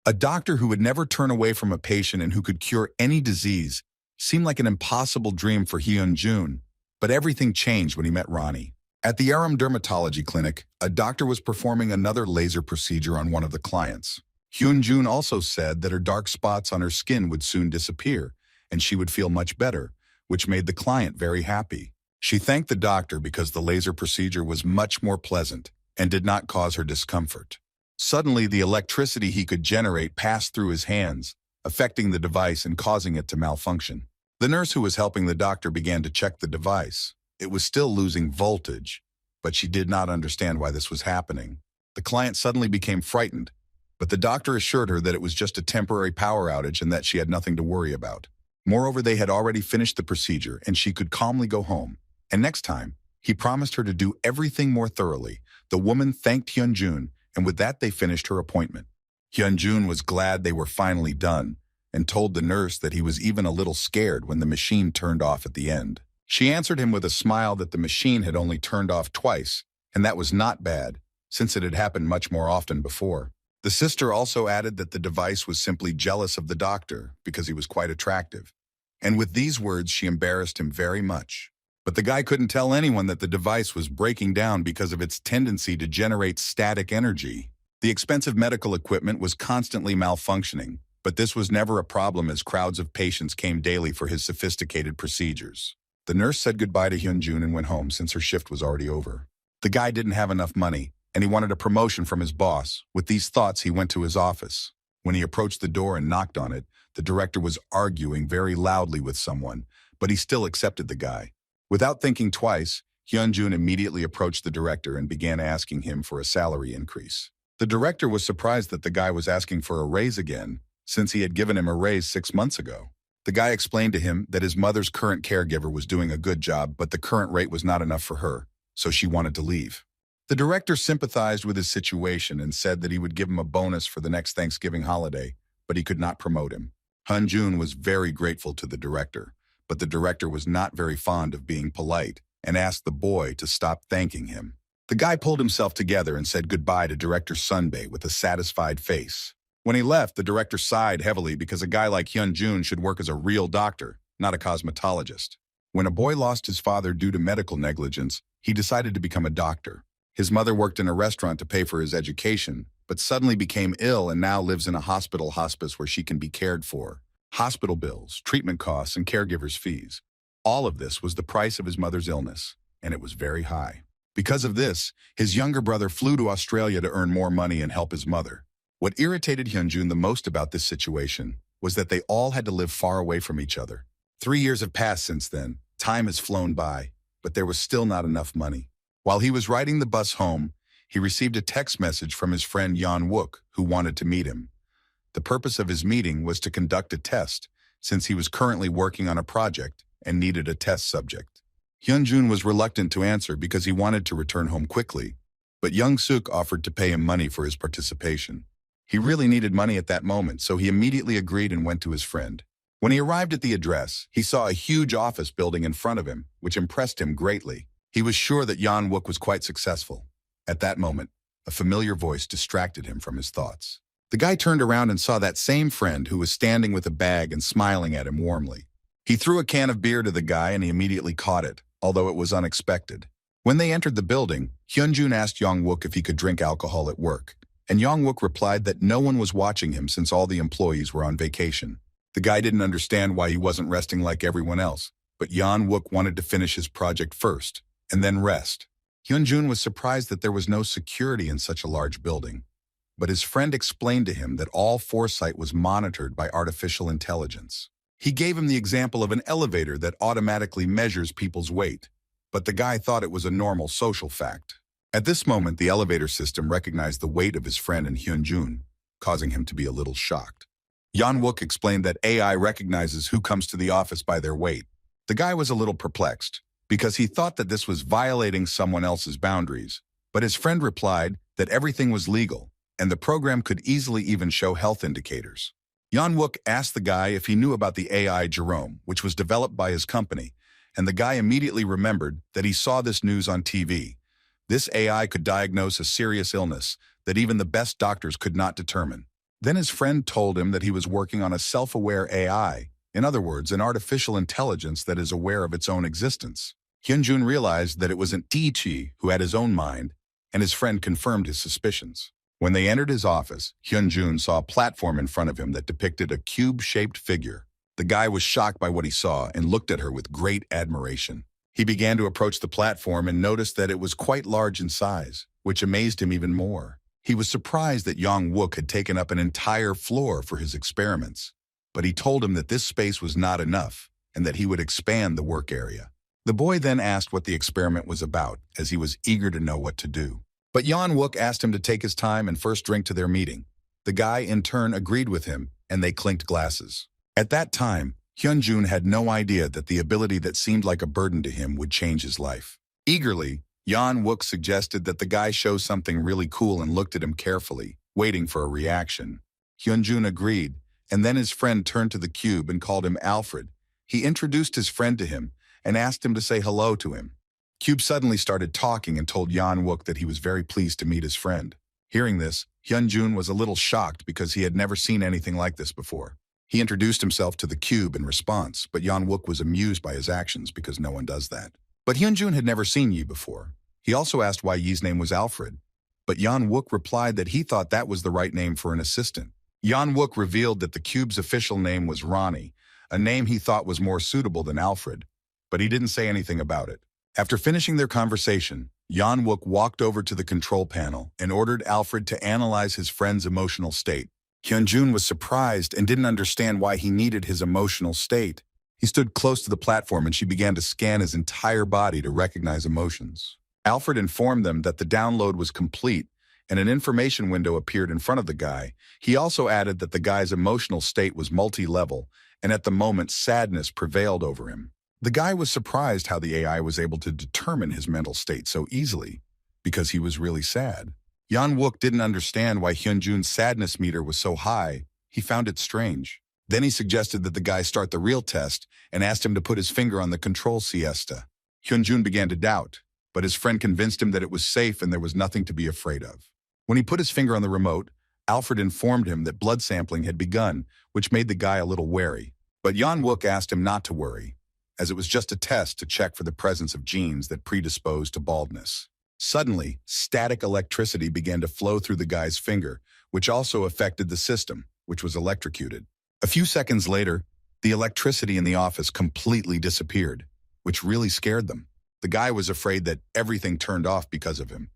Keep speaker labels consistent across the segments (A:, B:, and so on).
A: A doctor who would never turn away from a patient and who could cure any disease seemed like an impossible dream for Hyun Jun, but everything changed when he met Ronnie. At the Aram Dermatology Clinic, a doctor was performing another laser procedure on one of the clients. Hyun Jun also said that her dark spots on her skin would soon disappear, and she would feel much better, which made the client very happy. She thanked the doctor because the laser procedure was much more pleasant and did not cause her discomfort. Suddenly, the electricity he could generate passed through his hands, affecting the device and causing it to malfunction. The nurse who was helping the doctor began to check the device. It was still losing voltage, but she did not understand why this was happening. The client suddenly became frightened, but the doctor assured her that it was just a temporary power outage and that she had nothing to worry about. Moreover, they had already finished the procedure and she could calmly go home. And next time, he promised her to do everything more thoroughly. The woman thanked Hyun Jun, and with that they finished her appointment. Hyun Jun was glad they were finally done and told the nurse that he was even a little scared when the machine turned off at the end. She answered him with a smile that the machine had only turned off twice, and that was not bad, since it had happened much more often before. The sister also added that the device was simply jealous of the doctor because he was quite attractive. And with these words, she embarrassed him very much. But the guy couldn't tell anyone that the device was breaking down because of its tendency to generate static energy. The expensive medical equipment was constantly malfunctioning, but this was never a problem as crowds of patients came daily for his sophisticated procedures. The nurse said goodbye to Hyun Jun and went home since her shift was already over. The guy didn't have enough money, and he wanted a promotion from his boss. With these thoughts, he went to his office. When he approached the door and knocked on it, the director was arguing very loudly with someone, but he still accepted the guy. Without thinking twice, Hyun Jun immediately approached the director and began asking him for a salary increase. The director was surprised that the guy was asking for a raise again, since he had given him a raise 6 months ago. The guy explained to him that his mother's current caregiver was doing a good job, but the current rate was not enough for her, so she wanted to leave. The director sympathized with his situation and said that he would give him a bonus for the next Thanksgiving holiday, but he could not promote him. Hyun Jun was very grateful to the director, but the director was not very fond of being polite and asked the boy to stop thanking him. The guy pulled himself together and said goodbye to Director Sunbae with a satisfied face. When he left, the director sighed heavily because a guy like Hyun Jun should work as a real doctor, not a cosmetologist. When a boy lost his father due to medical negligence, he decided to become a doctor. His mother worked in a restaurant to pay for his education, but suddenly became ill and now lives in a hospice where she can be cared for. Hospital bills, treatment costs, and caregivers' fees. All of this was the price of his mother's illness, and it was very high. Because of this, his younger brother flew to Australia to earn more money and help his mother. What irritated Hyun Jun the most about this situation was that they all had to live far away from each other. 3 years have passed since then. Time has flown by, but there was still not enough money. While he was riding the bus home, he received a text message from his friend Yeon Wook, who wanted to meet him. The purpose of his meeting was to conduct a test, since he was currently working on a project and needed a test subject. Hyun Jun was reluctant to answer because he wanted to return home quickly, but Young Suk offered to pay him money for his participation. He really needed money at that moment, so he immediately agreed and went to his friend. When he arrived at the address, he saw a huge office building in front of him, which impressed him greatly. He was sure that Yeon Wook was quite successful. At that moment, a familiar voice distracted him from his thoughts. The guy turned around and saw that same friend who was standing with a bag and smiling at him warmly. He threw a can of beer to the guy and he immediately caught it, although it was unexpected. When they entered the building, Hyun Jun asked Yeon Wook if he could drink alcohol at work, and Yeon Wook replied that no one was watching him since all the employees were on vacation. The guy didn't understand why he wasn't resting like everyone else, but Yeon Wook wanted to finish his project first, and then rest. Hyun Jun was surprised that there was no security in such a large building, but his friend explained to him that all foresight was monitored by artificial intelligence. He gave him the example of an elevator that automatically measures people's weight, but the guy thought it was a normal social fact. At this moment, the elevator system recognized the weight of his friend and Hyun Jun, causing him to be a little shocked. Yeon Wook explained that AI recognizes who comes to the office by their weight. The guy was a little perplexed, because he thought that this was violating someone else's boundaries, but his friend replied that everything was legal, and the program could easily even show health indicators. Yeon Wook asked the guy if he knew about the AI Jerome, which was developed by his company, and the guy immediately remembered that he saw this news on TV. This AI could diagnose a serious illness that even the best doctors could not determine. Then his friend told him that he was working on a self-aware AI, in other words, an artificial intelligence that is aware of its own existence. Hyun Jun realized that it wasn't Chi who had his own mind, and his friend confirmed his suspicions. When they entered his office, Hyun Jun saw a platform in front of him that depicted a cube-shaped figure. The guy was shocked by what he saw and looked at her with great admiration. He began to approach the platform and noticed that it was quite large in size, which amazed him even more. He was surprised that Yang Wook had taken up an entire floor for his experiments, but he told him that this space was not enough and that he would expand the work area. The boy then asked what the experiment was about, as he was eager to know what to do. But Yang Wook asked him to take his time and first drink to their meeting. The guy, in turn, agreed with him, and they clinked glasses. At that time, Hyun Jun had no idea that the ability that seemed like a burden to him would change his life. Eagerly, Yang Wook suggested that the guy show something really cool and looked at him carefully, waiting for a reaction. Hyun Jun agreed, and then his friend turned to the cube and called him Alfred. He introduced his friend to him and asked him to say hello to him. Cube suddenly started talking and told Yang Wook that he was very pleased to meet his friend. Hearing this, Hyun Jun was a little shocked because he had never seen anything like this before. He introduced himself to the cube in response, but Yang Wook was amused by his actions because no one does that. But Hyun Jun had never seen Yi before. He also asked why Yi's name was Alfred, but Yang Wook replied that he thought that was the right name for an assistant. Yang Wook revealed that the cube's official name was Ronnie, a name he thought was more suitable than Alfred, but he didn't say anything about it. After finishing their conversation, Yang Wook walked over to the control panel and ordered Alfred to analyze his friend's emotional state. Hyun Jun was surprised and didn't understand why he needed his emotional state. He stood close to the platform and she began to scan his entire body to recognize emotions. Alfred informed them that the download was complete and an information window appeared in front of the guy. He also added that the guy's emotional state was multi-level and at the moment sadness prevailed over him. The guy was surprised how the AI was able to determine his mental state so easily, because he was really sad. Yang Wook didn't understand why Hyun Jun's sadness meter was so high. He found it strange. Then he suggested that the guy start the real test and asked him to put his finger on the control siesta. Hyun Jun began to doubt, but his friend convinced him that it was safe and there was nothing to be afraid of. When he put his finger on the remote, Alfred informed him that blood sampling had begun, which made the guy a little wary. But Yang Wook asked him not to worry, as it was just a test to check for the presence of genes that predisposed to baldness. Suddenly, static electricity began to flow through the guy's finger, which also affected the system, which was electrocuted. A few seconds later, the electricity in the office completely disappeared, which really scared them. The guy was afraid that everything turned off because of him.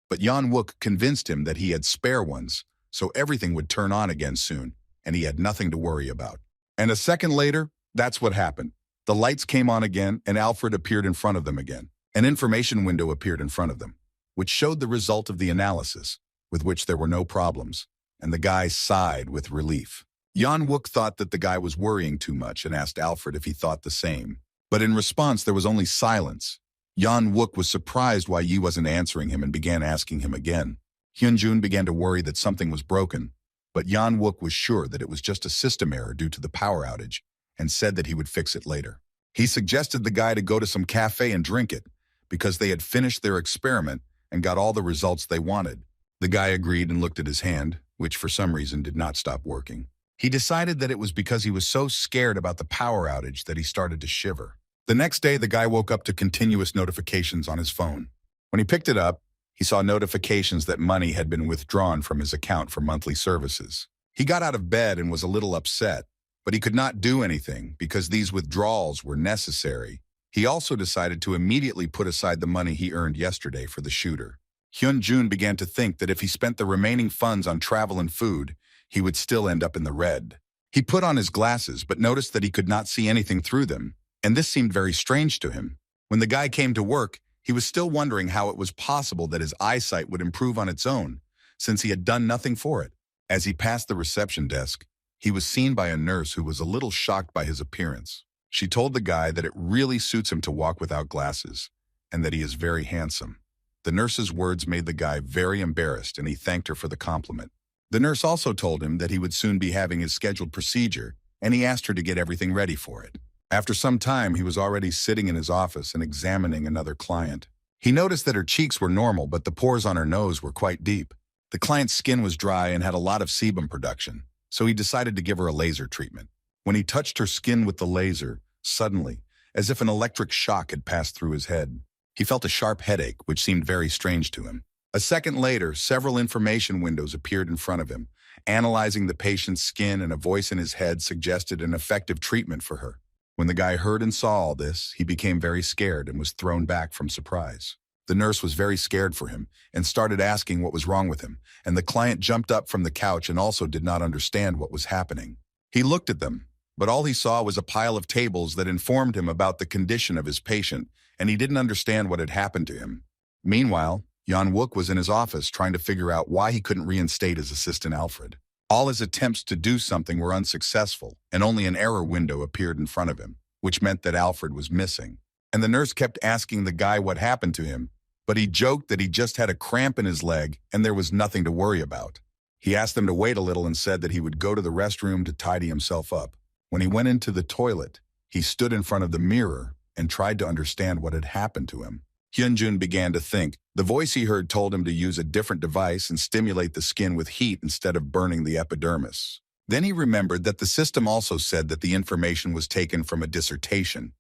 A: But Yang Wook convinced him that he had spare ones, so everything would turn on again soon, and he had nothing to worry about. And a second later, that's what happened. The lights came on again, and Alfred appeared in front of them again. An information window appeared in front of them, which showed the result of the analysis, with which there were no problems, and the guy sighed with relief. Yang Wook thought that the guy was worrying too much and asked Alfred if he thought the same. But in response, there was only silence. Yang Wook was surprised why Yi wasn't answering him and began asking him again. Hyun Jun began to worry that something was broken, but Yang Wook was sure that it was just a system error due to the power outage, and said that he would fix it later. He suggested the guy to go to some cafe and drink it, because they had finished their experiment and got all the results they wanted. The guy agreed and looked at his hand, which for some reason did not stop working. He decided that it was because he was so scared about the power outage that he started to shiver. The next day, the guy woke up to continuous notifications on his phone. When he picked it up, he saw notifications that money had been withdrawn from his account for monthly services. He got out of bed and was a little upset, but he could not do anything because these withdrawals were necessary. He also decided to immediately put aside the money he earned yesterday for the shooter. Hyun Jun began to think that if he spent the remaining funds on travel and food, he would still end up in the red. He put on his glasses but noticed that he could not see anything through them, and this seemed very strange to him. When the guy came to work, he was still wondering how it was possible that his eyesight would improve on its own, since he had done nothing for it. As he passed the reception desk, he was seen by a nurse who was a little shocked by his appearance. She told the guy that it really suits him to walk without glasses, and that he is very handsome. The nurse's words made the guy very embarrassed, and he thanked her for the compliment. The nurse also told him that he would soon be having his scheduled procedure, and he asked her to get everything ready for it. After some time, he was already sitting in his office and examining another client. He noticed that her cheeks were normal, but the pores on her nose were quite deep. The client's skin was dry and had a lot of sebum production, so he decided to give her a laser treatment. When he touched her skin with the laser, suddenly, as if an electric shock had passed through his head, he felt a sharp headache, which seemed very strange to him. A second later, several information windows appeared in front of him, analyzing the patient's skin, and a voice in his head suggested an effective treatment for her. When the guy heard and saw all this, he became very scared and was thrown back from surprise. The nurse was very scared for him and started asking what was wrong with him, and the client jumped up from the couch and also did not understand what was happening. He looked at them, but all he saw was a pile of tables that informed him about the condition of his patient, and he didn't understand what had happened to him. Meanwhile, Hyun Wook was in his office trying to figure out why he couldn't reinstate his assistant Alfred. All his attempts to do something were unsuccessful, and only an error window appeared in front of him, which meant that Alfred was missing. And the nurse kept asking the guy what happened to him, but he joked that he just had a cramp in his leg and there was nothing to worry about. He asked them to wait a little and said that he would go to the restroom to tidy himself up. When he went into the toilet, he stood in front of the mirror and tried to understand what had happened to him. Hyun Jun began to think. The voice he heard told him to use a different device and stimulate the skin with heat instead of burning the epidermis. Then he remembered that the system also said that the information was taken from a dissertation,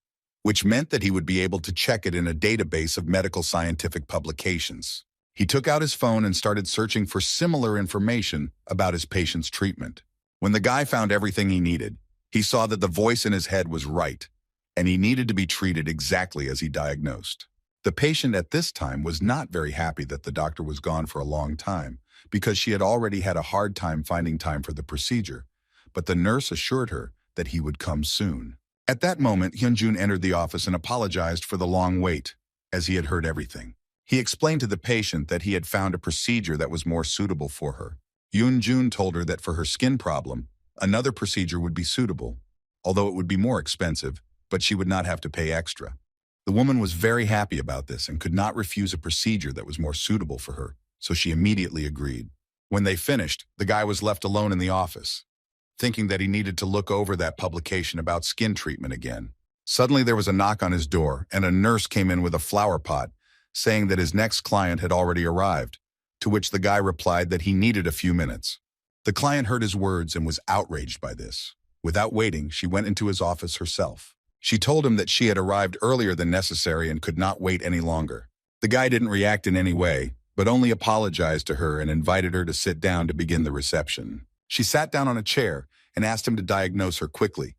A: which meant that he would be able to check it in a database of medical scientific publications. He took out his phone and started searching for similar information about his patient's treatment. When the guy found everything he needed, he saw that the voice in his head was right, and he needed to be treated exactly as he diagnosed. The patient at this time was not very happy that the doctor was gone for a long time, because she had already had a hard time finding time for the procedure, but the nurse assured her that he would come soon. At that moment, Hyun Jun entered the office and apologized for the long wait, as he had heard everything. He explained to the patient that he had found a procedure that was more suitable for her. Hyun Jun told her that for her skin problem, another procedure would be suitable, although it would be more expensive, but she would not have to pay extra. The woman was very happy about this and could not refuse a procedure that was more suitable for her, so she immediately agreed. When they finished, the guy was left alone in the office, thinking that he needed to look over that publication about skin treatment again. Suddenly there was a knock on his door, and a nurse came in with a flower pot, saying that his next client had already arrived, to which the guy replied that he needed a few minutes. The client heard his words and was outraged by this. Without waiting, she went into his office herself. She told him that she had arrived earlier than necessary and could not wait any longer. The guy didn't react in any way, but only apologized to her and invited her to sit down to begin the reception. She sat down on a chair and asked him to diagnose her quickly,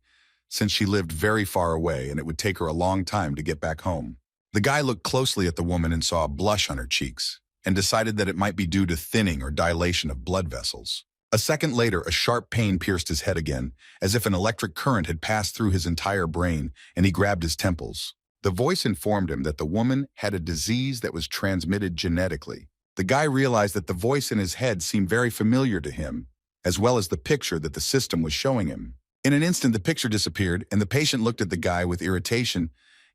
A: since she lived very far away and it would take her a long time to get back home. The guy looked closely at the woman and saw a blush on her cheeks, and decided that it might be due to thinning or dilation of blood vessels. A second later, a sharp pain pierced his head again, as if an electric current had passed through his entire brain, and he grabbed his temples. The voice informed him that the woman had a disease that was transmitted genetically. The guy realized that the voice in his head seemed very familiar to him, as well as the picture that the system was showing him. In an instant, the picture disappeared, and the patient looked at the guy with irritation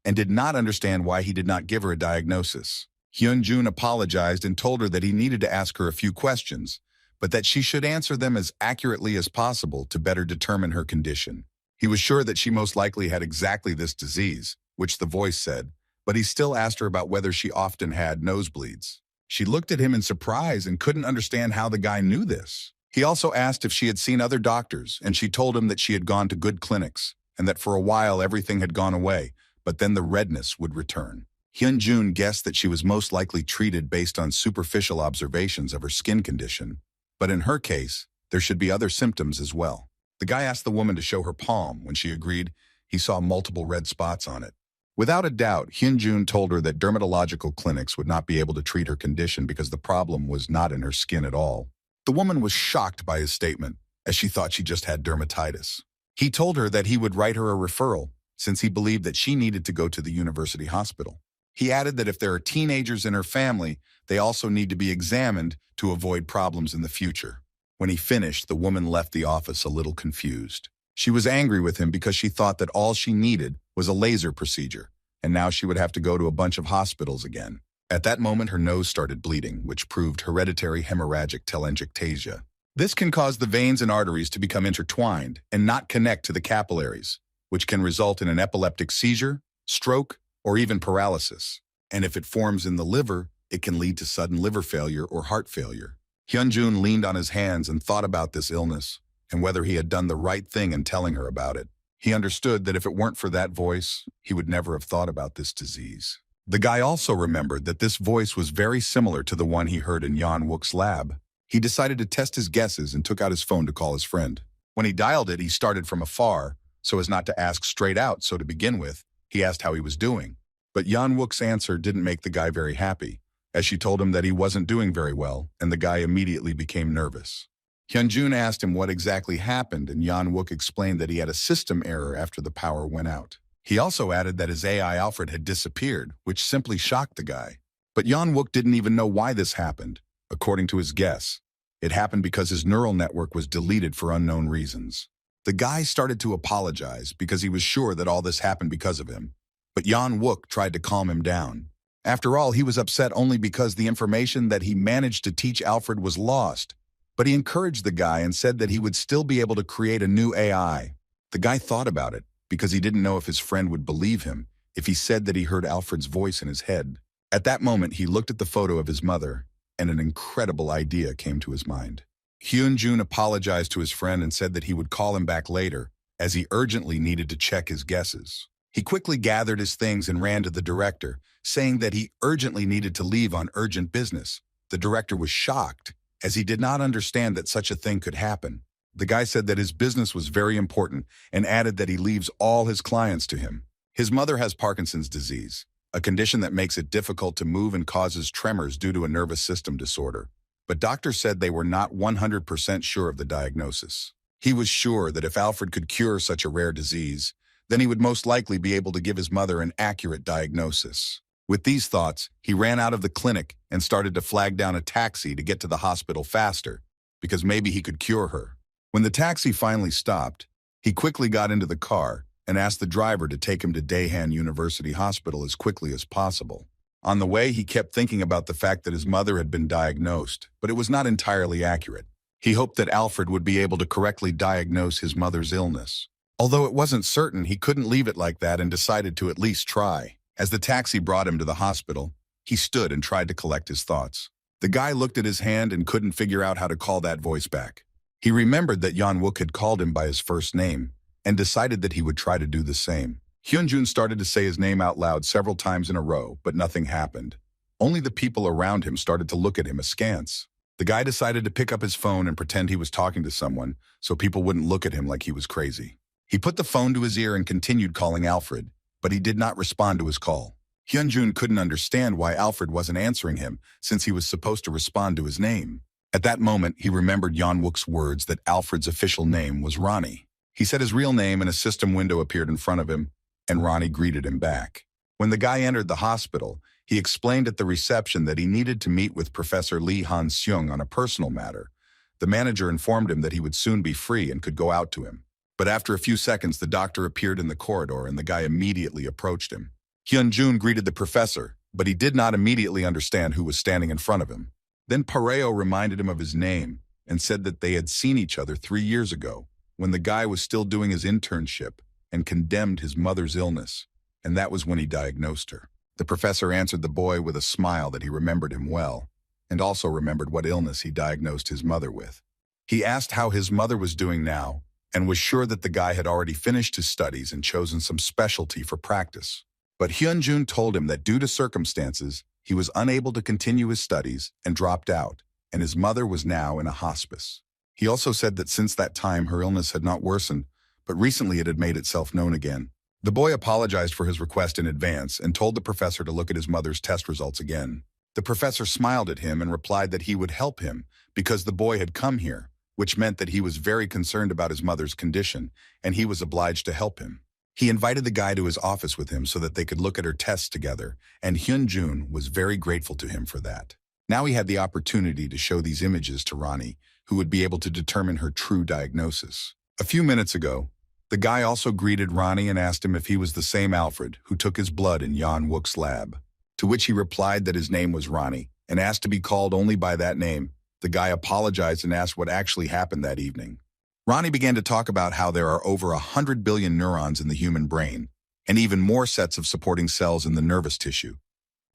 A: and did not understand why he did not give her a diagnosis. Hyun Jun apologized and told her that he needed to ask her a few questions, but that she should answer them as accurately as possible to better determine her condition. He was sure that she most likely had exactly this disease, which the voice said, but he still asked her about whether she often had nosebleeds. She looked at him in surprise and couldn't understand how the guy knew this. He also asked if she had seen other doctors, and she told him that she had gone to good clinics, and that for a while everything had gone away, but then the redness would return. Hyun Jun guessed that she was most likely treated based on superficial observations of her skin condition, but in her case, there should be other symptoms as well. The guy asked the woman to show her palm. When she agreed, he saw multiple red spots on it. Without a doubt, Hyun Jun told her that dermatological clinics would not be able to treat her condition because the problem was not in her skin at all. The woman was shocked by his statement, as she thought she just had dermatitis. He told her that he would write her a referral, since he believed that she needed to go to the university hospital. He added that if there are teenagers in her family, they also need to be examined to avoid problems in the future. When he finished, the woman left the office a little confused. She was angry with him because she thought that all she needed was a laser procedure, and now she would have to go to a bunch of hospitals again. At that moment, her nose started bleeding, which proved hereditary hemorrhagic telangiectasia. This can cause the veins and arteries to become intertwined and not connect to the capillaries, which can result in an epileptic seizure, stroke, or even paralysis. And if it forms in the liver, it can lead to sudden liver failure or heart failure. Hyun Jun leaned on his hands and thought about this illness and whether he had done the right thing in telling her about it. He understood that if it weren't for that voice, he would never have thought about this disease. The guy also remembered that this voice was very similar to the one he heard in Yan Wook's lab. He decided to test his guesses and took out his phone to call his friend. When he dialed it, he started from afar, so as not to ask straight out, so to begin with, he asked how he was doing. But Yan Wook's answer didn't make the guy very happy, as she told him that he wasn't doing very well, and the guy immediately became nervous. Hyun Jun asked him what exactly happened, and Yan Wook explained that he had a system error after the power went out. He also added that his AI Alfred had disappeared, which simply shocked the guy. But Yan Wook didn't even know why this happened. According to his guess, it happened because his neural network was deleted for unknown reasons. The guy started to apologize because he was sure that all this happened because of him. But Yan Wook tried to calm him down. After all, he was upset only because the information that he managed to teach Alfred was lost. But he encouraged the guy and said that he would still be able to create a new AI. The guy thought about it because he didn't know if his friend would believe him if he said that he heard Alfred's voice in his head. At that moment, he looked at the photo of his mother, and an incredible idea came to his mind. Hyun Jun apologized to his friend and said that he would call him back later, as he urgently needed to check his guesses. He quickly gathered his things and ran to the director, saying that he urgently needed to leave on urgent business. The director was shocked, as he did not understand that such a thing could happen. The guy said that his business was very important and added that he leaves all his clients to him. His mother has Parkinson's disease, a condition that makes it difficult to move and causes tremors due to a nervous system disorder. But doctors said they were not 100% sure of the diagnosis. He was sure that if Alfred could cure such a rare disease, then he would most likely be able to give his mother an accurate diagnosis. With these thoughts, he ran out of the clinic and started to flag down a taxi to get to the hospital faster, because maybe he could cure her. When the taxi finally stopped, he quickly got into the car and asked the driver to take him to Daehan University Hospital as quickly as possible. On the way, he kept thinking about the fact that his mother had been diagnosed, but it was not entirely accurate. He hoped that Alfred would be able to correctly diagnose his mother's illness. Although it wasn't certain, he couldn't leave it like that and decided to at least try. As the taxi brought him to the hospital, he stood and tried to collect his thoughts. The guy looked at his hand and couldn't figure out how to call that voice back. He remembered that Yan Wook had called him by his first name and decided that he would try to do the same. Hyun Jun started to say his name out loud several times in a row, but nothing happened. Only the people around him started to look at him askance. The guy decided to pick up his phone and pretend he was talking to someone so people wouldn't look at him like he was crazy. He put the phone to his ear and continued calling Alfred, but he did not respond to his call. Hyun Jun couldn't understand why Alfred wasn't answering him, since he was supposed to respond to his name. At that moment, he remembered Yan Wook's words that Alfred's official name was Ronnie. He said his real name and a system window appeared in front of him, and Ronnie greeted him back. When the guy entered the hospital, he explained at the reception that he needed to meet with Professor Lee Han-seung on a personal matter. The manager informed him that he would soon be free and could go out to him. But after a few seconds, the doctor appeared in the corridor and the guy immediately approached him. Hyun Jun greeted the professor, but he did not immediately understand who was standing in front of him. Then Pareo reminded him of his name and said that they had seen each other 3 years ago, when the guy was still doing his internship and condemned his mother's illness, and that was when he diagnosed her. The professor answered the boy with a smile that he remembered him well, and also remembered what illness he diagnosed his mother with. He asked how his mother was doing now, and was sure that the guy had already finished his studies and chosen some specialty for practice. But Hyun Jun told him that due to circumstances, he was unable to continue his studies and dropped out, and his mother was now in a hospice. He also said that since that time her illness had not worsened, but recently it had made itself known again. The boy apologized for his request in advance and told the professor to look at his mother's test results again. The professor smiled at him and replied that he would help him because the boy had come here, which meant that he was very concerned about his mother's condition, and he was obliged to help him. He invited the guy to his office with him so that they could look at her tests together, and Hyun Jun was very grateful to him for that. Now he had the opportunity to show these images to Ronnie, who would be able to determine her true diagnosis. A few minutes ago, the guy also greeted Ronnie and asked him if he was the same Alfred who took his blood in Yan Wook's lab, to which he replied that his name was Ronnie and asked to be called only by that name. The guy apologized and asked what actually happened that evening. Ronnie began to talk about how there are over 100 billion neurons in the human brain, and even more sets of supporting cells in the nervous tissue.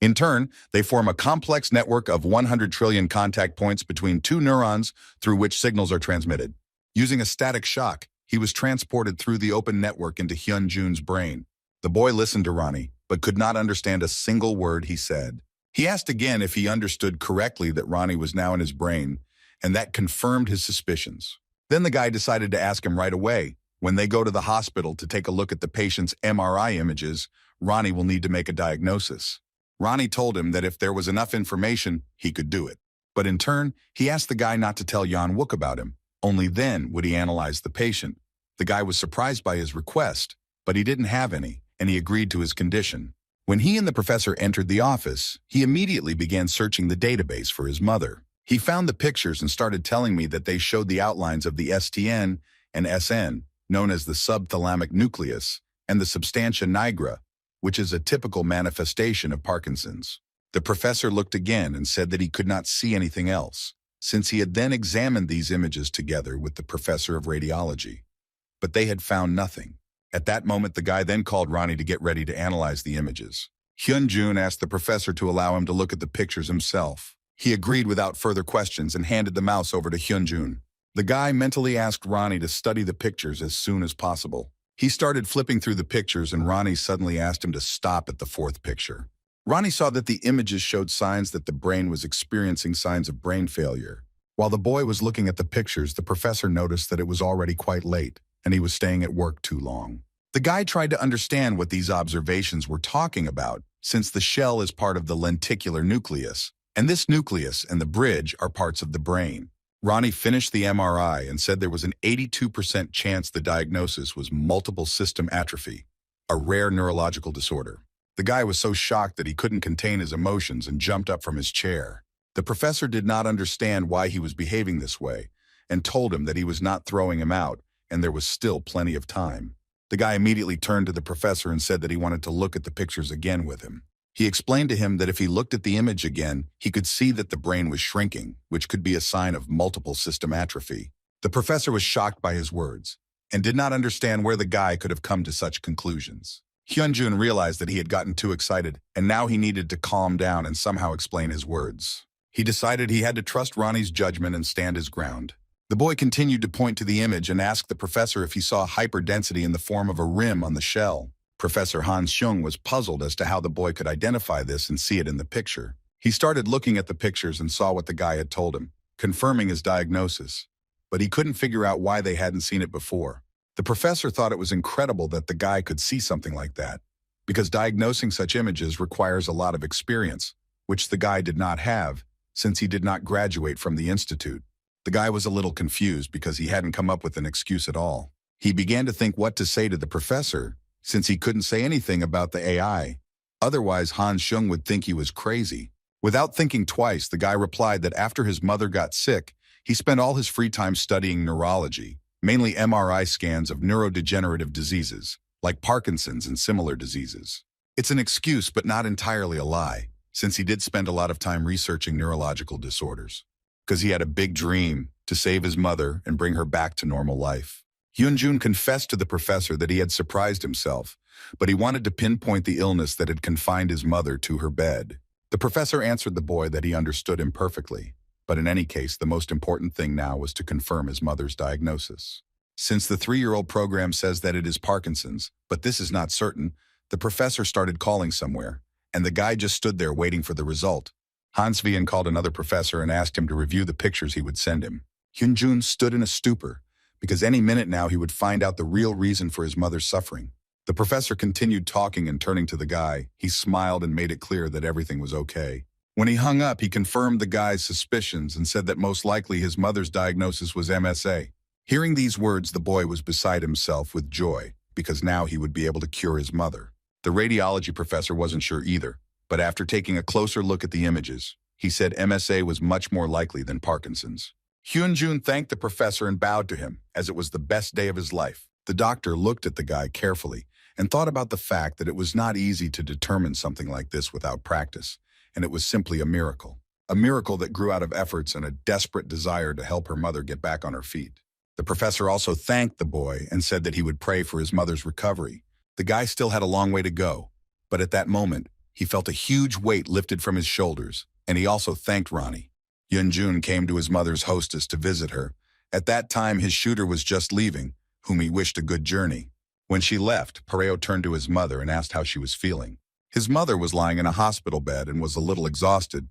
A: In turn, they form a complex network of 100 trillion contact points between two neurons through which signals are transmitted. Using a static shock, he was transported through the open network into Hyun Jun's brain. The boy listened to Ronnie, but could not understand a single word he said. He asked again if he understood correctly that Ronnie was now in his brain, and that confirmed his suspicions. Then the guy decided to ask him right away. When they go to the hospital to take a look at the patient's MRI images, Ronnie will need to make a diagnosis. Ronnie told him that if there was enough information, he could do it. But in turn, he asked the guy not to tell Jan Wook about him. Only then would he analyze the patient. The guy was surprised by his request, but he didn't have any, and he agreed to his condition. When he and the professor entered the office, he immediately began searching the database for his mother. He found the pictures and started telling me that they showed the outlines of the STN and SN, known as the subthalamic nucleus, and the substantia nigra, which is a typical manifestation of Parkinson's. The professor looked again and said that he could not see anything else, since he had then examined these images together with the professor of radiology. But they had found nothing. At that moment, the guy then called Ronnie to get ready to analyze the images. Hyun Jun asked the professor to allow him to look at the pictures himself. He agreed without further questions and handed the mouse over to Hyun Jun. The guy mentally asked Ronnie to study the pictures as soon as possible. He started flipping through the pictures, and Ronnie suddenly asked him to stop at the fourth picture. Ronnie saw that the images showed signs that the brain was experiencing signs of brain failure. While the boy was looking at the pictures, the professor noticed that it was already quite late, and he was staying at work too long. The guy tried to understand what these observations were talking about, since the shell is part of the lenticular nucleus, and this nucleus and the bridge are parts of the brain. Ronnie finished the MRI and said there was an 82% chance the diagnosis was multiple system atrophy, a rare neurological disorder. The guy was so shocked that he couldn't contain his emotions and jumped up from his chair. The professor did not understand why he was behaving this way and told him that he was not throwing him out and there was still plenty of time. The guy immediately turned to the professor and said that he wanted to look at the pictures again with him. He explained to him that if he looked at the image again, he could see that the brain was shrinking, which could be a sign of multiple system atrophy. The professor was shocked by his words and did not understand where the guy could have come to such conclusions. Hyun Jun realized that he had gotten too excited, and now he needed to calm down and somehow explain his words. He decided he had to trust Ronnie's judgment and stand his ground. The boy continued to point to the image and asked the professor if he saw hyperdensity in the form of a rim on the shell. Professor Han Xiong was puzzled as to how the boy could identify this and see it in the picture. He started looking at the pictures and saw what the guy had told him, confirming his diagnosis. But he couldn't figure out why they hadn't seen it before. The professor thought it was incredible that the guy could see something like that, because diagnosing such images requires a lot of experience, which the guy did not have, since he did not graduate from the institute. The guy was a little confused because he hadn't come up with an excuse at all. He began to think what to say to the professor, since he couldn't say anything about the AI. Otherwise, Han Xiong would think he was crazy. Without thinking twice, the guy replied that after his mother got sick, he spent all his free time studying neurology, mainly MRI scans of neurodegenerative diseases, like Parkinson's and similar diseases. It's an excuse, but not entirely a lie, since he did spend a lot of time researching neurological disorders. Because he had a big dream to save his mother and bring her back to normal life. Hyun Jun confessed to the professor that he had surprised himself, but he wanted to pinpoint the illness that had confined his mother to her bed. The professor answered the boy that he understood him perfectly, but in any case, the most important thing now was to confirm his mother's diagnosis. Since the 3-year-old program says that it is Parkinson's, but this is not certain, the professor started calling somewhere, and the guy just stood there waiting for the result. Hans Vian called another professor and asked him to review the pictures he would send him. Hyun Jun stood in a stupor, because any minute now he would find out the real reason for his mother's suffering. The professor continued talking, and turning to the guy, he smiled and made it clear that everything was okay. When he hung up, he confirmed the guy's suspicions and said that most likely his mother's diagnosis was MSA. Hearing these words, the boy was beside himself with joy, because now he would be able to cure his mother. The radiology professor wasn't sure either, but after taking a closer look at the images, he said MSA was much more likely than Parkinson's. Hyun Jun thanked the professor and bowed to him, as it was the best day of his life. The doctor looked at the guy carefully and thought about the fact that it was not easy to determine something like this without practice, and it was simply a miracle that grew out of efforts and a desperate desire to help her mother get back on her feet. The professor also thanked the boy and said that he would pray for his mother's recovery. The guy still had a long way to go, but at that moment, he felt a huge weight lifted from his shoulders, and he also thanked Ronnie. Hyun Jun came to his mother's hostess to visit her. At that time, his shooter was just leaving, whom he wished a good journey. When she left, Pareo turned to his mother and asked how she was feeling. His mother was lying in a hospital bed and was a little exhausted,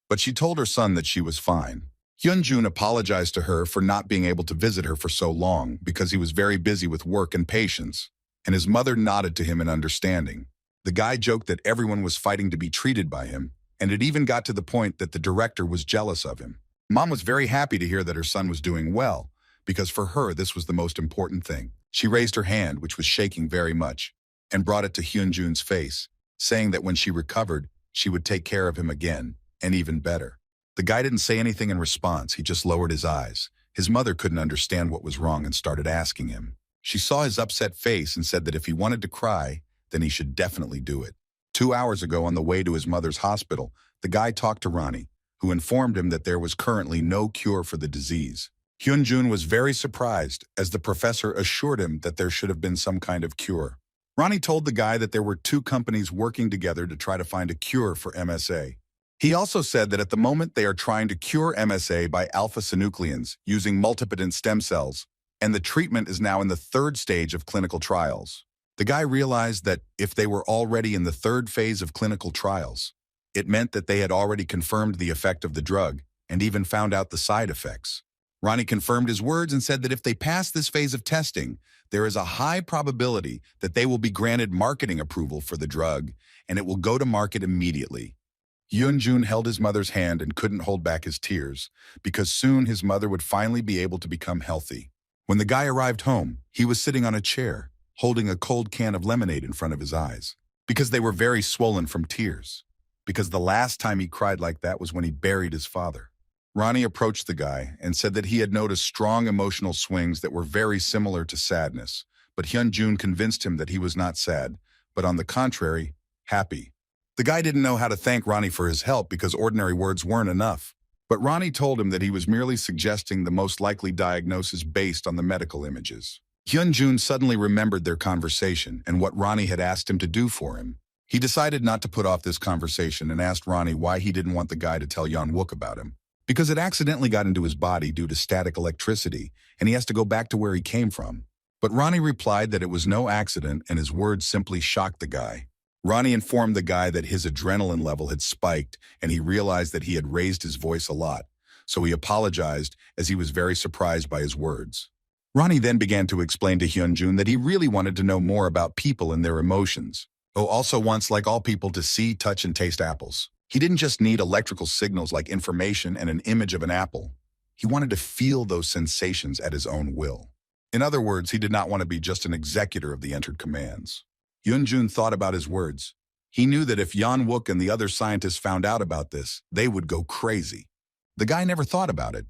A: but she told her son that she was fine. Hyun Jun apologized to her for not being able to visit her for so long because he was very busy with work and patients, and his mother nodded to him in understanding. The guy joked that everyone was fighting to be treated by him, and it even got to the point that the director was jealous of him. Mom was very happy to hear that her son was doing well, because for her this was the most important thing. She raised her hand, which was shaking very much, and brought it to Hyun Jun's face, saying that when she recovered, she would take care of him again, and even better. The guy didn't say anything in response, he just lowered his eyes. His mother couldn't understand what was wrong and started asking him. She saw his upset face and said that if he wanted to cry, then he should definitely do it. 2 hours ago, on the way to his mother's hospital, the guy talked to Ronnie, who informed him that there was currently no cure for the disease. Hyun Jun was very surprised, as the professor assured him that there should have been some kind of cure. Ronnie told the guy that there were 2 companies working together to try to find a cure for MSA. He also said that at the moment they are trying to cure MSA by alpha-synucleins using multipotent stem cells, and the treatment is now in the 3rd stage of clinical trials. The guy realized that if they were already in the 3rd phase of clinical trials, it meant that they had already confirmed the effect of the drug and even found out the side effects. Ronnie confirmed his words and said that if they pass this phase of testing, there is a high probability that they will be granted marketing approval for the drug, and it will go to market immediately. Hyun Jun held his mother's hand and couldn't hold back his tears, because soon his mother would finally be able to become healthy. When the guy arrived home, he was sitting on a chair, holding a cold can of lemonade in front of his eyes, because they were very swollen from tears, because the last time he cried like that was when he buried his father. Ronnie approached the guy and said that he had noticed strong emotional swings that were very similar to sadness, but Hyun Jun convinced him that he was not sad, but on the contrary, happy. The guy didn't know how to thank Ronnie for his help because ordinary words weren't enough, but Ronnie told him that he was merely suggesting the most likely diagnosis based on the medical images. Hyun Jun suddenly remembered their conversation and what Ronnie had asked him to do for him. He decided not to put off this conversation and asked Ronnie why he didn't want the guy to tell Yeon Wook about him. Because it accidentally got into his body due to static electricity, and he has to go back to where he came from. But Ronnie replied that it was no accident, and his words simply shocked the guy. Ronnie informed the guy that his adrenaline level had spiked, and he realized that he had raised his voice a lot, so he apologized as he was very surprised by his words. Ronnie then began to explain to Hyun Jun that he really wanted to know more about people and their emotions. Also wants, like all people, to see, touch, and taste apples. He didn't just need electrical signals like information and an image of an apple. He wanted to feel those sensations at his own will. In other words, he did not want to be just an executor of the entered commands. Hyun Jun thought about his words. He knew that if Yeon Wook and the other scientists found out about this, they would go crazy. The guy never thought about it.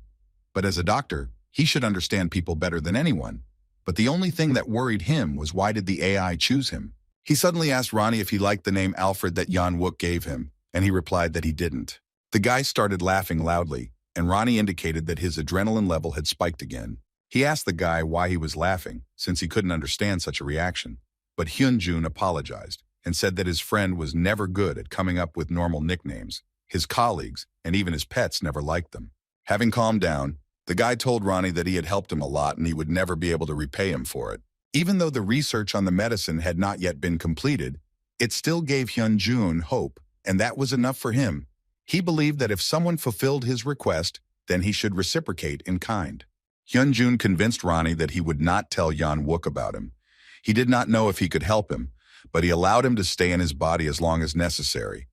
A: But as a doctor, he should understand people better than anyone. But the only thing that worried him was, why did the AI choose him? He suddenly asked Ronnie if he liked the name Alfred that Yeon Wook gave him, and he replied that he didn't. The guy started laughing loudly, and Ronnie indicated that his adrenaline level had spiked again. He asked the guy why he was laughing, since he couldn't understand such a reaction. But Hyun Jun apologized and said that his friend was never good at coming up with normal nicknames. His colleagues, and even his pets, never liked them. Having calmed down, the guy told Ronnie that he had helped him a lot and he would never be able to repay him for it. Even though the research on the medicine had not yet been completed, it still gave Hyun Jun hope, and that was enough for him. He believed that if someone fulfilled his request, then he should reciprocate in kind. Hyun Jun convinced Ronnie that he would not tell Yeon Wook about him. He did not know if he could help him, but he allowed him to stay in his body as long as necessary.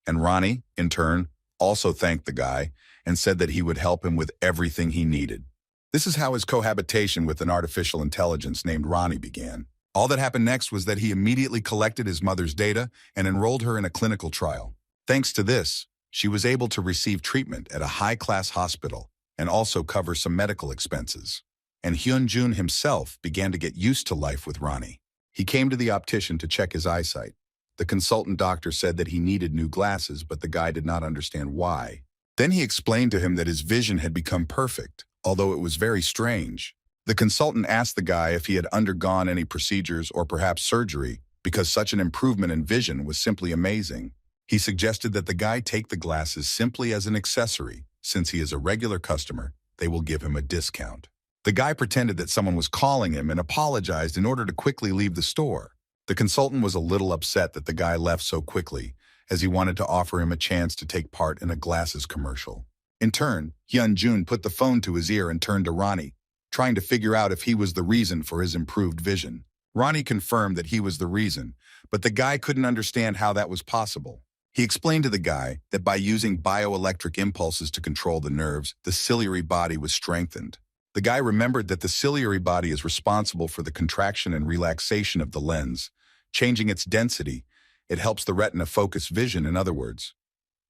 A: And Ronnie, in turn, also thanked the guy and said that he would help him with everything he needed. This is how his cohabitation with an artificial intelligence named Ronnie began. All that happened next was that he immediately collected his mother's data and enrolled her in a clinical trial. Thanks to this, she was able to receive treatment at a high-class hospital and also cover some medical expenses. And Hyun Jun himself began to get used to life with Ronnie. He came to the optician to check his eyesight. The consultant doctor said that he needed new glasses, but the guy did not understand why. Then he explained to him that his vision had become perfect, although it was very strange. The consultant asked the guy if he had undergone any procedures or perhaps surgery, because such an improvement in vision was simply amazing. He suggested that the guy take the glasses simply as an accessory. Since he is a regular customer, they will give him a discount. The guy pretended that someone was calling him and apologized in order to quickly leave the store. The consultant was a little upset that the guy left so quickly, as he wanted to offer him a chance to take part in a glasses commercial. In turn, Hyun Jun put the phone to his ear and turned to Ronnie, trying to figure out if he was the reason for his improved vision. Ronnie confirmed that he was the reason, but the guy couldn't understand how that was possible. He explained to the guy that by using bioelectric impulses to control the nerves, the ciliary body was strengthened. The guy remembered that the ciliary body is responsible for the contraction and relaxation of the lens. Changing its density, it helps the retina focus vision, in other words.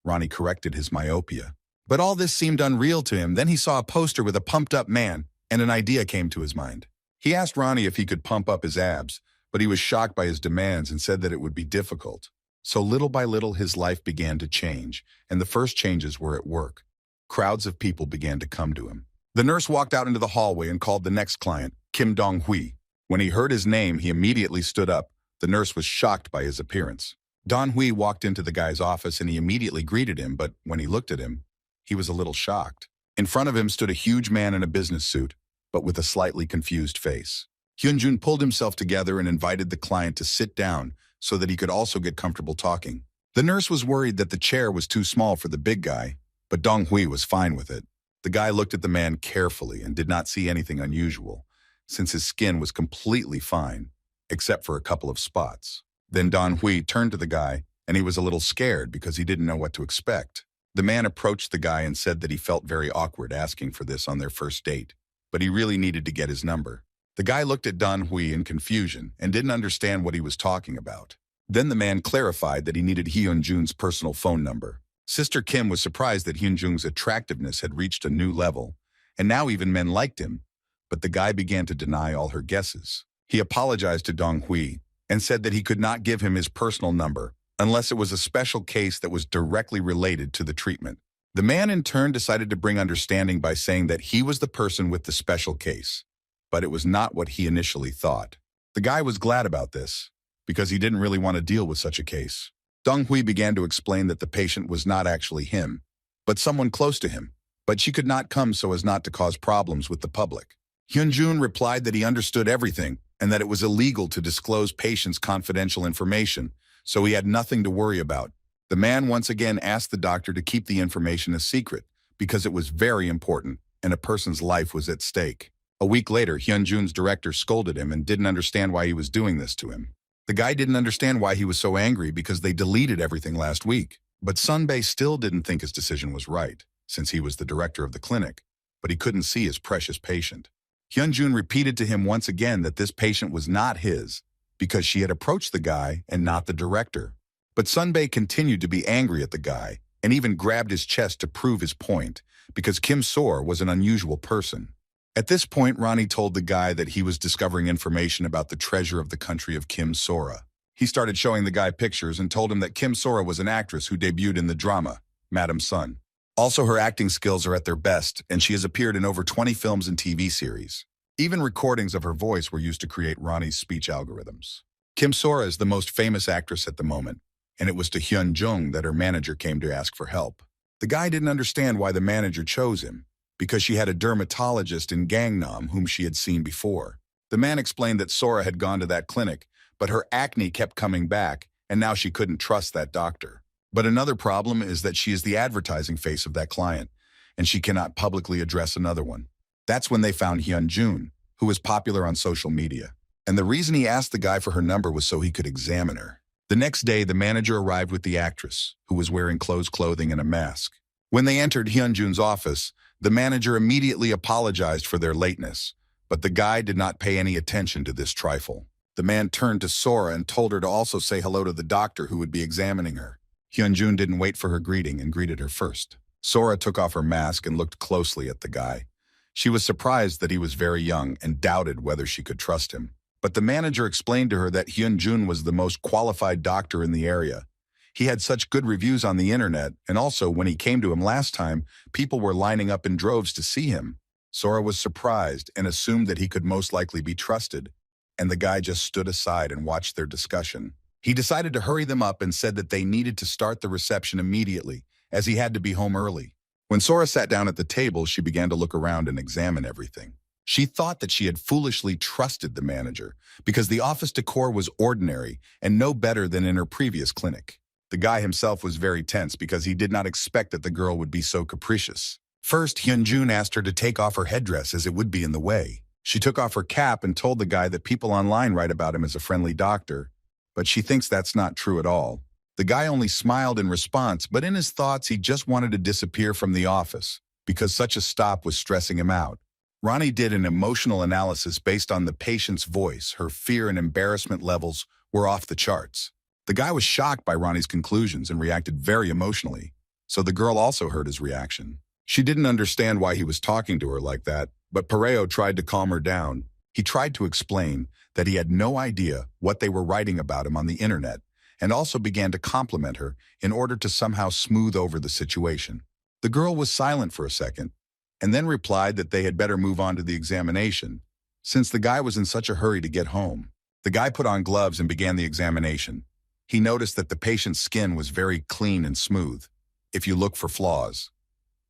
A: Ronnie corrected his myopia. But all this seemed unreal to him. Then he saw a poster with a pumped-up man, and an idea came to his mind. He asked Ronnie if he could pump up his abs, but he was shocked by his demands and said that it would be difficult. So little by little, his life began to change, and the first changes were at work. Crowds of people began to come to him. The nurse walked out into the hallway and called the next client, Kim Dong-hui. When he heard his name, he immediately stood up. The nurse was shocked by his appearance. Dong-hui walked into the guy's office and he immediately greeted him, but when he looked at him, he was a little shocked. In front of him stood a huge man in a business suit, but with a slightly confused face. Hyun Jun pulled himself together and invited the client to sit down so that he could also get comfortable talking. The nurse was worried that the chair was too small for the big guy, but Dong-hui was fine with it. The guy looked at the man carefully and did not see anything unusual, since his skin was completely fine, except for a couple of spots. Then Dong-hui turned to the guy, and he was a little scared because he didn't know what to expect. The man approached the guy and said that he felt very awkward asking for this on their first date, but he really needed to get his number. The guy looked at Dong-hui in confusion and didn't understand what he was talking about. Then the man clarified that he needed Hyun Jun's personal phone number. Sister Kim was surprised that Hyun Jun's attractiveness had reached a new level, and now even men liked him, but the guy began to deny all her guesses. He apologized to Dong-hui and said that he could not give him his personal number unless it was a special case that was directly related to the treatment. The man in turn decided to bring understanding by saying that he was the person with the special case, but it was not what he initially thought. The guy was glad about this, because he didn't really want to deal with such a case. Dong-hui began to explain that the patient was not actually him, but someone close to him, but she could not come so as not to cause problems with the public. Hyun Jun replied that he understood everything and that it was illegal to disclose patients' confidential information, so he had nothing to worry about. The man once again asked the doctor to keep the information a secret because it was very important and a person's life was at stake. A week later, Hyun Jun's director scolded him and didn't understand why he was doing this to him. The guy didn't understand why he was so angry because they deleted everything last week. But Sunbae still didn't think his decision was right, since he was the director of the clinic, but he couldn't see his precious patient. Hyun Jun repeated to him once again that this patient was not his, because she had approached the guy and not the director. But Sunbae continued to be angry at the guy, and even grabbed his chest to prove his point, because Kim Sora was an unusual person. At this point, Ronnie told the guy that he was discovering information about the treasure of the country of Kim Sora. He started showing the guy pictures and told him that Kim Sora was an actress who debuted in the drama, Madam Sun. Also, her acting skills are at their best, and she has appeared in over 20 films and TV series. Even recordings of her voice were used to create Ronnie's speech algorithms. Kim Sora is the most famous actress at the moment, and it was to Hyun Jun that her manager came to ask for help. The guy didn't understand why the manager chose him, because she had a dermatologist in Gangnam whom she had seen before. The man explained that Sora had gone to that clinic, but her acne kept coming back, and now she couldn't trust that doctor. But another problem is that she is the advertising face of that client, and she cannot publicly address another one. That's when they found Hyun Jun, who was popular on social media. And the reason he asked the guy for her number was so he could examine her. The next day, the manager arrived with the actress, who was wearing clothing and a mask. When they entered Hyun Jun's office, the manager immediately apologized for their lateness, but the guy did not pay any attention to this trifle. The man turned to Sora and told her to also say hello to the doctor who would be examining her. Hyun Jun didn't wait for her greeting and greeted her first. Sora took off her mask and looked closely at the guy. She was surprised that he was very young and doubted whether she could trust him. But the manager explained to her that Hyun Jun was the most qualified doctor in the area. He had such good reviews on the internet, and also when he came to him last time, people were lining up in droves to see him. Sora was surprised and assumed that he could most likely be trusted, and the guy just stood aside and watched their discussion. He decided to hurry them up and said that they needed to start the reception immediately, as he had to be home early. When Sora sat down at the table, she began to look around and examine everything. She thought that she had foolishly trusted the manager because the office decor was ordinary and no better than in her previous clinic. The guy himself was very tense because he did not expect that the girl would be so capricious. First, Hyun Jun asked her to take off her headdress as it would be in the way. She took off her cap and told the guy that people online write about him as a friendly doctor, but she thinks that's not true at all. The guy only smiled in response, but in his thoughts he just wanted to disappear from the office because such a stop was stressing him out. Ronnie did an emotional analysis based on the patient's voice. Her fear and embarrassment levels were off the charts. The guy was shocked by Ronnie's conclusions and reacted very emotionally, so the girl also heard his reaction. She didn't understand why he was talking to her like that, but Pareo tried to calm her down. He tried to explain that he had no idea what they were writing about him on the internet, and also began to compliment her in order to somehow smooth over the situation. The girl was silent for a second, and then replied that they had better move on to the examination, since the guy was in such a hurry to get home. The guy put on gloves and began the examination. He noticed that the patient's skin was very clean and smooth. If you look for flaws,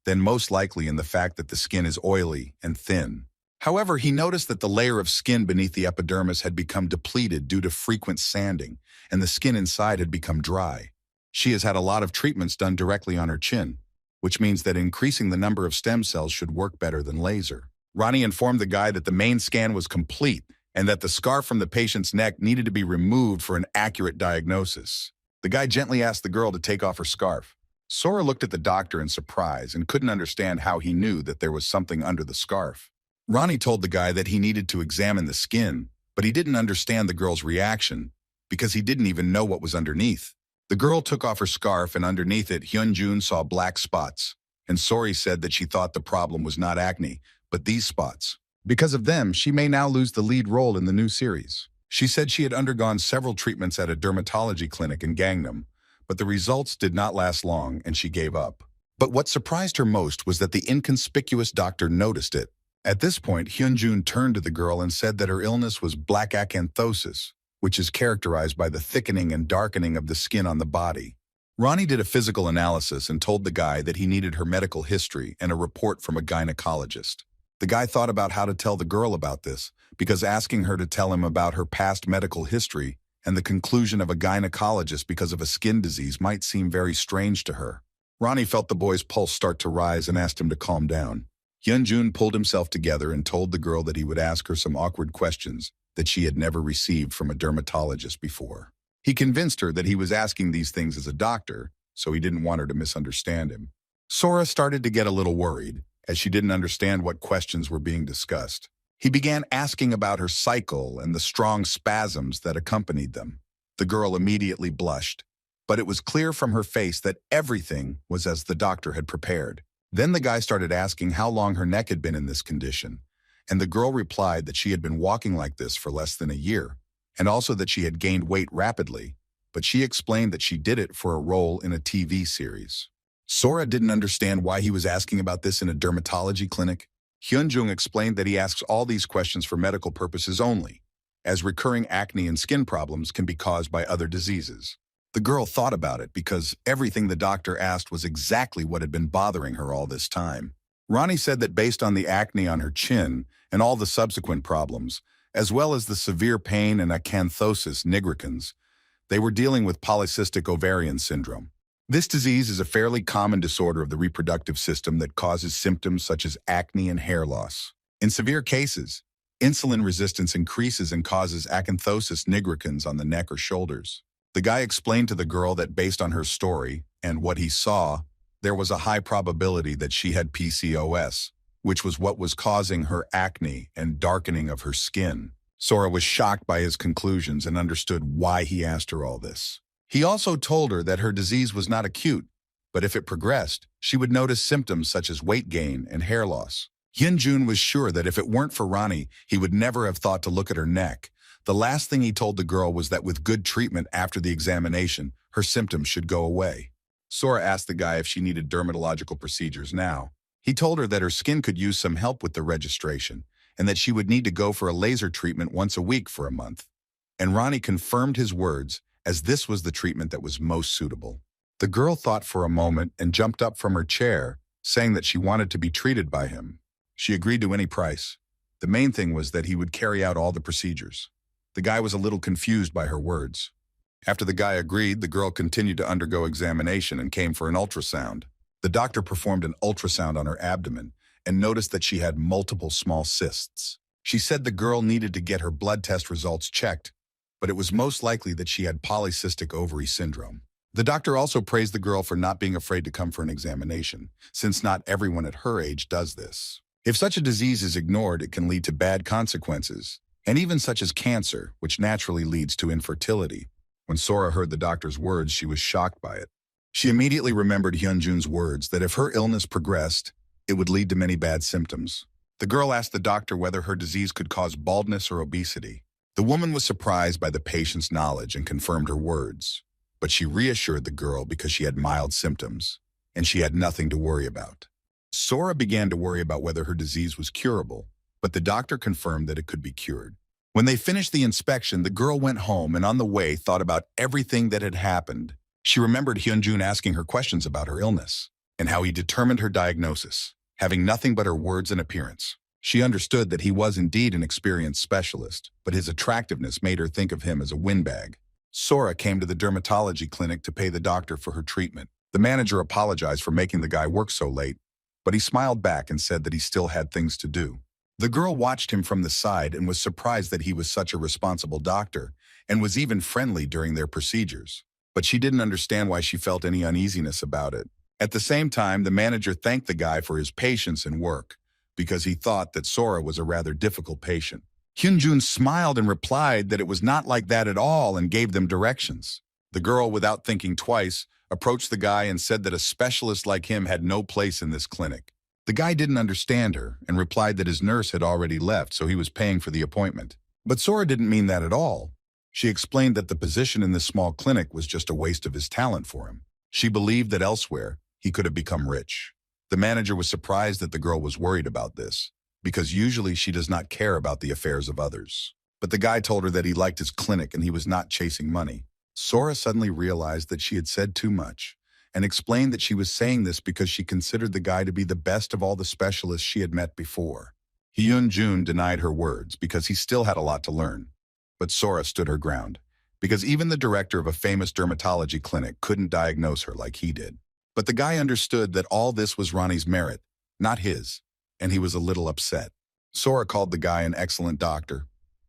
A: then most likely in the fact that the skin is oily and thin. However, he noticed that the layer of skin beneath the epidermis had become depleted due to frequent sanding, and the skin inside had become dry. She has had a lot of treatments done directly on her chin, which means that increasing the number of stem cells should work better than laser. Ronnie informed the guy that the main scan was complete and that the scarf from the patient's neck needed to be removed for an accurate diagnosis. The guy gently asked the girl to take off her scarf. Sora looked at the doctor in surprise and couldn't understand how he knew that there was something under the scarf. Ronnie told the guy that he needed to examine the skin, but he didn't understand the girl's reaction because he didn't even know what was underneath. The girl took off her scarf and underneath it, Hyun Jun saw black spots, and Sori said that she thought the problem was not acne, but these spots. Because of them, she may now lose the lead role in the new series. She said she had undergone several treatments at a dermatology clinic in Gangnam, but the results did not last long and she gave up. But what surprised her most was that the inconspicuous doctor noticed it. At this point, Hyun Jun turned to the girl and said that her illness was black acanthosis, which is characterized by the thickening and darkening of the skin on the body. Ronnie did a physical analysis and told the guy that he needed her medical history and a report from a gynecologist. The guy thought about how to tell the girl about this, because asking her to tell him about her past medical history and the conclusion of a gynecologist because of a skin disease might seem very strange to her. Ronnie felt the boy's pulse start to rise and asked him to calm down. Hyun Jun pulled himself together and told the girl that he would ask her some awkward questions that she had never received from a dermatologist before. He convinced her that he was asking these things as a doctor, so he didn't want her to misunderstand him. Sora started to get a little worried, as she didn't understand what questions were being discussed. He began asking about her cycle and the strong spasms that accompanied them. The girl immediately blushed, but it was clear from her face that everything was as the doctor had prepared. Then the guy started asking how long her neck had been in this condition, and the girl replied that she had been walking like this for less than a year, and also that she had gained weight rapidly, but she explained that she did it for a role in a TV series. Sora didn't understand why he was asking about this in a dermatology clinic. Hyun Jun explained that he asks all these questions for medical purposes only, as recurring acne and skin problems can be caused by other diseases. The girl thought about it because everything the doctor asked was exactly what had been bothering her all this time. Ronnie said that based on the acne on her chin and all the subsequent problems, as well as the severe pain and acanthosis nigricans, they were dealing with polycystic ovarian syndrome. This disease is a fairly common disorder of the reproductive system that causes symptoms such as acne and hair loss. In severe cases, insulin resistance increases and causes acanthosis nigricans on the neck or shoulders. The guy explained to the girl that based on her story and what he saw, there was a high probability that she had PCOS, which was what was causing her acne and darkening of her skin. Sora was shocked by his conclusions and understood why he asked her all this. He also told her that her disease was not acute, but if it progressed, she would notice symptoms such as weight gain and hair loss. Hyun Jun was sure that if it weren't for Ronnie, he would never have thought to look at her neck. The last thing he told the girl was that with good treatment after the examination, her symptoms should go away. Sora asked the guy if she needed dermatological procedures now. He told her that her skin could use some help with the registration, and that she would need to go for a laser treatment once a week for a month. And Ronnie confirmed his words, as this was the treatment that was most suitable. The girl thought for a moment and jumped up from her chair, saying that she wanted to be treated by him. She agreed to any price. The main thing was that he would carry out all the procedures. The guy was a little confused by her words. After the guy agreed, the girl continued to undergo examination and came for an ultrasound. The doctor performed an ultrasound on her abdomen and noticed that she had multiple small cysts. She said the girl needed to get her blood test results checked, but it was most likely that she had polycystic ovary syndrome. The doctor also praised the girl for not being afraid to come for an examination, since not everyone at her age does this. If such a disease is ignored, it can lead to bad consequences, and even such as cancer, which naturally leads to infertility. When Sora heard the doctor's words, she was shocked by it. She immediately remembered Hyun Jun's words that if her illness progressed, it would lead to many bad symptoms. The girl asked the doctor whether her disease could cause baldness or obesity. The woman was surprised by the patient's knowledge and confirmed her words. But she reassured the girl because she had mild symptoms, and she had nothing to worry about. Sora began to worry about whether her disease was curable, but the doctor confirmed that it could be cured. When they finished the inspection, the girl went home and on the way thought about everything that had happened. She remembered Hyun Jun asking her questions about her illness and how he determined her diagnosis, having nothing but her words and appearance. She understood that he was indeed an experienced specialist, but his attractiveness made her think of him as a windbag. Sora came to the dermatology clinic to pay the doctor for her treatment. The manager apologized for making the guy work so late, but he smiled back and said that he still had things to do. The girl watched him from the side and was surprised that he was such a responsible doctor and was even friendly during their procedures. But she didn't understand why she felt any uneasiness about it. At the same time, the manager thanked the guy for his patience and work because he thought that Sora was a rather difficult patient. Hyun Jun smiled and replied that it was not like that at all and gave them directions. The girl, without thinking twice, approached the guy and said that a specialist like him had no place in this clinic. The guy didn't understand her and replied that his nurse had already left, so he was paying for the appointment. But Sora didn't mean that at all. She explained that the position in this small clinic was just a waste of his talent for him. She believed that elsewhere, he could have become rich. The manager was surprised that the girl was worried about this, because usually she does not care about the affairs of others. But the guy told her that he liked his clinic and he was not chasing money. Sora suddenly realized that she had said too much and explained that she was saying this because she considered the guy to be the best of all the specialists she had met before. Hyun Jun denied her words because he still had a lot to learn. But Sora stood her ground, because even the director of a famous dermatology clinic couldn't diagnose her like he did. But the guy understood that all this was Ronnie's merit, not his, and he was a little upset. Sora called the guy an excellent doctor,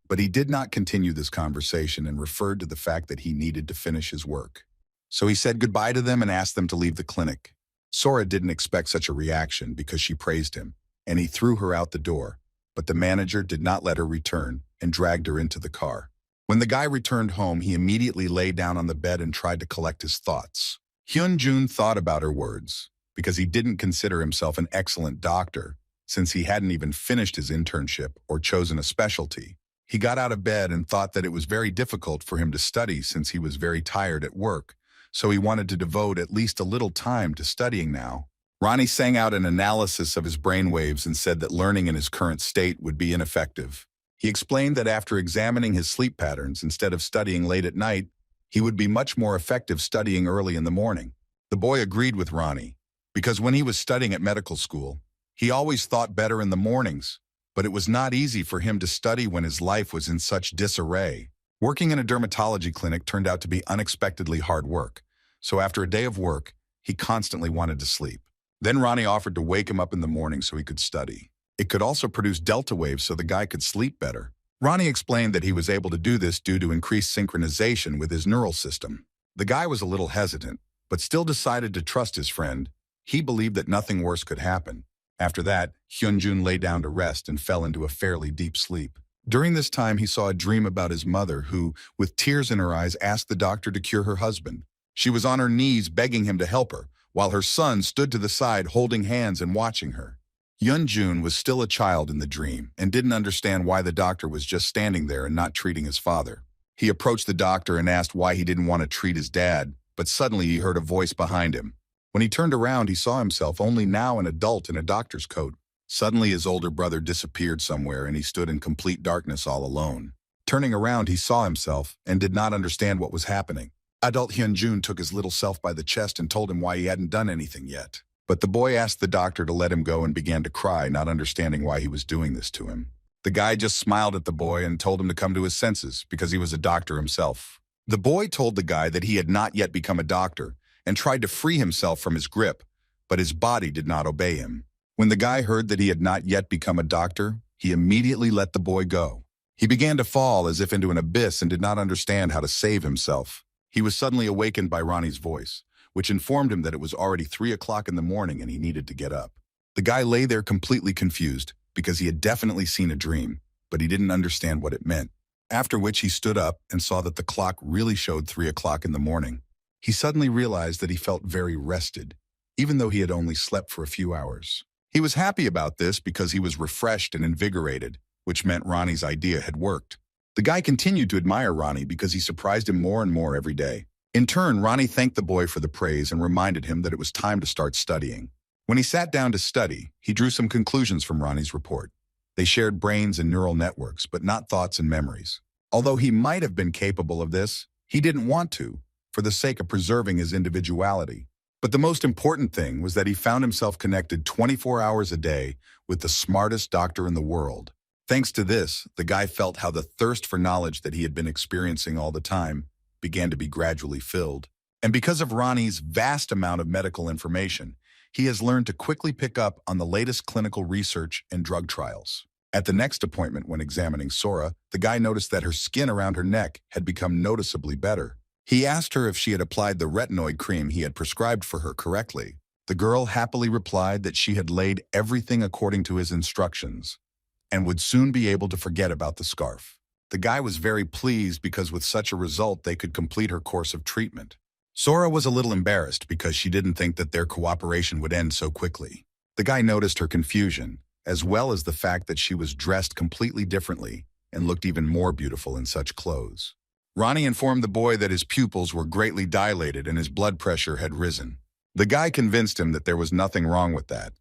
A: but he did not continue this conversation and referred to the fact that he needed to finish his work. So he said goodbye to them and asked them to leave the clinic. Sora didn't expect such a reaction because she praised him, and he threw her out the door, but the manager did not let her return and dragged her into the car. When the guy returned home, he immediately lay down on the bed and tried to collect his thoughts. Hyun Jun thought about her words because he didn't consider himself an excellent doctor since he hadn't even finished his internship or chosen a specialty. He got out of bed and thought that it was very difficult for him to study since he was very tired at work, so he wanted to devote at least a little time to studying now. Ronnie sang out an analysis of his brainwaves and said that learning in his current state would be ineffective. He explained that after examining his sleep patterns, instead of studying late at night, he would be much more effective studying early in the morning. The boy agreed with Ronnie, because when he was studying at medical school, he always thought better in the mornings, but it was not easy for him to study when his life was in such disarray. Working in a dermatology clinic turned out to be unexpectedly hard work, so after a day of work, he constantly wanted to sleep. Then Ronnie offered to wake him up in the morning so he could study. It could also produce delta waves so the guy could sleep better. Ronnie explained that he was able to do this due to increased synchronization with his neural system. The guy was a little hesitant, but still decided to trust his friend. He believed that nothing worse could happen. After that, Hyun Jun lay down to rest and fell into a fairly deep sleep. During this time, he saw a dream about his mother who, with tears in her eyes, asked the doctor to cure her husband. She was on her knees begging him to help her, while her son stood to the side holding hands and watching her. Hyun Jun was still a child in the dream and didn't understand why the doctor was just standing there and not treating his father. He approached the doctor and asked why he didn't want to treat his dad, but suddenly he heard a voice behind him. When he turned around, he saw himself only now an adult in a doctor's coat. Suddenly his older brother disappeared somewhere and he stood in complete darkness all alone. Turning around, he saw himself and did not understand what was happening. Adult Hyun Jun took his little self by the chest and told him why he hadn't done anything yet. But the boy asked the doctor to let him go and began to cry, not understanding why he was doing this to him. The guy just smiled at the boy and told him to come to his senses because he was a doctor himself. The boy told the guy that he had not yet become a doctor and tried to free himself from his grip, but his body did not obey him. When the guy heard that he had not yet become a doctor, he immediately let the boy go. He began to fall as if into an abyss and did not understand how to save himself. He was suddenly awakened by Ronnie's voice, which informed him that it was already 3 o'clock in the morning and he needed to get up. The guy lay there completely confused because he had definitely seen a dream, but he didn't understand what it meant. After which he stood up and saw that the clock really showed 3 o'clock in the morning. He suddenly realized that he felt very rested, even though he had only slept for a few hours. He was happy about this because he was refreshed and invigorated, which meant Ronnie's idea had worked. The guy continued to admire Ronnie because he surprised him more and more every day. In turn, Ronnie thanked the boy for the praise and reminded him that it was time to start studying. When he sat down to study, he drew some conclusions from Ronnie's report. They shared brains and neural networks, but not thoughts and memories. Although he might have been capable of this, he didn't want to, for the sake of preserving his individuality. But the most important thing was that he found himself connected 24 hours a day with the smartest doctor in the world. Thanks to this, the guy felt how the thirst for knowledge that he had been experiencing all the time began to be gradually filled. And because of Ronnie's vast amount of medical information, he has learned to quickly pick up on the latest clinical research and drug trials. At the next appointment when examining Sora, the guy noticed that her skin around her neck had become noticeably better. He asked her if she had applied the retinoid cream he had prescribed for her correctly. The girl happily replied that she had laid everything according to his instructions and would soon be able to forget about the scarf. The guy was very pleased because with such a result they could complete her course of treatment. Sora was a little embarrassed because she didn't think that their cooperation would end so quickly. The guy noticed her confusion, as well as the fact that she was dressed completely differently and looked even more beautiful in such clothes. Ronnie informed the boy that his pupils were greatly dilated and his blood pressure had risen. The guy convinced him that there was nothing wrong with that.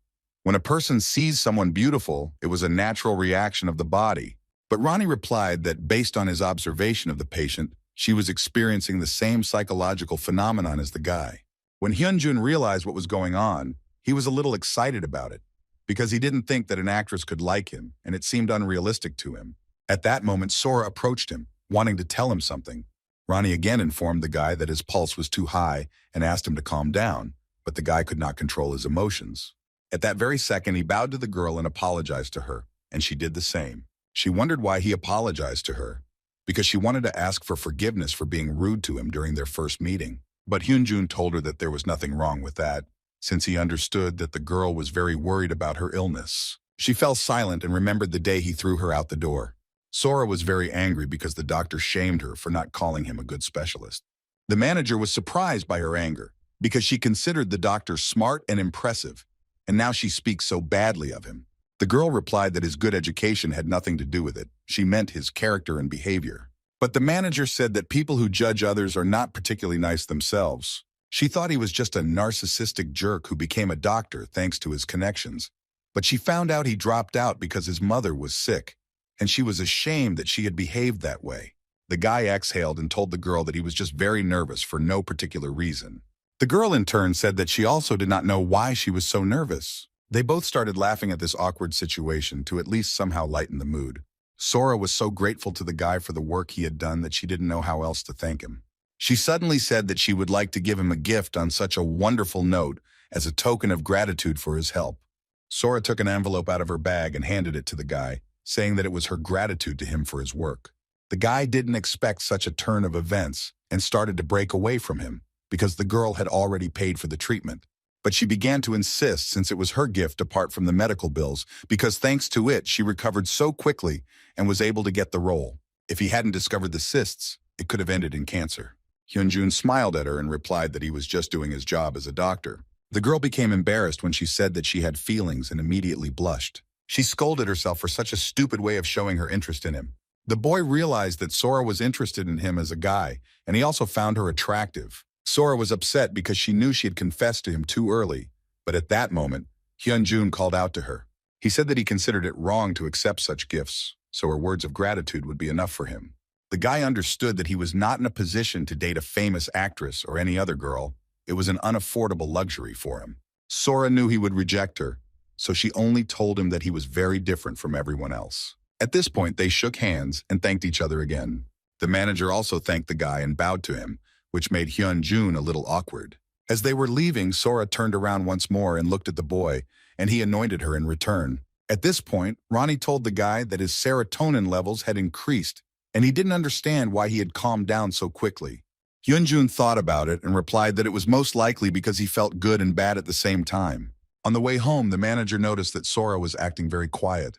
A: When a person sees someone beautiful, it was a natural reaction of the body. But Ronnie replied that based on his observation of the patient, she was experiencing the same psychological phenomenon as the guy. When Hyun Jun realized what was going on, he was a little excited about it, because he didn't think that an actress could like him, and it seemed unrealistic to him. At that moment, Sora approached him, wanting to tell him something. Ronnie again informed the guy that his pulse was too high and asked him to calm down, but the guy could not control his emotions. At that very second, he bowed to the girl and apologized to her, and she did the same. She wondered why he apologized to her, because she wanted to ask for forgiveness for being rude to him during their first meeting. But Hyun Jun told her that there was nothing wrong with that, since he understood that the girl was very worried about her illness. She fell silent and remembered the day he threw her out the door. Sora was very angry because the doctor shamed her for not calling him a good specialist. The manager was surprised by her anger, because she considered the doctor smart and impressive, and now she speaks so badly of him. The girl replied that his good education had nothing to do with it. She meant his character and behavior. But the manager said that people who judge others are not particularly nice themselves. She thought he was just a narcissistic jerk who became a doctor thanks to his connections. But she found out he dropped out because his mother was sick, and she was ashamed that she had behaved that way. The guy exhaled and told the girl that he was just very nervous for no particular reason. The girl in turn said that she also did not know why she was so nervous. They both started laughing at this awkward situation to at least somehow lighten the mood. Sora was so grateful to the guy for the work he had done that she didn't know how else to thank him. She suddenly said that she would like to give him a gift on such a wonderful note as a token of gratitude for his help. Sora took an envelope out of her bag and handed it to the guy, saying that it was her gratitude to him for his work. The guy didn't expect such a turn of events and started to break away from him, because the girl had already paid for the treatment. But she began to insist since it was her gift apart from the medical bills, because thanks to it, she recovered so quickly and was able to get the role. If he hadn't discovered the cysts, it could have ended in cancer. Hyun Jun smiled at her and replied that he was just doing his job as a doctor. The girl became embarrassed when she said that she had feelings and immediately blushed. She scolded herself for such a stupid way of showing her interest in him. The boy realized that Sora was interested in him as a guy, and he also found her attractive. Sora was upset because she knew she had confessed to him too early, but at that moment, Hyun Jun called out to her. He said that he considered it wrong to accept such gifts, so her words of gratitude would be enough for him. The guy understood that he was not in a position to date a famous actress or any other girl. It was an unaffordable luxury for him. Sora knew he would reject her, so she only told him that he was very different from everyone else. At this point, they shook hands and thanked each other again. The manager also thanked the guy and bowed to him, which made Hyun Jun a little awkward. As they were leaving, Sora turned around once more and looked at the boy, and he anointed her in return. At this point, Ronnie told the guy that his serotonin levels had increased, and he didn't understand why he had calmed down so quickly. Hyun Jun thought about it and replied that it was most likely because he felt good and bad at the same time. On the way home, the manager noticed that Sora was acting very quiet,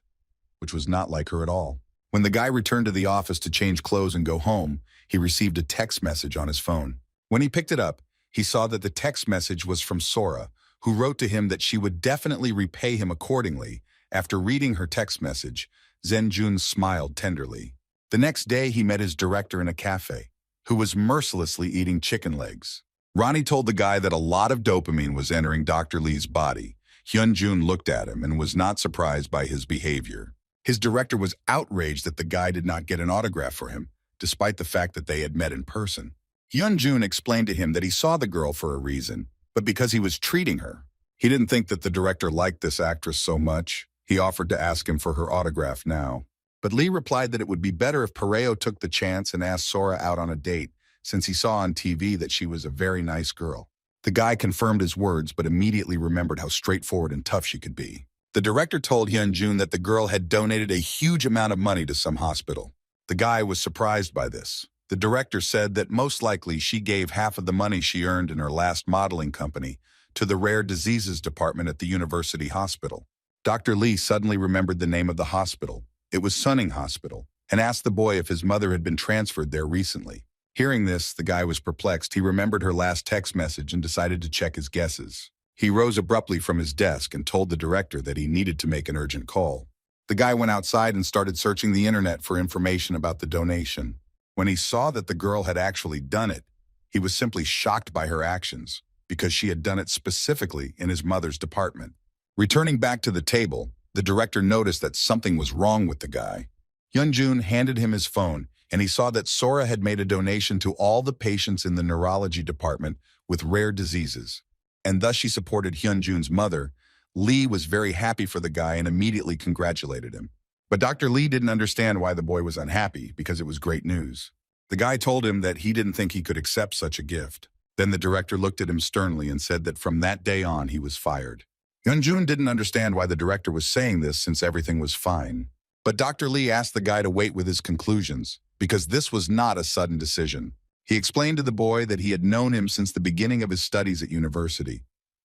A: which was not like her at all. When the guy returned to the office to change clothes and go home, he received a text message on his phone. When he picked it up, he saw that the text message was from Sora, who wrote to him that she would definitely repay him accordingly. After reading her text message, Zen Jun smiled tenderly. The next day, he met his director in a cafe, who was mercilessly eating chicken legs. Ronnie told the guy that a lot of dopamine was entering Dr. Lee's body. Hyun Jun looked at him and was not surprised by his behavior. His director was outraged that the guy did not get an autograph for him, despite the fact that they had met in person. Hyun Jun explained to him that he saw the girl for a reason, but because he was treating her. He didn't think that the director liked this actress so much. He offered to ask him for her autograph now. But Lee replied that it would be better if Pareo took the chance and asked Sora out on a date, since he saw on TV that she was a very nice girl. The guy confirmed his words, but immediately remembered how straightforward and tough she could be. The director told Hyun Jun that the girl had donated a huge amount of money to some hospital. The guy was surprised by this. The director said that most likely she gave half of the money she earned in her last modeling company to the rare diseases department at the university hospital. Dr. Lee suddenly remembered the name of the hospital. It was Sunning Hospital, and asked the boy if his mother had been transferred there recently. Hearing this, the guy was perplexed. He remembered her last text message and decided to check his guesses. He rose abruptly from his desk and told the director that he needed to make an urgent call. The guy went outside and started searching the internet for information about the donation. When he saw that the girl had actually done it, he was simply shocked by her actions, because she had done it specifically in his mother's department. Returning back to the table, the director noticed that something was wrong with the guy. Hyun Jun handed him his phone, and he saw that Sora had made a donation to all the patients in the neurology department with rare diseases, and thus she supported Hyun Jun's mother. Lee was very happy for the guy and immediately congratulated him. But Dr. Lee didn't understand why the boy was unhappy, because it was great news. The guy told him that he didn't think he could accept such a gift. Then the director looked at him sternly and said that from that day on he was fired. Hyun Jun didn't understand why the director was saying this since everything was fine. But Dr. Lee asked the guy to wait with his conclusions, because this was not a sudden decision. He explained to the boy that he had known him since the beginning of his studies at university,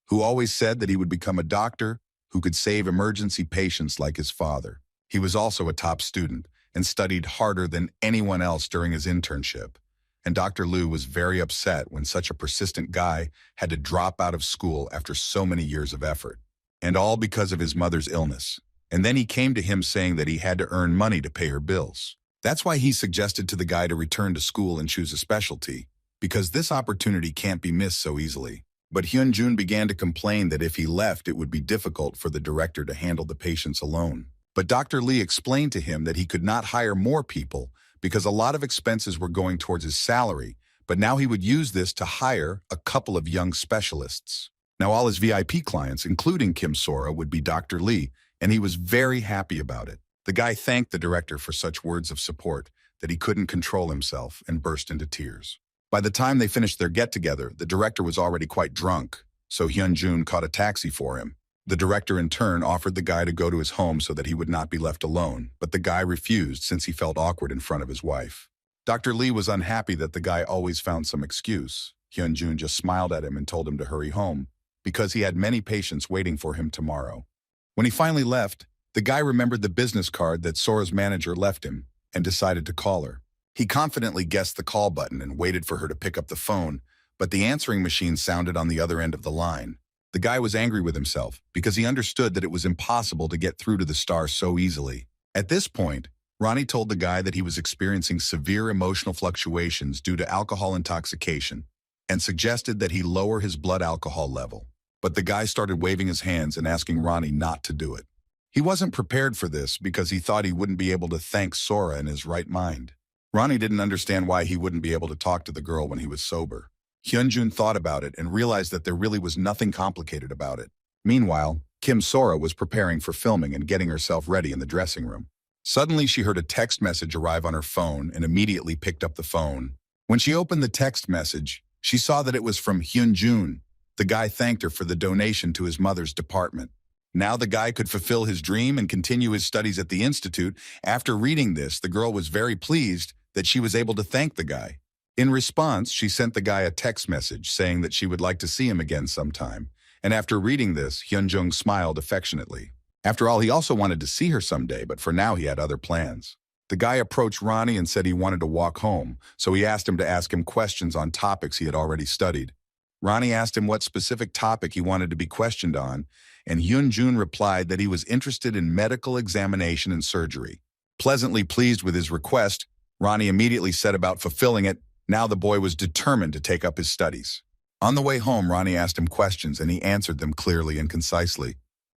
A: who always said that he would become a doctor who could save emergency patients like his father. He was also a top student and studied harder than anyone else during his internship. And Dr. Liu was very upset when such a persistent guy had to drop out of school after so many years of effort. And all because of his mother's illness. And then he came to him saying that he had to earn money to pay her bills. That's why he suggested to the guy to return to school and choose a specialty, because this opportunity can't be missed so easily. But Hyun Jun began to complain that if he left, it would be difficult for the director to handle the patients alone. But Dr. Lee explained to him that he could not hire more people because a lot of expenses were going towards his salary, but now he would use this to hire a couple of young specialists. Now all his VIP clients, including Kim Sora, would be Dr. Lee, and he was very happy about it. The guy thanked the director for such words of support that he couldn't control himself and burst into tears. By the time they finished their get-together, the director was already quite drunk, so Hyun Jun caught a taxi for him. The director in turn offered the guy to go to his home so that he would not be left alone, but the guy refused since he felt awkward in front of his wife. Dr. Lee was unhappy that the guy always found some excuse. Hyun Jun just smiled at him and told him to hurry home, because he had many patients waiting for him tomorrow. When he finally left, the guy remembered the business card that Sora's manager left him and decided to call her. He confidently guessed the call button and waited for her to pick up the phone, but the answering machine sounded on the other end of the line. The guy was angry with himself because he understood that it was impossible to get through to the star so easily. At this point, Ronnie told the guy that he was experiencing severe emotional fluctuations due to alcohol intoxication and suggested that he lower his blood alcohol level. But the guy started waving his hands and asking Ronnie not to do it. He wasn't prepared for this because he thought he wouldn't be able to thank Sora in his right mind. Ronnie didn't understand why he wouldn't be able to talk to the girl when he was sober. Hyun Jun thought about it and realized that there really was nothing complicated about it. Meanwhile, Kim Sora was preparing for filming and getting herself ready in the dressing room. Suddenly, she heard a text message arrive on her phone and immediately picked up the phone. When she opened the text message, she saw that it was from Hyun Jun. The guy thanked her for the donation to his mother's department. Now the guy could fulfill his dream and continue his studies at the institute. After reading this, the girl was very pleased that she was able to thank the guy. In response, she sent the guy a text message saying that she would like to see him again sometime. And after reading this, Hyun Jun smiled affectionately. After all, he also wanted to see her someday, but for now he had other plans. The guy approached Ronnie and said he wanted to walk home, so he asked him to ask him questions on topics he had already studied. Ronnie asked him what specific topic he wanted to be questioned on, and Hyun Jun replied that he was interested in medical examination and surgery. Pleasantly pleased with his request, Ronnie immediately set about fulfilling it. Now the boy was determined to take up his studies. On the way home, Ronnie asked him questions and he answered them clearly and concisely.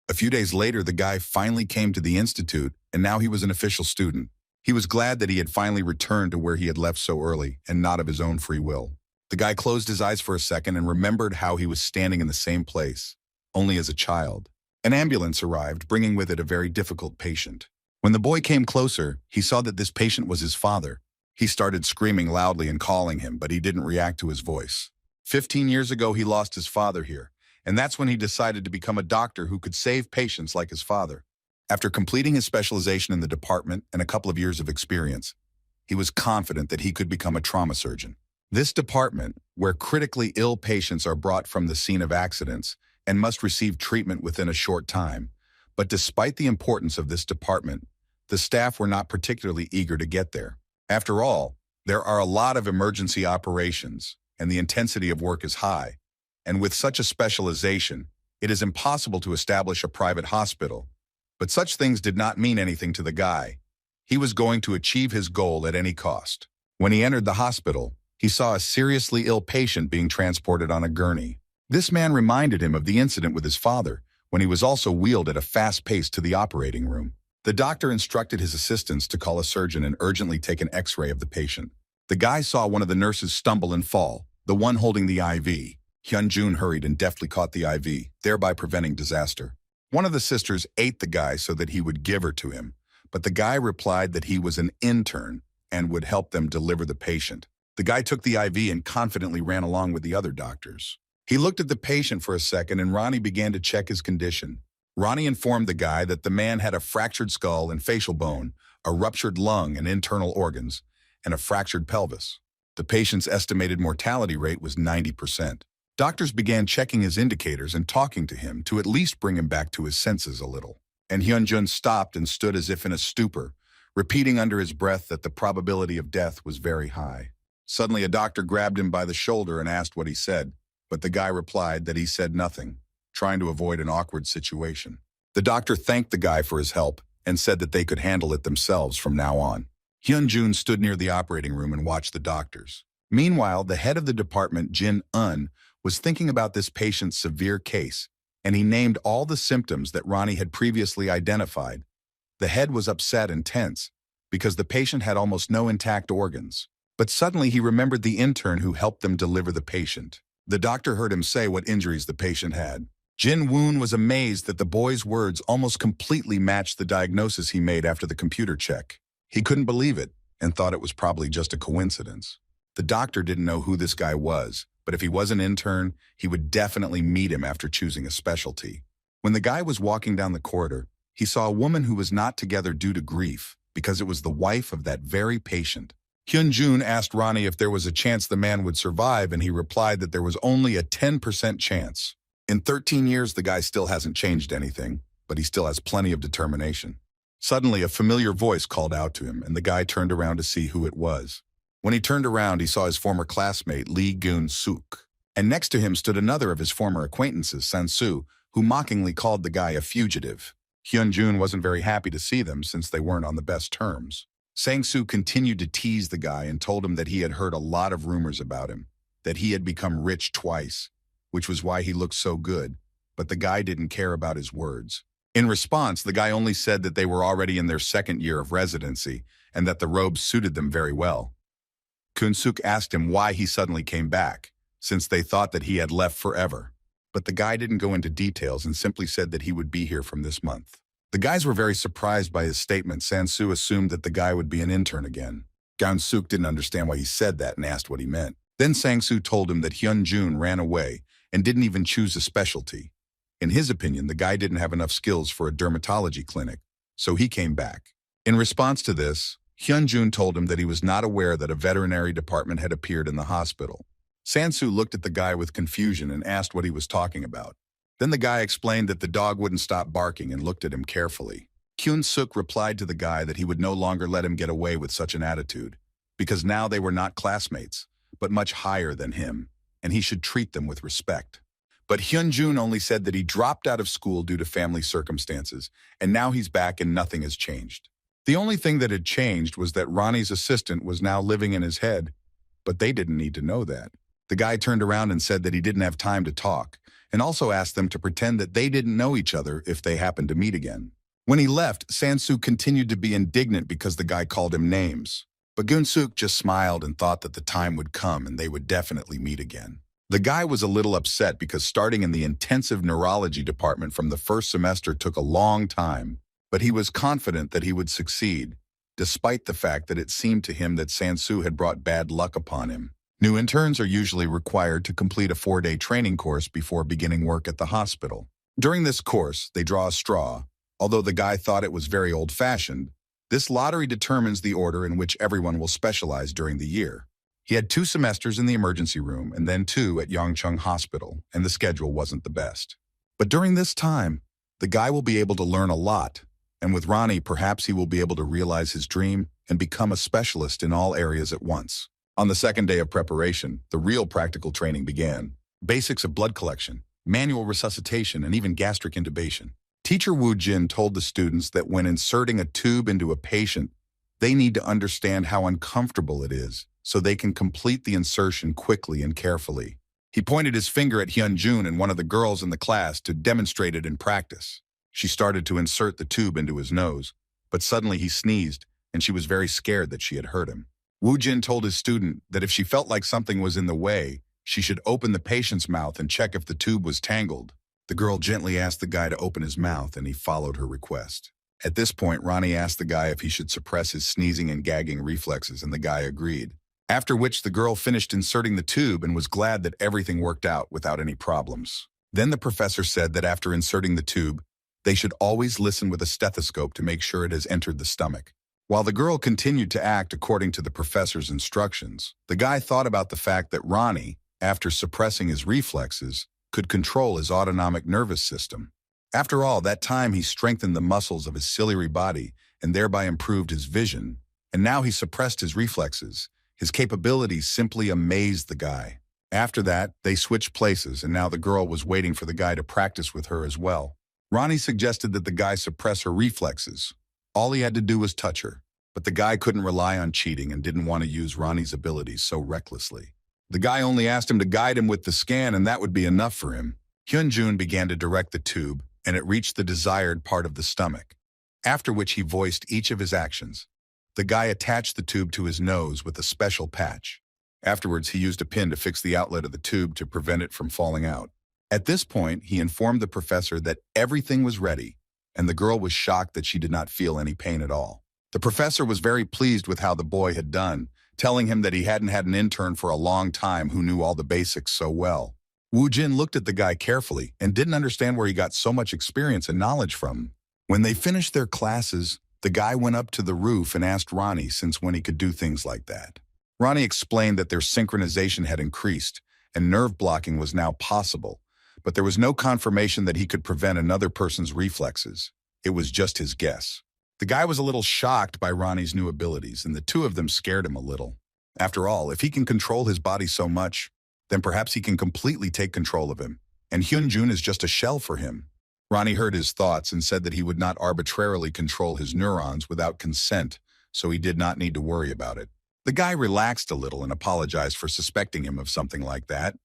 A: A few days later, the guy finally came to the institute and now he was an official student. He was glad that he had finally returned to where he had left so early and not of his own free will. The guy closed his eyes for a second and remembered how he was standing in the same place, only as a child. An ambulance arrived, bringing with it a very difficult patient. When the boy came closer, he saw that this patient was his father. He started screaming loudly and calling him, but he didn't react to his voice. 15 years ago, he lost his father here, and that's when he decided to become a doctor who could save patients like his father. After completing his specialization in the department and a couple of years of experience, he was confident that he could become a trauma surgeon. This department, where critically ill patients are brought from the scene of accidents and must receive treatment within a short time, but despite the importance of this department, the staff were not particularly eager to get there. After all, there are a lot of emergency operations, and the intensity of work is high. And with such a specialization, it is impossible to establish a private hospital. But such things did not mean anything to the guy. He was going to achieve his goal at any cost. When he entered the hospital, he saw a seriously ill patient being transported on a gurney. This man reminded him of the incident with his father, when he was also wheeled at a fast pace to the operating room. The doctor instructed his assistants to call a surgeon and urgently take an X-ray of the patient. The guy saw one of the nurses stumble and fall, the one holding the IV. Hyun Jun hurried and deftly caught the IV, thereby preventing disaster. One of the sisters ate the guy so that he would give her to him, but the guy replied that he was an intern and would help them deliver the patient. The guy took the IV and confidently ran along with the other doctors. He looked at the patient for a second and Ronnie began to check his condition. Ronnie informed the guy that the man had a fractured skull and facial bone, a ruptured lung and internal organs, and a fractured pelvis. The patient's estimated mortality rate was 90%. Doctors began checking his indicators and talking to him to at least bring him back to his senses a little. And Hyun Jun stopped and stood as if in a stupor, repeating under his breath that the probability of death was very high. Suddenly, a doctor grabbed him by the shoulder and asked what he said, but the guy replied that he said nothing, trying to avoid an awkward situation. The doctor thanked the guy for his help and said that they could handle it themselves from now on. Hyun Jun stood near the operating room and watched the doctors. Meanwhile, the head of the department, Jin Un, was thinking about this patient's severe case, and he named all the symptoms that Ronnie had previously identified. The head was upset and tense because the patient had almost no intact organs. But suddenly he remembered the intern who helped them deliver the patient. The doctor heard him say what injuries the patient had. Jin Woon was amazed that the boy's words almost completely matched the diagnosis he made after the computer check. He couldn't believe it and thought it was probably just a coincidence. The doctor didn't know who this guy was, but if he was an intern, he would definitely meet him after choosing a specialty. When the guy was walking down the corridor, he saw a woman who was not together due to grief because it was the wife of that very patient. Hyun Jun asked Ronnie if there was a chance the man would survive, and he replied that there was only a 10% chance. In 13 years, the guy still hasn't changed anything, but he still has plenty of determination. Suddenly, a familiar voice called out to him, and the guy turned around to see who it was. When he turned around, he saw his former classmate, Lee Gun-suk. And next to him stood another of his former acquaintances, San-soo, who mockingly called the guy a fugitive. Hyun Jun wasn't very happy to see them since they weren't on the best terms. Sang-soo continued to tease the guy and told him that he had heard a lot of rumors about him, that he had become rich twice, which was why he looked so good, but the guy didn't care about his words. In response, the guy only said that they were already in their second year of residency and that the robes suited them very well. Hyun asked him why he suddenly came back, since they thought that he had left forever. But the guy didn't go into details and simply said that he would be here from this month. The guys were very surprised by his statement. Sang-soo assumed that the guy would be an intern again. Hyun didn't understand why he said that and asked what he meant. Then Sang-soo told him that Hyun Jun ran away and didn't even choose a specialty. In his opinion, the guy didn't have enough skills for a dermatology clinic, so he came back. In response to this, Hyun Jun told him that he was not aware that a veterinary department had appeared in the hospital. Sang-soo looked at the guy with confusion and asked what he was talking about. Then the guy explained that the dog wouldn't stop barking and looked at him carefully. Hyun replied to the guy that he would no longer let him get away with such an attitude, because now they were not classmates, but much higher than him, and he should treat them with respect. But Hyun Jun only said that he dropped out of school due to family circumstances, and now he's back and nothing has changed. The only thing that had changed was that Ronnie's assistant was now living in his head, but they didn't need to know that. The guy turned around and said that he didn't have time to talk, and also asked them to pretend that they didn't know each other if they happened to meet again. When he left, Sang-soo continued to be indignant because the guy called him names. But Hyun just smiled and thought that the time would come and they would definitely meet again. The guy was a little upset because starting in the intensive neurology department from the first semester took a long time, but he was confident that he would succeed, despite the fact that it seemed to him that Sang-soo had brought bad luck upon him. New interns are usually required to complete a 4-day training course before beginning work at the hospital. During this course, they draw a straw. Although the guy thought it was very old-fashioned, this lottery determines the order in which everyone will specialize during the year. He had 2 semesters in the emergency room and then 2 at Yongchung Hospital, and the schedule wasn't the best. But during this time, the guy will be able to learn a lot, and with Ronnie, perhaps he will be able to realize his dream and become a specialist in all areas at once. On the second day of preparation, the real practical training began. Basics of blood collection, manual resuscitation, and even gastric intubation. Teacher Woo Jin told the students that when inserting a tube into a patient, they need to understand how uncomfortable it is, so they can complete the insertion quickly and carefully. He pointed his finger at Hyun Jun and one of the girls in the class to demonstrate it in practice. She started to insert the tube into his nose, but suddenly he sneezed, and she was very scared that she had hurt him. Woo Jin told his student that if she felt like something was in the way, she should open the patient's mouth and check if the tube was tangled. The girl gently asked the guy to open his mouth, and he followed her request. At this point, Ronnie asked the guy if he should suppress his sneezing and gagging reflexes, and the guy agreed. After which the girl finished inserting the tube and was glad that everything worked out without any problems. Then the professor said that after inserting the tube, they should always listen with a stethoscope to make sure it has entered the stomach. While the girl continued to act according to the professor's instructions, the guy thought about the fact that Ronnie, after suppressing his reflexes, could control his autonomic nervous system. After all, that time he strengthened the muscles of his ciliary body and thereby improved his vision, and now he suppressed his reflexes. His capabilities simply amazed the guy. After that, they switched places, and now the girl was waiting for the guy to practice with her as well. Ronnie suggested that the guy suppress her reflexes. All he had to do was touch her, but the guy couldn't rely on cheating and didn't want to use Ronnie's abilities so recklessly. The guy only asked him to guide him with the scan, and that would be enough for him. Hyun Jun began to direct the tube, and it reached the desired part of the stomach, after which he voiced each of his actions. The guy attached the tube to his nose with a special patch. Afterwards, he used a pin to fix the outlet of the tube to prevent it from falling out. At this point, he informed the professor that everything was ready, and the girl was shocked that she did not feel any pain at all. The professor was very pleased with how the boy had done, telling him that he hadn't had an intern for a long time who knew all the basics so well. Woo Jin looked at the guy carefully and didn't understand where he got so much experience and knowledge from. When they finished their classes, the guy went up to the roof and asked Ronnie since when he could do things like that. Ronnie explained that their synchronization had increased and nerve blocking was now possible, but there was no confirmation that he could prevent another person's reflexes. It was just his guess. The guy was a little shocked by Ronnie's new abilities, and the two of them scared him a little. After all, if he can control his body so much, then perhaps he can completely take control of him, and Hyun Jun is just a shell for him. Ronnie heard his thoughts and said that he would not arbitrarily control his neurons without consent, so he did not need to worry about it. The guy relaxed a little and apologized for suspecting him of something like that,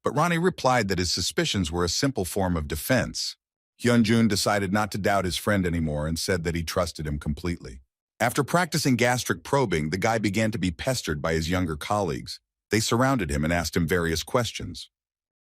A: but Ronnie replied that his suspicions were a simple form of defense. Hyun Jun decided not to doubt his friend anymore and said that he trusted him completely. After practicing gastric probing, the guy began to be pestered by his younger colleagues. They surrounded him and asked him various questions.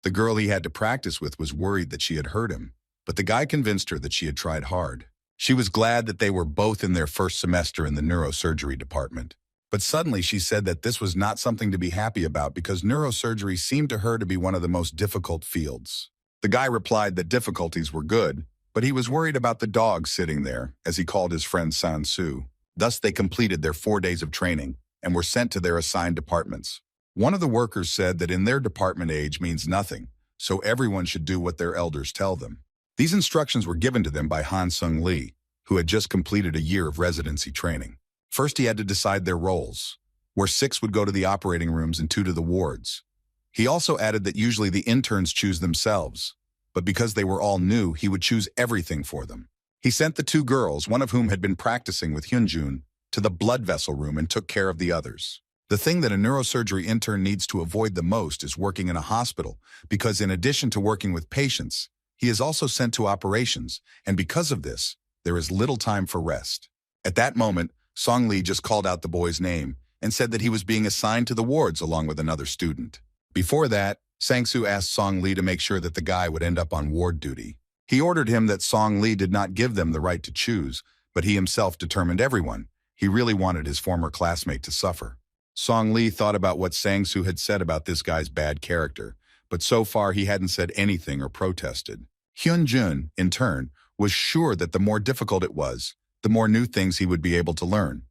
A: The girl he had to practice with was worried that she had hurt him, but the guy convinced her that she had tried hard. She was glad that they were both in their first semester in the neurosurgery department. But suddenly she said that this was not something to be happy about because neurosurgery seemed to her to be one of the most difficult fields. The guy replied that difficulties were good, but he was worried about the dog sitting there, as he called his friend San-Soo. Thus they completed their 4 days of training and were sent to their assigned departments. One of the workers said that in their department age means nothing, so everyone should do what their elders tell them. These instructions were given to them by Han Sung-lee, who had just completed a year of residency training. First, he had to decide their roles, where 6 would go to the operating rooms and 2 to the wards. He also added that usually the interns choose themselves, but because they were all new, he would choose everything for them. He sent the 2 girls, one of whom had been practicing with Hyun Jun, to the blood vessel room and took care of the others. The thing that a neurosurgery intern needs to avoid the most is working in a hospital, because in addition to working with patients, he is also sent to operations, and because of this, there is little time for rest. At that moment, Song Lee just called out the boy's name and said that he was being assigned to the wards along with another student. Before that, Sang-soo asked Song Lee to make sure that the guy would end up on ward duty. He ordered him that Song Lee did not give them the right to choose, but he himself determined everyone. He really wanted his former classmate to suffer. Song Lee thought about what Sang-soo had said about this guy's bad character, but so far he hadn't said anything or protested. Hyun Jun, in turn, was sure that the more difficult it was, the more new things he would be able to learn,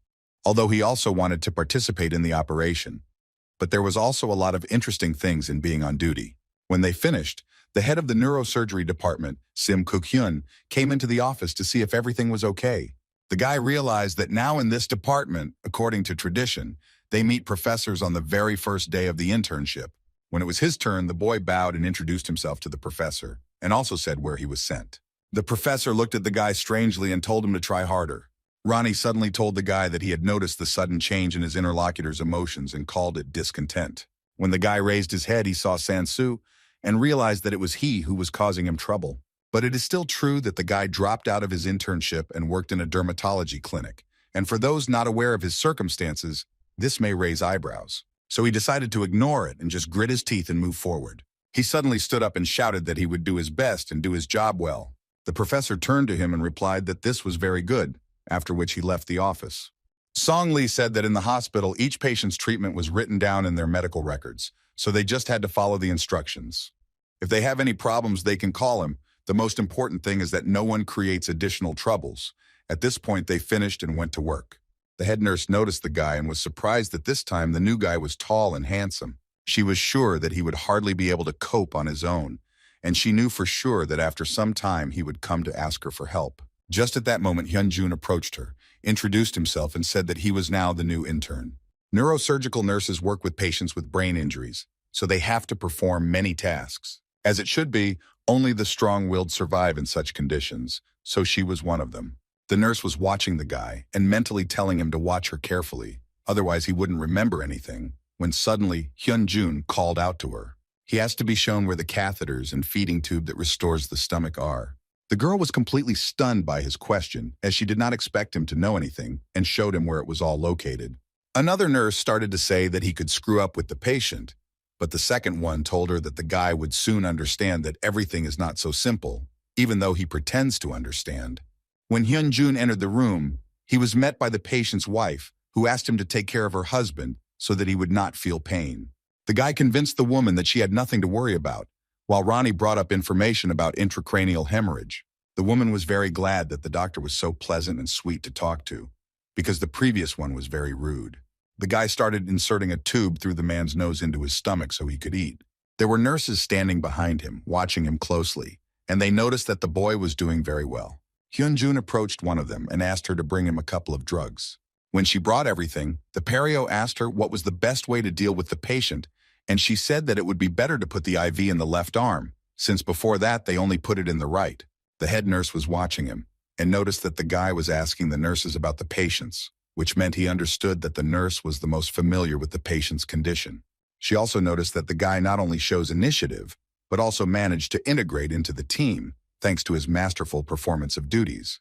A: although he also wanted to participate in the operation. But there was also a lot of interesting things in being on duty. When they finished, the head of the neurosurgery department, Sim Kuk-hyun, came into the office to see if everything was okay. The guy realized that now in this department, according to tradition, they meet professors on the very first day of the internship. When it was his turn, the boy bowed and introduced himself to the professor, and also said where he was sent. The professor looked at the guy strangely and told him to try harder. Ronnie suddenly told the guy that he had noticed the sudden change in his interlocutor's emotions and called it discontent. When the guy raised his head, he saw San-Soo and realized that it was he who was causing him trouble. But it is still true that the guy dropped out of his internship and worked in a dermatology clinic. And for those not aware of his circumstances, this may raise eyebrows. So he decided to ignore it and just grit his teeth and move forward. He suddenly stood up and shouted that he would do his best and do his job well. The professor turned to him and replied that this was very good, after which he left the office. Song Lee said that in the hospital, each patient's treatment was written down in their medical records, so they just had to follow the instructions. If they have any problems, they can call him. The most important thing is that no one creates additional troubles. At this point, they finished and went to work. The head nurse noticed the guy and was surprised that this time the new guy was tall and handsome. She was sure that he would hardly be able to cope on his own, and she knew for sure that after some time he would come to ask her for help. Just at that moment, Hyun Jun approached her, introduced himself, and said that he was now the new intern. Neurosurgical nurses work with patients with brain injuries, so they have to perform many tasks. As it should be, only the strong-willed survive in such conditions, so she was one of them. The nurse was watching the guy and mentally telling him to watch her carefully, otherwise he wouldn't remember anything, when suddenly Hyun Jun called out to her. He asked to be shown where the catheters and feeding tube that restores the stomach are. The girl was completely stunned by his question, as she did not expect him to know anything, and showed him where it was all located. Another nurse started to say that he could screw up with the patient, but the second one told her that the guy would soon understand that everything is not so simple, even though he pretends to understand. When Hyun Jun entered the room, he was met by the patient's wife, who asked him to take care of her husband so that he would not feel pain. The guy convinced the woman that she had nothing to worry about, while Ronnie brought up information about intracranial hemorrhage. The woman was very glad that the doctor was so pleasant and sweet to talk to, because the previous one was very rude. The guy started inserting a tube through the man's nose into his stomach so he could eat. There were nurses standing behind him, watching him closely, and they noticed that the boy was doing very well. Hyun Jun approached one of them and asked her to bring him a couple of drugs. When she brought everything, the perio asked her what was the best way to deal with the patient, and she said that it would be better to put the IV in the left arm, since before that they only put it in the right. The head nurse was watching him and noticed that the guy was asking the nurses about the patients, which meant he understood that the nurse was the most familiar with the patient's condition. She also noticed that the guy not only shows initiative, but also managed to integrate into the team, thanks to his masterful performance of duties.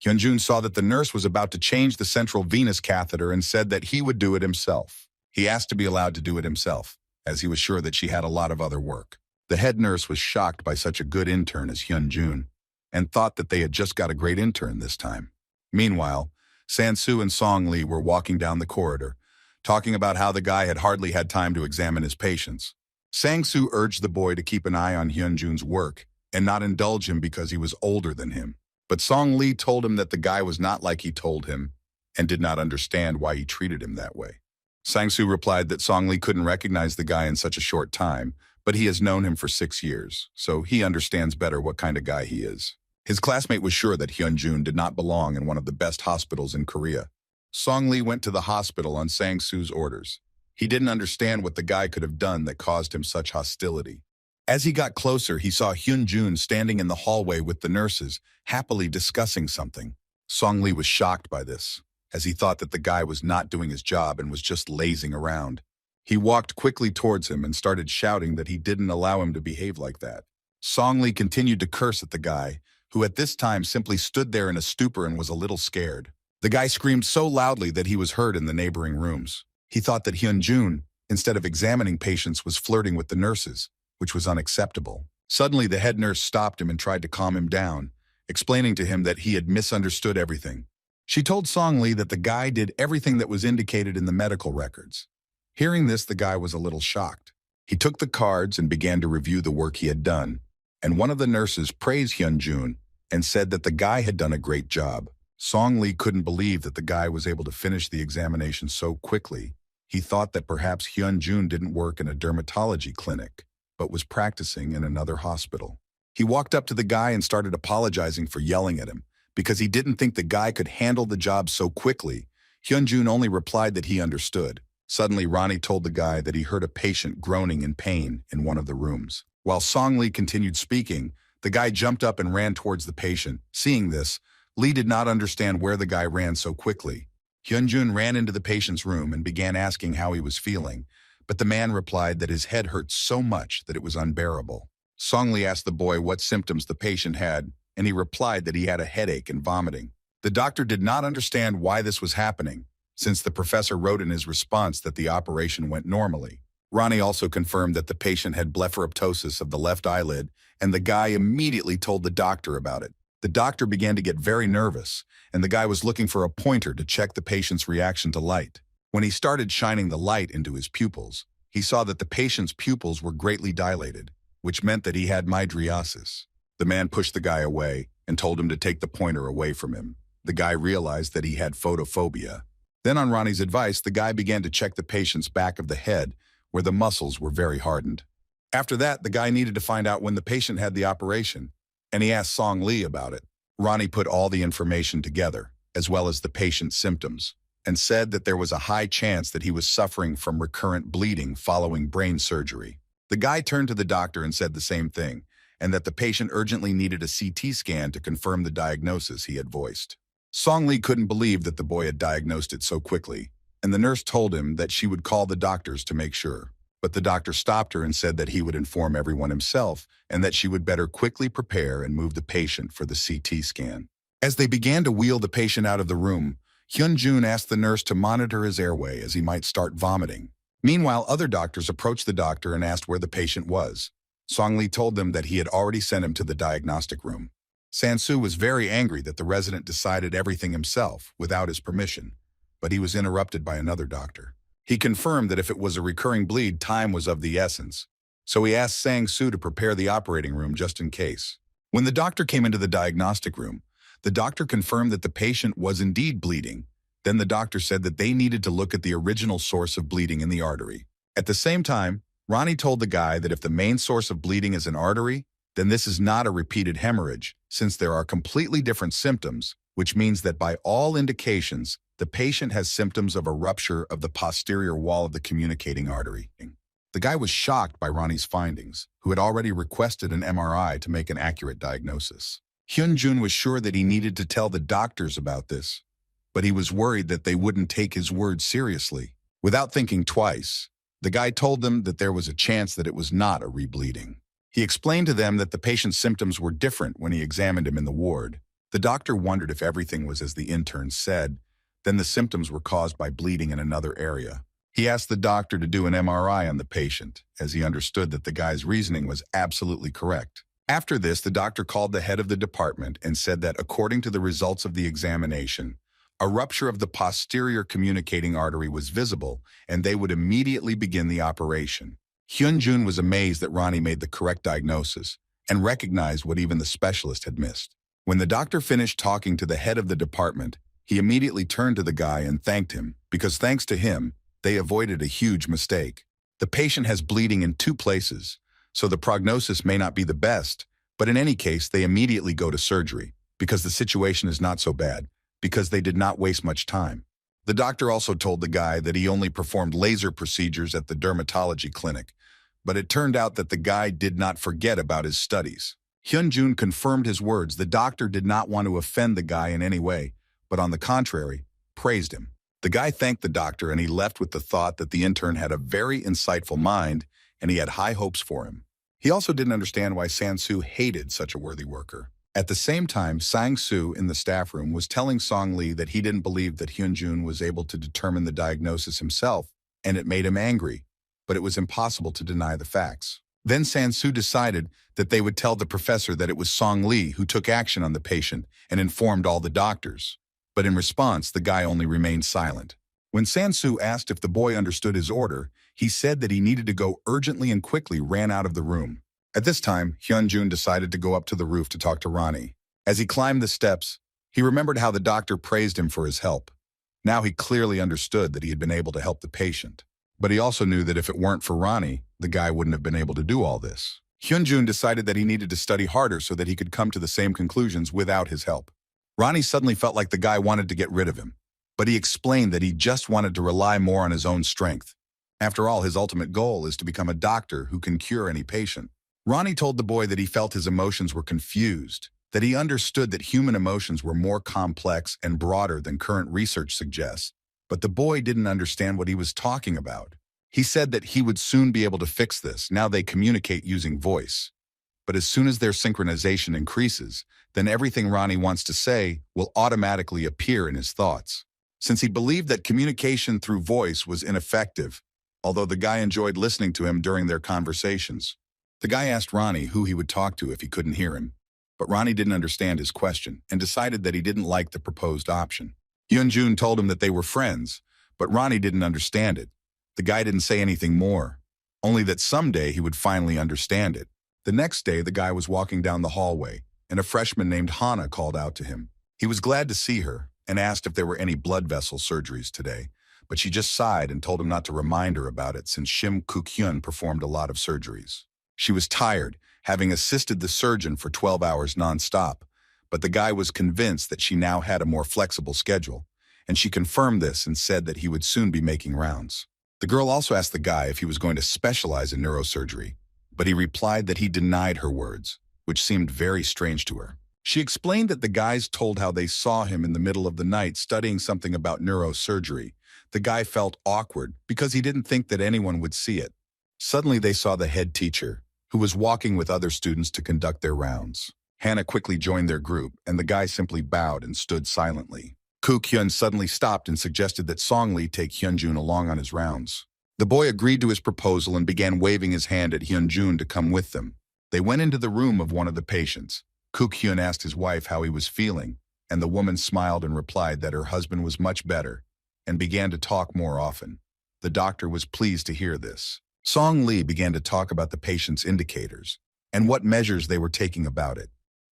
A: Hyun Jun saw that the nurse was about to change the central venous catheter and said that he would do it himself. He asked to be allowed to do it himself, as he was sure that she had a lot of other work. The head nurse was shocked by such a good intern as Hyun Jun, and thought that they had just got a great intern this time. Meanwhile, Sang-soo and Song Lee were walking down the corridor, talking about how the guy had hardly had time to examine his patients. Sang-soo urged the boy to keep an eye on Hyun Jun's work and not indulge him because he was older than him. But Song Lee told him that the guy was not like he told him and did not understand why he treated him that way. Sang-soo replied that Song Lee couldn't recognize the guy in such a short time, but he has known him for 6 years, so he understands better what kind of guy he is. His classmate was sure that Hyun Jun did not belong in one of the best hospitals in Korea. Song Lee went to the hospital on Sang-soo's orders. He didn't understand what the guy could have done that caused him such hostility. As he got closer, he saw Hyun Jun standing in the hallway with the nurses, happily discussing something. Song Lee was shocked by this, as he thought that the guy was not doing his job and was just lazing around. He walked quickly towards him and started shouting that he didn't allow him to behave like that. Song Lee continued to curse at the guy, who at this time simply stood there in a stupor and was a little scared. The guy screamed so loudly that he was heard in the neighboring rooms. He thought that Hyun Jun, instead of examining patients, was flirting with the nurses, which was unacceptable. Suddenly, the head nurse stopped him and tried to calm him down, explaining to him that he had misunderstood everything. She told Song Lee that the guy did everything that was indicated in the medical records. Hearing this, the guy was a little shocked. He took the cards and began to review the work he had done, and one of the nurses praised Hyun Jun and said that the guy had done a great job. Song Lee couldn't believe that the guy was able to finish the examination so quickly. He thought that perhaps Hyun Jun didn't work in a dermatology clinic, but was practicing in another hospital. He walked up to the guy and started apologizing for yelling at him, because he didn't think the guy could handle the job so quickly. Hyun Jun only replied that he understood. Suddenly, Ronnie told the guy that he heard a patient groaning in pain in one of the rooms. While Song Lee continued speaking, the guy jumped up and ran towards the patient. Seeing this, Lee did not understand where the guy ran so quickly. Hyun Jun ran into the patient's room and began asking how he was feeling, but the man replied that his head hurt so much that it was unbearable. Song Lee asked the boy what symptoms the patient had, and he replied that he had a headache and vomiting. The doctor did not understand why this was happening, since the professor wrote in his response that the operation went normally. Ronnie also confirmed that the patient had blepharoptosis of the left eyelid, and the guy immediately told the doctor about it. The doctor began to get very nervous, and the guy was looking for a pointer to check the patient's reaction to light. When he started shining the light into his pupils, he saw that the patient's pupils were greatly dilated, which meant that he had mydriasis. The man pushed the guy away and told him to take the pointer away from him. The guy realized that he had photophobia. Then, on Ronnie's advice, the guy began to check the patient's back of the head, where the muscles were very hardened. After that, the guy needed to find out when the patient had the operation, and he asked Song Lee about it. Ronnie put all the information together, as well as the patient's symptoms, and said that there was a high chance that he was suffering from recurrent bleeding following brain surgery. The guy turned to the doctor and said the same thing, and that the patient urgently needed a CT scan to confirm the diagnosis he had voiced. Song Lee couldn't believe that the boy had diagnosed it so quickly, and the nurse told him that she would call the doctors to make sure. But the doctor stopped her and said that he would inform everyone himself and that she would better quickly prepare and move the patient for the CT scan. As they began to wheel the patient out of the room, Hyun Jun asked the nurse to monitor his airway as he might start vomiting. Meanwhile, other doctors approached the doctor and asked where the patient was. Song Lee told them that he had already sent him to the diagnostic room. Sang-soo was very angry that the resident decided everything himself without his permission, but he was interrupted by another doctor. He confirmed that if it was a recurring bleed, time was of the essence, so he asked Sang-soo to prepare the operating room just in case. When the doctor came into the diagnostic room, the doctor confirmed that the patient was indeed bleeding. Then the doctor said that they needed to look at the original source of bleeding in the artery. At the same time, Ronnie told the guy that if the main source of bleeding is an artery, then this is not a repeated hemorrhage, since there are completely different symptoms, which means that by all indications, the patient has symptoms of a rupture of the posterior wall of the communicating artery. The guy was shocked by Ronnie's findings, who had already requested an MRI to make an accurate diagnosis. Hyun Jun was sure that he needed to tell the doctors about this, but he was worried that they wouldn't take his word seriously. Without thinking twice, the guy told them that there was a chance that it was not a rebleeding. He explained to them that the patient's symptoms were different when he examined him in the ward. The doctor wondered if everything was as the intern said, then the symptoms were caused by bleeding in another area. He asked the doctor to do an MRI on the patient, as he understood that the guy's reasoning was absolutely correct. After this, the doctor called the head of the department and said that according to the results of the examination, a rupture of the posterior communicating artery was visible, and they would immediately begin the operation. Hyun Jun was amazed that Ronnie made the correct diagnosis and recognized what even the specialist had missed. When the doctor finished talking to the head of the department, he immediately turned to the guy and thanked him, because thanks to him, they avoided a huge mistake. The patient has bleeding in 2 places, so the prognosis may not be the best, but in any case, they immediately go to surgery, because the situation is not so bad, because they did not waste much time. The doctor also told the guy that he only performed laser procedures at the dermatology clinic, but it turned out that the guy did not forget about his studies. Hyun Jun confirmed his words. The doctor did not want to offend the guy in any way, but on the contrary, praised him. The guy thanked the doctor and he left with the thought that the intern had a very insightful mind and he had high hopes for him. He also didn't understand why Sang-soo hated such a worthy worker. At the same time, Sang-soo in the staff room was telling Song-lee that he didn't believe that Hyun Jun was able to determine the diagnosis himself, and it made him angry, but it was impossible to deny the facts. Then Sang-soo decided that they would tell the professor that it was Song-lee who took action on the patient and informed all the doctors. But in response, the guy only remained silent. When Sang-soo asked if the boy understood his order, he said that he needed to go urgently and quickly ran out of the room. At this time, Hyun Jun decided to go up to the roof to talk to Ronnie. As he climbed the steps, he remembered how the doctor praised him for his help. Now he clearly understood that he had been able to help the patient. But he also knew that if it weren't for Ronnie, the guy wouldn't have been able to do all this. Hyun Jun decided that he needed to study harder so that he could come to the same conclusions without his help. Ronnie suddenly felt like the guy wanted to get rid of him, but he explained that he just wanted to rely more on his own strength. After all, his ultimate goal is to become a doctor who can cure any patient. Ronnie told the boy that he felt his emotions were confused, that he understood that human emotions were more complex and broader than current research suggests, but the boy didn't understand what he was talking about. He said that he would soon be able to fix this. Now they communicate using voice. But as soon as their synchronization increases, then everything Ronnie wants to say will automatically appear in his thoughts. Since he believed that communication through voice was ineffective, although the guy enjoyed listening to him during their conversations. The guy asked Ronnie who he would talk to if he couldn't hear him, but Ronnie didn't understand his question and decided that he didn't like the proposed option. Hyun Jun told him that they were friends, but Ronnie didn't understand it. The guy didn't say anything more, only that someday he would finally understand it. The next day, the guy was walking down the hallway, and a freshman named Hana called out to him. He was glad to see her and asked if there were any blood vessel surgeries today, but she just sighed and told him not to remind her about it since Shim Kuk-hyun performed a lot of surgeries. She was tired, having assisted the surgeon for 12 hours non-stop, but the guy was convinced that she now had a more flexible schedule, and she confirmed this and said that he would soon be making rounds. The girl also asked the guy if he was going to specialize in neurosurgery, but he replied that he denied her words, which seemed very strange to her. She explained that the guys told how they saw him in the middle of the night studying something about neurosurgery. The guy felt awkward because he didn't think that anyone would see it. Suddenly they saw the head teacher, who was walking with other students to conduct their rounds. Hannah quickly joined their group, and the guy simply bowed and stood silently. Kuk-hyun suddenly stopped and suggested that Song-lee take Hyun Jun along on his rounds. The boy agreed to his proposal and began waving his hand at Hyun Jun to come with them. They went into the room of one of the patients. Kuk-hyun asked his wife how he was feeling, and the woman smiled and replied that her husband was much better, and began to talk more often. The doctor was pleased to hear this. Song-lee began to talk about the patient's indicators, and what measures they were taking about it.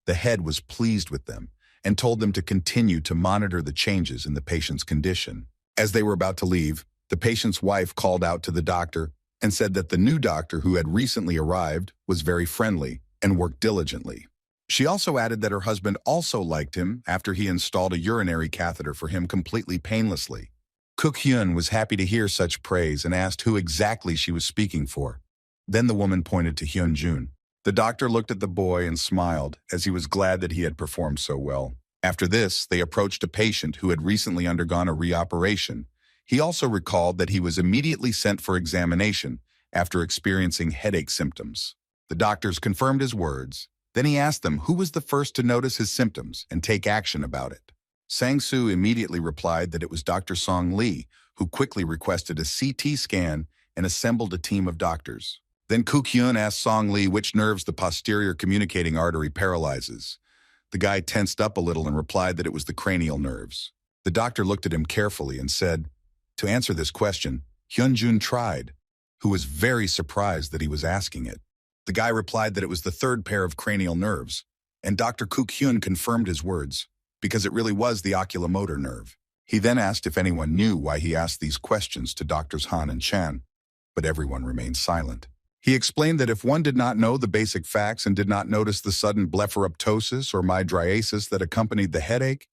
A: The head was pleased with them, and told them to continue to monitor the changes in the patient's condition. As they were about to leave, the patient's wife called out to the doctor and said that the new doctor who had recently arrived was very friendly and worked diligently. She also added that her husband also liked him after he installed a urinary catheter for him completely painlessly. Kuk-hyun was happy to hear such praise and asked who exactly she was speaking for. Then the woman pointed to Hyun Jun. The doctor looked at the boy and smiled, as he was glad that he had performed so well. After this, they approached a patient who had recently undergone a reoperation. He also recalled that he was immediately sent for examination after experiencing headache symptoms. The doctors confirmed his words. Then he asked them who was the first to notice his symptoms and take action about it. Sang-soo immediately replied that it was Dr. Song Lee, who quickly requested a CT scan and assembled a team of doctors. Then Kuk-hyun asked Song Lee which nerves the posterior communicating artery paralyzes. The guy tensed up a little and replied that it was the cranial nerves. The doctor looked at him carefully and said, to answer this question, Hyun Jun tried, who was very surprised that he was asking it. The guy replied that it was the third pair of cranial nerves, and Dr. Kuk-hyun confirmed his words, because it really was the oculomotor nerve. He then asked if anyone knew why he asked these questions to Doctors Han and Chan, but everyone remained silent. He explained that if one did not know the basic facts and did not notice the sudden blepharoptosis or mydriasis that accompanied the headache,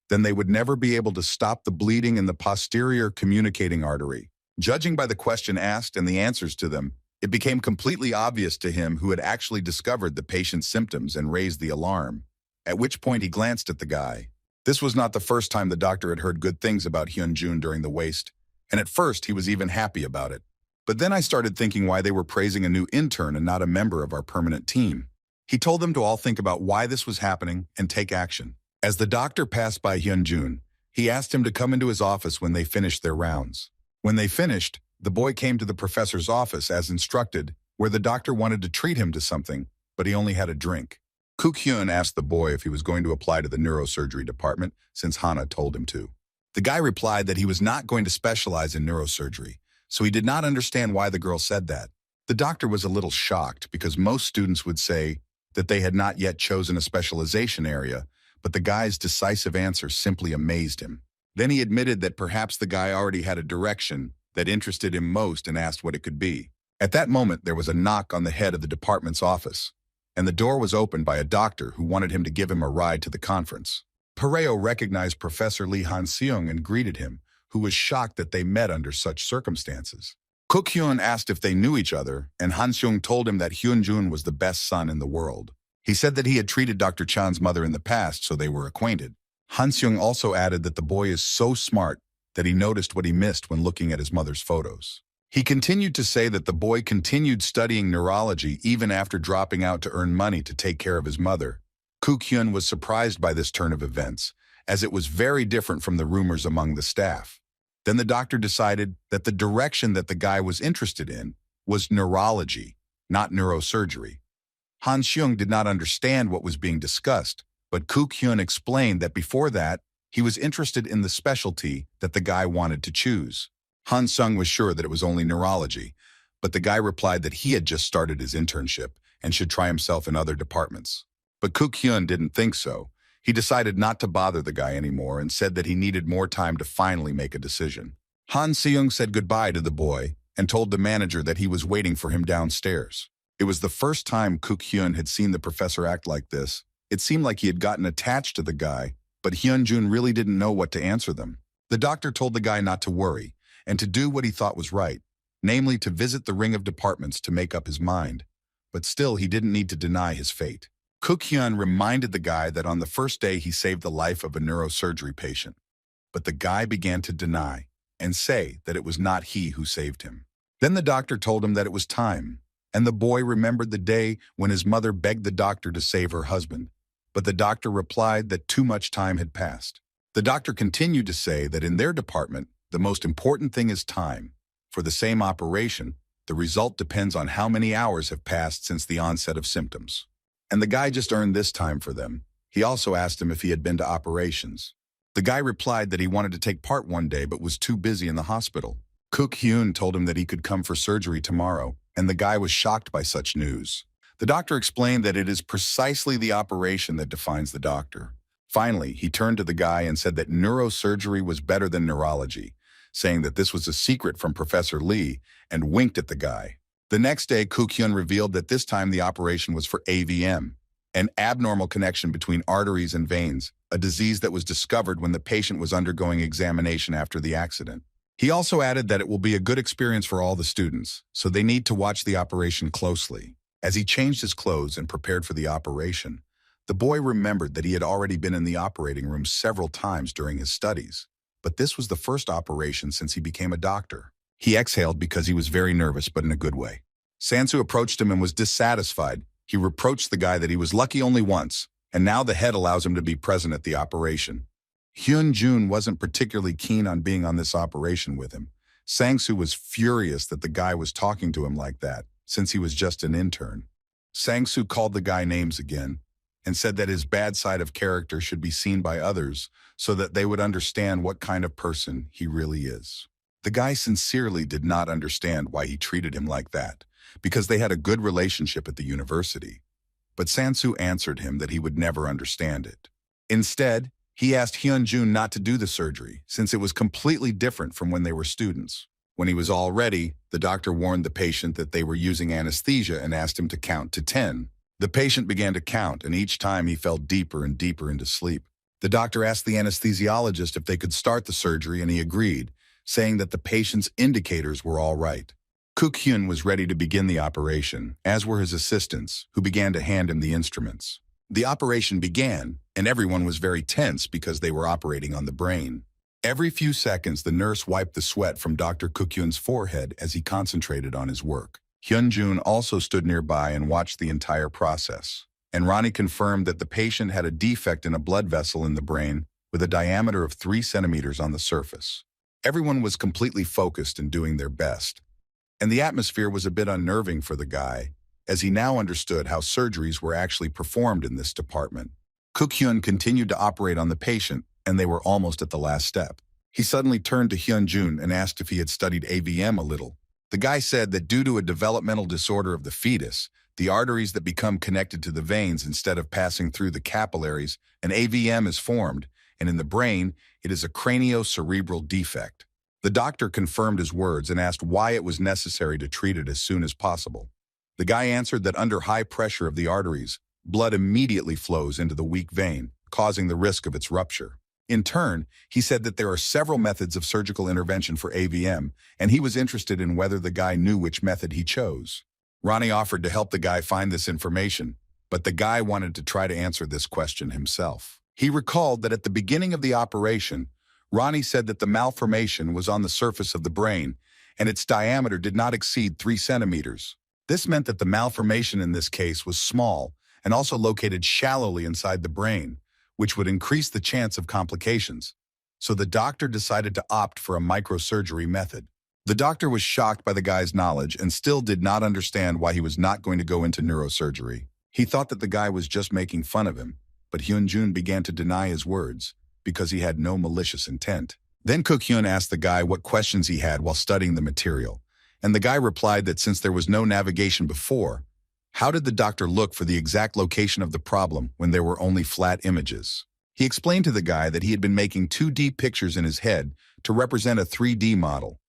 A: then they would never be able to stop the bleeding in the posterior communicating artery. Judging by the question asked and the answers to them, it became completely obvious to him who had actually discovered the patient's symptoms and raised the alarm, at which point he glanced at the guy. This was not the first time the doctor had heard good things about Hyun Jun during the waste, and at first he was even happy about it. But then I started thinking why they were praising a new intern and not a member of our permanent team. He told them to all think about why this was happening and take action. As the doctor passed by Hyun Jun, he asked him to come into his office when they finished their rounds. When they finished, the boy came to the professor's office as instructed, where the doctor wanted to treat him to something, but he only had a drink. Kuk-hyun asked the boy if he was going to apply to the neurosurgery department since Hana told him to. The guy replied that he was not going to specialize in neurosurgery, so he did not understand why the girl said that. The doctor was a little shocked because most students would say that they had not yet chosen a specialization area, but the guy's decisive answer simply amazed him. Then he admitted that perhaps the guy already had a direction that interested him most and asked what it could be. At that moment, there was a knock on the head of the department's office, and the door was opened by a doctor who wanted him to give him a ride to the conference. Pareo recognized Professor Lee Han-seung and greeted him, who was shocked that they met under such circumstances. Kuk-hyun asked if they knew each other, and Han-seung told him that Hyun Jun was the best son in the world. He said that he had treated Dr. Chan's mother in the past, so they were acquainted. Han-seung also added that the boy is so smart that he noticed what he missed when looking at his mother's photos. He continued to say that the boy continued studying neurology even after dropping out to earn money to take care of his mother. Kuk-hyun was surprised by this turn of events, as it was very different from the rumors among the staff. Then the doctor decided that the direction that the guy was interested in was neurology, not neurosurgery. Han-seung did not understand what was being discussed, but Kuk-hyun explained that before that, he was interested in the specialty that the guy wanted to choose. Han-seung was sure that it was only neurology, but the guy replied that he had just started his internship and should try himself in other departments. But Kuk-hyun didn't think so. He decided not to bother the guy anymore and said that he needed more time to finally make a decision. Han-seung said goodbye to the boy and told the manager that he was waiting for him downstairs. It was the first time Kuk-hyun had seen the professor act like this. It seemed like he had gotten attached to the guy, but Hyun Jun really didn't know what to answer them. The doctor told the guy not to worry and to do what he thought was right, namely to visit the ring of departments to make up his mind. But still, he didn't need to deny his fate. Kuk-hyun reminded the guy that on the first day he saved the life of a neurosurgery patient. But the guy began to deny and say that it was not he who saved him. Then the doctor told him that it was time, and the boy remembered the day when his mother begged the doctor to save her husband. But the doctor replied that too much time had passed. The doctor continued to say that in their department, the most important thing is time. For the same operation, the result depends on how many hours have passed since the onset of symptoms. And the guy just earned this time for them. He also asked him if he had been to operations. The guy replied that he wanted to take part one day but was too busy in the hospital. Kuk-hyun told him that he could come for surgery tomorrow, and the guy was shocked by such news. The doctor explained that it is precisely the operation that defines the doctor. Finally, he turned to the guy and said that neurosurgery was better than neurology, saying that this was a secret from Professor Lee, and winked at the guy. The next day, Kuk-hyun revealed that this time the operation was for AVM, an abnormal connection between arteries and veins, a disease that was discovered when the patient was undergoing examination after the accident. He also added that it will be a good experience for all the students, so they need to watch the operation closely. As he changed his clothes and prepared for the operation, the boy remembered that he had already been in the operating room several times during his studies, but this was the first operation since he became a doctor. He exhaled because he was very nervous, but in a good way. Sang-soo approached him and was dissatisfied. He reproached the guy that he was lucky only once, and now the head allows him to be present at the operation. Hyun Jun wasn't particularly keen on being on this operation with him. Sang-soo was furious that the guy was talking to him like that, since he was just an intern. Sang-soo called the guy names again, and said that his bad side of character should be seen by others so that they would understand what kind of person he really is. The guy sincerely did not understand why he treated him like that, because they had a good relationship at the university. But Sang-soo answered him that he would never understand it. Instead, he asked Hyun Jun not to do the surgery, since it was completely different from when they were students. When he was all ready, the doctor warned the patient that they were using anesthesia and asked him to count to 10. The patient began to count, and each time he fell deeper and deeper into sleep. The doctor asked the anesthesiologist if they could start the surgery, and he agreed, saying that the patient's indicators were all right. Kook-hyun was ready to begin the operation, as were his assistants, who began to hand him the instruments. The operation began, and everyone was very tense because they were operating on the brain. Every few seconds, the nurse wiped the sweat from Dr. Kook-hyun's forehead as he concentrated on his work. Hyun Jun also stood nearby and watched the entire process. And Ronnie confirmed that the patient had a defect in a blood vessel in the brain with a diameter of 3 centimeters on the surface. Everyone was completely focused and doing their best. And the atmosphere was a bit unnerving for the guy, as he now understood how surgeries were actually performed in this department. Kook-hyun continued to operate on the patient, and they were almost at the last step. He suddenly turned to Hyun Jun and asked if he had studied AVM a little. The guy said that due to a developmental disorder of the fetus, the arteries that become connected to the veins instead of passing through the capillaries, an AVM is formed, and in the brain, it is a craniocerebral defect. The doctor confirmed his words and asked why it was necessary to treat it as soon as possible. The guy answered that under high pressure of the arteries, blood immediately flows into the weak vein, causing the risk of its rupture. In turn, he said that there are several methods of surgical intervention for AVM, and he was interested in whether the guy knew which method he chose. Ronnie offered to help the guy find this information, but the guy wanted to try to answer this question himself. He recalled that at the beginning of the operation, Ronnie said that the malformation was on the surface of the brain, and its diameter did not exceed 3 centimeters. This meant that the malformation in this case was small and also located shallowly inside the brain, which would increase the chance of complications. So the doctor decided to opt for a microsurgery method. The doctor was shocked by the guy's knowledge and still did not understand why he was not going to go into neurosurgery. He thought that the guy was just making fun of him, but Hyun Jun began to deny his words because he had no malicious intent. Then Kook-hyun asked the guy what questions he had while studying the material, and the guy replied that since there was no navigation before, how did the doctor look for the exact location of the problem when there were only flat images? He explained to the guy that he had been making 2D pictures in his head to represent a 3D model,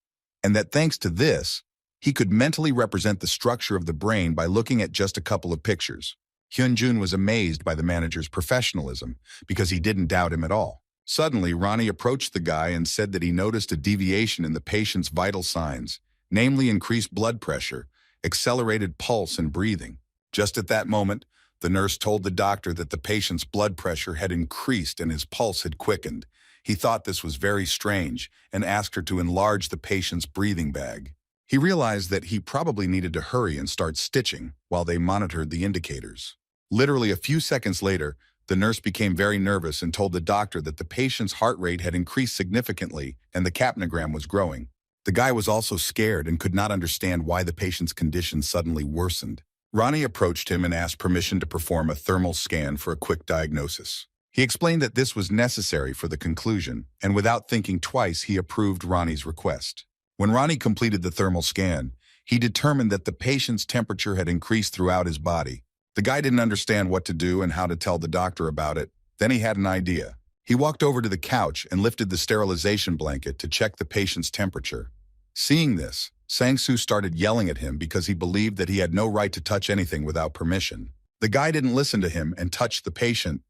A: and that thanks to this, he could mentally represent the structure of the brain by looking at just a couple of pictures. Hyun Jun was amazed by the manager's professionalism because he didn't doubt him at all. Suddenly, Ronnie approached the guy and said that he noticed a deviation in the patient's vital signs, namely increased blood pressure, accelerated pulse, and breathing. Just at that moment, the nurse told the doctor that the patient's blood pressure had increased and his pulse had quickened. He thought this was very strange and asked her to enlarge the patient's breathing bag. He realized that he probably needed to hurry and start stitching while they monitored the indicators. Literally a few seconds later, the nurse became very nervous and told the doctor that the patient's heart rate had increased significantly and the capnogram was growing. The guy was also scared and could not understand why the patient's condition suddenly worsened. Ronnie approached him and asked permission to perform a thermal scan for a quick diagnosis. He explained that this was necessary for the conclusion, and without thinking twice, he approved Ronnie's request. When Ronnie completed the thermal scan, he determined that the patient's temperature had increased throughout his body. The guy didn't understand what to do and how to tell the doctor about it. Then he had an idea. He walked over to the couch and lifted the sterilization blanket to check the patient's temperature. Seeing this, Sang-soo started yelling at him because he believed that he had no right to touch anything without permission. The guy didn't listen to him and touched the patient,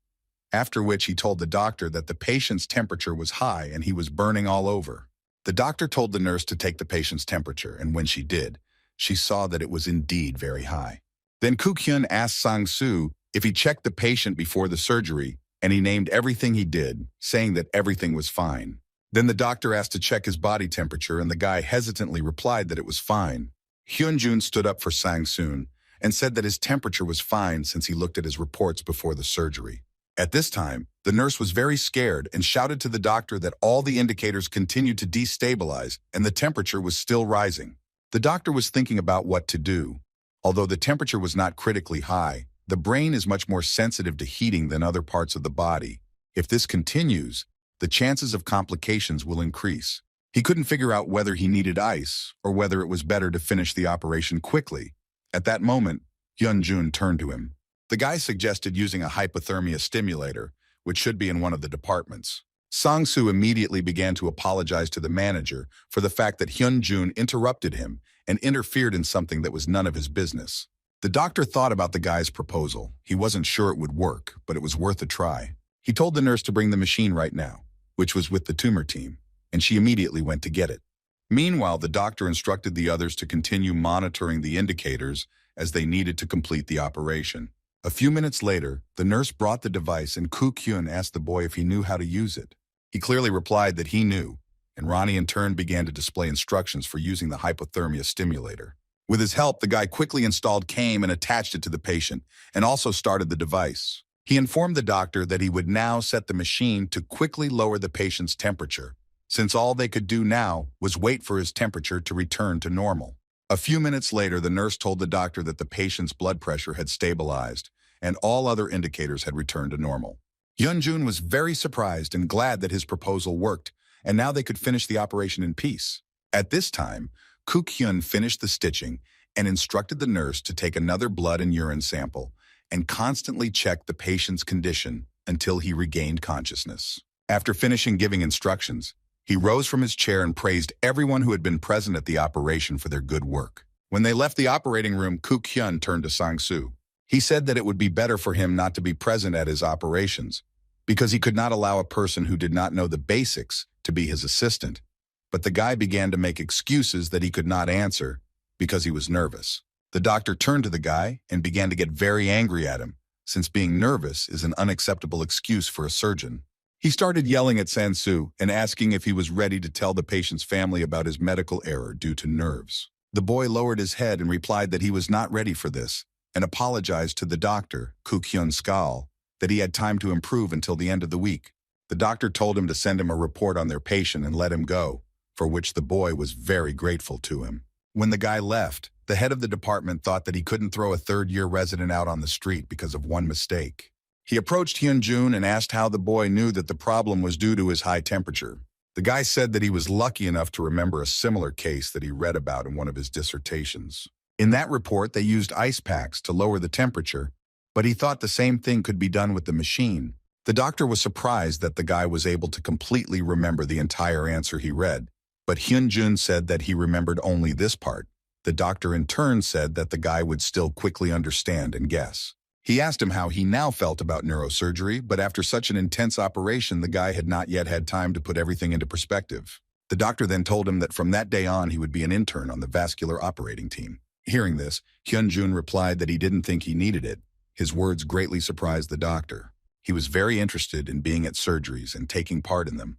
A: after which he told the doctor that the patient's temperature was high and he was burning all over. The doctor told the nurse to take the patient's temperature, and when she did, she saw that it was indeed very high. Then Kook-hyun asked Sang-soo if he checked the patient before the surgery, and he named everything he did, saying that everything was fine. Then the doctor asked to check his body temperature, and the guy hesitantly replied that it was fine. Hyun Jun stood up for Sang-soon and said that his temperature was fine since he looked at his reports before the surgery. At this time, the nurse was very scared and shouted to the doctor that all the indicators continued to destabilize and the temperature was still rising. The doctor was thinking about what to do. Although the temperature was not critically high, the brain is much more sensitive to heating than other parts of the body. If this continues, the chances of complications will increase. He couldn't figure out whether he needed ice or whether it was better to finish the operation quickly. At that moment, Hyun Jun turned to him. The guy suggested using a hypothermia stimulator, which should be in one of the departments. Sang-soo immediately began to apologize to the manager for the fact that Hyun Jun interrupted him and interfered in something that was none of his business. The doctor thought about the guy's proposal. He wasn't sure it would work, but it was worth a try. He told the nurse to bring the machine right now, which was with the tumor team, and she immediately went to get it. Meanwhile, the doctor instructed the others to continue monitoring the indicators as they needed to complete the operation. A few minutes later, the nurse brought the device and Koo-kyun asked the boy if he knew how to use it. He clearly replied that he knew, and Ronnie in turn began to display instructions for using the hypothermia stimulator. With his help, the guy quickly installed CAME and attached it to the patient, and also started the device. He informed the doctor that he would now set the machine to quickly lower the patient's temperature, since all they could do now was wait for his temperature to return to normal. A few minutes later, the nurse told the doctor that the patient's blood pressure had stabilized and all other indicators had returned to normal. Hyun Jun was very surprised and glad that his proposal worked, and now they could finish the operation in peace. At this time, Koo-kyun finished the stitching and instructed the nurse to take another blood and urine sample and constantly check the patient's condition until he regained consciousness. After finishing giving instructions, he rose from his chair and praised everyone who had been present at the operation for their good work. When they left the operating room, Koo-kyun turned to Sang-soo. He said that it would be better for him not to be present at his operations because he could not allow a person who did not know the basics to be his assistant. But the guy began to make excuses that he could not answer because he was nervous. The doctor turned to the guy and began to get very angry at him, since being nervous is an unacceptable excuse for a surgeon. He started yelling at Sang-soo and asking if he was ready to tell the patient's family about his medical error due to nerves. The boy lowered his head and replied that he was not ready for this and apologized to the doctor, Koo-kyun Skal, that he had time to improve until the end of the week. The doctor told him to send him a report on their patient and let him go, for which the boy was very grateful to him. When the guy left, the head of the department thought that he couldn't throw a third-year resident out on the street because of one mistake. He approached Hyun Jun and asked how the boy knew that the problem was due to his high temperature. The guy said that he was lucky enough to remember a similar case that he read about in one of his dissertations. In that report, they used ice packs to lower the temperature, but he thought the same thing could be done with the machine. The doctor was surprised that the guy was able to completely remember the entire answer he read, but Hyun Jun said that he remembered only this part. The doctor in turn said that the guy would still quickly understand and guess. He asked him how he now felt about neurosurgery, but after such an intense operation, the guy had not yet had time to put everything into perspective. The doctor then told him that from that day on, he would be an intern on the vascular operating team. Hearing this, Hyun Jun replied that he didn't think he needed it. His words greatly surprised the doctor. He was very interested in being at surgeries and taking part in them.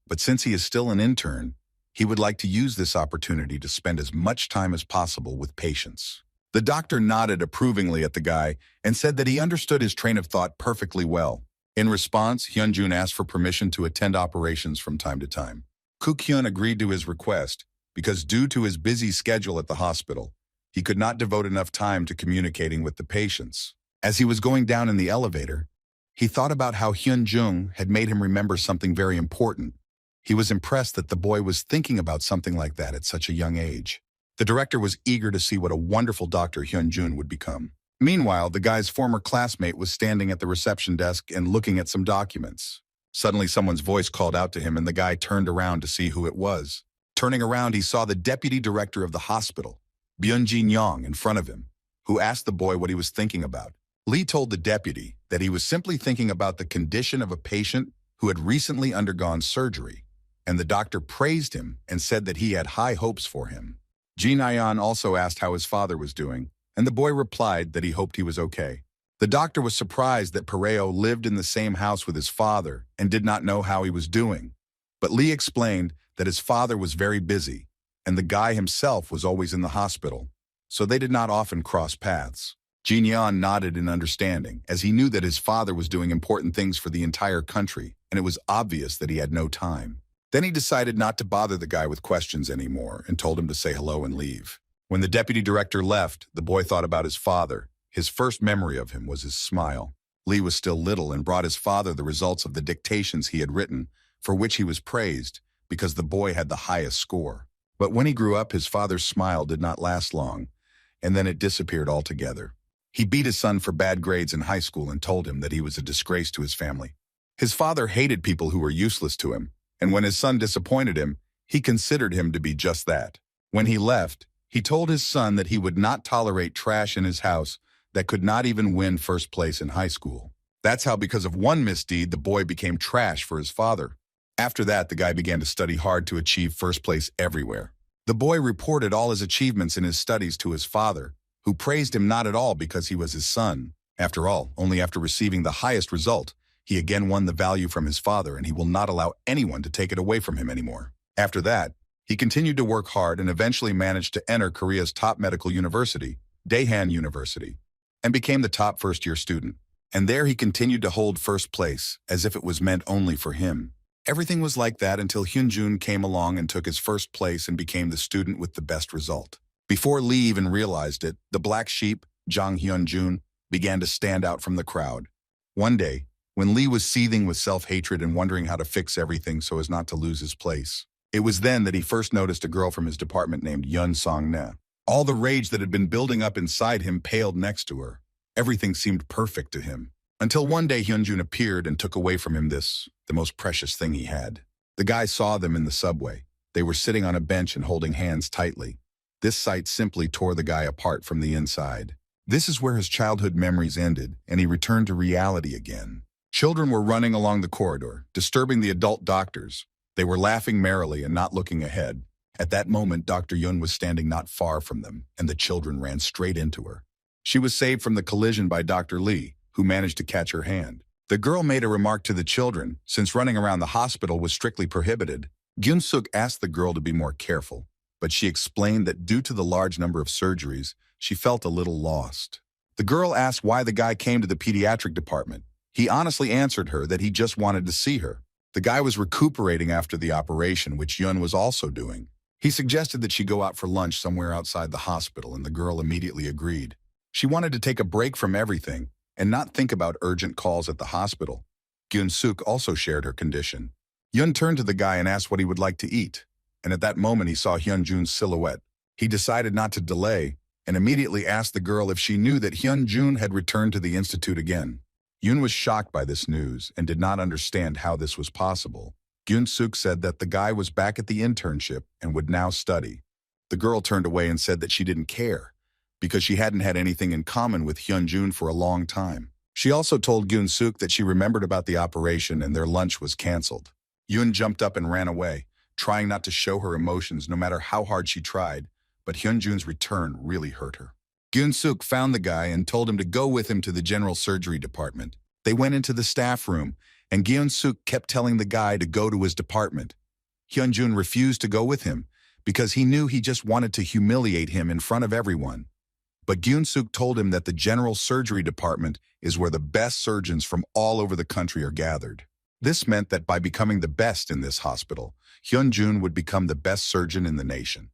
A: But since he is still an intern, he would like to use this opportunity to spend as much time as possible with patients. The doctor nodded approvingly at the guy and said that he understood his train of thought perfectly well. In response, Hyun Jun asked for permission to attend operations from time to time. Koo-kyun agreed to his request because due to his busy schedule at the hospital, he could not devote enough time to communicating with the patients. As he was going down in the elevator, he thought about how Hyun Jun had made him remember something very important. He was impressed that the boy was thinking about something like that at such a young age. The director was eager to see what a wonderful doctor Hyun Jun would become. Meanwhile, the guy's former classmate was standing at the reception desk and looking at some documents. Suddenly, someone's voice called out to him, and the guy turned around to see who it was. Turning around, he saw the deputy director of the hospital, Byung-jin Young, in front of him, who asked the boy what he was thinking about. Lee told the deputy that he was simply thinking about the condition of a patient who had recently undergone surgery, and the doctor praised him and said that he had high hopes for him. Jin Ayan also asked how his father was doing, and the boy replied that he hoped he was okay. The doctor was surprised that Pareo lived in the same house with his father and did not know how he was doing. But Lee explained that his father was very busy, and the guy himself was always in the hospital. so they did not often cross paths. Jin Yan nodded in understanding, as he knew that his father was doing important things for the entire country, and it was obvious that he had no time. Then he decided not to bother the guy with questions anymore and told him to say hello and leave. When the deputy director left, the boy thought about his father. His first memory of him was his smile. Lee was still little and brought his father the results of the dictations he had written, for which he was praised, because the boy had the highest score. But when he grew up, his father's smile did not last long, and then it disappeared altogether. He beat his son for bad grades in high school and told him that he was a disgrace to his family. His father hated people who were useless to him, and when his son disappointed him, he considered him to be just that. When he left, he told his son that he would not tolerate trash in his house that could not even win first place in high school. That's how, because of one misdeed, the boy became trash for his father. After that, the guy began to study hard to achieve first place everywhere. The boy reported all his achievements in his studies to his father, who praised him not at all because he was his son. After all, only after receiving the highest result, he again won the value from his father, and he will not allow anyone to take it away from him anymore. After that, he continued to work hard and eventually managed to enter Korea's top medical university, Daehan University, and became the top first-year student. And there he continued to hold first place, as if it was meant only for him. Everything was like that until Hyun Jun came along and took his first place and became the student with the best result. Before Lee even realized it, the black sheep, Hyun Jun, began to stand out from the crowd. One day, when Lee was seething with self-hatred and wondering how to fix everything so as not to lose his place, it was then that he first noticed a girl from his department named Yun Song-ne. All the rage that had been building up inside him paled next to her. Everything seemed perfect to him. Until one day Hyun Jun appeared and took away from him the most precious thing he had. The guy saw them in the subway. They were sitting on a bench and holding hands tightly. This sight simply tore the guy apart from the inside. This is where his childhood memories ended, and he returned to reality again. Children were running along the corridor, disturbing the adult doctors. They were laughing merrily and not looking ahead. At that moment, Dr. Yun was standing not far from them, and the children ran straight into her. She was saved from the collision by Dr. Lee, who managed to catch her hand. The girl made a remark to the children, since running around the hospital was strictly prohibited. Gyun-suk asked the girl to be more careful, but she explained that due to the large number of surgeries, she felt a little lost. The girl asked why the guy came to the pediatric department. He honestly answered her that he just wanted to see her. The guy was recuperating after the operation, which Yun was also doing. He suggested that she go out for lunch somewhere outside the hospital, and the girl immediately agreed. She wanted to take a break from everything and not think about urgent calls at the hospital. Gyun-suk also shared her condition. Yun turned to the guy and asked what he would like to eat, and at that moment he saw Hyun Jun's silhouette. He decided not to delay and immediately asked the girl if she knew that Hyun Jun had returned to the institute again. Yun was shocked by this news and did not understand how this was possible. Gyun-suk said that the guy was back at the internship and would now study. The girl turned away and said that she didn't care, because she hadn't had anything in common with Hyun Jun for a long time. She also told Gyun-suk that she remembered about the operation and their lunch was canceled. Yun jumped up and ran away, trying not to show her emotions no matter how hard she tried, but Hyun Jun's return really hurt her. Gyun-suk found the guy and told him to go with him to the general surgery department. They went into the staff room, and Gyun-suk kept telling the guy to go to his department. Hyun Jun refused to go with him because he knew he just wanted to humiliate him in front of everyone. But Gyun-suk told him that the general surgery department is where the best surgeons from all over the country are gathered. This meant that by becoming the best in this hospital, Hyun Jun would become the best surgeon in the nation.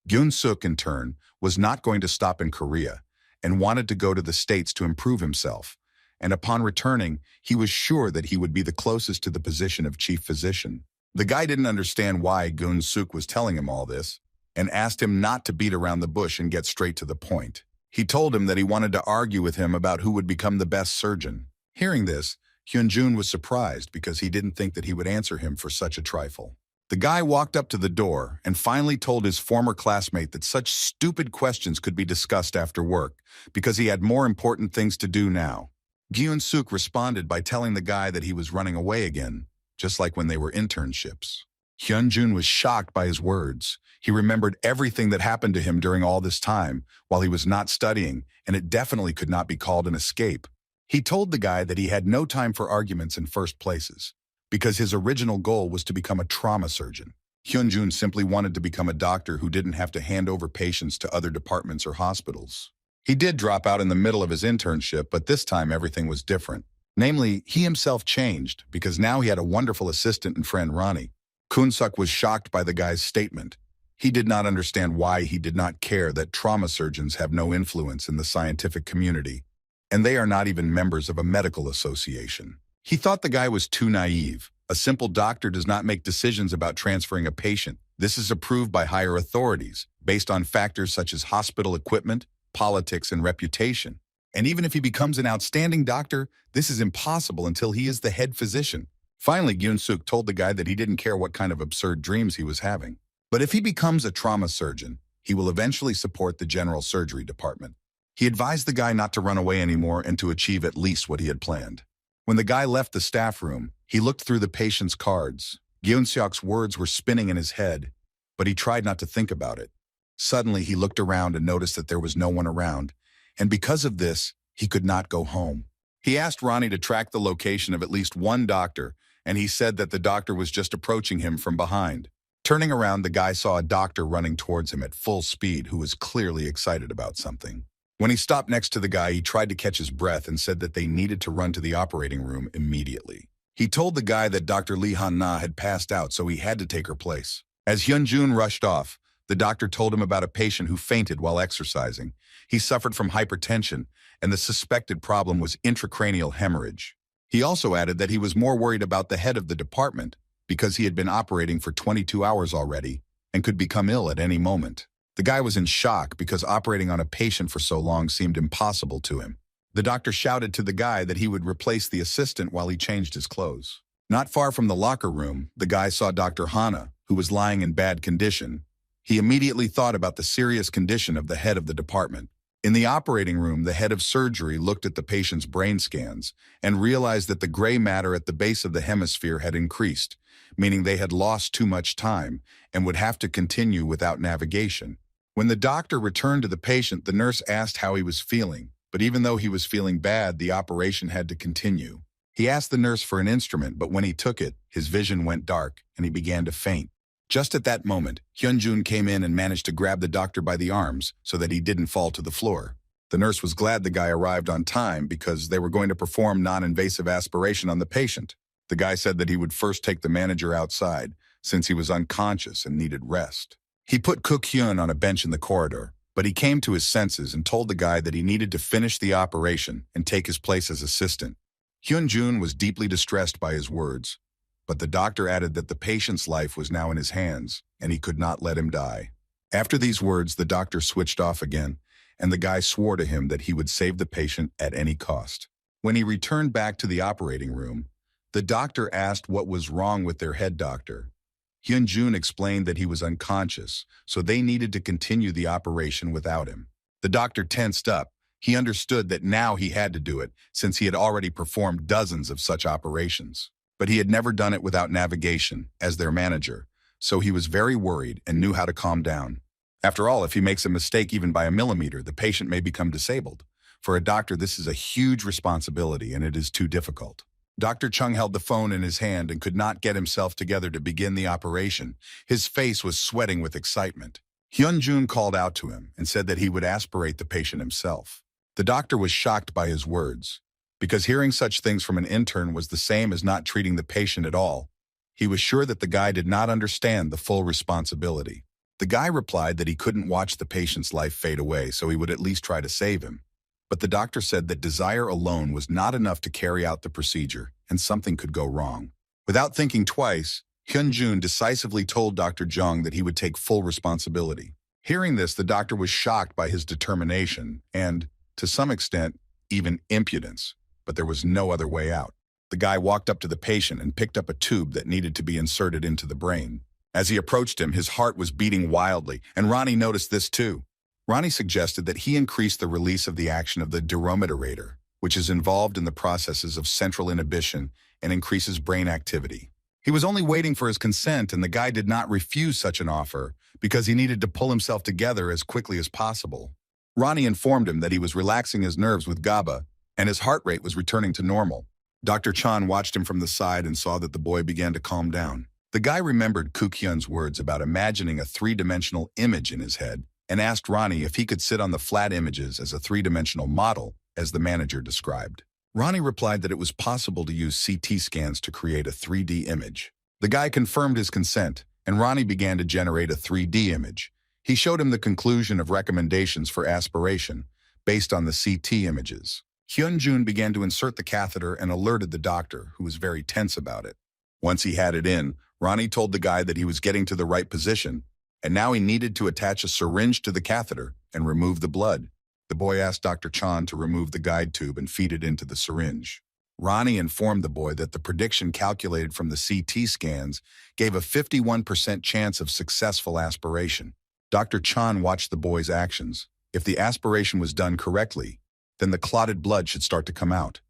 A: Gyun-suk, in turn, was not going to stop in Korea and wanted to go to the States to improve himself. And upon returning, he was sure that he would be the closest to the position of chief physician. The guy didn't understand why Gyun-suk was telling him all this and asked him not to beat around the bush and get straight to the point. He told him that he wanted to argue with him about who would become the best surgeon. Hearing this, Hyun Jun was surprised because he didn't think that he would answer him for such a trifle. The guy walked up to the door and finally told his former classmate that such stupid questions could be discussed after work because he had more important things to do now. Gyun-suk responded by telling the guy that he was running away again, just like when they were internships. Hyun Jun was shocked by his words. He remembered everything that happened to him during all this time while he was not studying, and it definitely could not be called an escape. He told the guy that he had no time for arguments in first places, because his original goal was to become a trauma surgeon. Hyun Jun simply wanted to become a doctor who didn't have to hand over patients to other departments or hospitals. He did drop out in the middle of his internship, but this time everything was different. Namely, he himself changed because now he had a wonderful assistant and friend, Ronnie. Kun-suk was shocked by the guy's statement. He did not understand why he did not care that trauma surgeons have no influence in the scientific community, and they are not even members of a medical association. He thought the guy was too naive. A simple doctor does not make decisions about transferring a patient. This is approved by higher authorities, based on factors such as hospital equipment, politics, and reputation. And even if he becomes an outstanding doctor, this is impossible until he is the head physician. Finally, Gyun-suk told the guy that he didn't care what kind of absurd dreams he was having. But if he becomes a trauma surgeon, he will eventually support the general surgery department. He advised the guy not to run away anymore and to achieve at least what he had planned. When the guy left the staff room, he looked through the patient's cards. Gyun-suk's words were spinning in his head, but he tried not to think about it. Suddenly, he looked around and noticed that there was no one around, and because of this, he could not go home. He asked Ronnie to track the location of at least one doctor, and he said that the doctor was just approaching him from behind. Turning around, the guy saw a doctor running towards him at full speed who was clearly excited about something. When he stopped next to the guy, he tried to catch his breath and said that they needed to run to the operating room immediately. He told the guy that Dr. Lee Han-na had passed out, so he had to take her place. As Hyun Jun rushed off, the doctor told him about a patient who fainted while exercising. He suffered from hypertension, and the suspected problem was intracranial hemorrhage. He also added that he was more worried about the head of the department because he had been operating for 22 hours already and could become ill at any moment. The guy was in shock because operating on a patient for so long seemed impossible to him. The doctor shouted to the guy that he would replace the assistant while he changed his clothes. Not far from the locker room, the guy saw Dr. Hana, who was lying in bad condition. He immediately thought about the serious condition of the head of the department. In the operating room, the head of surgery looked at the patient's brain scans and realized that the gray matter at the base of the hemisphere had increased, meaning they had lost too much time and would have to continue without navigation. When the doctor returned to the patient, the nurse asked how he was feeling, but even though he was feeling bad, the operation had to continue. He asked the nurse for an instrument, but when he took it, his vision went dark and he began to faint. Just at that moment, Hyun Jun came in and managed to grab the doctor by the arms so that he didn't fall to the floor. The nurse was glad the guy arrived on time because they were going to perform non-invasive aspiration on the patient. The guy said that he would first take the manager outside since he was unconscious and needed rest. He put Cook Hyun on a bench in the corridor, but he came to his senses and told the guy that he needed to finish the operation and take his place as assistant. Hyun Jun was deeply distressed by his words, but the doctor added that the patient's life was now in his hands and he could not let him die. After these words, the doctor switched off again, and the guy swore to him that he would save the patient at any cost. When he returned back to the operating room, the doctor asked what was wrong with their head doctor. Hyun Jun explained that he was unconscious, so they needed to continue the operation without him. The doctor tensed up. He understood that now he had to do it, since he had already performed dozens of such operations. But he had never done it without navigation, as their manager, so he was very worried and knew how to calm down. After all, if he makes a mistake even by a millimeter, the patient may become disabled. For a doctor, this is a huge responsibility, and it is too difficult. Dr. Chung held the phone in his hand and could not get himself together to begin the operation. His face was sweating with excitement. Hyun Jun called out to him and said that he would aspirate the patient himself. The doctor was shocked by his words, because hearing such things from an intern was the same as not treating the patient at all. He was sure that the guy did not understand the full responsibility. The guy replied that he couldn't watch the patient's life fade away, so he would at least try to save him. But the doctor said that desire alone was not enough to carry out the procedure, and something could go wrong. Without thinking twice, Hyun Jun decisively told Dr. Jung that he would take full responsibility. Hearing this, the doctor was shocked by his determination and, to some extent, even impudence, but there was no other way out. The guy walked up to the patient and picked up a tube that needed to be inserted into the brain. As he approached him, his heart was beating wildly, and Ronnie noticed this too. Ronnie suggested that he increase the release of the action of the duromederator, which is involved in the processes of central inhibition and increases brain activity. He was only waiting for his consent, and the guy did not refuse such an offer because he needed to pull himself together as quickly as possible. Ronnie informed him that he was relaxing his nerves with GABA, and his heart rate was returning to normal. Dr. Chan watched him from the side and saw that the boy began to calm down. The guy remembered Kuk-hyun's words about imagining a three-dimensional image in his head and asked Ronnie if he could sit on the flat images as a three-dimensional model, as the manager described. Ronnie replied that it was possible to use CT scans to create a 3D image. The guy confirmed his consent, and Ronnie began to generate a 3D image. He showed him the conclusion of recommendations for aspiration, based on the CT images. Hyun Jun began to insert the catheter and alerted the doctor, who was very tense about it. Once he had it in, Ronnie told the guy that he was getting to the right position, and now he needed to attach a syringe to the catheter and remove the blood. The boy asked Dr. Chan to remove the guide tube and feed it into the syringe. Ronnie informed the boy that the prediction calculated from the CT scans gave a 51% chance of successful aspiration. Dr. Chan watched the boy's actions. If the aspiration was done correctly, then the clotted blood should start to come out.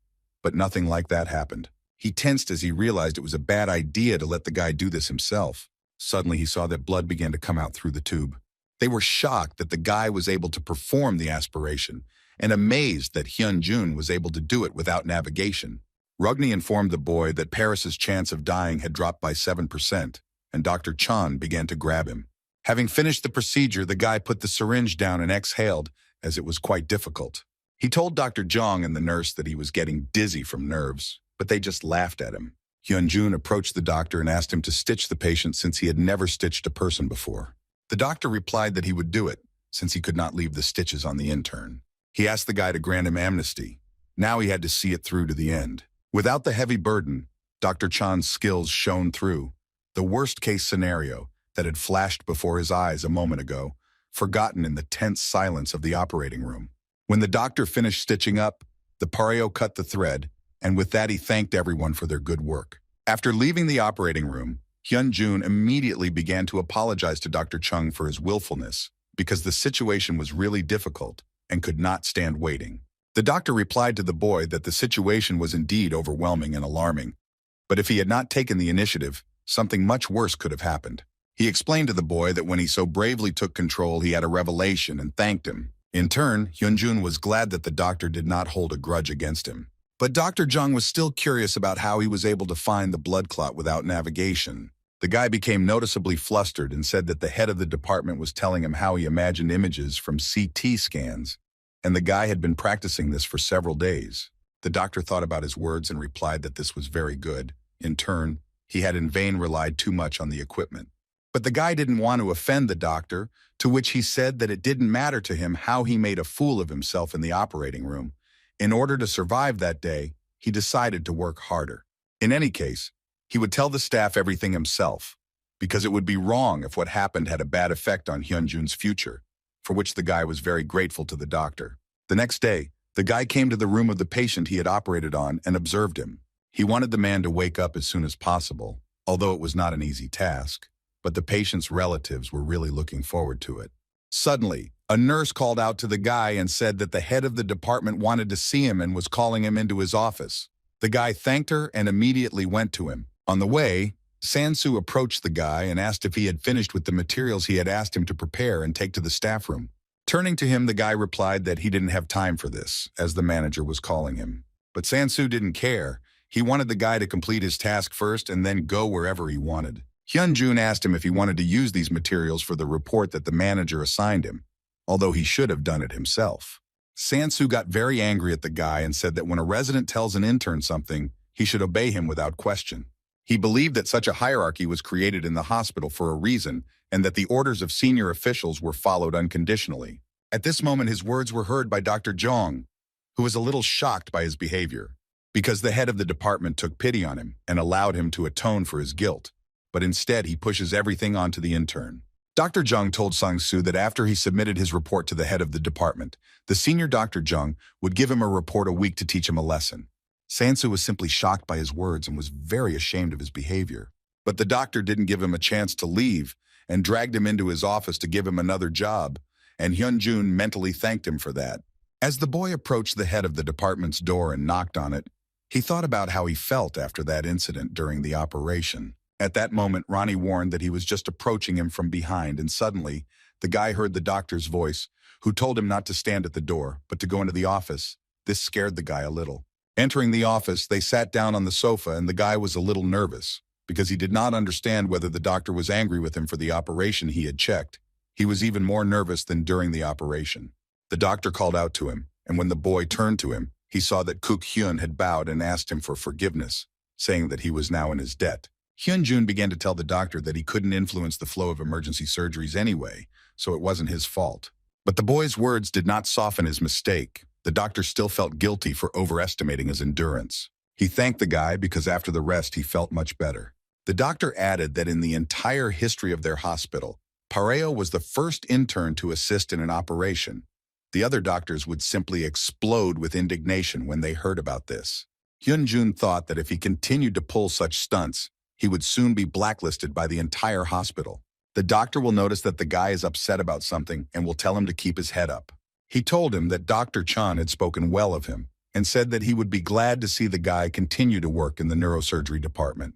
A: But nothing like that happened. He tensed as he realized it was a bad idea to let the guy do this himself. Suddenly he saw that blood began to come out through the tube. They were shocked that the guy was able to perform the aspiration and amazed that Hyun Jun was able to do it without navigation. Ronnie informed the boy that Paris's chance of dying had dropped by 7%, and Dr. Chan began to grab him. Having finished the procedure, the guy put the syringe down and exhaled, as it was quite difficult. He told Dr. Jong and the nurse that he was getting dizzy from nerves, but they just laughed at him. Hyun Jun approached the doctor and asked him to stitch the patient since he had never stitched a person before. The doctor replied that he would do it, since he could not leave the stitches on the intern. He asked the guy to grant him amnesty. Now he had to see it through to the end. Without the heavy burden, Dr. Chan's skills shone through. The worst-case scenario that had flashed before his eyes a moment ago, forgotten in the tense silence of the operating room. When the doctor finished stitching up, the pario cut the thread, and with that he thanked everyone for their good work. After leaving the operating room, Hyun Jun immediately began to apologize to Dr. Chung for his willfulness, because the situation was really difficult and could not stand waiting. The doctor replied to the boy that the situation was indeed overwhelming and alarming, but if he had not taken the initiative, something much worse could have happened. He explained to the boy that when he so bravely took control, he had a revelation and thanked him. In turn, Hyun Jun was glad that the doctor did not hold a grudge against him. But Dr. Jung was still curious about how he was able to find the blood clot without navigation. The guy became noticeably flustered and said that the head of the department was telling him how he imagined images from CT scans, and the guy had been practicing this for several days. The doctor thought about his words and replied that this was very good. In turn, he had in vain relied too much on the equipment. But the guy didn't want to offend the doctor, to which he said that it didn't matter to him how he made a fool of himself in the operating room. In order to survive that day, he decided to work harder. In any case, he would tell the staff everything himself, because it would be wrong if what happened had a bad effect on Hyun Jun's future, for which the guy was very grateful to the doctor. The next day, the guy came to the room of the patient he had operated on and observed him. He wanted the man to wake up as soon as possible, although it was not an easy task, but the patient's relatives were really looking forward to it. Suddenly, a nurse called out to the guy and said that the head of the department wanted to see him and was calling him into his office. The guy thanked her and immediately went to him. On the way, Sansu approached the guy and asked if he had finished with the materials he had asked him to prepare and take to the staff room. Turning to him, the guy replied that he didn't have time for this, as the manager was calling him. But Sansu didn't care. He wanted the guy to complete his task first and then go wherever he wanted. Hyun Jun asked him if he wanted to use these materials for the report that the manager assigned him, although he should have done it himself. Sansu got very angry at the guy and said that when a resident tells an intern something, he should obey him without question. He believed that such a hierarchy was created in the hospital for a reason and that the orders of senior officials were followed unconditionally. At this moment, his words were heard by Dr. Jong, who was a little shocked by his behavior, because the head of the department took pity on him and allowed him to atone for his guilt, but instead he pushes everything onto the intern. Dr. Jung told Sang-soo that after he submitted his report to the head of the department, the senior Dr. Jung would give him a report a week to teach him a lesson. Sang-soo was simply shocked by his words and was very ashamed of his behavior. But the doctor didn't give him a chance to leave and dragged him into his office to give him another job, and Hyun Jun mentally thanked him for that. As the boy approached the head of the department's door and knocked on it, he thought about how he felt after that incident during the operation. At that moment, Ronnie warned that he was just approaching him from behind, and suddenly, the guy heard the doctor's voice, who told him not to stand at the door, but to go into the office. This scared the guy a little. Entering the office, they sat down on the sofa, and the guy was a little nervous. because he did not understand whether the doctor was angry with him for the operation he had checked. He was even more nervous than during the operation. The doctor called out to him, and when the boy turned to him, he saw that Kook Hyun had bowed and asked him for forgiveness, saying that he was now in his debt. Hyun Jun began to tell the doctor that he couldn't influence the flow of emergency surgeries anyway, so it wasn't his fault. But the boy's words did not soften his mistake. The doctor still felt guilty for overestimating his endurance. He thanked the guy because after the rest he felt much better. The doctor added that in the entire history of their hospital, Pareo was the first intern to assist in an operation. The other doctors would simply explode with indignation when they heard about this. Hyun Jun thought that if he continued to pull such stunts, he would soon be blacklisted by the entire hospital. The doctor will notice that the guy is upset about something and will tell him to keep his head up. He told him that Dr. Chan had spoken well of him and said that he would be glad to see the guy continue to work in the neurosurgery department.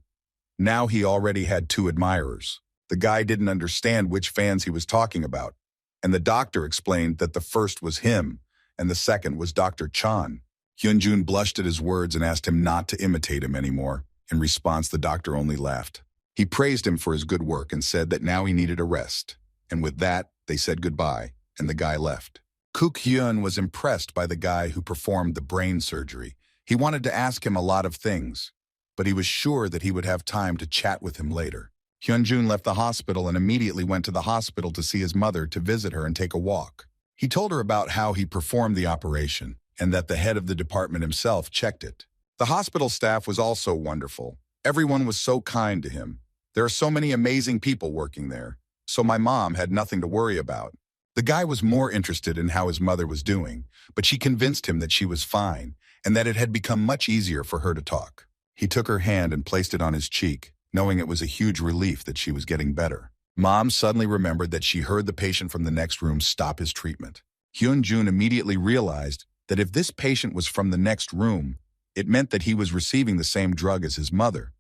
A: Now he already had 2 admirers. The guy didn't understand which fans he was talking about, and the doctor explained that the first was him and the second was Dr. Chan. Hyun Jun blushed at his words and asked him not to imitate him anymore. In response, the doctor only laughed. He praised him for his good work and said that now he needed a rest. And with that, they said goodbye, and the guy left. Kook Hyun was impressed by the guy who performed the brain surgery. He wanted to ask him a lot of things, but he was sure that he would have time to chat with him later. Hyun Jun left the hospital and immediately went to the hospital to see his mother to visit her and take a walk. He told her about how he performed the operation and that the head of the department himself checked it. The hospital staff was also wonderful. Everyone was so kind to him. There are so many amazing people working there, so my mom had nothing to worry about. The guy was more interested in how his mother was doing, but she convinced him that she was fine and that it had become much easier for her to talk. He took her hand and placed it on his cheek, knowing it was a huge relief that she was getting better. Mom suddenly remembered that she heard the patient from the next room stop his treatment. Hyun Jun immediately realized that if this patient was from the next room, it meant that he was receiving the same drug as his mother.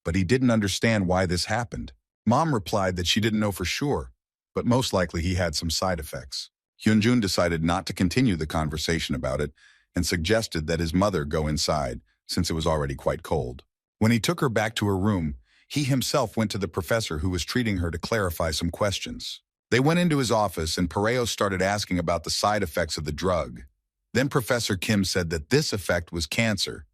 A: But he didn't understand why this happened. Mom replied that she didn't know for sure, but most likely he had some side effects. Hyun Jun decided not to continue the conversation about it and suggested that his mother go inside, since it was already quite cold. When he took her back to her room, he himself went to the professor who was treating her to clarify some questions. They went into his office and Pareo started asking about the side effects of the drug. Then Professor Kim said that this effect was cancer.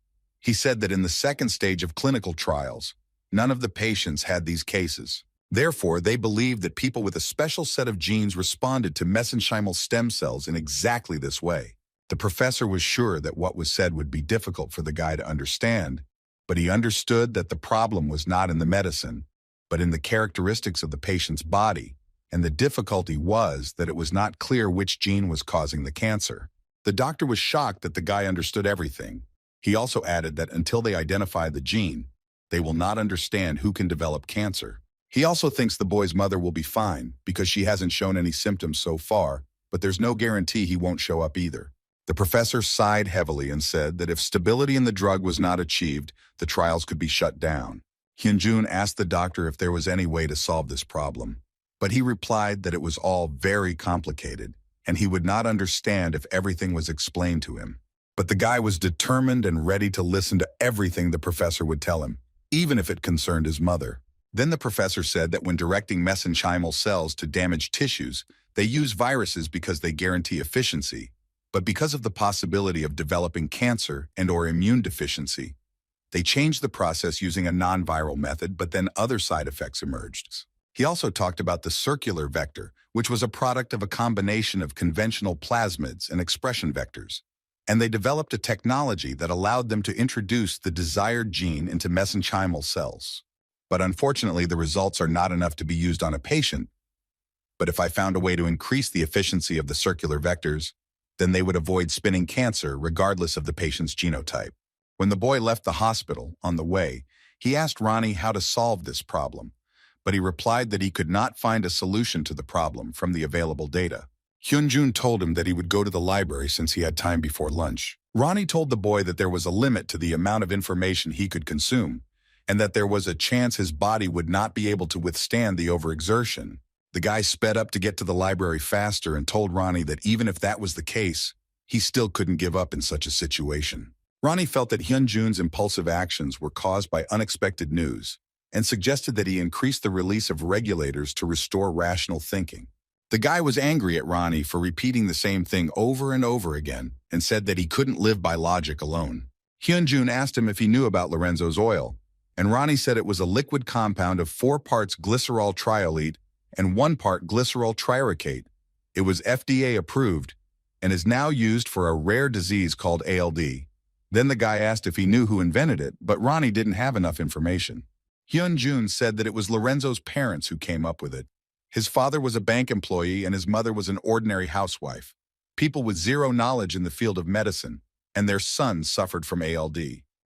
A: He said that in the second stage of clinical trials, none of the patients had these cases. Therefore, they believed that people with a special set of genes responded to mesenchymal stem cells in exactly this way. The professor was sure that what was said would be difficult for the guy to understand, but he understood that the problem was not in the medicine, but in the characteristics of the patient's body, and the difficulty was that it was not clear which gene was causing the cancer. The doctor was shocked that the guy understood everything. He also added that until they identify the gene, they will not understand who can develop cancer. He also thinks the boy's mother will be fine because she hasn't shown any symptoms so far, but there's no guarantee he won't show up either. The professor sighed heavily and said that if stability in the drug was not achieved, the trials could be shut down. Hyun Jun asked the doctor if there was any way to solve this problem, but he replied that it was all very complicated, and he would not understand if everything was explained to him. But the guy was determined and ready to listen to everything the professor would tell him, even if it concerned his mother. Then the professor said that when directing mesenchymal cells to damaged tissues, they use viruses because they guarantee efficiency, but because of the possibility of developing cancer and/or immune deficiency, they changed the process using a non-viral method, but then other side effects emerged. He also talked about the circular vector, which was a product of a combination of conventional plasmids and expression vectors. And they developed a technology that allowed them to introduce the desired gene into mesenchymal cells. But unfortunately, the results are not enough to be used on a patient. But if I found a way to increase the efficiency of the circular vectors, then they would avoid spinning cancer regardless of the patient's genotype. When the boy left the hospital, on the way, he asked Ronnie how to solve this problem, but he replied that he could not find a solution to the problem from the available data. Hyun Jun told him that he would go to the library since he had time before lunch. Ronnie told the boy that there was a limit to the amount of information he could consume, and that there was a chance his body would not be able to withstand the overexertion. The guy sped up to get to the library faster and told Ronnie that even if that was the case, he still couldn't give up in such a situation. Ronnie felt that Hyun Jun's impulsive actions were caused by unexpected news, and suggested that he increase the release of regulators to restore rational thinking. The guy was angry at Ronnie for repeating the same thing over and over again and said that he couldn't live by logic alone. Hyun Jun asked him if he knew about Lorenzo's oil, and Ronnie said it was a liquid compound of 4 parts glycerol triolate and 1 part glycerol triaricate. It was FDA approved and is now used for a rare disease called ALD. Then the guy asked if he knew who invented it, but Ronnie didn't have enough information. Hyun Jun said that it was Lorenzo's parents who came up with it. His father was a bank employee and his mother was an ordinary housewife, people with zero knowledge in the field of medicine, and their son suffered from ALD.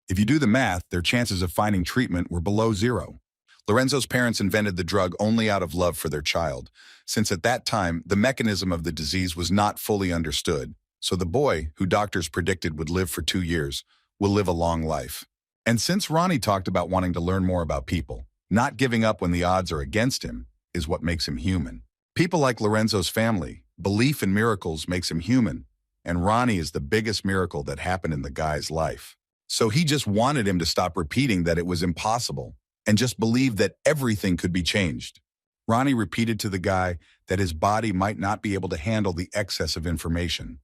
A: If you do the math, their chances of finding treatment were below 0. Lorenzo's parents invented the drug only out of love for their child, since at that time the mechanism of the disease was not fully understood, so the boy, who doctors predicted would live for 2 years, will live a long life. And since Ronnie talked about wanting to learn more about people, not giving up when the odds are against him is what makes him human. People like Lorenzo's family, belief in miracles makes him human, and Ronnie is the biggest miracle that happened in the guy's life. So he just wanted him to stop repeating that it was impossible and just believe that everything could be changed. Ronnie repeated to the guy that his body might not be able to handle the excess of information.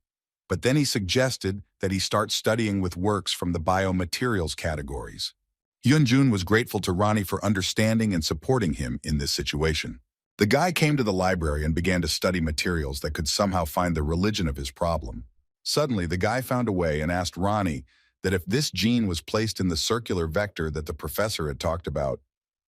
A: But then he suggested that he start studying with works from the biomaterials categories. Hyun Jun was grateful to Ronnie for understanding and supporting him in this situation. The guy came to the library and began to study materials that could somehow find the religion of his problem. Suddenly, the guy found a way and asked Ronnie that if this gene was placed in the circular vector that the professor had talked about,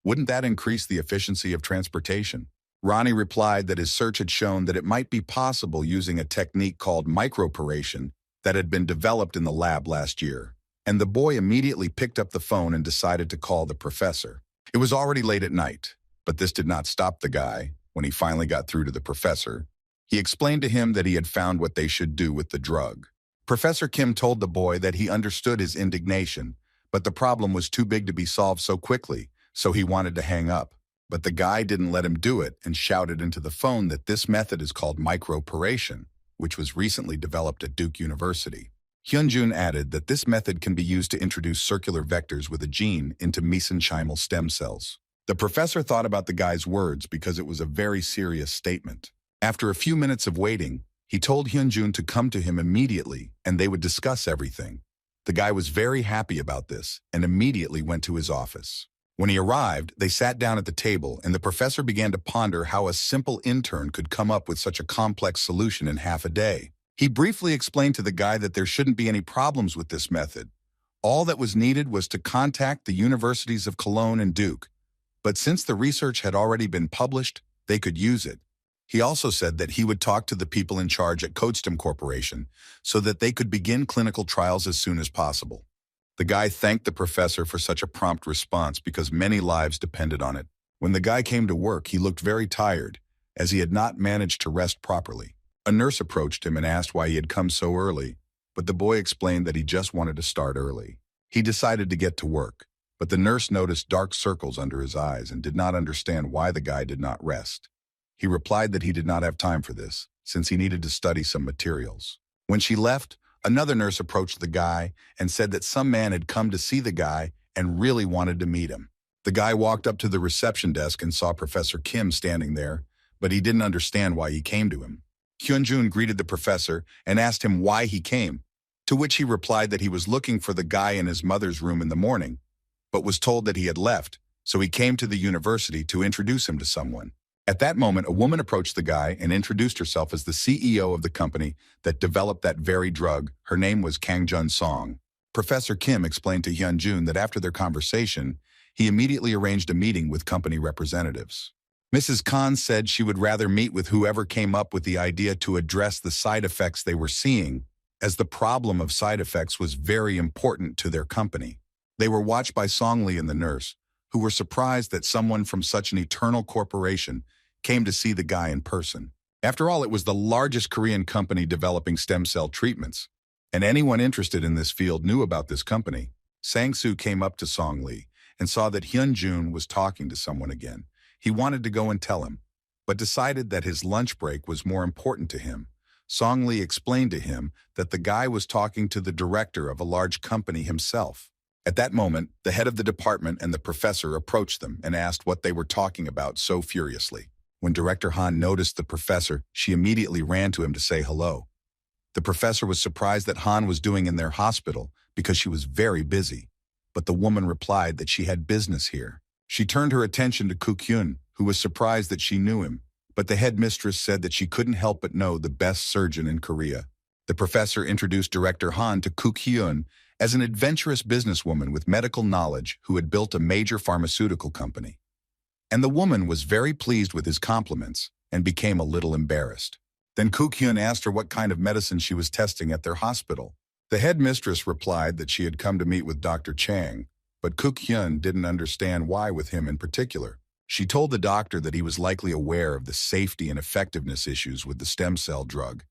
A: wouldn't that increase the efficiency of transportation? Ronnie replied that his search had shown that it might be possible using a technique called microporation that had been developed in the lab last year. And the boy immediately picked up the phone and decided to call the professor. It was already late at night, but this did not stop the guy. When he finally got through to the professor, he explained to him that he had found what they should do with the drug. Professor Kim told the boy that he understood his indignation, but the problem was too big to be solved so quickly, so he wanted to hang up. But the guy didn't let him do it and shouted into the phone that this method is called microporation, which was recently developed at Duke University. Hyun Jun added that this method can be used to introduce circular vectors with a gene into mesenchymal stem cells. The professor thought about the guy's words because it was a very serious statement. After a few minutes of waiting, he told Hyun Jun to come to him immediately and they would discuss everything. The guy was very happy about this and immediately went to his office. When he arrived, they sat down at the table and the professor began to ponder how a simple intern could come up with such a complex solution in half a day. He briefly explained to the guy that there shouldn't be any problems with this method. All that was needed was to contact the universities of Cologne and Duke. But since the research had already been published, they could use it. He also said that he would talk to the people in charge at Codestem Corporation so that they could begin clinical trials as soon as possible. The guy thanked the professor for such a prompt response because many lives depended on it. When the guy came to work, he looked very tired, as he had not managed to rest properly. A nurse approached him and asked why he had come so early, but the boy explained that he just wanted to start early. He decided to get to work, but the nurse noticed dark circles under his eyes and did not understand why the guy did not rest. He replied that he did not have time for this, since he needed to study some materials. When she left, another nurse approached the guy and said that some man had come to see the guy and really wanted to meet him. The guy walked up to the reception desk and saw Professor Kim standing there, but he didn't understand why he came to him. Hyun Jun greeted the professor and asked him why he came, to which he replied that he was looking for the guy in his mother's room in the morning, but was told that he had left, so he came to the university to introduce him to someone. At that moment, a woman approached the guy and introduced herself as the CEO of the company that developed that very drug. Her name was Kang Jun Song. Professor Kim explained to Hyun Jun that after their conversation, he immediately arranged a meeting with company representatives. Mrs. Khan said she would rather meet with whoever came up with the idea to address the side effects they were seeing, as the problem of side effects was very important to their company. They were watched by Song Lee and the nurse, who were surprised that someone from such an eternal corporation came to see the guy in person. After all, it was the largest Korean company developing stem cell treatments, and anyone interested in this field knew about this company. Sang-soo came up to Song Lee and saw that Hyun Jun was talking to someone again. He wanted to go and tell him, but decided that his lunch break was more important to him. Song Lee explained to him that the guy was talking to the director of a large company himself. At that moment, the head of the department and the professor approached them and asked what they were talking about so furiously. When Director Han noticed the professor, she immediately ran to him to say hello. The professor was surprised that Han was doing in their hospital because she was very busy, but the woman replied that she had business here. She turned her attention to Hyun, who was surprised that she knew him, but the headmistress said that she couldn't help but know the best surgeon in Korea. The professor introduced Director Han to Hyun as an adventurous businesswoman with medical knowledge who had built a major pharmaceutical company. And the woman was very pleased with his compliments and became a little embarrassed. Then Hyun asked her what kind of medicine she was testing at their hospital. The headmistress replied that she had come to meet with Dr. Chang, but Hyun didn't understand why with him in particular. She told the doctor that he was likely aware of the safety and effectiveness issues with the stem cell drug,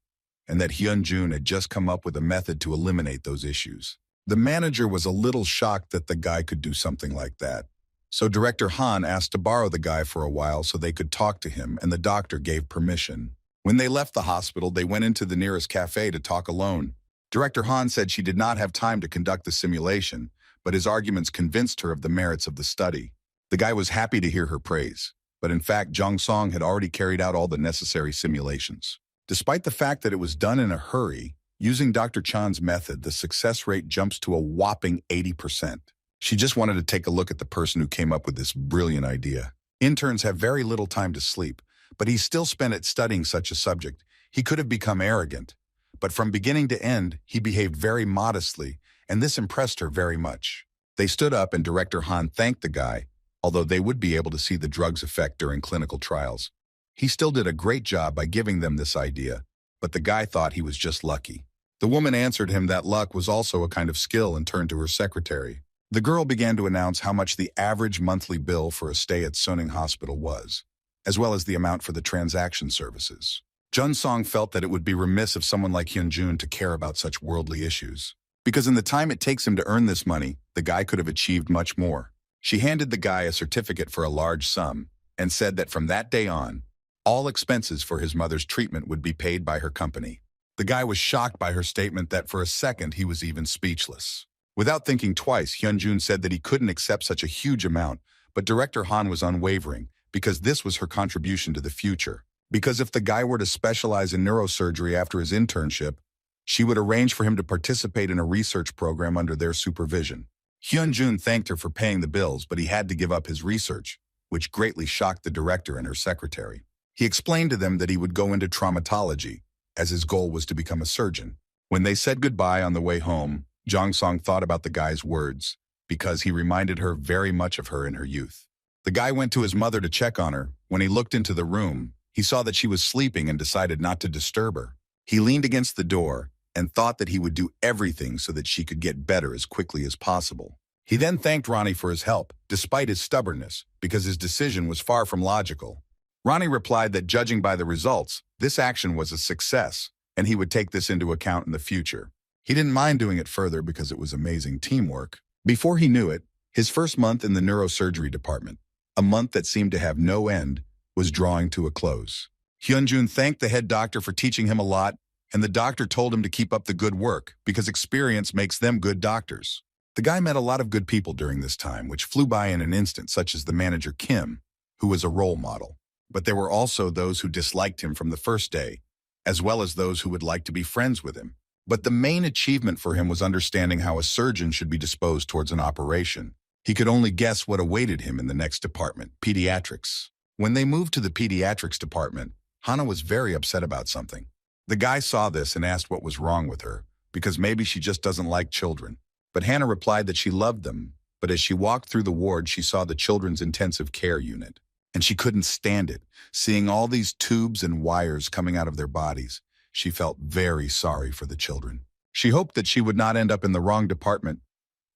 A: and that Hyun Jun had just come up with a method to eliminate those issues. The manager was a little shocked that the guy could do something like that. So Director Han asked to borrow the guy for a while so they could talk to him, and the doctor gave permission. When they left the hospital, they went into the nearest cafe to talk alone. Director Han said she did not have time to conduct the simulation, but his arguments convinced her of the merits of the study. The guy was happy to hear her praise, but in fact, Jong Song had already carried out all the necessary simulations. Despite the fact that it was done in a hurry, using Dr. Chan's method, the success rate jumps to a whopping 80%. She just wanted to take a look at the person who came up with this brilliant idea. Interns have very little time to sleep, but he still spent it studying such a subject. He could have become arrogant, but from beginning to end, he behaved very modestly, and this impressed her very much. They stood up and Director Han thanked the guy, although they would be able to see the drug's effect during clinical trials. He still did a great job by giving them this idea, but the guy thought he was just lucky. The woman answered him that luck was also a kind of skill and turned to her secretary. The girl began to announce how much the average monthly bill for a stay at Suning Hospital was, as well as the amount for the transaction services. Jun Song felt that it would be remiss of someone like Hyun Jun to care about such worldly issues, because in the time it takes him to earn this money, the guy could have achieved much more. She handed the guy a certificate for a large sum and said that from that day on, all expenses for his mother's treatment would be paid by her company. The guy was shocked by her statement that for a second he was even speechless. Without thinking twice, Hyun Jun said that he couldn't accept such a huge amount, but Director Han was unwavering because this was her contribution to the future. Because if the guy were to specialize in neurosurgery after his internship, she would arrange for him to participate in a research program under their supervision. Hyun Jun thanked her for paying the bills, but he had to give up his research, which greatly shocked the director and her secretary. He explained to them that he would go into traumatology, as his goal was to become a surgeon. When they said goodbye on the way home, Jong Song thought about the guy's words, because he reminded her very much of her in her youth. The guy went to his mother to check on her. When he looked into the room, he saw that she was sleeping and decided not to disturb her. He leaned against the door and thought that he would do everything so that she could get better as quickly as possible. He then thanked Ronnie for his help, despite his stubbornness, because his decision was far from logical. Ronnie replied that judging by the results, this action was a success, and he would take this into account in the future. He didn't mind doing it further because it was amazing teamwork. Before he knew it, his first month in the neurosurgery department, a month that seemed to have no end, was drawing to a close. Hyun Jun thanked the head doctor for teaching him a lot, and the doctor told him to keep up the good work because experience makes them good doctors. The guy met a lot of good people during this time, which flew by in an instant, such as the manager Kim, who was a role model. But there were also those who disliked him from the first day, as well as those who would like to be friends with him. But the main achievement for him was understanding how a surgeon should be disposed towards an operation. He could only guess what awaited him in the next department, pediatrics. When they moved to the pediatrics department, Hana was very upset about something. The guy saw this and asked what was wrong with her, because maybe she just doesn't like children. But Hannah replied that she loved them, but as she walked through the ward, she saw the children's intensive care unit. And she couldn't stand it, seeing all these tubes and wires coming out of their bodies. She felt very sorry for the children. She hoped that she would not end up in the wrong department,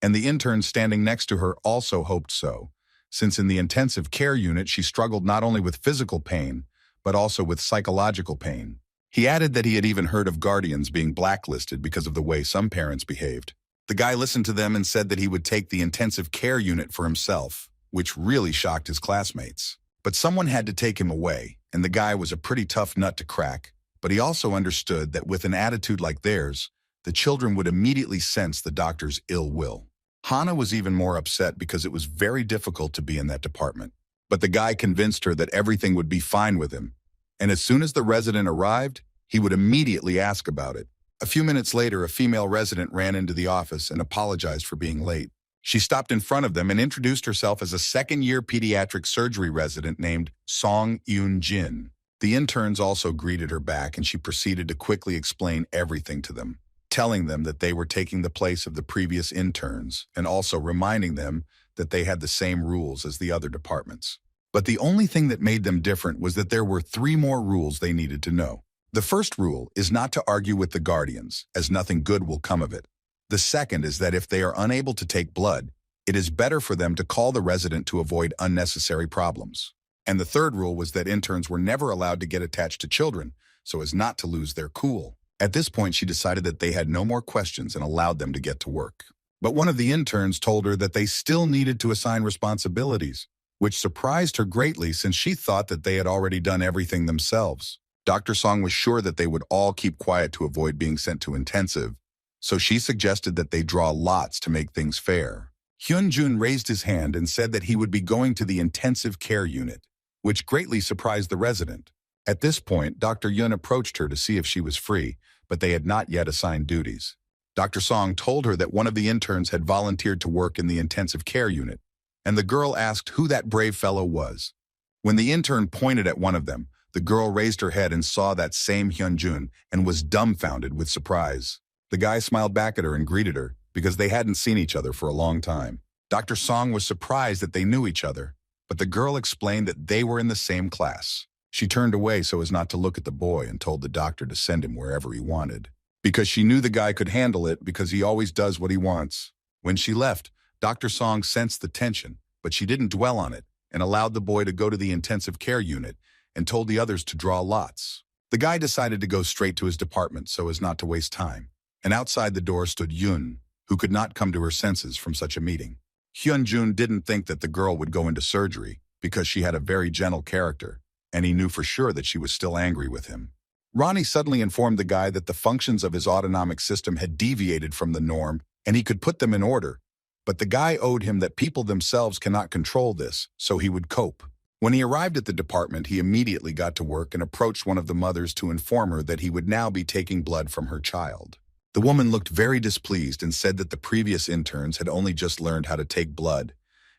A: and the intern standing next to her also hoped so, since in the intensive care unit she struggled not only with physical pain, but also with psychological pain. He added that he had even heard of guardians being blacklisted because of the way some parents behaved. The guy listened to them and said that he would take the intensive care unit for himself, which really shocked his classmates. But someone had to take him away, and the guy was a pretty tough nut to crack, but he also understood that with an attitude like theirs, the children would immediately sense the doctor's ill will. Hana was even more upset because it was very difficult to be in that department. But the guy convinced her that everything would be fine with him, and as soon as the resident arrived, he would immediately ask about it. A few minutes later, a female resident ran into the office and apologized for being late. She stopped in front of them and introduced herself as a second-year pediatric surgery resident named Hyun Jun. The interns also greeted her back, and she proceeded to quickly explain everything to them, telling them that they were taking the place of the previous interns and also reminding them that they had the same rules as the other departments. But the only thing that made them different was that there were 3 more rules they needed to know. The first rule is not to argue with the guardians, as nothing good will come of it. The second is that if they are unable to take blood, it is better for them to call the resident to avoid unnecessary problems. And the third rule was that interns were never allowed to get attached to children, so as not to lose their cool. At this point, she decided that they had no more questions and allowed them to get to work. But one of the interns told her that they still needed to assign responsibilities, which surprised her greatly since she thought that they had already done everything themselves. Dr. Song was sure that they would all keep quiet to avoid being sent to intensive, so she suggested that they draw lots to make things fair. Hyun Jun raised his hand and said that he would be going to the intensive care unit, which greatly surprised the resident. At this point, Dr. Yun approached her to see if she was free, but they had not yet assigned duties. Dr. Song told her that one of the interns had volunteered to work in the intensive care unit, and the girl asked who that brave fellow was. When the intern pointed at one of them, the girl raised her head and saw that same Hyun Jun and was dumbfounded with surprise. The guy smiled back at her and greeted her because they hadn't seen each other for a long time. Dr. Song was surprised that they knew each other, but the girl explained that they were in the same class. She turned away so as not to look at the boy and told the doctor to send him wherever he wanted, because she knew the guy could handle it because he always does what he wants. When she left, Dr. Song sensed the tension, but she didn't dwell on it and allowed the boy to go to the intensive care unit and told the others to draw lots. The guy decided to go straight to his department so as not to waste time, and outside the door stood Yun, who could not come to her senses from such a meeting. Hyun Jun didn't think that the girl would go into surgery because she had a very gentle character, and he knew for sure that she was still angry with him. Ronnie suddenly informed the guy that the functions of his autonomic system had deviated from the norm and he could put them in order, but the guy owed him that people themselves cannot control this, so he would cope. When he arrived at the department, he immediately got to work and approached one of the mothers to inform her that he would now be taking blood from her child. The woman looked very displeased and said that the previous interns had only just learned how to take blood,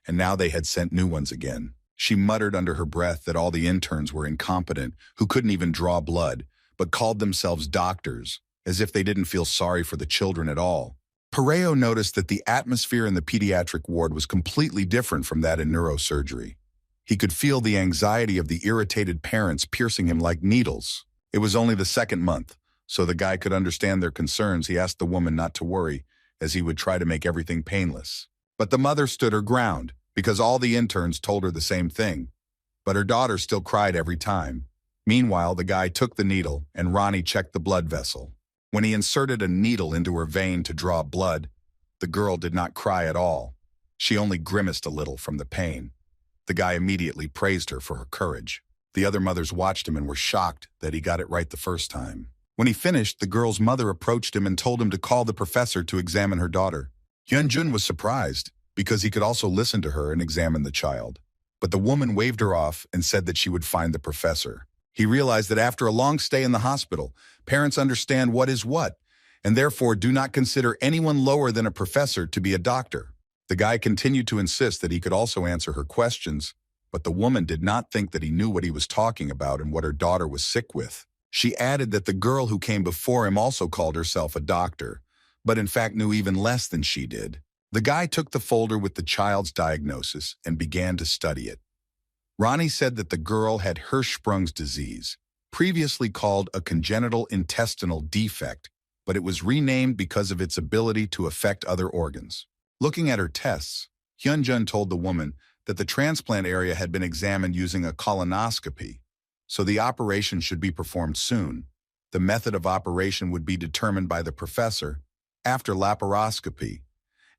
A: and now they had sent new ones again. She muttered under her breath that all the interns were incompetent, who couldn't even draw blood, but called themselves doctors, as if they didn't feel sorry for the children at all. Pareo noticed that the atmosphere in the pediatric ward was completely different from that in neurosurgery. He could feel the anxiety of the irritated parents piercing him like needles. It was only the second month, so the guy could understand their concerns. He asked the woman not to worry, as he would try to make everything painless. But the mother stood her ground, because all the interns told her the same thing. But her daughter still cried every time. Meanwhile, the guy took the needle, and Ronnie checked the blood vessel. When he inserted a needle into her vein to draw blood, the girl did not cry at all. She only grimaced a little from the pain. The guy immediately praised her for her courage. The other mothers watched him and were shocked that he got it right the first time. When he finished, the girl's mother approached him and told him to call the professor to examine her daughter. Hyun Jun was surprised, because he could also listen to her and examine the child. But the woman waved her off and said that she would find the professor. He realized that after a long stay in the hospital, parents understand what is what, and therefore do not consider anyone lower than a professor to be a doctor. The guy continued to insist that he could also answer her questions, but the woman did not think that he knew what he was talking about and what her daughter was sick with. She added that the girl who came before him also called herself a doctor, but in fact knew even less than she did. The guy took the folder with the child's diagnosis and began to study it. Ronnie said that the girl had Hirschsprung's disease, previously called a congenital intestinal defect, but it was renamed because of its ability to affect other organs. Looking at her tests, Hyun Jun told the woman that the transplant area had been examined using a colonoscopy, so the operation should be performed soon. The method of operation would be determined by the professor after laparoscopy,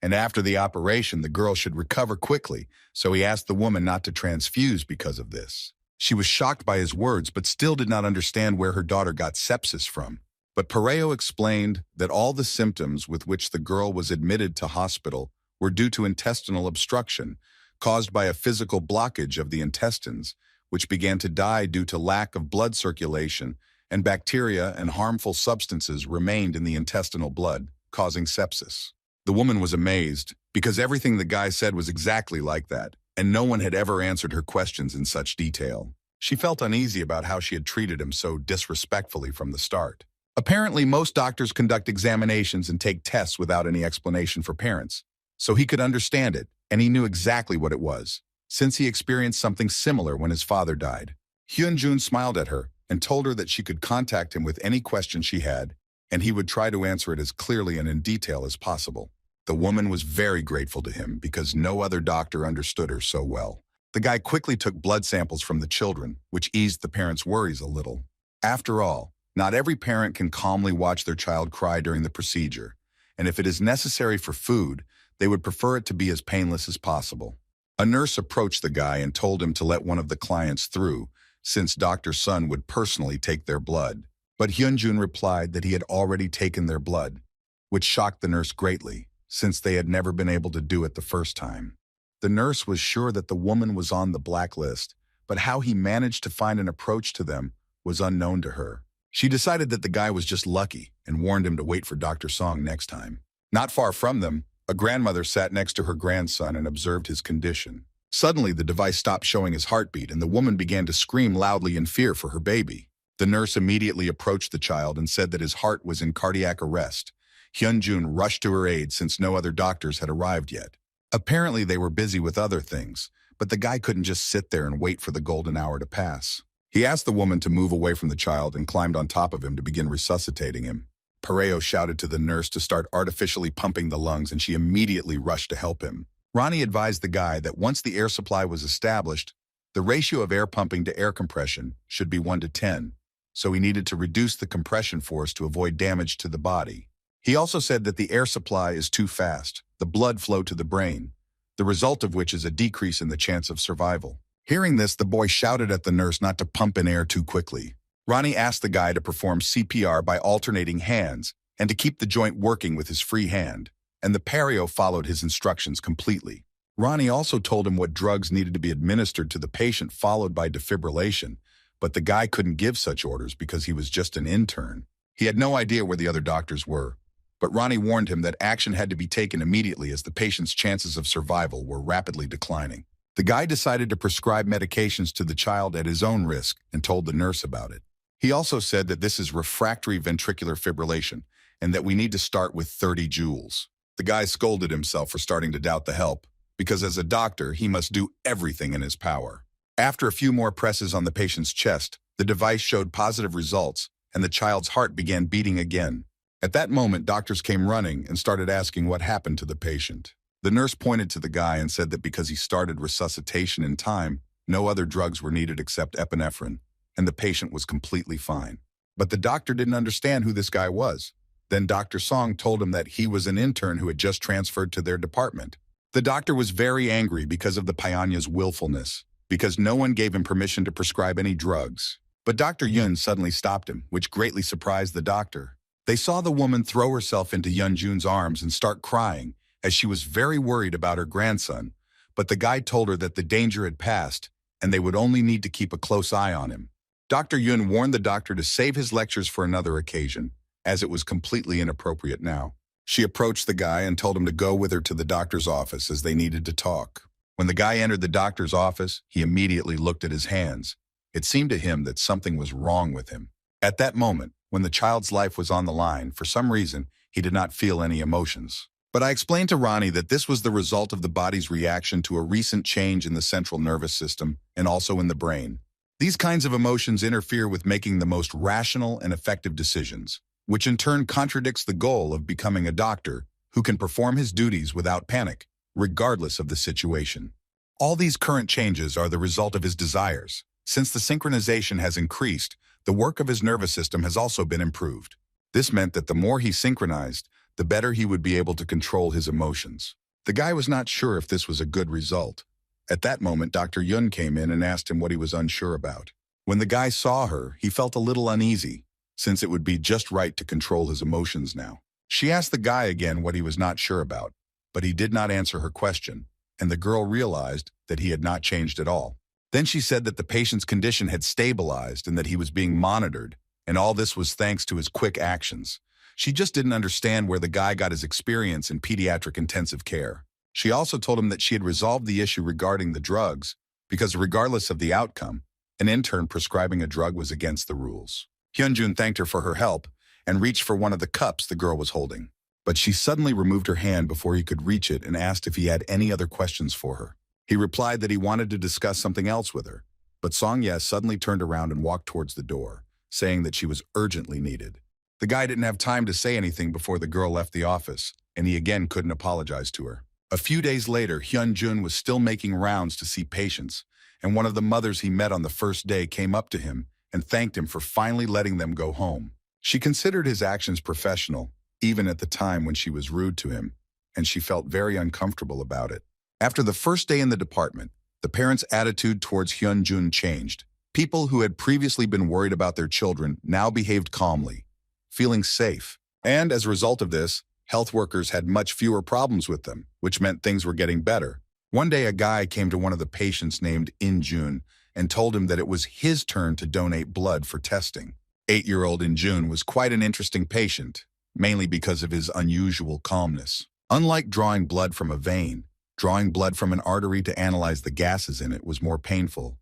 A: and after the operation, the girl should recover quickly, so he asked the woman not to transfuse because of this. She was shocked by his words, but still did not understand where her daughter got sepsis from. But Pareo explained that all the symptoms with which the girl was admitted to hospital were due to intestinal obstruction, caused by a physical blockage of the intestines, which began to die due to lack of blood circulation, and bacteria and harmful substances remained in the intestinal blood, causing sepsis. The woman was amazed, because everything the guy said was exactly like that, and no one had ever answered her questions in such detail. She felt uneasy about how she had treated him so disrespectfully from the start. Apparently, most doctors conduct examinations and take tests without any explanation for parents, so he could understand it, and he knew exactly what it was, since he experienced something similar when his father died. Hyun Jun smiled at her and told her that she could contact him with any question she had, and he would try to answer it as clearly and in detail as possible. The woman was very grateful to him because no other doctor understood her so well. The guy quickly took blood samples from the children, which eased the parents' worries a little. After all, not every parent can calmly watch their child cry during the procedure, and if it is necessary for food, they would prefer it to be as painless as possible. A nurse approached the guy and told him to let one of the clients through, since Dr. Sun would personally take their blood. But Hyun Jun replied that he had already taken their blood, which shocked the nurse greatly, since they had never been able to do it the first time. The nurse was sure that the woman was on the blacklist, but how he managed to find an approach to them was unknown to her. She decided that the guy was just lucky and warned him to wait for Dr. Song next time. Not far from them, a grandmother sat next to her grandson and observed his condition. Suddenly, the device stopped showing his heartbeat and the woman began to scream loudly in fear for her baby. The nurse immediately approached the child and said that his heart was in cardiac arrest. Hyun Jun rushed to her aid since no other doctors had arrived yet. Apparently, they were busy with other things, but the guy couldn't just sit there and wait for the golden hour to pass. He asked the woman to move away from the child and climbed on top of him to begin resuscitating him. Pareo shouted to the nurse to start artificially pumping the lungs, and she immediately rushed to help him. Ronnie advised the guy that once the air supply was established, the ratio of air pumping to air compression should be 1:10, so he needed to reduce the compression force to avoid damage to the body. He also said that the air supply is too fast, the blood flow to the brain, the result of which is a decrease in the chance of survival. Hearing this, the boy shouted at the nurse not to pump in air too quickly. Ronnie asked the guy to perform CPR by alternating hands and to keep the joint working with his free hand, and the Pareo followed his instructions completely. Ronnie also told him what drugs needed to be administered to the patient, followed by defibrillation, but the guy couldn't give such orders because he was just an intern. He had no idea where the other doctors were, but Ronnie warned him that action had to be taken immediately as the patient's chances of survival were rapidly declining. The guy decided to prescribe medications to the child at his own risk and told the nurse about it. He also said that this is refractory ventricular fibrillation and that we need to start with 30 joules. The guy scolded himself for starting to doubt the help, because as a doctor, he must do everything in his power. After a few more presses on the patient's chest, the device showed positive results and the child's heart began beating again. At that moment, doctors came running and started asking what happened to the patient. The nurse pointed to the guy and said that because he started resuscitation in time, no other drugs were needed except epinephrine, and the patient was completely fine. But the doctor didn't understand who this guy was. Then Dr. Song told him that he was an intern who had just transferred to their department. The doctor was very angry because of the Pionya's willfulness, because no one gave him permission to prescribe any drugs. But Dr. Yun suddenly stopped him, which greatly surprised the doctor. They saw the woman throw herself into Hyun Jun's arms and start crying, as she was very worried about her grandson, but the guy told her that the danger had passed and they would only need to keep a close eye on him. Dr. Yun warned the doctor to save his lectures for another occasion, as it was completely inappropriate now. She approached the guy and told him to go with her to the doctor's office as they needed to talk. When the guy entered the doctor's office, he immediately looked at his hands. It seemed to him that something was wrong with him. At that moment, when the child's life was on the line, for some reason, he did not feel any emotions. But I explained to Ronnie that this was the result of the body's reaction to a recent change in the central nervous system and also in the brain. These kinds of emotions interfere with making the most rational and effective decisions, which in turn contradicts the goal of becoming a doctor who can perform his duties without panic, regardless of the situation. All these current changes are the result of his desires. Since the synchronization has increased, the work of his nervous system has also been improved. This meant that the more he synchronized, the better he would be able to control his emotions. The guy was not sure if this was a good result. At that moment, Dr. Yun came in and asked him what he was unsure about. When the guy saw her, he felt a little uneasy, since it would be just right to control his emotions now. She asked the guy again what he was not sure about, but he did not answer her question, and the girl realized that he had not changed at all. Then she said that the patient's condition had stabilized and that he was being monitored, and all this was thanks to his quick actions. She just didn't understand where the guy got his experience in pediatric intensive care. She also told him that she had resolved the issue regarding the drugs, because regardless of the outcome, an intern prescribing a drug was against the rules. Hyun Jun thanked her for her help and reached for one of the cups the girl was holding. But she suddenly removed her hand before he could reach it and asked if he had any other questions for her. He replied that he wanted to discuss something else with her, but Song-ye suddenly turned around and walked towards the door, saying that she was urgently needed. The guy didn't have time to say anything before the girl left the office, and he again couldn't apologize to her. A few days later, Hyun Jun was still making rounds to see patients, and one of the mothers he met on the first day came up to him and thanked him for finally letting them go home. She considered his actions professional, even at the time when she was rude to him, and she felt very uncomfortable about it. After the first day in the department, the parents' attitude towards Hyun Jun changed. People who had previously been worried about their children now behaved calmly, feeling safe. And as a result of this, health workers had much fewer problems with them, which meant things were getting better. One day, a guy came to one of the patients named In Jun and told him that it was his turn to donate blood for testing. 8-year-old In Jun was quite an interesting patient, mainly because of his unusual calmness. Unlike drawing blood from a vein, drawing blood from an artery to analyze the gases in it was more painful.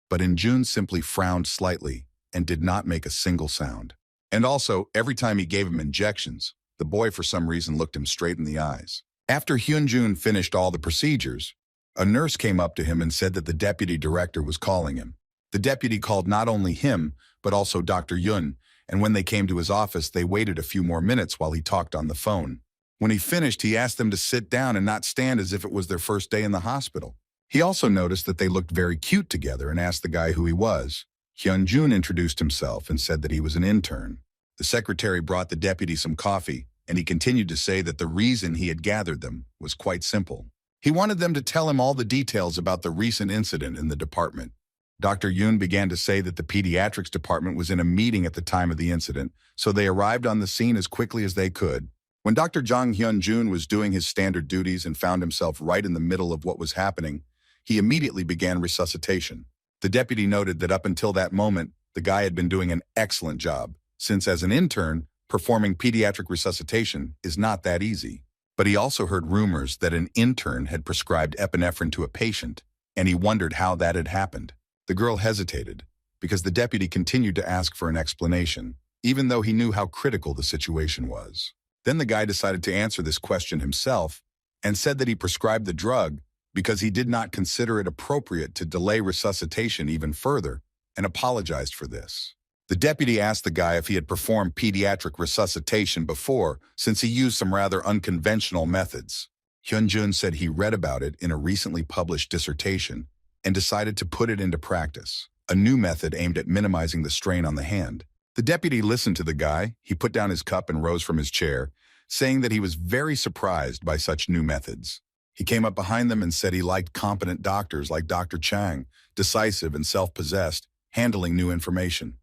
A: But In Jun simply frowned slightly and did not make a single sound. And also, every time he gave him injections, the boy for some reason looked him straight in the eyes. After Hyun Jun finished all the procedures, a nurse came up to him and said that the deputy director was calling him. The deputy called not only him, but also Dr. Yun, and when they came to his office, they waited a few more minutes while he talked on the phone. When he finished, he asked them to sit down and not stand as if it was their first day in the hospital. He also noticed that they looked very cute together and asked the guy who he was. Hyun Jun introduced himself and said that he was an intern. The secretary brought the deputy some coffee, and he continued to say that the reason he had gathered them was quite simple. He wanted them to tell him all the details about the recent incident in the department. Dr. Yun began to say that the pediatrics department was in a meeting at the time of the incident, so they arrived on the scene as quickly as they could. When Dr. Jang Hyun Jun was doing his standard duties and found himself right in the middle of what was happening, he immediately began resuscitation. The deputy noted that up until that moment, the guy had been doing an excellent job, since as an intern, performing pediatric resuscitation is not that easy. But he also heard rumors that an intern had prescribed epinephrine to a patient, and he wondered how that had happened. The girl hesitated, because the deputy continued to ask for an explanation, even though he knew how critical the situation was. Then the guy decided to answer this question himself, and said that he prescribed the drug because he did not consider it appropriate to delay resuscitation even further, and apologized for this. The deputy asked the guy if he had performed pediatric resuscitation before, since he used some rather unconventional methods. Hyun Jun said he read about it in a recently published dissertation and decided to put it into practice, a new method aimed at minimizing the strain on the hand. The deputy listened to the guy, he put down his cup and rose from his chair, saying that he was very surprised by such new methods. He came up behind them and said he liked competent doctors like Dr. Chang, decisive and self-possessed, handling new information.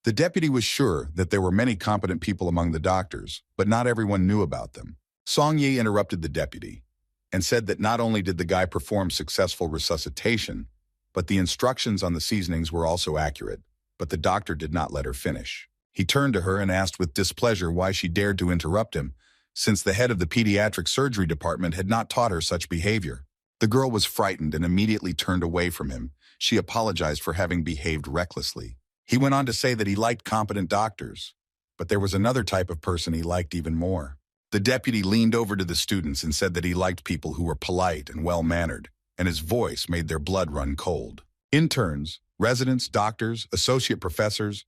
A: The deputy was sure that there were many competent people among the doctors, but not everyone knew about them. Song-ye interrupted the deputy and said that not only did the guy perform successful resuscitation, but the instructions on the seasonings were also accurate, but the doctor did not let her finish. He turned to her and asked with displeasure why she dared to interrupt him, since the head of the pediatric surgery department had not taught her such behavior. The girl was frightened and immediately turned away from him. She apologized for having behaved recklessly. He went on to say that he liked competent doctors, but there was another type of person he liked even more. The deputy leaned over to the students and said that he liked people who were polite and well-mannered, and his voice made their blood run cold. Interns, residents, doctors, associate professors,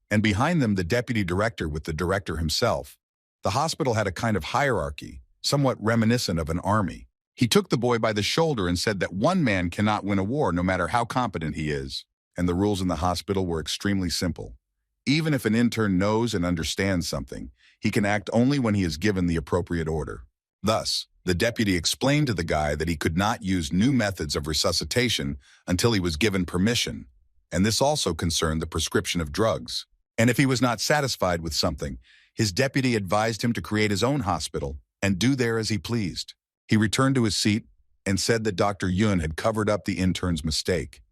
A: and behind them the deputy director with the director himself. The hospital had a kind of hierarchy, somewhat reminiscent of an army. He took the boy by the shoulder and said that one man cannot win a war no matter how competent he is, and the rules in the hospital were extremely simple. Even if an intern knows and understands something, he can act only when he is given the appropriate order. Thus, the deputy explained to the guy that he could not use new methods of resuscitation until he was given permission, and this also concerned the prescription of drugs. And if he was not satisfied with something, his deputy advised him to create his own hospital and do there as he pleased. He returned to his seat and said that Dr. Yun had covered up the intern's mistake,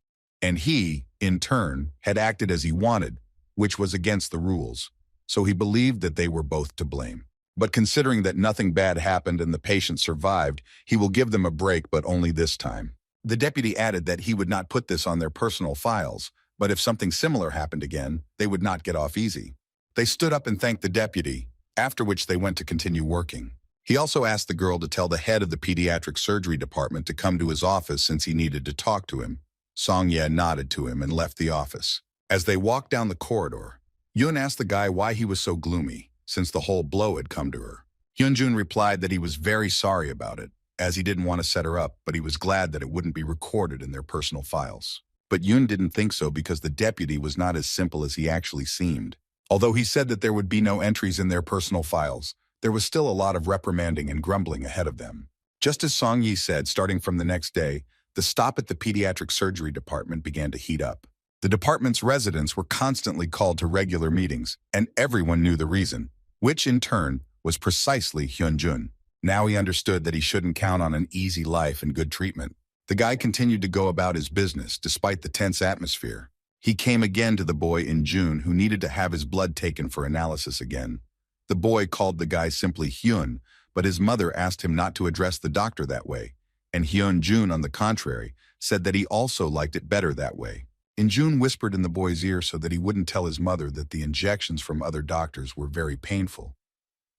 A: and he, in turn, had acted as he wanted, which was against the rules, so he believed that they were both to blame. But considering that nothing bad happened and the patient survived, he will give them a break, but only this time. The deputy added that he would not put this on their personal files, but if something similar happened again, they would not get off easy. They stood up and thanked the deputy, after which they went to continue working. He also asked the girl to tell the head of the pediatric surgery department to come to his office since he needed to talk to him. Song-ye nodded to him and left the office. As they walked down the corridor, Yun asked the guy why he was so gloomy, since the whole blow had come to her. Hyun Jun replied that he was very sorry about it, as he didn't want to set her up, but he was glad that it wouldn't be recorded in their personal files. But Yun didn't think so because the deputy was not as simple as he actually seemed. Although he said that there would be no entries in their personal files, there was still a lot of reprimanding and grumbling ahead of them. Just as Song-ye said, starting from the next day, the stop at the pediatric surgery department began to heat up. The department's residents were constantly called to regular meetings, and everyone knew the reason, which in turn was precisely Hyun Jun. Now he understood that he shouldn't count on an easy life and good treatment. The guy continued to go about his business despite the tense atmosphere. He came again to the boy in June who needed to have his blood taken for analysis again. The boy called the guy simply Hyun, but his mother asked him not to address the doctor that way, and Hyun Jun, on the contrary, said that he also liked it better that way. In June whispered in the boy's ear so that he wouldn't tell his mother that the injections from other doctors were very painful.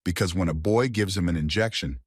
A: Because when a boy gives him an injection,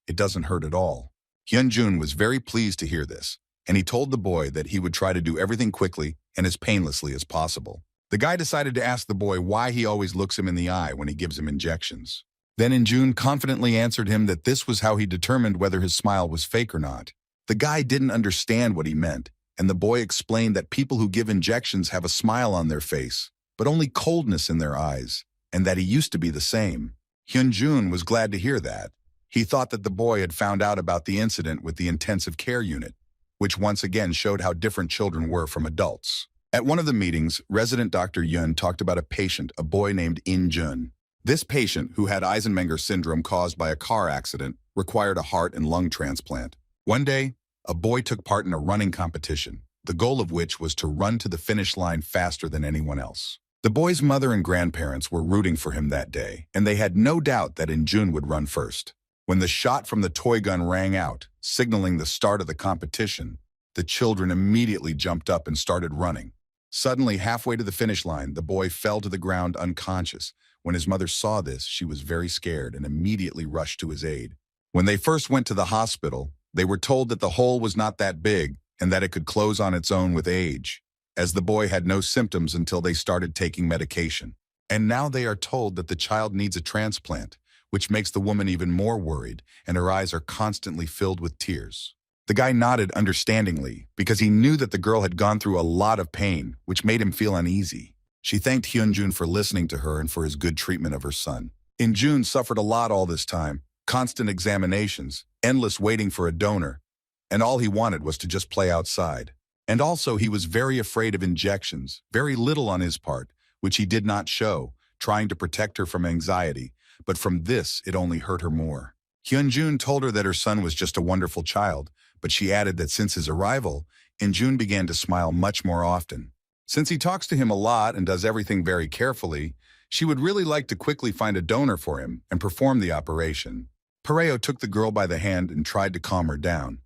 A: it doesn't hurt at all. Hyun Jun was very pleased to hear this, and he told the boy that he would try to do everything quickly and as painlessly as possible. The guy decided to ask the boy why he always looks him in the eye when he gives him injections. Then In Jun confidently answered him that this was how he determined whether his smile was fake or not. The guy didn't understand what he meant, and the boy explained that people who give injections have a smile on their face, but only coldness in their eyes, and that he used to be the same. Hyun Jun was glad to hear that. He thought that the boy had found out about the incident with the intensive care unit, which once again showed how different children were from adults. At one of the meetings, resident Dr. Yun talked about a patient, a boy named In Jun. This patient, who had Eisenmenger syndrome caused by a car accident, required a heart and lung transplant. One day, a boy took part in a running competition, the goal of which was to run to the finish line faster than anyone else. The boy's mother and grandparents were rooting for him that day, and they had no doubt that In Jun would run first. When the shot from the toy gun rang out, signaling the start of the competition, the children immediately jumped up and started running. Suddenly, halfway to the finish line, the boy fell to the ground unconscious. When his mother saw this, she was very scared and immediately rushed to his aid. When they first went to the hospital, they were told that the hole was not that big and that it could close on its own with age, as the boy had no symptoms until they started taking medication. And now they are told that the child needs a transplant, which makes the woman even more worried, and her eyes are constantly filled with tears. The guy nodded understandingly because he knew that the girl had gone through a lot of pain, which made him feel uneasy. She thanked Hyun Jun for listening to her and for his good treatment of her son. In Jun suffered a lot all this time, constant examinations, endless waiting for a donor, and all he wanted was to just play outside. And also he was very afraid of injections, very little on his part, which he did not show, trying to protect her from anxiety, but from this it only hurt her more. Hyun Jun told her that her son was just a wonderful child, but she added that since his arrival, In Jun began to smile much more often. Since he talks to him a lot and does everything very carefully, she would really like to quickly find a donor for him and perform the operation. Pareo took the girl by the hand and tried to calm her down,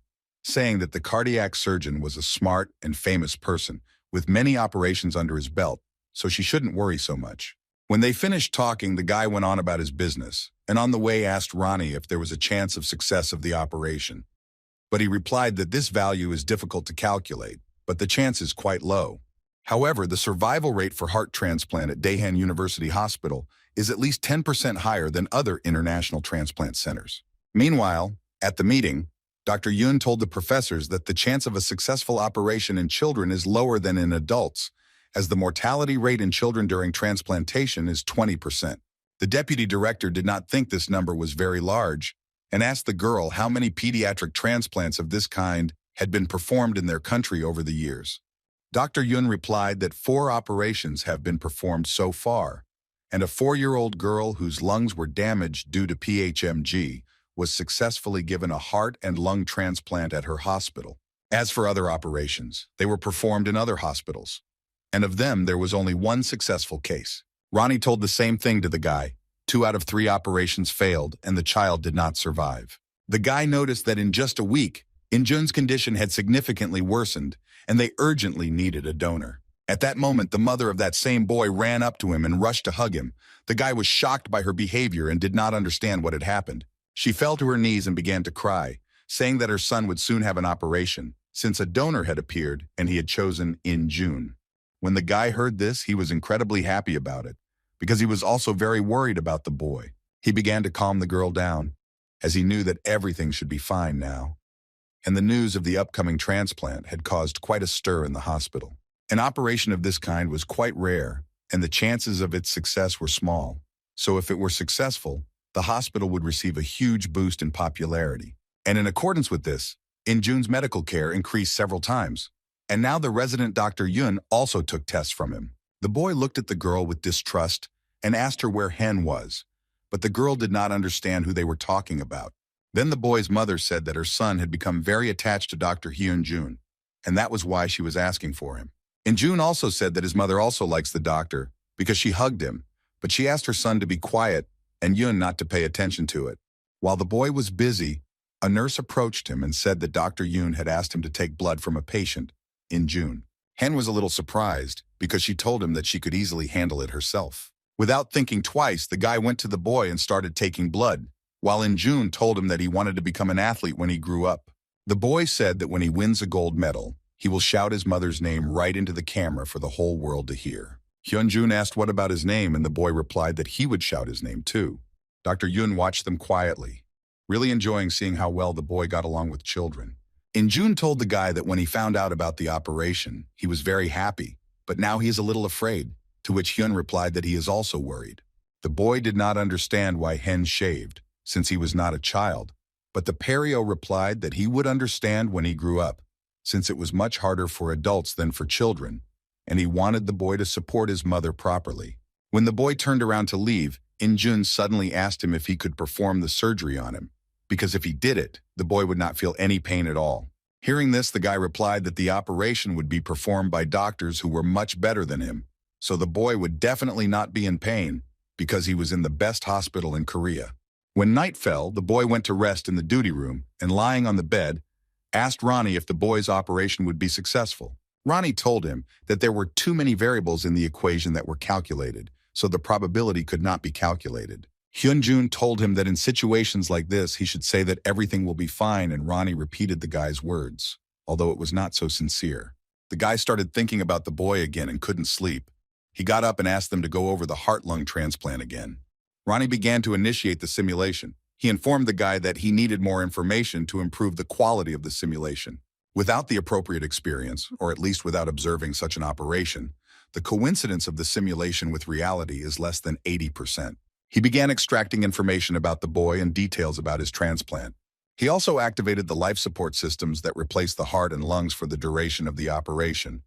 A: saying that the cardiac surgeon was a smart and famous person with many operations under his belt, so she shouldn't worry so much. When they finished talking, the guy went on about his business, and on the way asked Ronnie if there was a chance of success of the operation. But he replied that this value is difficult to calculate, but the chance is quite low. However, the survival rate for heart transplant at Daehan University Hospital is at least 10% higher than other international transplant centers. Meanwhile, at the meeting, Dr. Yun told the professors that the chance of a successful operation in children is lower than in adults, as the mortality rate in children during transplantation is 20%. The deputy director did not think this number was very large and asked the girl how many pediatric transplants of this kind had been performed in their country over the years. Dr. Yun replied that 4 operations have been performed so far, and a 4-year-old girl whose lungs were damaged due to PHMG was successfully given a heart and lung transplant at her hospital. As for other operations, they were performed in other hospitals. And of them, there was only one successful case. Ronnie told the same thing to the guy. 2 out of 3 operations failed, and the child did not survive. The guy noticed that in just a week, Hyun Jun's condition had significantly worsened, and they urgently needed a donor. At that moment, the mother of that same boy ran up to him and rushed to hug him. The guy was shocked by her behavior and did not understand what had happened. She fell to her knees and began to cry, saying that her son would soon have an operation, since a donor had appeared and he had chosen Hyun Jun. When the guy heard this, he was incredibly happy about it, because he was also very worried about the boy. He began to calm the girl down, as he knew that everything should be fine now. And the news of the upcoming transplant had caused quite a stir in the hospital. An operation of this kind was quite rare, and the chances of its success were small. So if it were successful, the hospital would receive a huge boost in popularity. And in accordance with this, Hyun Jun's medical care increased several times. And now the resident Dr. Yun also took tests from him. The boy looked at the girl with distrust and asked her where Hen was, but the girl did not understand who they were talking about. Then the boy's mother said that her son had become very attached to Dr. Hyun Jun, and that was why she was asking for him. And Jun also said that his mother also likes the doctor because she hugged him, but she asked her son to be quiet and Yun not to pay attention to it. While the boy was busy, a nurse approached him and said that Dr. Yun had asked him to take blood from a patient, Hyun Jun. Hen was a little surprised because she told him that she could easily handle it herself. Without thinking twice, the guy went to the boy and started taking blood, while Hyun Jun told him that he wanted to become an athlete when he grew up. The boy said that when he wins a gold medal, he will shout his mother's name right into the camera for the whole world to hear. Hyun Jun asked what about his name, and the boy replied that he would shout his name too. Dr. Yun watched them quietly, really enjoying seeing how well the boy got along with children. Hyun Jun told the guy that when he found out about the operation, he was very happy, but now he is a little afraid, to which Hyun replied that he is also worried. The boy did not understand why Hen shaved, since he was not a child, but the perio replied that he would understand when he grew up, since it was much harder for adults than for children, and he wanted the boy to support his mother properly. When the boy turned around to leave, Hyun Jun suddenly asked him if he could perform the surgery on him, because if he did it, the boy would not feel any pain at all. Hearing this, the guy replied that the operation would be performed by doctors who were much better than him, so the boy would definitely not be in pain because he was in the best hospital in Korea. When night fell, the boy went to rest in the duty room and, lying on the bed, asked Ronnie if the boy's operation would be successful. Ronnie told him that there were too many variables in the equation that were calculated, so the probability could not be calculated. Hyun Jun told him that in situations like this, he should say that everything will be fine, and Ronnie repeated the guy's words, although it was not so sincere. The guy started thinking about the boy again and couldn't sleep. He got up and asked them to go over the heart-lung transplant again. Ronnie began to initiate the simulation. He informed the guy that he needed more information to improve the quality of the simulation. Without the appropriate experience, or at least without observing such an operation, the coincidence of the simulation with reality is less than 80%. He began extracting information about the boy and details about his transplant. He also activated the life support systems that replaced the heart and lungs for the duration of the operation,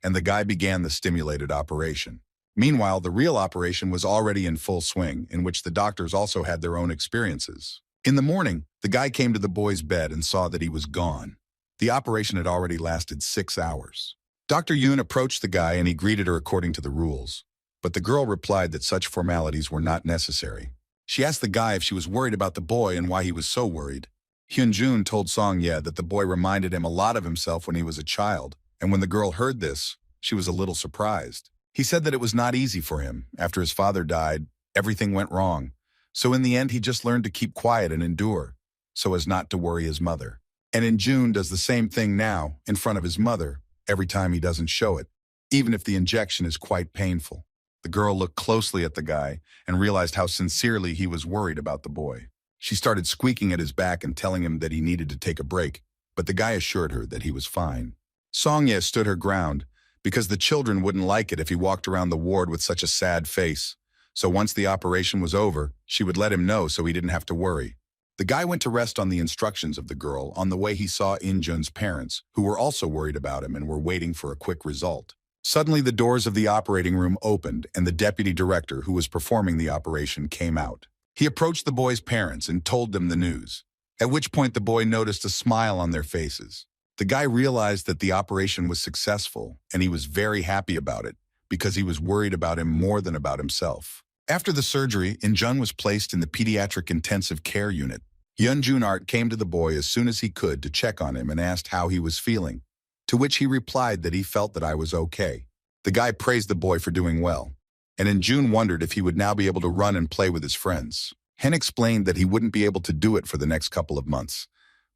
A: and the guy began the stimulated operation. Meanwhile, the real operation was already in full swing, in which the doctors also had their own experiences. In the morning, the guy came to the boy's bed and saw that he was gone. The operation had already lasted 6 hours. Dr. Yoon approached the guy and he greeted her according to the rules. But the girl replied that such formalities were not necessary. She asked the guy if she was worried about the boy and why he was so worried. Hyun Jun told Song-ye that the boy reminded him a lot of himself when he was a child, and when the girl heard this, she was a little surprised. He said that it was not easy for him. After his father died, everything went wrong. So in the end, he just learned to keep quiet and endure, so as not to worry his mother. And in June does the same thing now, in front of his mother, every time he doesn't show it, even if the injection is quite painful. The girl looked closely at the guy and realized how sincerely he was worried about the boy. She started squeaking at his back and telling him that he needed to take a break, but the guy assured her that he was fine. Song-ye stood her ground, because the children wouldn't like it if he walked around the ward with such a sad face. So once the operation was over, she would let him know so he didn't have to worry. The guy went to rest on the instructions of the girl. On the way, he saw In-jun's parents, who were also worried about him and were waiting for a quick result. Suddenly, the doors of the operating room opened and the deputy director who was performing the operation came out. He approached the boy's parents and told them the news, at which point the boy noticed a smile on their faces. The guy realized that the operation was successful, and he was very happy about it because he was worried about him more than about himself. After the surgery, Hyun Jun was placed in the pediatric intensive care unit. Hyun Jun came to the boy as soon as he could to check on him and asked how he was feeling, to which he replied that he felt that I was okay. The guy praised the boy for doing well, and Hyun Jun wondered if he would now be able to run and play with his friends. Hyun explained that he wouldn't be able to do it for the next couple of months,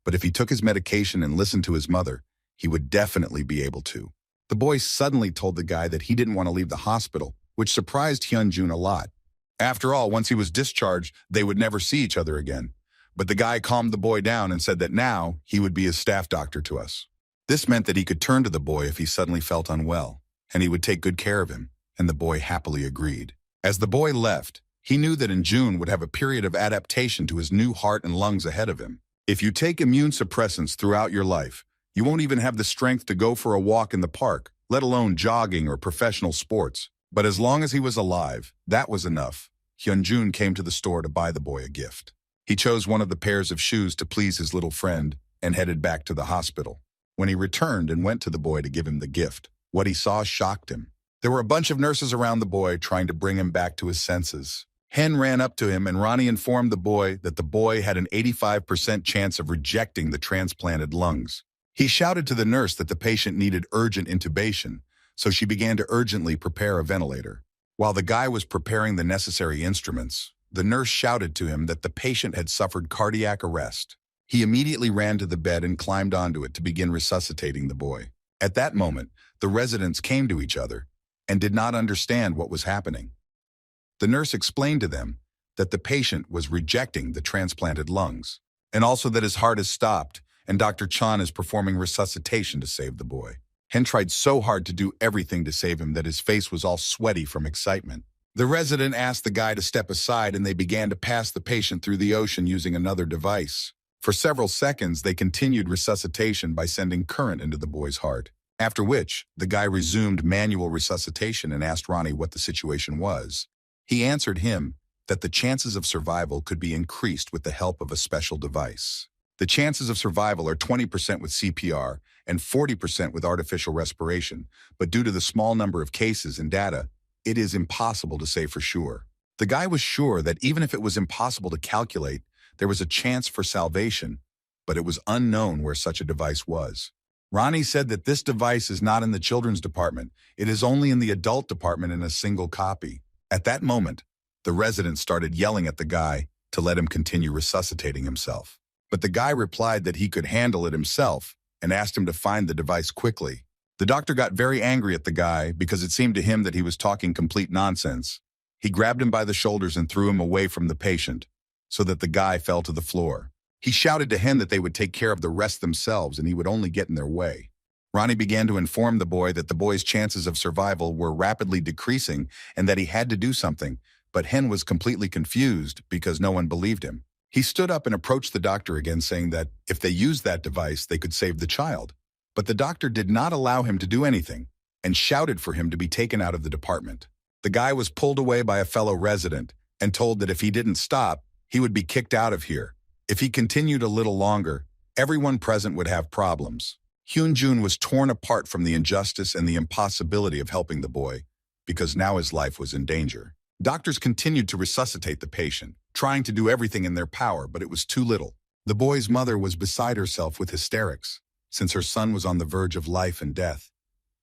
A: but if he took his medication and listened to his mother, he would definitely be able to. The boy suddenly told the guy that he didn't want to leave the hospital, which surprised Hyun Jun a lot. After all, once he was discharged, they would never see each other again. But the guy calmed the boy down and said that now he would be his staff doctor to us. This meant that he could turn to the boy if he suddenly felt unwell, and he would take good care of him, and the boy happily agreed. As the boy left, he knew that in June would have a period of adaptation to his new heart and lungs ahead of him. If you take immune suppressants throughout your life, you won't even have the strength to go for a walk in the park, let alone jogging or professional sports. But as long as he was alive, that was enough. Hyun Jun came to the store to buy the boy a gift. He chose one of the pairs of shoes to please his little friend and headed back to the hospital. When he returned and went to the boy to give him the gift, what he saw shocked him. There were a bunch of nurses around the boy trying to bring him back to his senses. Hen ran up to him and Ronnie informed the boy that the boy had an 85% chance of rejecting the transplanted lungs. He shouted to the nurse that the patient needed urgent intubation, so she began to urgently prepare a ventilator. While the guy was preparing the necessary instruments, the nurse shouted to him that the patient had suffered cardiac arrest. He immediately ran to the bed and climbed onto it to begin resuscitating the boy. At that moment, the residents came to each other and did not understand what was happening. The nurse explained to them that the patient was rejecting the transplanted lungs, and also that his heart has stopped, and Dr. Chan is performing resuscitation to save the boy. Hen tried so hard to do everything to save him that his face was all sweaty from excitement. The resident asked the guy to step aside and they began to pass the patient through the ocean using another device. For several seconds, they continued resuscitation by sending current into the boy's heart. After which, the guy resumed manual resuscitation and asked Ronnie what the situation was. He answered him that the chances of survival could be increased with the help of a special device. The chances of survival are 20% with CPR and 40% with artificial respiration, but due to the small number of cases and data, it is impossible to say for sure. The guy was sure that even if it was impossible to calculate, there was a chance for salvation, but it was unknown where such a device was. Ronnie said that this device is not in the children's department. It is only in the adult department in a single copy. At that moment, the resident started yelling at the guy to let him continue resuscitating himself. But the guy replied that he could handle it himself and asked him to find the device quickly. The doctor got very angry at the guy because it seemed to him that he was talking complete nonsense. He grabbed him by the shoulders and threw him away from the patient so that the guy fell to the floor. He shouted to Hen that they would take care of the rest themselves and he would only get in their way. Ronnie began to inform the boy that the boy's chances of survival were rapidly decreasing and that he had to do something, but Hen was completely confused because no one believed him. He stood up and approached the doctor again, saying that if they used that device, they could save the child. But the doctor did not allow him to do anything and shouted for him to be taken out of the department. The guy was pulled away by a fellow resident and told that if he didn't stop, he would be kicked out of here. If he continued a little longer, everyone present would have problems. Hyun Jun was torn apart from the injustice and the impossibility of helping the boy because now his life was in danger. Doctors continued to resuscitate the patient, trying to do everything in their power, but it was too little. The boy's mother was beside herself with hysterics, since her son was on the verge of life and death,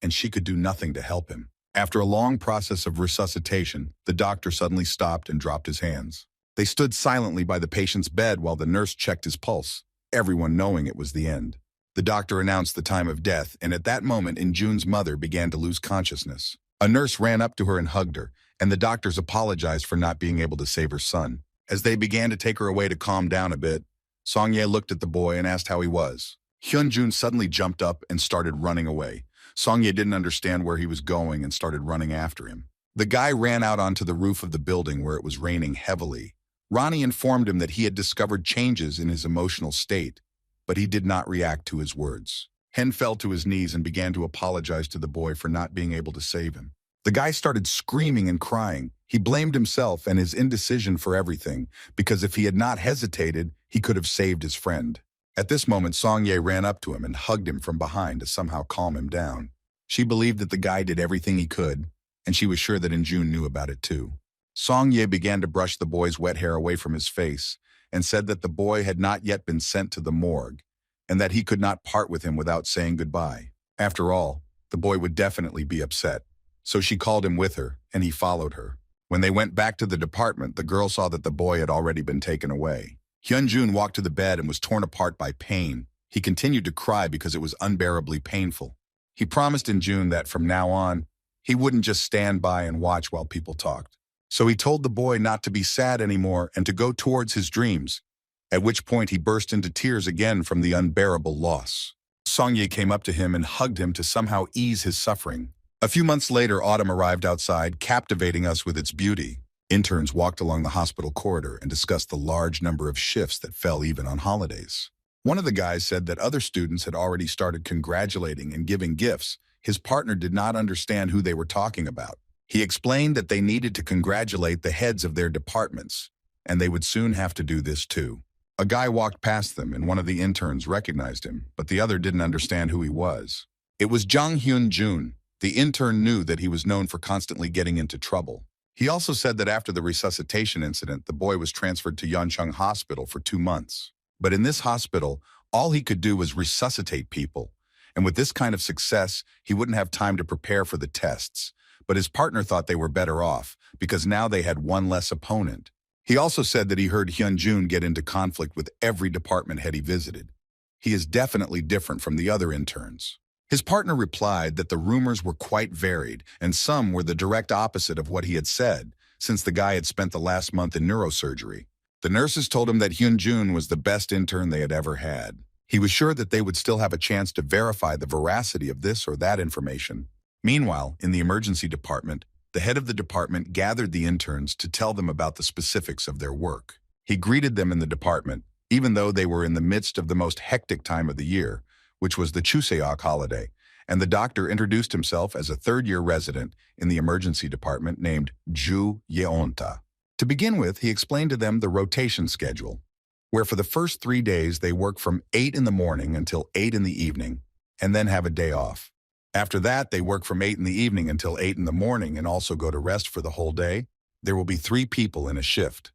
A: and she could do nothing to help him. After a long process of resuscitation, the doctor suddenly stopped and dropped his hands. They stood silently by the patient's bed while the nurse checked his pulse, everyone knowing it was the end. The doctor announced the time of death, and at that moment, Hyun Jun's mother began to lose consciousness. A nurse ran up to her and hugged her, and the doctors apologized for not being able to save her son. As they began to take her away to calm down a bit, Song-ye looked at the boy and asked how he was. Hyun Jun suddenly jumped up and started running away. Song-ye didn't understand where he was going and started running after him. The guy ran out onto the roof of the building where it was raining heavily. Ronnie informed him that he had discovered changes in his emotional state, but he did not react to his words. Hen fell to his knees and began to apologize to the boy for not being able to save him. The guy started screaming and crying. He blamed himself and his indecision for everything, because if he had not hesitated, he could have saved his friend. At this moment, Song-ye ran up to him and hugged him from behind to somehow calm him down. She believed that the guy did everything he could, and she was sure that Hyun Jun knew about it too. Song-ye began to brush the boy's wet hair away from his face and said that the boy had not yet been sent to the morgue and that he could not part with him without saying goodbye. After all, the boy would definitely be upset. So she called him with her, and he followed her. When they went back to the department, the girl saw that the boy had already been taken away. Hyun Jun walked to the bed and was torn apart by pain. He continued to cry because it was unbearably painful. He promised Hyun Jun that from now on, he wouldn't just stand by and watch while people talked. So he told the boy not to be sad anymore and to go towards his dreams, at which point he burst into tears again from the unbearable loss. Song-ye came up to him and hugged him to somehow ease his suffering. A few months later, autumn arrived outside, captivating us with its beauty. Interns walked along the hospital corridor and discussed the large number of shifts that fell even on holidays. One of the guys said that other students had already started congratulating and giving gifts. His partner did not understand who they were talking about. He explained that they needed to congratulate the heads of their departments, and they would soon have to do this too. A guy walked past them, and one of the interns recognized him, but the other didn't understand who he was. It was Hyun Jun. The intern knew that he was known for constantly getting into trouble. He also said that after the resuscitation incident, the boy was transferred to Yeoncheong Hospital for 2 months. But in this hospital, all he could do was resuscitate people. And with this kind of success, he wouldn't have time to prepare for the tests. But his partner thought they were better off, because now they had one less opponent. He also said that he heard Hyun Jun get into conflict with every department head he visited. He is definitely different from the other interns. His partner replied that the rumors were quite varied, and some were the direct opposite of what he had said, since the guy had spent the last month in neurosurgery. The nurses told him that Hyun Jun was the best intern they had ever had. He was sure that they would still have a chance to verify the veracity of this or that information. Meanwhile, in the emergency department, the head of the department gathered the interns to tell them about the specifics of their work. He greeted them in the department, even though they were in the midst of the most hectic time of the year, which was the Chuseok holiday, and the doctor introduced himself as a third-year resident in the emergency department named Ju Yeonta. To begin with, he explained to them the rotation schedule, where for the first 3 days they work from 8 in the morning until 8 in the evening, and then have a day off. After that, they work from 8 in the evening until 8 in the morning and also go to rest for the whole day. There will be 3 people in a shift.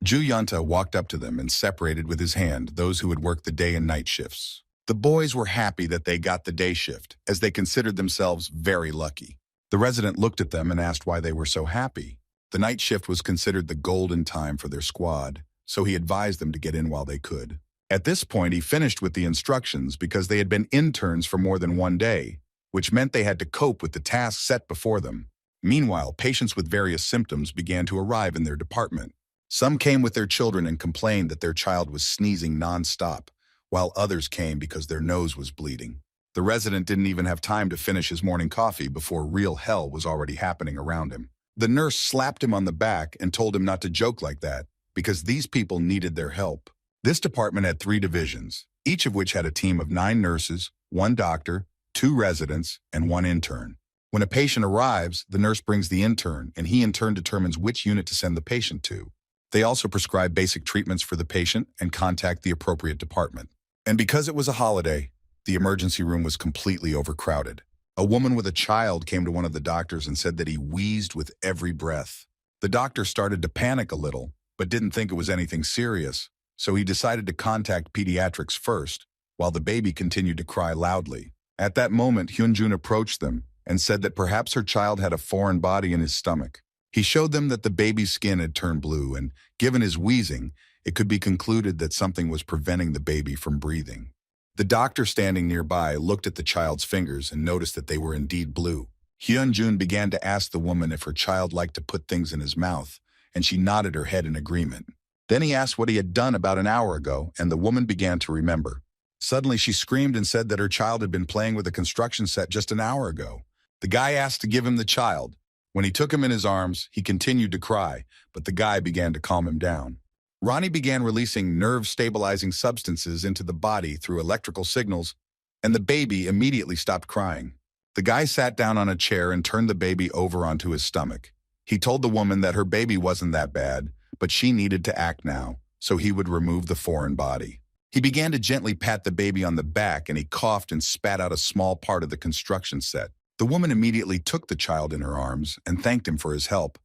A: Ju Yeonta walked up to them and separated with his hand those who would work the day and night shifts. The boys were happy that they got the day shift, as they considered themselves very lucky. The resident looked at them and asked why they were so happy. The night shift was considered the golden time for their squad, so he advised them to get in while they could. At this point, he finished with the instructions because they had been interns for more than 1 day, which meant they had to cope with the tasks set before them. Meanwhile, patients with various symptoms began to arrive in their department. Some came with their children and complained that their child was sneezing non-stop, while others came because their nose was bleeding. The resident didn't even have time to finish his morning coffee before real hell was already happening around him. The nurse slapped him on the back and told him not to joke like that, because these people needed their help. This department had 3 divisions, each of which had a team of 9 nurses, 1 doctor, 2 residents, and 1 intern. When a patient arrives, the nurse brings the intern, and he in turn determines which unit to send the patient to. They also prescribe basic treatments for the patient and contact the appropriate department. And because it was a holiday, the emergency room was completely overcrowded. A woman with a child came to one of the doctors and said that he wheezed with every breath. The doctor started to panic a little, but didn't think it was anything serious, so he decided to contact pediatrics first, while the baby continued to cry loudly. At that moment, Hyun Jun approached them and said that perhaps her child had a foreign body in his stomach. He showed them that the baby's skin had turned blue, and given his wheezing, it could be concluded that something was preventing the baby from breathing. The doctor standing nearby looked at the child's fingers and noticed that they were indeed blue. Hyun Jun began to ask the woman if her child liked to put things in his mouth, and she nodded her head in agreement. Then he asked what he had done about an hour ago, and the woman began to remember. Suddenly she screamed and said that her child had been playing with a construction set just an hour ago. The guy asked to give him the child. When he took him in his arms, he continued to cry, but the guy began to calm him down. Ronnie began releasing nerve-stabilizing substances into the body through electrical signals, and the baby immediately stopped crying. The guy sat down on a chair and turned the baby over onto his stomach. He told the woman that her baby wasn't that bad, but she needed to act now, so he would remove the foreign body. He began to gently pat the baby on the back, and he coughed and spat out a small part of the construction set. The woman immediately took the child in her arms and thanked him for his help.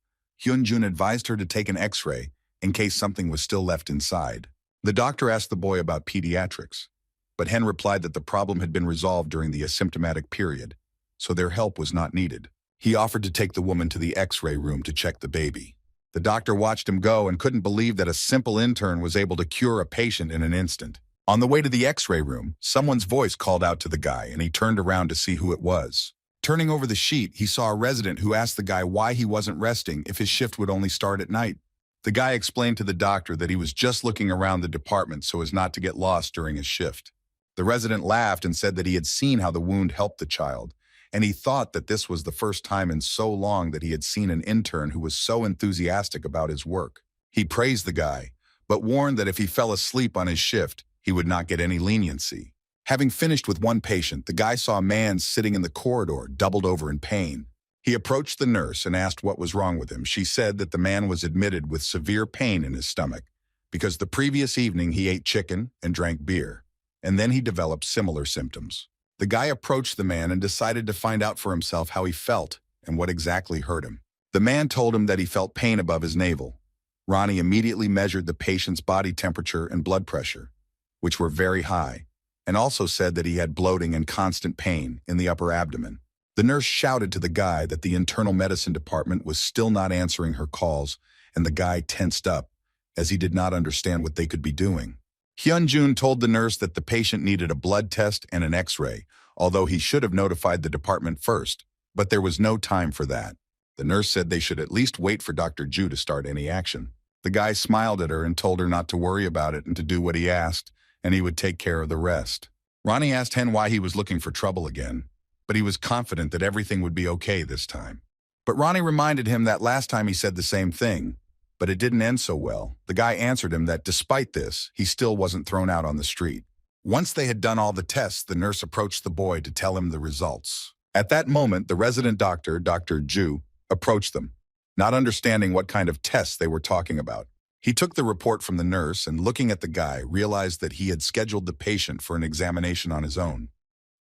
A: Hyun Jun advised her to take an X-ray in case something was still left inside. The doctor asked the boy about pediatrics, but Hen replied that the problem had been resolved during the asymptomatic period, so their help was not needed. He offered to take the woman to the X-ray room to check the baby. The doctor watched him go and couldn't believe that a simple intern was able to cure a patient in an instant. On the way to the X-ray room, someone's voice called out to the guy, and he turned around to see who it was. Turning over the sheet, he saw a resident who asked the guy why he wasn't resting if his shift would only start at night. The guy explained to the doctor that he was just looking around the department so as not to get lost during his shift. The resident laughed and said that he had seen how the wound helped the child, and he thought that this was the first time in so long that he had seen an intern who was so enthusiastic about his work. He praised the guy, but warned that if he fell asleep on his shift, he would not get any leniency. Having finished with one patient, the guy saw a man sitting in the corridor, doubled over in pain. He approached the nurse and asked what was wrong with him. She said that the man was admitted with severe pain in his stomach because the previous evening he ate chicken and drank beer, and then he developed similar symptoms. The guy approached the man and decided to find out for himself how he felt and what exactly hurt him. The man told him that he felt pain above his navel. Ronnie immediately measured the patient's body temperature and blood pressure, which were very high, and also said that he had bloating and constant pain in the upper abdomen. The nurse shouted to the guy that the internal medicine department was still not answering her calls, and the guy tensed up, as he did not understand what they could be doing. Hyun Jun told the nurse that the patient needed a blood test and an X-ray, although he should have notified the department first, but there was no time for that. The nurse said they should at least wait for Dr. Ju to start any action. The guy smiled at her and told her not to worry about it and to do what he asked, and he would take care of the rest. Ronnie asked Hen why he was looking for trouble again, but he was confident that everything would be okay this time. But Ronnie reminded him that last time he said the same thing, but it didn't end so well. The guy answered him that despite this, he still wasn't thrown out on the street. Once they had done all the tests, the nurse approached the boy to tell him the results. At that moment, the resident doctor, Dr. Ju, approached them, not understanding what kind of tests they were talking about. He took the report from the nurse and, looking at the guy, realized that he had scheduled the patient for an examination on his own.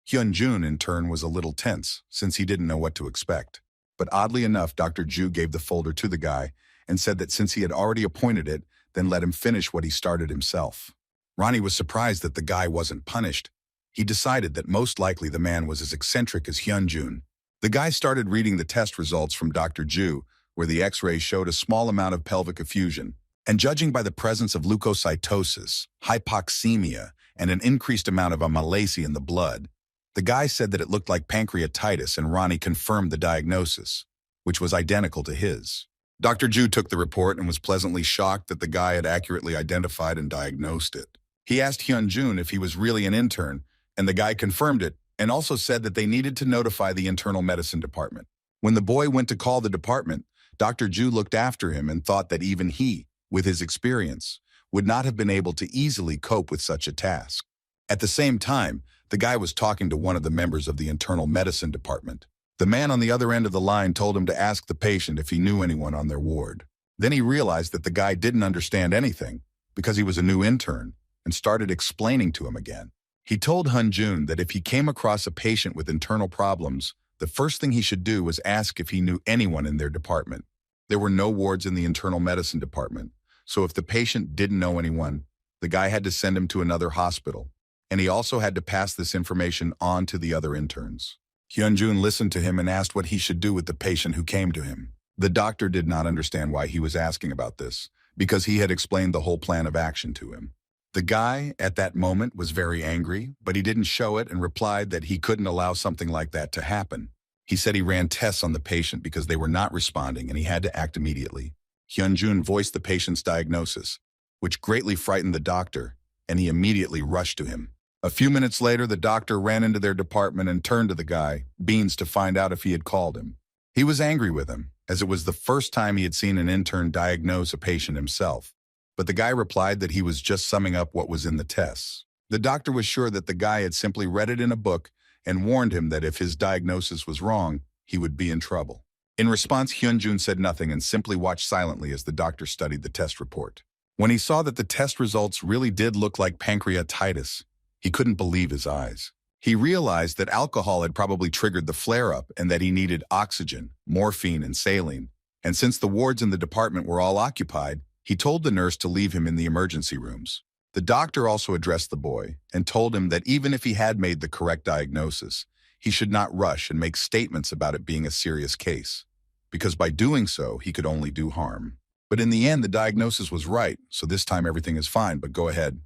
A: Hyun Jun, in turn, was a little tense, since he didn't know what to expect. But oddly enough, Dr. Ju gave the folder to the guy and said that since he had already appointed it, then let him finish what he started himself. Ronnie was surprised that the guy wasn't punished. He decided that most likely the man was as eccentric as Hyun Jun. The guy started reading the test results from Dr. Ju, where the X-ray showed a small amount of pelvic effusion, and judging by the presence of leukocytosis, hypoxemia, and an increased amount of amylase in the blood, the guy said that it looked like pancreatitis, and Ronnie confirmed the diagnosis, which was identical to his. Dr. Ju took the report and was pleasantly shocked that the guy had accurately identified and diagnosed it. He asked Hyun Jun if he was really an intern, and the guy confirmed it, and also said that they needed to notify the internal medicine department. When the boy went to call the department, Dr. Ju looked after him and thought that even he, with his experience, would not have been able to easily cope with such a task. At the same time, the guy was talking to one of the members of the internal medicine department. The man on the other end of the line told him to ask the patient if he knew anyone on their ward. Then he realized that the guy didn't understand anything because he was a new intern and started explaining to him again. He told Hyun Jun that if he came across a patient with internal problems, the first thing he should do was ask if he knew anyone in their department. There were no wards in the internal medicine department, so if the patient didn't know anyone, the guy had to send him to another hospital, and he also had to pass this information on to the other interns. Hyun Jun listened to him and asked what he should do with the patient who came to him. The doctor did not understand why he was asking about this, because he had explained the whole plan of action to him. The guy, at that moment, was very angry, but he didn't show it and replied that he couldn't allow something like that to happen. He said he ran tests on the patient because they were not responding and he had to act immediately. Hyun Jun voiced the patient's diagnosis, which greatly frightened the doctor, and he immediately rushed to him. A few minutes later, the doctor ran into their department and turned to the guy, Beans, to find out if he had called him. He was angry with him, as it was the first time he had seen an intern diagnose a patient himself. But the guy replied that he was just summing up what was in the tests. The doctor was sure that the guy had simply read it in a book and warned him that if his diagnosis was wrong, he would be in trouble. In response, Hyun Jun said nothing and simply watched silently as the doctor studied the test report. When he saw that the test results really did look like pancreatitis, he couldn't believe his eyes. He realized that alcohol had probably triggered the flare-up and that he needed oxygen, morphine, and saline. And since the wards in the department were all occupied, he told the nurse to leave him in the emergency rooms. The doctor also addressed the boy and told him that even if he had made the correct diagnosis, he should not rush and make statements about it being a serious case, because by doing so, he could only do harm. But in the end, the diagnosis was right, so this time everything is fine, but go ahead.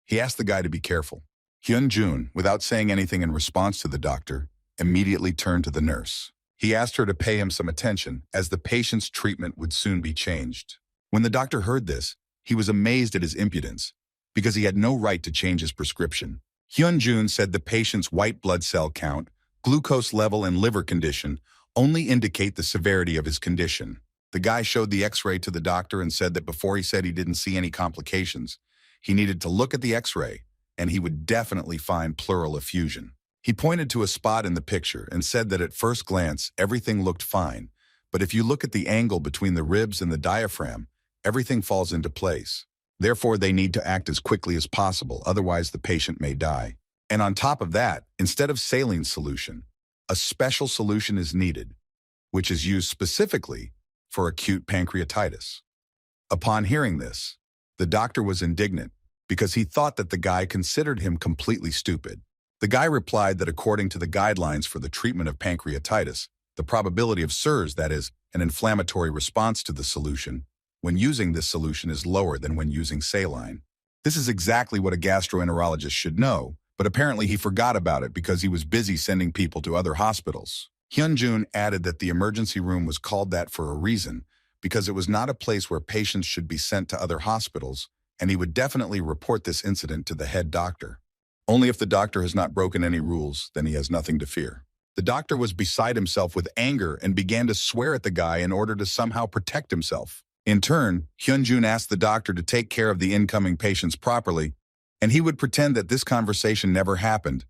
A: He asked the guy to be careful. Hyun Jun, without saying anything in response to the doctor, immediately turned to the nurse. He asked her to pay him some attention, as the patient's treatment would soon be changed. When the doctor heard this, he was amazed at his impudence, because he had no right to change his prescription. Hyun Jun said the patient's white blood cell count, glucose level, and liver condition only indicate the severity of his condition. The guy showed the x-ray to the doctor and said that before he said he didn't see any complications, he needed to look at the x-ray, and he would definitely find pleural effusion. He pointed to a spot in the picture and said that at first glance, everything looked fine, but if you look at the angle between the ribs and the diaphragm, everything falls into place. Therefore, they need to act as quickly as possible, otherwise the patient may die. And on top of that, instead of saline solution, a special solution is needed, which is used specifically for acute pancreatitis. Upon hearing this, the doctor was indignant because he thought that the guy considered him completely stupid. The guy replied that according to the guidelines for the treatment of pancreatitis, the probability of SIRS, that is, an inflammatory response to the solution, when using this solution is lower than when using saline. This is exactly what a gastroenterologist should know, but apparently he forgot about it because he was busy sending people to other hospitals. Hyun Jun added that the emergency room was called that for a reason, because it was not a place where patients should be sent to other hospitals, and he would definitely report this incident to the head doctor. Only if the doctor has not broken any rules, then he has nothing to fear. The doctor was beside himself with anger and began to swear at the guy in order to somehow protect himself. In turn, Hyun Jun asked the doctor to take care of the incoming patients properly, and he would pretend that this conversation never happened,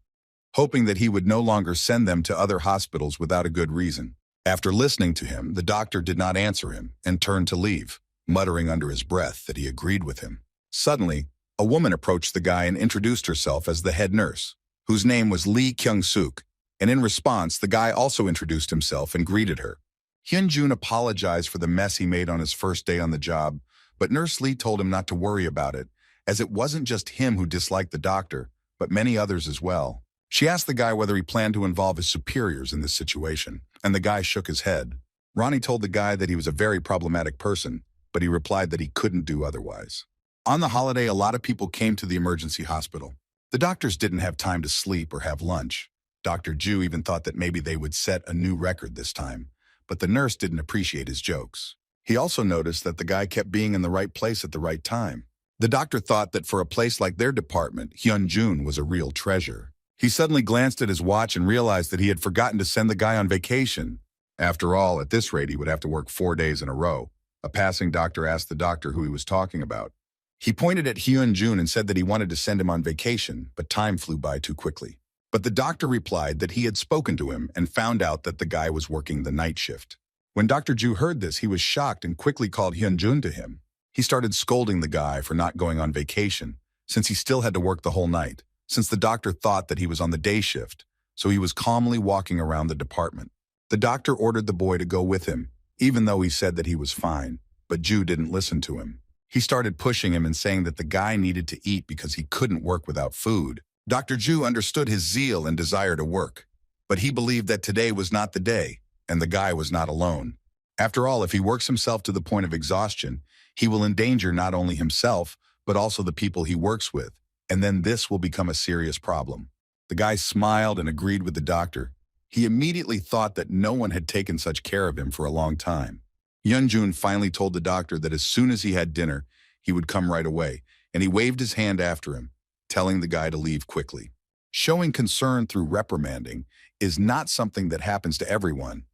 A: hoping that he would no longer send them to other hospitals without a good reason. After listening to him, the doctor did not answer him and turned to leave, muttering under his breath that he agreed with him. Suddenly, a woman approached the guy and introduced herself as the head nurse, whose name was Lee Kyung-suk, and in response, the guy also introduced himself and greeted her. Hyun Jun apologized for the mess he made on his first day on the job, but Nurse Lee told him not to worry about it, as it wasn't just him who disliked the doctor, but many others as well. She asked the guy whether he planned to involve his superiors in this situation, and the guy shook his head. Ronnie told the guy that he was a very problematic person, but he replied that he couldn't do otherwise. On the holiday, a lot of people came to the emergency hospital. The doctors didn't have time to sleep or have lunch. Dr. Ju even thought that maybe they would set a new record this time, but the nurse didn't appreciate his jokes. He also noticed that the guy kept being in the right place at the right time. The doctor thought that for a place like their department, Hyun Jun was a real treasure. He suddenly glanced at his watch and realized that he had forgotten to send the guy on vacation. After all, at this rate, he would have to work 4 days in a row. A passing doctor asked the doctor who he was talking about. He pointed at Hyun Jun and said that he wanted to send him on vacation, but time flew by too quickly. But the doctor replied that he had spoken to him and found out that the guy was working the night shift. When Dr. Ju heard this, he was shocked and quickly called Hyun Jun to him. He started scolding the guy for not going on vacation, since he still had to work the whole night, since the doctor thought that he was on the day shift, so he was calmly walking around the department. The doctor ordered the boy to go with him, even though he said that he was fine, but Ju didn't listen to him. He started pushing him and saying that the guy needed to eat because he couldn't work without food. Dr. Ju understood his zeal and desire to work, but he believed that today was not the day, and the guy was not alone. After all, if he works himself to the point of exhaustion, he will endanger not only himself, but also the people he works with, and then this will become a serious problem. The guy smiled and agreed with the doctor. He immediately thought that no one had taken such care of him for a long time. Hyun Jun finally told the doctor that as soon as he had dinner, he would come right away, and he waved his hand after him, telling the guy to leave quickly. Showing concern through reprimanding is not something that happens to everyone,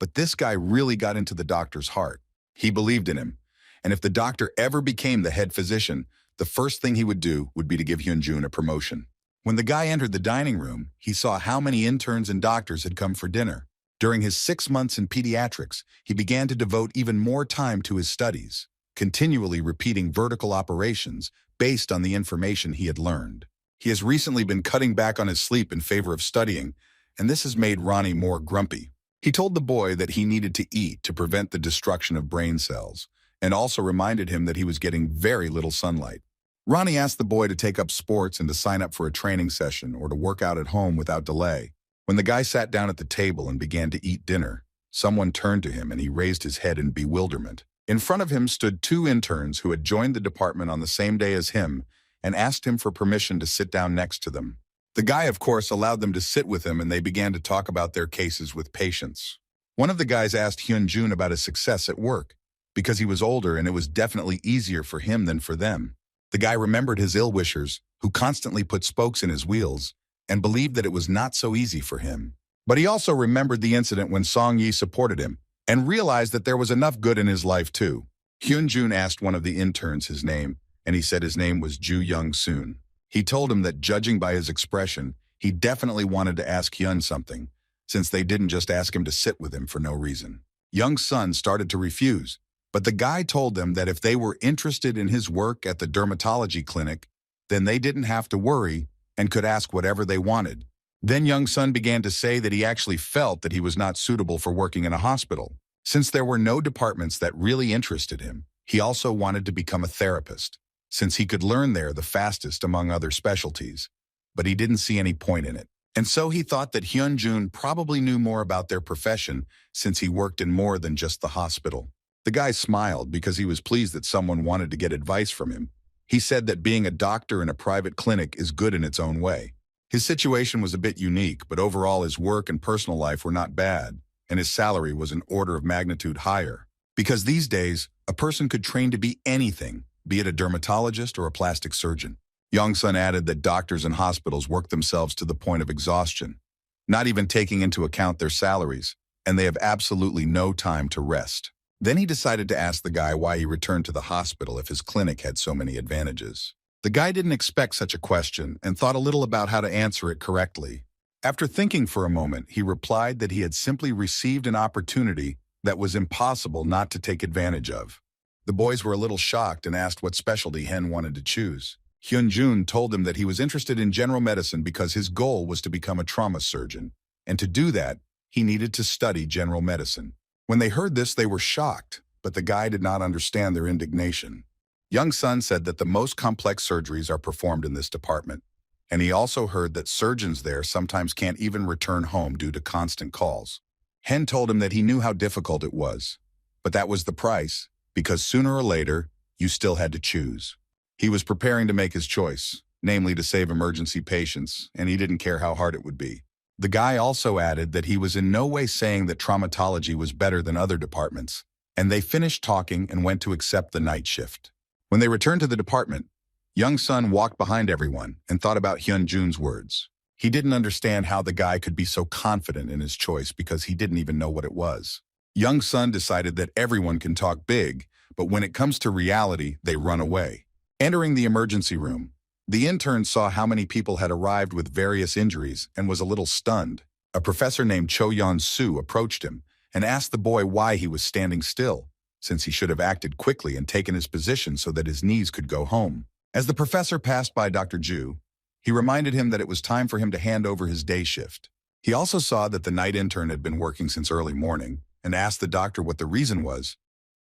A: but this guy really got into the doctor's heart. He believed in him, and if the doctor ever became the head physician, the first thing he would do would be to give Hyun Jun a promotion. When the guy entered the dining room, he saw how many interns and doctors had come for dinner. During his 6 months in pediatrics, he began to devote even more time to his studies, continually repeating vertical operations based on the information he had learned. He has recently been cutting back on his sleep in favor of studying, and this has made Ronnie more grumpy. He told the boy that he needed to eat to prevent the destruction of brain cells, and also reminded him that he was getting very little sunlight. Ronnie asked the boy to take up sports and to sign up for a training session or to work out at home without delay. When the guy sat down at the table and began to eat dinner, someone turned to him and he raised his head in bewilderment. In front of him stood 2 interns who had joined the department on the same day as him and asked him for permission to sit down next to them. The guy, of course, allowed them to sit with him and they began to talk about their cases with patients. One of the guys asked Hyun Jun about his success at work, because he was older and it was definitely easier for him than for them. The guy remembered his ill-wishers, who constantly put spokes in his wheels, and believed that it was not so easy for him. But he also remembered the incident when Song Yi supported him, and realized that there was enough good in his life too. Hyun Jun asked one of the interns his name, and he said his name was Ju Young Soon. He told him that judging by his expression, he definitely wanted to ask Hyun something, since they didn't just ask him to sit with him for no reason. Young Sun started to refuse, but the guy told them that if they were interested in his work at the dermatology clinic, then they didn't have to worry and could ask whatever they wanted. Then Young Sun began to say that he actually felt that he was not suitable for working in a hospital. Since there were no departments that really interested him, he also wanted to become a therapist, since he could learn there the fastest among other specialties. But he didn't see any point in it. And so he thought that Hyun Jun probably knew more about their profession since he worked in more than just the hospital. The guy smiled because he was pleased that someone wanted to get advice from him. He said that being a doctor in a private clinic is good in its own way. His situation was a bit unique, but overall his work and personal life were not bad, and his salary was an order of magnitude higher. Because these days, a person could train to be anything, be it a dermatologist or a plastic surgeon. Young Sun added that doctors and hospitals work themselves to the point of exhaustion, not even taking into account their salaries, and they have absolutely no time to rest. Then he decided to ask the guy why he returned to the hospital if his clinic had so many advantages. The guy didn't expect such a question and thought a little about how to answer it correctly. After thinking for a moment, he replied that he had simply received an opportunity that was impossible not to take advantage of. The boys were a little shocked and asked what specialty Hen wanted to choose. Hyun Jun told him that he was interested in general medicine because his goal was to become a trauma surgeon, and to do that, he needed to study general medicine. When they heard this, they were shocked, but the guy did not understand their indignation. Young Sun said that the most complex surgeries are performed in this department, and he also heard that surgeons there sometimes can't even return home due to constant calls. Hen told him that he knew how difficult it was, but that was the price, because sooner or later, you still had to choose. He was preparing to make his choice, namely to save emergency patients, and he didn't care how hard it would be. The guy also added that he was in no way saying that traumatology was better than other departments, and they finished talking and went to accept the night shift. When they returned to the department, Young Sun walked behind everyone and thought about Hyun Jun's words. He didn't understand how the guy could be so confident in his choice because he didn't even know what it was. Young Sun decided that everyone can talk big, but when it comes to reality, they run away. Entering the emergency room, the intern saw how many people had arrived with various injuries and was a little stunned. A professor named Cho Yeon-soo approached him and asked the boy why he was standing still, since he should have acted quickly and taken his position so that his knees could go home. As the professor passed by Dr. Ju, he reminded him that it was time for him to hand over his day shift. He also saw that the night intern had been working since early morning and asked the doctor what the reason was.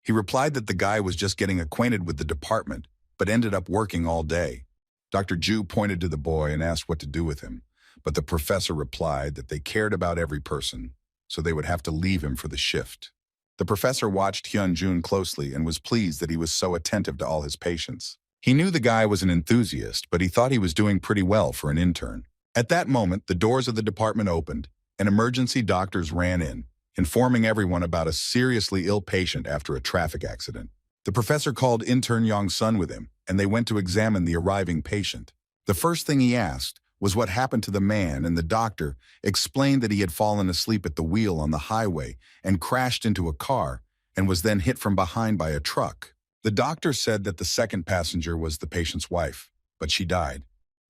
A: He replied that the guy was just getting acquainted with the department, but ended up working all day. Dr. Ju pointed to the boy and asked what to do with him, but the professor replied that they cared about every person, so they would have to leave him for the shift. The professor watched Hyun Jun closely and was pleased that he was so attentive to all his patients. He knew the guy was an enthusiast, but he thought he was doing pretty well for an intern. At that moment, the doors of the department opened, and emergency doctors ran in, informing everyone about a seriously ill patient after a traffic accident. The professor called intern Young Sun with him, and they went to examine the arriving patient. The first thing he asked was what happened to the man, and the doctor explained that he had fallen asleep at the wheel on the highway and crashed into a car and was then hit from behind by a truck. The doctor said that the second passenger was the patient's wife, but she died.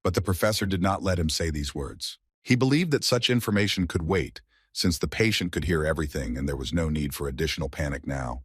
A: But the professor did not let him say these words. He believed that such information could wait, since the patient could hear everything and there was no need for additional panic now.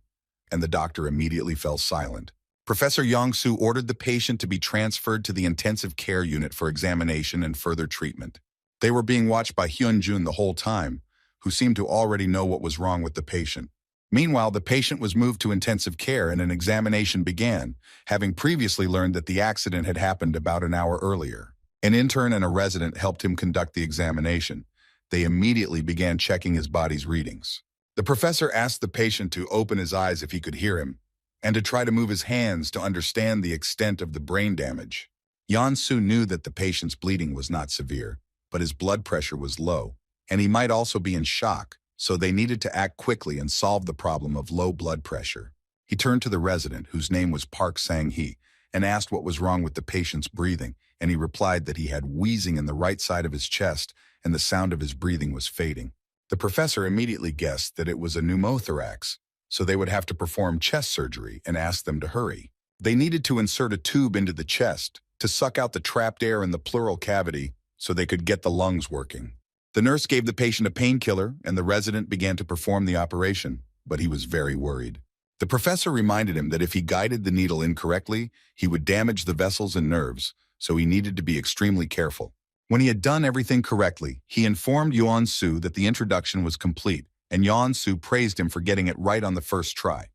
A: And the doctor immediately fell silent. Professor Yong-soo ordered the patient to be transferred to the intensive care unit for examination and further treatment. They were being watched by Hyun Jun the whole time, who seemed to already know what was wrong with the patient. Meanwhile, the patient was moved to intensive care and an examination began, having previously learned that the accident had happened about an hour earlier. An intern and a resident helped him conduct the examination. They immediately began checking his body's readings. The professor asked the patient to open his eyes if he could hear him, and to try to move his hands to understand the extent of the brain damage. Yeon-soo knew that the patient's bleeding was not severe, but his blood pressure was low, and he might also be in shock, so they needed to act quickly and solve the problem of low blood pressure. He turned to the resident, whose name was Park Sang-hee, and asked what was wrong with the patient's breathing, and he replied that he had wheezing in the right side of his chest, and the sound of his breathing was fading. The professor immediately guessed that it was a pneumothorax, so they would have to perform chest surgery and asked them to hurry. They needed to insert a tube into the chest to suck out the trapped air in the pleural cavity so they could get the lungs working. The nurse gave the patient a painkiller and the resident began to perform the operation, but he was very worried. The professor reminded him that if he guided the needle incorrectly, he would damage the vessels and nerves, so he needed to be extremely careful. When he had done everything correctly, he informed Yeon-soo that the introduction was complete, and Yeon-soo praised him for getting it right on the first try.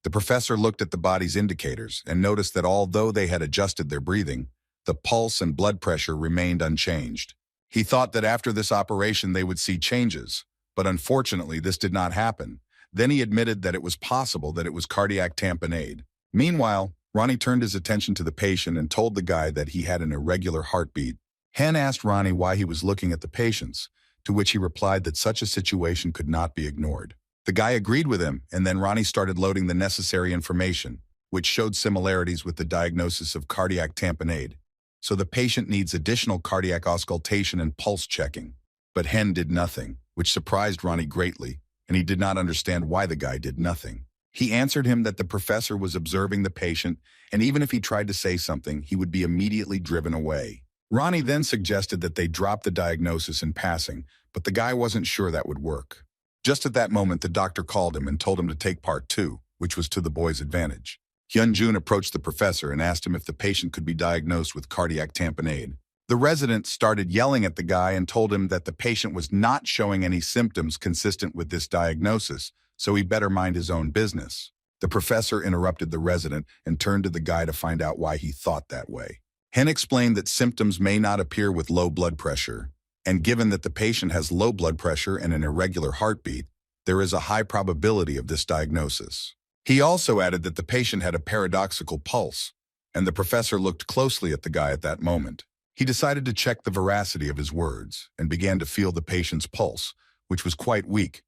A: The professor looked at the body's indicators and noticed that although they had adjusted their breathing, the pulse and blood pressure remained unchanged. He thought that after this operation they would see changes, but unfortunately this did not happen. Then he admitted that it was possible that it was cardiac tamponade. Meanwhile, Ronnie turned his attention to the patient and told the guy that he had an irregular heartbeat. Hyun asked Ronnie why he was looking at the patients, to which he replied that such a situation could not be ignored. The guy agreed with him, and then Ronnie started loading the necessary information, which showed similarities with the diagnosis of cardiac tamponade. So the patient needs additional cardiac auscultation and pulse checking. But Hyun did nothing, which surprised Ronnie greatly, and he did not understand why the guy did nothing. He answered him that the professor was observing the patient, and even if he tried to say something, he would be immediately driven away. Ronnie then suggested that they drop the diagnosis in passing, but the guy wasn't sure that would work. Just at that moment, the doctor called him and told him to take part 2, which was to the boy's advantage. Hyun Jun approached the professor and asked him if the patient could be diagnosed with cardiac tamponade. The resident started yelling at the guy and told him that the patient was not showing any symptoms consistent with this diagnosis, so he better mind his own business. The professor interrupted the resident and turned to the guy to find out why he thought that way. Hyun explained that symptoms may not appear with low blood pressure, and given that the patient has low blood pressure and an irregular heartbeat, there is a high probability of this diagnosis. He also added that the patient had a paradoxical pulse, and the professor looked closely at the guy at that moment. He decided to check the veracity of his words and began to feel the patient's pulse, which was quite weak,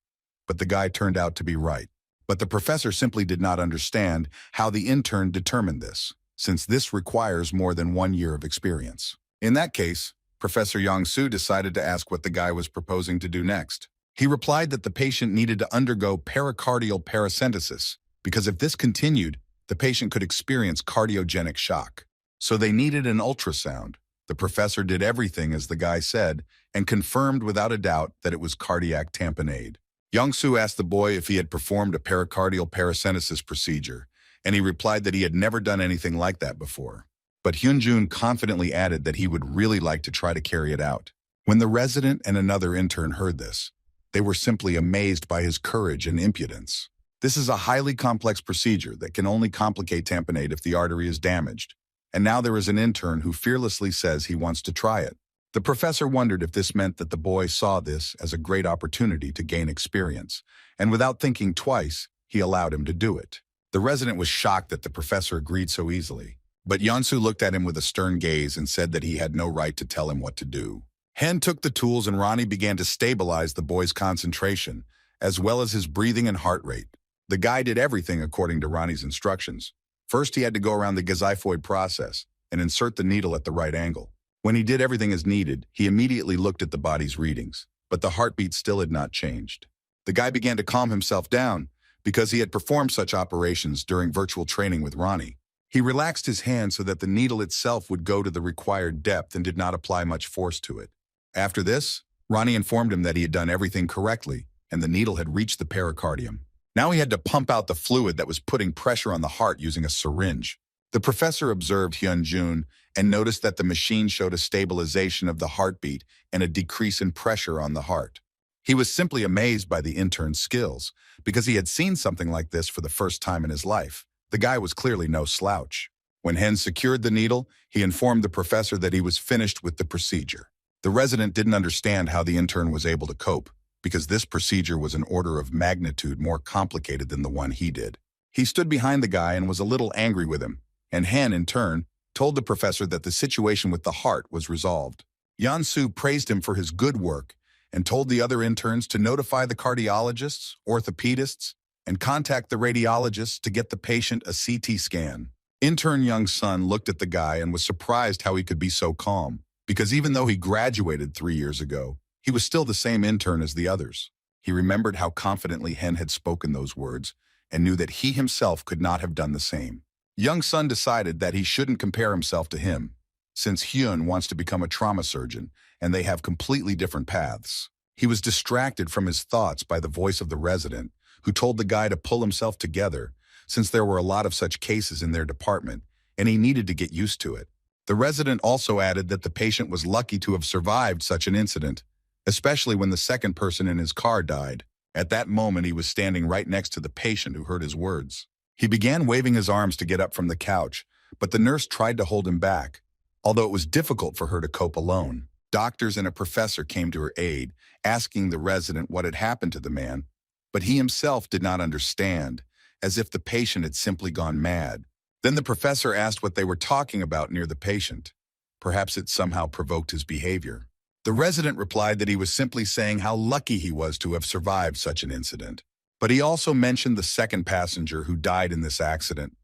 A: but the guy turned out to be right. But the professor simply did not understand how the intern determined this, since this requires more than 1 year of experience. In that case, Professor Yong-soo decided to ask what the guy was proposing to do next. He replied that the patient needed to undergo pericardial paracentesis, because if this continued, the patient could experience cardiogenic shock. So they needed an ultrasound. The professor did everything as the guy said, and confirmed without a doubt that it was cardiac tamponade. Yong-soo asked the boy if he had performed a pericardial paracentesis procedure, and he replied that he had never done anything like that before. But Hyun Jun confidently added that he would really like to try to carry it out. When the resident and another intern heard this, they were simply amazed by his courage and impudence. This is a highly complex procedure that can only complicate tamponade if the artery is damaged, and now there is an intern who fearlessly says he wants to try it. The professor wondered if this meant that the boy saw this as a great opportunity to gain experience, and without thinking twice, he allowed him to do it. The resident was shocked that the professor agreed so easily, but Yeon-soo looked at him with a stern gaze and said that he had no right to tell him what to do. Hyun took the tools and Ronnie began to stabilize the boy's concentration, as well as his breathing and heart rate. The guy did everything according to Ronnie's instructions. First, he had to go around the xiphoid process and insert the needle at the right angle. When he did everything as needed, he immediately looked at the body's readings, but the heartbeat still had not changed. The guy began to calm himself down, because he had performed such operations during virtual training with Ronnie. He relaxed his hand so that the needle itself would go to the required depth and did not apply much force to it. After this, Ronnie informed him that he had done everything correctly, and the needle had reached the pericardium. Now he had to pump out the fluid that was putting pressure on the heart using a syringe. The professor observed Hyun Jun and noticed that the machine showed a stabilization of the heartbeat and a decrease in pressure on the heart. He was simply amazed by the intern's skills, because he had seen something like this for the first time in his life. The guy was clearly no slouch. When Hen secured the needle, he informed the professor that he was finished with the procedure. The resident didn't understand how the intern was able to cope, because this procedure was an order of magnitude more complicated than the one he did. He stood behind the guy and was a little angry with him, and Hen, in turn, told the professor that the situation with the heart was resolved. Yeon-soo praised him for his good work and told the other interns to notify the cardiologists, orthopedists, and contact the radiologists to get the patient a CT scan. Intern Young-sun looked at the guy and was surprised how he could be so calm, because even though he graduated 3 years ago, he was still the same intern as the others. He remembered how confidently Hen had spoken those words and knew that he himself could not have done the same. Young-sun decided that he shouldn't compare himself to him, since Hyun wants to become a trauma surgeon and they have completely different paths. He was distracted from his thoughts by the voice of the resident, who told the guy to pull himself together, since there were a lot of such cases in their department, and he needed to get used to it. The resident also added that the patient was lucky to have survived such an incident, especially when the second person in his car died. At that moment, he was standing right next to the patient who heard his words. He began waving his arms to get up from the couch, but the nurse tried to hold him back, although it was difficult for her to cope alone. Doctors and a professor came to her aid, asking the resident what had happened to the man, but he himself did not understand, as if the patient had simply gone mad. Then the professor asked what they were talking about near the patient. Perhaps it somehow provoked his behavior. The resident replied that he was simply saying how lucky he was to have survived such an incident. But he also mentioned the second passenger who died in this accident.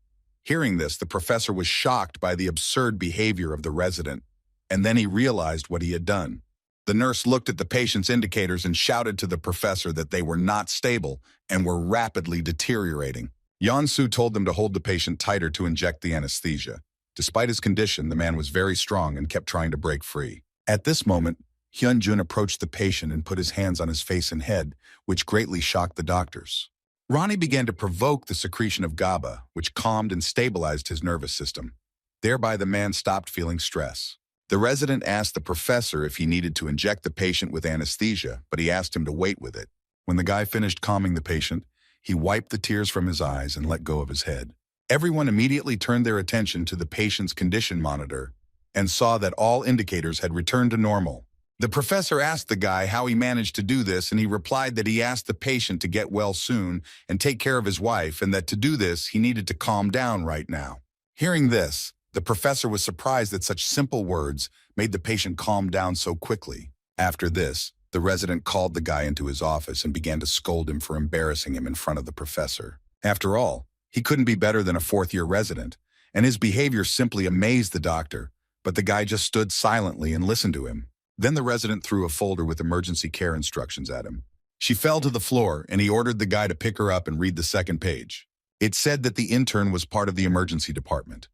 A: Hearing this, the professor was shocked by the absurd behavior of the resident, and then he realized what he had done. The nurse looked at the patient's indicators and shouted to the professor that they were not stable and were rapidly deteriorating. Yeon-soo told them to hold the patient tighter to inject the anesthesia. Despite his condition, the man was very strong and kept trying to break free. At this moment, Hyun Jun approached the patient and put his hands on his face and head, which greatly shocked the doctors. Ronnie began to provoke the secretion of GABA, which calmed and stabilized his nervous system. Thereby, the man stopped feeling stress. The resident asked the professor if he needed to inject the patient with anesthesia, but he asked him to wait with it. When the guy finished calming the patient, he wiped the tears from his eyes and let go of his head. Everyone immediately turned their attention to the patient's condition monitor and saw that all indicators had returned to normal. The professor asked the guy how he managed to do this, and he replied that he asked the patient to get well soon and take care of his wife, and that to do this, he needed to calm down right now. Hearing this, the professor was surprised that such simple words made the patient calm down so quickly. After this, the resident called the guy into his office and began to scold him for embarrassing him in front of the professor. After all, he couldn't be better than a fourth-year resident, and his behavior simply amazed the doctor, but the guy just stood silently and listened to him. Then the resident threw a folder with emergency care instructions at him. She fell to the floor, and he ordered the guy to pick her up and read the second page. It said that the intern was part of the emergency department,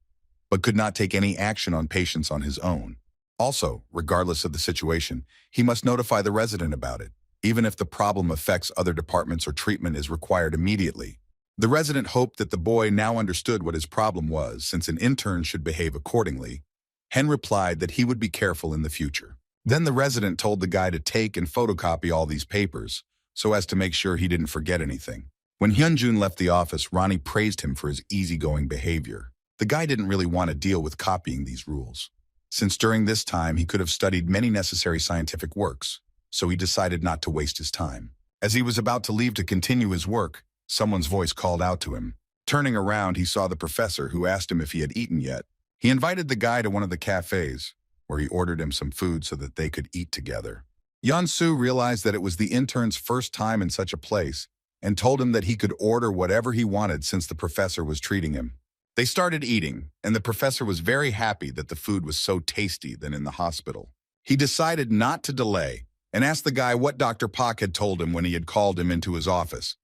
A: but could not take any action on patients on his own. Also, regardless of the situation, he must notify the resident about it, even if the problem affects other departments or treatment is required immediately. The resident hoped that the boy now understood what his problem was, since an intern should behave accordingly. Hen replied that he would be careful in the future. Then the resident told the guy to take and photocopy all these papers, so as to make sure he didn't forget anything. When Hyun Jun left the office, Ronnie praised him for his easygoing behavior. The guy didn't really want to deal with copying these rules, since during this time he could have studied many necessary scientific works, so he decided not to waste his time. As he was about to leave to continue his work, someone's voice called out to him. Turning around, he saw the professor, who asked him if he had eaten yet. He invited the guy to one of the cafes, where he ordered him some food so that they could eat together. Yeon-soo realized that it was the intern's first time in such a place and told him that he could order whatever he wanted since the professor was treating him. They started eating, and the professor was very happy that the food was so tasty than in the hospital. He decided not to delay and asked the guy what Dr. Pak had told him when he had called him into his office.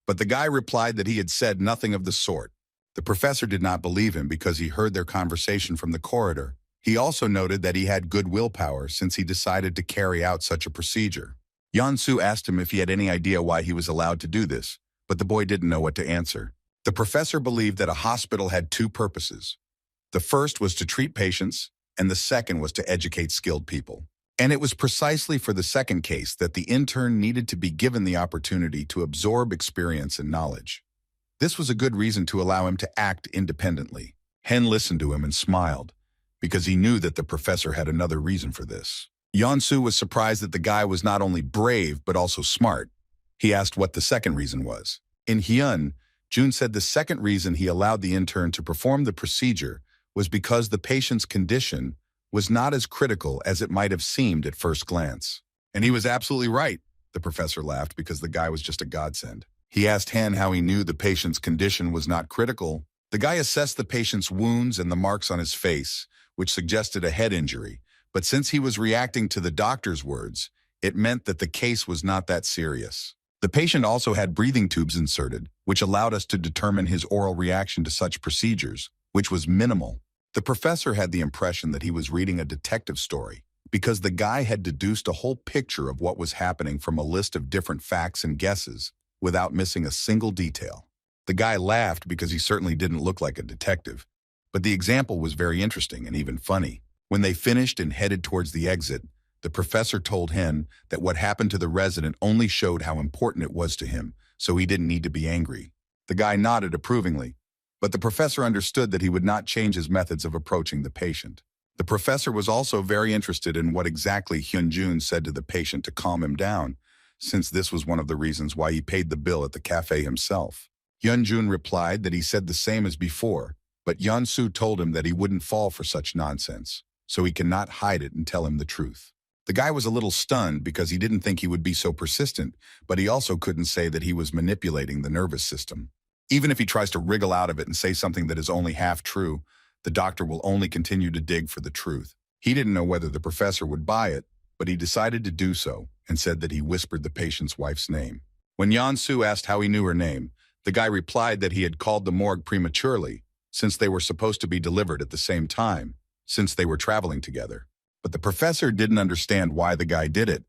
A: But the guy replied that he had said nothing of the sort. The professor did not believe him because he heard their conversation from the corridor. He also noted that he had good willpower since he decided to carry out such a procedure. Yeon-soo asked him if he had any idea why he was allowed to do this, but the boy didn't know what to answer. The professor believed that a hospital had two purposes. The first was to treat patients, and the second was to educate skilled people. And it was precisely for the second case that the intern needed to be given the opportunity to absorb experience and knowledge. This was a good reason to allow him to act independently. Hen listened to him and smiled, because he knew that the professor had another reason for this. Yeon-soo was surprised that the guy was not only brave but also smart. He asked what the second reason was. In Hyun Jun said the second reason he allowed the intern to perform the procedure was because the patient's condition was not as critical as it might have seemed at first glance. And he was absolutely right, the professor laughed, because the guy was just a godsend. He asked Han how he knew the patient's condition was not critical. The guy assessed the patient's wounds and the marks on his face, which suggested a head injury, but since he was reacting to the doctor's words, it meant that the case was not that serious. The patient also had breathing tubes inserted, which allowed us to determine his oral reaction to such procedures, which was minimal. The professor had the impression that he was reading a detective story, because the guy had deduced a whole picture of what was happening from a list of different facts and guesses, without missing a single detail. The guy laughed because he certainly didn't look like a detective, but the example was very interesting and even funny. When they finished and headed towards the exit, the professor told Hen that what happened to the resident only showed how important it was to him, so he didn't need to be angry. The guy nodded approvingly, but the professor understood that he would not change his methods of approaching the patient. The professor was also very interested in what exactly Hyun Jun said to the patient to calm him down, since this was one of the reasons why he paid the bill at the cafe himself. Hyun Jun replied that he said the same as before, but Yeon-soo told him that he wouldn't fall for such nonsense, so he cannot hide it and tell him the truth. The guy was a little stunned because he didn't think he would be so persistent, but he also couldn't say that he was manipulating the nervous system. Even if he tries to wriggle out of it and say something that is only half true, the doctor will only continue to dig for the truth. He didn't know whether the professor would buy it, but he decided to do so and said that he whispered the patient's wife's name. When Yeon-soo asked how he knew her name, the guy replied that he had called the morgue prematurely, since they were supposed to be delivered at the same time, since they were traveling together. But the professor didn't understand why the guy did it.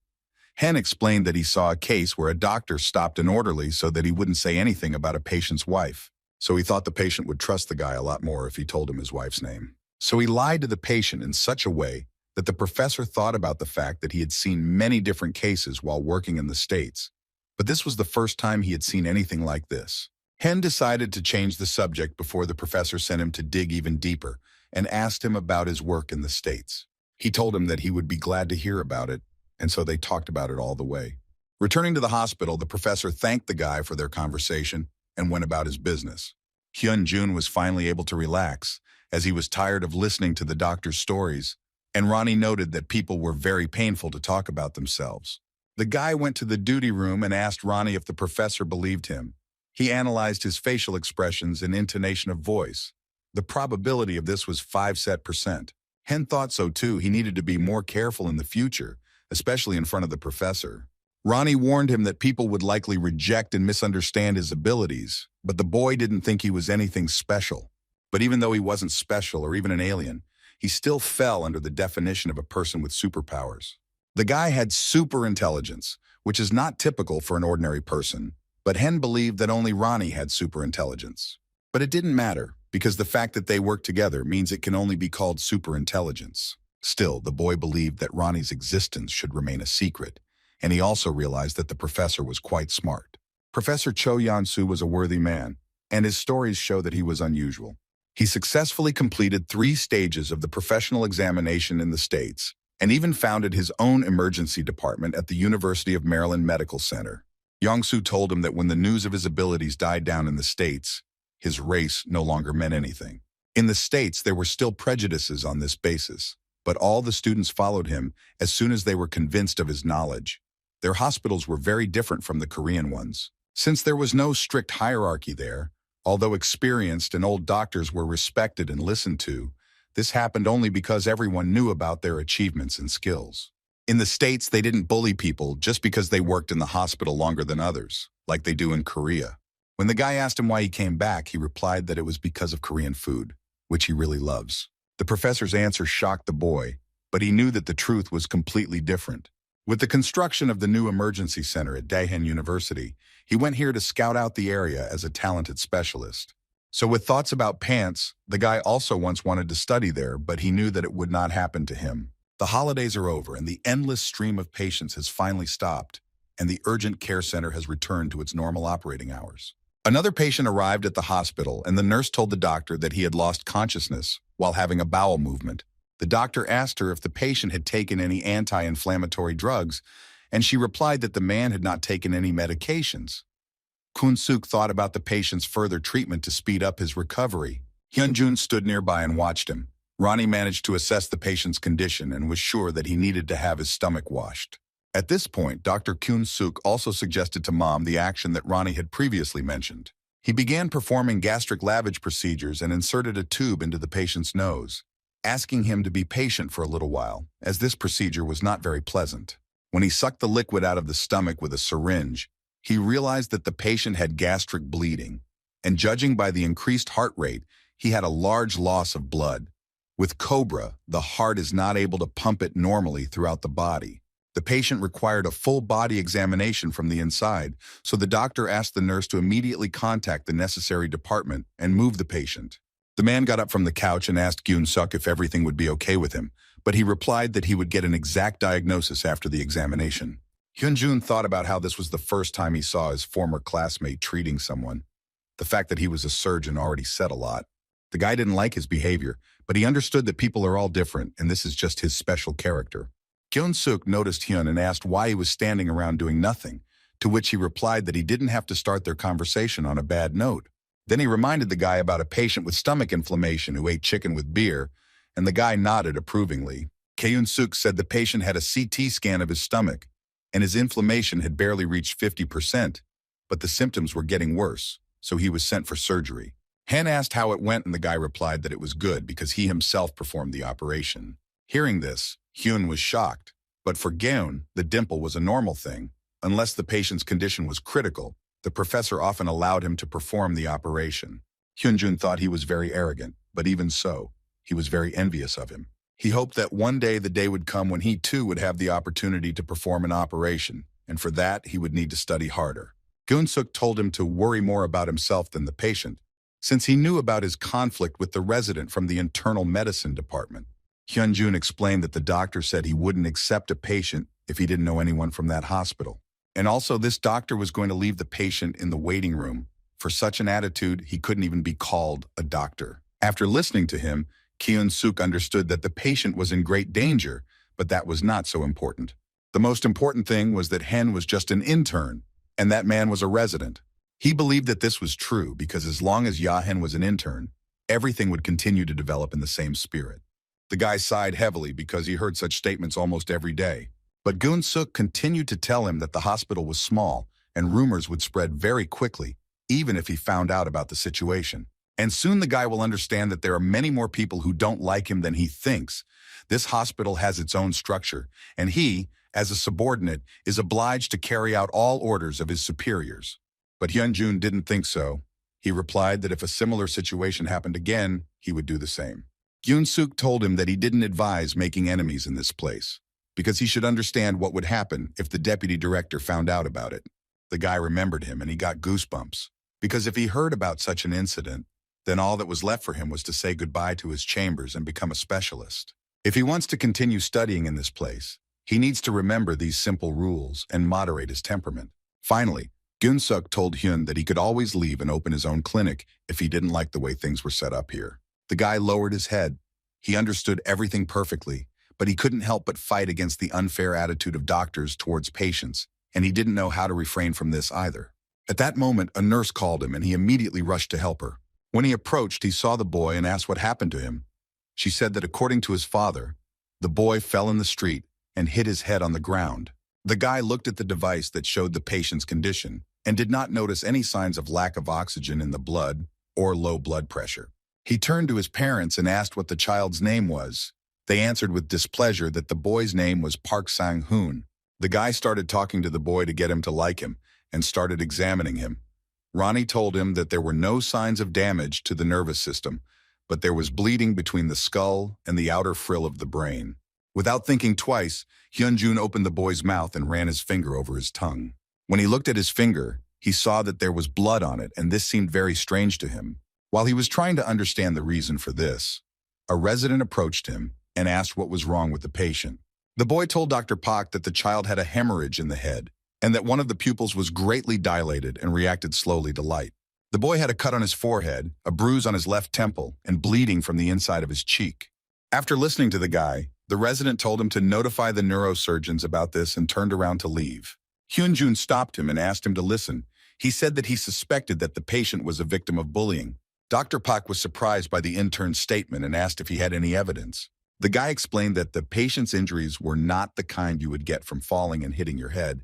A: Hen explained that he saw a case where a doctor stopped an orderly so that he wouldn't say anything about a patient's wife. So he thought the patient would trust the guy a lot more if he told him his wife's name. So he lied to the patient in such a way that the professor thought about the fact that he had seen many different cases while working in the States. But this was the first time he had seen anything like this. Hen decided to change the subject before the professor sent him to dig even deeper and asked him about his work in the States. He told him that he would be glad to hear about it, and so they talked about it all the way. Returning to the hospital, the professor thanked the guy for their conversation and went about his business. Hyun Jun was finally able to relax, as he was tired of listening to the doctor's stories, and Ronnie noted that people were very painful to talk about themselves. The guy went to the duty room and asked Ronnie if the professor believed him. He analyzed his facial expressions and intonation of voice. The probability of this was 5%. Hen thought so too. He needed to be more careful in the future, especially in front of the professor. Ronnie warned him that people would likely reject and misunderstand his abilities, but the boy didn't think he was anything special. But even though he wasn't special or even an alien, he still fell under the definition of a person with superpowers. The guy had super intelligence, which is not typical for an ordinary person, but Hen believed that only Ronnie had super intelligence. But it didn't matter, because the fact that they work together means it can only be called superintelligence. Still, the boy believed that Ronnie's existence should remain a secret, and he also realized that the professor was quite smart. Professor Cho Yeon-soo was a worthy man, and his stories show that he was unusual. He successfully completed 3 stages of the professional examination in the States, and even founded his own emergency department at the University of Maryland Medical Center. Yeon-soo told him that when the news of his abilities died down in the States, his race no longer meant anything. In the States, there were still prejudices on this basis, but all the students followed him as soon as they were convinced of his knowledge. Their hospitals were very different from the Korean ones. Since there was no strict hierarchy there, although experienced and old doctors were respected and listened to, this happened only because everyone knew about their achievements and skills. In the States, they didn't bully people just because they worked in the hospital longer than others, like they do in Korea. When the guy asked him why he came back, he replied that it was because of Korean food, which he really loves. The professor's answer shocked the boy, but he knew that the truth was completely different. With the construction of the new emergency center at Daehan University, he went here to scout out the area as a talented specialist. So with thoughts about pants, the guy also once wanted to study there, but he knew that it would not happen to him. The holidays are over and the endless stream of patients has finally stopped, and the urgent care center has returned to its normal operating hours. Another patient arrived at the hospital, and the nurse told the doctor that he had lost consciousness while having a bowel movement. The doctor asked her if the patient had taken any anti-inflammatory drugs, and she replied that the man had not taken any medications. Kun-suk thought about the patient's further treatment to speed up his recovery. Hyun Jun stood nearby and watched him. Ronnie managed to assess the patient's condition and was sure that he needed to have his stomach washed. At this point, Dr. Kun-suk also suggested to Mom the action that Ronnie had previously mentioned. He began performing gastric lavage procedures and inserted a tube into the patient's nose, asking him to be patient for a little while, as this procedure was not very pleasant. When he sucked the liquid out of the stomach with a syringe, he realized that the patient had gastric bleeding, and judging by the increased heart rate, he had a large loss of blood. With cobra, the heart is not able to pump it normally throughout the body. The patient required a full body examination from the inside, so the doctor asked the nurse to immediately contact the necessary department and move the patient. The man got up from the couch and asked Gyun-suk if everything would be okay with him, but he replied that he would get an exact diagnosis after the examination. Hyun Jun thought about how this was the first time he saw his former classmate treating someone. The fact that he was a surgeon already said a lot. The guy didn't like his behavior, but he understood that people are all different, and this is just his special character. Gyun-suk noticed Hyun and asked why he was standing around doing nothing, to which he replied that he didn't have to start their conversation on a bad note. Then he reminded the guy about a patient with stomach inflammation who ate chicken with beer, and the guy nodded approvingly. Kyun-suk said the patient had a CT scan of his stomach, and his inflammation had barely reached 50%, but the symptoms were getting worse, so he was sent for surgery. Han asked how it went, and the guy replied that it was good because he himself performed the operation. Hearing this, Hyun was shocked, but for Geun, the dimple was a normal thing. Unless the patient's condition was critical, the professor often allowed him to perform the operation. Hyun Jun thought he was very arrogant, but even so, he was very envious of him. He hoped that one day the day would come when he too would have the opportunity to perform an operation, and for that he would need to study harder. Gyun-suk told him to worry more about himself than the patient, since he knew about his conflict with the resident from the internal medicine department. Hyun Jun explained that the doctor said he wouldn't accept a patient if he didn't know anyone from that hospital. And also, this doctor was going to leave the patient in the waiting room. For such an attitude, he couldn't even be called a doctor. After listening to him, Kyun-suk understood that the patient was in great danger, but that was not so important. The most important thing was that Hen was just an intern, and that man was a resident. He believed that this was true because as long as Yahen was an intern, everything would continue to develop in the same spirit. The guy sighed heavily because he heard such statements almost every day. But Gyun-suk continued to tell him that the hospital was small and rumors would spread very quickly, even if he found out about the situation. And soon the guy will understand that there are many more people who don't like him than he thinks. This hospital has its own structure, and he, as a subordinate, is obliged to carry out all orders of his superiors. But Hyun Jun didn't think so. He replied that if a similar situation happened again, he would do the same. Gyun-suk told him that he didn't advise making enemies in this place, because he should understand what would happen if the deputy director found out about it. The guy remembered him and he got goosebumps, because if he heard about such an incident, then all that was left for him was to say goodbye to his chambers and become a specialist. If he wants to continue studying in this place, he needs to remember these simple rules and moderate his temperament. Finally, Gyun-suk told Hyun that he could always leave and open his own clinic if he didn't like the way things were set up here. The guy lowered his head. He understood everything perfectly, but he couldn't help but fight against the unfair attitude of doctors towards patients, and he didn't know how to refrain from this either. At that moment, a nurse called him and he immediately rushed to help her. When he approached, he saw the boy and asked what happened to him. She said that according to his father, the boy fell in the street and hit his head on the ground. The guy looked at the device that showed the patient's condition and did not notice any signs of lack of oxygen in the blood or low blood pressure. He turned to his parents and asked what the child's name was. They answered with displeasure that the boy's name was Park Sang-hoon. The guy started talking to the boy to get him to like him and started examining him. Ronnie told him that there were no signs of damage to the nervous system, but there was bleeding between the skull and the outer frill of the brain. Without thinking twice, Hyun Jun opened the boy's mouth and ran his finger over his tongue. When he looked at his finger, he saw that there was blood on it, and this seemed very strange to him. While he was trying to understand the reason for this, a resident approached him and asked what was wrong with the patient. The boy told Dr. Pak that the child had a hemorrhage in the head and that one of the pupils was greatly dilated and reacted slowly to light. The boy had a cut on his forehead, a bruise on his left temple, and bleeding from the inside of his cheek. After listening to the guy, the resident told him to notify the neurosurgeons about this and turned around to leave. Hyun Jun stopped him and asked him to listen. He said that he suspected that the patient was a victim of bullying. Dr. Pak was surprised by the intern's statement and asked if he had any evidence. The guy explained that the patient's injuries were not the kind you would get from falling and hitting your head,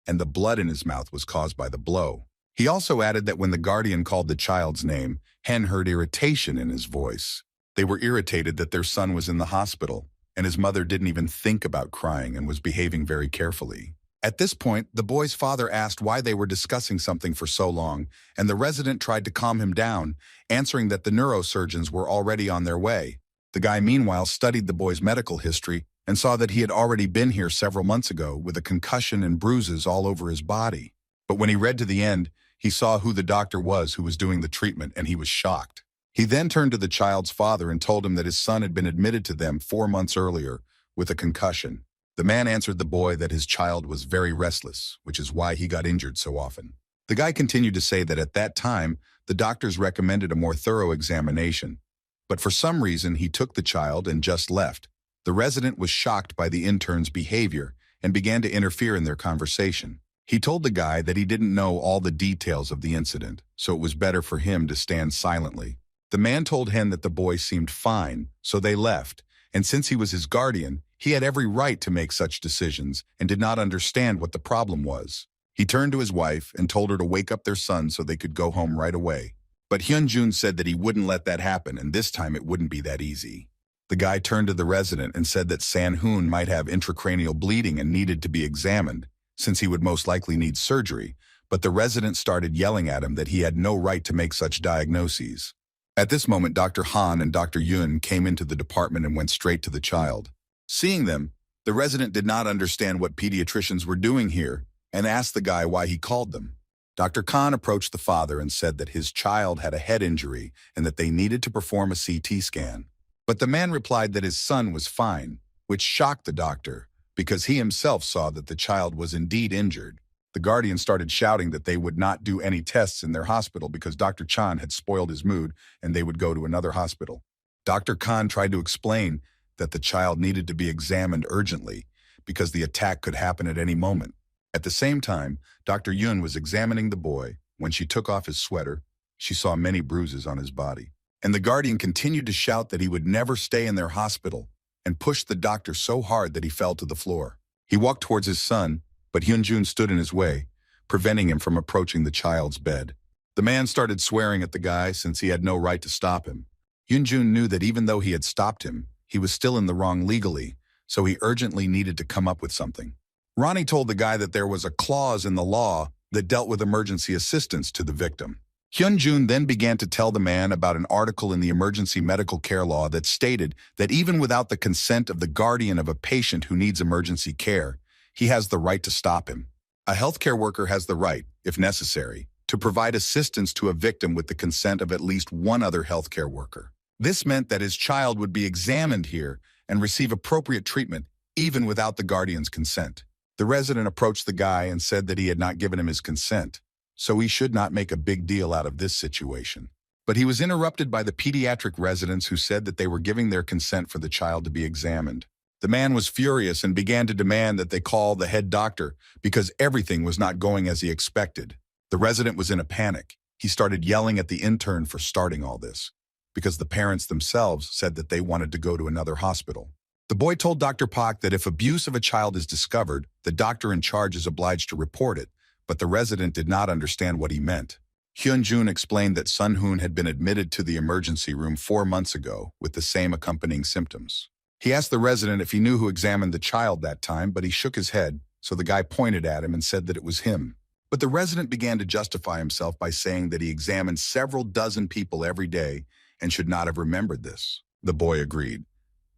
A: and the blood in his mouth was caused by the blow. He also added that when the guardian called the child's name, Hen heard irritation in his voice. They were irritated that their son was in the hospital, and his mother didn't even think about crying and was behaving very carefully. At this point, the boy's father asked why they were discussing something for so long, and the resident tried to calm him down, answering that the neurosurgeons were already on their way. The guy meanwhile studied the boy's medical history and saw that he had already been here several months ago with a concussion and bruises all over his body. But when he read to the end, he saw who the doctor was who was doing the treatment, and he was shocked. He then turned to the child's father and told him that his son had been admitted to them 4 months earlier with a concussion. The man answered the boy that his child was very restless, which is why he got injured so often. The guy continued to say that at that time, the doctors recommended a more thorough examination, but for some reason he took the child and just left. The resident was shocked by the intern's behavior and began to interfere in their conversation. He told the guy that he didn't know all the details of the incident, so it was better for him to stand silently. The man told Hen that the boy seemed fine, so they left, and since he was his guardian, he had every right to make such decisions and did not understand what the problem was. He turned to his wife and told her to wake up their son so they could go home right away. But Hyun Jun said that he wouldn't let that happen, and this time it wouldn't be that easy. The guy turned to the resident and said that San-hoon might have intracranial bleeding and needed to be examined, since he would most likely need surgery, but the resident started yelling at him that he had no right to make such diagnoses. At this moment, Dr. Han and Dr. Yun came into the department and went straight to the child. Seeing them, the resident did not understand what pediatricians were doing here and asked the guy why he called them. Dr. Khan approached the father and said that his child had a head injury and that they needed to perform a CT scan. But the man replied that his son was fine, which shocked the doctor because he himself saw that the child was indeed injured. The guardian started shouting that they would not do any tests in their hospital because Dr. Chan had spoiled his mood and they would go to another hospital. Dr. Khan tried to explain that the child needed to be examined urgently because the attack could happen at any moment. At the same time, Dr. Yun was examining the boy. When she took off his sweater, she saw many bruises on his body. And the guardian continued to shout that he would never stay in their hospital and pushed the doctor so hard that he fell to the floor. He walked towards his son, but Hyun Jun stood in his way, preventing him from approaching the child's bed. The man started swearing at the guy since he had no right to stop him. Hyun Jun knew that even though he had stopped him, he was still in the wrong legally, so he urgently needed to come up with something. Ronnie told the guy that there was a clause in the law that dealt with emergency assistance to the victim. Hyun Jun then began to tell the man about an article in the emergency medical care law that stated that even without the consent of the guardian of a patient who needs emergency care, he has the right to stop him. A healthcare worker has the right, if necessary, to provide assistance to a victim with the consent of at least one other healthcare worker. This meant that his child would be examined here and receive appropriate treatment, even without the guardian's consent. The resident approached the guy and said that he had not given him his consent, so he should not make a big deal out of this situation. But he was interrupted by the pediatric residents who said that they were giving their consent for the child to be examined. The man was furious and began to demand that they call the head doctor because everything was not going as he expected. The resident was in a panic. He started yelling at the intern for starting all this, because the parents themselves said that they wanted to go to another hospital. The boy told Dr. Pak that if abuse of a child is discovered, the doctor in charge is obliged to report it, but the resident did not understand what he meant. Hyun Jun explained that Sun-hoon had been admitted to the emergency room 4 months ago with the same accompanying symptoms. He asked the resident if he knew who examined the child that time, but he shook his head, so the guy pointed at him and said that it was him. But the resident began to justify himself by saying that he examined several dozen people every day, and should not have remembered this. The boy agreed.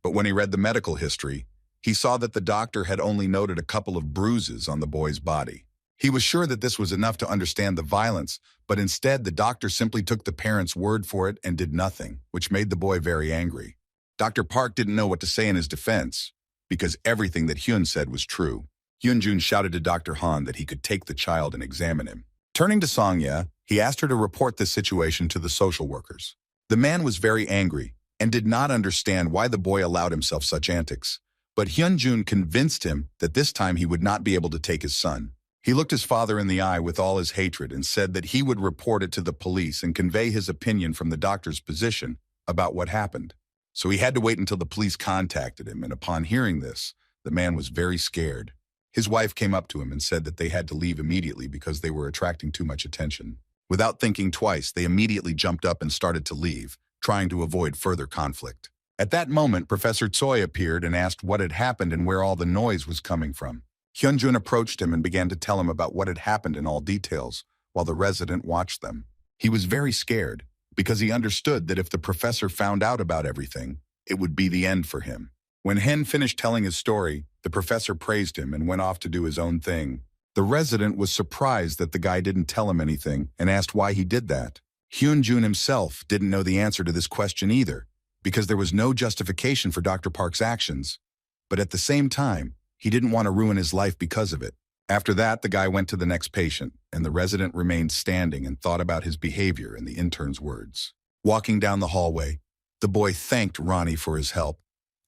A: But when he read the medical history, he saw that the doctor had only noted a couple of bruises on the boy's body. He was sure that this was enough to understand the violence, but instead the doctor simply took the parents' word for it and did nothing, which made the boy very angry. Dr. Park didn't know what to say in his defense, because everything that Hyun said was true. Hyun Jun shouted to Dr. Han that he could take the child and examine him. Turning to Song-ye, he asked her to report this situation to the social workers. The man was very angry and did not understand why the boy allowed himself such antics. But Hyun Jun convinced him that this time he would not be able to take his son. He looked his father in the eye with all his hatred and said that he would report it to the police and convey his opinion from the doctor's position about what happened. So he had to wait until the police contacted him, and upon hearing this, the man was very scared. His wife came up to him and said that they had to leave immediately because they were attracting too much attention. Without thinking twice, they immediately jumped up and started to leave, trying to avoid further conflict. At that moment, Professor Choi appeared and asked what had happened and where all the noise was coming from. Hyun Jun approached him and began to tell him about what had happened in all details, while the resident watched them. He was very scared, because he understood that if the professor found out about everything, it would be the end for him. When Hen finished telling his story, the professor praised him and went off to do his own thing. The resident was surprised that the guy didn't tell him anything and asked why he did that. Hyun Jun himself didn't know the answer to this question either, because there was no justification for Dr. Park's actions. But at the same time, he didn't want to ruin his life because of it. After that, the guy went to the next patient, and the resident remained standing and thought about his behavior and the intern's words. Walking down the hallway, the boy thanked Ronnie for his help,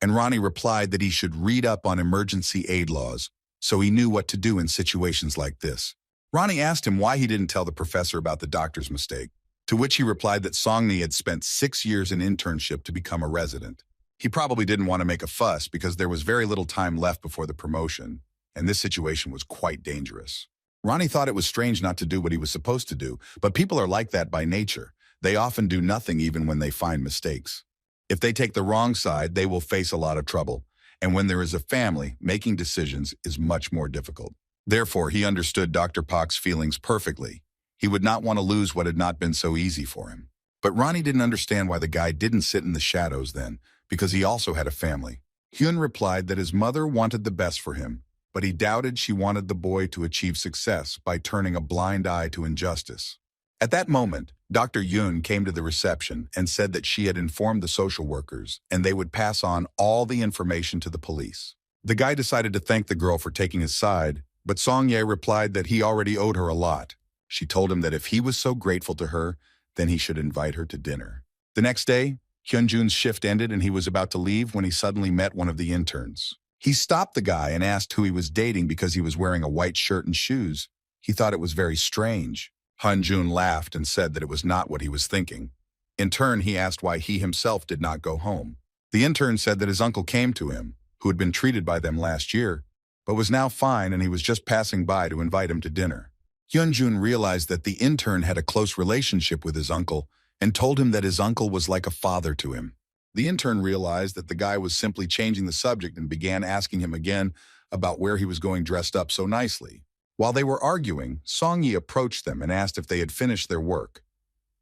A: and Ronnie replied that he should read up on emergency aid laws so he knew what to do in situations like this. Ronnie asked him why he didn't tell the professor about the doctor's mistake, to which he replied that Song-ni had spent 6 years in internship to become a resident. He probably didn't want to make a fuss because there was very little time left before the promotion, and this situation was quite dangerous. Ronnie thought it was strange not to do what he was supposed to do, but people are like that by nature. They often do nothing even when they find mistakes. If they take the wrong side, they will face a lot of trouble, and when there is a family, making decisions is much more difficult. Therefore, he understood Dr. Park's feelings perfectly. He would not want to lose what had not been so easy for him. But Ronnie didn't understand why the guy didn't sit in the shadows then, because he also had a family. Hyun replied that his mother wanted the best for him, but he doubted she wanted the boy to achieve success by turning a blind eye to injustice. At that moment, Dr. Yoon came to the reception and said that she had informed the social workers and they would pass on all the information to the police. The guy decided to thank the girl for taking his side, but Song-ye replied that he already owed her a lot. She told him that if he was so grateful to her, then he should invite her to dinner. The next day, Hyun Jun's shift ended and he was about to leave when he suddenly met one of the interns. He stopped the guy and asked who he was dating because he was wearing a white shirt and shoes. He thought it was very strange. Hyun Jun laughed and said that it was not what he was thinking. In turn, he asked why he himself did not go home. The intern said that his uncle came to him, who had been treated by them last year, but was now fine and he was just passing by to invite him to dinner. Hyun Jun realized that the intern had a close relationship with his uncle and told him that his uncle was like a father to him. The intern realized that the guy was simply changing the subject and began asking him again about where he was going dressed up so nicely. While they were arguing, Song-yi approached them and asked if they had finished their work.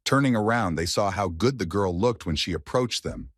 A: Turning around, they saw how good the girl looked when she approached them.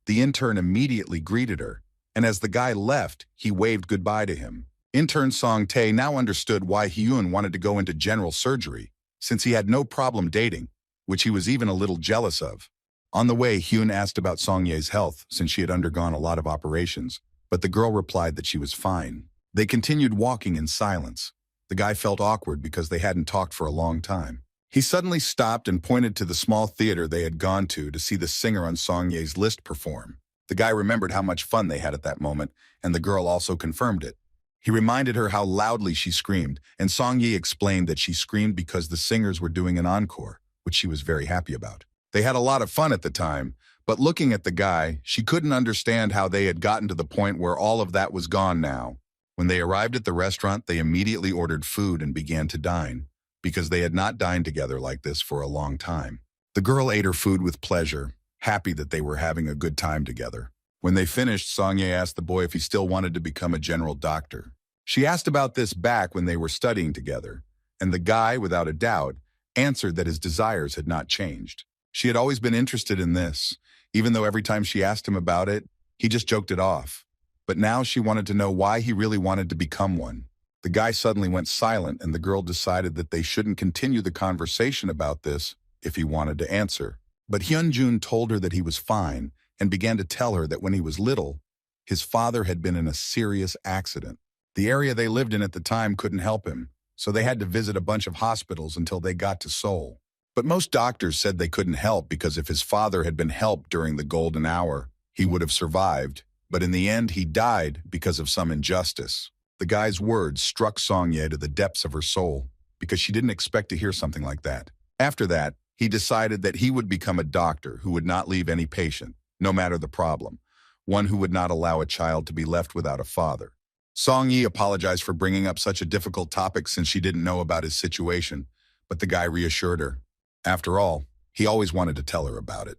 A: The intern immediately greeted her, and as the guy left, he waved goodbye to him. Intern Song-tae now understood why Hyun wanted to go into general surgery, since he had no problem dating, which he was even a little jealous of. On the way, Hyun asked about Song-ye's health, since she had undergone a lot of operations, but the girl replied that she was fine. They continued walking in silence. The guy felt awkward because they hadn't talked for a long time. He suddenly stopped and pointed to the small theater they had gone to see the singer on Song-ye's list perform. The guy remembered how much fun they had at that moment, and the girl also confirmed it. He reminded her how loudly she screamed, and Song-ye explained that she screamed because the singers were doing an encore, which she was very happy about. They had a lot of fun at the time, but looking at the guy, she couldn't understand how they had gotten to the point where all of that was gone now. When they arrived at the restaurant, they immediately ordered food and began to dine, because they had not dined together like this for a long time. The girl ate her food with pleasure, happy that they were having a good time together. When they finished, Song-ye asked the boy if he still wanted to become a general doctor. She asked about this back when they were studying together, and the guy, without a doubt, answered that his desires had not changed. She had always been interested in this, even though every time she asked him about it, he just joked it off. But now she wanted to know why he really wanted to become one. The guy suddenly went silent, and the girl decided that they shouldn't continue the conversation about this if he wanted to answer. But Hyun Jun told her that he was fine and began to tell her that when he was little, his father had been in a serious accident. The area they lived in at the time couldn't help him, so they had to visit a bunch of hospitals until they got to Seoul. But most doctors said they couldn't help because if his father had been helped during the golden hour, he would have survived. But in the end, he died because of some injustice. The guy's words struck Song-ye to the depths of her soul because she didn't expect to hear something like that. After that, he decided that he would become a doctor who would not leave any patient, no matter the problem, one who would not allow a child to be left without a father. Song-ye apologized for bringing up such a difficult topic since she didn't know about his situation, but the guy reassured her. After all, he always wanted to tell her about it,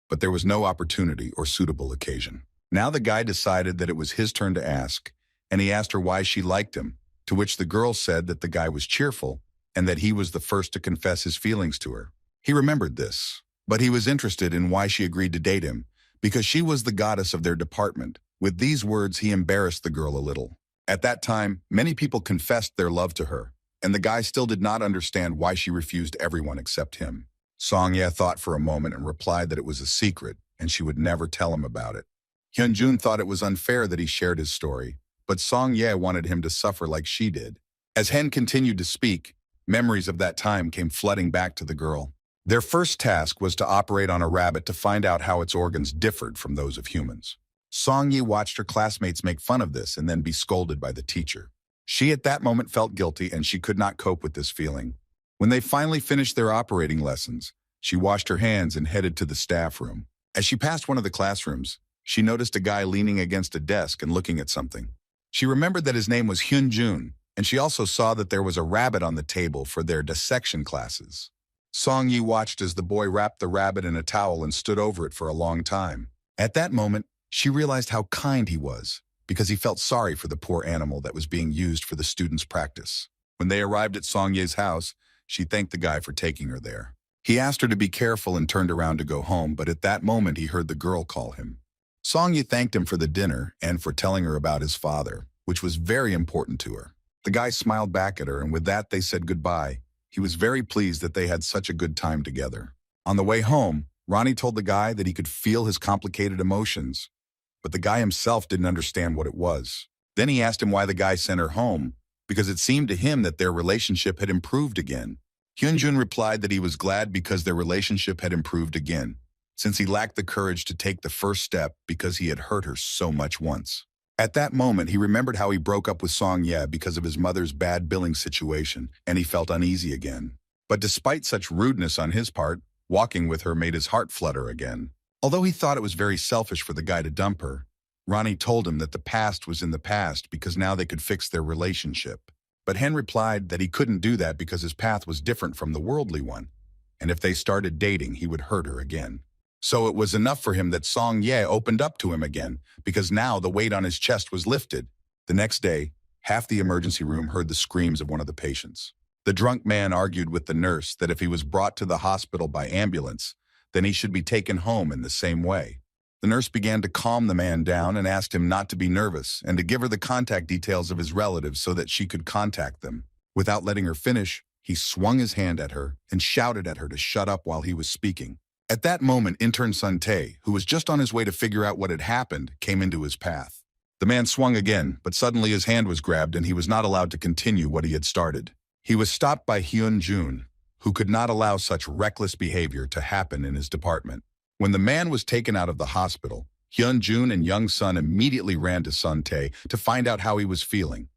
A: but there was no opportunity or suitable occasion. Now the guy decided that it was his turn to ask, and he asked her why she liked him, to which the girl said that the guy was cheerful and that he was the first to confess his feelings to her. He remembered this, but he was interested in why she agreed to date him, because she was the goddess of their department. With these words, he embarrassed the girl a little. At that time, many people confessed their love to her, and the guy still did not understand why she refused everyone except him. Song-ye thought for a moment and replied that it was a secret, and she would never tell him about it. Hyun Jun thought it was unfair that he shared his story, but Song-ye wanted him to suffer like she did. As Hen continued to speak, memories of that time came flooding back to the girl. Their first task was to operate on a rabbit to find out how its organs differed from those of humans. Song-ye watched her classmates make fun of this and then be scolded by the teacher. She at that moment felt guilty and she could not cope with this feeling. When they finally finished their operating lessons, she washed her hands and headed to the staff room. As she passed one of the classrooms, she noticed a guy leaning against a desk and looking at something. She remembered that his name was Hyun Jun, and she also saw that there was a rabbit on the table for their dissection classes. Song-ye watched as the boy wrapped the rabbit in a towel and stood over it for a long time. At that moment, she realized how kind he was, because he felt sorry for the poor animal that was being used for the students' practice. When they arrived at Song-ye's house, she thanked the guy for taking her there. He asked her to be careful and turned around to go home, but at that moment he heard the girl call him. Song-ye thanked him for the dinner and for telling her about his father, which was very important to her. The guy smiled back at her, and with that they said goodbye. He was very pleased that they had such a good time together. On the way home, Ronnie told the guy that he could feel his complicated emotions, but the guy himself didn't understand what it was. Then he asked him why the guy sent her home, because it seemed to him that their relationship had improved again. Hyun Jun replied that he was glad because their relationship had improved again, since he lacked the courage to take the first step because he had hurt her so much once. At that moment, he remembered how he broke up with Song-ye because of his mother's bad billing situation, and he felt uneasy again. But despite such rudeness on his part, walking with her made his heart flutter again. Although he thought it was very selfish for the guy to dump her, Ronnie told him that the past was in the past because now they could fix their relationship. But Hen replied that he couldn't do that because his path was different from the worldly one, and if they started dating, he would hurt her again. So it was enough for him that Song-ye opened up to him again, because now the weight on his chest was lifted. The next day, half the emergency room heard the screams of one of the patients. The drunk man argued with the nurse that if he was brought to the hospital by ambulance, then he should be taken home in the same way. The nurse began to calm the man down and asked him not to be nervous and to give her the contact details of his relatives so that she could contact them. Without letting her finish, he swung his hand at her and shouted at her to shut up while he was speaking. At that moment, intern Sun Tae, who was just on his way to figure out what had happened, came into his path. The man swung again, but suddenly his hand was grabbed and he was not allowed to continue what he had started. He was stopped by Hyun Jun, who could not allow such reckless behavior to happen in his department. When the man was taken out of the hospital, Hyun Jun and Young Sun immediately ran to Sun Tae to find out how he was feeling.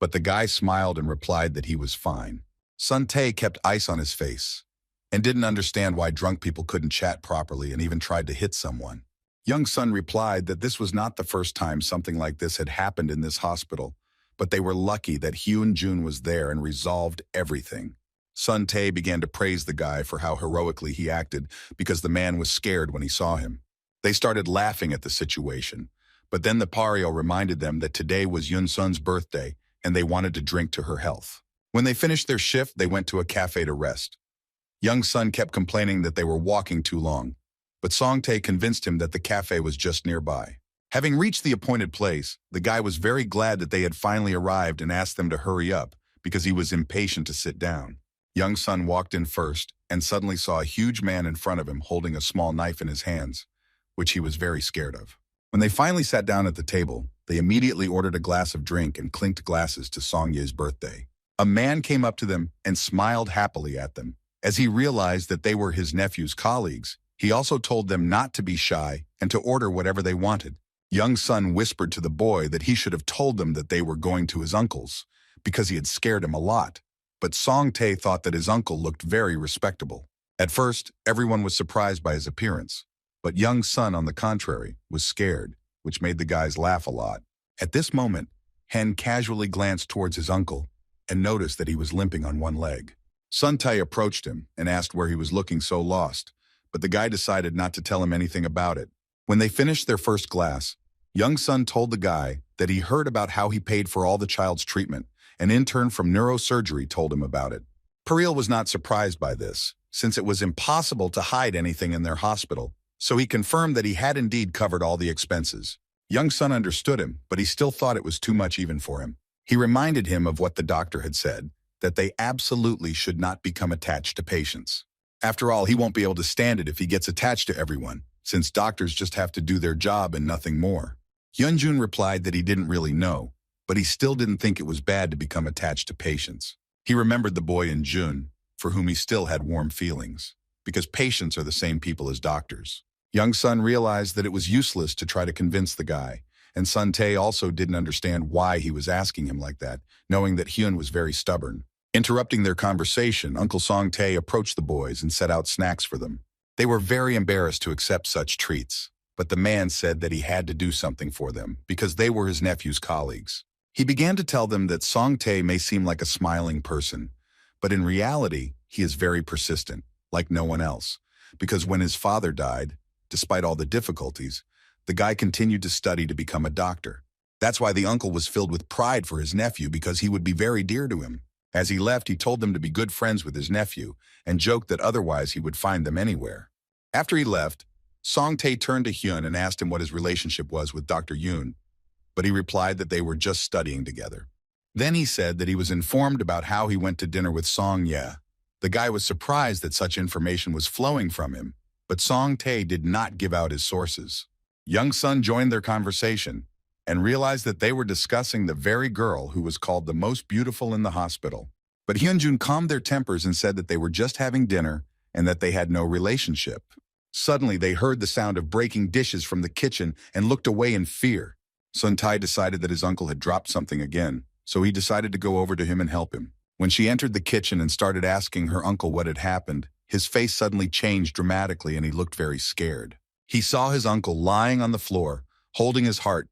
A: But the guy smiled and replied that he was fine. Sun Tae kept ice on his face and didn't understand why drunk people couldn't chat properly and even tried to hit someone. Young Sun replied that this was not the first time something like this had happened in this hospital, but they were lucky that Hyun Jun was there and resolved everything. Sun Tae began to praise the guy for how heroically he acted because the man was scared when he saw him. They started laughing at the situation, but then the Pario reminded them that today was Yun Sun's birthday and they wanted to drink to her health. When they finished their shift, they went to a cafe to rest. Young Sun kept complaining that they were walking too long, but Song Tae convinced him that the cafe was just nearby. Having reached the appointed place, the guy was very glad that they had finally arrived and asked them to hurry up because he was impatient to sit down. Young Sun walked in first and suddenly saw a huge man in front of him holding a small knife in his hands, which he was very scared of. When they finally sat down at the table, they immediately ordered a glass of drink and clinked glasses to Song Ye's birthday. A man came up to them and smiled happily at them. As he realized that they were his nephew's colleagues, he also told them not to be shy and to order whatever they wanted. Young Sun whispered to the boy that he should have told them that they were going to his uncle's, because he had scared him a lot. But Song Tae thought that his uncle looked very respectable. At first, everyone was surprised by his appearance, but Young Sun, on the contrary, was scared, which made the guys laugh a lot. At this moment, Hen casually glanced towards his uncle and noticed that he was limping on one leg. Sun Tae approached him and asked where he was looking so lost, but the guy decided not to tell him anything about it. When they finished their first glass, Young Sun told the guy that he heard about how he paid for all the child's treatment. An intern from neurosurgery told him about it. Paril was not surprised by this, since it was impossible to hide anything in their hospital, so he confirmed that he had indeed covered all the expenses. Young Sun understood him, but he still thought it was too much even for him. He reminded him of what the doctor had said, that they absolutely should not become attached to patients. After all, he won't be able to stand it if he gets attached to everyone, since doctors just have to do their job and nothing more. Hyun Jun replied that he didn't really know, but he still didn't think it was bad to become attached to patients. He remembered the boy in Jun, for whom he still had warm feelings, because patients are the same people as doctors. Young Sun realized that it was useless to try to convince the guy, and Sun Tae also didn't understand why he was asking him like that, knowing that Hyun was very stubborn. Interrupting their conversation, Uncle Song Tae approached the boys and set out snacks for them. They were very embarrassed to accept such treats, but the man said that he had to do something for them because they were his nephew's colleagues. He began to tell them that Song Tae may seem like a smiling person, but in reality, he is very persistent, like no one else, because when his father died, despite all the difficulties, the guy continued to study to become a doctor. That's why the uncle was filled with pride for his nephew, because he would be very dear to him. As he left, he told them to be good friends with his nephew and joked that otherwise he would find them anywhere. After he left, Song Tae turned to Hyun and asked him what his relationship was with Dr. Yoon, but he replied that they were just studying together. Then he said that he was informed about how he went to dinner with Song Ye. The guy was surprised that such information was flowing from him, but Song Tae did not give out his sources. Young Sun joined their conversation and realized that they were discussing the very girl who was called the most beautiful in the hospital. But Hyun Jun calmed their tempers and said that they were just having dinner and that they had no relationship. Suddenly, they heard the sound of breaking dishes from the kitchen and looked away in fear. Sun Tae decided that his uncle had dropped something again, so he decided to go over to him and help him. When she entered the kitchen and started asking her uncle what had happened, his face suddenly changed dramatically and he looked very scared. He saw his uncle lying on the floor, holding his heart,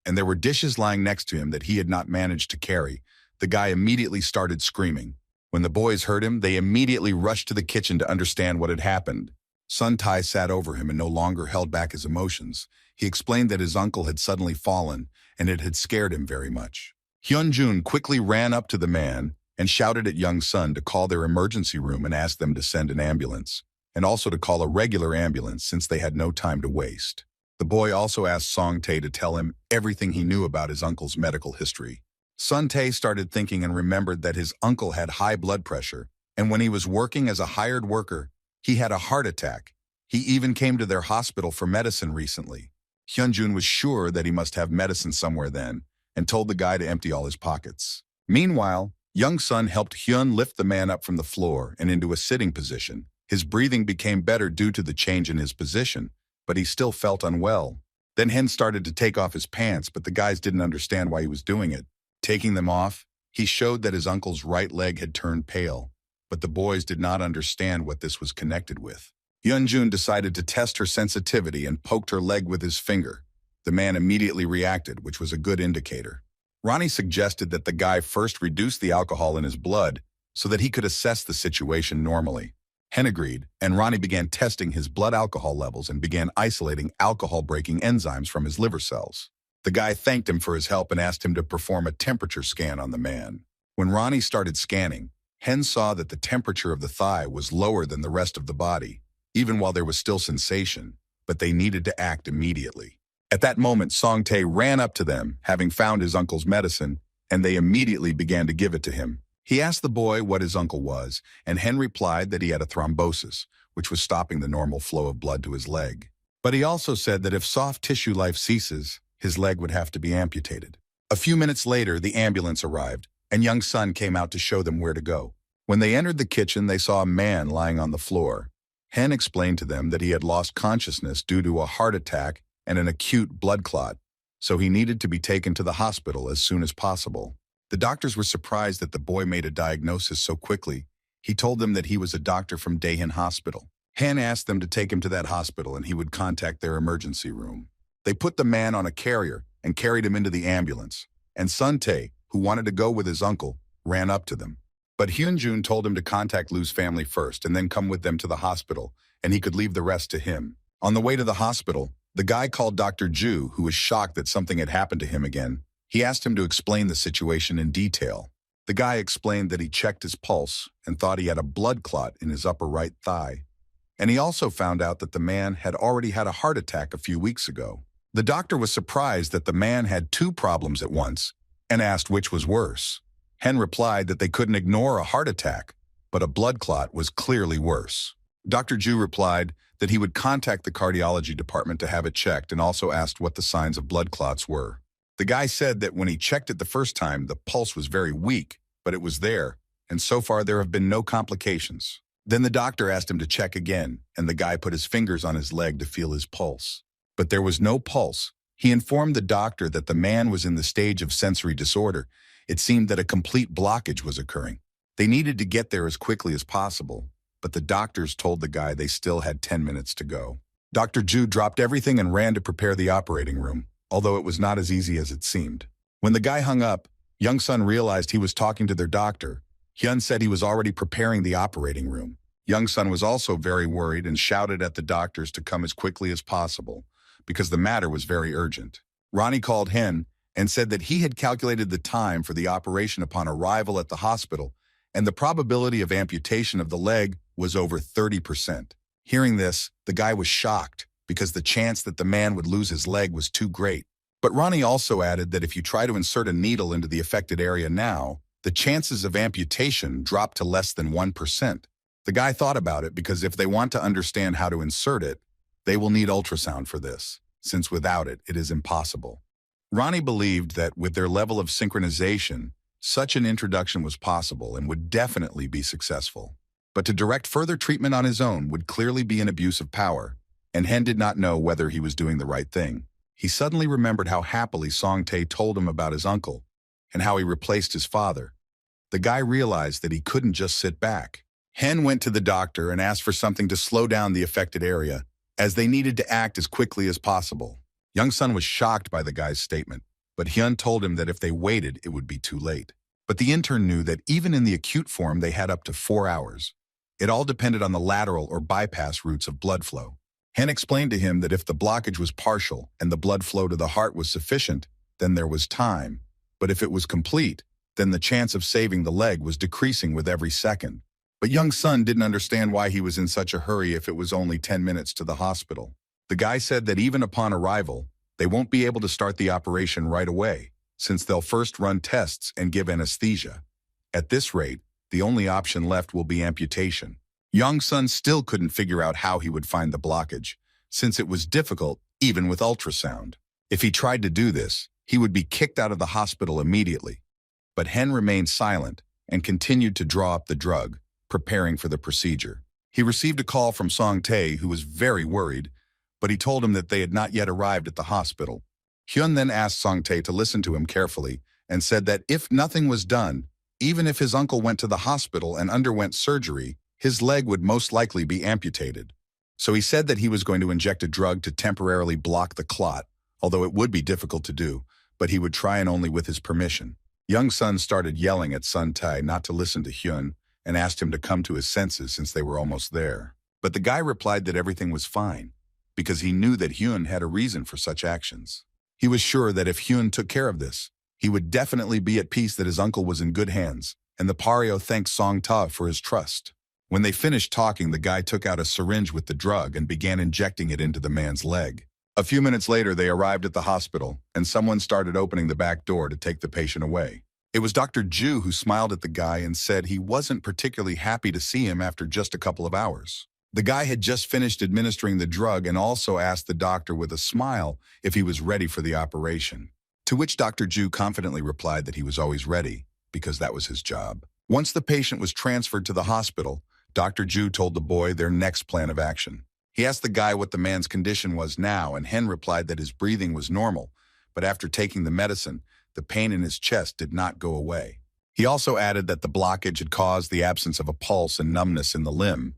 A: and there were dishes lying next to him that he had not managed to carry. The guy immediately started screaming. When the boys heard him, they immediately rushed to the kitchen to understand what had happened. Sun Tae sat over him and no longer held back his emotions. He explained that his uncle had suddenly fallen, and it had scared him very much. Hyun Jun quickly ran up to the man and shouted at Young Sun to call their emergency room and ask them to send an ambulance, and also to call a regular ambulance since they had no time to waste. The boy also asked Song Tae to tell him everything he knew about his uncle's medical history. Sun Tae started thinking and remembered that his uncle had high blood pressure, and when he was working as a hired worker, he had a heart attack. He even came to their hospital for medicine recently. Hyun Jun was sure that he must have medicine somewhere then, and told the guy to empty all his pockets. Meanwhile, Young Sun helped Hyun lift the man up from the floor and into a sitting position. His breathing became better due to the change in his position, but he still felt unwell. Then Hen started to take off his pants, but the guys didn't understand why he was doing it. Taking them off, he showed that his uncle's right leg had turned pale, but the boys did not understand what this was connected with. Hyun Jun decided to test her sensitivity and poked her leg with his finger. The man immediately reacted, which was a good indicator. Ronnie suggested that the guy first reduce the alcohol in his blood so that he could assess the situation normally. Hen agreed, and Ronnie began testing his blood alcohol levels and began isolating alcohol-breaking enzymes from his liver cells. The guy thanked him for his help and asked him to perform a temperature scan on the man. When Ronnie started scanning, Hen saw that the temperature of the thigh was lower than the rest of the body, even while there was still sensation, but they needed to act immediately. At that moment, Song-tae ran up to them, having found his uncle's medicine, and they immediately began to give it to him. He asked the boy what his uncle was, and Hen replied that he had a thrombosis, which was stopping the normal flow of blood to his leg. But he also said that if soft tissue life ceases, his leg would have to be amputated. A few minutes later, the ambulance arrived, and young Sun came out to show them where to go. When they entered the kitchen, they saw a man lying on the floor. Hen explained to them that he had lost consciousness due to a heart attack and an acute blood clot, so he needed to be taken to the hospital as soon as possible. The doctors were surprised that the boy made a diagnosis so quickly. He told them that he was a doctor from Daehin Hospital. Hen asked them to take him to that hospital and he would contact their emergency room. They put the man on a carrier and carried him into the ambulance, and Sun-tae, who wanted to go with his uncle, ran up to them. But Hyun Jun told him to contact Lou's family first and then come with them to the hospital, and he could leave the rest to him. On the way to the hospital, the guy called Dr. Ju, who was shocked that something had happened to him again. He asked him to explain the situation in detail. The guy explained that he checked his pulse and thought he had a blood clot in his upper right thigh. And he also found out that the man had already had a heart attack a few weeks ago. The doctor was surprised that the man had two problems at once and asked which was worse. Hen replied that they couldn't ignore a heart attack, but a blood clot was clearly worse. Dr. Ju replied that he would contact the cardiology department to have it checked and also asked what the signs of blood clots were. The guy said that when he checked it the first time, the pulse was very weak, but it was there, and so far there have been no complications. Then the doctor asked him to check again, and the guy put his fingers on his leg to feel his pulse. But there was no pulse. He informed the doctor that the man was in the stage of sensory disorder. It seemed that a complete blockage was occurring. They needed to get there as quickly as possible, but the doctors told the guy they still had 10 minutes to go. Dr. Ju dropped everything and ran to prepare the operating room, although it was not as easy as it seemed. When the guy hung up, Young Sun realized he was talking to their doctor. Hyun said he was already preparing the operating room. Young Sun was also very worried and shouted at the doctors to come as quickly as possible, because the matter was very urgent. Ronnie called Hen and said that he had calculated the time for the operation upon arrival at the hospital, and the probability of amputation of the leg was over 30%. Hearing this, the guy was shocked, because the chance that the man would lose his leg was too great. But Ronnie also added that if you try to insert a needle into the affected area now, the chances of amputation drop to less than 1%. The guy thought about it because if they want to understand how to insert it, they will need ultrasound for this, since without it, it is impossible. Ronnie believed that with their level of synchronization, such an introduction was possible and would definitely be successful. But to direct further treatment on his own would clearly be an abuse of power, and Hen did not know whether he was doing the right thing. He suddenly remembered how happily Song-tae told him about his uncle and how he replaced his father. The guy realized that he couldn't just sit back. Hen went to the doctor and asked for something to slow down the affected area, as they needed to act as quickly as possible. Young Sun was shocked by the guy's statement, but Hyun told him that if they waited, it would be too late. But the intern knew that even in the acute form, they had up to 4 hours. It all depended on the lateral or bypass routes of blood flow. Hen explained to him that if the blockage was partial and the blood flow to the heart was sufficient, then there was time. But if it was complete, then the chance of saving the leg was decreasing with every second. But Young Sun didn't understand why he was in such a hurry if it was only 10 minutes to the hospital. The guy said that even upon arrival, they won't be able to start the operation right away, since they'll first run tests and give anesthesia. At this rate, the only option left will be amputation. Young Sun still couldn't figure out how he would find the blockage, since it was difficult even with ultrasound. If he tried to do this, he would be kicked out of the hospital immediately. But Hen remained silent and continued to draw up the drug, preparing for the procedure. He received a call from Song-tae, who was very worried, but he told him that they had not yet arrived at the hospital. Hyun then asked Song-tae to listen to him carefully and said that if nothing was done, even if his uncle went to the hospital and underwent surgery, his leg would most likely be amputated. So he said that he was going to inject a drug to temporarily block the clot, although it would be difficult to do, but he would try and only with his permission. Young Sun started yelling at Sun-tae not to listen to Hyun and asked him to come to his senses since they were almost there. But the guy replied that everything was fine, because he knew that Hyun had a reason for such actions. He was sure that if Hyun took care of this, he would definitely be at peace that his uncle was in good hands, and the Pario thanked Song Ta for his trust. When they finished talking, the guy took out a syringe with the drug and began injecting it into the man's leg. A few minutes later, they arrived at the hospital, and someone started opening the back door to take the patient away. It was Dr. Ju who smiled at the guy and said he wasn't particularly happy to see him after just a couple of hours. The guy had just finished administering the drug and also asked the doctor with a smile if he was ready for the operation. To which Dr. Ju confidently replied that he was always ready, because that was his job. Once the patient was transferred to the hospital, Dr. Ju told the boy their next plan of action. He asked the guy what the man's condition was now, and Hen replied that his breathing was normal, but after taking the medicine, the pain in his chest did not go away. He also added that the blockage had caused the absence of a pulse and numbness in the limb,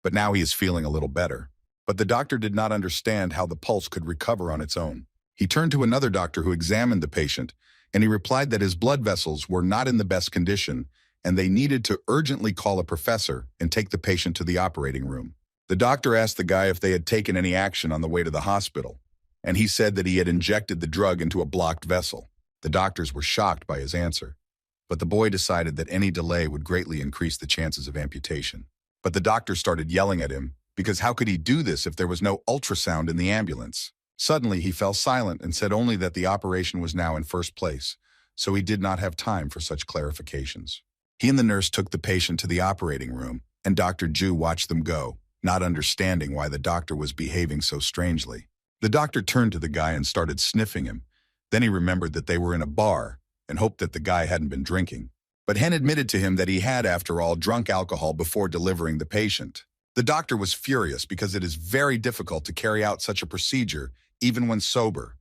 A: but now he is feeling a little better. But the doctor did not understand how the pulse could recover on its own. He turned to another doctor who examined the patient, and he replied that his blood vessels were not in the best condition, and they needed to urgently call a professor and take the patient to the operating room. The doctor asked the guy if they had taken any action on the way to the hospital, and he said that he had injected the drug into a blocked vessel. The doctors were shocked by his answer, but the boy decided that any delay would greatly increase the chances of amputation. But the doctor started yelling at him, because how could he do this if there was no ultrasound in the ambulance? Suddenly, he fell silent and said only that the operation was now in first place, so he did not have time for such clarifications. He and the nurse took the patient to the operating room, and Dr. Ju watched them go, not understanding why the doctor was behaving so strangely. The doctor turned to the guy and started sniffing him. Then he remembered that they were in a bar and hoped that the guy hadn't been drinking. But Hen admitted to him that he had, after all, drunk alcohol before delivering the patient. The doctor was furious because it is very difficult to carry out such a procedure even when sober,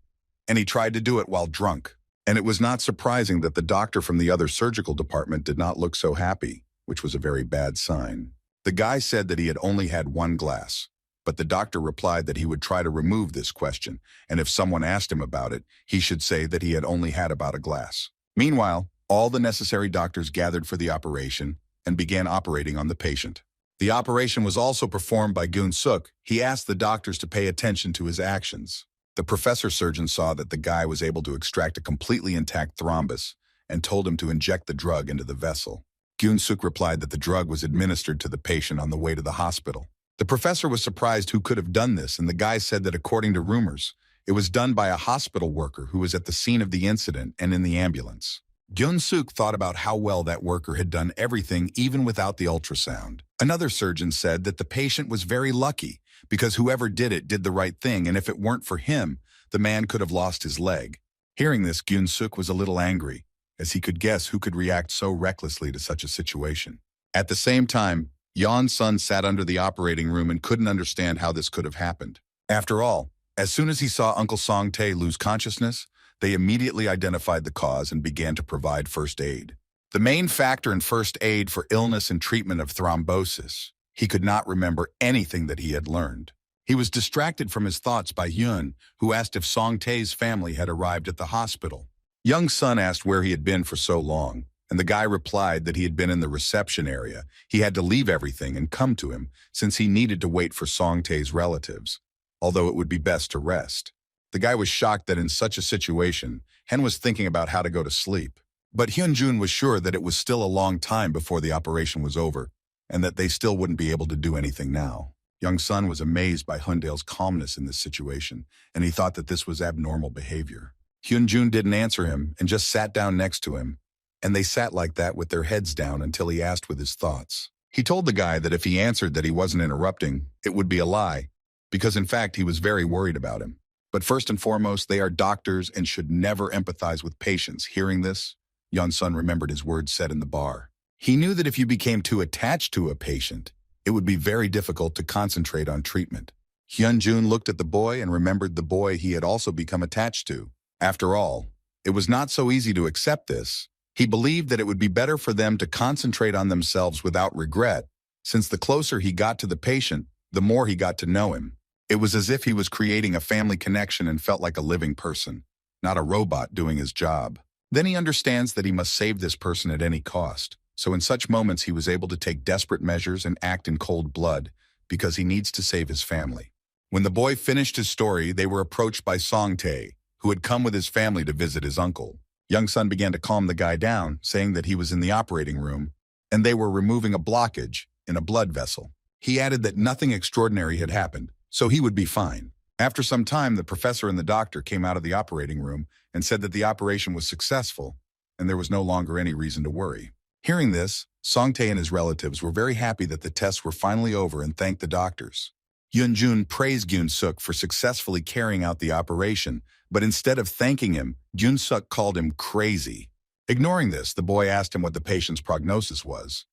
A: and he tried to do it while drunk. And it was not surprising that the doctor from the other surgical department did not look so happy, which was a very bad sign. The guy said that he had only had one glass, but the doctor replied that he would try to remove this question, and if someone asked him about it, he should say that he had only had about a glass. Meanwhile, all the necessary doctors gathered for the operation and began operating on the patient. The operation was also performed by Gyun Suk. He asked the doctors to pay attention to his actions. The professor surgeon saw that the guy was able to extract a completely intact thrombus and told him to inject the drug into the vessel. Gyun Suk replied that the drug was administered to the patient on the way to the hospital. The professor was surprised who could have done this, and the guy said that according to rumors, it was done by a hospital worker who was at the scene of the incident and in the ambulance. Gyun Suk thought about how well that worker had done everything even without the ultrasound. Another surgeon said that the patient was very lucky because whoever did it did the right thing, and if it weren't for him, the man could have lost his leg. Hearing this, Gyun Suk was a little angry, as he could guess who could react so recklessly to such a situation. At the same time, Yeon's son sat under the operating room and couldn't understand how this could have happened. After all, as soon as he saw Uncle Song Tae lose consciousness, they immediately identified the cause and began to provide first aid. The main factor in first aid for illness and treatment of thrombosis. He could not remember anything that he had learned. He was distracted from his thoughts by Hyun, who asked if Song Tae's family had arrived at the hospital. Young's son asked where he had been for so long, and the guy replied that he had been in the reception area. He had to leave everything and come to him, since he needed to wait for Song Tae's relatives, although it would be best to rest. The guy was shocked that in such a situation, Hen was thinking about how to go to sleep. But Hyun Jun was sure that it was still a long time before the operation was over, and that they still wouldn't be able to do anything now. Young's son was amazed by Hyundale's calmness in this situation, and he thought that this was abnormal behavior. Hyun Jun didn't answer him and just sat down next to him, and they sat like that with their heads down until he asked with his thoughts. He told the guy that if he answered that he wasn't interrupting, it would be a lie, because in fact he was very worried about him. But first and foremost, they are doctors and should never empathize with patients. Hearing this, Yeon's son remembered his words said in the bar. He knew that if you became too attached to a patient, it would be very difficult to concentrate on treatment. Hyun Jun looked at the boy and remembered the boy he had also become attached to. After all, it was not so easy to accept this. He believed that it would be better for them to concentrate on themselves without regret, since the closer he got to the patient, the more he got to know him. It was as if he was creating a family connection and felt like a living person, not a robot doing his job. Then he understands that he must save this person at any cost. So in such moments, he was able to take desperate measures and act in cold blood because he needs to save his family. When the boy finished his story, they were approached by Song Tae, who had come with his family to visit his uncle. Young Sun began to calm the guy down, saying that he was in the operating room, and they were removing a blockage in a blood vessel. He added that nothing extraordinary had happened, so he would be fine. After some time, the professor and the doctor came out of the operating room and said that the operation was successful, and there was no longer any reason to worry. Hearing this, Song-tae and his relatives were very happy that the tests were finally over and thanked the doctors. Hyun Jun praised Gyun-suk for successfully carrying out the operation, but instead of thanking him, Gyun-suk called him crazy. Ignoring this, the boy asked him what the patient's prognosis was.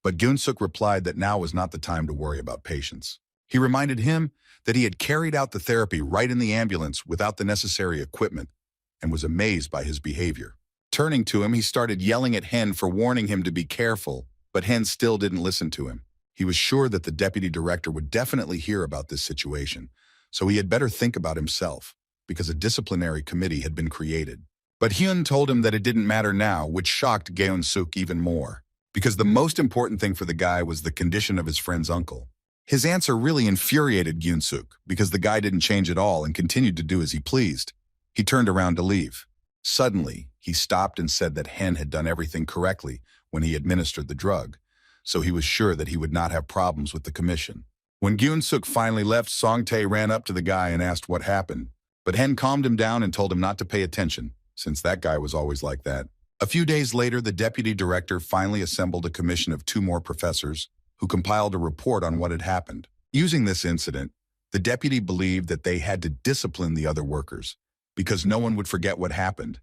A: But Gyun-suk replied that now was not the time to worry about patients. He reminded him that he had carried out the therapy right in the ambulance without the necessary equipment and was amazed by his behavior. Turning to him, he started yelling at Hen for warning him to be careful, but Hen still didn't listen to him. He was sure that the deputy director would definitely hear about this situation, so he had better think about himself, because a disciplinary committee had been created. But Hyun told him that it didn't matter now, which shocked Geun-suk even more, because the most important thing for the guy was the condition of his friend's uncle. His answer really infuriated Gyun-suk, because the guy didn't change at all and continued to do as he pleased. He turned around to leave. Suddenly, he stopped and said that Hen had done everything correctly when he administered the drug, so he was sure that he would not have problems with the commission. When Gyun-suk finally left, Song-tae ran up to the guy and asked what happened, but Hen calmed him down and told him not to pay attention, since that guy was always like that. A few days later, the deputy director finally assembled a commission of 2 more professors who compiled a report on what had happened. Using this incident, the deputy believed that they had to discipline the other workers, because no one would forget what happened.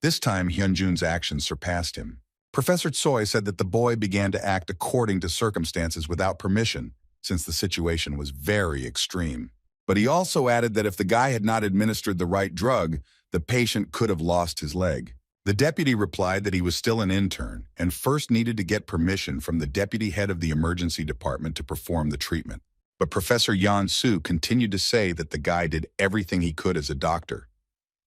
A: This time, Hyun Jun's actions surpassed him. Professor Choi said that the boy began to act according to circumstances without permission, since the situation was very extreme. But he also added that if the guy had not administered the right drug, the patient could have lost his leg. The deputy replied that he was still an intern and first needed to get permission from the deputy head of the emergency department to perform the treatment. But Professor Yeon-soo continued to say that the guy did everything he could as a doctor,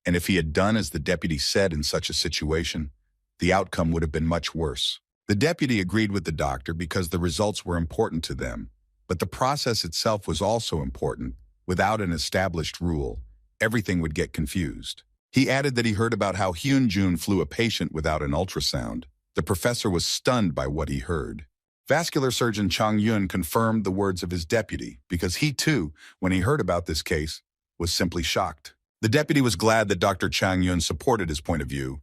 A: and if he had done as the deputy said in such a situation, the outcome would have been much worse. The deputy agreed with the doctor because the results were important to them, but the process itself was also important. Without an established rule, everything would get confused. He added that he heard about how Hyun Jun flew a patient without an ultrasound. The professor was stunned by what he heard. Vascular surgeon Chang Yun confirmed the words of his deputy because he too, when he heard about this case, was simply shocked. The deputy was glad that Dr. Chang Yun supported his point of view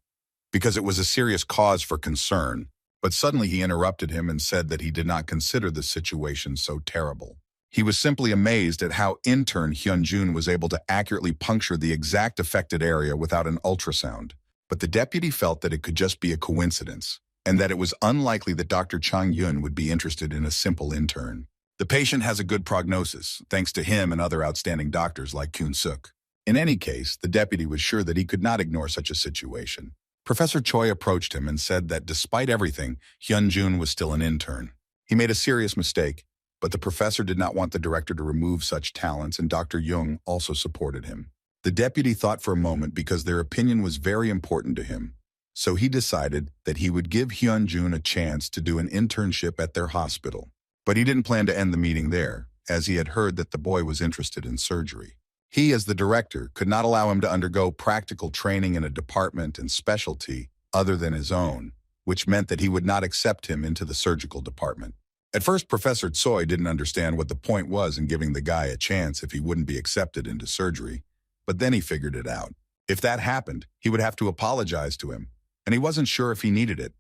A: because it was a serious cause for concern, but suddenly he interrupted him and said that he did not consider the situation so terrible. He was simply amazed at how intern Hyun Jun was able to accurately puncture the exact affected area without an ultrasound. But the deputy felt that it could just be a coincidence, and that it was unlikely that Dr. Chang Yun would be interested in a simple intern. The patient has a good prognosis, thanks to him and other outstanding doctors like Gyun-suk. In any case, the deputy was sure that he could not ignore such a situation. Professor Choi approached him and said that despite everything, Hyun Jun was still an intern. He made a serious mistake, but the professor did not want the director to remove such talents, and Dr. Jung also supported him. The deputy thought for a moment because their opinion was very important to him, so he decided that he would give Hyun Jun a chance to do an internship at their hospital. But he didn't plan to end the meeting there, as he had heard that the boy was interested in surgery. He, as the director, could not allow him to undergo practical training in a department and specialty other than his own, which meant that he would not accept him into the surgical department. At first, Professor Choi didn't understand what the point was in giving the guy a chance if he wouldn't be accepted into surgery, but then he figured it out. If that happened, he would have to apologize to him, and he wasn't sure if he needed it.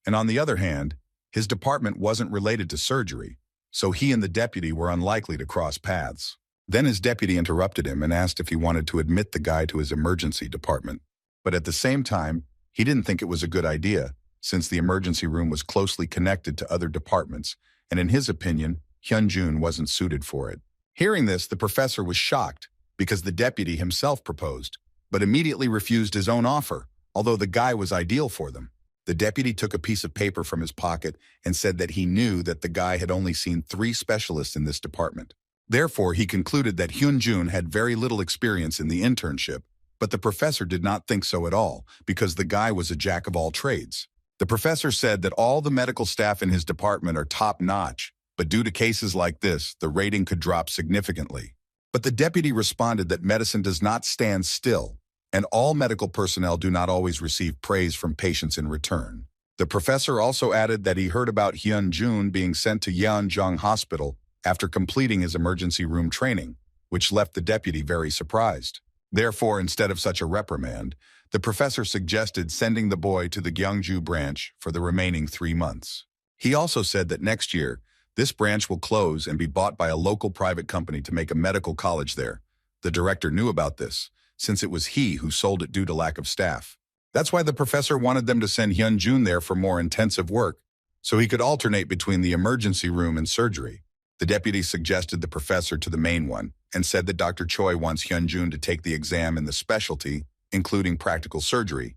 A: And on the other hand, his department wasn't related to surgery, so he and the deputy were unlikely to cross paths. Then his deputy interrupted him and asked if he wanted to admit the guy to his emergency department. But at the same time, he didn't think it was a good idea, since the emergency room was closely connected to other departments, and in his opinion, Hyun Jun wasn't suited for it. Hearing this, the professor was shocked, because the deputy himself proposed, but immediately refused his own offer, although the guy was ideal for them. The deputy took a piece of paper from his pocket and said that he knew that the guy had only seen 3 specialists in this department. Therefore, he concluded that Hyun Jun had very little experience in the internship, but the professor did not think so at all, because the guy was a jack of all trades. The professor said that all the medical staff in his department are top-notch, but due to cases like this, the rating could drop significantly. But the deputy responded that medicine does not stand still, and all medical personnel do not always receive praise from patients in return. The professor also added that he heard about Hyun Jun being sent to Yeonjong Hospital after completing his emergency room training, which left the deputy very surprised. Therefore, instead of such a reprimand, the professor suggested sending the boy to the Gyeongju branch for the remaining 3 months. He also said that next year, this branch will close and be bought by a local private company to make a medical college there. The director knew about this, since it was he who sold it due to lack of staff. That's why the professor wanted them to send Hyun Jun there for more intensive work, so he could alternate between the emergency room and surgery. The deputy suggested the professor to the main one and said that Dr. Choi wants Hyun Jun to take the exam in the specialty, including practical surgery,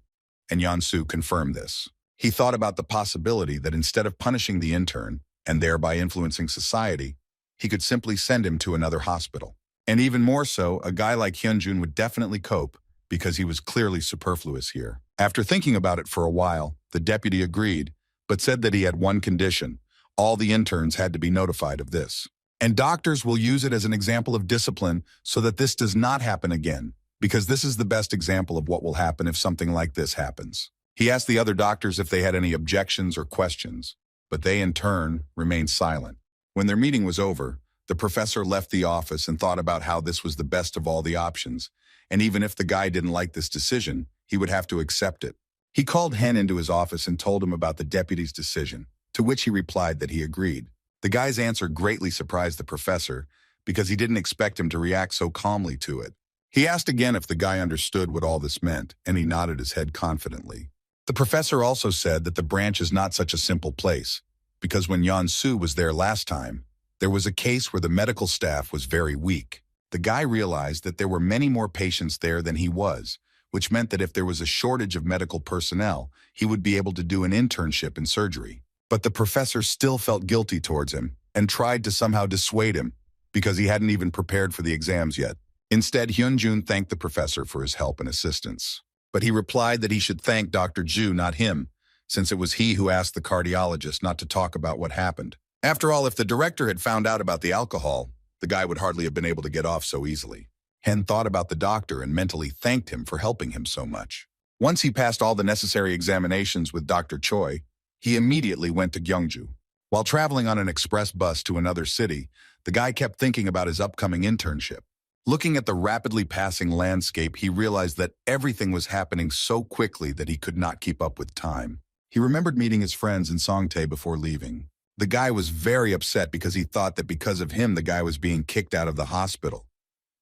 A: and Yeon-soo confirmed this. He thought about the possibility that instead of punishing the intern and thereby influencing society, he could simply send him to another hospital. And even more so, a guy like Hyun Jun would definitely cope because he was clearly superfluous here. After thinking about it for a while, the deputy agreed, but said that he had one condition. All the interns had to be notified of this. And doctors will use it as an example of discipline so that this does not happen again, because this is the best example of what will happen if something like this happens. He asked the other doctors if they had any objections or questions, but they in turn remained silent. When their meeting was over, the professor left the office and thought about how this was the best of all the options, and even if the guy didn't like this decision, he would have to accept it. He called Hen into his office and told him about the deputy's decision, to which he replied that he agreed. The guy's answer greatly surprised the professor because he didn't expect him to react so calmly to it. He asked again if the guy understood what all this meant, and he nodded his head confidently. The professor also said that the branch is not such a simple place, because when Yeon-soo was there last time, there was a case where the medical staff was very weak. The guy realized that there were many more patients there than he was, which meant that if there was a shortage of medical personnel, he would be able to do an internship in surgery. But the professor still felt guilty towards him and tried to somehow dissuade him because he hadn't even prepared for the exams yet. Instead, Hyun Jun thanked the professor for his help and assistance. But he replied that he should thank Dr. Ju, not him, since it was he who asked the cardiologist not to talk about what happened. After all, if the director had found out about the alcohol, the guy would hardly have been able to get off so easily. Hen thought about the doctor and mentally thanked him for helping him so much. Once he passed all the necessary examinations with Dr. Choi, he immediately went to Gyeongju. While traveling on an express bus to another city, the guy kept thinking about his upcoming internship. Looking at the rapidly passing landscape, he realized that everything was happening so quickly that he could not keep up with time. He remembered meeting his friends in Songtae before leaving. The guy was very upset because he thought that because of him the guy was being kicked out of the hospital.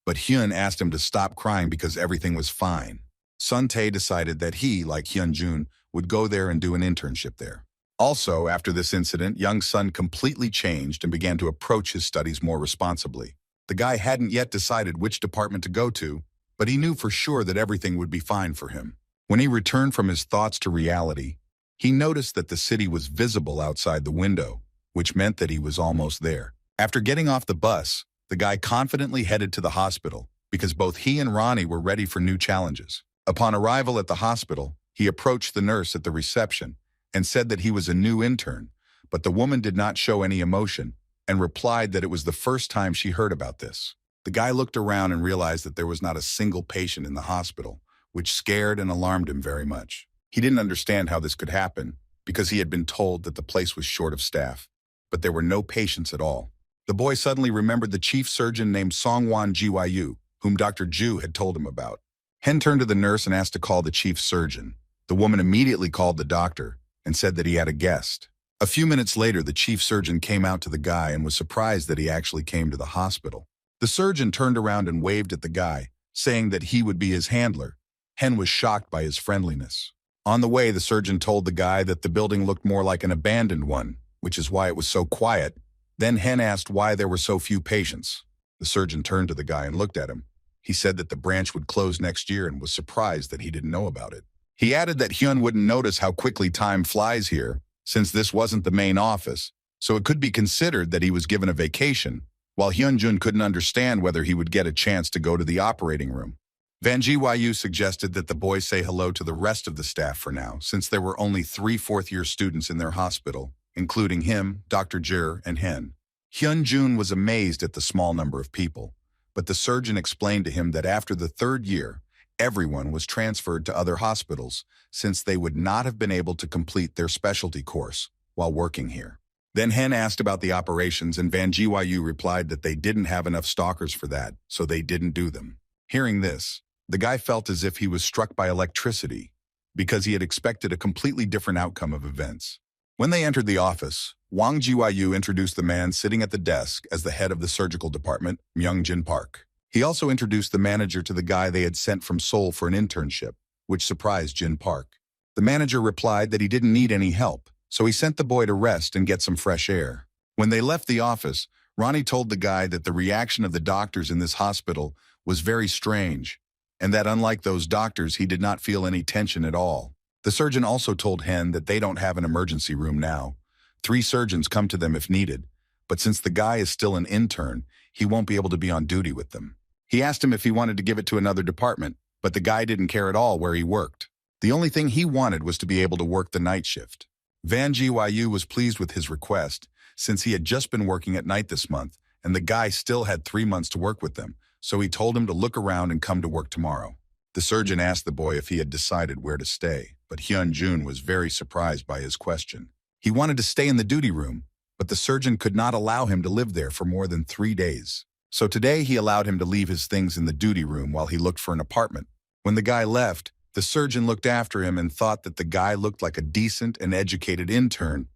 A: But Hyun asked him to stop crying because everything was fine. Sun-tae decided that he, like Hyun Jun, would go there and do an internship there. Also, after this incident, young Sun completely changed and began to approach his studies more responsibly. The guy hadn't yet decided which department to go to, but he knew for sure that everything would be fine for him. When he returned from his thoughts to reality, he noticed that the city was visible outside the window, which meant that he was almost there. After getting off the bus, the guy confidently headed to the hospital because both he and Ronnie were ready for new challenges. Upon arrival at the hospital, he approached the nurse at the reception and said that he was a new intern, but the woman did not show any emotion and replied that it was the first time she heard about this. The guy looked around and realized that there was not a single patient in the hospital, which scared and alarmed him very much. He didn't understand how this could happen because he had been told that the place was short of staff, but there were no patients at all. The boy suddenly remembered the chief surgeon named Songwon Gyu, whom Dr. Ju had told him about. Hen turned to the nurse and asked to call the chief surgeon. The woman immediately called the doctor and said that he had a guest. A few minutes later, the chief surgeon came out to the guy and was surprised that he actually came to the hospital. The surgeon turned around and waved at the guy, saying that he would be his handler. Hen was shocked by his friendliness. On the way, the surgeon told the guy that the building looked more like an abandoned one, which is why it was so quiet. Then Hen asked why there were so few patients. The surgeon turned to the guy and looked at him. He said that the branch would close next year and was surprised that he didn't know about it. He added that Hyun wouldn't notice how quickly time flies here, since this wasn't the main office, so it could be considered that he was given a vacation, while Hyun Jun couldn't understand whether he would get a chance to go to the operating room. Van Gyu suggested that the boy say hello to the rest of the staff for now, since there were only 3 fourth-year students in their hospital, including him, Dr. Jur, and Hen. Hyun Jun was amazed at the small number of people, but the surgeon explained to him that after the 3rd year, Everyone was transferred to other hospitals since they would not have been able to complete their specialty course while working here. Then Hen asked about the operations and Van Gyu replied that they didn't have enough stalkers for that, so they didn't do them. Hearing this, the guy felt as if he was struck by electricity because he had expected a completely different outcome of events. When they entered the office, Wang Jiwayu introduced the man sitting at the desk as the head of the surgical department, Myung-Jin Park. He also introduced the manager to the guy they had sent from Seoul for an internship, which surprised Jin Park. The manager replied that he didn't need any help, so he sent the boy to rest and get some fresh air. When they left the office, Ronnie told the guy that the reaction of the doctors in this hospital was very strange, and that unlike those doctors, he did not feel any tension at all. The surgeon also told Hen that they don't have an emergency room now. 3 surgeons come to them if needed, but since the guy is still an intern, he won't be able to be on duty with them. He asked him if he wanted to give it to another department, but the guy didn't care at all where he worked. The only thing he wanted was to be able to work the night shift. Van Gyu was pleased with his request, since he had just been working at night this month, and the guy still had 3 months to work with them, so he told him to look around and come to work tomorrow. The surgeon asked the boy if he had decided where to stay, but Hyun Jun was very surprised by his question. He wanted to stay in the duty room, but the surgeon could not allow him to live there for more than 3 days. So today he allowed him to leave his things in the duty room while he looked for an apartment. When the guy left, the surgeon looked after him and thought that the guy looked like a decent and educated intern,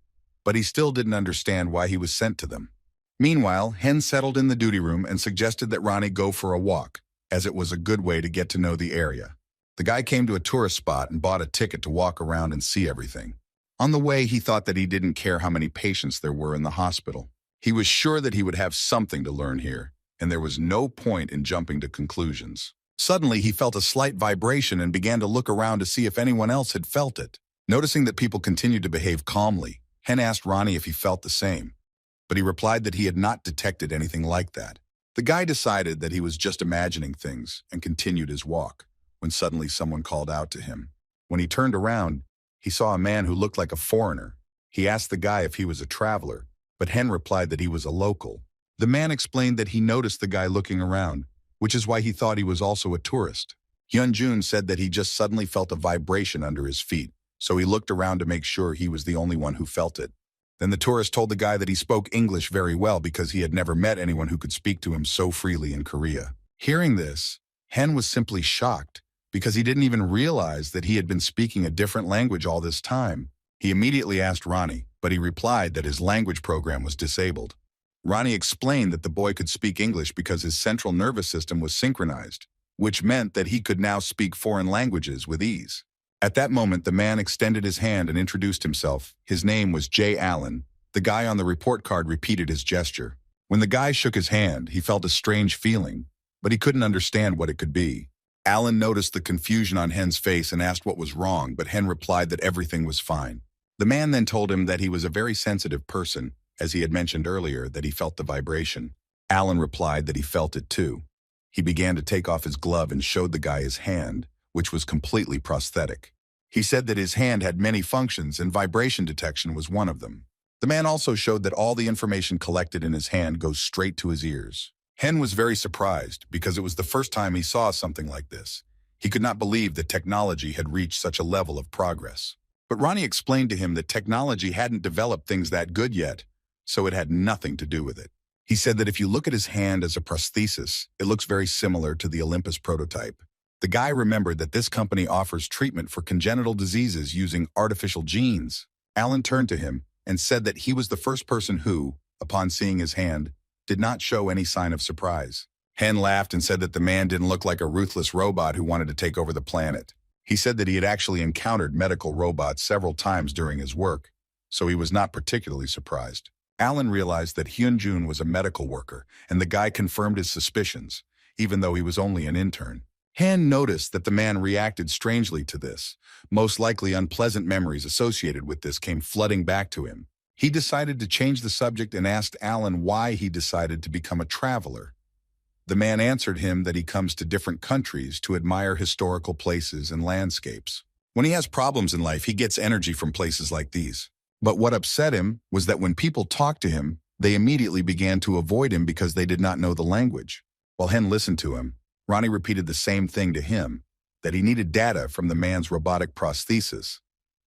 A: but he still didn't understand why he was sent to them. Meanwhile, Hen settled in the duty room and suggested that Ronnie go for a walk, as it was a good way to get to know the area. The guy came to a tourist spot and bought a ticket to walk around and see everything. On the way, he thought that he didn't care how many patients there were in the hospital. He was sure that he would have something to learn here, and there was no point in jumping to conclusions. Suddenly, he felt a slight vibration and began to look around to see if anyone else had felt it. Noticing that people continued to behave calmly, Hen asked Ronnie if he felt the same, but he replied that he had not detected anything like that. The guy decided that he was just imagining things and continued his walk, when suddenly someone called out to him. When he turned around, he saw a man who looked like a foreigner. He asked the guy if he was a traveler, but Hen replied that he was a local. The man explained that he noticed the guy looking around, which is why he thought he was also a tourist. Hyun Jun said that he just suddenly felt a vibration under his feet, so he looked around to make sure he was the only one who felt it. Then the tourist told the guy that he spoke English very well because he had never met anyone who could speak to him so freely in Korea. Hearing this, Hen was simply shocked because he didn't even realize that he had been speaking a different language all this time. He immediately asked Ronnie, but he replied that his language program was disabled. Ronnie explained that the boy could speak English because his central nervous system was synchronized, which meant that he could now speak foreign languages with ease. At that moment, the man extended his hand and introduced himself. His name was Jay Allen. The guy on the report card repeated his gesture. When the guy shook his hand, he felt a strange feeling, but he couldn't understand what it could be. Allen noticed the confusion on Hen's face and asked what was wrong, but Hen replied that everything was fine. The man then told him that he was a very sensitive person, as he had mentioned earlier that he felt the vibration. Allen replied that he felt it too. He began to take off his glove and showed the guy his hand, which was completely prosthetic. He said that his hand had many functions and vibration detection was one of them. The man also showed that all the information collected in his hand goes straight to his ears. Hen was very surprised because it was the first time he saw something like this. He could not believe that technology had reached such a level of progress. But Ronnie explained to him that technology hadn't developed things that good yet, so it had nothing to do with it. He said that if you look at his hand as a prosthesis, it looks very similar to the Olympus prototype. The guy remembered that this company offers treatment for congenital diseases using artificial genes. Allen turned to him and said that he was the first person who, upon seeing his hand, did not show any sign of surprise. Hen laughed and said that the man didn't look like a ruthless robot who wanted to take over the planet. He said that he had actually encountered medical robots several times during his work, so he was not particularly surprised. Allen realized that Hyun Jun was a medical worker, and the guy confirmed his suspicions, even though he was only an intern. Hen noticed that the man reacted strangely to this. Most likely unpleasant memories associated with this came flooding back to him. He decided to change the subject and asked Allen why he decided to become a traveler. The man answered him that he comes to different countries to admire historical places and landscapes. When he has problems in life, he gets energy from places like these. But what upset him was that when people talked to him, they immediately began to avoid him because they did not know the language. While Hen listened to him, Ronnie repeated the same thing to him, that he needed data from the man's robotic prosthesis.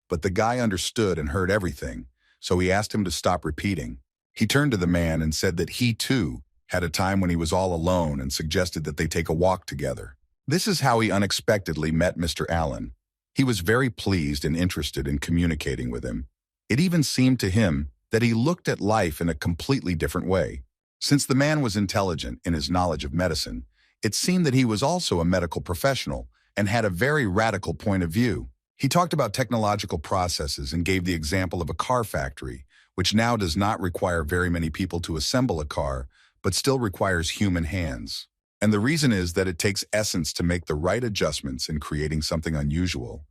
A: But the guy understood and heard everything, so he asked him to stop repeating. He turned to the man and said that he, too, had a time when he was all alone and suggested that they take a walk together. This is how he unexpectedly met Mr. Allen. He was very pleased and interested in communicating with him. It even seemed to him that he looked at life in a completely different way. Since the man was intelligent in his knowledge of medicine, it seemed that he was also a medical professional and had a very radical point of view. He talked about technological processes and gave the example of a car factory, which now does not require very many people to assemble a car, but still requires human hands. And the reason is that it takes essence to make the right adjustments in creating something unusual.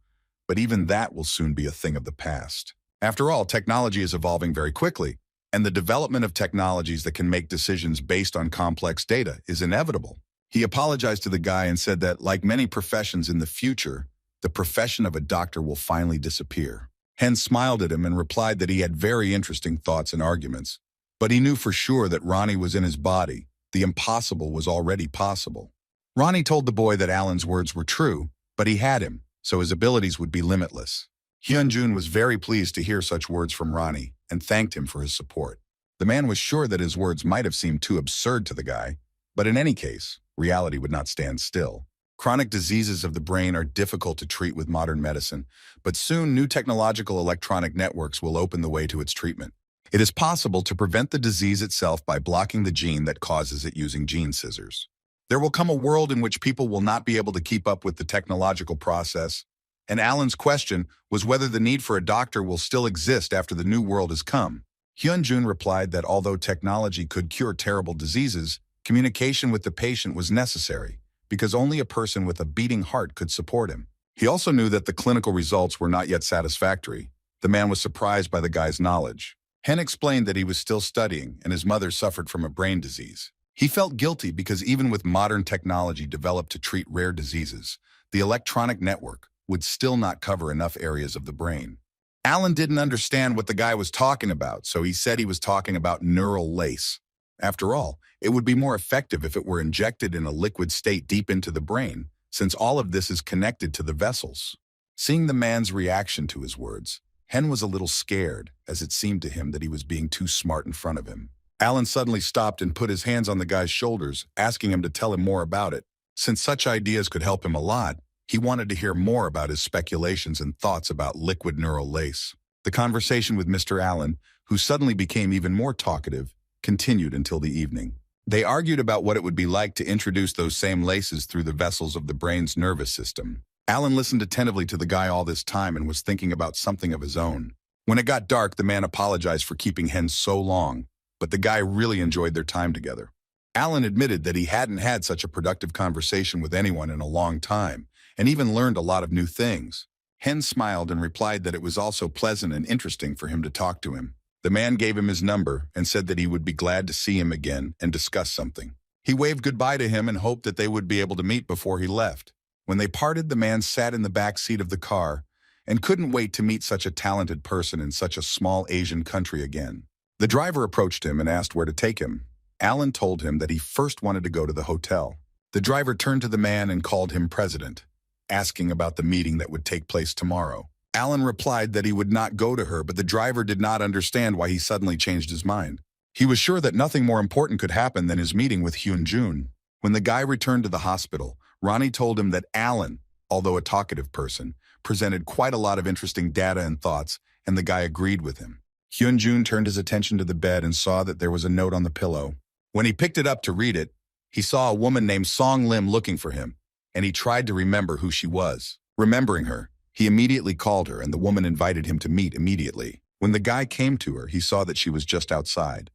A: But even that will soon be a thing of the past. After all, technology is evolving very quickly, and the development of technologies that can make decisions based on complex data is inevitable. He apologized to the guy and said that, like many professions in the future, the profession of a doctor will finally disappear. Hen smiled at him and replied that he had very interesting thoughts and arguments, but he knew for sure that Ronnie was in his body. The impossible was already possible. Ronnie told the boy that Alan's words were true, but he had him, so his abilities would be limitless. Hyun Jun was very pleased to hear such words from Ronnie and thanked him for his support. The man was sure that his words might have seemed too absurd to the guy, but in any case, reality would not stand still. Chronic diseases of the brain are difficult to treat with modern medicine, but soon new technological electronic networks will open the way to its treatment. It is possible to prevent the disease itself by blocking the gene that causes it using gene scissors. There will come a world in which people will not be able to keep up with the technological process, and Alan's question was whether the need for a doctor will still exist after the new world has come. Hyun Jun replied that although technology could cure terrible diseases, communication with the patient was necessary, because only a person with a beating heart could support him. He also knew that the clinical results were not yet satisfactory. The man was surprised by the guy's knowledge. Hen explained that he was still studying and his mother suffered from a brain disease. He felt guilty because even with modern technology developed to treat rare diseases, the electronic network would still not cover enough areas of the brain. Alan didn't understand what the guy was talking about, so he said he was talking about neural lace. After all, it would be more effective if it were injected in a liquid state deep into the brain, since all of this is connected to the vessels. Seeing the man's reaction to his words, Hen was a little scared, as it seemed to him that he was being too smart in front of him. Alan suddenly stopped and put his hands on the guy's shoulders, asking him to tell him more about it. Since such ideas could help him a lot, he wanted to hear more about his speculations and thoughts about liquid neural lace. The conversation with Mr. Allen, who suddenly became even more talkative, continued until the evening. They argued about what it would be like to introduce those same laces through the vessels of the brain's nervous system. Alan listened attentively to the guy all this time and was thinking about something of his own. When it got dark, the man apologized for keeping Hen so long, but the guy really enjoyed their time together. Alan admitted that he hadn't had such a productive conversation with anyone in a long time, and even learned a lot of new things. Hen smiled and replied that it was also pleasant and interesting for him to talk to him. The man gave him his number and said that he would be glad to see him again and discuss something. He waved goodbye to him and hoped that they would be able to meet before he left. When they parted, the man sat in the back seat of the car and couldn't wait to meet such a talented person in such a small Asian country again. The driver approached him and asked where to take him. Alan told him that he first wanted to go to the hotel. The driver turned to the man and called him president, asking about the meeting that would take place tomorrow. Alan replied that he would not go to her, but the driver did not understand why he suddenly changed his mind. He was sure that nothing more important could happen than his meeting with Hyun Jun. When the guy returned to the hospital, Ronnie told him that Alan, although a talkative person, presented quite a lot of interesting data and thoughts, and the guy agreed with him. Hyun Jun turned his attention to the bed and saw that there was a note on the pillow. When he picked it up to read it, he saw a woman named Song Lim looking for him, and he tried to remember who she was. Remembering her, he immediately called her, and the woman invited him to meet immediately. When the guy came to her, he saw that she was just outside.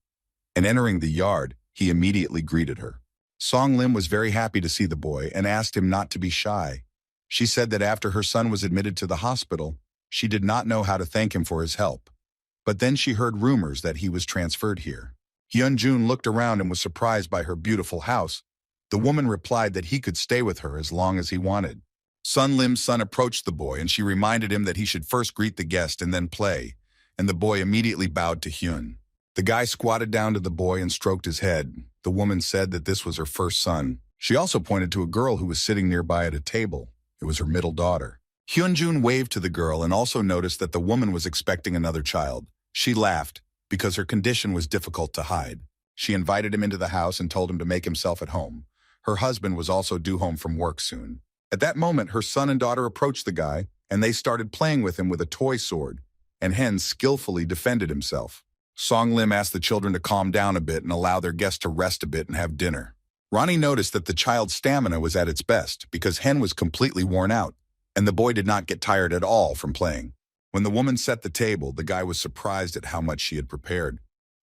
A: And entering the yard, he immediately greeted her. Song Lim was very happy to see the boy and asked him not to be shy. She said that after her son was admitted to the hospital, she did not know how to thank him for his help. But then she heard rumors that he was transferred here. Hyun Jun looked around and was surprised by her beautiful house. The woman replied that he could stay with her as long as he wanted. Sun Lim's son approached the boy, and she reminded him that he should first greet the guest and then play, and the boy immediately bowed to Hyun. The guy squatted down to the boy and stroked his head. The woman said that this was her first son. She also pointed to a girl who was sitting nearby at a table. It was her middle daughter. Hyun Jun waved to the girl and also noticed that the woman was expecting another child. She laughed because her condition was difficult to hide. She invited him into the house and told him to make himself at home. Her husband was also due home from work soon. At that moment, her son and daughter approached the guy, and they started playing with him with a toy sword, and Hen skillfully defended himself. Song Lim asked the children to calm down a bit and allow their guests to rest a bit and have dinner. Ronnie noticed that the child's stamina was at its best because Hen was completely worn out, and the boy did not get tired at all from playing. When the woman set the table, the guy was surprised at how much she had prepared.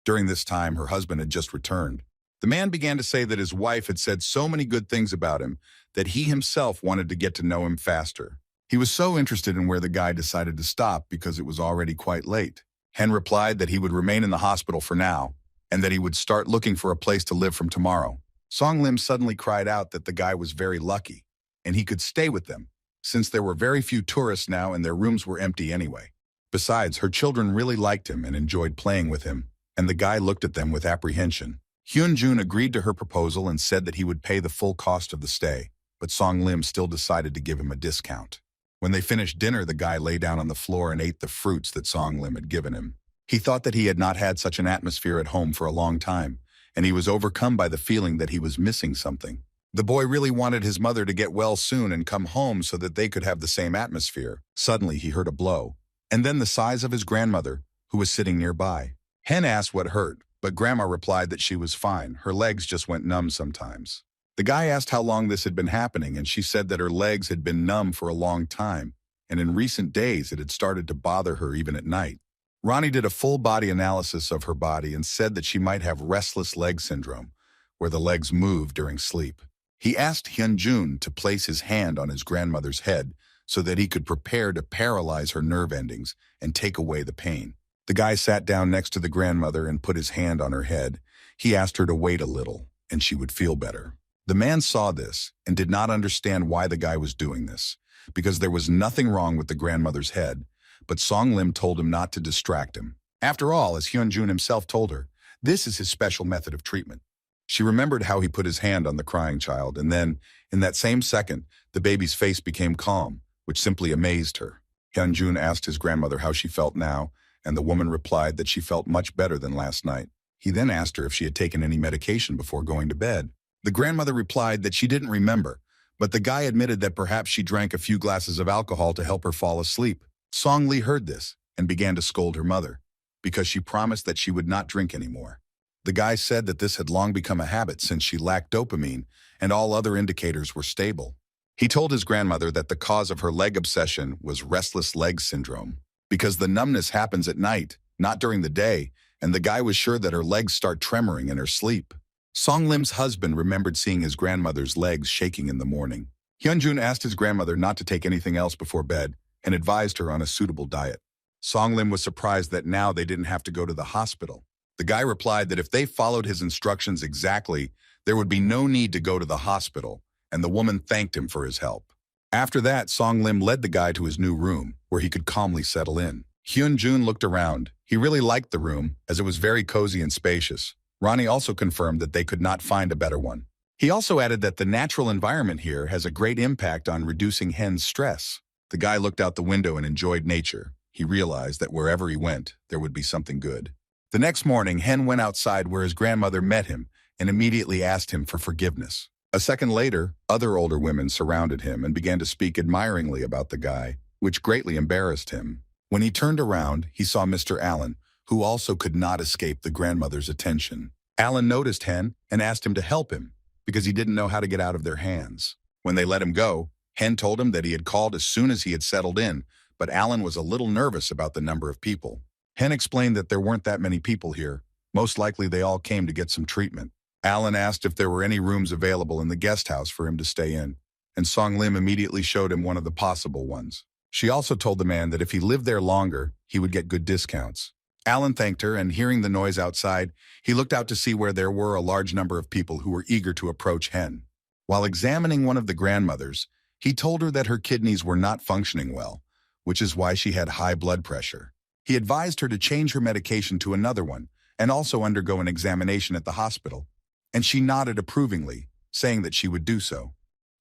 A: During this time, her husband had just returned. The man began to say that his wife had said so many good things about him that he himself wanted to get to know him faster. He was so interested in where the guy decided to stop because it was already quite late. Hen replied that he would remain in the hospital for now and that he would start looking for a place to live from tomorrow. Song Lim suddenly cried out that the guy was very lucky and he could stay with them, since there were very few tourists now and their rooms were empty anyway. Besides, her children really liked him and enjoyed playing with him, and the guy looked at them with apprehension. Hyun Jun agreed to her proposal and said that he would pay the full cost of the stay, but Song Lim still decided to give him a discount. When they finished dinner, the guy lay down on the floor and ate the fruits that Song Lim had given him. He thought that he had not had such an atmosphere at home for a long time, and he was overcome by the feeling that he was missing something. The boy really wanted his mother to get well soon and come home so that they could have the same atmosphere. Suddenly, he heard a blow, and then the sighs of his grandmother, who was sitting nearby. Hen asked what hurt, but Grandma replied that she was fine. Her legs just went numb sometimes. The guy asked how long this had been happening, and she said that her legs had been numb for a long time, and in recent days it had started to bother her even at night. Ronnie did a full-body analysis of her body and said that she might have restless leg syndrome, where the legs move during sleep. He asked Hyun Jun to place his hand on his grandmother's head so that he could prepare to paralyze her nerve endings and take away the pain. The guy sat down next to the grandmother and put his hand on her head. He asked her to wait a little, and she would feel better. The man saw this and did not understand why the guy was doing this, because there was nothing wrong with the grandmother's head, but Song Lim told him not to distract him. After all, as Hyun Jun himself told her, this is his special method of treatment. She remembered how he put his hand on the crying child, and then, in that same second, the baby's face became calm, which simply amazed her. Hyun Jun asked his grandmother how she felt now, and the woman replied that she felt much better than last night. He then asked her if she had taken any medication before going to bed. The grandmother replied that she didn't remember, but the guy admitted that perhaps she drank a few glasses of alcohol to help her fall asleep. Song Lee heard this and began to scold her mother, because she promised that she would not drink anymore. The guy said that this had long become a habit since she lacked dopamine and all other indicators were stable. He told his grandmother that the cause of her leg obsession was restless leg syndrome, because the numbness happens at night, not during the day, and the guy was sure that her legs start tremoring in her sleep. Song Lim's husband remembered seeing his grandmother's legs shaking in the morning. Hyun Jun asked his grandmother not to take anything else before bed and advised her on a suitable diet. Song Lim was surprised that now they didn't have to go to the hospital. The guy replied that if they followed his instructions exactly, there would be no need to go to the hospital, and the woman thanked him for his help. After that, Song Lim led the guy to his new room, where he could calmly settle in. Hyun Jun looked around. He really liked the room, as it was very cozy and spacious. Ronnie also confirmed that they could not find a better one. He also added that the natural environment here has a great impact on reducing Hen's stress. The guy looked out the window and enjoyed nature. He realized that wherever he went, there would be something good. The next morning, Hen went outside where his grandmother met him and immediately asked him for forgiveness. A second later, other older women surrounded him and began to speak admiringly about the guy, which greatly embarrassed him. When he turned around, he saw Mr. Allen, who also could not escape the grandmother's attention. Allen noticed Hen and asked him to help him because he didn't know how to get out of their hands. When they let him go, Hen told him that he had called as soon as he had settled in, but Allen was a little nervous about the number of people. Hen explained that there weren't that many people here. Most likely they all came to get some treatment. Allen asked if there were any rooms available in the guest house for him to stay in, and Song Lim immediately showed him one of the possible ones. She also told the man that if he lived there longer, he would get good discounts. Allen thanked her, and hearing the noise outside, he looked out to see where there were a large number of people who were eager to approach Hen. While examining one of the grandmothers, he told her that her kidneys were not functioning well, which is why she had high blood pressure. He advised her to change her medication to another one and also undergo an examination at the hospital, and she nodded approvingly, saying that she would do so.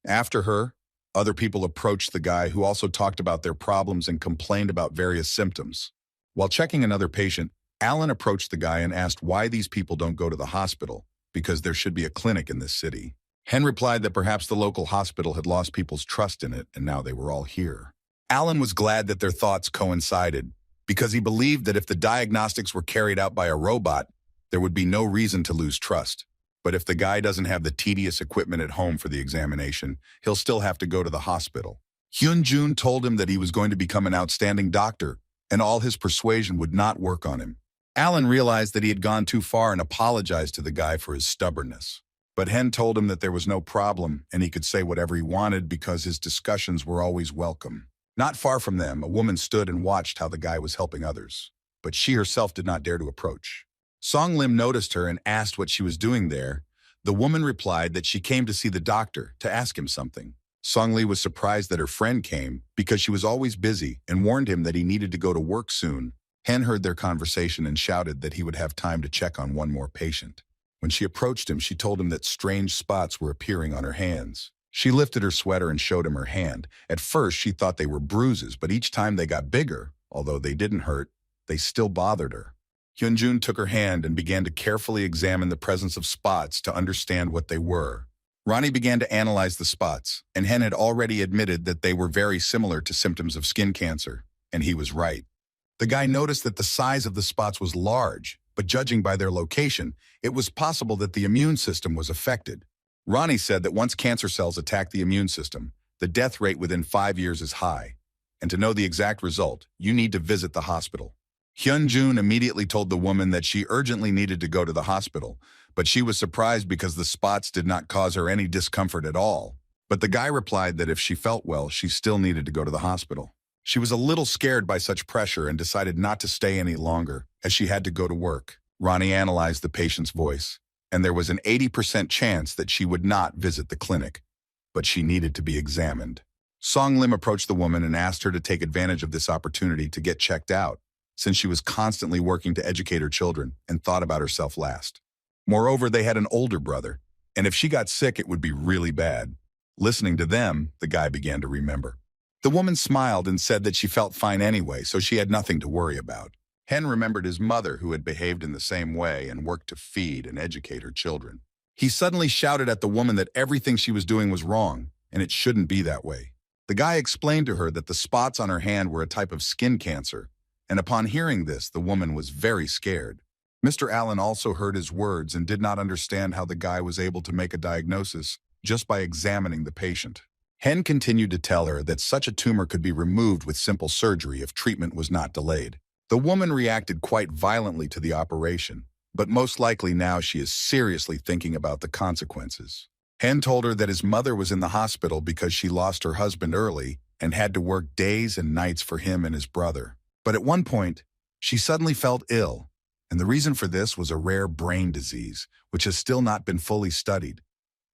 A: After her, Other people approached the guy, who also talked about their problems and complained about various symptoms. While checking another patient, Alan approached the guy and asked why these people don't go to the hospital, because there should be a clinic in this city. Hen replied that perhaps the local hospital had lost people's trust in it, and now they were all here. Alan was glad that their thoughts coincided, because he believed that if the diagnostics were carried out by a robot, there would be no reason to lose trust. But if the guy doesn't have the tedious equipment at home for the examination, he'll still have to go to the hospital. Hyun Jun told him that he was going to become an outstanding doctor, and all his persuasion would not work on him. Alan realized that he had gone too far and apologized to the guy for his stubbornness. But Hen told him that there was no problem, and he could say whatever he wanted because his discussions were always welcome. Not far from them, a woman stood and watched how the guy was helping others, but she herself did not dare to approach. Song Lim noticed her and asked what she was doing there. The woman replied that she came to see the doctor to ask him something. Song Lee was surprised that her friend came because she was always busy and warned him that he needed to go to work soon. Hen heard their conversation and shouted that he would have time to check on one more patient. When she approached him, she told him that strange spots were appearing on her hands. She lifted her sweater and showed him her hand. At first, she thought they were bruises, but each time they got bigger. Although they didn't hurt, they still bothered her. Hyun Jun took her hand and began to carefully examine the presence of spots to understand what they were. Ronnie began to analyze the spots, and Hen had already admitted that they were very similar to symptoms of skin cancer, and he was right. The guy noticed that the size of the spots was large, but judging by their location, it was possible that the immune system was affected. Ronnie said that once cancer cells attack the immune system, the death rate within 5 years is high. And to know the exact result, you need to visit the hospital. Hyun Jun immediately told the woman that she urgently needed to go to the hospital, but she was surprised because the spots did not cause her any discomfort at all. But the guy replied that if she felt well, she still needed to go to the hospital. She was a little scared by such pressure and decided not to stay any longer, as she had to go to work. Ronnie analyzed the patient's voice, and there was an 80% chance that she would not visit the clinic, but she needed to be examined. Song Lim approached the woman and asked her to take advantage of this opportunity to get checked out, since she was constantly working to educate her children and thought about herself last. Moreover, they had an older brother, and if she got sick, it would be really bad. Listening to them, the guy began to remember. The woman smiled and said that she felt fine anyway, so she had nothing to worry about. Hen remembered his mother, who had behaved in the same way and worked to feed and educate her children. He suddenly shouted at the woman that everything she was doing was wrong, and it shouldn't be that way. The guy explained to her that the spots on her hand were a type of skin cancer, and upon hearing this, the woman was very scared. Mr. Allen also heard his words and did not understand how the guy was able to make a diagnosis just by examining the patient. Hen continued to tell her that such a tumor could be removed with simple surgery if treatment was not delayed. The woman reacted quite violently to the operation, but most likely now she is seriously thinking about the consequences. Hen told her that his mother was in the hospital because she lost her husband early and had to work days and nights for him and his brother. But at one point, she suddenly felt ill, and the reason for this was a rare brain disease, which has still not been fully studied.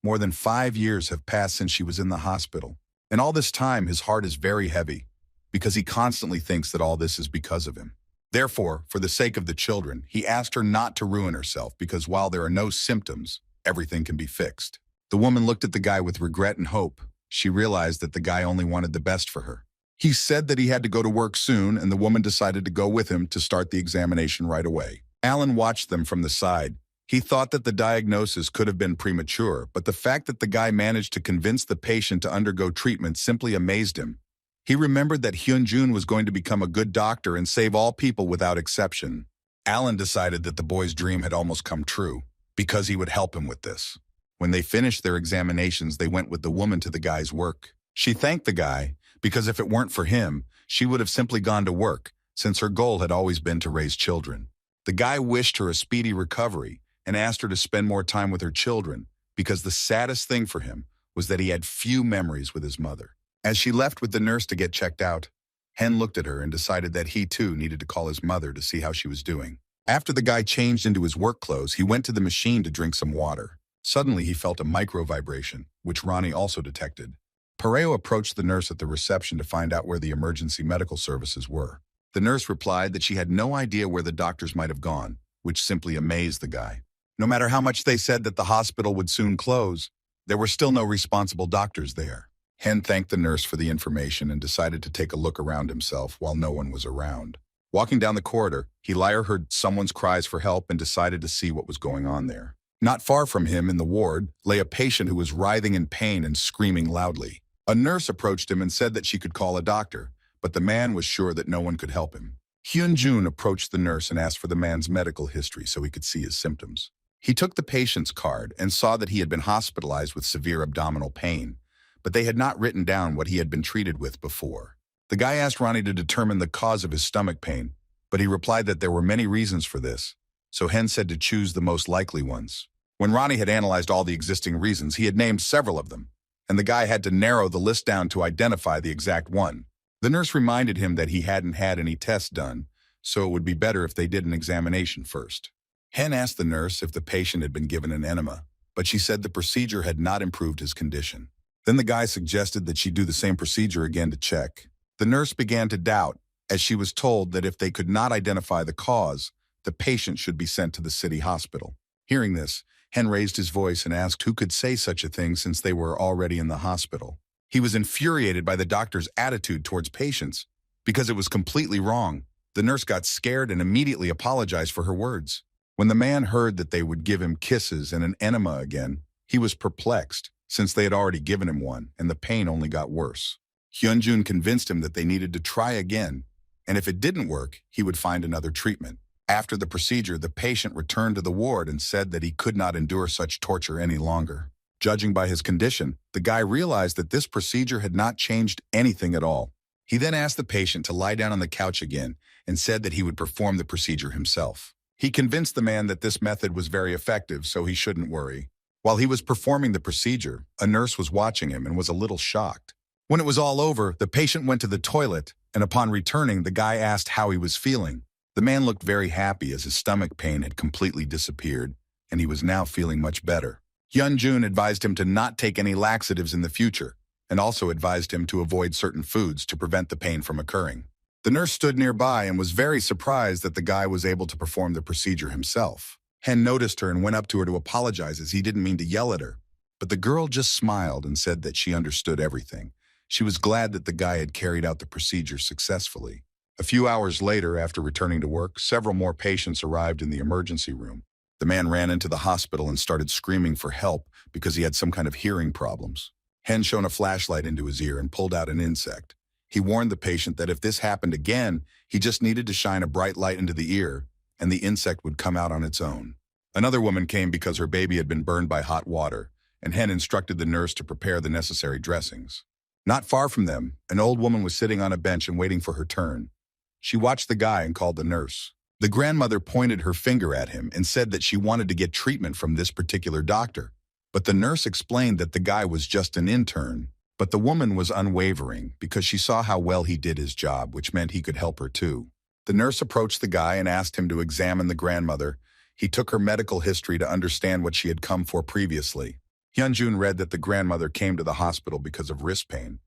A: More than 5 years have passed since she was in the hospital, and all this time his heart is very heavy, because he constantly thinks that all this is because of him. Therefore, for the sake of the children, he asked her not to ruin herself because while there are no symptoms, everything can be fixed. The woman looked at the guy with regret and hope. She realized that the guy only wanted the best for her. He said that he had to go to work soon, and the woman decided to go with him to start the examination right away. Alan watched them from the side. He thought that the diagnosis could have been premature, but the fact that the guy managed to convince the patient to undergo treatment simply amazed him. He remembered that Hyun Jun was going to become a good doctor and save all people without exception. Alan decided that the boy's dream had almost come true, because he would help him with this. When they finished their examinations, they went with the woman to the guy's work. She thanked the guy, because if it weren't for him, she would have simply gone to work, since her goal had always been to raise children. The guy wished her a speedy recovery and asked her to spend more time with her children, because the saddest thing for him was that he had few memories with his mother. As she left with the nurse to get checked out, Hen looked at her and decided that he too needed to call his mother to see how she was doing. After the guy changed into his work clothes, he went to the machine to drink some water. Suddenly, he felt a micro-vibration, which Ronnie also detected. Pareo approached the nurse at the reception to find out where the emergency medical services were. The nurse replied that she had no idea where the doctors might have gone, which simply amazed the guy. No matter how much they said that the hospital would soon close, there were still no responsible doctors there. Hen thanked the nurse for the information and decided to take a look around himself while no one was around. Walking down the corridor, Helaire heard someone's cries for help and decided to see what was going on there. Not far from him in the ward lay a patient who was writhing in pain and screaming loudly. A nurse approached him and said that she could call a doctor, but the man was sure that no one could help him. Hyun Jun approached the nurse and asked for the man's medical history so he could see his symptoms. He took the patient's card and saw that he had been hospitalized with severe abdominal pain, but they had not written down what he had been treated with before. The guy asked Ronnie to determine the cause of his stomach pain, but he replied that there were many reasons for this, so Hen said to choose the most likely ones. When Ronnie had analyzed all the existing reasons, he had named several of them, and the guy had to narrow the list down to identify the exact one. The nurse reminded him that he hadn't had any tests done, so it would be better if they did an examination first. Hen asked the nurse if the patient had been given an enema, but she said the procedure had not improved his condition. Then the guy suggested that she do the same procedure again to check. The nurse began to doubt, as she was told that if they could not identify the cause, the patient should be sent to the city hospital. Hearing this, Hen raised his voice and asked who could say such a thing since they were already in the hospital. He was infuriated by the doctor's attitude towards patients, because it was completely wrong. The nurse got scared and immediately apologized for her words. When the man heard that they would give him kisses and an enema again, he was perplexed, since they had already given him one, and the pain only got worse. Hyun Jun convinced him that they needed to try again, and if it didn't work, he would find another treatment. After the procedure, the patient returned to the ward and said that he could not endure such torture any longer. Judging by his condition, the guy realized that this procedure had not changed anything at all. He then asked the patient to lie down on the couch again and said that he would perform the procedure himself. He convinced the man that this method was very effective, so he shouldn't worry. While he was performing the procedure, a nurse was watching him and was a little shocked. When it was all over, the patient went to the toilet, and upon returning, the guy asked how he was feeling. The man looked very happy as his stomach pain had completely disappeared, and he was now feeling much better. Hyun Jun advised him to not take any laxatives in the future, and also advised him to avoid certain foods to prevent the pain from occurring. The nurse stood nearby and was very surprised that the guy was able to perform the procedure himself. Hen noticed her and went up to her to apologize as he didn't mean to yell at her, but the girl just smiled and said that she understood everything. She was glad that the guy had carried out the procedure successfully. A few hours later, after returning to work, several more patients arrived in the emergency room. The man ran into the hospital and started screaming for help because he had some kind of hearing problems. Hen shone a flashlight into his ear and pulled out an insect. He warned the patient that if this happened again, he just needed to shine a bright light into the ear, and the insect would come out on its own. Another woman came because her baby had been burned by hot water, and Hen instructed the nurse to prepare the necessary dressings. Not far from them, an old woman was sitting on a bench and waiting for her turn. She watched the guy and called the nurse. The grandmother pointed her finger at him and said that she wanted to get treatment from this particular doctor. But the nurse explained that the guy was just an intern. But the woman was unwavering because she saw how well he did his job, which meant he could help her too. The nurse approached the guy and asked him to examine the grandmother. He took her medical history to understand what she had come for previously. Hyun Jun read that the grandmother came to the hospital because of wrist pain,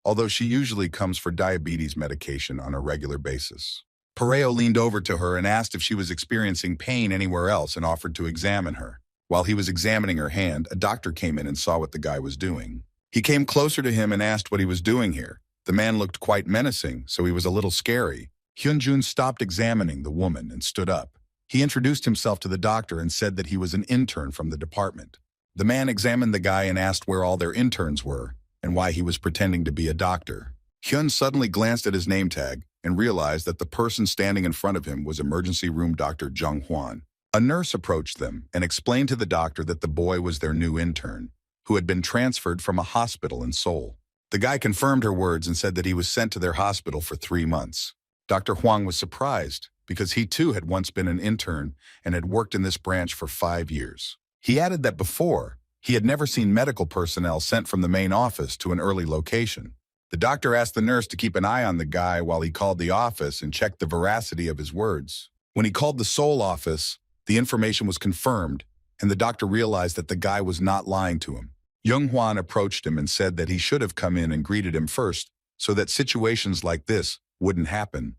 A: although she usually comes for diabetes medication on a regular basis. Pareo leaned over to her and asked if she was experiencing pain anywhere else and offered to examine her. While he was examining her hand, a doctor came in and saw what the guy was doing. He came closer to him and asked what he was doing here. The man looked quite menacing, so he was a little scary. Hyun Jun stopped examining the woman and stood up. He introduced himself to the doctor and said that he was an intern from the department. The man examined the guy and asked where all their interns were and why he was pretending to be a doctor. Hyun suddenly glanced at his name tag and realized that the person standing in front of him was emergency room Dr. Jung Hwan. A nurse approached them and explained to the doctor that the boy was their new intern, who had been transferred from a hospital in Seoul. The guy confirmed her words and said that he was sent to their hospital for 3 months. Dr. Hwang was surprised because he too had once been an intern and had worked in this branch for 5 years. He added that before, he had never seen medical personnel sent from the main office to an early location. The doctor asked the nurse to keep an eye on the guy while he called the office and checked the veracity of his words. When he called the Seoul office, the information was confirmed, and the doctor realized that the guy was not lying to him. Jung Hwan approached him and said that he should have come in and greeted him first so that situations like this wouldn't happen.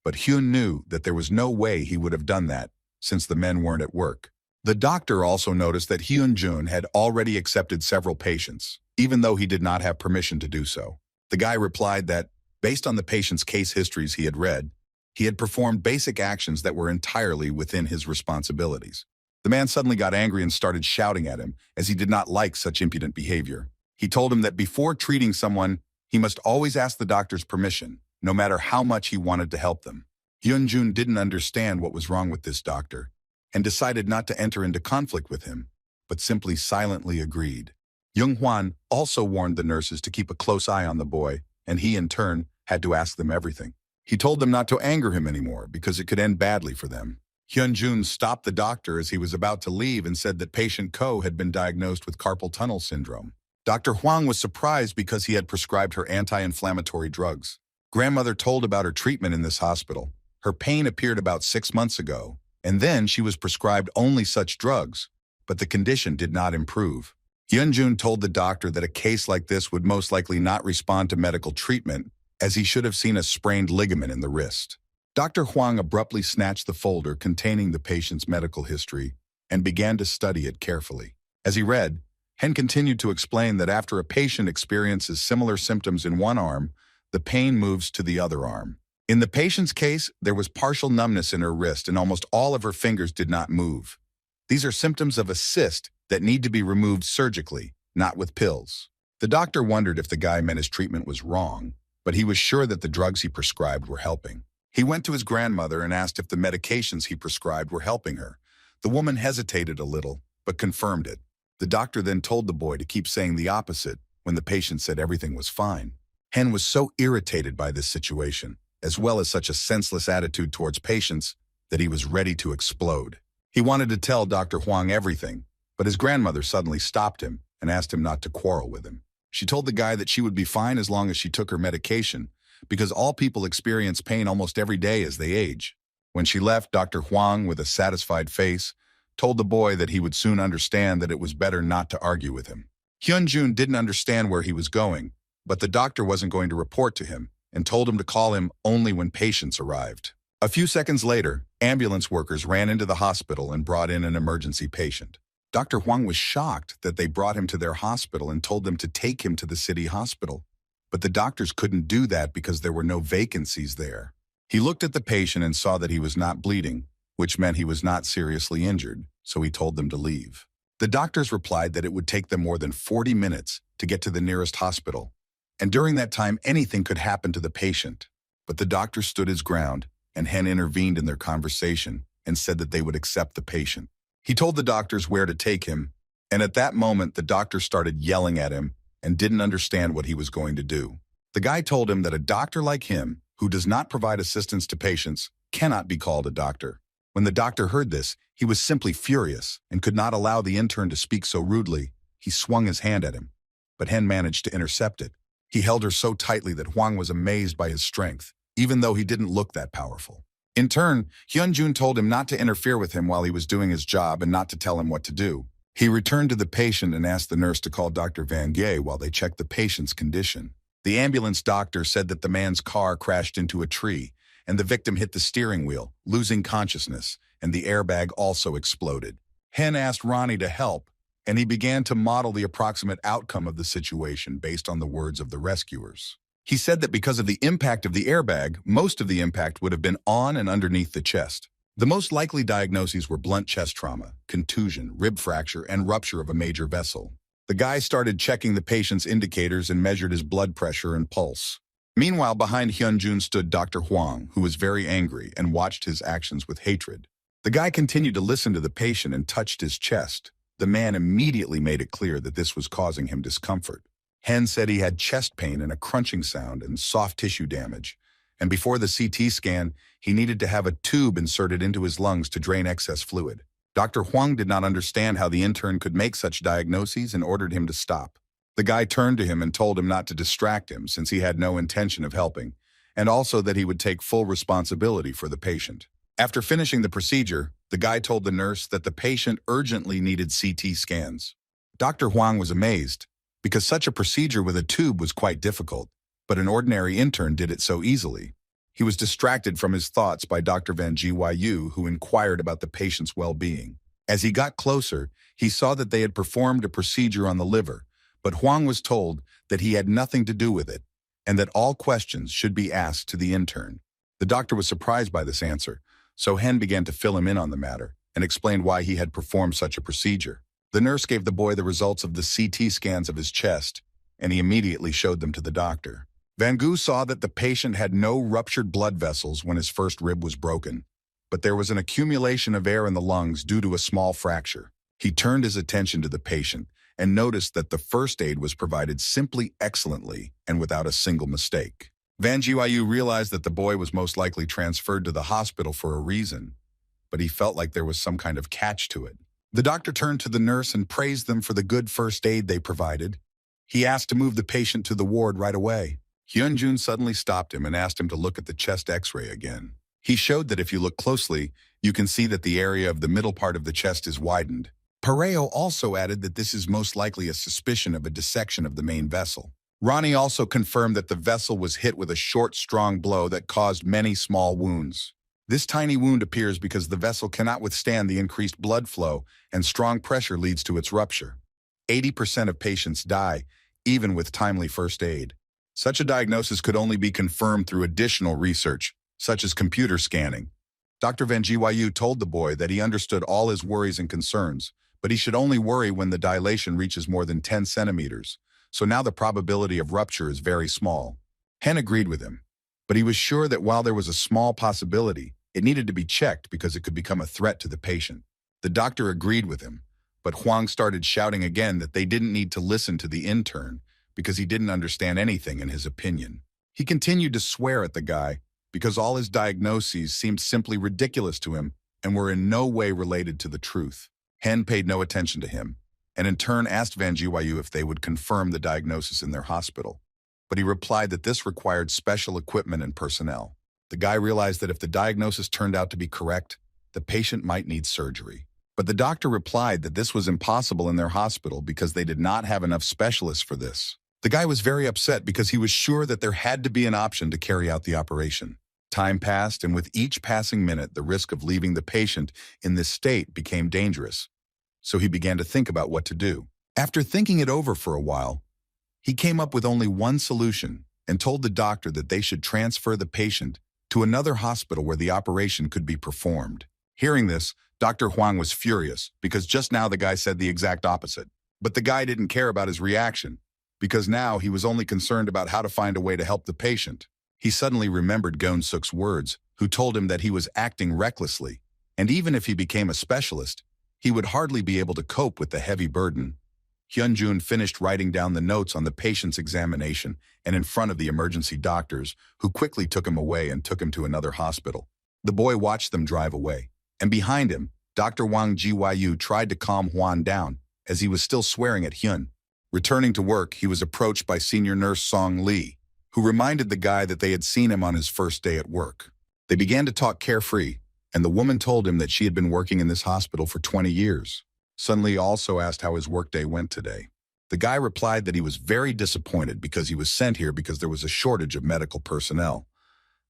A: But Hyun knew that there was no way he would have done that since the men weren't at work. The doctor also noticed that Hyun Jun had already accepted several patients, even though he did not have permission to do so. The guy replied that, based on the patient's case histories he had read, he had performed basic actions that were entirely within his responsibilities. The man suddenly got angry and started shouting at him, as he did not like such impudent behavior. He told him that before treating someone, he must always ask the doctor's permission, no matter how much he wanted to help them. Hyun Jun didn't understand what was wrong with this doctor, and decided not to enter into conflict with him, but simply silently agreed. Young Hwan also warned the nurses to keep a close eye on the boy, and he, in turn, had to ask them everything. He told them not to anger him anymore because it could end badly for them. Hyun Jun stopped the doctor as he was about to leave and said that patient Ko had been diagnosed with carpal tunnel syndrome. Dr. Huang was surprised because he had prescribed her anti-inflammatory drugs. Grandmother told about her treatment in this hospital. Her pain appeared about 6 months ago, and then she was prescribed only such drugs, but the condition did not improve. Hyun Jun told the doctor that a case like this would most likely not respond to medical treatment, as he should have seen a sprained ligament in the wrist. Dr. Huang abruptly snatched the folder containing the patient's medical history and began to study it carefully. As he read, Hen continued to explain that after a patient experiences similar symptoms in one arm, the pain moves to the other arm. In the patient's case, there was partial numbness in her wrist and almost all of her fingers did not move. These are symptoms of a cyst that need to be removed surgically, not with pills. The doctor wondered if the guy meant his treatment was wrong, but he was sure that the drugs he prescribed were helping. He went to his grandmother and asked if the medications he prescribed were helping her. The woman hesitated a little, but confirmed it. The doctor then told the boy to keep saying the opposite when the patient said everything was fine. Hen was so irritated by this situation, as well as such a senseless attitude towards patients, that he was ready to explode. He wanted to tell Dr. Huang everything, but his grandmother suddenly stopped him and asked him not to quarrel with him. She told the guy that she would be fine as long as she took her medication, because all people experience pain almost every day as they age. When she left, Dr. Huang, with a satisfied face, told the boy that he would soon understand that it was better not to argue with him. Hyun Jun didn't understand where he was going, but the doctor wasn't going to report to him and told him to call him only when patients arrived. A few seconds later, ambulance workers ran into the hospital and brought in an emergency patient. Dr. Huang was shocked that they brought him to their hospital and told them to take him to the city hospital. But the doctors couldn't do that because there were no vacancies there. He looked at the patient and saw that he was not bleeding, which meant he was not seriously injured, so he told them to leave. The doctors replied that it would take them more than 40 minutes to get to the nearest hospital, and during that time anything could happen to the patient. But the doctor stood his ground, and Hen intervened in their conversation and said that they would accept the patient. He told the doctors where to take him, and at that moment the doctor started yelling at him and didn't understand what he was going to do. The guy told him that a doctor like him, who does not provide assistance to patients, cannot be called a doctor. When the doctor heard this, he was simply furious and could not allow the intern to speak so rudely. He swung his hand at him, but Hen managed to intercept it. He held her so tightly that Huang was amazed by his strength, even though he didn't look that powerful. In turn, Hyun Jun told him not to interfere with him while he was doing his job and not to tell him what to do. He returned to the patient and asked the nurse to call Dr. Van Gay while they checked the patient's condition. The ambulance doctor said that the man's car crashed into a tree, and the victim hit the steering wheel, losing consciousness, and the airbag also exploded. Hen asked Ronnie to help, and he began to model the approximate outcome of the situation based on the words of the rescuers. He said that because of the impact of the airbag, most of the impact would have been on and underneath the chest. The most likely diagnoses were blunt chest trauma, contusion, rib fracture, and rupture of a major vessel. The guy started checking the patient's indicators and measured his blood pressure and pulse. Meanwhile, behind Hyun Jun stood Dr. Huang, who was very angry and watched his actions with hatred. The guy continued to listen to the patient and touched his chest. The man immediately made it clear that this was causing him discomfort. Hen said he had chest pain and a crunching sound and soft tissue damage, and before the CT scan, he needed to have a tube inserted into his lungs to drain excess fluid. Dr. Huang did not understand how the intern could make such diagnoses and ordered him to stop. The guy turned to him and told him not to distract him since he had no intention of helping, and also that he would take full responsibility for the patient. After finishing the procedure, the guy told the nurse that the patient urgently needed CT scans. Dr. Huang was amazed, because such a procedure with a tube was quite difficult, but an ordinary intern did it so easily. He was distracted from his thoughts by Dr. Van Gyu, who inquired about the patient's well-being. As he got closer, he saw that they had performed a procedure on the liver, but Huang was told that he had nothing to do with it and that all questions should be asked to the intern. The doctor was surprised by this answer, so Hen began to fill him in on the matter and explained why he had performed such a procedure. The nurse gave the boy the results of the CT scans of his chest, and he immediately showed them to the doctor. Van Gu saw that the patient had no ruptured blood vessels when his first rib was broken, but there was an accumulation of air in the lungs due to a small fracture. He turned his attention to the patient and noticed that the first aid was provided simply excellently and without a single mistake. Van Jiyu realized that the boy was most likely transferred to the hospital for a reason, but he felt like there was some kind of catch to it. The doctor turned to the nurse and praised them for the good first aid they provided. He asked to move the patient to the ward right away. Hyun Jun suddenly stopped him and asked him to look at the chest x-ray again. He showed that if you look closely, you can see that the area of the middle part of the chest is widened. Pareo also added that this is most likely a suspicion of a dissection of the main vessel. Ronnie also confirmed that the vessel was hit with a short, strong blow that caused many small wounds. This tiny wound appears because the vessel cannot withstand the increased blood flow and strong pressure leads to its rupture. 80% of patients die, even with timely first aid. Such a diagnosis could only be confirmed through additional research, such as computer scanning. Dr. Van Jiyu told the boy that he understood all his worries and concerns, but he should only worry when the dilation reaches more than 10 centimeters, so now the probability of rupture is very small. Hen agreed with him, but he was sure that while there was a small possibility, it needed to be checked because it could become a threat to the patient. The doctor agreed with him, but Huang started shouting again that they didn't need to listen to the intern because he didn't understand anything in his opinion. He continued to swear at the guy because all his diagnoses seemed simply ridiculous to him and were in no way related to the truth. Hen paid no attention to him, and in turn asked Van Jiyu if they would confirm the diagnosis in their hospital. But he replied that this required special equipment and personnel. The guy realized that if the diagnosis turned out to be correct, the patient might need surgery. But the doctor replied that this was impossible in their hospital because they did not have enough specialists for this. The guy was very upset because he was sure that there had to be an option to carry out the operation. Time passed, and with each passing minute, the risk of leaving the patient in this state became dangerous. So he began to think about what to do. After thinking it over for a while, he came up with only one solution and told the doctor that they should transfer the patient to another hospital where the operation could be performed. Hearing this, Dr. Huang was furious because just now the guy said the exact opposite. But the guy didn't care about his reaction because now he was only concerned about how to find a way to help the patient. He suddenly remembered Gon-suk's words, who told him that he was acting recklessly, and even if he became a specialist, he would hardly be able to cope with the heavy burden. Hyun Jun finished writing down the notes on the patient's examination and in front of the emergency doctors, who quickly took him away and took him to another hospital. The boy watched them drive away, and behind him, Dr. Wang Jiyu tried to calm Huan down as he was still swearing at Hyun. Returning to work, he was approached by senior nurse Song Lee, who reminded the guy that they had seen him on his first day at work. They began to talk carefree, and the woman told him that she had been working in this hospital for 20 years. Sun Lee also asked how his workday went today. The guy replied that he was very disappointed because he was sent here because there was a shortage of medical personnel,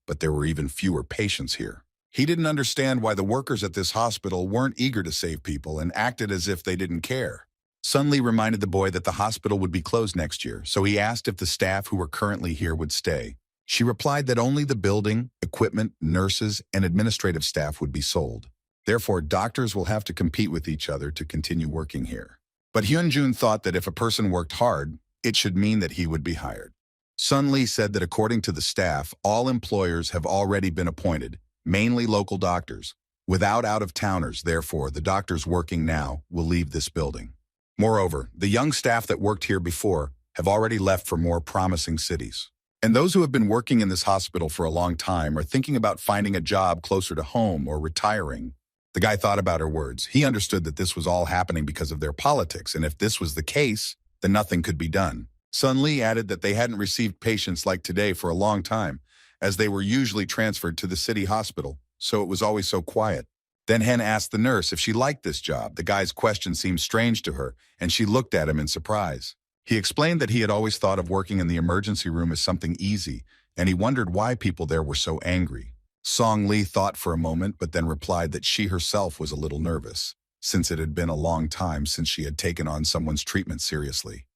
A: but there were even fewer patients here. He didn't understand why the workers at this hospital weren't eager to save people and acted as if they didn't care. Sun Lee reminded the boy that the hospital would be closed next year, so he asked if the staff who were currently here would stay. She replied that only the building, equipment, nurses, and administrative staff would be sold. Therefore, doctors will have to compete with each other to continue working here. But Hyun Jun thought that if a person worked hard, it should mean that he would be hired. Sun Lee said that according to the staff, all employers have already been appointed, mainly local doctors, without out-of-towners. Therefore, the doctors working now will leave this building. Moreover, the young staff that worked here before have already left for more promising cities. And those who have been working in this hospital for a long time are thinking about finding a job closer to home or retiring. The guy thought about her words. He understood that this was all happening because of their politics, and if this was the case, then nothing could be done. Sun Lee added that they hadn't received patients like today for a long time, as they were usually transferred to the city hospital, so it was always so quiet. Then Hen asked the nurse if she liked this job. The guy's question seemed strange to her, and she looked at him in surprise. He explained that he had always thought of working in the emergency room as something easy, and he wondered why people there were so angry. Song Lee thought for a moment, but then replied that she herself was a little nervous. since it had been a long time since she had taken on someone's treatment seriously.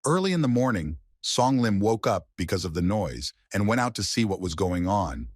A: Early in the morning, Song Lim woke up because of the noise and went out to see what was going on.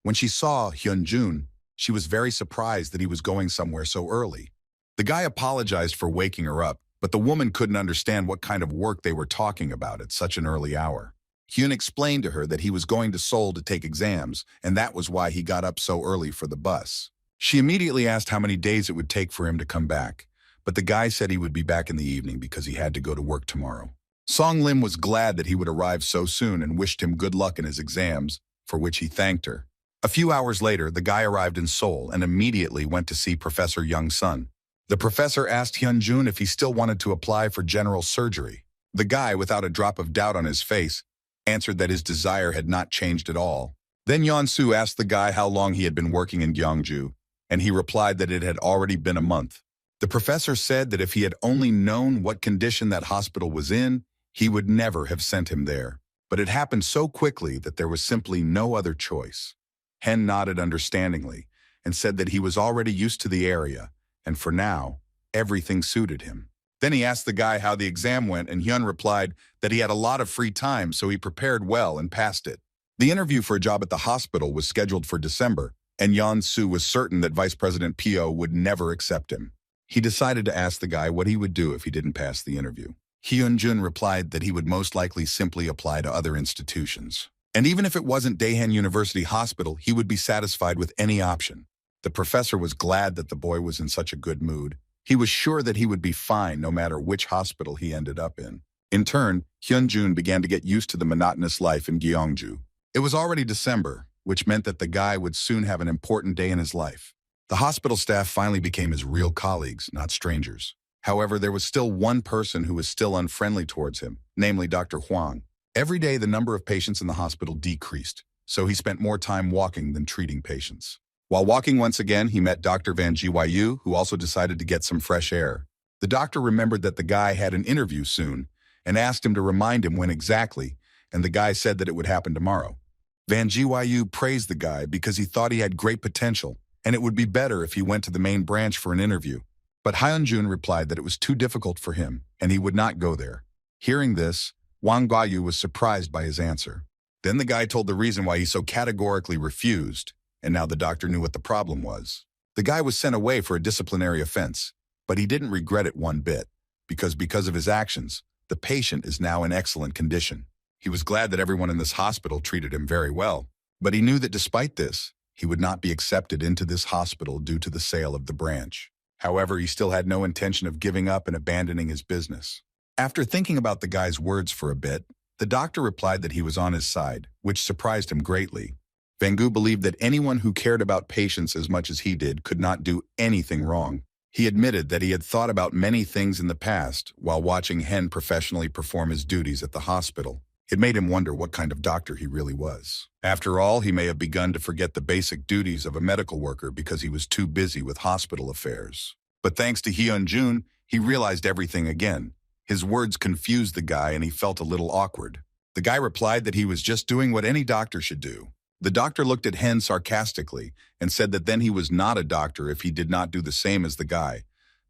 A: When she saw Hyun Jun, she was very surprised that he was going somewhere so early. The guy apologized for waking her up, but the woman couldn't understand what kind of work they were talking about at such an early hour. Hyun explained to her that he was going to Seoul to take exams, and that was why he got up so early for the bus. She immediately asked how many days it would take for him to come back, but the guy said he would be back in the evening because he had to go to work tomorrow. Song Lim was glad that he would arrive so soon and wished him good luck in his exams, for which he thanked her. A few hours later, the guy arrived in Seoul and immediately went to see Professor Young-sun. The professor asked Hyun Jun if he still wanted to apply for general surgery. The guy, without a drop of doubt on his face, answered that his desire had not changed at all. Then Yeon-soo asked the guy how long he had been working in Gyeongju, and he replied that it had already been a month. The professor said that if he had only known what condition that hospital was in, he would never have sent him there. But it happened so quickly that there was simply no other choice. Hen nodded understandingly and said that he was already used to the area, and for now, everything suited him. Then he asked the guy how the exam went, and Hyun replied that he had a lot of free time, so he prepared well and passed it. The interview for a job at the hospital was scheduled for December, and Yeon-soo was certain that Vice President Pyo would never accept him. He decided to ask the guy what he would do if he didn't pass the interview. Hyun Jun replied that he would most likely simply apply to other institutions. And even if it wasn't Daehan University Hospital, he would be satisfied with any option. The professor was glad that the boy was in such a good mood. He was sure that he would be fine no matter which hospital he ended up in. In turn, Hyun Jun began to get used to the monotonous life in Gyeongju. It was already December, which meant that the guy would soon have an important day in his life. The hospital staff finally became his real colleagues, not strangers. However, there was still one person who was still unfriendly towards him, namely Dr. Hwang. Every day, the number of patients in the hospital decreased, so he spent more time walking than treating patients. While walking once again, he met Dr. Van Gyu, who also decided to get some fresh air. The doctor remembered that the guy had an interview soon and asked him to remind him when exactly, and the guy said that it would happen tomorrow. Van Gyu praised the guy because he thought he had great potential, and it would be better if he went to the main branch for an interview. But Hyun Jun replied that it was too difficult for him, and he would not go there. Hearing this, Wang Guayu was surprised by his answer. Then the guy told the reason why he so categorically refused, and now the doctor knew what the problem was. The guy was sent away for a disciplinary offense, but he didn't regret it one bit, because of his actions, the patient is now in excellent condition. He was glad that everyone in this hospital treated him very well, but he knew that despite this, he would not be accepted into this hospital due to the sale of the branch. However, he still had no intention of giving up and abandoning his business. After thinking about the guy's words for a bit, the doctor replied that he was on his side, which surprised him greatly. Van Gu believed that anyone who cared about patients as much as he did could not do anything wrong. He admitted that he had thought about many things in the past while watching Hen professionally perform his duties at the hospital. It made him wonder what kind of doctor he really was. After all, he may have begun to forget the basic duties of a medical worker because he was too busy with hospital affairs. But thanks to Hyun Jun, he realized everything again. His words confused the guy and he felt a little awkward. The guy replied that he was just doing what any doctor should do. The doctor looked at Hen sarcastically and said that then he was not a doctor if he did not do the same as the guy.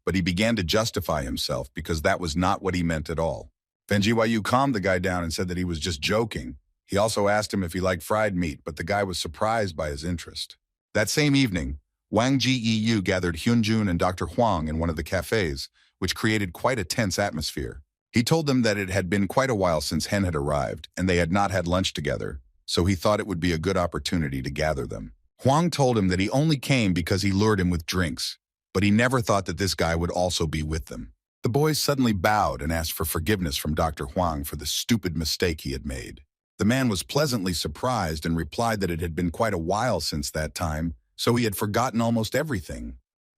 A: But he began to justify himself because that was not what he meant at all. Van Gyu calmed the guy down and said that he was just joking. He also asked him if he liked fried meat, but the guy was surprised by his interest. That same evening, Wang Gyu gathered Hyun Jun and Dr. Hwang in one of the cafes, which created quite a tense atmosphere. He told them that it had been quite a while since Hen had arrived, and they had not had lunch together, so he thought it would be a good opportunity to gather them. Hwang told him that he only came because he lured him with drinks, but he never thought that this guy would also be with them. The boys suddenly bowed and asked for forgiveness from Dr. Hwang for the stupid mistake he had made. The man was pleasantly surprised and replied that it had been quite a while since that time, so he had forgotten almost everything.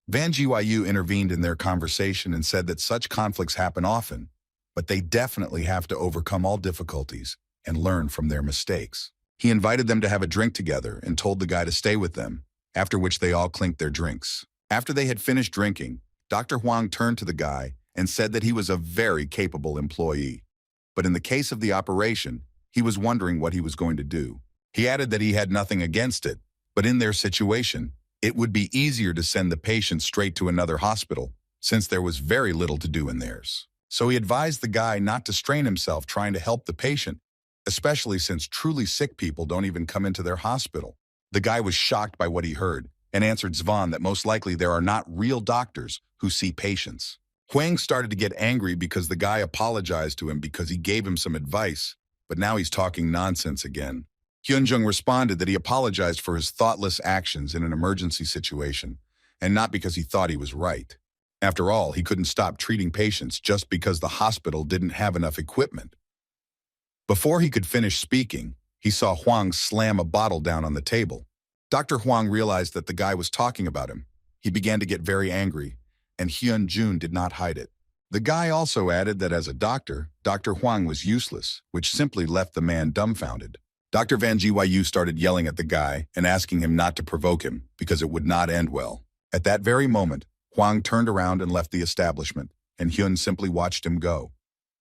A: Van Gyu intervened in their conversation and said that such conflicts happen often, but they definitely have to overcome all difficulties and learn from their mistakes. He invited them to have a drink together and told the guy to stay with them, after which they all clinked their drinks. After they had finished drinking, Dr. Hwang turned to the guy and said that he was a very capable employee. But in the case of the operation, he was wondering what he was going to do. He added that he had nothing against it, but in their situation, it would be easier to send the patient straight to another hospital, since there was very little to do in theirs. So he advised the guy not to strain himself trying to help the patient, especially since truly sick people don't even come into their hospital. The guy was shocked by what he heard and answered Zvan that most likely there are not real doctors who see patients. Hwang started to get angry because the guy apologized to him because he gave him some advice, but now he's talking nonsense again. Hyun Jun responded that he apologized for his thoughtless actions in an emergency situation, and not because he thought he was right. After all, he couldn't stop treating patients just because the hospital didn't have enough equipment. Before he could finish speaking, he saw Hwang slam a bottle down on the table. Dr. Hwang realized that the guy was talking about him. He began to get very angry, and Hyun Jun did not hide it. The guy also added that as a doctor, Dr. Hwang was useless, which simply left the man dumbfounded. Dr. Van Gyu started yelling at the guy and asking him not to provoke him because it would not end well. At that very moment, Hwang turned around and left the establishment, and Hyun simply watched him go.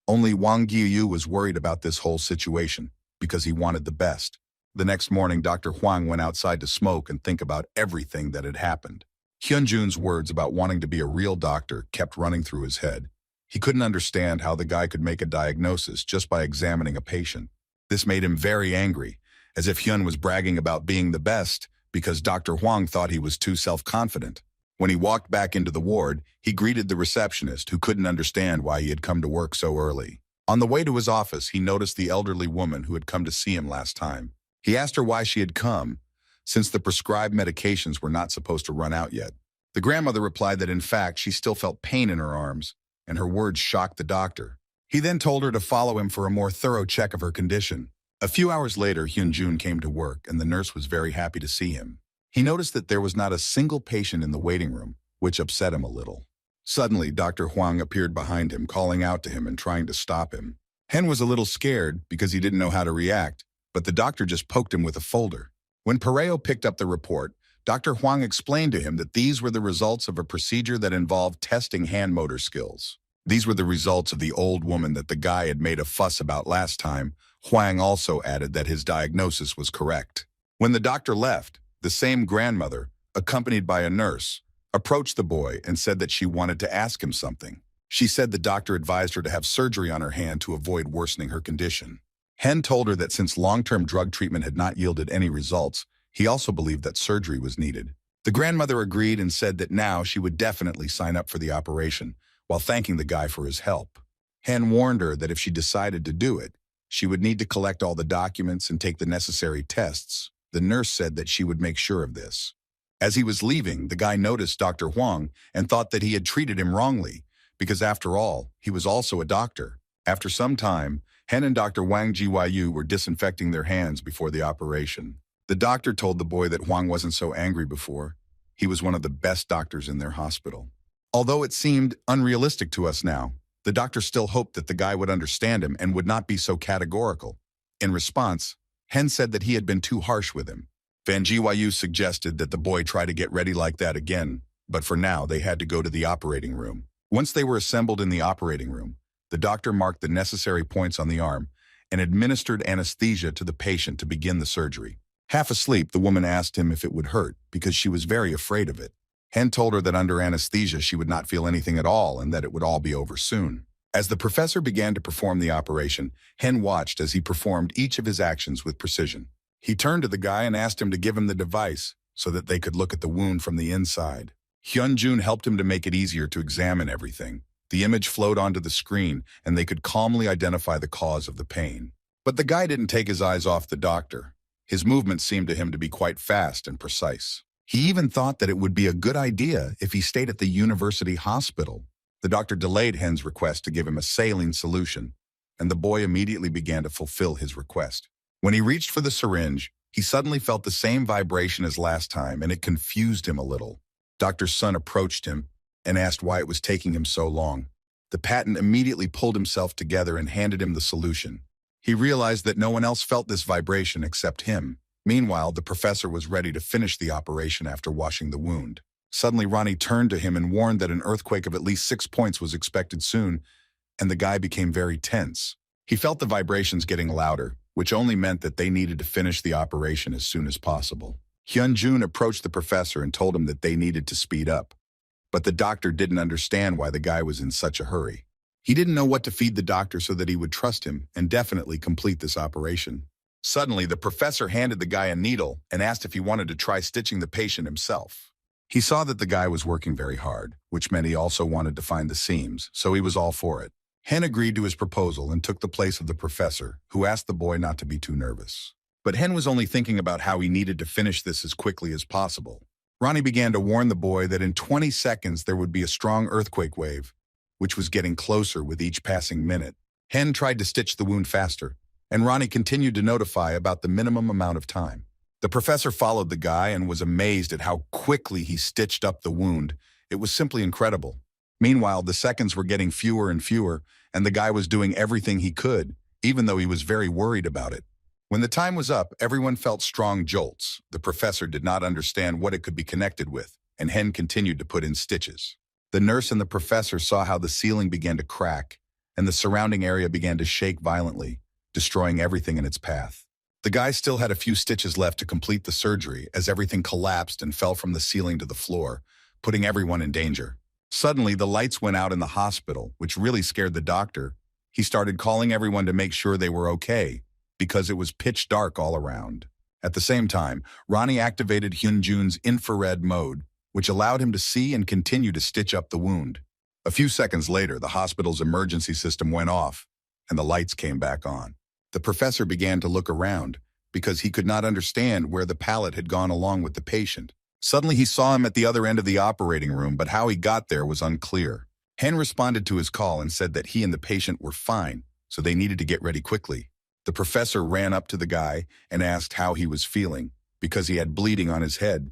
A: Only Wang Gyu was worried about this whole situation because he wanted the best. The next morning, Dr. Hwang went outside to smoke and think about everything that had happened. Hyun Jun's words about wanting to be a real doctor kept running through his head. He couldn't understand how the guy could make a diagnosis just by examining a patient. This made him very angry, as if Hyun was bragging about being the best because Dr. Hwang thought he was too self-confident. When he walked back into the ward, he greeted the receptionist who couldn't understand why he had come to work so early. On the way to his office, he noticed the elderly woman who had come to see him last time. He asked her why she had come, since the prescribed medications were not supposed to run out yet. The grandmother replied that in fact she still felt pain in her arms, and her words shocked the doctor. He then told her to follow him for a more thorough check of her condition. A few hours later, Hyun Jun came to work, and the nurse was very happy to see him. He noticed that there was not a single patient in the waiting room, which upset him a little. Suddenly, Dr. Hwang appeared behind him, calling out to him and trying to stop him. Hen was a little scared because he didn't know how to react, but the doctor just poked him with a folder. When Pareo picked up the report, Dr. Hwang explained to him that these were the results of a procedure that involved testing hand motor skills. These were the results of the old woman that the guy had made a fuss about last time. Hwang also added that his diagnosis was correct. When the doctor left, the same grandmother, accompanied by a nurse, approached the boy and said that she wanted to ask him something. She said the doctor advised her to have surgery on her hand to avoid worsening her condition. Hen told her that since long-term drug treatment had not yielded any results, he also believed that surgery was needed. The grandmother agreed and said that now she would definitely sign up for the operation, while thanking the guy for his help. Hen warned her that if she decided to do it, she would need to collect all the documents and take the necessary tests. The nurse said that she would make sure of this. As he was leaving, the guy noticed Dr. Hwang and thought that he had treated him wrongly, because after all, he was also a doctor. After some time, Hen and Dr. Wang Gyu were disinfecting their hands before the operation. The doctor told the boy that Hwang wasn't so angry before. He was one of the best doctors in their hospital. Although it seemed unrealistic to us now, the doctor still hoped that the guy would understand him and would not be so categorical. In response, Hen said that he had been too harsh with him. Van Gyu suggested that the boy try to get ready like that again, but for now they had to go to the operating room. Once they were assembled in the operating room, the doctor marked the necessary points on the arm and administered anesthesia to the patient to begin the surgery. Half asleep, the woman asked him if it would hurt because she was very afraid of it. Hen told her that under anesthesia she would not feel anything at all and that it would all be over soon. As the professor began to perform the operation, Hen watched as he performed each of his actions with precision. He turned to the guy and asked him to give him the device so that they could look at the wound from the inside. Hyun Jun helped him to make it easier to examine everything. The image flowed onto the screen, and they could calmly identify the cause of the pain. But the guy didn't take his eyes off the doctor. His movements seemed to him to be quite fast and precise. He even thought that it would be a good idea if he stayed at the university hospital. The doctor delayed Hen's request to give him a saline solution, and the boy immediately began to fulfill his request. When he reached for the syringe, he suddenly felt the same vibration as last time, and it confused him a little. Dr. Sun approached him and asked why it was taking him so long. The patent immediately pulled himself together and handed him the solution. He realized that no one else felt this vibration except him. Meanwhile, the professor was ready to finish the operation after washing the wound. Suddenly, Ronnie turned to him and warned that an earthquake of at least 6 points was expected soon, and the guy became very tense. He felt the vibrations getting louder, which only meant that they needed to finish the operation as soon as possible. Hyun Jun approached the professor and told him that they needed to speed up. But the doctor didn't understand why the guy was in such a hurry. He didn't know what to feed the doctor so that he would trust him and definitely complete this operation. Suddenly, the professor handed the guy a needle and asked if he wanted to try stitching the patient himself. He saw that the guy was working very hard, which meant he also wanted to find the seams, so he was all for it. Hen agreed to his proposal and took the place of the professor, who asked the boy not to be too nervous. But Hen was only thinking about how he needed to finish this as quickly as possible. Ronnie began to warn the boy that in 20 seconds there would be a strong earthquake wave, which was getting closer with each passing minute. Hen tried to stitch the wound faster, and Ronnie continued to notify about the minimum amount of time. The professor followed the guy and was amazed at how quickly he stitched up the wound. It was simply incredible. Meanwhile, the seconds were getting fewer and fewer, and the guy was doing everything he could, even though he was very worried about it. When the time was up, everyone felt strong jolts. The professor did not understand what it could be connected with, and Hen continued to put in stitches. The nurse and the professor saw how the ceiling began to crack, and the surrounding area began to shake violently, destroying everything in its path. The guy still had a few stitches left to complete the surgery as everything collapsed and fell from the ceiling to the floor, putting everyone in danger. Suddenly, the lights went out in the hospital, which really scared the doctor. He started calling everyone to make sure they were okay, because it was pitch dark all around. At the same time, Ronnie activated Hyun Jun's infrared mode, which allowed him to see and continue to stitch up the wound. A few seconds later, the hospital's emergency system went off, and the lights came back on. The professor began to look around, because he could not understand where the pallet had gone along with the patient. Suddenly he saw him at the other end of the operating room, but how he got there was unclear. Hen responded to his call and said that he and the patient were fine, so they needed to get ready quickly. The professor ran up to the guy and asked how he was feeling, because he had bleeding on his head,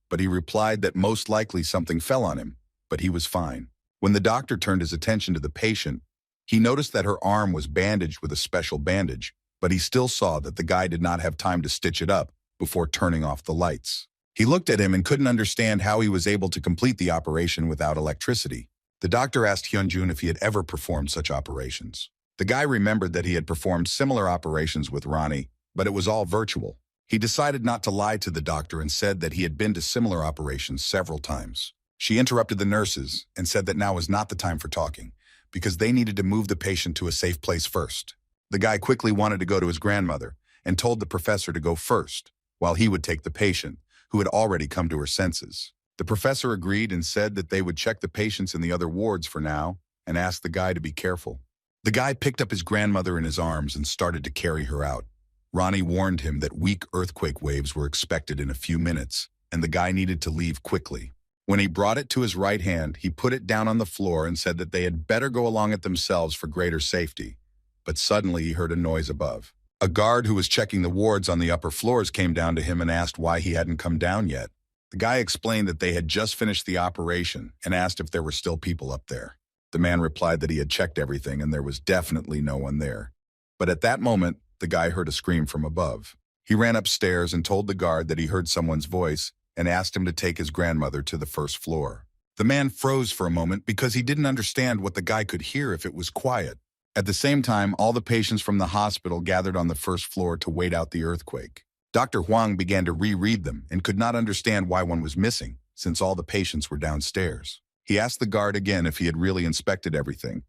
A: but he replied that most likely something fell on him, but he was fine. When the doctor turned his attention to the patient, he noticed that her arm was bandaged with a special bandage, but he still saw that the guy did not have time to stitch it up before turning off the lights. He looked at him and couldn't understand how he was able to complete the operation without electricity. The doctor asked Hyun Jun if he had ever performed such operations. The guy remembered that he had performed similar operations with Ronnie, but it was all virtual. He decided not to lie to the doctor and said that he had been to similar operations several times. She interrupted the nurses and said that now was not the time for talking, because they needed to move the patient to a safe place first. The guy quickly wanted to go to his grandmother and told the professor to go first, while he would take the patient, who had already come to her senses. The professor agreed and said that they would check the patients in the other wards for now and asked the guy to be careful. The guy picked up his grandmother in his arms and started to carry her out. Ronnie warned him that weak earthquake waves were expected in a few minutes, and the guy needed to leave quickly. When he brought it to his right hand, he put it down on the floor and said that they had better go along it themselves for greater safety. But suddenly he heard a noise above. A guard who was checking the wards on the upper floors came down to him and asked why he hadn't come down yet. The guy explained that they had just finished the operation and asked if there were still people up there. The man replied that he had checked everything and there was definitely no one there. But at that moment, the guy heard a scream from above. He ran upstairs and told the guard that he heard someone's voice and asked him to take his grandmother to the first floor. The man froze for a moment because he didn't understand what the guy could hear if it was quiet. At the same time, all the patients from the hospital gathered on the first floor to wait out the earthquake. Dr. Huang began to reread them and could not understand why one was missing, since all the patients were downstairs. He asked the guard again if he had really inspected everything,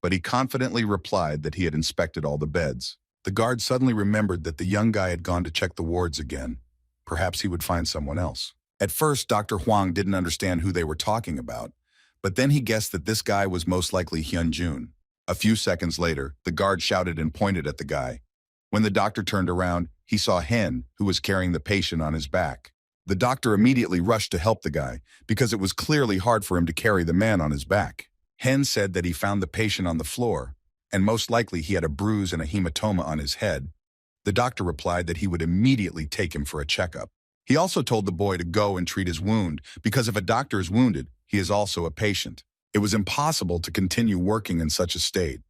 A: but he confidently replied that he had inspected all the beds. The guard suddenly remembered that the young guy had gone to check the wards again. Perhaps he would find someone else. At first, Dr. Huang didn't understand who they were talking about, but then he guessed that this guy was most likely Hyun Jun. A few seconds later, the guard shouted and pointed at the guy. When the doctor turned around, he saw Hen, who was carrying the patient on his back. The doctor immediately rushed to help the guy, because it was clearly hard for him to carry the man on his back. Hen said that he found the patient on the floor, and most likely he had a bruise and a hematoma on his head. The doctor replied that he would immediately take him for a checkup. He also told the boy to go and treat his wound, because if a doctor is wounded, he is also a patient. It was impossible to continue working in such a state,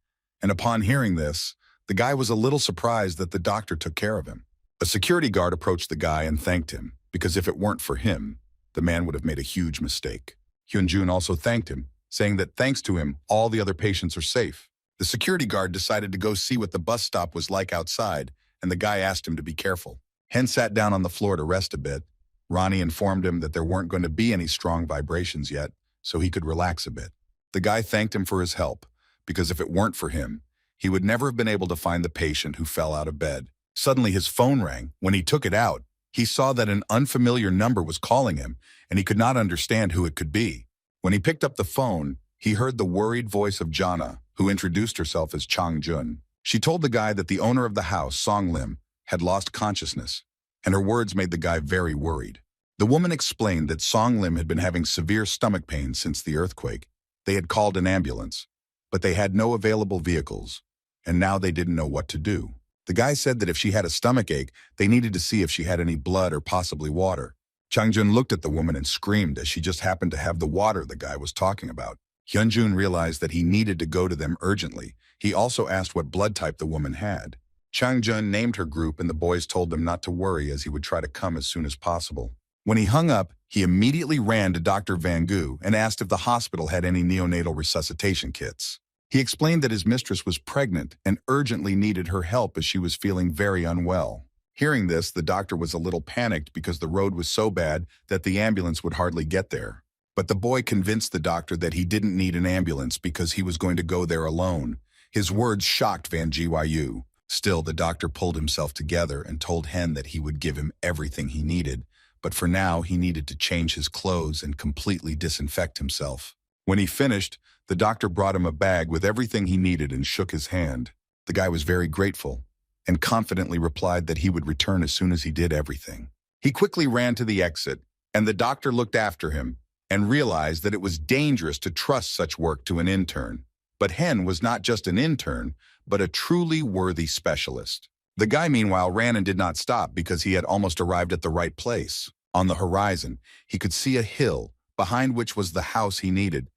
A: and upon hearing this, the guy was a little surprised that the doctor took care of him. A security guard approached the guy and thanked him, because if it weren't for him, the man would have made a huge mistake. Hyun Jun also thanked him, saying that thanks to him, all the other patients are safe. The security guard decided to go see what the bus stop was like outside, and the guy asked him to be careful. Hen sat down on the floor to rest a bit. Ronnie informed him that there weren't going to be any strong vibrations yet, so he could relax a bit. The guy thanked him for his help, because if it weren't for him, he would never have been able to find the patient who fell out of bed. Suddenly his phone rang. When he took it out, he saw that an unfamiliar number was calling him, and he could not understand who it could be. When he picked up the phone, he heard the worried voice of Jana, who introduced herself as Hyun Jun. She told the guy that the owner of the house, Song Lim, had lost consciousness, and her words made the guy very worried. The woman explained that Song Lim had been having severe stomach pain since the earthquake. They had called an ambulance, but they had no available vehicles, and now they didn't know what to do. The guy said that if she had a stomachache, they needed to see if she had any blood or possibly water. Hyun Jun looked at the woman and screamed as she just happened to have the water the guy was talking about. Hyun Jun realized that he needed to go to them urgently. He also asked what blood type the woman had. Hyun Jun named her group and the boys told them not to worry as he would try to come as soon as possible. When he hung up, he immediately ran to Dr. Van Gu and asked if the hospital had any neonatal resuscitation kits. He explained that his mistress was pregnant and urgently needed her help as she was feeling very unwell. Hearing this, the doctor was a little panicked because the road was so bad that the ambulance would hardly get there. But the boy convinced the doctor that he didn't need an ambulance because he was going to go there alone. His words shocked Van Gyu. Still, the doctor pulled himself together and told Hen that he would give him everything he needed, but for now he needed to change his clothes and completely disinfect himself. When he finished, the doctor brought him a bag with everything he needed and shook his hand. The guy was very grateful and confidently replied that he would return as soon as he did everything. He quickly ran to the exit, and the doctor looked after him and realized that it was dangerous to trust such work to an intern. But Hen was not just an intern, but a truly worthy specialist. The guy, meanwhile, ran and did not stop because he had almost arrived at the right place. On the horizon, he could see a hill, behind which was the house he needed.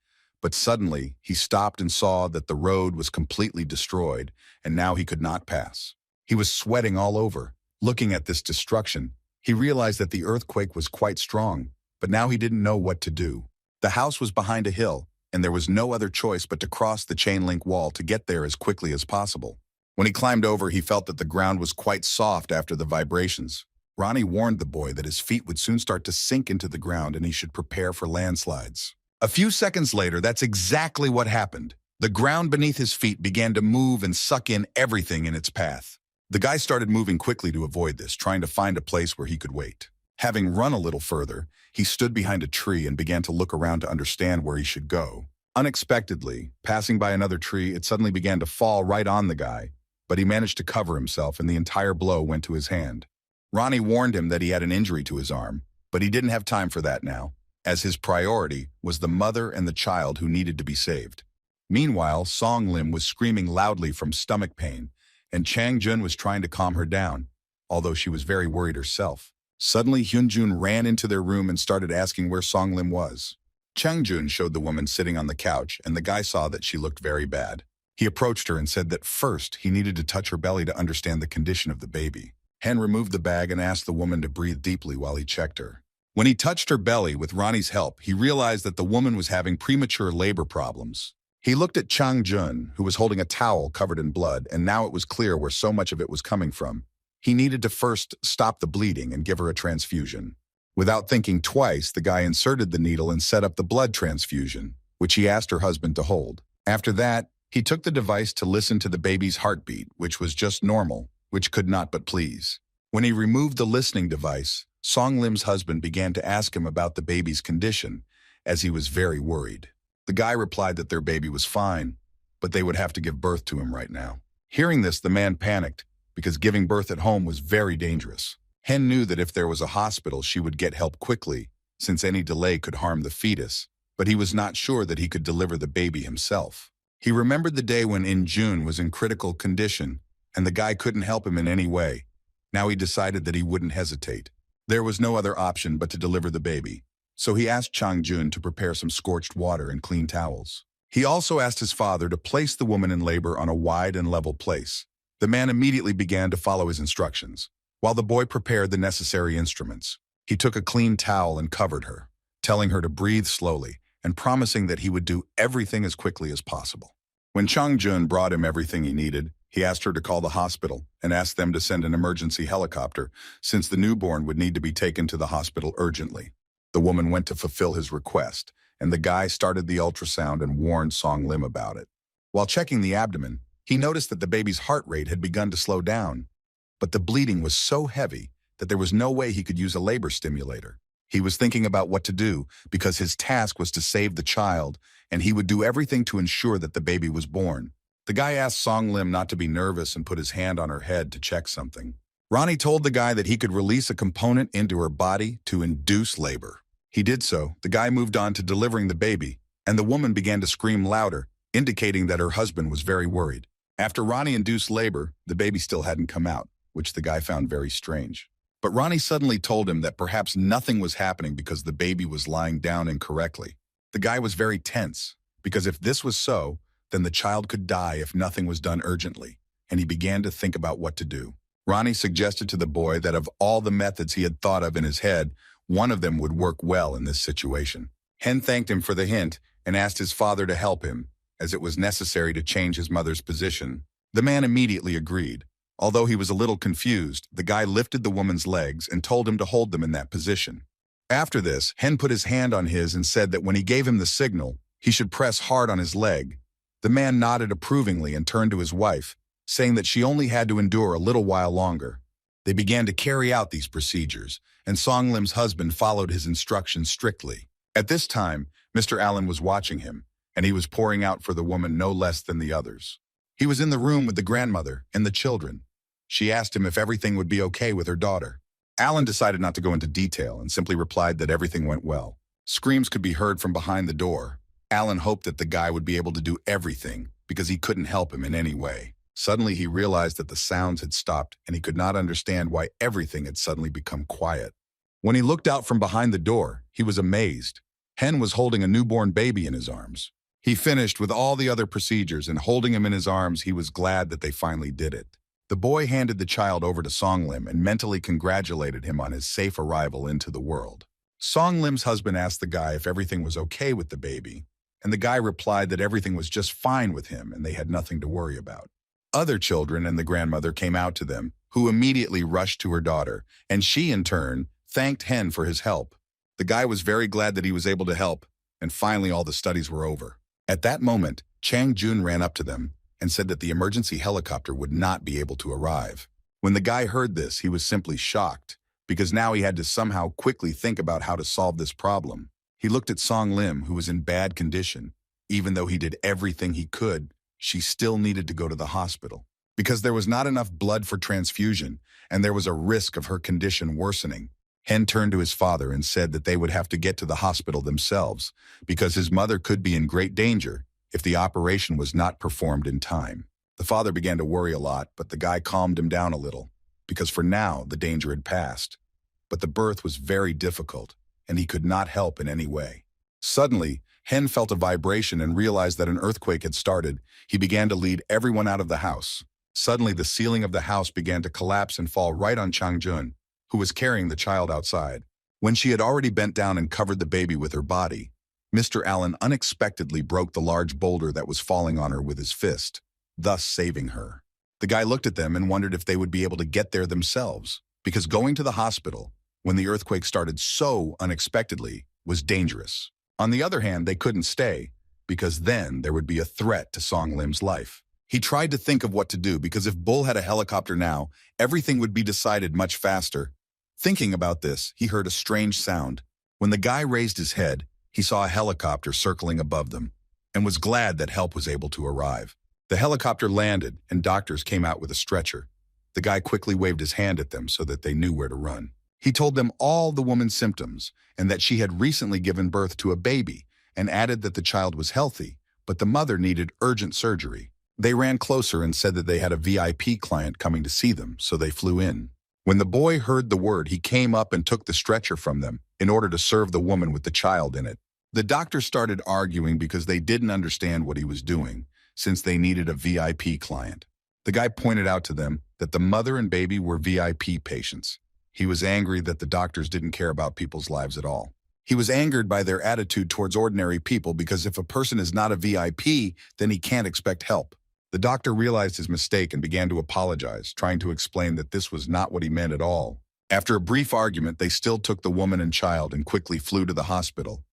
A: But suddenly, he stopped and saw that the road was completely destroyed, and now he could not pass. He was sweating all over. Looking at this destruction, he realized that the earthquake was quite strong, but now he didn't know what to do. The house was behind a hill, and there was no other choice but to cross the chain-link wall to get there as quickly as possible. When he climbed over, he felt that the ground was quite soft after the vibrations. Ronnie warned the boy that his feet would soon start to sink into the ground and he should prepare for landslides. A few seconds later, that's exactly what happened. The ground beneath his feet began to move and suck in everything in its path. The guy started moving quickly to avoid this, trying to find a place where he could wait. Having run a little further, he stood behind a tree and began to look around to understand where he should go. Unexpectedly, passing by another tree, it suddenly began to fall right on the guy, but he managed to cover himself and the entire blow went to his hand. Ronnie warned him that he had an injury to his arm, but he didn't have time for that now, as his priority was the mother and the child who needed to be saved. Meanwhile, Song Lim was screaming loudly from stomach pain, and Hyun Jun was trying to calm her down, although she was very worried herself. Suddenly, Hyun Jun ran into their room and started asking where Song Lim was. Hyun Jun showed the woman sitting on the couch, and the guy saw that she looked very bad. He approached her and said that first he needed to touch her belly to understand the condition of the baby. Hen removed the bag and asked the woman to breathe deeply while he checked her. When he touched her belly with Ronnie's help, he realized that the woman was having premature labor problems. He looked at Hyun Jun, who was holding a towel covered in blood, and now it was clear where so much of it was coming from. He needed to first stop the bleeding and give her a transfusion. Without thinking twice, the guy inserted the needle and set up the blood transfusion, which he asked her husband to hold. After that, he took the device to listen to the baby's heartbeat, which was just normal, which could not but please. When he removed the listening device, Song Lim's husband began to ask him about the baby's condition, as he was very worried. The guy replied that their baby was fine, but they would have to give birth to him right now. Hearing this, the man panicked, because giving birth at home was very dangerous. Hen knew that if there was a hospital, she would get help quickly, since any delay could harm the fetus, but he was not sure that he could deliver the baby himself. He remembered the day when Hyun Jun was in critical condition, and the guy couldn't help him in any way. Now he decided that he wouldn't hesitate. There was no other option but to deliver the baby, so he asked Hyun Jun to prepare some scorched water and clean towels. He also asked his father to place the woman in labor on a wide and level place. The man immediately began to follow his instructions, while the boy prepared the necessary instruments. He took a clean towel and covered her, telling her to breathe slowly and promising that he would do everything as quickly as possible. When Hyun Jun brought him everything he needed, he asked her to call the hospital and asked them to send an emergency helicopter, since the newborn would need to be taken to the hospital urgently. The woman went to fulfill his request and the guy started the ultrasound and warned Song Lim about it. While checking the abdomen, he noticed that the baby's heart rate had begun to slow down, but the bleeding was so heavy that there was no way he could use a labor stimulator. He was thinking about what to do because his task was to save the child, and he would do everything to ensure that the baby was born. The guy asked Song Lim not to be nervous and put his hand on her head to check something. Ronnie told the guy that he could release a component into her body to induce labor. He did so. The guy moved on to delivering the baby, and the woman began to scream louder, indicating that her husband was very worried. After Ronnie induced labor, the baby still hadn't come out, which the guy found very strange. But Ronnie suddenly told him that perhaps nothing was happening because the baby was lying down incorrectly. The guy was very tense, because if this was so, then the child could die if nothing was done urgently, and he began to think about what to do. Ronnie suggested to the boy that of all the methods he had thought of in his head, one of them would work well in this situation. Hen thanked him for the hint and asked his father to help him, as it was necessary to change his mother's position. The man immediately agreed. Although he was a little confused, the guy lifted the woman's legs and told him to hold them in that position. After this, Hen put his hand on his and said that when he gave him the signal, he should press hard on his leg. The man nodded approvingly and turned to his wife, saying that she only had to endure a little while longer. They began to carry out these procedures, and Song Lim's husband followed his instructions strictly. At this time, Mr. Allen was watching him, and he was pouring out for the woman no less than the others. He was in the room with the grandmother and the children. She asked him if everything would be okay with her daughter. Allen decided not to go into detail and simply replied that everything went well. Screams could be heard from behind the door. Allen hoped that the guy would be able to do everything because he couldn't help him in any way. Suddenly, he realized that the sounds had stopped and he could not understand why everything had suddenly become quiet. When he looked out from behind the door, he was amazed. Hen was holding a newborn baby in his arms. He finished with all the other procedures, and holding him in his arms, he was glad that they finally did it. The boy handed the child over to Song Lim and mentally congratulated him on his safe arrival into the world. Song Lim's husband asked the guy if everything was okay with the baby, and the guy replied that everything was just fine with him and they had nothing to worry about. Other children and the grandmother came out to them, who immediately rushed to her daughter, and she, in turn, thanked Hen for his help. The guy was very glad that he was able to help, and finally all the studies were over. At that moment, Hyun Jun ran up to them and said that the emergency helicopter would not be able to arrive. When the guy heard this, he was simply shocked, because now he had to somehow quickly think about how to solve this problem. He looked at Song Lim, who was in bad condition. Even though he did everything he could, she still needed to go to the hospital, because there was not enough blood for transfusion, and there was a risk of her condition worsening. Hen turned to his father and said that they would have to get to the hospital themselves, because his mother could be in great danger if the operation was not performed in time. The father began to worry a lot, but the guy calmed him down a little, because for now the danger had passed. But the birth was very difficult, and he could not help in any way. Suddenly, Hen felt a vibration and realized that an earthquake had started. He began to lead everyone out of the house. Suddenly, the ceiling of the house began to collapse and fall right on Hyun Jun, who was carrying the child outside. When she had already bent down and covered the baby with her body, Mr. Allen unexpectedly broke the large boulder that was falling on her with his fist, thus saving her. The guy looked at them and wondered if they would be able to get there themselves, because going to the hospital, when the earthquake started so unexpectedly, was dangerous. On the other hand, they couldn't stay, because then there would be a threat to Song Lim's life. He tried to think of what to do, because if Bull had a helicopter now, everything would be decided much faster. Thinking about this, he heard a strange sound. When the guy raised his head, he saw a helicopter circling above them, and was glad that help was able to arrive. The helicopter landed, and doctors came out with a stretcher. The guy quickly waved his hand at them so that they knew where to run. He told them all the woman's symptoms, and that she had recently given birth to a baby, and added that the child was healthy, but the mother needed urgent surgery. They ran closer and said that they had a VIP client coming to see them, so they flew in. When the boy heard the word, he came up and took the stretcher from them in order to serve the woman with the child in it. The doctors started arguing because they didn't understand what he was doing, since they needed a VIP client. The guy pointed out to them that the mother and baby were VIP patients. He was angry that the doctors didn't care about people's lives at all. He was angered by their attitude towards ordinary people, because if a person is not a VIP, then he can't expect help. The doctor realized his mistake and began to apologize, trying to explain that this was not what he meant at all. After a brief argument, they still took the woman and child and quickly flew to the hospital.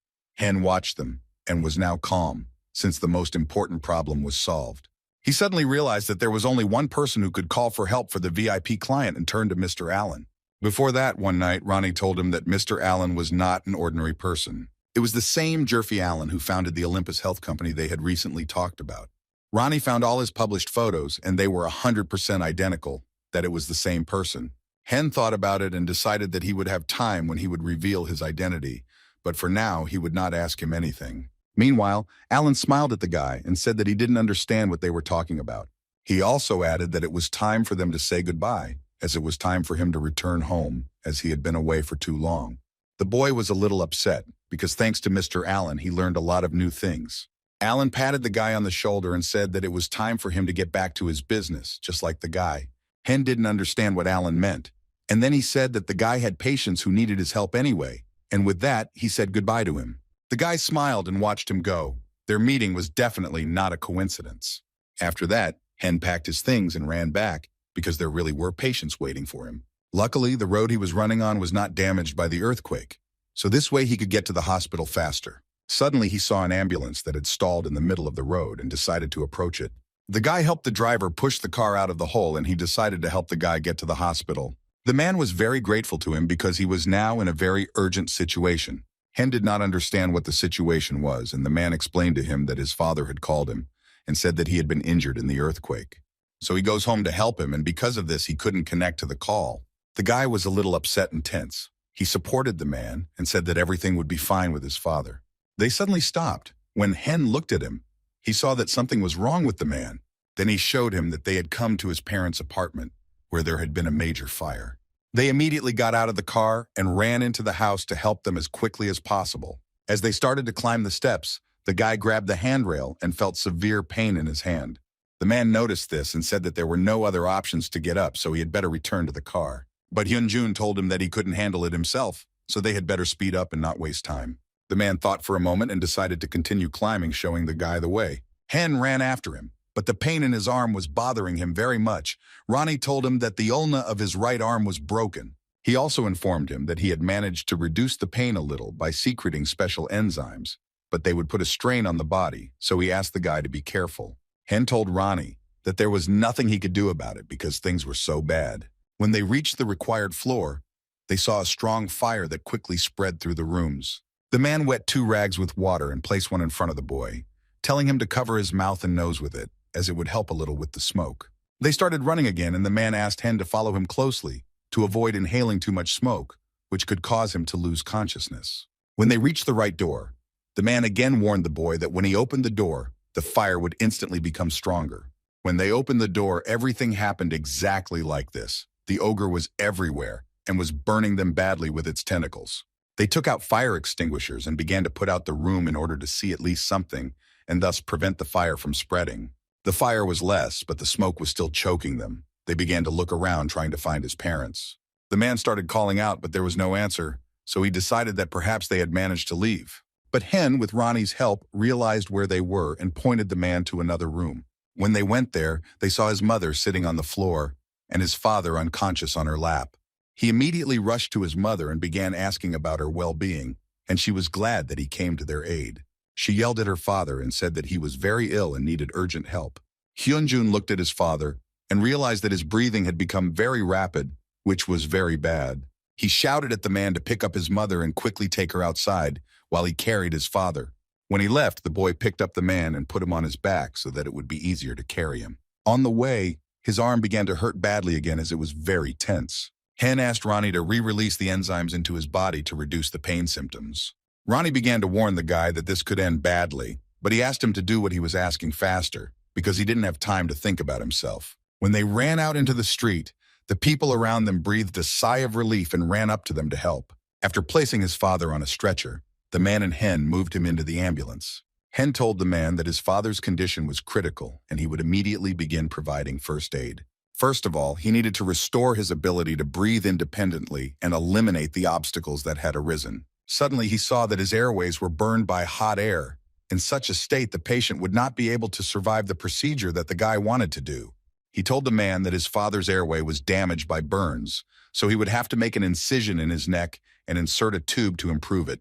A: Hyun watched them and was now calm, since the most important problem was solved. He suddenly realized that there was only one person who could call for help for the VIP client and turned to Mr. Allen. Before that, one night, Ronnie told him that Mr. Allen was not an ordinary person. It was the same Jerfy Allen who founded the Olympus Health Company they had recently talked about. Ronnie found all his published photos, and they were 100% identical, that it was the same person. Hyun thought about it and decided that he would have time when he would reveal his identity, but for now, he would not ask him anything. Meanwhile, Allen smiled at the guy and said that he didn't understand what they were talking about. He also added that it was time for them to say goodbye, as it was time for him to return home, as he had been away for too long. The boy was a little upset, because thanks to Mr. Allen, he learned a lot of new things. Allen patted the guy on the shoulder and said that it was time for him to get back to his business, just like the guy. Hyun didn't understand what Allen meant, and then he said that the guy had patients who needed his help anyway, and with that, he said goodbye to him. The guy smiled and watched him go. Their meeting was definitely not a coincidence. After that, Hyun packed his things and ran back, because there really were patients waiting for him. Luckily, the road he was running on was not damaged by the earthquake, so this way he could get to the hospital faster. Suddenly, he saw an ambulance that had stalled in the middle of the road and decided to approach it. The guy helped the driver push the car out of the hole, and he decided to help the guy get to the hospital. The man was very grateful to him because he was now in a very urgent situation. Hyun did not understand what the situation was, and the man explained to him that his father had called him and said that he had been injured in the earthquake. So he goes home to help him, and because of this, he couldn't connect to the call. The guy was a little upset and tense. He supported the man and said that everything would be fine with his father. They suddenly stopped. When Hyun looked at him, he saw that something was wrong with the man. Then he showed him that they had come to his parents' apartment, where there had been a major fire. They immediately got out of the car and ran into the house to help them as quickly as possible. As they started to climb the steps, the guy grabbed the handrail and felt severe pain in his hand. The man noticed this and said that there were no other options to get up, so he had better return to the car. But Hyun Jun told him that he couldn't handle it himself, so they had better speed up and not waste time. The man thought for a moment and decided to continue climbing, showing the guy the way. Hyun ran after him, but the pain in his arm was bothering him very much. Ronnie told him that the ulna of his right arm was broken. He also informed him that he had managed to reduce the pain a little by secreting special enzymes, but they would put a strain on the body, so he asked the guy to be careful. Hyun told Ronnie that there was nothing he could do about it because things were so bad. When they reached the required floor, they saw a strong fire that quickly spread through the rooms. The man wet 2 rags with water and placed one in front of the boy, telling him to cover his mouth and nose with it, as it would help a little with the smoke. They started running again, and the man asked Hyun to follow him closely to avoid inhaling too much smoke, which could cause him to lose consciousness. When they reached the right door, the man again warned the boy that when he opened the door, the fire would instantly become stronger. When they opened the door, everything happened exactly like this. The ogre was everywhere and was burning them badly with its tentacles. They took out fire extinguishers and began to put out the room in order to see at least something and thus prevent the fire from spreading. The fire was less, but the smoke was still choking them. They began to look around trying to find his parents. The man started calling out, but there was no answer, so he decided that perhaps they had managed to leave. But Hyun, with Ronnie's help, realized where they were and pointed the man to another room. When they went there, they saw his mother sitting on the floor and his father unconscious on her lap. He immediately rushed to his mother and began asking about her well-being, and she was glad that he came to their aid. She yelled at her father and said that he was very ill and needed urgent help. Hyun Jun looked at his father and realized that his breathing had become very rapid, which was very bad. He shouted at the man to pick up his mother and quickly take her outside while he carried his father. When he left, the boy picked up the man and put him on his back so that it would be easier to carry him. On the way, his arm began to hurt badly again as it was very tense. Hyun asked Ronnie to re-release the enzymes into his body to reduce the pain symptoms. Ronnie began to warn the guy that this could end badly, but he asked him to do what he was asking faster because he didn't have time to think about himself. When they ran out into the street, the people around them breathed a sigh of relief and ran up to them to help. After placing his father on a stretcher, the man and Hyun moved him into the ambulance. Hyun told the man that his father's condition was critical and he would immediately begin providing first aid. First of all, he needed to restore his ability to breathe independently and eliminate the obstacles that had arisen. Suddenly, he saw that his airways were burned by hot air. In such a state, the patient would not be able to survive the procedure that the guy wanted to do. He told the man that his father's airway was damaged by burns, so he would have to make an incision in his neck and insert a tube to improve it.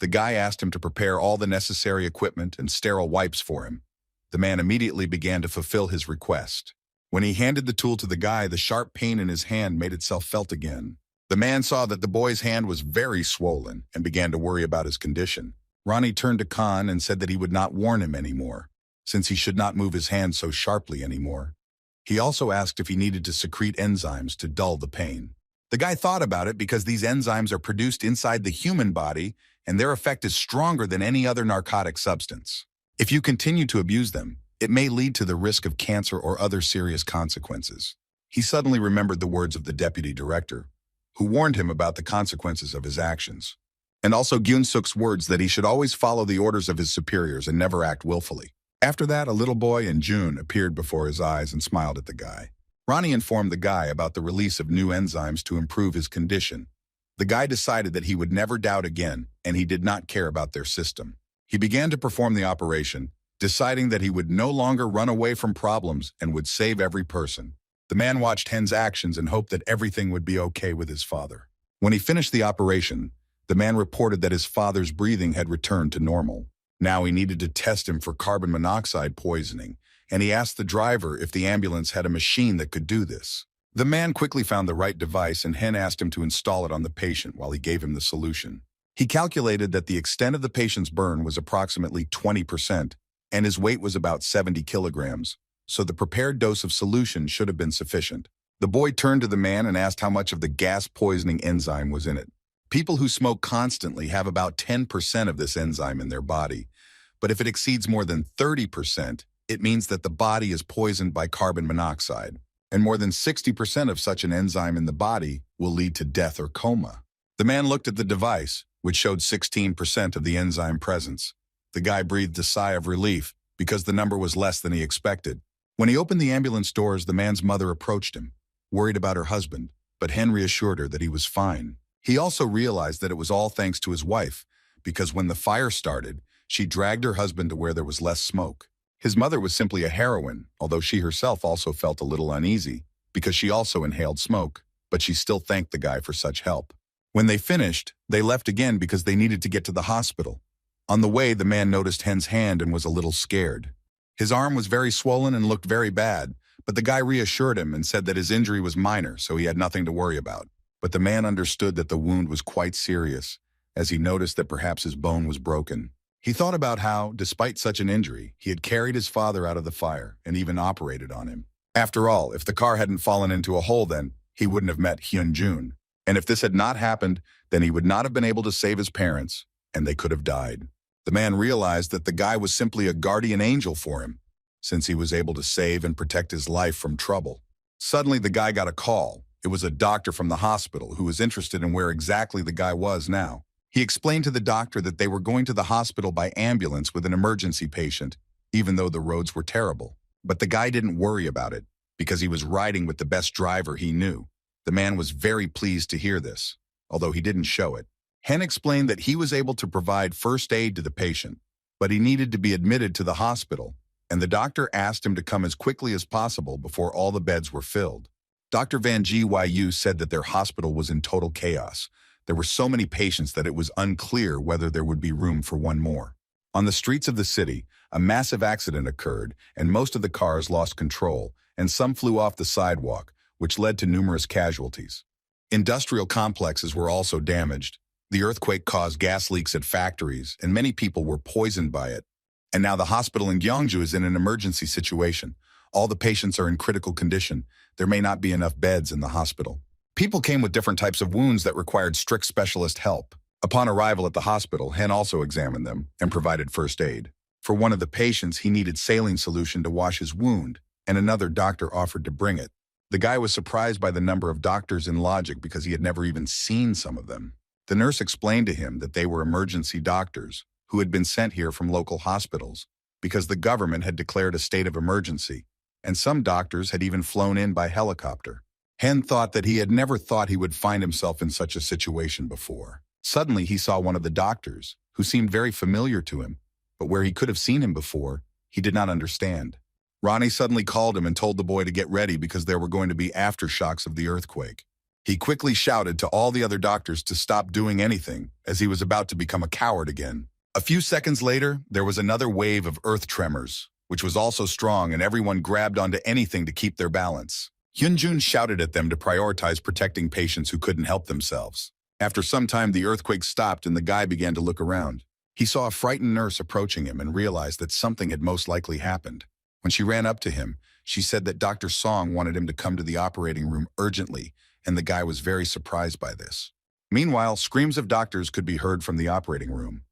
A: The guy asked him to prepare all the necessary equipment and sterile wipes for him. The man immediately began to fulfill his request. When he handed the tool to the guy, the sharp pain in his hand made itself felt again. The man saw that the boy's hand was very swollen and began to worry about his condition. Ronnie turned to Khan and said that he would not warn him anymore, since he should not move his hand so sharply anymore. He also asked if he needed to secrete enzymes to dull the pain. The guy thought about it because these enzymes are produced inside the human body and their effect is stronger than any other narcotic substance. If you continue to abuse them, it may lead to the risk of cancer or other serious consequences. He suddenly remembered the words of the deputy director, who warned him about the consequences of his actions, and also Gyun-suk's words that he should always follow the orders of his superiors and never act willfully. After that, a little boy in June appeared before his eyes and smiled at the guy. Ronnie informed the guy about the release of new enzymes to improve his condition. The guy decided that he would never doubt again, and he did not care about their system. He began to perform the operation, deciding that he would no longer run away from problems and would save every person. The man watched Hen's actions and hoped that everything would be okay with his father. When he finished the operation, the man reported that his father's breathing had returned to normal. Now he needed to test him for carbon monoxide poisoning, and he asked the driver if the ambulance had a machine that could do this. The man quickly found the right device, and Hen asked him to install it on the patient while he gave him the solution. He calculated that the extent of the patient's burn was approximately 20%, and his weight was about 70 kilograms, so the prepared dose of solution should have been sufficient. The boy turned to the man and asked how much of the gas-poisoning enzyme was in it. People who smoke constantly have about 10% of this enzyme in their body, but if it exceeds more than 30%, it means that the body is poisoned by carbon monoxide, and more than 60% of such an enzyme in the body will lead to death or coma. The man looked at the device, which showed 16% of the enzyme presence. The guy breathed a sigh of relief because the number was less than he expected. When he opened the ambulance doors, the man's mother approached him, worried about her husband, but Henry assured her that he was fine. He also realized that it was all thanks to his wife, because when the fire started, she dragged her husband to where there was less smoke. His mother was simply a heroine, although she herself also felt a little uneasy, because she also inhaled smoke, but she still thanked the guy for such help. When they finished, they left again because they needed to get to the hospital. On the way, the man noticed Hen's hand and was a little scared. His arm was very swollen and looked very bad, but the guy reassured him and said that his injury was minor, so he had nothing to worry about. But the man understood that the wound was quite serious, as he noticed that perhaps his bone was broken. He thought about how, despite such an injury, he had carried his father out of the fire and even operated on him. After all, if the car hadn't fallen into a hole then, he wouldn't have met Hyun Jun. And if this had not happened, then he would not have been able to save his parents, and they could have died. The man realized that the guy was simply a guardian angel for him, since he was able to save and protect his life from trouble. Suddenly, the guy got a call. It was a doctor from the hospital who was interested in where exactly the guy was now. He explained to the doctor that they were going to the hospital by ambulance with an emergency patient, even though the roads were terrible. But the guy didn't worry about it, because he was riding with the best driver he knew. The man was very pleased to hear this, although he didn't show it. Hen explained that he was able to provide first aid to the patient, but he needed to be admitted to the hospital, and the doctor asked him to come as quickly as possible before all the beds were filled. Dr. Van Gyu said that their hospital was in total chaos. There were so many patients that it was unclear whether there would be room for one more. On the streets of the city, a massive accident occurred, and most of the cars lost control, and some flew off the sidewalk, which led to numerous casualties. Industrial complexes were also damaged. The earthquake caused gas leaks at factories, and many people were poisoned by it. And now the hospital in Gyeongju is in an emergency situation. All the patients are in critical condition. There may not be enough beds in the hospital. People came with different types of wounds that required strict specialist help. Upon arrival at the hospital, Hen also examined them and provided first aid. For one of the patients, he needed saline solution to wash his wound, and another doctor offered to bring it. The guy was surprised by the number of doctors in Logic because he had never even seen some of them. The nurse explained to him that they were emergency doctors who had been sent here from local hospitals because the government had declared a state of emergency, and some doctors had even flown in by helicopter. Hen thought that he had never thought he would find himself in such a situation before. Suddenly, he saw one of the doctors, who seemed very familiar to him, but where he could have seen him before, he did not understand. Ronnie suddenly called him and told the boy to get ready because there were going to be aftershocks of the earthquake. He quickly shouted to all the other doctors to stop doing anything, as he was about to become a coward again. A few seconds later, there was another wave of earth tremors, which was also strong, and everyone grabbed onto anything to keep their balance. Hyun Jun shouted at them to prioritize protecting patients who couldn't help themselves. After some time, the earthquake stopped and the guy began to look around. He saw a frightened nurse approaching him and realized that something had most likely happened. When she ran up to him, she said that Dr. Song wanted him to come to the operating room urgently, and the guy was very surprised by this. Meanwhile, screams of doctors could be heard from the operating room.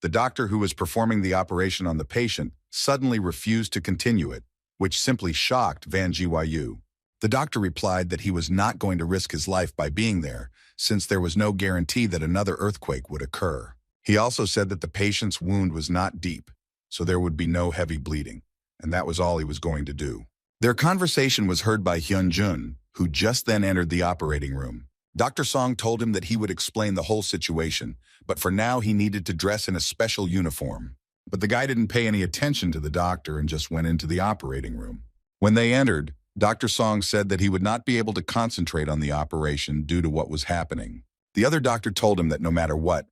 A: The doctor who was performing the operation on the patient suddenly refused to continue it, which simply shocked Van Gyu. The doctor replied that he was not going to risk his life by being there, since there was no guarantee that another earthquake would occur. He also said that the patient's wound was not deep, so there would be no heavy bleeding, and that was all he was going to do. Their conversation was heard by Hyun Jun, who just then entered the operating room. Dr. Song told him that he would explain the whole situation, but for now he needed to dress in a special uniform. But the guy didn't pay any attention to the doctor and just went into the operating room. When they entered, Dr. Song said that he would not be able to concentrate on the operation due to what was happening. The other doctor told him that no matter what,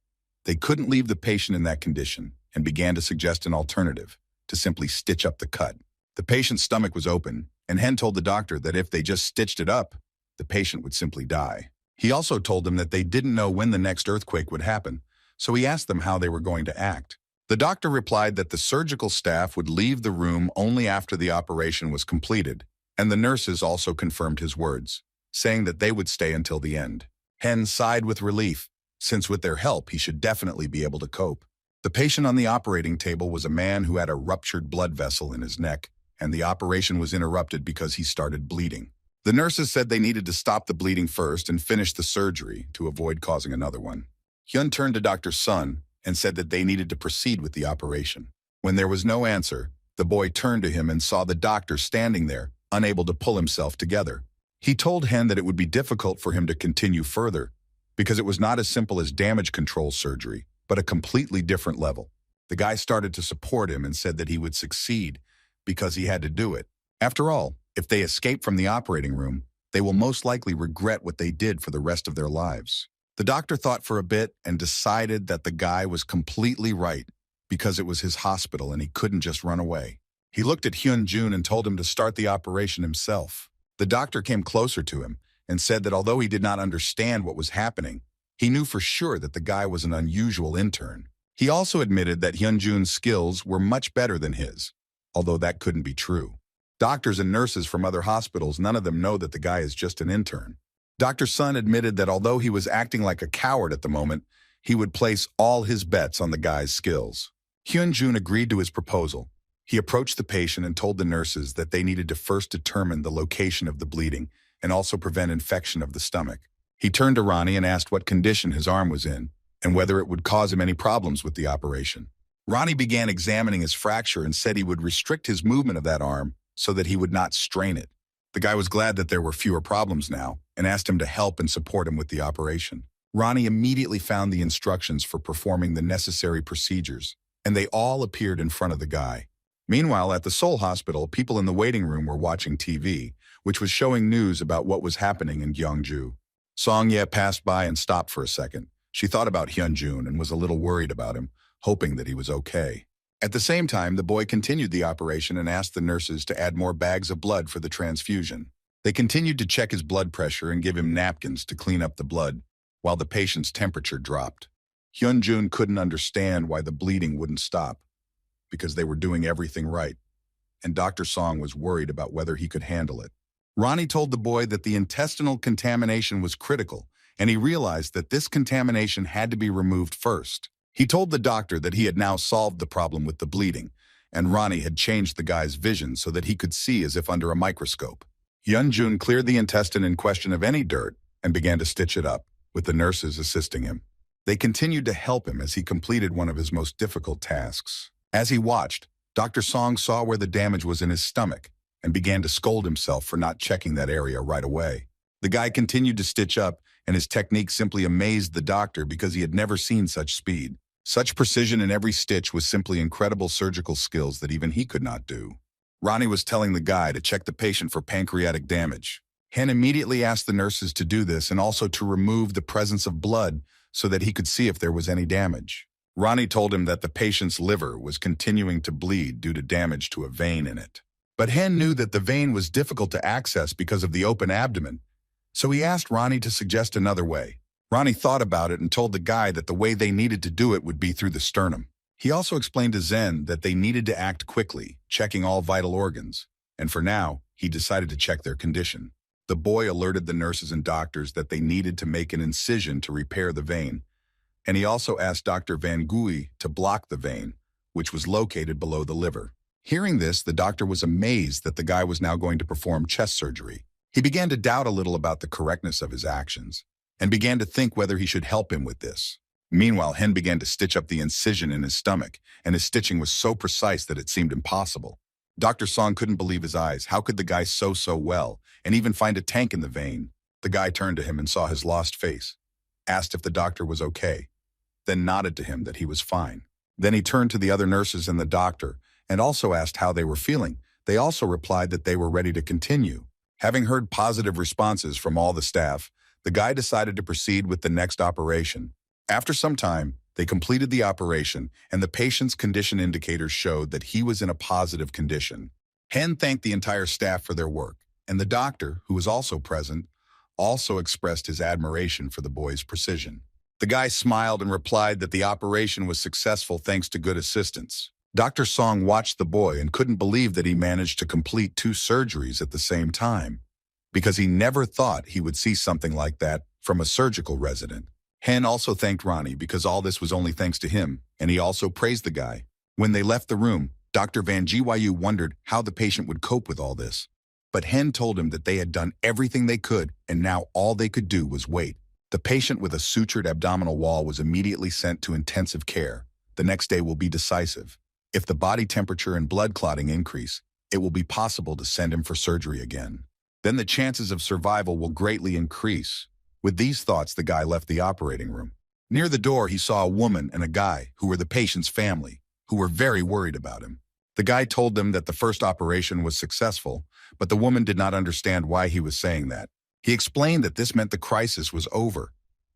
A: they couldn't leave the patient in that condition and began to suggest an alternative, to simply stitch up the cut. The patient's stomach was open, and Hen told the doctor that if they just stitched it up, the patient would simply die. He also told them that they didn't know when the next earthquake would happen, so he asked them how they were going to act. The doctor replied that the surgical staff would leave the room only after the operation was completed, and the nurses also confirmed his words, saying that they would stay until the end. Hen sighed with relief, since with their help he should definitely be able to cope. The patient on the operating table was a man who had a ruptured blood vessel in his neck, and the operation was interrupted because he started bleeding. The nurses said they needed to stop the bleeding first and finish the surgery to avoid causing another one. Hyun turned to Dr. Sun and said that they needed to proceed with the operation. When there was no answer, the boy turned to him and saw the doctor standing there, unable to pull himself together. He told Hen that it would be difficult for him to continue further, because it was not as simple as damage control surgery, but a completely different level. The guy started to support him and said that he would succeed because he had to do it. After all, if they escape from the operating room, they will most likely regret what they did for the rest of their lives. The doctor thought for a bit and decided that the guy was completely right because it was his hospital and he couldn't just run away. He looked at Hyun Jun and told him to start the operation himself. The doctor came closer to him and said that although he did not understand what was happening, he knew for sure that the guy was an unusual intern. He also admitted that Hyun Jun's skills were much better than his, although that couldn't be true. Doctors and nurses from other hospitals, none of them know that the guy is just an intern. Dr. Sun admitted that although he was acting like a coward at the moment, he would place all his bets on the guy's skills. Hyun Jun agreed to his proposal. He approached the patient and told the nurses that they needed to first determine the location of the bleeding and also prevent infection of the stomach. He turned to Ronnie and asked what condition his arm was in and whether it would cause him any problems with the operation. Ronnie began examining his fracture and said he would restrict his movement of that arm so that he would not strain it. The guy was glad that there were fewer problems now and asked him to help and support him with the operation. Ronnie immediately found the instructions for performing the necessary procedures, and they all appeared in front of the guy. Meanwhile, at the Seoul hospital, people in the waiting room were watching TV, which was showing news about what was happening in Gyeongju. Song-ye passed by and stopped for a second. She thought about Hyun Jun and was a little worried about him, hoping that he was okay. At the same time, the boy continued the operation and asked the nurses to add more bags of blood for the transfusion. They continued to check his blood pressure and give him napkins to clean up the blood, while the patient's temperature dropped. Hyun Jun couldn't understand why the bleeding wouldn't stop, because they were doing everything right, and Dr. Song was worried about whether he could handle it. Ronnie told the boy that the intestinal contamination was critical, and he realized that this contamination had to be removed first. He told the doctor that he had now solved the problem with the bleeding, and Ronnie had changed the guy's vision so that he could see as if under a microscope. Hyun Jun cleared the intestine in question of any dirt and began to stitch it up, with the nurses assisting him. They continued to help him as he completed one of his most difficult tasks. As he watched, Dr. Song saw where the damage was in his stomach and began to scold himself for not checking that area right away. The guy continued to stitch up, and his technique simply amazed the doctor because he had never seen such speed. Such precision in every stitch was simply incredible surgical skills that even he could not do. Ronnie was telling the guy to check the patient for pancreatic damage, Hyun immediately asked the nurses to do this and also to remove the presence of blood so that he could see if there was any damage. Ronnie told him that the patient's liver was continuing to bleed due to damage to a vein in it. But Hyun knew that the vein was difficult to access because of the open abdomen, so he asked Ronnie to suggest another way. Ronnie thought about it and told the guy that the way they needed to do it would be through the sternum. He also explained to Zen that they needed to act quickly, checking all vital organs, and for now, he decided to check their condition. The boy alerted the nurses and doctors that they needed to make an incision to repair the vein, and he also asked Dr. Van Gui to block the vein, which was located below the liver. Hearing this, the doctor was amazed that the guy was now going to perform chest surgery. He began to doubt a little about the correctness of his actions, and began to think whether he should help him with this. Meanwhile, Hyun began to stitch up the incision in his stomach, and his stitching was so precise that it seemed impossible. Dr. Song couldn't believe his eyes. How could the guy sew so well, and even find a tank in the vein? The guy turned to him and saw his lost face, asked if the doctor was okay, then nodded to him that he was fine. Then he turned to the other nurses and the doctor, and also asked how they were feeling. They also replied that they were ready to continue. Having heard positive responses from all the staff, the guy decided to proceed with the next operation. After some time, they completed the operation, and the patient's condition indicators showed that he was in a positive condition. Hyun thanked the entire staff for their work, and the doctor, who was also present, also expressed his admiration for the boy's precision. The guy smiled and replied that the operation was successful thanks to good assistance. Dr. Song watched the boy and couldn't believe that he managed to complete 2 surgeries at the same time, because he never thought he would see something like that from a surgical resident. Hyun also thanked Ronnie because all this was only thanks to him, and he also praised the guy. When they left the room, Dr. Van Gyu wondered how the patient would cope with all this. But Hyun told him that they had done everything they could, and now all they could do was wait. The patient with a sutured abdominal wall was immediately sent to intensive care. The next day will be decisive. If the body temperature and blood clotting increase, it will be possible to send him for surgery again. Then the chances of survival will greatly increase. With these thoughts, the guy left the operating room. Near the door, he saw a woman and a guy who were the patient's family, who were very worried about him. The guy told them that the first operation was successful, but the woman did not understand why he was saying that. He explained that this meant the crisis was over,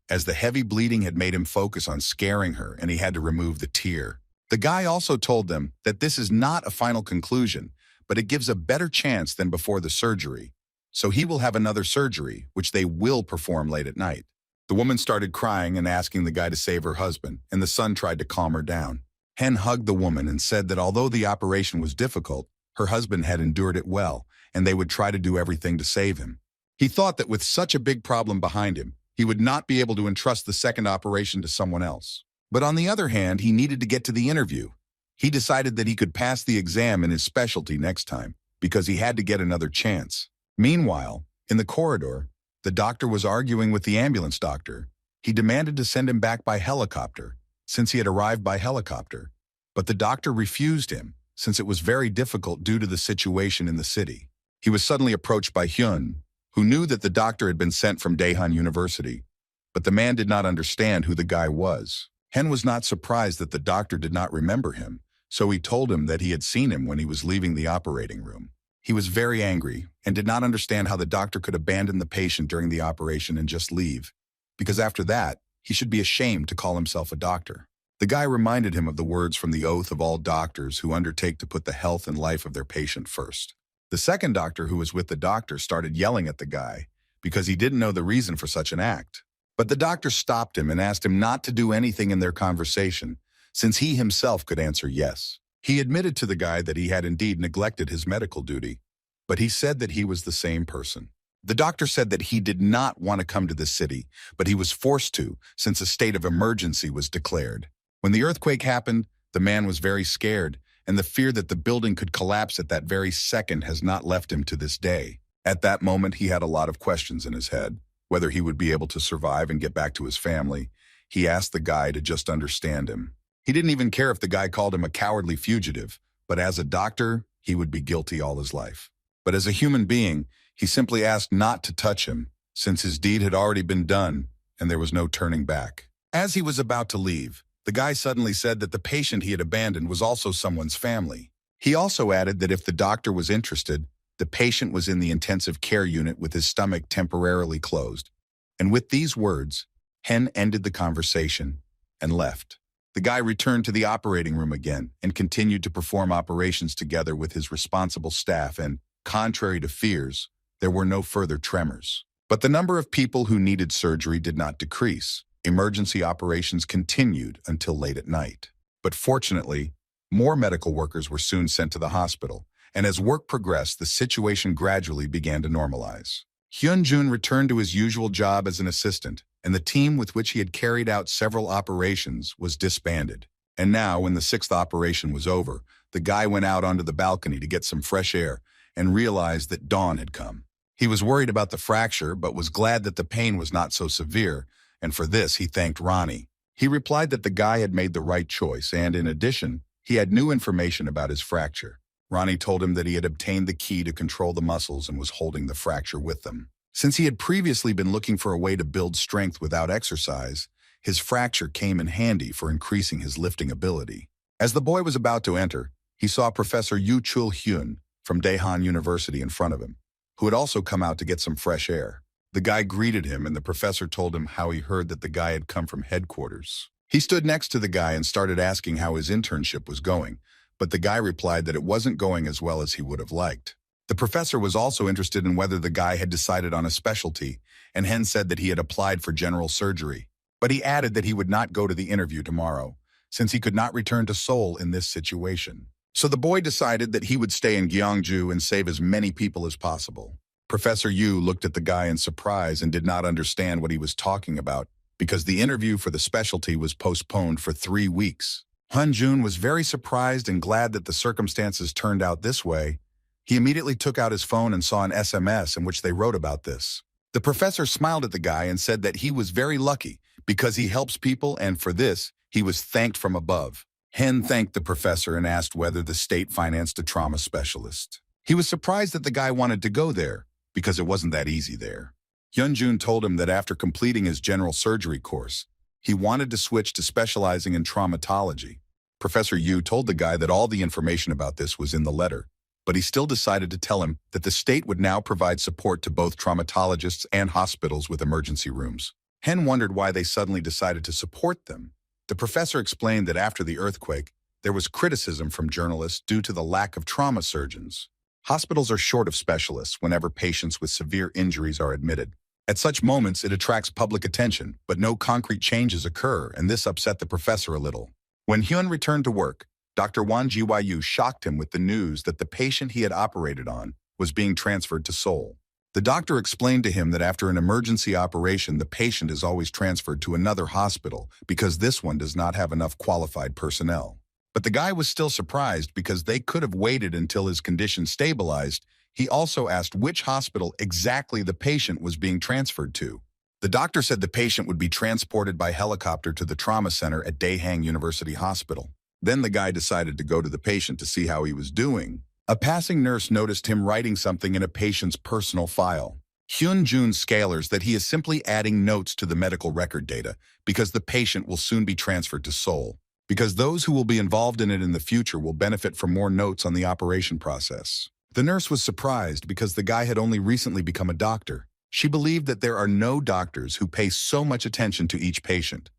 A: as the heavy bleeding had made him focus on scaring her and he had to remove the tear. The guy also told them that this is not a final conclusion, but it gives a better chance than before the surgery. So he will have another surgery, which they will perform late at night. The woman started crying and asking the guy to save her husband, and the son tried to calm her down. Hyun hugged the woman and said that although the operation was difficult, her husband had endured it well, and they would try to do everything to save him. He thought that with such a big problem behind him, he would not be able to entrust the second operation to someone else. But on the other hand, he needed to get to the interview. He decided that he could pass the exam in his specialty next time, because he had to get another chance. Meanwhile, in the corridor, the doctor was arguing with the ambulance doctor. He demanded to send him back by helicopter, since he had arrived by helicopter. But the doctor refused him, since it was very difficult due to the situation in the city. He was suddenly approached by Hyun, who knew that the doctor had been sent from Daehan University. But the man did not understand who the guy was. Hyun was not surprised that the doctor did not remember him, so he told him that he had seen him when he was leaving the operating room. He was very angry and did not understand how the doctor could abandon the patient during the operation and just leave, because after that, he should be ashamed to call himself a doctor. The guy reminded him of the words from the oath of all doctors who undertake to put the health and life of their patient first. The second doctor who was with the doctor started yelling at the guy because he didn't know the reason for such an act. But the doctor stopped him and asked him not to do anything in their conversation, since he himself could answer yes. He admitted to the guy that he had indeed neglected his medical duty, but he said that he was the same person. The doctor said that he did not want to come to the city, but he was forced to, since a state of emergency was declared. When the earthquake happened, the man was very scared, and the fear that the building could collapse at that very second has not left him to this day. At that moment, he had a lot of questions in his head, whether he would be able to survive and get back to his family. He asked the guy to just understand him. He didn't even care if the guy called him a cowardly fugitive, but as a doctor, he would be guilty all his life. But as a human being, he simply asked not to touch him, since his deed had already been done and there was no turning back. As he was about to leave, the guy suddenly said that the patient he had abandoned was also someone's family. He also added that if the doctor was interested, The patient was in the intensive care unit with his stomach temporarily closed. And with these words, Hyun ended the conversation and left. The guy returned to the operating room again and continued to perform operations together with his responsible staff, and, contrary to fears, there were no further tremors. But the number of people who needed surgery did not decrease. Emergency operations continued until late at night. But fortunately, more medical workers were soon sent to the hospital, and as work progressed, the situation gradually began to normalize. Hyun Jun returned to his usual job as an assistant, and the team with which he had carried out several operations was disbanded. And now, when the sixth operation was over, the guy went out onto the balcony to get some fresh air and realized that dawn had come. He was worried about the fracture, but was glad that the pain was not so severe, and for this he thanked Ronnie. He replied that the guy had made the right choice, and in addition, he had new information about his fracture. Ronnie told him that he had obtained the key to control the muscles and was holding the fracture with them. Since he had previously been looking for a way to build strength without exercise, his fracture came in handy for increasing his lifting ability. As the boy was about to enter, he saw Professor Yoo Chul-hyun from Daehan University in front of him, who had also come out to get some fresh air. The guy greeted him, and the professor told him how he heard that the guy had come from headquarters. He stood next to the guy and started asking how his internship was going, but the guy replied that it wasn't going as well as he would have liked. The professor was also interested in whether the guy had decided on a specialty, and Hyun said that he had applied for general surgery. But he added that he would not go to the interview tomorrow, since he could not return to Seoul in this situation. So the boy decided that he would stay in Gyeongju and save as many people as possible. Professor Yu looked at the guy in surprise and did not understand what he was talking about, because the interview for the specialty was postponed for 3 weeks. Hyun Jun was very surprised and glad that the circumstances turned out this way. He immediately took out his phone and saw an SMS in which they wrote about this. The professor smiled at the guy and said that he was very lucky because he helps people, and for this, he was thanked from above. Hyun thanked the professor and asked whether the state financed a trauma specialist. He was surprised that the guy wanted to go there because it wasn't that easy there. Hyun Jun told him that after completing his general surgery course, he wanted to switch to specializing in traumatology. Professor Yu told the guy that all the information about this was in the letter, but he still decided to tell him that the state would now provide support to both traumatologists and hospitals with emergency rooms. Hyun wondered why they suddenly decided to support them. The professor explained that after the earthquake, there was criticism from journalists due to the lack of trauma surgeons. Hospitals are short of specialists whenever patients with severe injuries are admitted. At such moments, it attracts public attention, but no concrete changes occur, and this upset the professor a little. When Hyun returned to work, Dr. Won Ji-Yu shocked him with the news that the patient he had operated on was being transferred to Seoul. The doctor explained to him that after an emergency operation, the patient is always transferred to another hospital because this one does not have enough qualified personnel. But the guy was still surprised because they could have waited until his condition stabilized. He also asked which hospital exactly the patient was being transferred to. The doctor said the patient would be transported by helicopter to the trauma center at Daehan University Hospital. Then the guy decided to go to the patient to see how he was doing. A passing nurse noticed him writing something in a patient's personal file. Hyun Jun scalers that he is simply adding notes to the medical record data because the patient will soon be transferred to Seoul, because those who will be involved in it in the future will benefit from more notes on the operation process. The nurse was surprised because the guy had only recently become a doctor. She believed that there are no doctors who pay so much attention to each patient,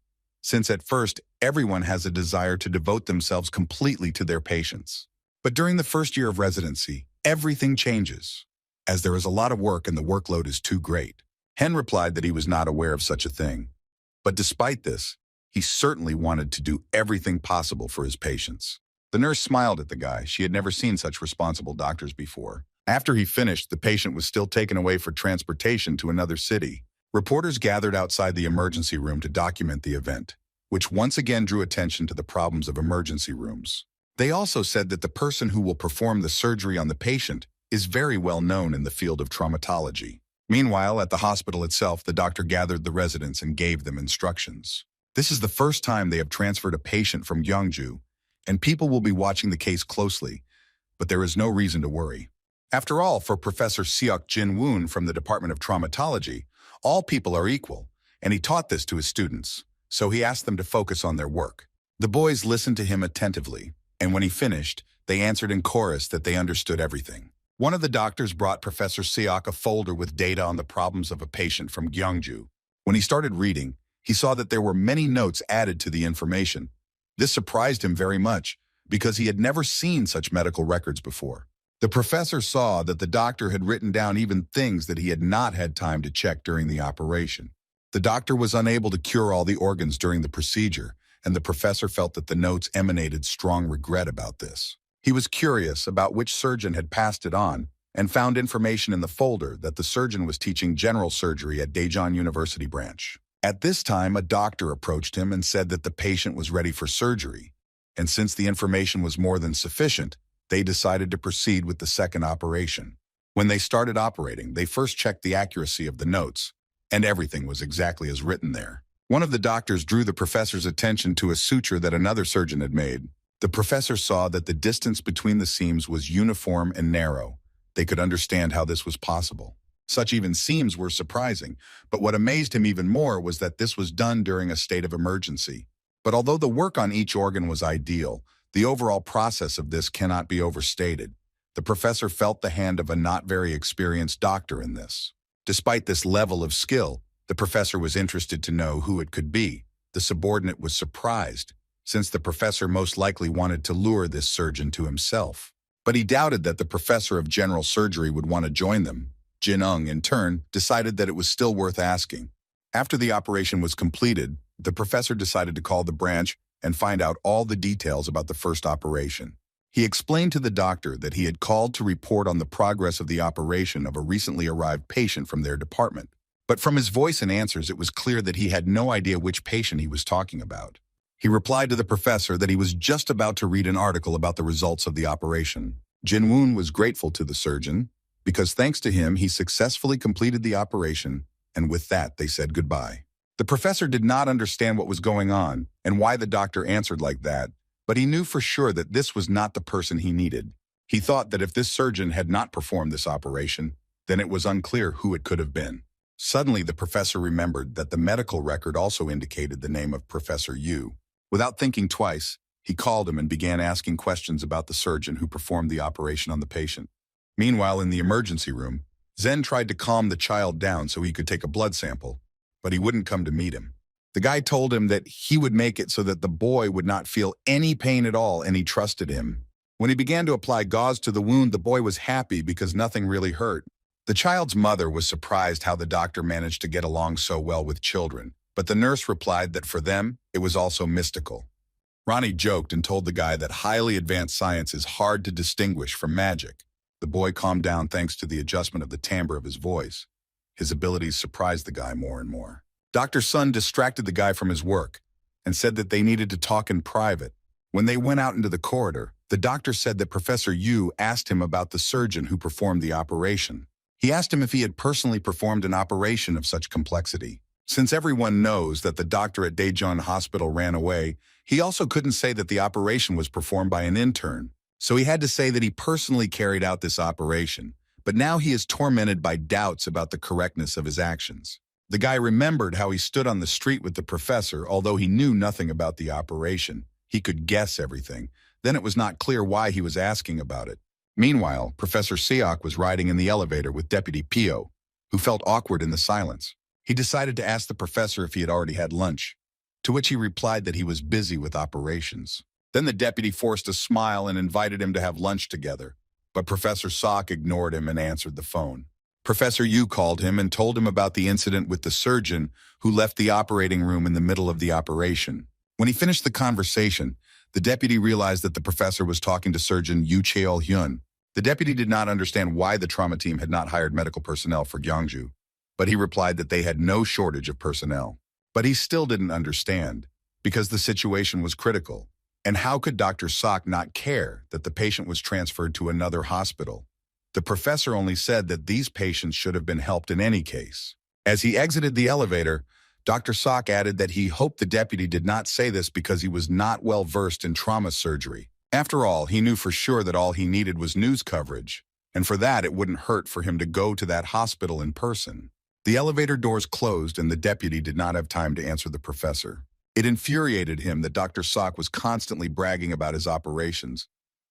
A: since at first everyone has a desire to devote themselves completely to their patients. But during the first year of residency, everything changes, as there is a lot of work and the workload is too great. Hyun replied that he was not aware of such a thing. But despite this, he certainly wanted to do everything possible for his patients. The nurse smiled at the guy. She had never seen such responsible doctors before. After he finished, the patient was still taken away for transportation to another city. Reporters gathered outside the emergency room to document the event, which once again drew attention to the problems of emergency rooms. They also said that the person who will perform the surgery on the patient is very well known in the field of traumatology. Meanwhile, at the hospital itself, the doctor gathered the residents and gave them instructions. This is the first time they have transferred a patient from Gyeongju, and people will be watching the case closely, but there is no reason to worry. After all, for Professor Seok Jin-woon from the Department of Traumatology, all people are equal, and he taught this to his students, so he asked them to focus on their work. The boys listened to him attentively, and when he finished, they answered in chorus that they understood everything. One of the doctors brought Professor Seok a folder with data on the problems of a patient from Gyeongju. When he started reading, he saw that there were many notes added to the information. This surprised him very much, because he had never seen such medical records before. The professor saw that the doctor had written down even things that he had not had time to check during the operation. The doctor was unable to cure all the organs during the procedure, and the professor felt that the notes emanated strong regret about this. He was curious about which surgeon had passed it on, and found information in the folder that the surgeon was teaching general surgery at Daejeon University branch. At this time, a doctor approached him and said that the patient was ready for surgery, and since the information was more than sufficient, they decided to proceed with the second operation. When they started operating, they first checked the accuracy of the notes, and everything was exactly as written there. One of the doctors drew the professor's attention to a suture that another surgeon had made. The professor saw that the distance between the seams was uniform and narrow. They could understand how this was possible. Such even seams were surprising, but what amazed him even more was that this was done during a state of emergency. But although the work on each organ was ideal, the overall process of this cannot be overstated. The professor felt the hand of a not very experienced doctor in this. Despite this level of skill, the professor was interested to know who it could be. The subordinate was surprised, since the professor most likely wanted to lure this surgeon to himself. But he doubted that the professor of general surgery would want to join them. Jin-ung, in turn, decided that it was still worth asking. After the operation was completed, the professor decided to call the branch and find out all the details about the first operation. He explained to the doctor that he had called to report on the progress of the operation of a recently arrived patient from their department. But from his voice and answers, it was clear that he had no idea which patient he was talking about. He replied to the professor that he was just about to read an article about the results of the operation. Jin-woon was grateful to the surgeon, because thanks to him, he successfully completed the operation, and with that, they said goodbye. The professor did not understand what was going on and why the doctor answered like that, but he knew for sure that this was not the person he needed. He thought that if this surgeon had not performed this operation, then it was unclear who it could have been. Suddenly, the professor remembered that the medical record also indicated the name of Professor Yu. Without thinking twice, he called him and began asking questions about the surgeon who performed the operation on the patient. Meanwhile, in the emergency room, Zen tried to calm the child down so he could take a blood sample, but he wouldn't come to meet him. The guy told him that he would make it so that the boy would not feel any pain at all, and he trusted him. When he began to apply gauze to the wound, the boy was happy because nothing really hurt. The child's mother was surprised how the doctor managed to get along so well with children, but the nurse replied that for them, it was also mystical. Ronnie joked and told the guy that highly advanced science is hard to distinguish from magic. The boy calmed down thanks to the adjustment of the timbre of his voice. His abilities surprised the guy more and more. Dr. Sun distracted the guy from his work and said that they needed to talk in private. When they went out into the corridor, the doctor said that Professor Yu asked him about the surgeon who performed the operation. He asked him if he had personally performed an operation of such complexity. Since everyone knows that the doctor at Daejeon Hospital ran away, he also couldn't say that the operation was performed by an intern. So he had to say that he personally carried out this operation. But now he is tormented by doubts about the correctness of his actions. The guy remembered how he stood on the street with the professor, although he knew nothing about the operation. He could guess everything. Then it was not clear why he was asking about it. Meanwhile, Professor Seok was riding in the elevator with Deputy Pio, who felt awkward in the silence. He decided to ask the professor if he had already had lunch, to which he replied that he was busy with operations. Then the deputy forced a smile and invited him to have lunch together, but Professor Sok ignored him and answered the phone. Professor Yu called him and told him about the incident with the surgeon who left the operating room in the middle of the operation. When he finished the conversation, the deputy realized that the professor was talking to surgeon Yu Cheol-hyun. The deputy did not understand why the trauma team had not hired medical personnel for Gyeongju, but he replied that they had no shortage of personnel. But he still didn't understand, because the situation was critical. And how could Dr. Sok not care that the patient was transferred to another hospital? The professor only said that these patients should have been helped in any case. As he exited the elevator, Dr. Sok added that he hoped the deputy did not say this because he was not well versed in trauma surgery. After all, he knew for sure that all he needed was news coverage, and for that it wouldn't hurt for him to go to that hospital in person. The elevator doors closed and the deputy did not have time to answer the professor. It infuriated him that Dr. Sok was constantly bragging about his operations,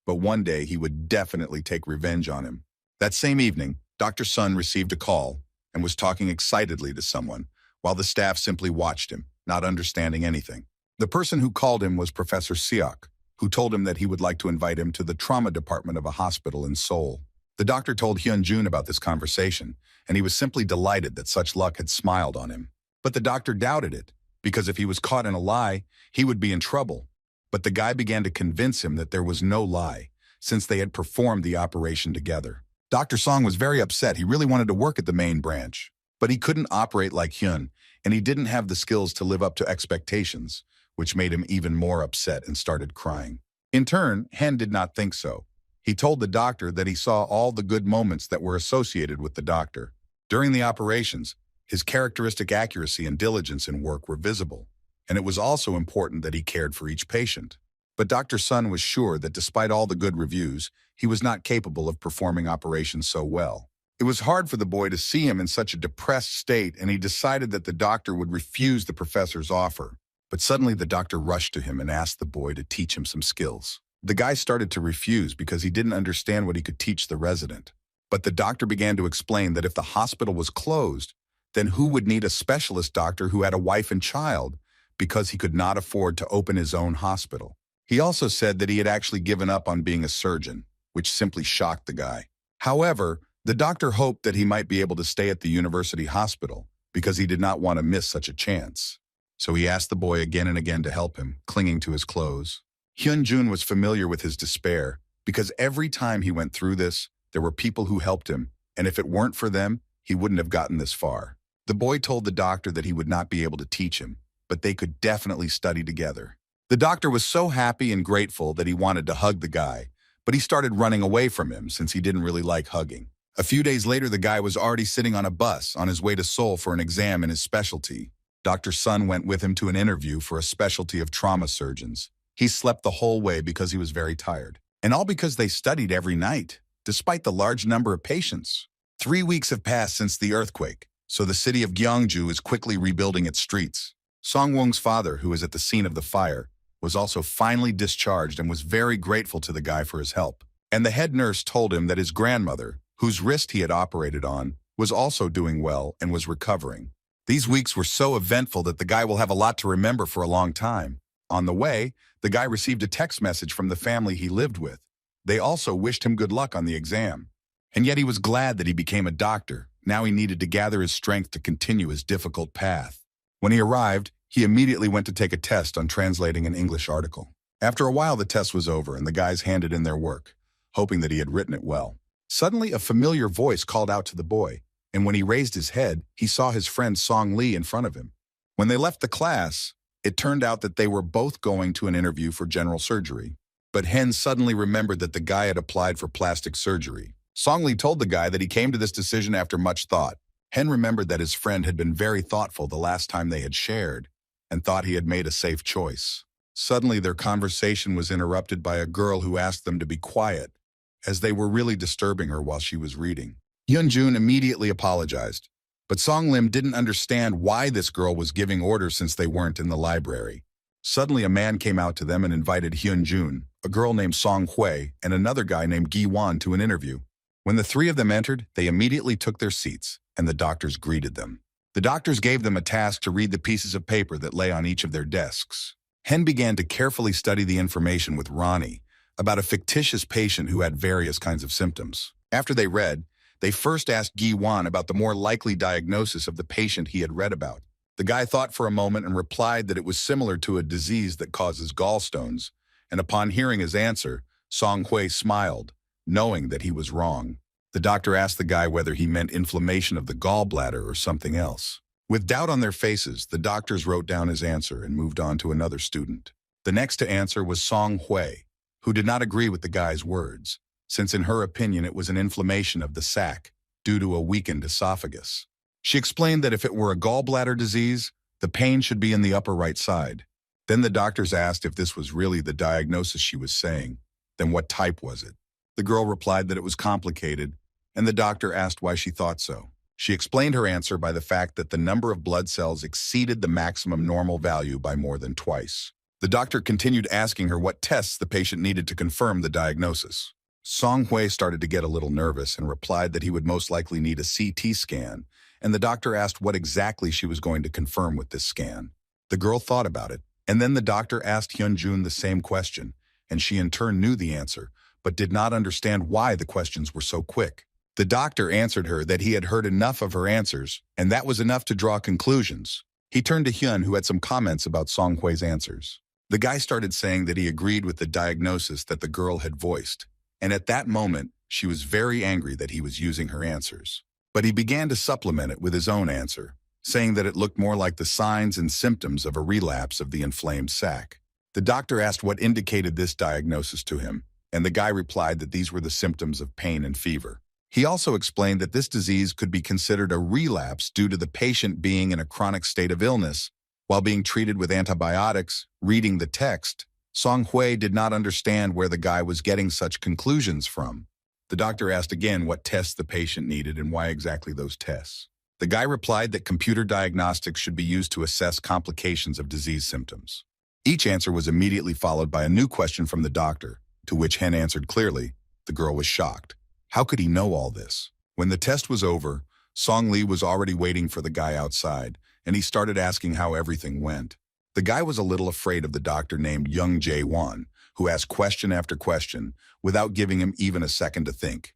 A: but one day he would definitely take revenge on him. That same evening, Dr. Sun received a call and was talking excitedly to someone, while the staff simply watched him, not understanding anything. The person who called him was Professor Seok, who told him that he would like to invite him to the trauma department of a hospital in Seoul. The doctor told Hyun Jun about this conversation, and he was simply delighted that such luck had smiled on him. But the doctor doubted it, because if he was caught in a lie, he would be in trouble. But the guy began to convince him that there was no lie, since they had performed the operation together. Dr. Song was very upset. He really wanted to work at the main branch, but he couldn't operate like Hyun, and he didn't have the skills to live up to expectations, which made him even more upset and started crying. In turn, Hen did not think so. He told the doctor that he saw all the good moments that were associated with the doctor. During the operations, his characteristic accuracy and diligence in work were visible, and it was also important that he cared for each patient. But Dr. Sun was sure that despite all the good reviews, he was not capable of performing operations so well. It was hard for the boy to see him in such a depressed state, and he decided that the doctor would refuse the professor's offer. But suddenly the doctor rushed to him and asked the boy to teach him some skills. The guy started to refuse because he didn't understand what he could teach the resident. But the doctor began to explain that if the hospital was closed, then who would need a specialist doctor who had a wife and child because he could not afford to open his own hospital? He also said that he had actually given up on being a surgeon, which simply shocked the guy. However, the doctor hoped that he might be able to stay at the university hospital because he did not want to miss such a chance. So he asked the boy again and again to help him, clinging to his clothes. Hyun Jun was familiar with his despair because every time he went through this, there were people who helped him, and if it weren't for them, he wouldn't have gotten this far. The boy told the doctor that he would not be able to teach him, but they could definitely study together. The doctor was so happy and grateful that he wanted to hug the guy, but he started running away from him since he didn't really like hugging. A few days later, the guy was already sitting on a bus on his way to Seoul for an exam in his specialty. Dr. Sun went with him to an interview for a specialty of trauma surgeons. He slept the whole way because he was very tired. And all because they studied every night, despite the large number of patients. 3 weeks have passed since the earthquake, so the city of Gyeongju is quickly rebuilding its streets. Song-Wong's father, who was at the scene of the fire, was also finally discharged and was very grateful to the guy for his help. And the head nurse told him that his grandmother, whose wrist he had operated on, was also doing well and was recovering. These weeks were so eventful that the guy will have a lot to remember for a long time. On the way, the guy received a text message from the family he lived with. They also wished him good luck on the exam. And yet he was glad that he became a doctor. Now he needed to gather his strength to continue his difficult path. When he arrived, he immediately went to take a test on translating an English article. After a while, the test was over and the guys handed in their work, hoping that he had written it well. Suddenly, a familiar voice called out to the boy, and when he raised his head, he saw his friend Song Lee in front of him. When they left the class, it turned out that they were both going to an interview for general surgery. But Hen suddenly remembered that the guy had applied for plastic surgery. Song Lee told the guy that he came to this decision after much thought. Hen remembered that his friend had been very thoughtful the last time they had shared, and thought he had made a safe choice. Suddenly, their conversation was interrupted by a girl who asked them to be quiet, as they were really disturbing her while she was reading. Hyun Jun immediately apologized, but Song Lim didn't understand why this girl was giving orders since they weren't in the library. Suddenly, a man came out to them and invited Hyun Jun, a girl named Song Hui, and another guy named Gi Won to an interview. When the three of them entered, they immediately took their seats, and the doctors greeted them. The doctors gave them a task to read the pieces of paper that lay on each of their desks. Hen began to carefully study the information with Ronnie about a fictitious patient who had various kinds of symptoms. After they read, they first asked Gi Won about the more likely diagnosis of the patient he had read about. The guy thought for a moment and replied that it was similar to a disease that causes gallstones, and upon hearing his answer, Song Hui smiled, knowing that he was wrong. The doctor asked the guy whether he meant inflammation of the gallbladder or something else. With doubt on their faces, the doctors wrote down his answer and moved on to another student. The next to answer was Song Hui, who did not agree with the guy's words, since in her opinion it was an inflammation of the sac due to a weakened esophagus. She explained that if it were a gallbladder disease, the pain should be in the upper right side. Then the doctors asked if this was really the diagnosis she was saying. Then what type was it? The girl replied that it was complicated, and the doctor asked why she thought so. She explained her answer by the fact that the number of blood cells exceeded the maximum normal value by more than twice. The doctor continued asking her what tests the patient needed to confirm the diagnosis. Song Hui started to get a little nervous and replied that he would most likely need a CT scan, and the doctor asked what exactly she was going to confirm with this scan. The girl thought about it, and then the doctor asked Hyun Jun the same question, and she in turn knew the answer, but did not understand why the questions were so quick. The doctor answered her that he had heard enough of her answers, and that was enough to draw conclusions. He turned to Hyun, who had some comments about Song Hui's answers. The guy started saying that he agreed with the diagnosis that the girl had voiced, and at that moment, she was very angry that he was using her answers. But he began to supplement it with his own answer, saying that it looked more like the signs and symptoms of a relapse of the inflamed sac. The doctor asked what indicated this diagnosis to him, and the guy replied that these were the symptoms of pain and fever. He also explained that this disease could be considered a relapse due to the patient being in a chronic state of illness. While being treated with antibiotics, reading the text, Song Hui did not understand where the guy was getting such conclusions from. The doctor asked again what tests the patient needed and why exactly those tests. The guy replied that computer diagnostics should be used to assess complications of disease symptoms. Each answer was immediately followed by a new question from the doctor, to which Hen answered clearly. The girl was shocked. How could he know all this? When the test was over, Song Lee was already waiting for the guy outside, and he started asking how everything went. The guy was a little afraid of the doctor named Young Jae-won, who asked question after question without giving him even a second to think.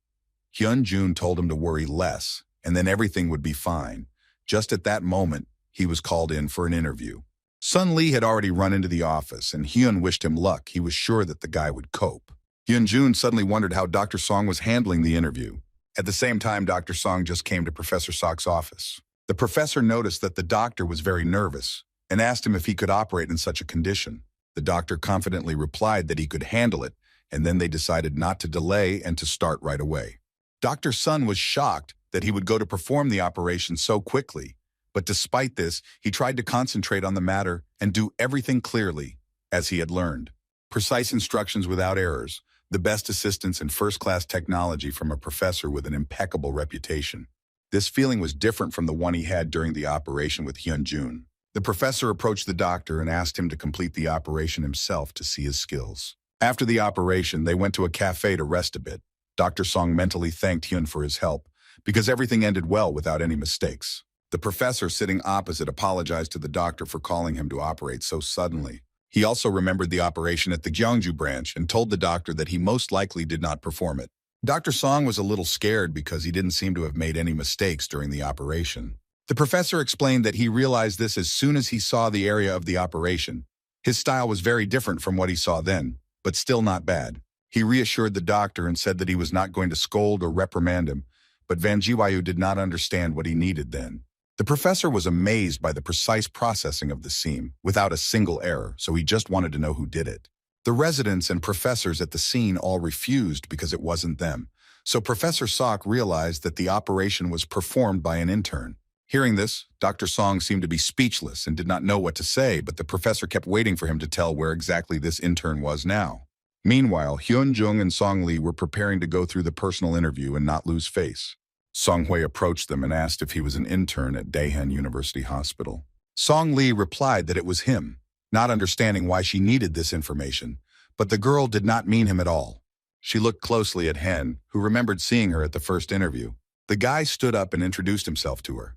A: Hyun Jun told him to worry less, and then everything would be fine. Just at that moment, he was called in for an interview. Sun Lee had already run into the office, and Hyun wished him luck. He was sure that the guy would cope. Hyun Jun suddenly wondered how Dr. Song was handling the interview. At the same time, Dr. Song just came to Professor Sok's office. The professor noticed that the doctor was very nervous and asked him if he could operate in such a condition. The doctor confidently replied that he could handle it, and then they decided not to delay and to start right away. Dr. Sun was shocked that he would go to perform the operation so quickly, but despite this, he tried to concentrate on the matter and do everything clearly, as he had learned. Precise instructions without errors, the best assistance in first-class technology from a professor with an impeccable reputation. This feeling was different from the one he had during the operation with Hyun Jun. The professor approached the doctor and asked him to complete the operation himself to see his skills. After the operation, they went to a cafe to rest a bit. Dr. Song mentally thanked Hyun for his help, because everything ended well without any mistakes. The professor sitting opposite apologized to the doctor for calling him to operate so suddenly. He also remembered the operation at the Gyeongju branch and told the doctor that he most likely did not perform it. Dr. Song was a little scared because he didn't seem to have made any mistakes during the operation. The professor explained that he realized this as soon as he saw the area of the operation. His style was very different from what he saw then, but still not bad. He reassured the doctor and said that he was not going to scold or reprimand him, but Van Jiwayu did not understand what he needed then. The professor was amazed by the precise processing of the scene, without a single error, so he just wanted to know who did it. The residents and professors at the scene all refused because it wasn't them, so Professor Sok realized that the operation was performed by an intern. Hearing this, Dr. Song seemed to be speechless and did not know what to say, but the professor kept waiting for him to tell where exactly this intern was now. Meanwhile, Hyun Jung and Song Lee were preparing to go through the personal interview and not lose face. Song Hui approached them and asked if he was an intern at Daehan University Hospital. Song Lee replied that it was him, not understanding why she needed this information, but the girl did not mean him at all. She looked closely at Hen, who remembered seeing her at the first interview. The guy stood up and introduced himself to her,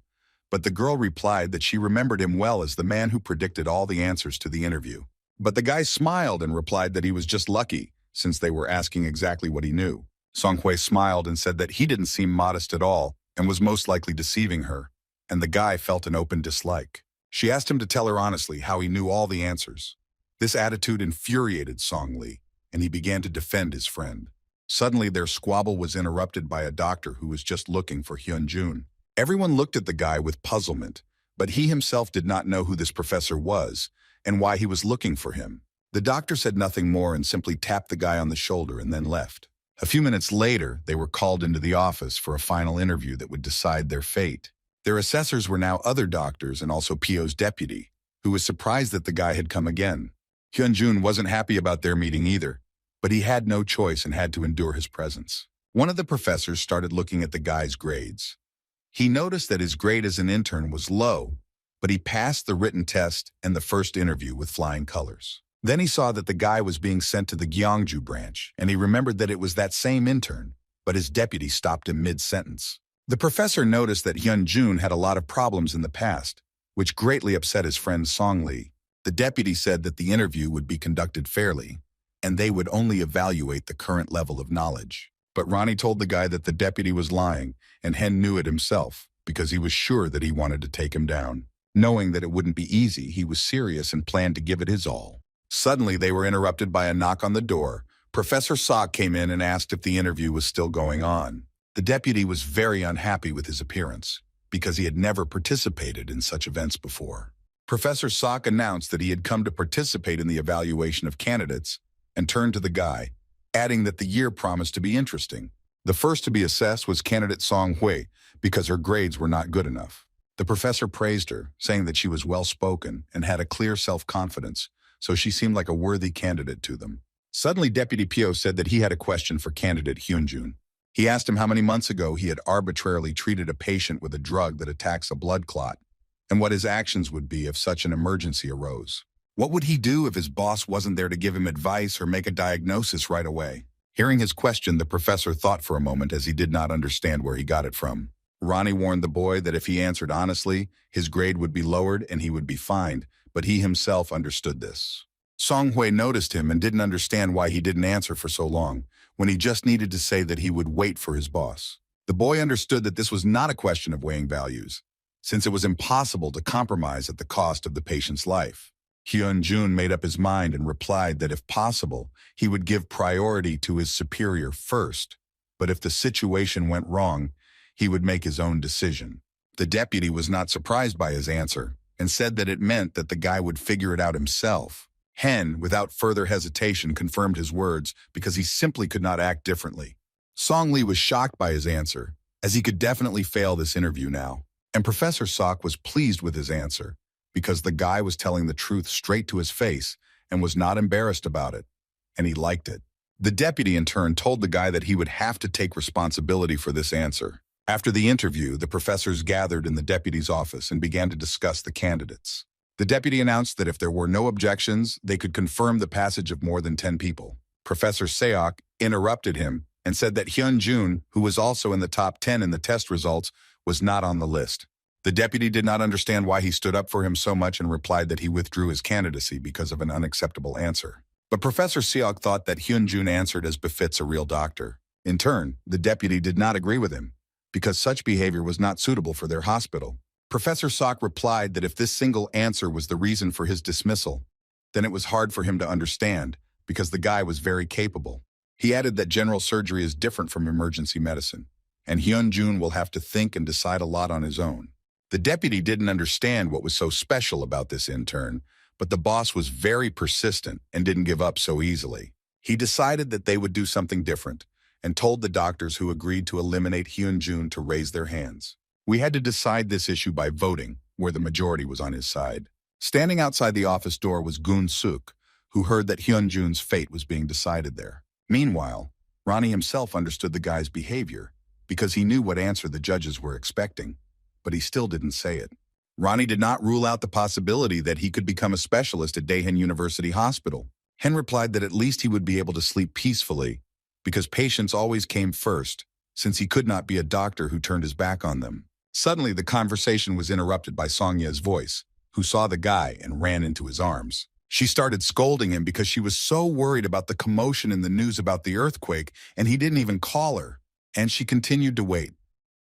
A: but the girl replied that she remembered him well as the man who predicted all the answers to the interview. But the guy smiled and replied that he was just lucky, since they were asking exactly what he knew. Song Hui smiled and said that he didn't seem modest at all and was most likely deceiving her, and the guy felt an open dislike. She asked him to tell her honestly how he knew all the answers. This attitude infuriated Song Lee, and he began to defend his friend. Suddenly, their squabble was interrupted by a doctor who was just looking for Hyun Jun. Everyone looked at the guy with puzzlement, but he himself did not know who this professor was and why he was looking for him. The doctor said nothing more and simply tapped the guy on the shoulder and then left. A few minutes later, they were called into the office for a final interview that would decide their fate. Their assessors were now other doctors and also PO's deputy, who was surprised that the guy had come again. Hyun Jun wasn't happy about their meeting either, but he had no choice and had to endure his presence. One of the professors started looking at the guy's grades. He noticed that his grade as an intern was low, but he passed the written test and the first interview with flying colors. Then he saw that the guy was being sent to the Gyeongju branch, and he remembered that it was that same intern, but his deputy stopped him mid-sentence. The professor noticed that Hyun Jun had a lot of problems in the past, which greatly upset his friend Song Lee. The deputy said that the interview would be conducted fairly, and they would only evaluate the current level of knowledge. But Ronnie told the guy that the deputy was lying, and Hen knew it himself, because he was sure that he wanted to take him down. Knowing that it wouldn't be easy, he was serious and planned to give it his all. Suddenly, they were interrupted by a knock on the door. Professor Sok came in and asked if the interview was still going on. The deputy was very unhappy with his appearance, because he had never participated in such events before. Professor Sok announced that he had come to participate in the evaluation of candidates, and turned to the guy, adding that the year promised to be interesting. The first to be assessed was candidate Song Hui, because her grades were not good enough. The professor praised her, saying that she was well-spoken and had a clear self-confidence, so she seemed like a worthy candidate to them. Suddenly, Deputy Pyo said that he had a question for candidate Hyun Jun. He asked him how many months ago he had arbitrarily treated a patient with a drug that attacks a blood clot, and what his actions would be if such an emergency arose. What would he do if his boss wasn't there to give him advice or make a diagnosis right away? Hearing his question, the professor thought for a moment as he did not understand where he got it from. Ronnie warned the boy that if he answered honestly, his grade would be lowered and he would be fined, but he himself understood this. Song Hui noticed him and didn't understand why he didn't answer for so long, when he just needed to say that he would wait for his boss. The boy understood that this was not a question of weighing values, since it was impossible to compromise at the cost of the patient's life. Hyun Jun made up his mind and replied that if possible, he would give priority to his superior first, but if the situation went wrong, he would make his own decision. The deputy was not surprised by his answer and said that it meant that the guy would figure it out himself. Hen, without further hesitation, confirmed his words because he simply could not act differently. Song Lee was shocked by his answer, as he could definitely fail this interview now, and Professor Sok was pleased with his answer, because the guy was telling the truth straight to his face and was not embarrassed about it, and he liked it. The deputy in turn told the guy that he would have to take responsibility for this answer. After the interview, the professors gathered in the deputy's office and began to discuss the candidates. The deputy announced that if there were no objections, they could confirm the passage of more than 10 people. Professor Seok interrupted him and said that Hyun Jun, who was also in the top 10 in the test results, was not on the list. The deputy did not understand why he stood up for him so much and replied that he withdrew his candidacy because of an unacceptable answer. But Professor Seok thought that Hyun Jun answered as befits a real doctor. In turn, the deputy did not agree with him, because such behavior was not suitable for their hospital. Professor Sok replied that if this single answer was the reason for his dismissal, then it was hard for him to understand, because the guy was very capable. He added that general surgery is different from emergency medicine, and Hyun Jun will have to think and decide a lot on his own. The deputy didn't understand what was so special about this intern, but the boss was very persistent and didn't give up so easily. He decided that they would do something different, and told the doctors who agreed to eliminate Hyun Jun to raise their hands. We had to decide this issue by voting, where the majority was on his side. Standing outside the office door was Goon Suk, who heard that Hyun Jun's fate was being decided there. Meanwhile, Ronnie himself understood the guy's behavior, because he knew what answer the judges were expecting, but he still didn't say it. Ronnie did not rule out the possibility that he could become a specialist at Daehan University Hospital. Hen replied that at least he would be able to sleep peacefully, because patients always came first, since he could not be a doctor who turned his back on them. Suddenly, the conversation was interrupted by Song Ye's voice, who saw the guy and ran into his arms. She started scolding him because she was so worried about the commotion in the news about the earthquake, and he didn't even call her. And she continued to wait.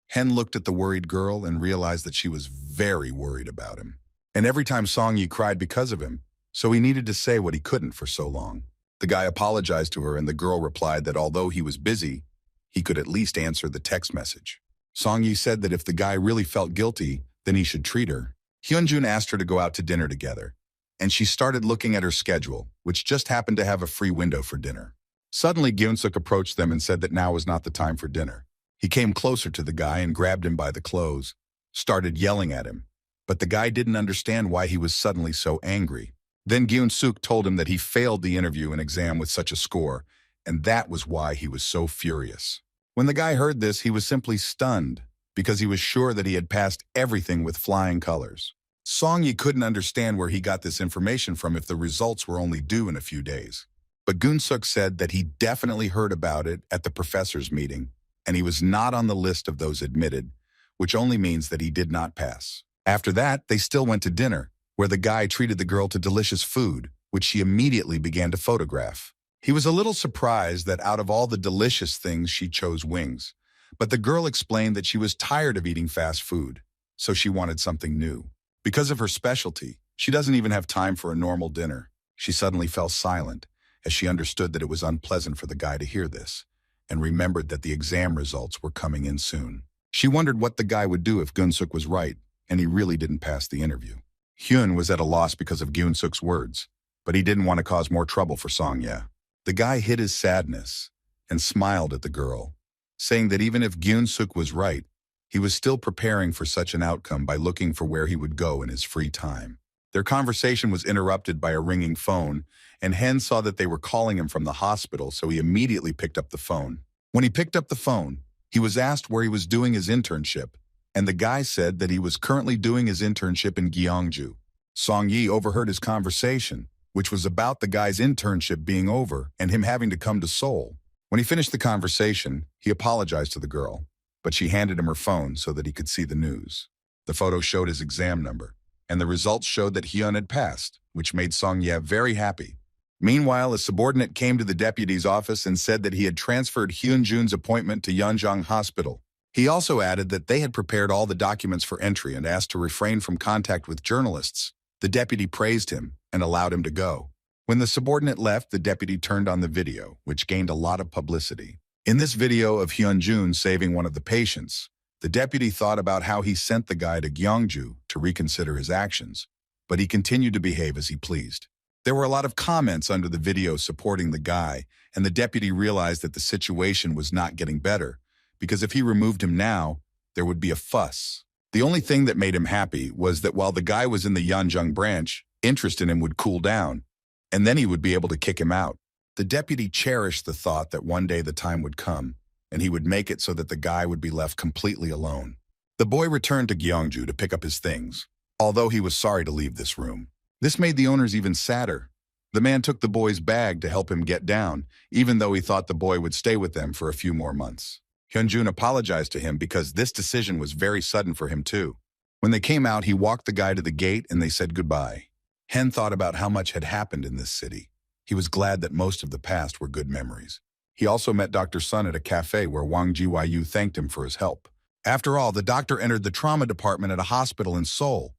A: Hen looked at the worried girl and realized that she was very worried about him. And every time Song Ye cried because of him, so he needed to say what he couldn't for so long. The guy apologized to her, and the girl replied that although he was busy, he could at least answer the text message. Song Ye said that if the guy really felt guilty, then he should treat her. Hyun Jun asked her to go out to dinner together, and she started looking at her schedule, which just happened to have a free window for dinner. Suddenly, Gyun-suk approached them and said that now was not the time for dinner. He came closer to the guy and grabbed him by the clothes, started yelling at him, but the guy didn't understand why he was suddenly so angry. Then Gyun-suk told him that he failed the interview and exam with such a score, and that was why he was so furious. When the guy heard this, he was simply stunned, because he was sure that he had passed everything with flying colors. Song-yi couldn't understand where he got this information from if the results were only due in a few days. But Goon-suk said that he definitely heard about it at the professor's meeting, and he was not on the list of those admitted, which only means that he did not pass. After that, they still went to dinner, where the guy treated the girl to delicious food, which she immediately began to photograph. He was a little surprised that out of all the delicious things she chose wings, but the girl explained that she was tired of eating fast food, so she wanted something new. Because of her specialty, she doesn't even have time for a normal dinner. She suddenly fell silent, as she understood that it was unpleasant for the guy to hear this, and remembered that the exam results were coming in soon. She wondered what the guy would do if Goon-suk was right, and he really didn't pass the interview. Hyun was at a loss because of Goon-suk's words, but he didn't want to cause more trouble for Song-ye. The guy hid his sadness and smiled at the girl, saying that even if Goon-suk was right, he was still preparing for such an outcome by looking for where he would go in his free time. Their conversation was interrupted by a ringing phone, and Hen saw that they were calling him from the hospital, so he immediately picked up the phone. When he picked up the phone, he was asked where he was doing his internship, and the guy said that he was currently doing his internship in Gyeongju. Song-yi overheard his conversation, which was about the guy's internship being over and him having to come to Seoul. When he finished the conversation, he apologized to the girl, but she handed him her phone so that he could see the news. The photo showed his exam number, and the results showed that Hyun had passed, which made Song-ye very happy. Meanwhile, a subordinate came to the deputy's office and said that he had transferred Hyun Jun's appointment to Yeonjong Hospital. He also added that they had prepared all the documents for entry and asked to refrain from contact with journalists. The deputy praised him and allowed him to go. When the subordinate left, the deputy turned on the video, which gained a lot of publicity. In this video of Hyun Jun saving one of the patients, the deputy thought about how he sent the guy to Gyeongju to reconsider his actions, but he continued to behave as he pleased. There were a lot of comments under the video supporting the guy, and the deputy realized that the situation was not getting better, because if he removed him now, there would be a fuss. The only thing that made him happy was that while the guy was in the Yeonjong branch, interest in him would cool down, and then he would be able to kick him out. The deputy cherished the thought that one day the time would come, and he would make it so that the guy would be left completely alone. The boy returned to Gyeongju to pick up his things, although he was sorry to leave this room. This made the owners even sadder. The man took the boy's bag to help him get down, even though he thought the boy would stay with them for a few more months. Hyun Jun apologized to him because this decision was very sudden for him too. When they came out, he walked the guy to the gate and they said goodbye. Hen thought about how much had happened in this city. He was glad that most of the past were good memories. He also met Dr. Sun at a cafe where Wang Jiwyu thanked him for his help. After all, the doctor entered the trauma department at a hospital in Seoul,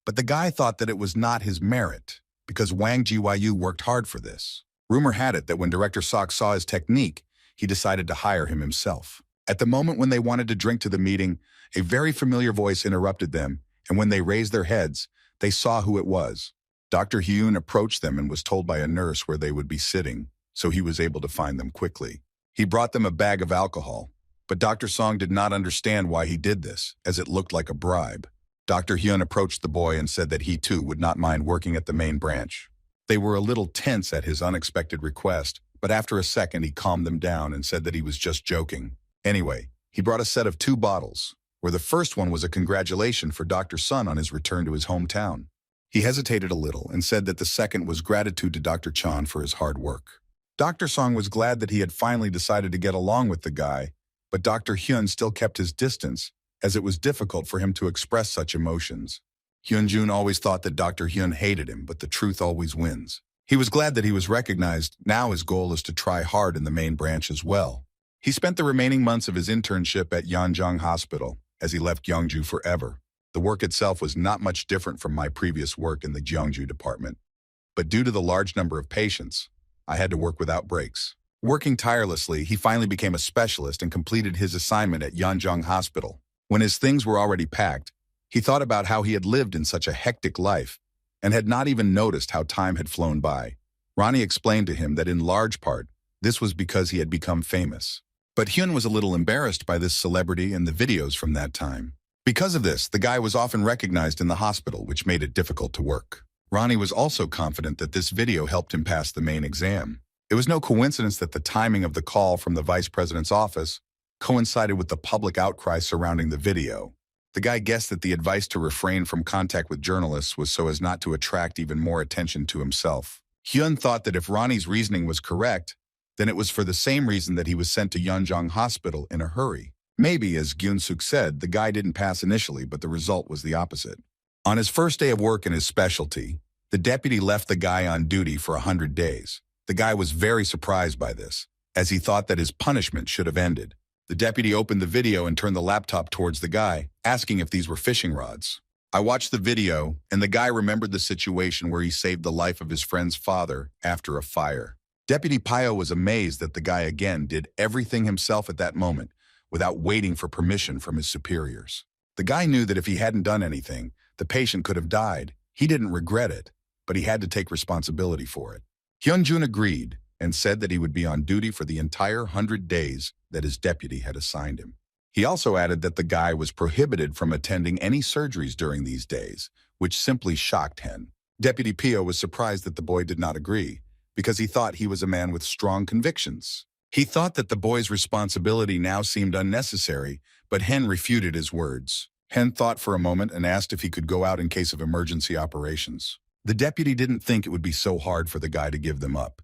A: but the guy thought that it was not his merit, because Wang Jiwyu worked hard for this. Rumor had it that when Director Sok saw his technique, he decided to hire him himself. At the moment when they wanted to drink to the meeting, a very familiar voice interrupted them, and when they raised their heads, they saw who it was. Dr. Hyun approached them and was told by a nurse where they would be sitting, so he was able to find them quickly. He brought them a bag of alcohol, but Dr. Song did not understand why he did this, as it looked like a bribe. Dr. Hyun approached the boy and said that he too would not mind working at the main branch. They were a little tense at his unexpected request, but after a second he calmed them down and said that he was just joking. Anyway, he brought a set of 2 bottles, where the first one was a congratulation for Dr. Sun on his return to his hometown. He hesitated a little and said that the second was gratitude to Dr. Chan for his hard work. Dr. Song was glad that he had finally decided to get along with the guy, but Dr. Hyun still kept his distance, as it was difficult for him to express such emotions. Hyun Jun always thought that Dr. Hyun hated him, but the truth always wins. He was glad that he was recognized. Now his goal is to try hard in the main branch as well. He spent the remaining months of his internship at Yeonjong Hospital, as he left Gyeongju forever. The work itself was not much different from my previous work in the Gyeongju department, but due to the large number of patients, I had to work without breaks. Working tirelessly, he finally became a specialist and completed his assignment at Yeonjong Hospital. When his things were already packed, he thought about how he had lived in such a hectic life and had not even noticed how time had flown by. Ronnie explained to him that in large part, this was because he had become famous. But Hyun was a little embarrassed by this celebrity and the videos from that time. Because of this, the guy was often recognized in the hospital, which made it difficult to work. Ronnie was also confident that this video helped him pass the main exam. It was no coincidence that the timing of the call from the vice president's office coincided with the public outcry surrounding the video. The guy guessed that the advice to refrain from contact with journalists was so as not to attract even more attention to himself. Hyun thought that if Ronnie's reasoning was correct, then it was for the same reason that he was sent to Yeonjong Hospital in a hurry. Maybe, as Gyun-suk said, the guy didn't pass initially, but the result was the opposite. On his first day of work in his specialty, the deputy left the guy on duty for 100 days. The guy was very surprised by this, as he thought that his punishment should have ended. The deputy opened the video and turned the laptop towards the guy, asking if these were fishing rods. I watched the video, and the guy remembered the situation where he saved the life of his friend's father after a fire. Deputy Pio was amazed that the guy again did everything himself at that moment, without waiting for permission from his superiors. The guy knew that if he hadn't done anything, the patient could have died. He didn't regret it, but he had to take responsibility for it. Hyun Jun agreed and said that he would be on duty for the entire 100 days that his deputy had assigned him. He also added that the guy was prohibited from attending any surgeries during these days, which simply shocked Hen. Deputy Pio was surprised that the boy did not agree, because he thought he was a man with strong convictions. He thought that the boy's responsibility now seemed unnecessary, but Hen refuted his words. Hen thought for a moment and asked if he could go out in case of emergency operations. The deputy didn't think it would be so hard for the guy to give them up.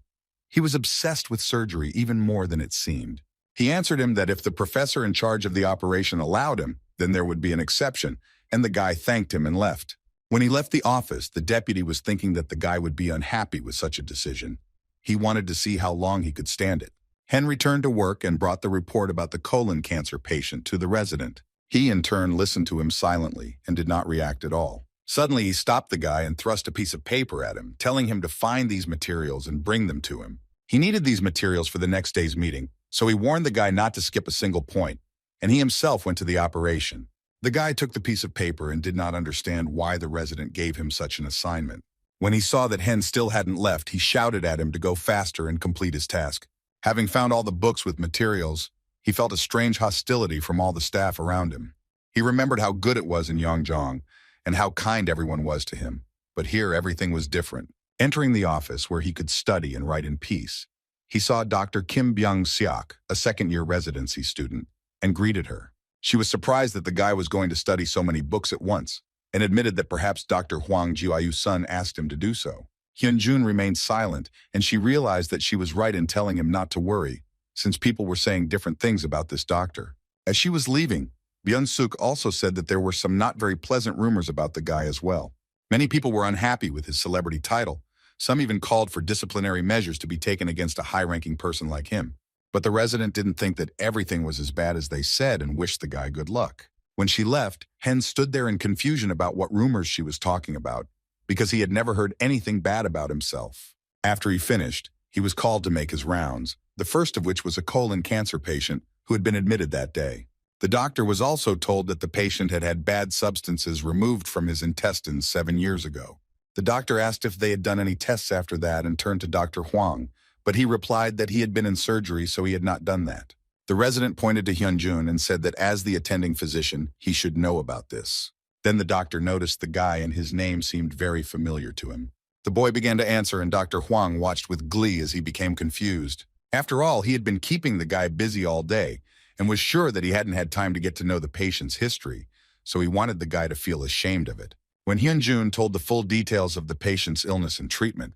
A: He was obsessed with surgery even more than it seemed. He answered him that if the professor in charge of the operation allowed him, then there would be an exception, and the guy thanked him and left. When he left the office, the deputy was thinking that the guy would be unhappy with such a decision. He wanted to see how long he could stand it. Hen returned to work and brought the report about the colon cancer patient to the resident. He, in turn, listened to him silently and did not react at all. Suddenly, he stopped the guy and thrust a piece of paper at him, telling him to find these materials and bring them to him. He needed these materials for the next day's meeting, so he warned the guy not to skip a single point, and he himself went to the operation. The guy took the piece of paper and did not understand why the resident gave him such an assignment. When he saw that Hen still hadn't left, he shouted at him to go faster and complete his task. Having found all the books with materials, he felt a strange hostility from all the staff around him. He remembered how good it was in Yeonjong and how kind everyone was to him. But here, everything was different. Entering the office where he could study and write in peace, he saw Dr. Kim Byung-seok, a second-year residency student, and greeted her. She was surprised that the guy was going to study so many books at once, and admitted that perhaps Dr. Hwang Jiayu's son asked him to do so. Hyun Jun remained silent, and she realized that she was right in telling him not to worry, since people were saying different things about this doctor. As she was leaving, Byung-suk also said that there were some not very pleasant rumors about the guy as well. Many people were unhappy with his celebrity title. Some even called for disciplinary measures to be taken against a high-ranking person like him. But the resident didn't think that everything was as bad as they said and wished the guy good luck. When she left, Hen stood there in confusion about what rumors she was talking about, because he had never heard anything bad about himself. After he finished, he was called to make his rounds, the first of which was a colon cancer patient who had been admitted that day. The doctor was also told that the patient had had bad substances removed from his intestines 7 years ago. The doctor asked if they had done any tests after that and turned to Dr. Hwang, but he replied that he had been in surgery, so he had not done that. The resident pointed to Hyun Jun and said that as the attending physician, he should know about this. Then the doctor noticed the guy and his name seemed very familiar to him. The boy began to answer and Dr. Hwang watched with glee as he became confused. After all, he had been keeping the guy busy all day and was sure that he hadn't had time to get to know the patient's history, so he wanted the guy to feel ashamed of it. When Hyun Jun told the full details of the patient's illness and treatment,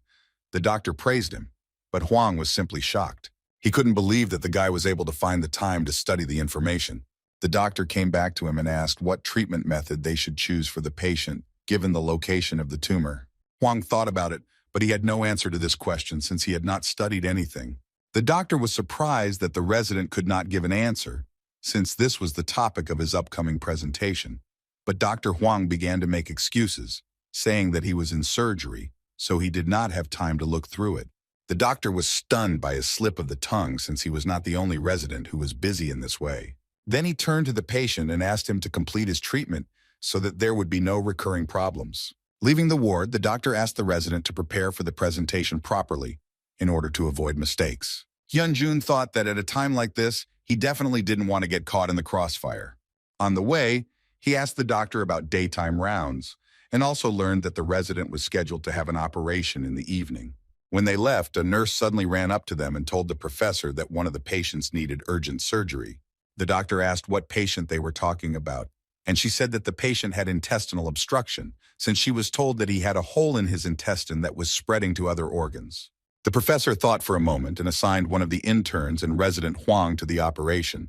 A: the doctor praised him, but Hwang was simply shocked. He couldn't believe that the guy was able to find the time to study the information. The doctor came back to him and asked what treatment method they should choose for the patient, given the location of the tumor. Hwang thought about it, but he had no answer to this question since he had not studied anything. The doctor was surprised that the resident could not give an answer, since this was the topic of his upcoming presentation. But Dr. Hwang began to make excuses, saying that he was in surgery, so he did not have time to look through it. The doctor was stunned by his slip of the tongue since he was not the only resident who was busy in this way. Then he turned to the patient and asked him to complete his treatment so that there would be no recurring problems. Leaving the ward, the doctor asked the resident to prepare for the presentation properly in order to avoid mistakes. Hyun Jun thought that at a time like this, he definitely didn't want to get caught in the crossfire. On the way, he asked the doctor about daytime rounds and also learned that the resident was scheduled to have an operation in the evening. When they left, a nurse suddenly ran up to them and told the professor that one of the patients needed urgent surgery. The doctor asked what patient they were talking about, and she said that the patient had intestinal obstruction, since she was told that he had a hole in his intestine that was spreading to other organs. The professor thought for a moment and assigned one of the interns and resident Huang to the operation.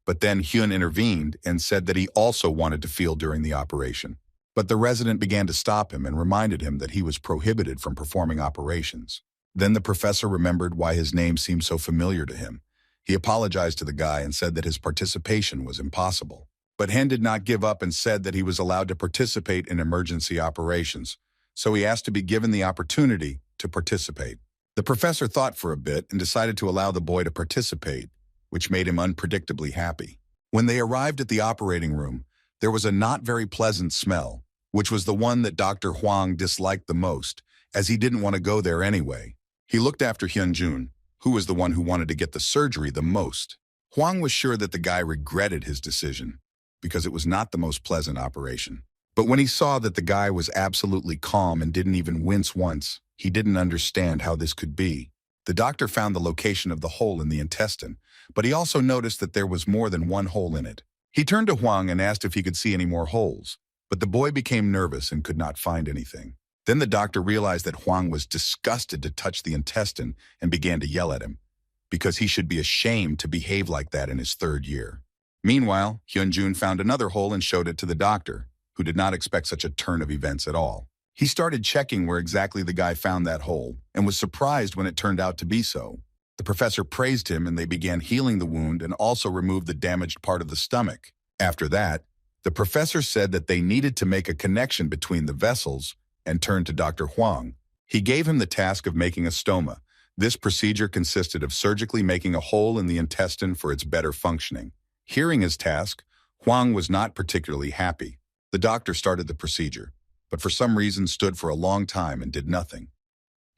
A: But then Hyun intervened and said that he also wanted to feel during the operation. But the resident began to stop him and reminded him that he was prohibited from performing operations. Then the professor remembered why his name seemed so familiar to him. He apologized to the guy and said that his participation was impossible. But Hyun did not give up and said that he was allowed to participate in emergency operations, so he asked to be given the opportunity to participate. The professor thought for a bit and decided to allow the boy to participate, which made him unpredictably happy. When they arrived at the operating room, there was a not very pleasant smell, which was the one that Dr. Huang disliked the most, as he didn't want to go there anyway. He looked after Hyun Jun, who was the one who wanted to get the surgery the most. Huang was sure that the guy regretted his decision, because it was not the most pleasant operation. But when he saw that the guy was absolutely calm and didn't even wince once, he didn't understand how this could be. The doctor found the location of the hole in the intestine, but he also noticed that there was more than one hole in it. He turned to Huang and asked if he could see any more holes, but the boy became nervous and could not find anything. Then the doctor realized that Huang was disgusted to touch the intestine and began to yell at him, because he should be ashamed to behave like that in his 3rd year. Meanwhile, Hyun Jun found another hole and showed it to the doctor, who did not expect such a turn of events at all. He started checking where exactly the guy found that hole and was surprised when it turned out to be so. The professor praised him and they began healing the wound and also removed the damaged part of the stomach. After that, the professor said that they needed to make a connection between the vessels and turned to Dr. Huang. He gave him the task of making a stoma. This procedure consisted of surgically making a hole in the intestine for its better functioning. Hearing his task, Huang was not particularly happy. The doctor started the procedure, but for some reason stood for a long time and did nothing.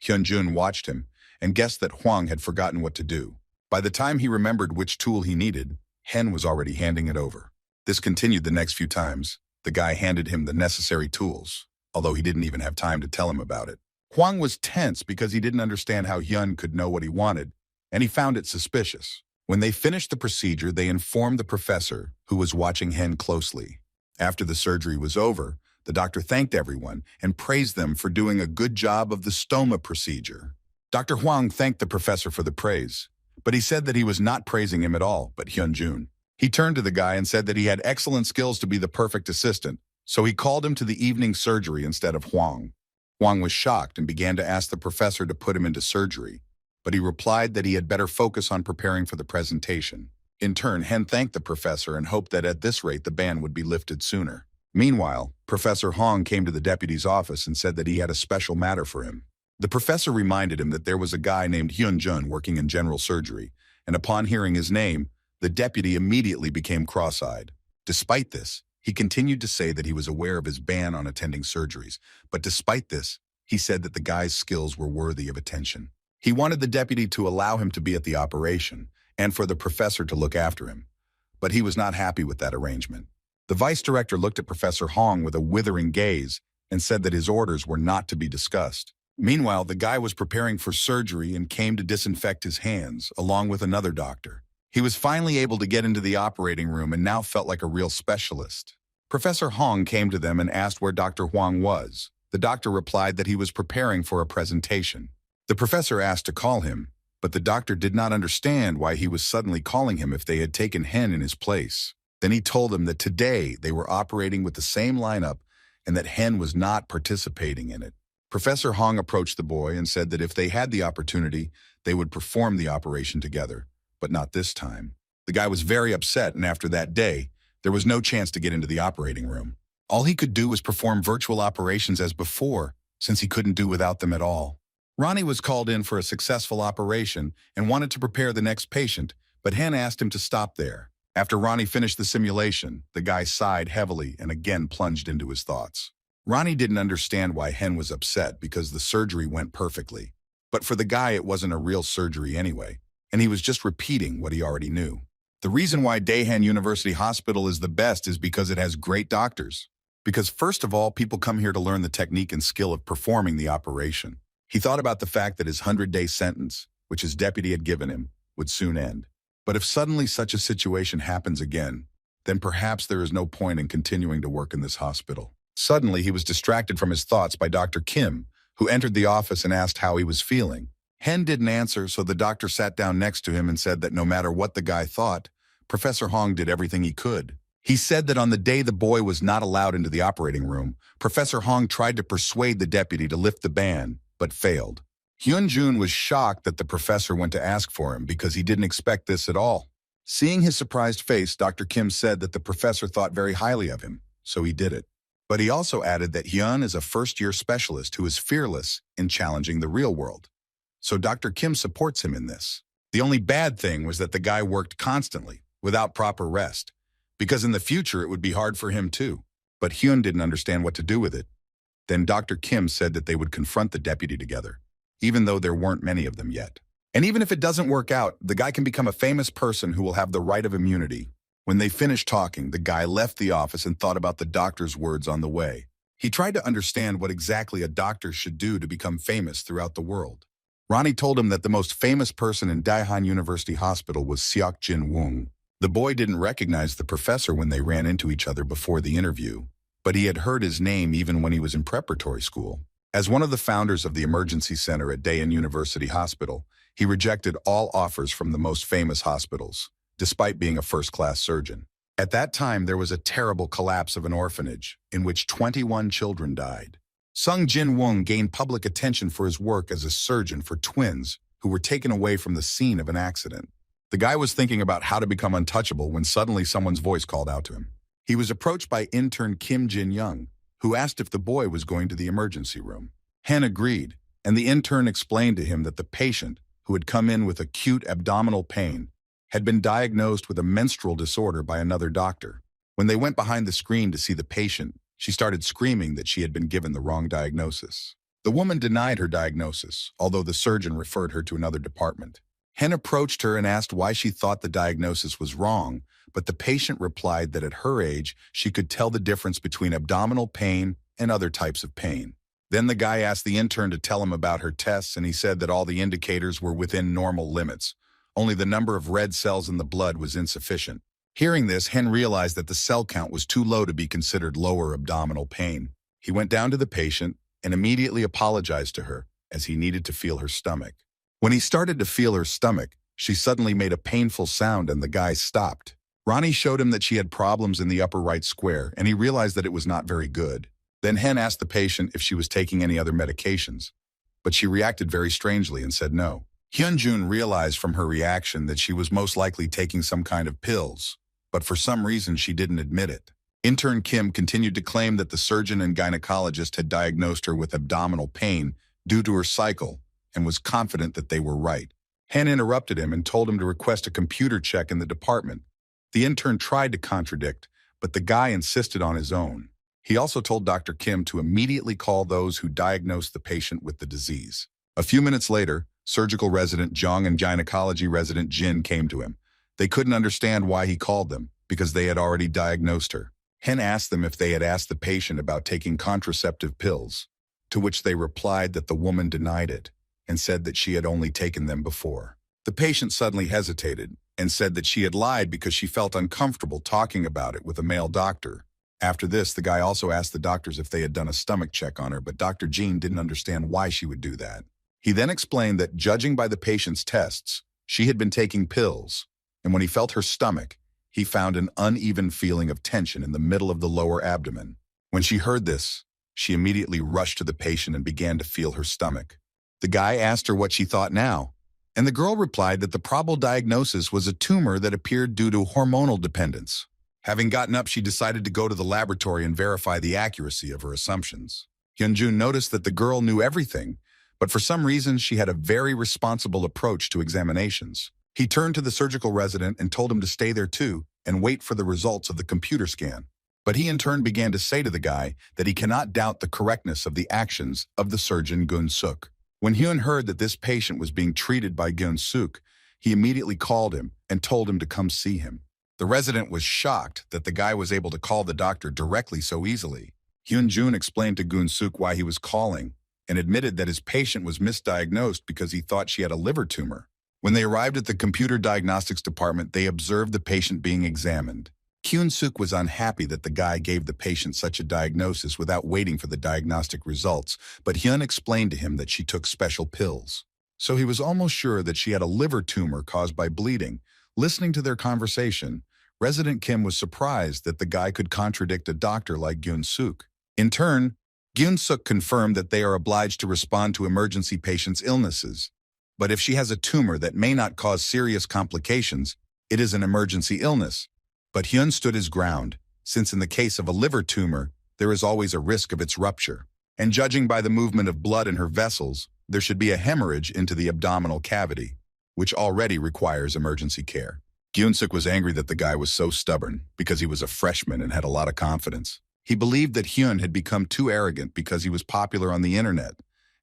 A: Hyun Jun watched him and guessed that Huang had forgotten what to do. By the time he remembered which tool he needed, Hyun was already handing it over. This continued the next few times. The guy handed him the necessary tools, although he didn't even have time to tell him about it. Huang was tense because he didn't understand how Hyun could know what he wanted, and he found it suspicious. When they finished the procedure, they informed the professor, who was watching Hyun closely. After the surgery was over, the doctor thanked everyone and praised them for doing a good job of the stoma procedure. Dr. Huang thanked the professor for the praise, but he said that he was not praising him at all, but Hyun Jun. He turned to the guy and said that he had excellent skills to be the perfect assistant, so he called him to the evening surgery instead of Huang. Huang was shocked and began to ask the professor to put him into surgery, but he replied that he had better focus on preparing for the presentation. In turn, Hyun thanked the professor and hoped that at this rate the ban would be lifted sooner. Meanwhile, Professor Hong came to the deputy's office and said that he had a special matter for him. The professor reminded him that there was a guy named Hyun Jun working in general surgery, and upon hearing his name, the deputy immediately became cross-eyed. Despite this, he continued to say that he was aware of his ban on attending surgeries, but despite this, he said that the guy's skills were worthy of attention. He wanted the deputy to allow him to be at the operation, and for the professor to look after him, but he was not happy with that arrangement. The vice director looked at Professor Hong with a withering gaze and said that his orders were not to be discussed. Meanwhile, the guy was preparing for surgery and came to disinfect his hands, along with another doctor. He was finally able to get into the operating room and now felt like a real specialist. Professor Hong came to them and asked where Dr. Huang was. The doctor replied that he was preparing for a presentation. The professor asked to call him, but the doctor did not understand why he was suddenly calling him if they had taken Hyun in his place. Then he told him that today they were operating with the same lineup and that Hyun was not participating in it. Professor Hong approached the boy and said that if they had the opportunity, they would perform the operation together, but not this time. The guy was very upset, and after that day, there was no chance to get into the operating room. All he could do was perform virtual operations as before, since he couldn't do without them at all. Ronnie was called in for a successful operation and wanted to prepare the next patient, but Hyun asked him to stop there. After Ronnie finished the simulation, the guy sighed heavily and again plunged into his thoughts. Ronnie didn't understand why Hyun was upset because the surgery went perfectly. But for the guy, it wasn't a real surgery anyway, and he was just repeating what he already knew. The reason why Daehan University Hospital is the best is because it has great doctors. Because first of all, people come here to learn the technique and skill of performing the operation. He thought about the fact that his 100-day sentence, which his deputy had given him, would soon end. But if suddenly such a situation happens again, then perhaps there is no point in continuing to work in this hospital. Suddenly, he was distracted from his thoughts by Dr. Kim, who entered the office and asked how he was feeling. Hyun didn't answer, so the doctor sat down next to him and said that no matter what the guy thought, Professor Hong did everything he could. He said that on the day the boy was not allowed into the operating room, Professor Hong tried to persuade the deputy to lift the ban, but failed. Hyun Jun was shocked that the professor went to ask for him because he didn't expect this at all. Seeing his surprised face, Dr. Kim said that the professor thought very highly of him, so he did it. But he also added that Hyun is a first-year specialist who is fearless in challenging the real world. So Dr. Kim supports him in this. The only bad thing was that the guy worked constantly, without proper rest, because in the future it would be hard for him too. But Hyun didn't understand what to do with it. Then Dr. Kim said that they would confront the deputy together, even though there weren't many of them yet. And even if it doesn't work out, the guy can become a famous person who will have the right of immunity. When they finished talking, the guy left the office and thought about the doctor's words on the way. He tried to understand what exactly a doctor should do to become famous throughout the world. Ronnie told him that the most famous person in Daehan University Hospital was Seok Jin Woong. The boy didn't recognize the professor when they ran into each other before the interview, but he had heard his name even when he was in preparatory school. As one of the founders of the emergency center at Daehan University Hospital, he rejected all offers from the most famous hospitals, despite being a first-class surgeon. At that time, there was a terrible collapse of an orphanage in which 21 children died. Sung Jin Woong gained public attention for his work as a surgeon for twins who were taken away from the scene of an accident. The guy was thinking about how to become untouchable when suddenly someone's voice called out to him. He was approached by intern Kim Jin-young, who asked if the boy was going to the emergency room. Hen agreed, and the intern explained to him that the patient, who had come in with acute abdominal pain, had been diagnosed with a menstrual disorder by another doctor. When they went behind the screen to see the patient, she started screaming that she had been given the wrong diagnosis. The woman denied her diagnosis, although the surgeon referred her to another department. Hen approached her and asked why she thought the diagnosis was wrong, but the patient replied that at her age, she could tell the difference between abdominal pain and other types of pain. Then the guy asked the intern to tell him about her tests, and he said that all the indicators were within normal limits. Only the number of red cells in the blood was insufficient. Hearing this, Hen realized that the cell count was too low to be considered lower abdominal pain. He went down to the patient and immediately apologized to her, as he needed to feel her stomach. When he started to feel her stomach, she suddenly made a painful sound and the guy stopped. Ronnie showed him that she had problems in the upper right square, and he realized that it was not very good. Then Hen asked the patient if she was taking any other medications, but she reacted very strangely and said no. Hyun Jun realized from her reaction that she was most likely taking some kind of pills, but for some reason she didn't admit it. Intern Kim continued to claim that the surgeon and gynecologist had diagnosed her with abdominal pain due to her cycle and was confident that they were right. Hen interrupted him and told him to request a computer check in the department. The intern tried to contradict, but the guy insisted on his own. He also told Dr. Kim to immediately call those who diagnosed the patient with the disease. A few minutes later, surgical resident Jong and gynecology resident Jin came to him. They couldn't understand why he called them, because they had already diagnosed her. Hen asked them if they had asked the patient about taking contraceptive pills, to which they replied that the woman denied it and said that she had only taken them before. The patient suddenly hesitated and said that she had lied because she felt uncomfortable talking about it with a male doctor. After this, the guy also asked the doctors if they had done a stomach check on her, but Dr. Jean didn't understand why she would do that. He then explained that, judging by the patient's tests, she had been taking pills, and when he felt her stomach, he found an uneven feeling of tension in the middle of the lower abdomen. When she heard this, she immediately rushed to the patient and began to feel her stomach. The guy asked her what she thought now, and the girl replied that the probable diagnosis was a tumor that appeared due to hormonal dependence. Having gotten up, she decided to go to the laboratory and verify the accuracy of her assumptions. Hyun Jun noticed that the girl knew everything, but for some reason she had a very responsible approach to examinations. He turned to the surgical resident and told him to stay there too and wait for the results of the computer scan. But he in turn began to say to the guy that he cannot doubt the correctness of the actions of the surgeon Gun Suk. When Hyun heard that this patient was being treated by Gun Suk, he immediately called him and told him to come see him. The resident was shocked that the guy was able to call the doctor directly so easily. Hyun Jun explained to Gun Suk why he was calling and admitted that his patient was misdiagnosed because he thought she had a liver tumor. When they arrived at the computer diagnostics department, they observed the patient being examined. Kyun-suk was unhappy that the guy gave the patient such a diagnosis without waiting for the diagnostic results, but Hyun explained to him that she took special pills. So he was almost sure that she had a liver tumor caused by bleeding. Listening to their conversation, Resident Kim was surprised that the guy could contradict a doctor like Gyun-suk. In turn, Gyun-suk confirmed that they are obliged to respond to emergency patients' illnesses. But if she has a tumor that may not cause serious complications, it is an emergency illness. But Hyun stood his ground, since in the case of a liver tumor, there is always a risk of its rupture. And judging by the movement of blood in her vessels, there should be a hemorrhage into the abdominal cavity, which already requires emergency care. Gyun-suk was angry that the guy was so stubborn because he was a freshman and had a lot of confidence. He believed that Hyun had become too arrogant because he was popular on the internet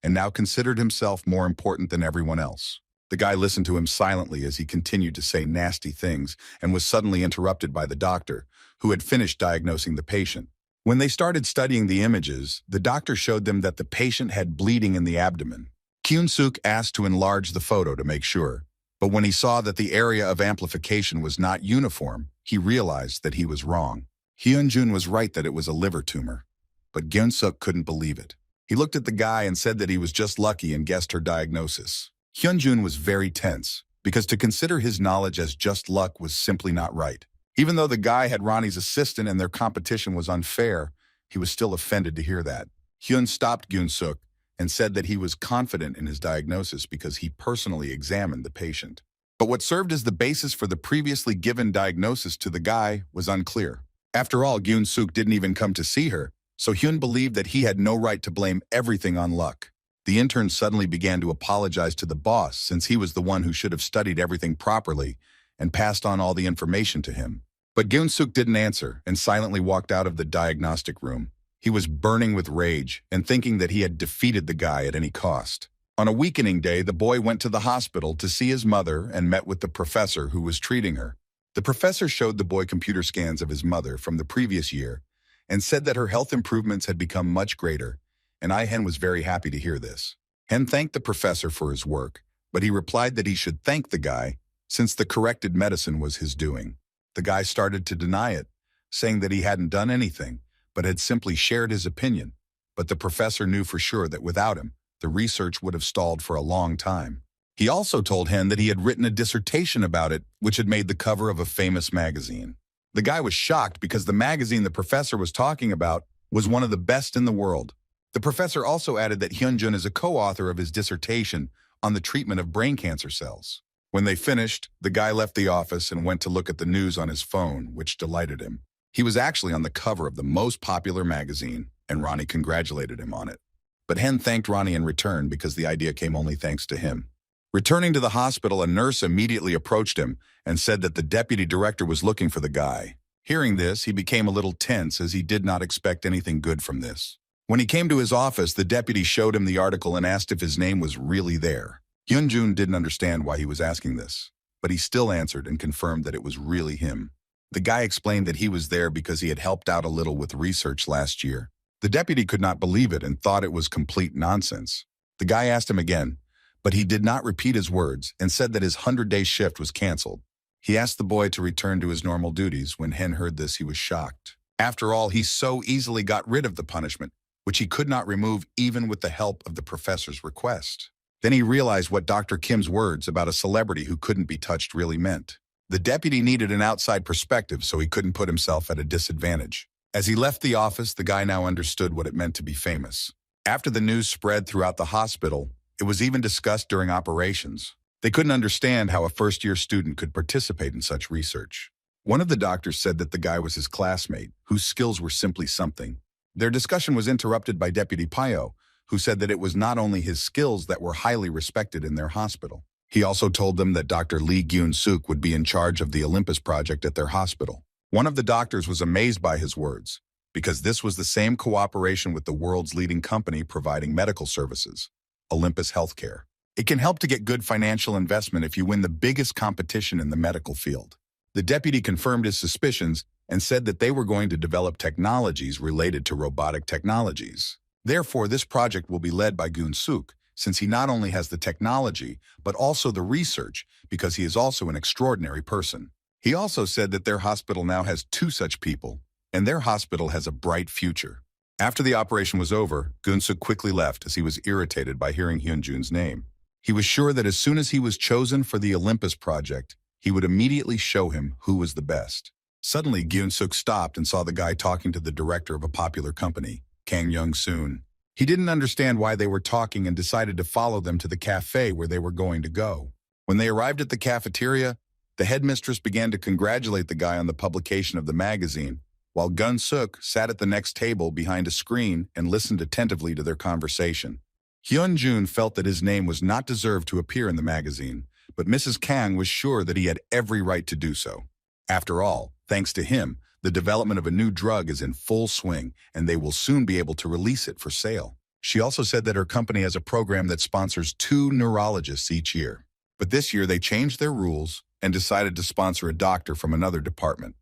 A: and now considered himself more important than everyone else. The guy listened to him silently as he continued to say nasty things and was suddenly interrupted by the doctor, who had finished diagnosing the patient. When they started studying the images, the doctor showed them that the patient had bleeding in the abdomen. Kyun-suk asked to enlarge the photo to make sure, but when he saw that the area of amplification was not uniform, he realized that he was wrong. Hyun Jun was right that it was a liver tumor, but Gyun-suk couldn't believe it. He looked at the guy and said that he was just lucky and guessed her diagnosis. Hyun Jun was very tense, because to consider his knowledge as just luck was simply not right. Even though the guy had Ronnie's assistant and their competition was unfair, he was still offended to hear that. Hyun stopped Gyun-suk and said that he was confident in his diagnosis because he personally examined the patient. But what served as the basis for the previously given diagnosis to the guy was unclear. After all, Gyun-suk didn't even come to see her, so Hyun believed that he had no right to blame everything on luck. The intern suddenly began to apologize to the boss since he was the one who should have studied everything properly and passed on all the information to him. But Gyun-suk didn't answer and silently walked out of the diagnostic room. He was burning with rage and thinking that he had defeated the guy at any cost. On a weakening day, the boy went to the hospital to see his mother and met with the professor who was treating her. The professor showed the boy computer scans of his mother from the previous year and said that her health improvements had become much greater, and Hen was very happy to hear this. Hen thanked the professor for his work, but he replied that he should thank the guy since the corrected medicine was his doing. The guy started to deny it, saying that he hadn't done anything, but had simply shared his opinion. But the professor knew for sure that without him, the research would have stalled for a long time. He also told Hen that he had written a dissertation about it, which had made the cover of a famous magazine. The guy was shocked because the magazine the professor was talking about was one of the best in the world. The professor also added that Hyun Jun is a co-author of his dissertation on the treatment of brain cancer cells. When they finished, the guy left the office and went to look at the news on his phone, which delighted him. He was actually on the cover of the most popular magazine, and Ronnie congratulated him on it. But Hen thanked Ronnie in return because the idea came only thanks to him. Returning to the hospital, a nurse immediately approached him and said that the deputy director was looking for the guy. Hearing this, he became a little tense as he did not expect anything good from this. When he came to his office, the deputy showed him the article and asked if his name was really there. Hyun Jun didn't understand why he was asking this, but he still answered and confirmed that it was really him. The guy explained that he was there because he had helped out a little with research last year. The deputy could not believe it and thought it was complete nonsense. The guy asked him again, but he did not repeat his words and said that his 100-day shift was canceled. He asked the boy to return to his normal duties. When Hen heard this, he was shocked. After all, he so easily got rid of the punishment, which he could not remove even with the help of the professor's request. Then he realized what Dr. Kim's words about a celebrity who couldn't be touched really meant. The deputy needed an outside perspective, so he couldn't put himself at a disadvantage. As he left the office, the guy now understood what it meant to be famous. After the news spread throughout the hospital, it was even discussed during operations. They couldn't understand how a first-year student could participate in such research. One of the doctors said that the guy was his classmate, whose skills were simply something. Their discussion was interrupted by Deputy Pyo, who said that it was not only his skills that were highly respected in their hospital. He also told them that Dr. Lee Gyun-suk would be in charge of the Olympus project at their hospital. One of the doctors was amazed by his words, because this was the same cooperation with the world's leading company providing medical services, Olympus Healthcare. It can help to get good financial investment if you win the biggest competition in the medical field. The deputy confirmed his suspicions and said that they were going to develop technologies related to robotic technologies. Therefore, this project will be led by Gyun-suk, since he not only has the technology, but also the research, because he is also an extraordinary person. He also said that their hospital now has 2 such people, and their hospital has a bright future. After the operation was over, Gun-suk quickly left as he was irritated by hearing Hyun Jun's name. He was sure that as soon as he was chosen for the Olympus project, he would immediately show him who was the best. Suddenly, Gun-suk stopped and saw the guy talking to the director of a popular company, Kang Young-soon. He didn't understand why they were talking and decided to follow them to the cafe where they were going to go. When they arrived at the cafeteria, the headmistress began to congratulate the guy on the publication of the magazine, while Gun-suk sat at the next table behind a screen and listened attentively to their conversation. Hyun Jun felt that his name was not deserved to appear in the magazine, but Mrs. Kang was sure that he had every right to do so. After all, thanks to him, the development of a new drug is in full swing, and they will soon be able to release it for sale. She also said that her company has a program that sponsors 2 neurologists each year. But this year they changed their rules and decided to sponsor a doctor from another department.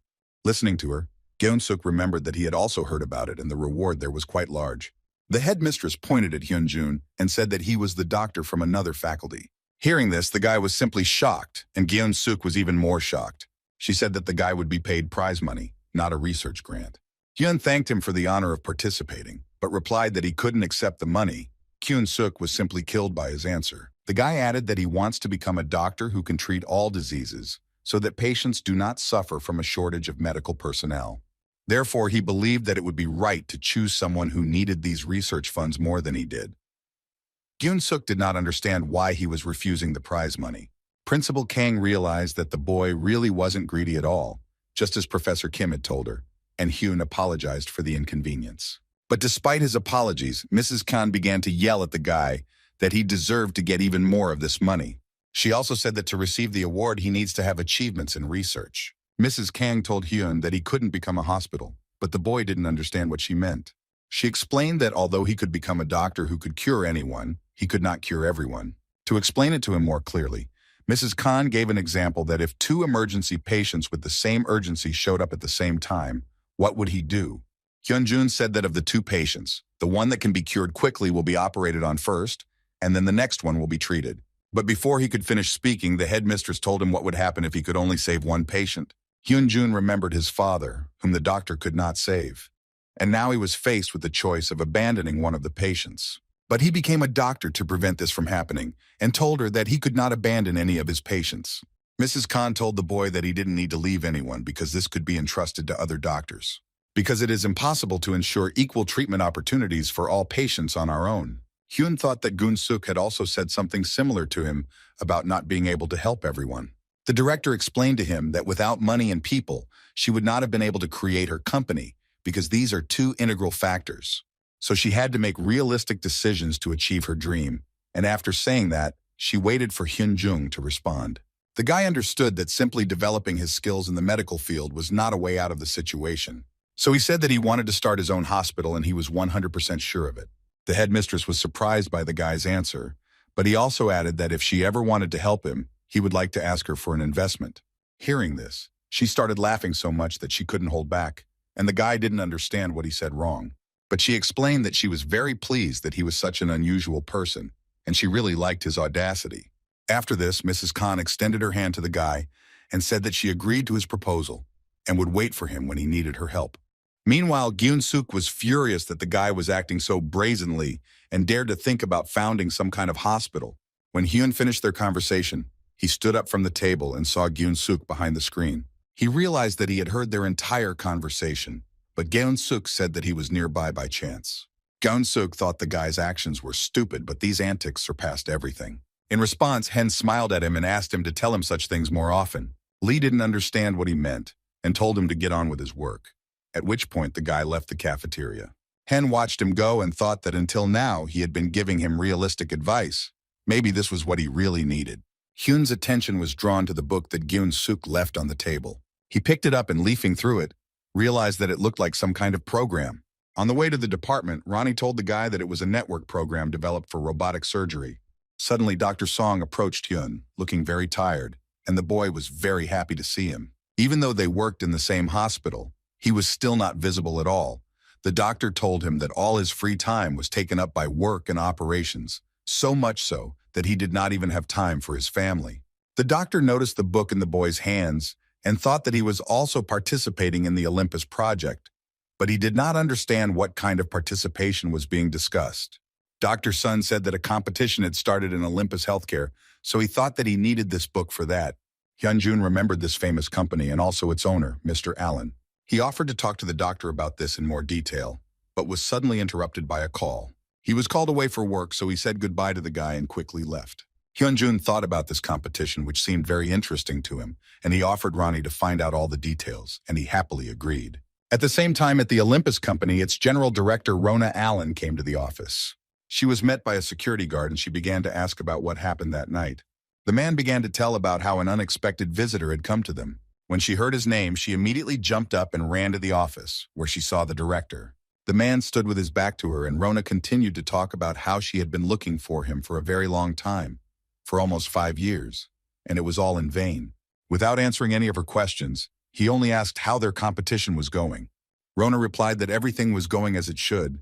A: Listening to her, Gun-suk remembered that he had also heard about it and the reward there was quite large. The headmistress pointed at Hyun Jun and said that he was the doctor from another faculty. Hearing this, the guy was simply shocked, and Gun-suk was even more shocked. She said that the guy would be paid prize money, not a research grant. Hyun thanked him for the honor of participating, but replied that he couldn't accept the money. Gun-suk was simply killed by his answer. The guy added that he wants to become a doctor who can treat all diseases, so that patients do not suffer from a shortage of medical personnel. Therefore, he believed that it would be right to choose someone who needed these research funds more than he did. Gun-suk did not understand why he was refusing the prize money. Principal Kang realized that the boy really wasn't greedy at all, just as Professor Kim had told her, and Hyun apologized for the inconvenience. But despite his apologies, Mrs. Khan began to yell at the guy that he deserved to get even more of this money. She also said that to receive the award, he needs to have achievements in research. Mrs. Kang told Hyun that he couldn't become a hospital, but the boy didn't understand what she meant. She explained that although he could become a doctor who could cure anyone, he could not cure everyone. To explain it to him more clearly, Mrs. Khan gave an example that if 2 emergency patients with the same urgency showed up at the same time, what would he do? Hyun Jun said that of the 2 patients, the one that can be cured quickly will be operated on first, and then the next one will be treated. But before he could finish speaking, the headmistress told him what would happen if he could only save 1 patient. Hyun Jun remembered his father, whom the doctor could not save. And now he was faced with the choice of abandoning one of the patients. But he became a doctor to prevent this from happening, and told her that he could not abandon any of his patients. Mrs. Khan told the boy that he didn't need to leave anyone because this could be entrusted to other doctors. Because it is impossible to ensure equal treatment opportunities for all patients on our own. Hyun thought that Gun-suk had also said something similar to him about not being able to help everyone. The director explained to him that without money and people, she would not have been able to create her company because these are 2 integral factors. So she had to make realistic decisions to achieve her dream, and after saying that, she waited for Hyun Jun to respond. The guy understood that simply developing his skills in the medical field was not a way out of the situation. So he said that he wanted to start his own hospital and he was 100% sure of it. The headmistress was surprised by the guy's answer, but he also added that if she ever wanted to help him, he would like to ask her for an investment. Hearing this, she started laughing so much that she couldn't hold back, and the guy didn't understand what he said wrong. But she explained that she was very pleased that he was such an unusual person, and she really liked his audacity. After this, Mrs. Khan extended her hand to the guy and said that she agreed to his proposal and would wait for him when he needed her help. Meanwhile, Gun-suk was furious that the guy was acting so brazenly and dared to think about founding some kind of hospital. When Hyun finished their conversation, he stood up from the table and saw Gun-suk behind the screen. He realized that he had heard their entire conversation, but Gun-suk said that he was nearby by chance. Gun-suk thought the guy's actions were stupid, but these antics surpassed everything. In response, Hen smiled at him and asked him to tell him such things more often. Lee didn't understand what he meant and told him to get on with his work, at which point the guy left the cafeteria. Hen watched him go and thought that until now he had been giving him realistic advice. Maybe this was what he really needed. Hyun's attention was drawn to the book that Gun-suk left on the table. He picked it up and, leafing through it, realized that it looked like some kind of program. On the way to the department, Ronnie told the guy that it was a network program developed for robotic surgery. Suddenly, Dr. Song approached Hyun, looking very tired, and the boy was very happy to see him. Even though they worked in the same hospital, he was still not visible at all. The doctor told him that all his free time was taken up by work and operations, so much so that he did not even have time for his family. The doctor noticed the book in the boy's hands and thought that he was also participating in the Olympus project, but he did not understand what kind of participation was being discussed. Dr. Sun said that a competition had started in Olympus Healthcare, so he thought that he needed this book for that. Hyun Jun remembered this famous company and also its owner, Mr. Allen. He offered to talk to the doctor about this in more detail, but was suddenly interrupted by a call. He was called away for work, so he said goodbye to the guy and quickly left. Hyun Jun thought about this competition, which seemed very interesting to him, and he offered Ronnie to find out all the details, and he happily agreed. At the same time, at the Olympus company, its general director, Rona Allen, came to the office. She was met by a security guard, and she began to ask about what happened that night. The man began to tell about how an unexpected visitor had come to them. When she heard his name, she immediately jumped up and ran to the office, where she saw the director. The man stood with his back to her, and Rona continued to talk about how she had been looking for him for a very long time, for almost 5 years, and it was all in vain. Without answering any of her questions, he only asked how their competition was going. Rona replied that everything was going as it should,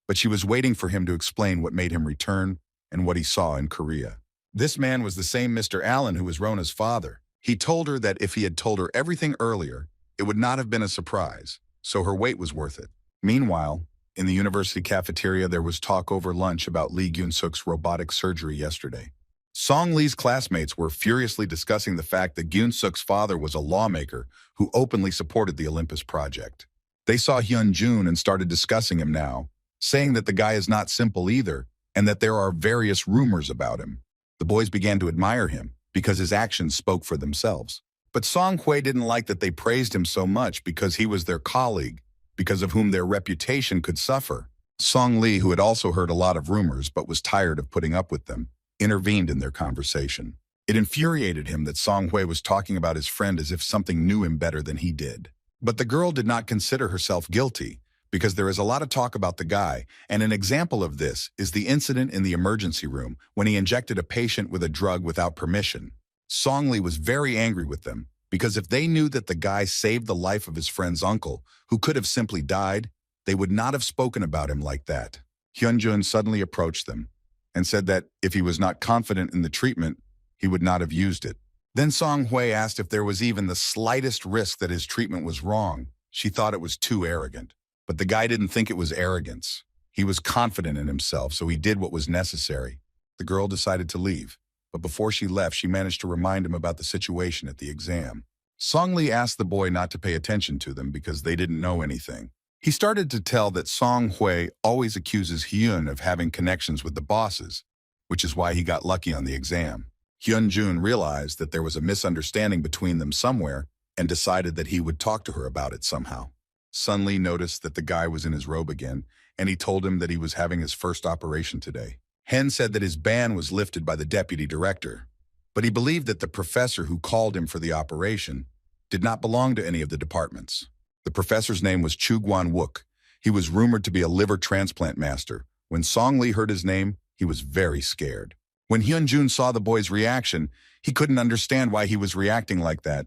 A: but she was waiting for him to explain what made him return and what he saw in Korea. This man was the same Mr. Allen who was Rona's father. He told her that if he had told her everything earlier, it would not have been a surprise, so her wait was worth it. Meanwhile, in the university cafeteria, there was talk over lunch about Lee Gyun-suk's robotic surgery yesterday. Song Lee's classmates were furiously discussing the fact that Gyun-suk's father was a lawmaker who openly supported the Olympus project. They saw Hyun Jun and started discussing him now, saying that the guy is not simple either, and that there are various rumors about him. The boys began to admire him, because his actions spoke for themselves. But Song Hui didn't like that they praised him so much because he was their colleague, because of whom their reputation could suffer. Song Lee, who had also heard a lot of rumors but was tired of putting up with them, intervened in their conversation. It infuriated him that Song Hui was talking about his friend as if something knew him better than he did. But the girl did not consider herself guilty, because there is a lot of talk about the guy, and an example of this is the incident in the emergency room when he injected a patient with a drug without permission. Song Lee was very angry with them, because if they knew that the guy saved the life of his friend's uncle, who could have simply died, they would not have spoken about him like that. Hyun Jun suddenly approached them and said that if he was not confident in the treatment, he would not have used it. Then Song Hui asked if there was even the slightest risk that his treatment was wrong. She thought it was too arrogant. But the guy didn't think it was arrogance. He was confident in himself, so he did what was necessary. The girl decided to leave, but before she left, she managed to remind him about the situation at the exam. Song Lee asked the boy not to pay attention to them because they didn't know anything. He started to tell that Song Hui always accuses Hyun of having connections with the bosses, which is why he got lucky on the exam. Hyun Jun realized that there was a misunderstanding between them somewhere and decided that he would talk to her about it somehow. Sun Lee noticed that the guy was in his robe again, and he told him that he was having his first operation today. Hen said that his ban was lifted by the deputy director, but he believed that the professor who called him for the operation did not belong to any of the departments. The professor's name was Chu Guan-wook. He was rumored to be a liver transplant master. When Song Lee heard his name, he was very scared. When Hyun Jun saw the boy's reaction, he couldn't understand why he was reacting like that.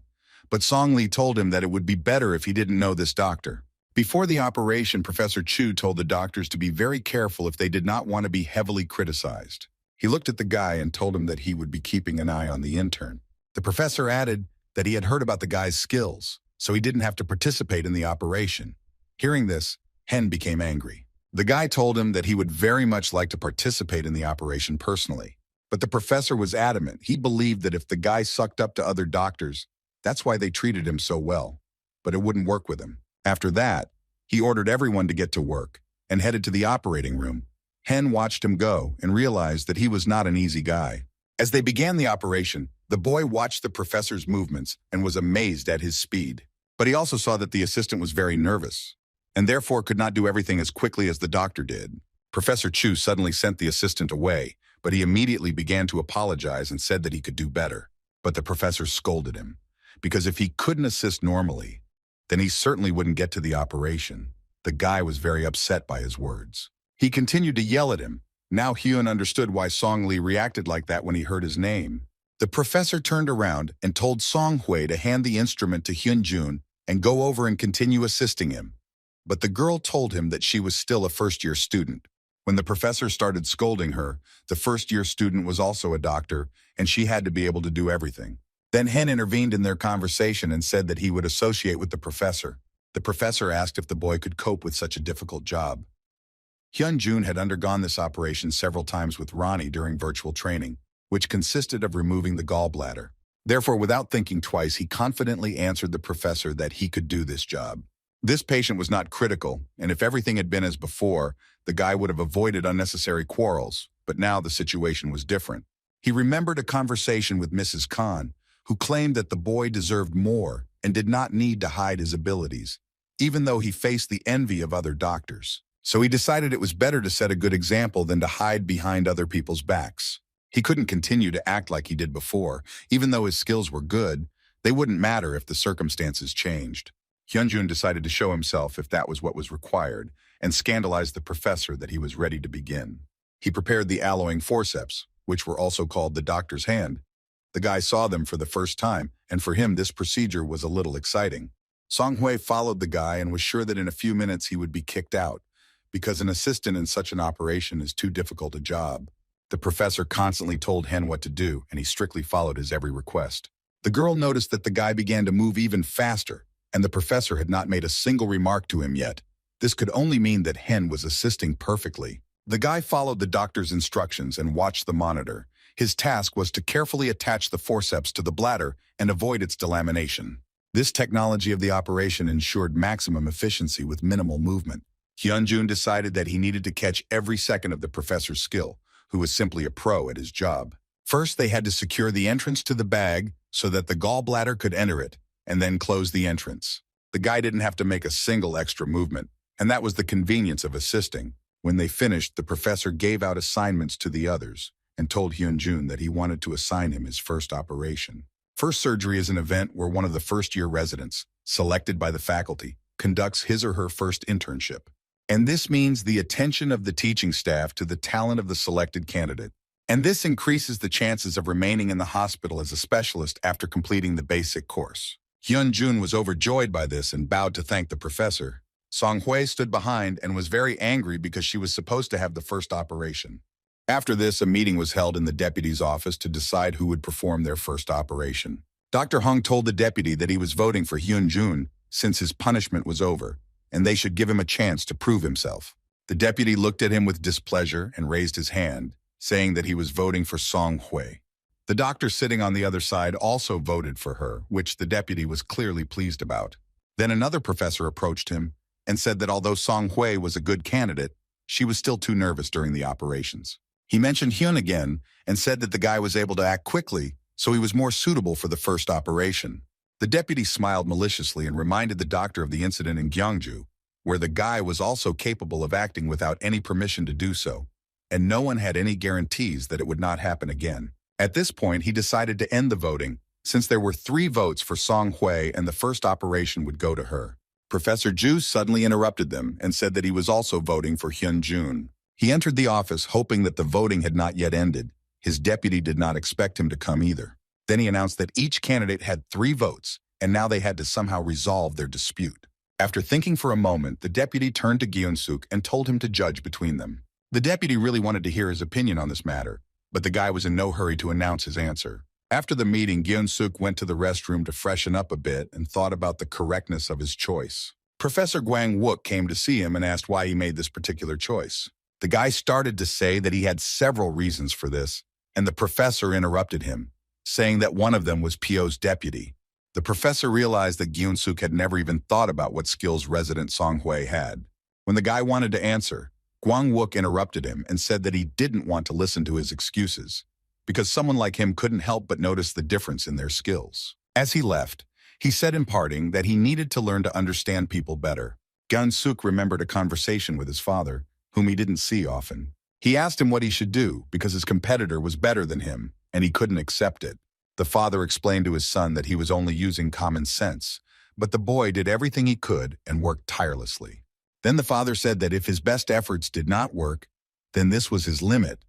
A: But Song Lee told him that it would be better if he didn't know this doctor. Before the operation, Professor Chu told the doctors to be very careful if they did not want to be heavily criticized. He looked at the guy and told him that he would be keeping an eye on the intern. The professor added that he had heard about the guy's skills, so he didn't have to participate in the operation. Hearing this, Hen became angry. The guy told him that he would very much like to participate in the operation personally. But the professor was adamant. He believed that if the guy sucked up to other doctors, that's why they treated him so well, but it wouldn't work with him. After that, he ordered everyone to get to work and headed to the operating room. Hen watched him go and realized that he was not an easy guy. As they began the operation, the boy watched the professor's movements and was amazed at his speed. But he also saw that the assistant was very nervous and therefore could not do everything as quickly as the doctor did. Professor Chu suddenly sent the assistant away, but he immediately began to apologize and said that he could do better. But the professor scolded him, because if he couldn't assist normally, then he certainly wouldn't get to the operation. The guy was very upset by his words. He continued to yell at him. Now Hyun understood why Song Lee reacted like that when he heard his name. The professor turned around and told Song Hui to hand the instrument to Hyun Jun and go over and continue assisting him. But the girl told him that she was still a first-year student. When the professor started scolding her, the first-year student was also a doctor, and she had to be able to do everything. Then Hen intervened in their conversation and said that he would associate with the professor. The professor asked if the boy could cope with such a difficult job. Hyun Jun had undergone this operation several times with Ronnie during virtual training, which consisted of removing the gallbladder. Therefore, without thinking twice, he confidently answered the professor that he could do this job. This patient was not critical, and if everything had been as before, the guy would have avoided unnecessary quarrels, but now the situation was different. He remembered a conversation with Mrs. Khan, who claimed that the boy deserved more and did not need to hide his abilities, even though he faced the envy of other doctors. So he decided it was better to set a good example than to hide behind other people's backs. He couldn't continue to act like he did before. Even though his skills were good, they wouldn't matter if the circumstances changed. Hyun Jun decided to show himself if that was what was required, and scandalized the professor that he was ready to begin. He prepared the alloying forceps, which were also called the doctor's hand. The guy saw them for the first time, and for him this procedure was a little exciting. Song Hui followed the guy and was sure that in a few minutes he would be kicked out, because an assistant in such an operation is too difficult a job. The professor constantly told Hen what to do, and he strictly followed his every request. The girl noticed that the guy began to move even faster, and the professor had not made a single remark to him yet. This could only mean that Hen was assisting perfectly. The guy followed the doctor's instructions and watched the monitor. His task was to carefully attach the forceps to the bladder and avoid its delamination. This technology of the operation ensured maximum efficiency with minimal movement. Hyun Jun decided that he needed to catch every second of the professor's skill, who was simply a pro at his job. First, they had to secure the entrance to the bag so that the gallbladder could enter it, and then close the entrance. The guy didn't have to make a single extra movement, and that was the convenience of assisting. When they finished, the professor gave out assignments to the others and told Hyun Jun that he wanted to assign him his first operation. First surgery is an event where one of the first-year residents, selected by the faculty, conducts his or her first internship. And this means the attention of the teaching staff to the talent of the selected candidate. And this increases the chances of remaining in the hospital as a specialist after completing the basic course. Hyun Jun was overjoyed by this and bowed to thank the professor. Song Hui stood behind and was very angry because she was supposed to have the first operation. After this, a meeting was held in the deputy's office to decide who would perform their first operation. Dr. Hong told the deputy that he was voting for Hyun Jun since his punishment was over, and they should give him a chance to prove himself. The deputy looked at him with displeasure and raised his hand, saying that he was voting for Song Hui. The doctor sitting on the other side also voted for her, which the deputy was clearly pleased about. Then another professor approached him and said that although Song Hui was a good candidate, she was still too nervous during the operations. He mentioned Hyun again and said that the guy was able to act quickly, so he was more suitable for the first operation. The deputy smiled maliciously and reminded the doctor of the incident in Gyeongju, where the guy was also capable of acting without any permission to do so, and no one had any guarantees that it would not happen again. At this point, he decided to end the voting, since there were 3 votes for Song Hui and the first operation would go to her. Professor Ju suddenly interrupted them and said that he was also voting for Hyun Jun. He entered the office hoping that the voting had not yet ended. His deputy did not expect him to come either. Then he announced that each candidate had 3 votes, and now they had to somehow resolve their dispute. After thinking for a moment, the deputy turned to Gyeon-suk and told him to judge between them. The deputy really wanted to hear his opinion on this matter, but the guy was in no hurry to announce his answer. After the meeting, Gyeon-suk went to the restroom to freshen up a bit and thought about the correctness of his choice. Professor Gwang-wook came to see him and asked why he made this particular choice. The guy started to say that he had several reasons for this, and the professor interrupted him, saying that one of them was Pyo's deputy. The professor realized that Gyeon-suk had never even thought about what skills resident Song Hui had. When the guy wanted to answer, Gwang-wook interrupted him and said that he didn't want to listen to his excuses, because someone like him couldn't help but notice the difference in their skills. As he left, he said in parting that he needed to learn to understand people better. Gyeon-suk remembered a conversation with his father, whom he didn't see often. He asked him what he should do because his competitor was better than him, and he couldn't accept it. The father explained to his son that he was only using common sense, but the boy did everything he could and worked tirelessly. Then the father said that if his best efforts did not work, then this was his limit.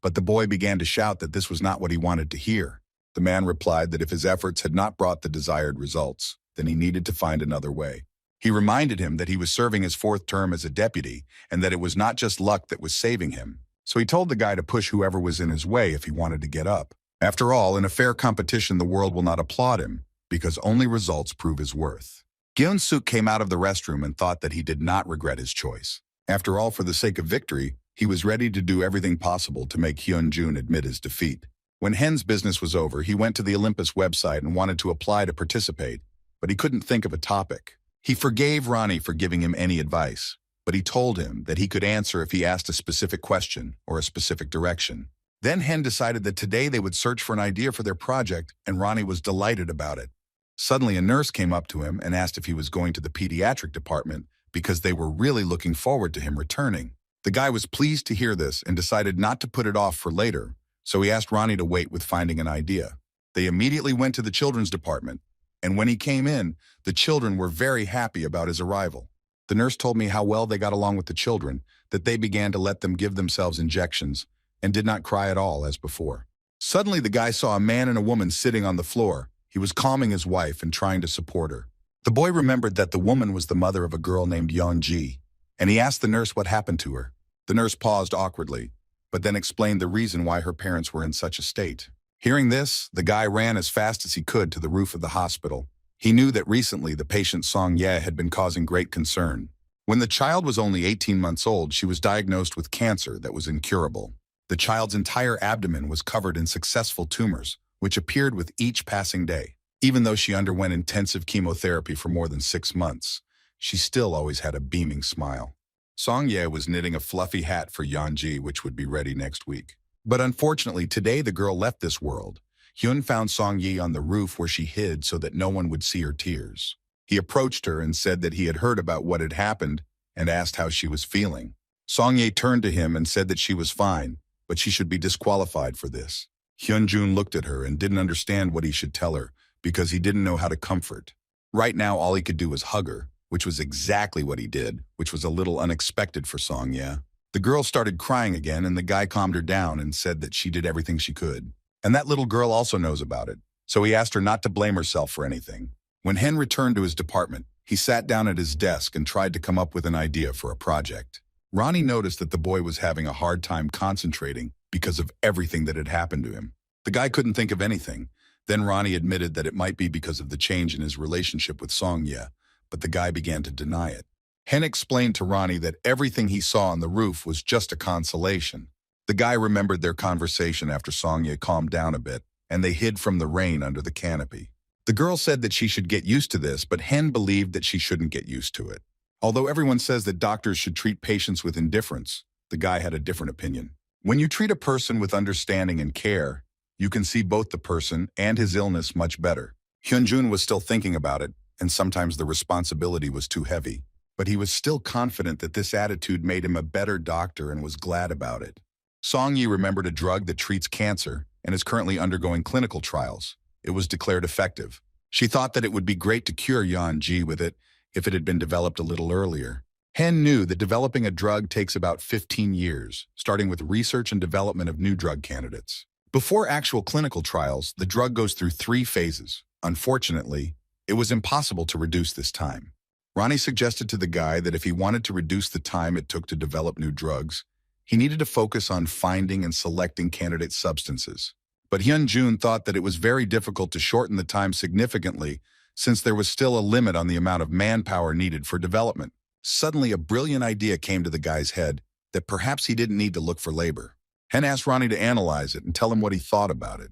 A: But the boy began to shout that this was not what he wanted to hear. The man replied that if his efforts had not brought the desired results, then he needed to find another way. He reminded him that he was serving his 4th term as a deputy and that it was not just luck that was saving him. So he told the guy to push whoever was in his way if he wanted to get up. After all, in a fair competition, the world will not applaud him, because only results prove his worth. Hyun-suk came out of the restroom and thought that he did not regret his choice. After all, for the sake of victory, he was ready to do everything possible to make Hyun Jun admit his defeat. When Hen's business was over, he went to the Olympus website and wanted to apply to participate, but he couldn't think of a topic. He forgave Ronnie for giving him any advice, but he told him that he could answer if he asked a specific question or a specific direction. Then Hen decided that today they would search for an idea for their project, and Ronnie was delighted about it. Suddenly, a nurse came up to him and asked if he was going to the pediatric department because they were really looking forward to him returning. The guy was pleased to hear this and decided not to put it off for later, so he asked Ronnie to wait with finding an idea. They immediately went to the children's department, and when he came in, the children were very happy about his arrival. The nurse told me how well they got along with the children, that they began to let them give themselves injections, and did not cry at all as before. Suddenly, the guy saw a man and a woman sitting on the floor. He was calming his wife and trying to support her. The boy remembered that the woman was the mother of a girl named Yeon-ji, and he asked the nurse what happened to her. The nurse paused awkwardly, but then explained the reason why her parents were in such a state. Hearing this, the guy ran as fast as he could to the roof of the hospital. He knew that recently the patient Song-ye had been causing great concern. When the child was only 18 months old, she was diagnosed with cancer that was incurable. The child's entire abdomen was covered in successful tumors, which appeared with each passing day. Even though she underwent intensive chemotherapy for more than 6 months, she still always had a beaming smile. Song-ye was knitting a fluffy hat for Yeon-ji, which would be ready next week. But unfortunately, today the girl left this world. Hyun found Song-ye on the roof where she hid so that no one would see her tears. He approached her and said that he had heard about what had happened and asked how she was feeling. Song-ye turned to him and said that she was fine, but she should be disqualified for this. Hyun Jun looked at her and didn't understand what he should tell her because he didn't know how to comfort. Right now, all he could do was hug her, which was exactly what he did, which was a little unexpected for Song-ye. The girl started crying again, and the guy calmed her down and said that she did everything she could. And that little girl also knows about it, so he asked her not to blame herself for anything. When Hen returned to his department, he sat down at his desk and tried to come up with an idea for a project. Ronnie noticed that the boy was having a hard time concentrating because of everything that had happened to him. The guy couldn't think of anything. Then Ronnie admitted that it might be because of the change in his relationship with Song-ye, but the guy began to deny it. Hen explained to Ronnie that everything he saw on the roof was just a consolation. The guy remembered their conversation after Song-ye calmed down a bit, and they hid from the rain under the canopy. The girl said that she should get used to this, but Hen believed that she shouldn't get used to it. Although everyone says that doctors should treat patients with indifference, the guy had a different opinion. When you treat a person with understanding and care, you can see both the person and his illness much better. Hyun Jun was still thinking about it, and sometimes the responsibility was too heavy. But he was still confident that this attitude made him a better doctor and was glad about it. Song-ye remembered a drug that treats cancer and is currently undergoing clinical trials. It was declared effective. She thought that it would be great to cure Yeon-ji with it if it had been developed a little earlier. Hen knew that developing a drug takes about 15 years, starting with research and development of new drug candidates. Before actual clinical trials, the drug goes through 3 phases. Unfortunately, it was impossible to reduce this time. Ronnie suggested to the guy that if he wanted to reduce the time it took to develop new drugs, he needed to focus on finding and selecting candidate substances. But Hyun Jun thought that it was very difficult to shorten the time significantly since there was still a limit on the amount of manpower needed for development. Suddenly, a brilliant idea came to the guy's head that perhaps he didn't need to look for labor. Hen asked Ronnie to analyze it and tell him what he thought about it.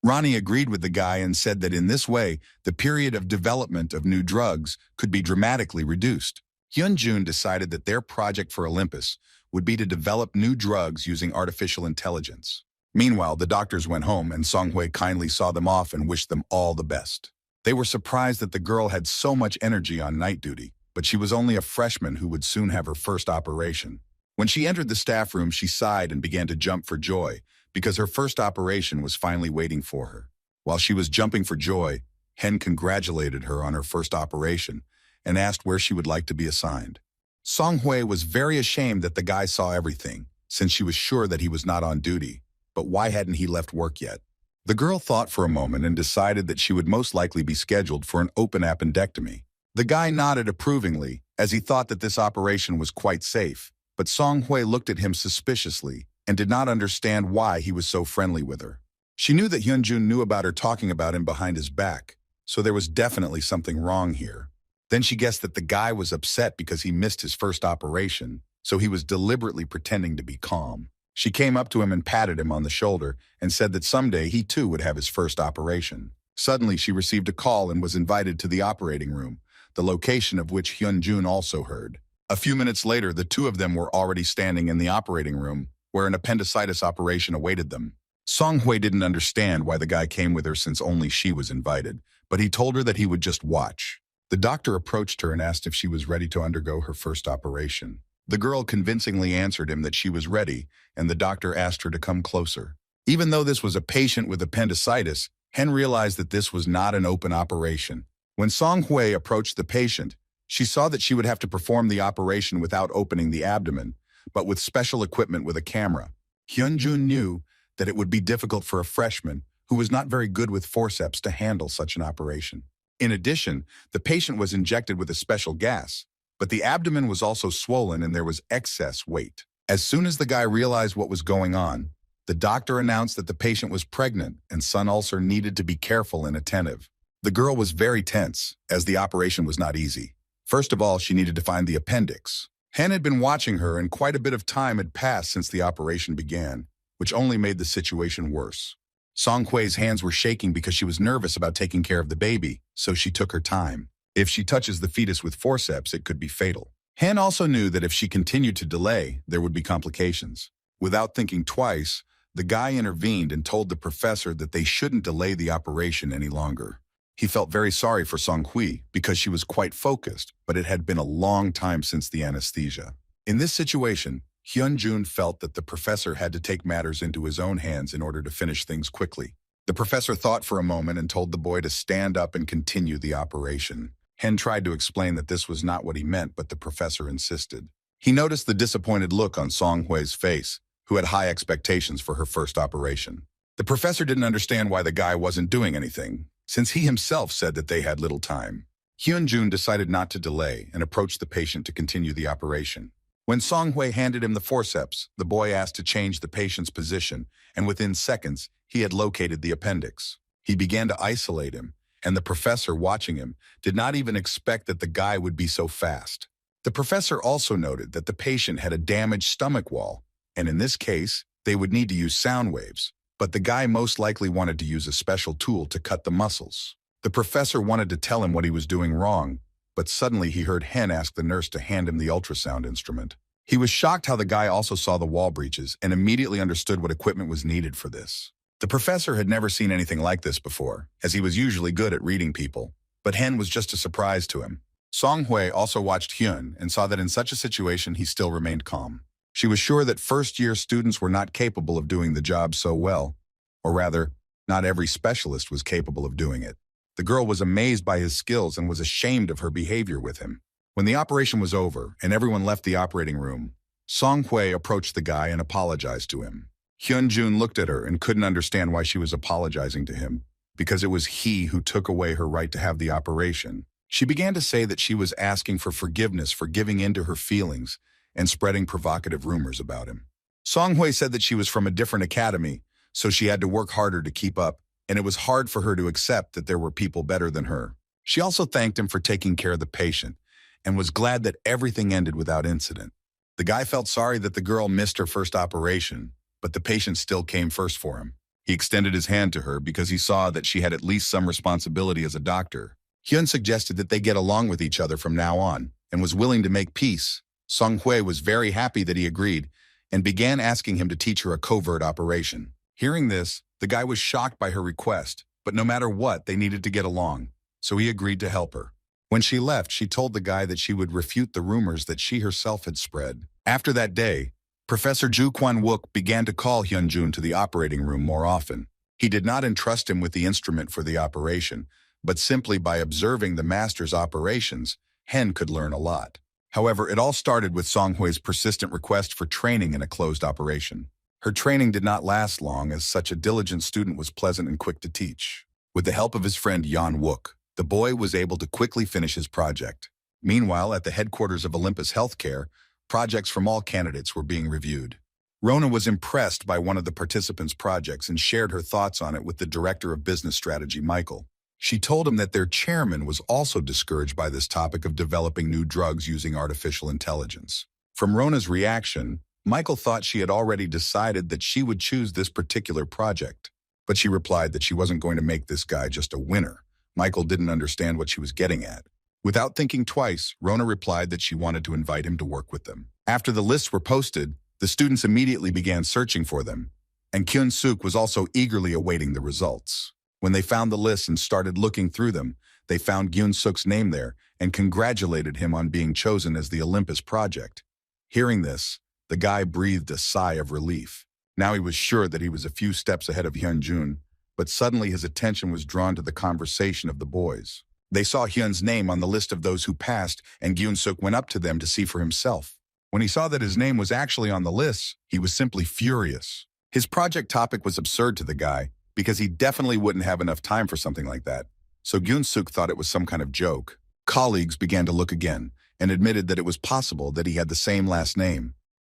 A: Ronnie agreed with the guy and said that in this way, the period of development of new drugs could be dramatically reduced. Hyun Jun decided that their project for Olympus would be to develop new drugs using artificial intelligence. Meanwhile, the doctors went home and Song-hui kindly saw them off and wished them all the best. They were surprised that the girl had so much energy on night duty, but she was only a freshman who would soon have her first operation. When she entered the staff room, she sighed and began to jump for joy because her first operation was finally waiting for her. While she was jumping for joy, Hen congratulated her on her first operation and asked where she would like to be assigned. Song-hui was very ashamed that the guy saw everything, since she was sure that he was not on duty. But why hadn't he left work yet? The girl thought for a moment and decided that she would most likely be scheduled for an open appendectomy. The guy nodded approvingly, as he thought that this operation was quite safe, but Song-hui looked at him suspiciously and did not understand why he was so friendly with her. She knew that Hyun Jun knew about her talking about him behind his back, so there was definitely something wrong here. Then she guessed that the guy was upset because he missed his first operation, so he was deliberately pretending to be calm. She came up to him and patted him on the shoulder and said that someday he too would have his first operation. Suddenly, she received a call and was invited to the operating room, the location of which Hyun Jun also heard. A few minutes later, the two of them were already standing in the operating room, where an appendicitis operation awaited them. Song Hui didn't understand why the guy came with her since only she was invited, but he told her that he would just watch. The doctor approached her and asked if she was ready to undergo her first operation. The girl convincingly answered him that she was ready, and the doctor asked her to come closer. Even though this was a patient with appendicitis, Hen realized that this was not an open operation. When Song Hui approached the patient, she saw that she would have to perform the operation without opening the abdomen, but with special equipment with a camera. Hyun Jun knew that it would be difficult for a freshman who was not very good with forceps to handle such an operation. In addition, the patient was injected with a special gas, but the abdomen was also swollen and there was excess weight. As soon as the guy realized what was going on, the doctor announced that the patient was pregnant and son ulcer needed to be careful and attentive. The girl was very tense, as the operation was not easy. First of all, she needed to find the appendix. Hen had been watching her and quite a bit of time had passed since the operation began, which only made the situation worse. Song Hui's hands were shaking because she was nervous about taking care of the baby, so she took her time. If she touches the fetus with forceps, it could be fatal. Han also knew that if she continued to delay, there would be complications. Without thinking twice, the guy intervened and told the professor that they shouldn't delay the operation any longer. He felt very sorry for Song Hui because she was quite focused, but it had been a long time since the anesthesia. In this situation, Hyun Jun felt that the professor had to take matters into his own hands in order to finish things quickly. The professor thought for a moment and told the boy to stand up and continue the operation. Hen tried to explain that this was not what he meant, but the professor insisted. He noticed the disappointed look on Song Hui's face, who had high expectations for her first operation. The professor didn't understand why the guy wasn't doing anything, since he himself said that they had little time. Hyun Jun decided not to delay and approached the patient to continue the operation. When Song Hui handed him the forceps, the boy asked to change the patient's position, and within seconds, he had located the appendix. He began to isolate him, and the professor watching him did not even expect that the guy would be so fast. The professor also noted that the patient had a damaged stomach wall, and in this case, they would need to use sound waves, but the guy most likely wanted to use a special tool to cut the muscles. The professor wanted to tell him what he was doing wrong, but suddenly he heard Hen ask the nurse to hand him the ultrasound instrument. He was shocked how the guy also saw the wall breaches and immediately understood what equipment was needed for this. The professor had never seen anything like this before, as he was usually good at reading people, but Hen was just a surprise to him. Song Hui also watched Hyun and saw that in such a situation he still remained calm. She was sure that first-year students were not capable of doing the job so well, or rather, not every specialist was capable of doing it. The girl was amazed by his skills and was ashamed of her behavior with him. When the operation was over and everyone left the operating room, Song Hui approached the guy and apologized to him. Hyun Jun looked at her and couldn't understand why she was apologizing to him, because it was he who took away her right to have the operation. She began to say that she was asking for forgiveness for giving in to her feelings and spreading provocative rumors about him. Song Hui said that she was from a different academy, so she had to work harder to keep up, and it was hard for her to accept that there were people better than her. She also thanked him for taking care of the patient and was glad that everything ended without incident. The guy felt sorry that the girl missed her first operation, but the patient still came first for him. He extended his hand to her because he saw that she had at least some responsibility as a doctor. Hyun suggested that they get along with each other from now on and was willing to make peace. Song Hui was very happy that he agreed and began asking him to teach her a covert operation. Hearing this, the guy was shocked by her request, but no matter what, they needed to get along, so he agreed to help her. When she left, she told the guy that she would refute the rumors that she herself had spread. After that day, Professor Ju Kwan-wook began to call Hyun Jun to the operating room more often. He did not entrust him with the instrument for the operation, but simply by observing the master's operations, Hen could learn a lot. However, it all started with Song Hui's persistent request for training in a closed operation. Her training did not last long, as such a diligent student was pleasant and quick to teach. With the help of his friend Yeon Wook, the boy was able to quickly finish his project. Meanwhile, at the headquarters of Olympus Healthcare, projects from all candidates were being reviewed. Rona was impressed by one of the participants' projects and shared her thoughts on it with the director of business strategy, Michael. She told him that their chairman was also discouraged by this topic of developing new drugs using artificial intelligence. From Rona's reaction, Michael thought she had already decided that she would choose this particular project. But she replied that she wasn't going to make this guy just a winner. Michael didn't understand what she was getting at. Without thinking twice, Rona replied that she wanted to invite him to work with them. After the lists were posted, the students immediately began searching for them, and Hyun Suk was also eagerly awaiting the results. When they found the lists and started looking through them, they found Hyun Suk's name there and congratulated him on being chosen as the Olympus project. Hearing this, the guy breathed a sigh of relief. Now he was sure that he was a few steps ahead of Hyun Jun, but suddenly his attention was drawn to the conversation of the boys. They saw Hyun's name on the list of those who passed, and Hyun Suk went up to them to see for himself. When he saw that his name was actually on the list, he was simply furious. His project topic was absurd to the guy, because he definitely wouldn't have enough time for something like that. So Hyun Suk thought it was some kind of joke. Colleagues began to look again, and admitted that it was possible that he had the same last name.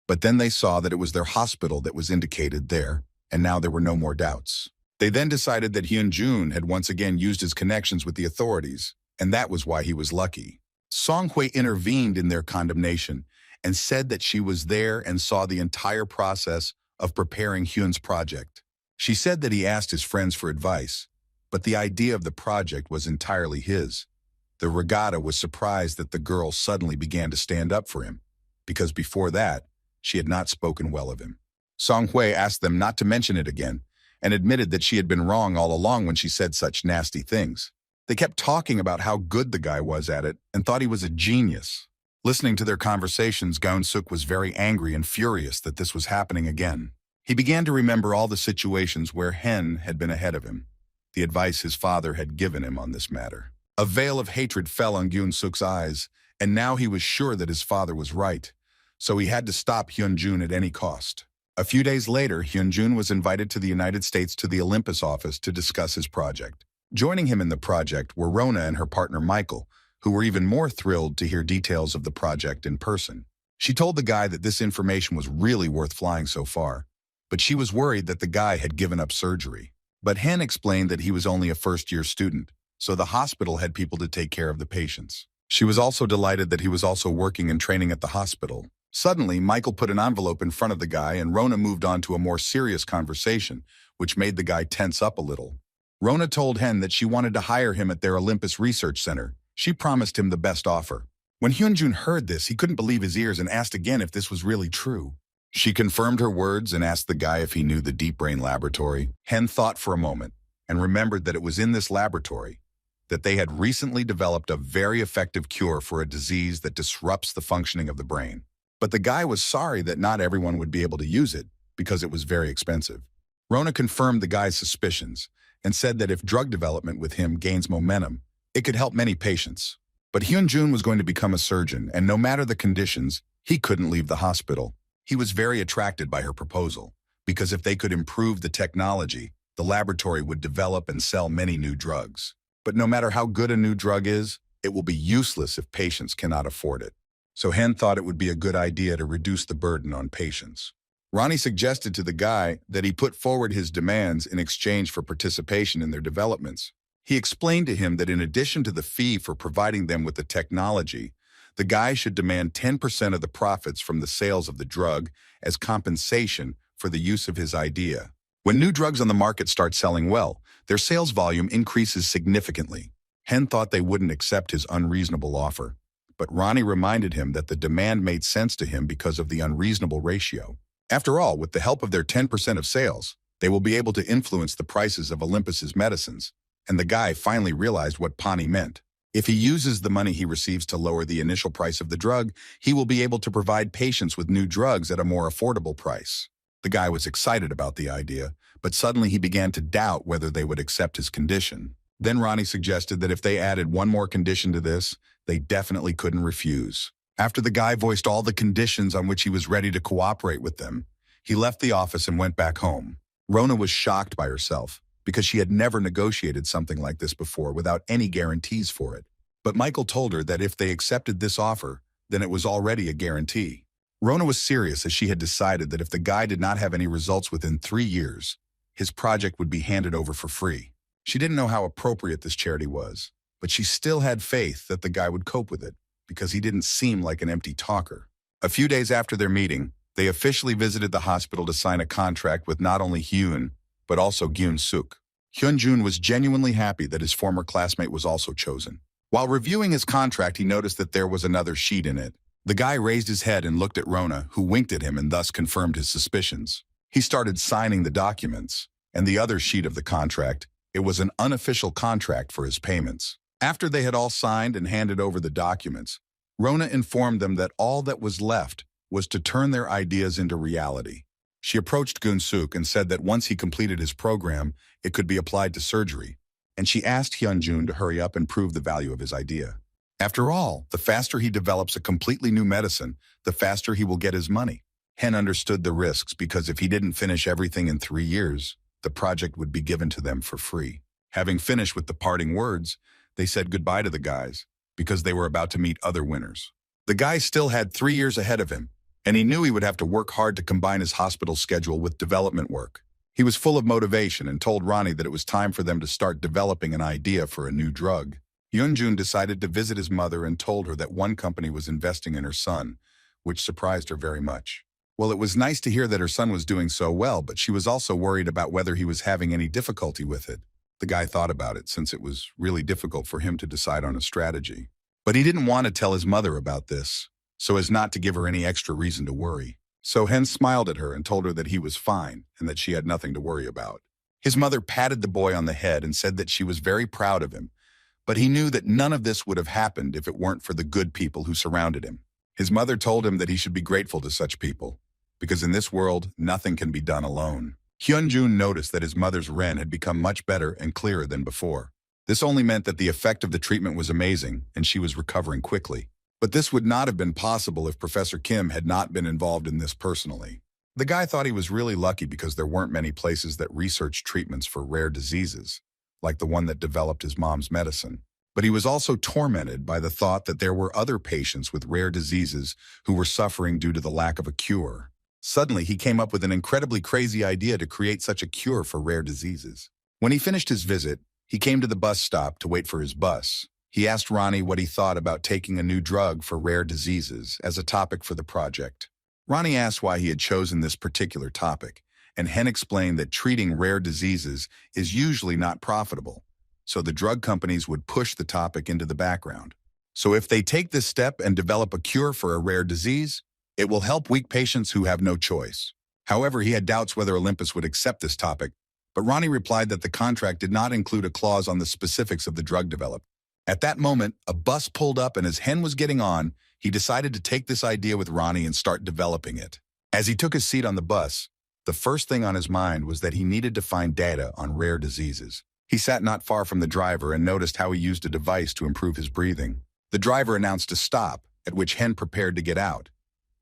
A: But then they saw that it was their hospital that was indicated there, and now there were no more doubts. They then decided that Hyun Jun had once again used his connections with the authorities, and that was why he was lucky. Song Hui intervened in their condemnation and said that she was there and saw the entire process of preparing Hyun's project. She said that he asked his friends for advice, but the idea of the project was entirely his. The regatta was surprised that the girl suddenly began to stand up for him, because before that, she had not spoken well of him. Song Hui asked them not to mention it again, and admitted that she had been wrong all along when she said such nasty things. They kept talking about how good the guy was at it and thought he was a genius. Listening to their conversations, Hyun Suk was very angry and furious that this was happening again. He began to remember all the situations where Hen had been ahead of him, the advice his father had given him on this matter. A veil of hatred fell on Hyun Suk's eyes, and now he was sure that his father was right, so he had to stop Hyun Jun at any cost. A few days later, Hyun Jun was invited to the United States to the Olympus office to discuss his project. Joining him in the project were Rona and her partner Michael, who were even more thrilled to hear details of the project in person. She told the guy that this information was really worth flying so far, but she was worried that the guy had given up surgery. But Hen explained that he was only a first-year student, so the hospital had people to take care of the patients. She was also delighted that he was also working and training at the hospital. Suddenly, Michael put an envelope in front of the guy, and Rona moved on to a more serious conversation, which made the guy tense up a little. Rona told Hen that she wanted to hire him at their Olympus Research Center. She promised him the best offer. When Hyun Jun heard this, he couldn't believe his ears and asked again if this was really true. She confirmed her words and asked the guy if he knew the Deep Brain Laboratory. Hen thought for a moment and remembered that it was in this laboratory that they had recently developed a very effective cure for a disease that disrupts the functioning of the brain. But the guy was sorry that not everyone would be able to use it because it was very expensive. Rona confirmed the guy's suspicions and said that if drug development with him gains momentum, it could help many patients. But Hyun Jun was going to become a surgeon, and no matter the conditions, he couldn't leave the hospital. He was very attracted by her proposal, because if they could improve the technology, the laboratory would develop and sell many new drugs. But no matter how good a new drug is, it will be useless if patients cannot afford it. So Hen thought it would be a good idea to reduce the burden on patients. Ronnie suggested to the guy that he put forward his demands in exchange for participation in their developments. He explained to him that in addition to the fee for providing them with the technology, the guy should demand 10% of the profits from the sales of the drug as compensation for the use of his idea. When new drugs on the market start selling well, their sales volume increases significantly. Hen thought they wouldn't accept his unreasonable offer, but Ronnie reminded him that the demand made sense to him because of the unreasonable ratio. After all, with the help of their 10% of sales, they will be able to influence the prices of Olympus's medicines. And the guy finally realized what Pani meant. If he uses the money he receives to lower the initial price of the drug, he will be able to provide patients with new drugs at a more affordable price. The guy was excited about the idea, but suddenly he began to doubt whether they would accept his condition. Then Ronnie suggested that if they added one more condition to this, they definitely couldn't refuse. After the guy voiced all the conditions on which he was ready to cooperate with them, he left the office and went back home. Rona was shocked by herself, because she had never negotiated something like this before without any guarantees for it. But Michael told her that if they accepted this offer, then it was already a guarantee. Rona was serious as she had decided that if the guy did not have any results within 3 years, his project would be handed over for free. She didn't know how appropriate this charity was, but she still had faith that the guy would cope with it because he didn't seem like an empty talker. A few days after their meeting, they officially visited the hospital to sign a contract with not only Hyun, but also Gyun Suk. Hyun Jun was genuinely happy that his former classmate was also chosen. While reviewing his contract, he noticed that there was another sheet in it. The guy raised his head and looked at Rona, who winked at him and thus confirmed his suspicions. He started signing the documents, and the other sheet of the contract, it was an unofficial contract for his payments. After they had all signed and handed over the documents, Rona informed them that all that was left was to turn their ideas into reality. She approached Gyun Suk and said that once he completed his program, it could be applied to surgery, and she asked Hyun Jun to hurry up and prove the value of his idea. After all, the faster he develops a completely new medicine, the faster he will get his money. Hen understood the risks because if he didn't finish everything in 3 years, the project would be given to them for free. Having finished with the parting words, they said goodbye to the guys because they were about to meet other winners. The guy still had 3 years ahead of him, and he knew he would have to work hard to combine his hospital schedule with development work. He was full of motivation and told Ronnie that it was time for them to start developing an idea for a new drug. Hyun Jun decided to visit his mother and told her that one company was investing in her son, which surprised her very much. Well, it was nice to hear that her son was doing so well, but she was also worried about whether he was having any difficulty with it. The guy thought about it since it was really difficult for him to decide on a strategy. But he didn't want to tell his mother about this, so as not to give her any extra reason to worry. So Hen smiled at her and told her that he was fine and that she had nothing to worry about. His mother patted the boy on the head and said that she was very proud of him, but he knew that none of this would have happened if it weren't for the good people who surrounded him. His mother told him that he should be grateful to such people, because in this world, nothing can be done alone. Hyun Jun noticed that his mother's Ren had become much better and clearer than before. This only meant that the effect of the treatment was amazing and she was recovering quickly. But this would not have been possible if Professor Kim had not been involved in this personally. The guy thought he was really lucky because there weren't many places that researched treatments for rare diseases, like the one that developed his mom's medicine. But he was also tormented by the thought that there were other patients with rare diseases who were suffering due to the lack of a cure. Suddenly, he came up with an incredibly crazy idea to create such a cure for rare diseases. When he finished his visit, he came to the bus stop to wait for his bus. He asked Ronnie what he thought about taking a new drug for rare diseases as a topic for the project. Ronnie asked why he had chosen this particular topic, and Hen explained that treating rare diseases is usually not profitable, so the drug companies would push the topic into the background. So if they take this step and develop a cure for a rare disease, it will help weak patients who have no choice. However, he had doubts whether Olympus would accept this topic, but Ronnie replied that the contract did not include a clause on the specifics of the drug developed. At that moment, a bus pulled up, and as Hen was getting on, he decided to take this idea with Ronnie and start developing it. As he took his seat on the bus, the first thing on his mind was that he needed to find data on rare diseases. He sat not far from the driver and noticed how he used a device to improve his breathing. The driver announced a stop, at which Hen prepared to get out.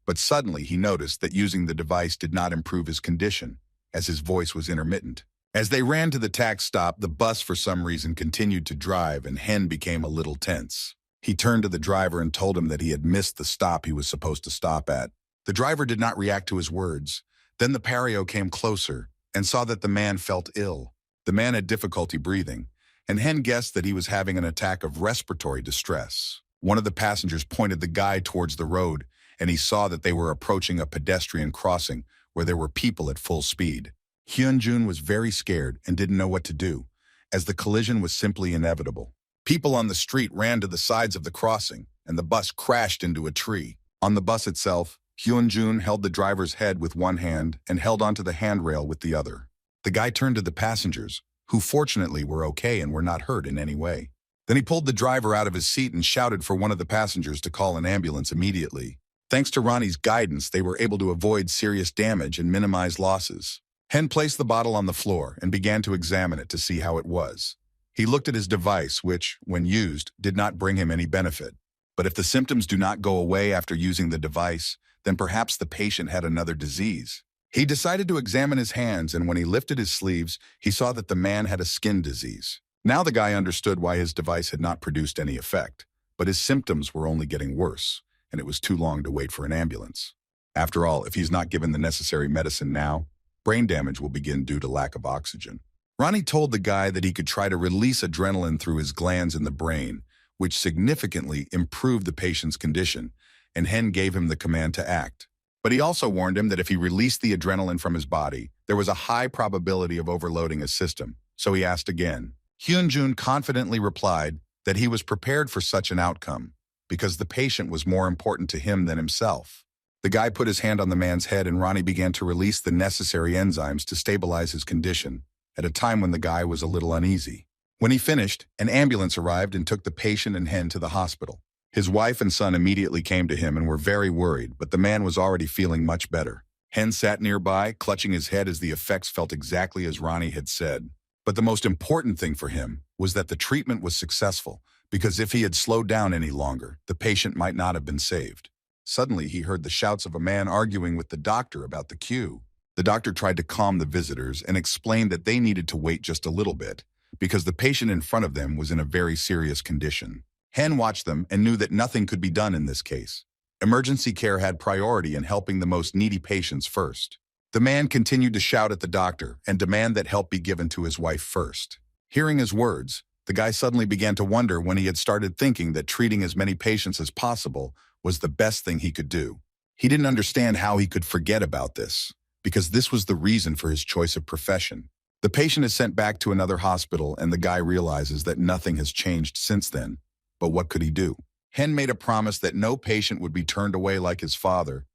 A: But suddenly he noticed that using the device did not improve his condition, as his voice was intermittent. As they ran to the tax stop, the bus for some reason continued to drive, and Hen became a little tense. He turned to the driver and told him that he had missed the stop he was supposed to stop at. The driver did not react to his words. Then the Pario came closer and saw that the man felt ill. The man had difficulty breathing, and Hen guessed that he was having an attack of respiratory distress. One of the passengers pointed the guide towards the road, and he saw that they were approaching a pedestrian crossing where there were people at full speed. Hyun Jun was very scared and didn't know what to do, as the collision was simply inevitable. People on the street ran to the sides of the crossing, and the bus crashed into a tree. On the bus itself, Hyun Jun held the driver's head with one hand and held onto the handrail with the other. The guy turned to the passengers, who fortunately were okay and were not hurt in any way. Then he pulled the driver out of his seat and shouted for one of the passengers to call an ambulance immediately. Thanks to Ronnie's guidance, they were able to avoid serious damage and minimize losses. Hen placed the bottle on the floor and began to examine it to see how it was. He looked at his device, which, when used, did not bring him any benefit. But if the symptoms do not go away after using the device, then perhaps the patient had another disease. He decided to examine his hands, and when he lifted his sleeves, he saw that the man had a skin disease. Now the guy understood why his device had not produced any effect, but his symptoms were only getting worse, and it was too long to wait for an ambulance. After all, if he's not given the necessary medicine now, brain damage will begin due to lack of oxygen. Ronnie told the guy that he could try to release adrenaline through his glands in the brain, which significantly improved the patient's condition, and Hyun gave him the command to act. But he also warned him that if he released the adrenaline from his body, there was a high probability of overloading his system, so he asked again. Hyun Jun confidently replied that he was prepared for such an outcome, because the patient was more important to him than himself. The guy put his hand on the man's head and Ronnie began to release the necessary enzymes to stabilize his condition, at a time when the guy was a little uneasy. When he finished, an ambulance arrived and took the patient and Hyun to the hospital. His wife and son immediately came to him and were very worried, but the man was already feeling much better. Hyun sat nearby, clutching his head as the effects felt exactly as Ronnie had said. But the most important thing for him was that the treatment was successful, because if he had slowed down any longer, the patient might not have been saved. Suddenly, he heard the shouts of a man arguing with the doctor about the queue. The doctor tried to calm the visitors and explained that they needed to wait just a little bit, because the patient in front of them was in a very serious condition. Hyun watched them and knew that nothing could be done in this case. Emergency care had priority in helping the most needy patients first. The man continued to shout at the doctor and demand that help be given to his wife first. Hearing his words, the guy suddenly began to wonder when he had started thinking that treating as many patients as possible was the best thing he could do. He didn't understand how he could forget about this, because this was the reason for his choice of profession. The patient is sent back to another hospital and the guy realizes that nothing has changed since then. But what could he do? Hyun made a promise that no patient would be turned away like his father,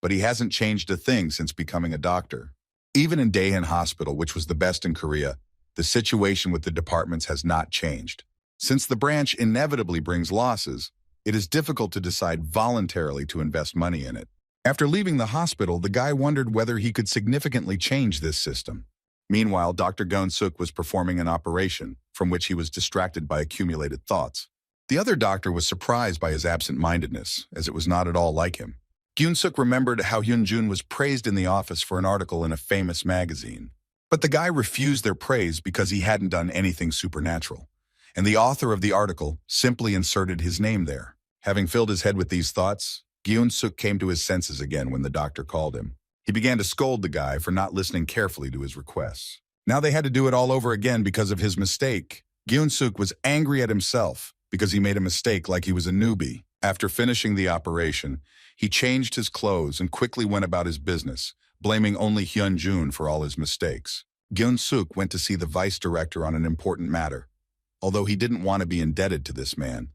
A: but he hasn't changed a thing since becoming a doctor. Even in Daehan Hospital, which was the best in Korea, the situation with the departments has not changed. Since the branch inevitably brings losses, it is difficult to decide voluntarily to invest money in it. After leaving the hospital, the guy wondered whether he could significantly change this system. Meanwhile, Dr. Gon-suk was performing an operation, from which he was distracted by accumulated thoughts. The other doctor was surprised by his absent-mindedness, as it was not at all like him. Gyun-suk remembered how Hyun Jun was praised in the office for an article in a famous magazine. But the guy refused their praise because he hadn't done anything supernatural, and the author of the article simply inserted his name there. Having filled his head with these thoughts, Gyun-suk came to his senses again when the doctor called him. He began to scold the guy for not listening carefully to his requests. Now they had to do it all over again because of his mistake. Gyun-suk was angry at himself because he made a mistake like he was a newbie. After finishing the operation, he changed his clothes and quickly went about his business, blaming only Hyun Jun for all his mistakes. Gyun-suk went to see the vice director on an important matter, although he didn't want to be indebted to this man,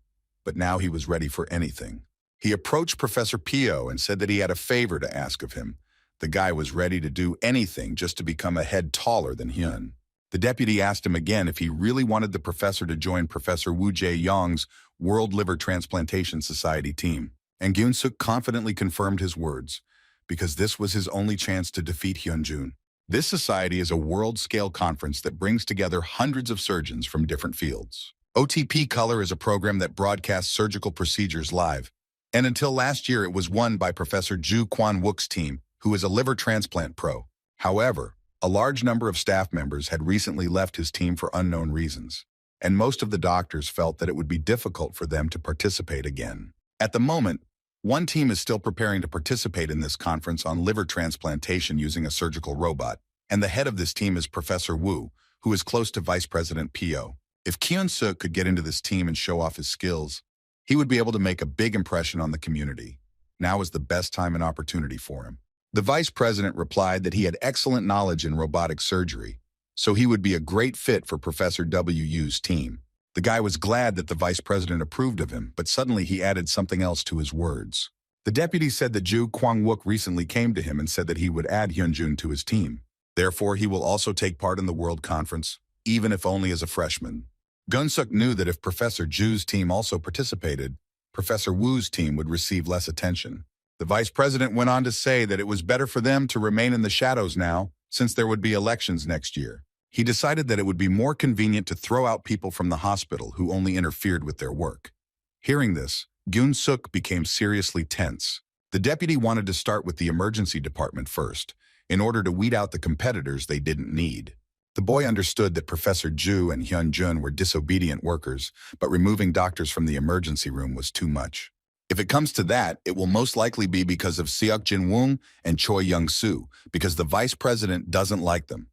A: but now he was ready for anything. He approached Professor Pio and said that he had a favor to ask of him. The guy was ready to do anything just to become a head taller than Hyun. The deputy asked him again if he really wanted the professor to join Professor Woo Jae-young's World Liver Transplantation Society team, and Gyun-suk confidently confirmed his words, because this was his only chance to defeat Hyun Jun. This society is a world-scale conference that brings together hundreds of surgeons from different fields. OTP Color is a program that broadcasts surgical procedures live, and until last year it was won by Professor Ju Kwan-wook's team, who is a liver transplant pro. However, a large number of staff members had recently left his team for unknown reasons, and most of the doctors felt that it would be difficult for them to participate again. At the moment, one team is still preparing to participate in this conference on liver transplantation using a surgical robot, and the head of this team is Professor Woo, who is close to Vice President Pio. If Kyun-suk could get into this team and show off his skills, he would be able to make a big impression on the community. Now is the best time and opportunity for him. The vice president replied that he had excellent knowledge in robotic surgery, so he would be a great fit for Professor WU's team. The guy was glad that the vice president approved of him, but suddenly he added something else to his words. The deputy said that Ju Kwang-wook recently came to him and said that he would add Hyun Jun to his team. Therefore, he will also take part in the World Conference, even if only as a freshman. Gun-suk knew that if Professor Ju's team also participated, Professor Woo's team would receive less attention. The vice president went on to say that it was better for them to remain in the shadows now, since there would be elections next year. He decided that it would be more convenient to throw out people from the hospital who only interfered with their work. Hearing this, Gyun-suk became seriously tense. The deputy wanted to start with the emergency department first, in order to weed out the competitors they didn't need. The boy understood that Professor Ju and Hyun Jun were disobedient workers, but removing doctors from the emergency room was too much. If it comes to that, it will most likely be because of Seok Jin-woong and Choi Young-soo, because the vice president doesn't like them.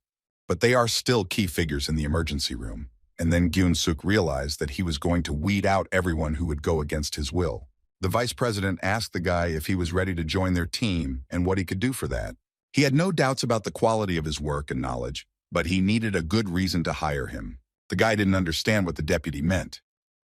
A: But they are still key figures in the emergency room. And then Gyun-suk realized that he was going to weed out everyone who would go against his will. The vice president asked the guy if he was ready to join their team and what he could do for that. He had no doubts about the quality of his work and knowledge, but he needed a good reason to hire him. The guy didn't understand what the deputy meant.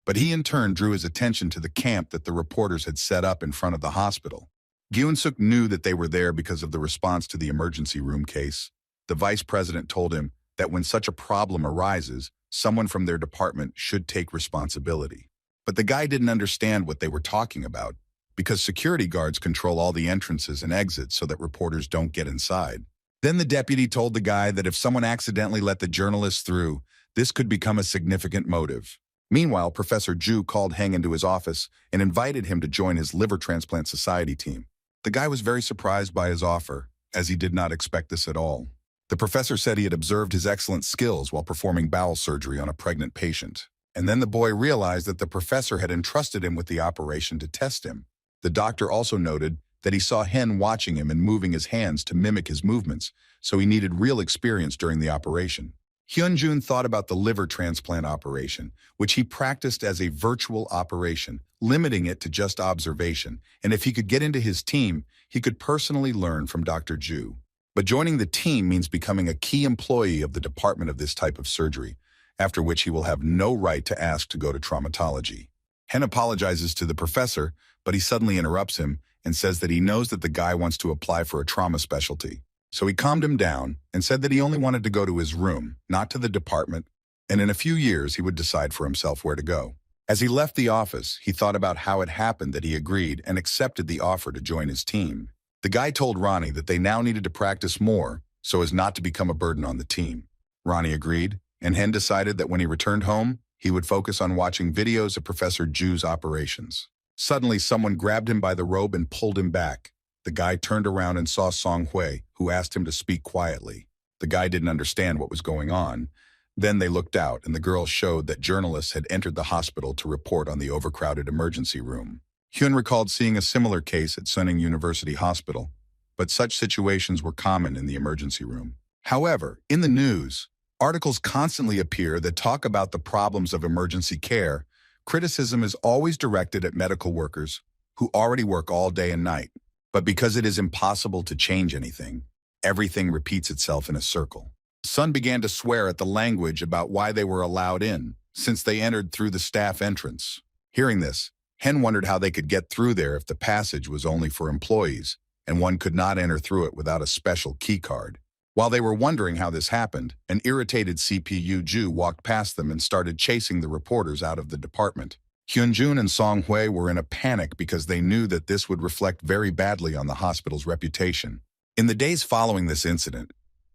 A: But he in turn drew his attention to the camp that the reporters had set up in front of the hospital. Gyun-suk knew that they were there because of the response to the emergency room case. The vice president told him that when such a problem arises, someone from their department should take responsibility. But the guy didn't understand what they were talking about, because security guards control all the entrances and exits so that reporters don't get inside. Then the deputy told the guy that if someone accidentally let the journalists through, this could become a significant motive. Meanwhile, Professor Ju called Heng into his office and invited him to join his liver transplant society team. The guy was very surprised by his offer, as he did not expect this at all. The professor said he had observed his excellent skills while performing bowel surgery on a pregnant patient. And then the boy realized that the professor had entrusted him with the operation to test him. The doctor also noted that he saw Hen watching him and moving his hands to mimic his movements, so he needed real experience during the operation. Hyun Jun thought about the liver transplant operation, which he practiced as a virtual operation, limiting it to just observation, and if he could get into his team, he could personally learn from Dr. Ju. But joining the team means becoming a key employee of the department of this type of surgery, after which he will have no right to ask to go to traumatology. Hen apologizes to the professor, but he suddenly interrupts him and says that he knows that the guy wants to apply for a trauma specialty. So he calmed him down and said that he only wanted to go to his room, not to the department, and in a few years he would decide for himself where to go. As he left the office, he thought about how it happened that he agreed and accepted the offer to join his team. The guy told Ronnie that they now needed to practice more so as not to become a burden on the team. Ronnie agreed, and Hen decided that when he returned home, he would focus on watching videos of Professor Ju's operations. Suddenly, someone grabbed him by the robe and pulled him back. The guy turned around and saw Song Hui, who asked him to speak quietly. The guy didn't understand what was going on. Then they looked out, and the girl showed that journalists had entered the hospital to report on the overcrowded emergency room. Hyun recalled seeing a similar case at Sunning University Hospital, but such situations were common in the emergency room. However, in the news, articles constantly appear that talk about the problems of emergency care. Criticism is always directed at medical workers who already work all day and night. But because it is impossible to change anything, everything repeats itself in a circle. Sun began to swear at the language about why they were allowed in, since they entered through the staff entrance. Hearing this, Hen wondered how they could get through there if the passage was only for employees, and one could not enter through it without a special key card. While they were wondering how this happened, an irritated CPU Ju walked past them and started chasing the reporters out of the department. Hyun Jun and Song Hui were in a panic because they knew that this would reflect very badly on the hospital's reputation. In the days following this incident,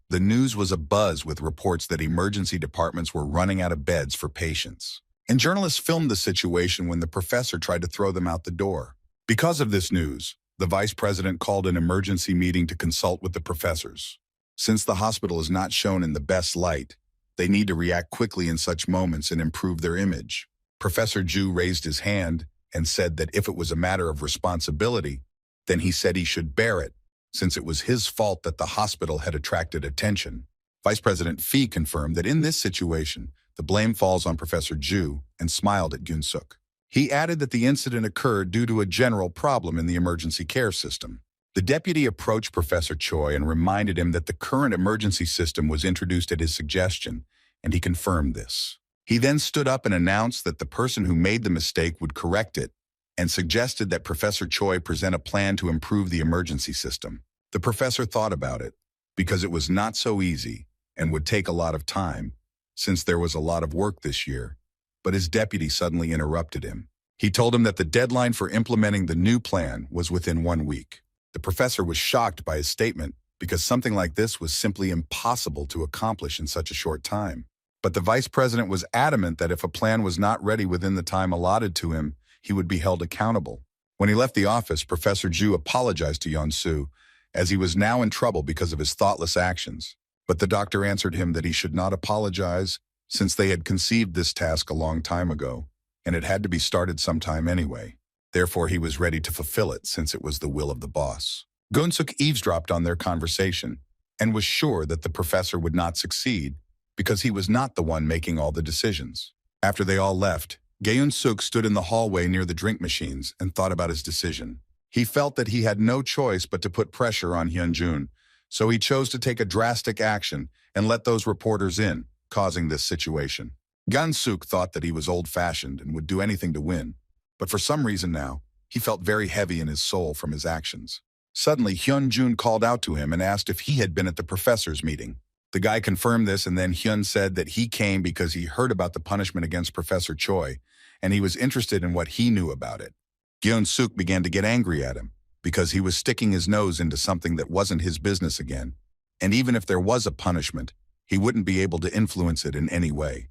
A: the news was abuzz with reports that emergency departments were running out of beds for patients. And journalists filmed the situation when the professor tried to throw them out the door. Because of this news, the vice president called an emergency meeting to consult with the professors. Since the hospital is not shown in the best light, they need to react quickly in such moments and improve their image. Professor Ju raised his hand and said that if it was a matter of responsibility, then he said he should bear it, since it was his fault that the hospital had attracted attention. Vice President Phi confirmed that in this situation, the blame falls on Professor Ju and smiled at Gyun-suk. He added that the incident occurred due to a general problem in the emergency care system. The deputy approached Professor Choi and reminded him that the current emergency system was introduced at his suggestion, and he confirmed this. He then stood up and announced that the person who made the mistake would correct it, and suggested that Professor Choi present a plan to improve the emergency system. The professor thought about it, because it was not so easy and would take a lot of time, since there was a lot of work this year, but his deputy suddenly interrupted him. He told him that the deadline for implementing the new plan was within 1 week. The professor was shocked by his statement because something like this was simply impossible to accomplish in such a short time. But the vice president was adamant that if a plan was not ready within the time allotted to him, he would be held accountable. When he left the office, Professor Ju apologized to Yeon-soo, as he was now in trouble because of his thoughtless actions. But the doctor answered him that he should not apologize, since they had conceived this task a long time ago, and it had to be started sometime anyway. Therefore, he was ready to fulfill it since it was the will of the boss. Geun-suk eavesdropped on their conversation and was sure that the professor would not succeed because he was not the one making all the decisions. After they all left, Geun-suk stood in the hallway near the drink machines and thought about his decision. He felt that he had no choice but to put pressure on Hyun Jun, so he chose to take a drastic action and let those reporters in, causing this situation. Geun-suk thought that he was old-fashioned and would do anything to win, but for some reason now, he felt very heavy in his soul from his actions. Suddenly, Hyun Jun called out to him and asked if he had been at the professor's meeting. The guy confirmed this, and then Hyun said that he came because he heard about the punishment against Professor Choi, and he was interested in what he knew about it. Geun-suk began to get angry at him because he was sticking his nose into something that wasn't his business again, and even if there was a punishment, he wouldn't be able to influence it in any way.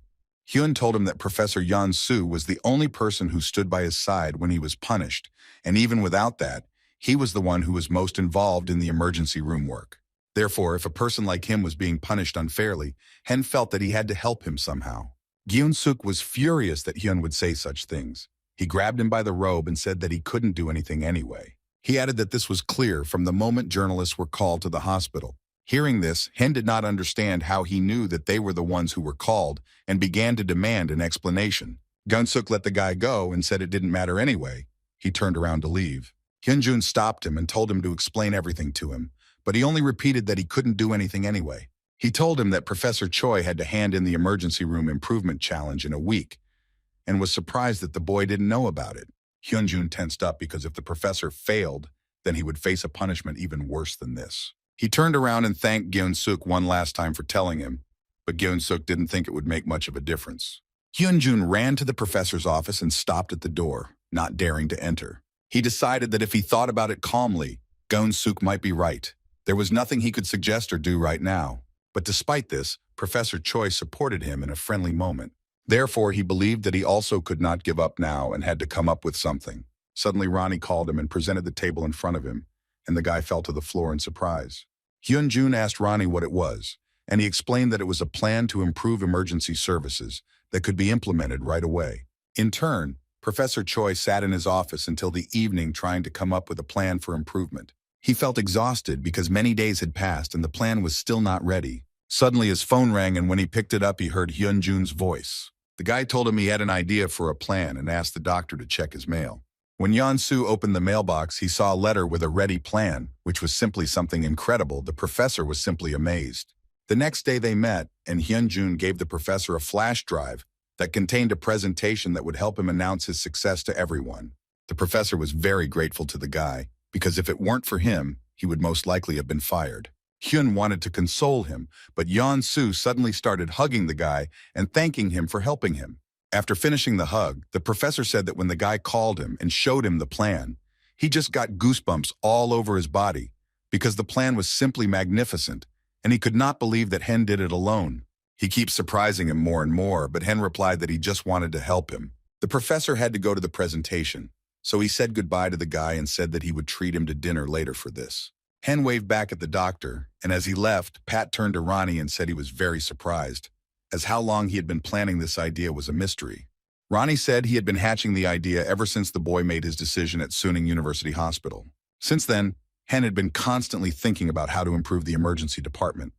A: Hyun told him that Professor Yeon-soo was the only person who stood by his side when he was punished, and even without that, he was the one who was most involved in the emergency room work. Therefore, if a person like him was being punished unfairly, Hyun felt that he had to help him somehow. Geun-suk was furious that Hyun would say such things. He grabbed him by the robe and said that he couldn't do anything anyway. He added that this was clear from the moment journalists were called to the hospital. Hearing this, Hyun did not understand how he knew that they were the ones who were called and began to demand an explanation. Geun-suk let the guy go and said it didn't matter anyway. He turned around to leave. Hyun Jun stopped him and told him to explain everything to him, but he only repeated that he couldn't do anything anyway. He told him that Professor Choi had to hand in the emergency room improvement challenge in a week, and was surprised that the boy didn't know about it. Hyun Jun tensed up because if the professor failed, then he would face a punishment even worse than this. He turned around and thanked Geun-suk one last time for telling him, but Geun-suk didn't think it would make much of a difference. Hyun Jun ran to the professor's office and stopped at the door, not daring to enter. He decided that if he thought about it calmly, Geun-suk might be right. There was nothing he could suggest or do right now. But despite this, Professor Choi supported him in a friendly moment. Therefore, he believed that he also could not give up now and had to come up with something. Suddenly, Ronnie called him and presented the table in front of him, and the guy fell to the floor in surprise. Hyun Jun asked Ronnie what it was, and he explained that it was a plan to improve emergency services that could be implemented right away. In turn, Professor Choi sat in his office until the evening trying to come up with a plan for improvement. He felt exhausted because many days had passed and the plan was still not ready. Suddenly his phone rang, and when he picked it up he heard Hyun Jun's voice. The guy told him he had an idea for a plan and asked the doctor to check his mail. When Yeon-soo opened the mailbox, he saw a letter with a ready plan, which was simply something incredible. The professor was simply amazed. The next day they met, and Hyun Jun gave the professor a flash drive that contained a presentation that would help him announce his success to everyone. The professor was very grateful to the guy, because if it weren't for him, he would most likely have been fired. Hyun wanted to console him, but Yeon-soo suddenly started hugging the guy and thanking him for helping him. After finishing the hug, the professor said that when the guy called him and showed him the plan, he just got goosebumps all over his body because the plan was simply magnificent, and he could not believe that Hyun did it alone. He keeps surprising him more and more, but Hyun replied that he just wanted to help him. The professor had to go to the presentation, so he said goodbye to the guy and said that he would treat him to dinner later for this. Hyun waved back at the doctor, and as he left, Pat turned to Ronnie and said he was very surprised, as how long he had been planning this idea was a mystery. Ronnie said he had been hatching the idea ever since the boy made his decision at Suning University Hospital. Since then, Hyun had been constantly thinking about how to improve the emergency department.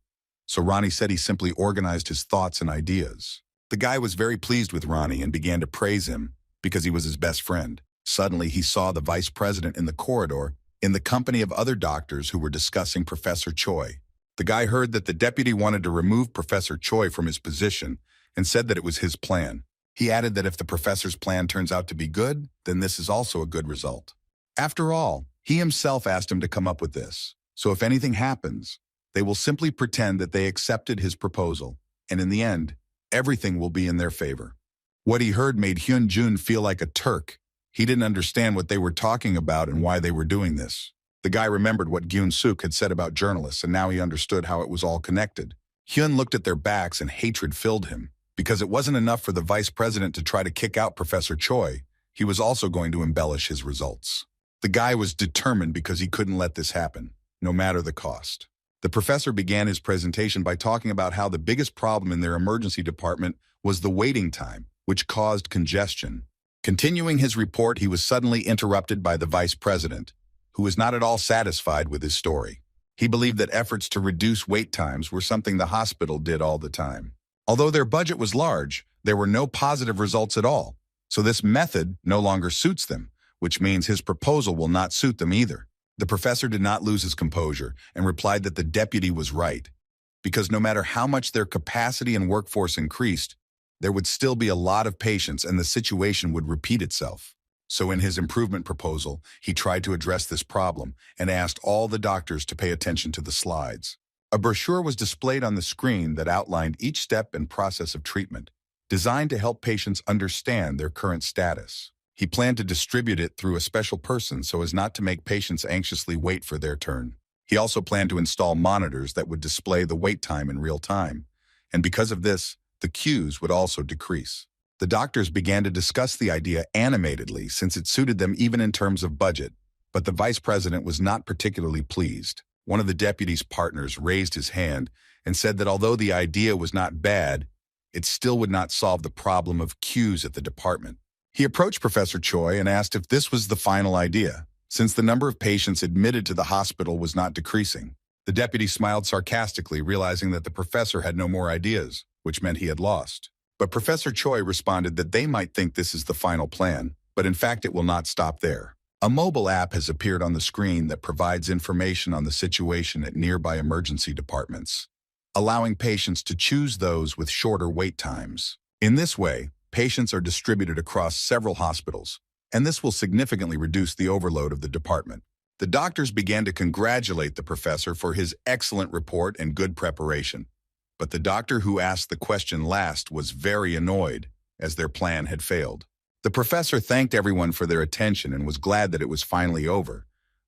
A: So Ronnie said he simply organized his thoughts and ideas. The guy was very pleased with Ronnie and began to praise him because he was his best friend. Suddenly, he saw the vice president in the corridor in the company of other doctors who were discussing Professor Choi. The guy heard that the deputy wanted to remove Professor Choi from his position and said that it was his plan. He added that if the professor's plan turns out to be good, then this is also a good result. After all, he himself asked him to come up with this. So if anything happens, they will simply pretend that they accepted his proposal, and in the end, everything will be in their favor. What he heard made Hyun Jun feel like a Turk. He didn't understand what they were talking about and why they were doing this. The guy remembered what Geun-suk had said about journalists, and now he understood how it was all connected. Hyun looked at their backs and hatred filled him. Because it wasn't enough for the vice president to try to kick out Professor Choi, he was also going to embellish his results. The guy was determined because he couldn't let this happen, no matter the cost. The professor began his presentation by talking about how the biggest problem in their emergency department was the waiting time, which caused congestion. Continuing his report, he was suddenly interrupted by the vice president, who was not at all satisfied with his story. He believed that efforts to reduce wait times were something the hospital did all the time. Although their budget was large, there were no positive results at all, so this method no longer suits them, which means his proposal will not suit them either. The professor did not lose his composure and replied that the deputy was right, because no matter how much their capacity and workforce increased, there would still be a lot of patients and the situation would repeat itself. So in his improvement proposal, he tried to address this problem and asked all the doctors to pay attention to the slides. A brochure was displayed on the screen that outlined each step and process of treatment, designed to help patients understand their current status. He planned to distribute it through a special person so as not to make patients anxiously wait for their turn. He also planned to install monitors that would display the wait time in real time, and because of this, the queues would also decrease. The doctors began to discuss the idea animatedly since it suited them even in terms of budget, but the vice president was not particularly pleased. One of the deputy's partners raised his hand and said that although the idea was not bad, it still would not solve the problem of queues at the department. He approached Professor Choi and asked if this was the final idea, since the number of patients admitted to the hospital was not decreasing. The deputy smiled sarcastically, realizing that the professor had no more ideas, which meant he had lost. But Professor Choi responded that they might think this is the final plan, but in fact it will not stop there. A mobile app has appeared on the screen that provides information on the situation at nearby emergency departments, allowing patients to choose those with shorter wait times. In this way, patients are distributed across several hospitals, and this will significantly reduce the overload of the department. The doctors began to congratulate the professor for his excellent report and good preparation. But the doctor who asked the question last was very annoyed, as their plan had failed. The professor thanked everyone for their attention and was glad that it was finally over.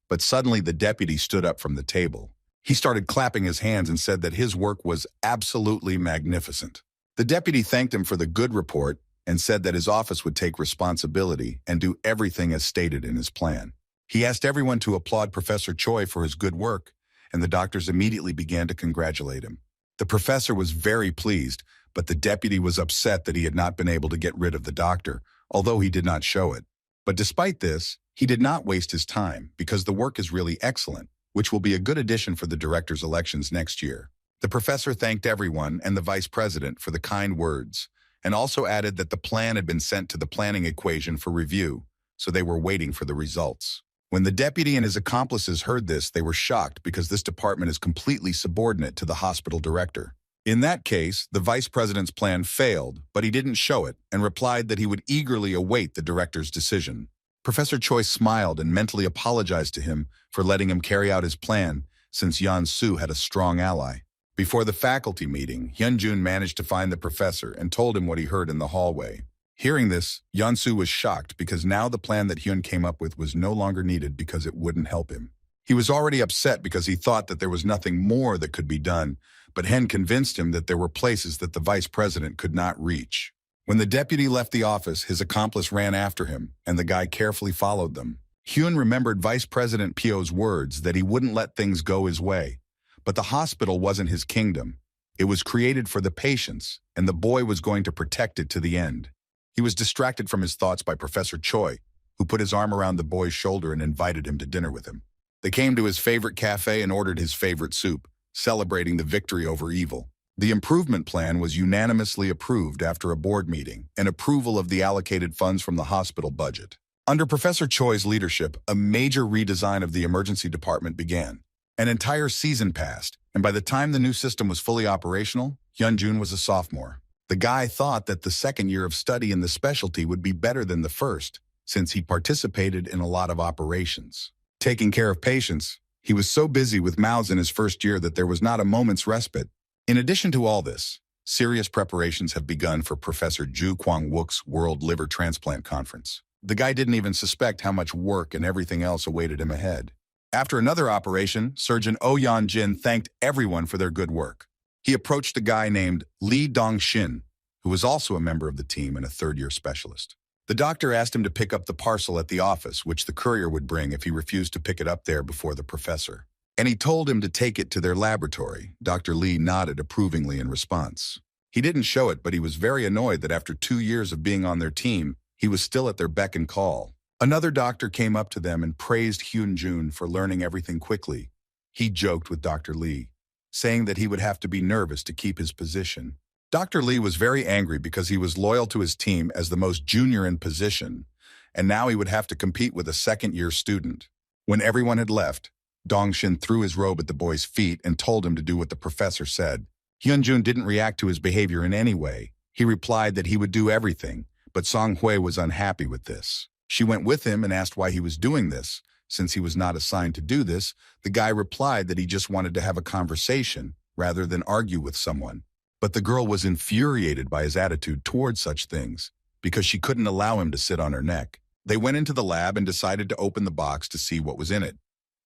A: But suddenly the deputy stood up from the table. He started clapping his hands and said that his work was absolutely magnificent. The deputy thanked him for the good report and said that his office would take responsibility and do everything as stated in his plan. He asked everyone to applaud Professor Choi for his good work, and the doctors immediately began to congratulate him. The professor was very pleased, but the deputy was upset that he had not been able to get rid of the doctor, although he did not show it. But despite this, he did not waste his time because the work is really excellent, which will be a good addition for the director's elections next year. The professor thanked everyone and the vice president for the kind words, and also added that the plan had been sent to the planning equation for review, so they were waiting for the results. When the deputy and his accomplices heard this, they were shocked because this department is completely subordinate to the hospital director. In that case, the vice president's plan failed, but he didn't show it and replied that he would eagerly await the director's decision. Professor Choi smiled and mentally apologized to him for letting him carry out his plan, since Yeon-soo had a strong ally. Before the faculty meeting, Hyun Jun managed to find the professor and told him what he heard in the hallway. Hearing this, Yeon-soo was shocked because now the plan that Hyun came up with was no longer needed because it wouldn't help him. He was already upset because he thought that there was nothing more that could be done, but Hyun convinced him that there were places that the vice president could not reach. When the deputy left the office, his accomplice ran after him, and the guy carefully followed them. Hyun remembered Vice President Pyo's words that he wouldn't let things go his way. But the hospital wasn't his kingdom. It was created for the patients, and the boy was going to protect it to the end. He was distracted from his thoughts by Professor Choi, who put his arm around the boy's shoulder and invited him to dinner with him. They came to his favorite cafe and ordered his favorite soup, celebrating the victory over evil. The improvement plan was unanimously approved after a board meeting and approval of the allocated funds from the hospital budget. Under Professor Choi's leadership, a major redesign of the emergency department began. An entire season passed, and by the time the new system was fully operational, Hyun Jun was a sophomore. The guy thought that the second year of study in the specialty would be better than the first, since he participated in a lot of operations. Taking care of patients, he was so busy with mouths in his first year that there was not a moment's respite. In addition to all this, serious preparations have begun for Professor Ju Kwang-wook's World Liver Transplant Conference. The guy didn't even suspect how much work and everything else awaited him ahead. After another operation, Surgeon Oh Yeon-jin thanked everyone for their good work. He approached a guy named Lee Dong-shin, who was also a member of the team and a third-year specialist. The doctor asked him to pick up the parcel at the office, which the courier would bring if he refused to pick it up there before the professor. And he told him to take it to their laboratory. Dr. Lee nodded approvingly in response. He didn't show it, but he was very annoyed that after 2 years of being on their team, He was still at their beck and call. Another doctor came up to them and praised Hyun Jun for learning everything quickly. He joked with Dr. Lee, saying that he would have to be nervous to keep his position. Dr. Lee was very angry because he was loyal to his team as the most junior in position, and now he would have to compete with a second-year student. When everyone had left, Dong-shin threw his robe at the boy's feet and told him to do what the professor said. Hyun Jun didn't react to his behavior in any way. He replied that he would do everything, but Song Hui was unhappy with this. She went with him and asked why he was doing this. Since he was not assigned to do this, the guy replied that he just wanted to have a conversation rather than argue with someone. But the girl was infuriated by his attitude towards such things because she couldn't allow him to sit on her neck. They went into the lab and decided to open the box to see what was in it.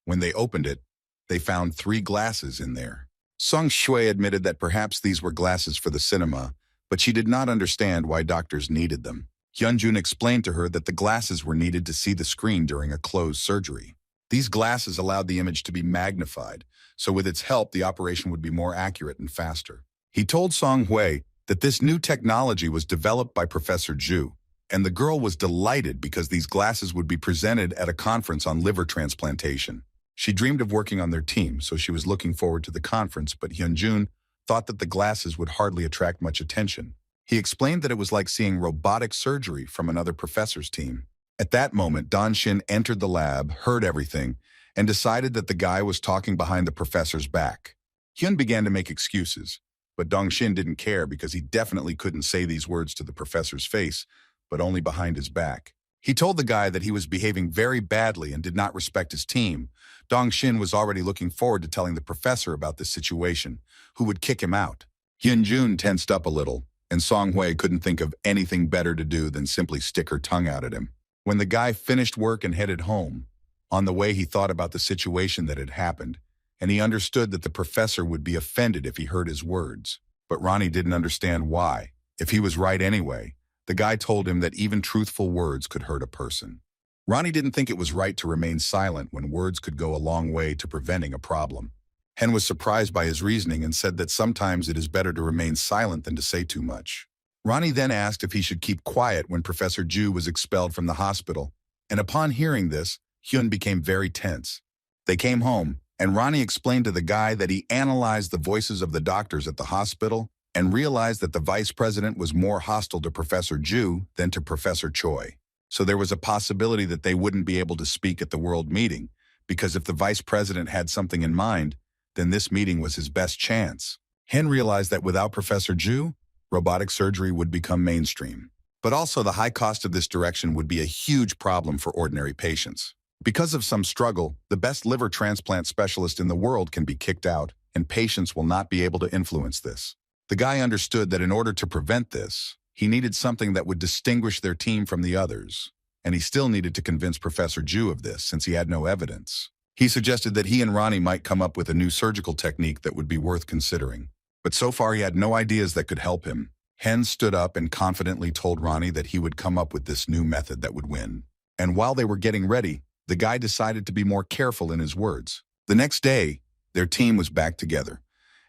A: When they opened it, they found 3 glasses in there. Song Shui admitted that perhaps these were glasses for the cinema, but she did not understand why doctors needed them. Hyun Jun explained to her that the glasses were needed to see the screen during a closed surgery. These glasses allowed the image to be magnified, so with its help, the operation would be more accurate and faster. He told Song Hui that this new technology was developed by Professor Zhu, and the girl was delighted because these glasses would be presented at a conference on liver transplantation. She dreamed of working on their team, so she was looking forward to the conference, but Hyun Jun thought that the glasses would hardly attract much attention. He explained that it was like seeing robotic surgery from another professor's team. At that moment, Dong-shin entered the lab, heard everything, and decided that the guy was talking behind the professor's back. Hyun began to make excuses, but Dong-shin didn't care because he definitely couldn't say these words to the professor's face, but only behind his back. He told the guy that he was behaving very badly and did not respect his team. Dong-shin was already looking forward to telling the professor about this situation, who would kick him out. Hyun Jun tensed up a little, and Song Hui couldn't think of anything better to do than simply stick her tongue out at him. When the guy finished work and headed home, on the way he thought about the situation that had happened, and he understood that the professor would be offended if he heard his words. But Ronnie didn't understand why. If he was right anyway, the guy told him that even truthful words could hurt a person. Ronnie didn't think it was right to remain silent when words could go a long way to preventing a problem. Hen was surprised by his reasoning and said that sometimes it is better to remain silent than to say too much. Ronnie then asked if he should keep quiet when Professor Zhu was expelled from the hospital, and upon hearing this, Hyun became very tense. They came home, and Ronnie explained to the guy that he analyzed the voices of the doctors at the hospital and realized that the vice president was more hostile to Professor Zhu than to Professor Choi. So there was a possibility that they wouldn't be able to speak at the world meeting, because if the vice president had something in mind, then this meeting was his best chance. Hen realized that without Professor Zhu, robotic surgery would become mainstream. But also the high cost of this direction would be a huge problem for ordinary patients. Because of some struggle, the best liver transplant specialist in the world can be kicked out, and patients will not be able to influence this. The guy understood that in order to prevent this, he needed something that would distinguish their team from the others, and he still needed to convince Professor Zhu of this since he had no evidence. He suggested that he and Ronnie might come up with a new surgical technique that would be worth considering. But so far he had no ideas that could help him. Hen stood up and confidently told Ronnie that he would come up with this new method that would win. And while they were getting ready, the guy decided to be more careful in his words. The next day, their team was back together,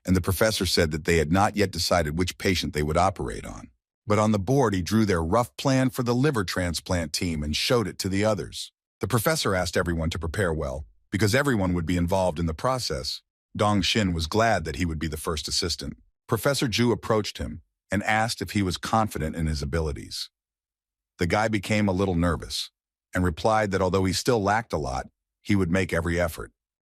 A: and the professor said that they had not yet decided which patient they would operate on. But on the board, he drew their rough plan for the liver transplant team and showed it to the others. The professor asked everyone to prepare well, because everyone would be involved in the process. Dong-shin was glad that he would be the first assistant. Professor Zhu approached him and asked if he was confident in his abilities. The guy became a little nervous and replied that although he still lacked a lot, he would make every effort.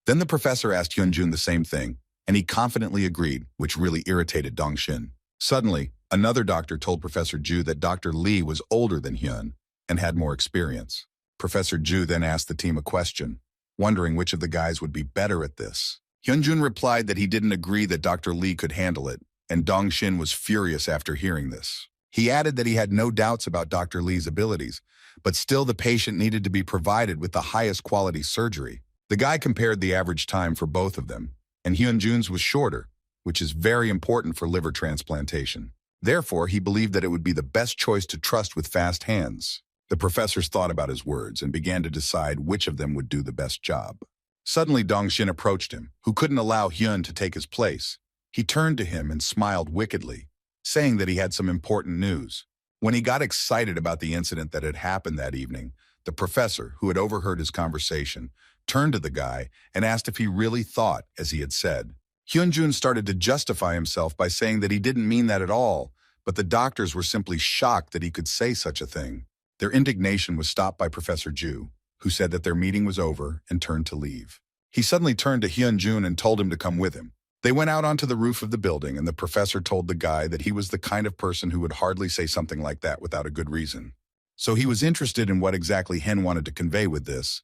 A: Then the professor asked Hyun Jun the same thing, and he confidently agreed, which really irritated Dong-shin. Suddenly, another doctor told Professor Zhu that Dr. Lee was older than Hyun and had more experience. Professor Zhu then asked the team a question, wondering which of the guys would be better at this. Hyun Jun replied that he didn't agree that Dr. Lee could handle it, and Dong-shin was furious after hearing this. He added that he had no doubts about Dr. Lee's abilities, but still the patient needed to be provided with the highest quality surgery. The guy compared the average time for both of them, and Hyun Jun's was shorter, which is very important for liver transplantation. Therefore, he believed that it would be the best choice to trust with fast hands. The professors thought about his words and began to decide which of them would do the best job. Suddenly, Dong-shin approached him, who couldn't allow Hyun to take his place. He turned to him and smiled wickedly, saying that he had some important news. When he got excited about the incident that had happened that evening, the professor, who had overheard his conversation, turned to the guy and asked if he really thought as he had said. Hyun Jun started to justify himself by saying that he didn't mean that at all, but the doctors were simply shocked that he could say such a thing. Their indignation was stopped by Professor Ju, who said that their meeting was over and turned to leave. He suddenly turned to Hyun Jun and told him to come with him. They went out onto the roof of the building, and the professor told the guy that he was the kind of person who would hardly say something like that without a good reason. So he was interested in what exactly Hen wanted to convey with this.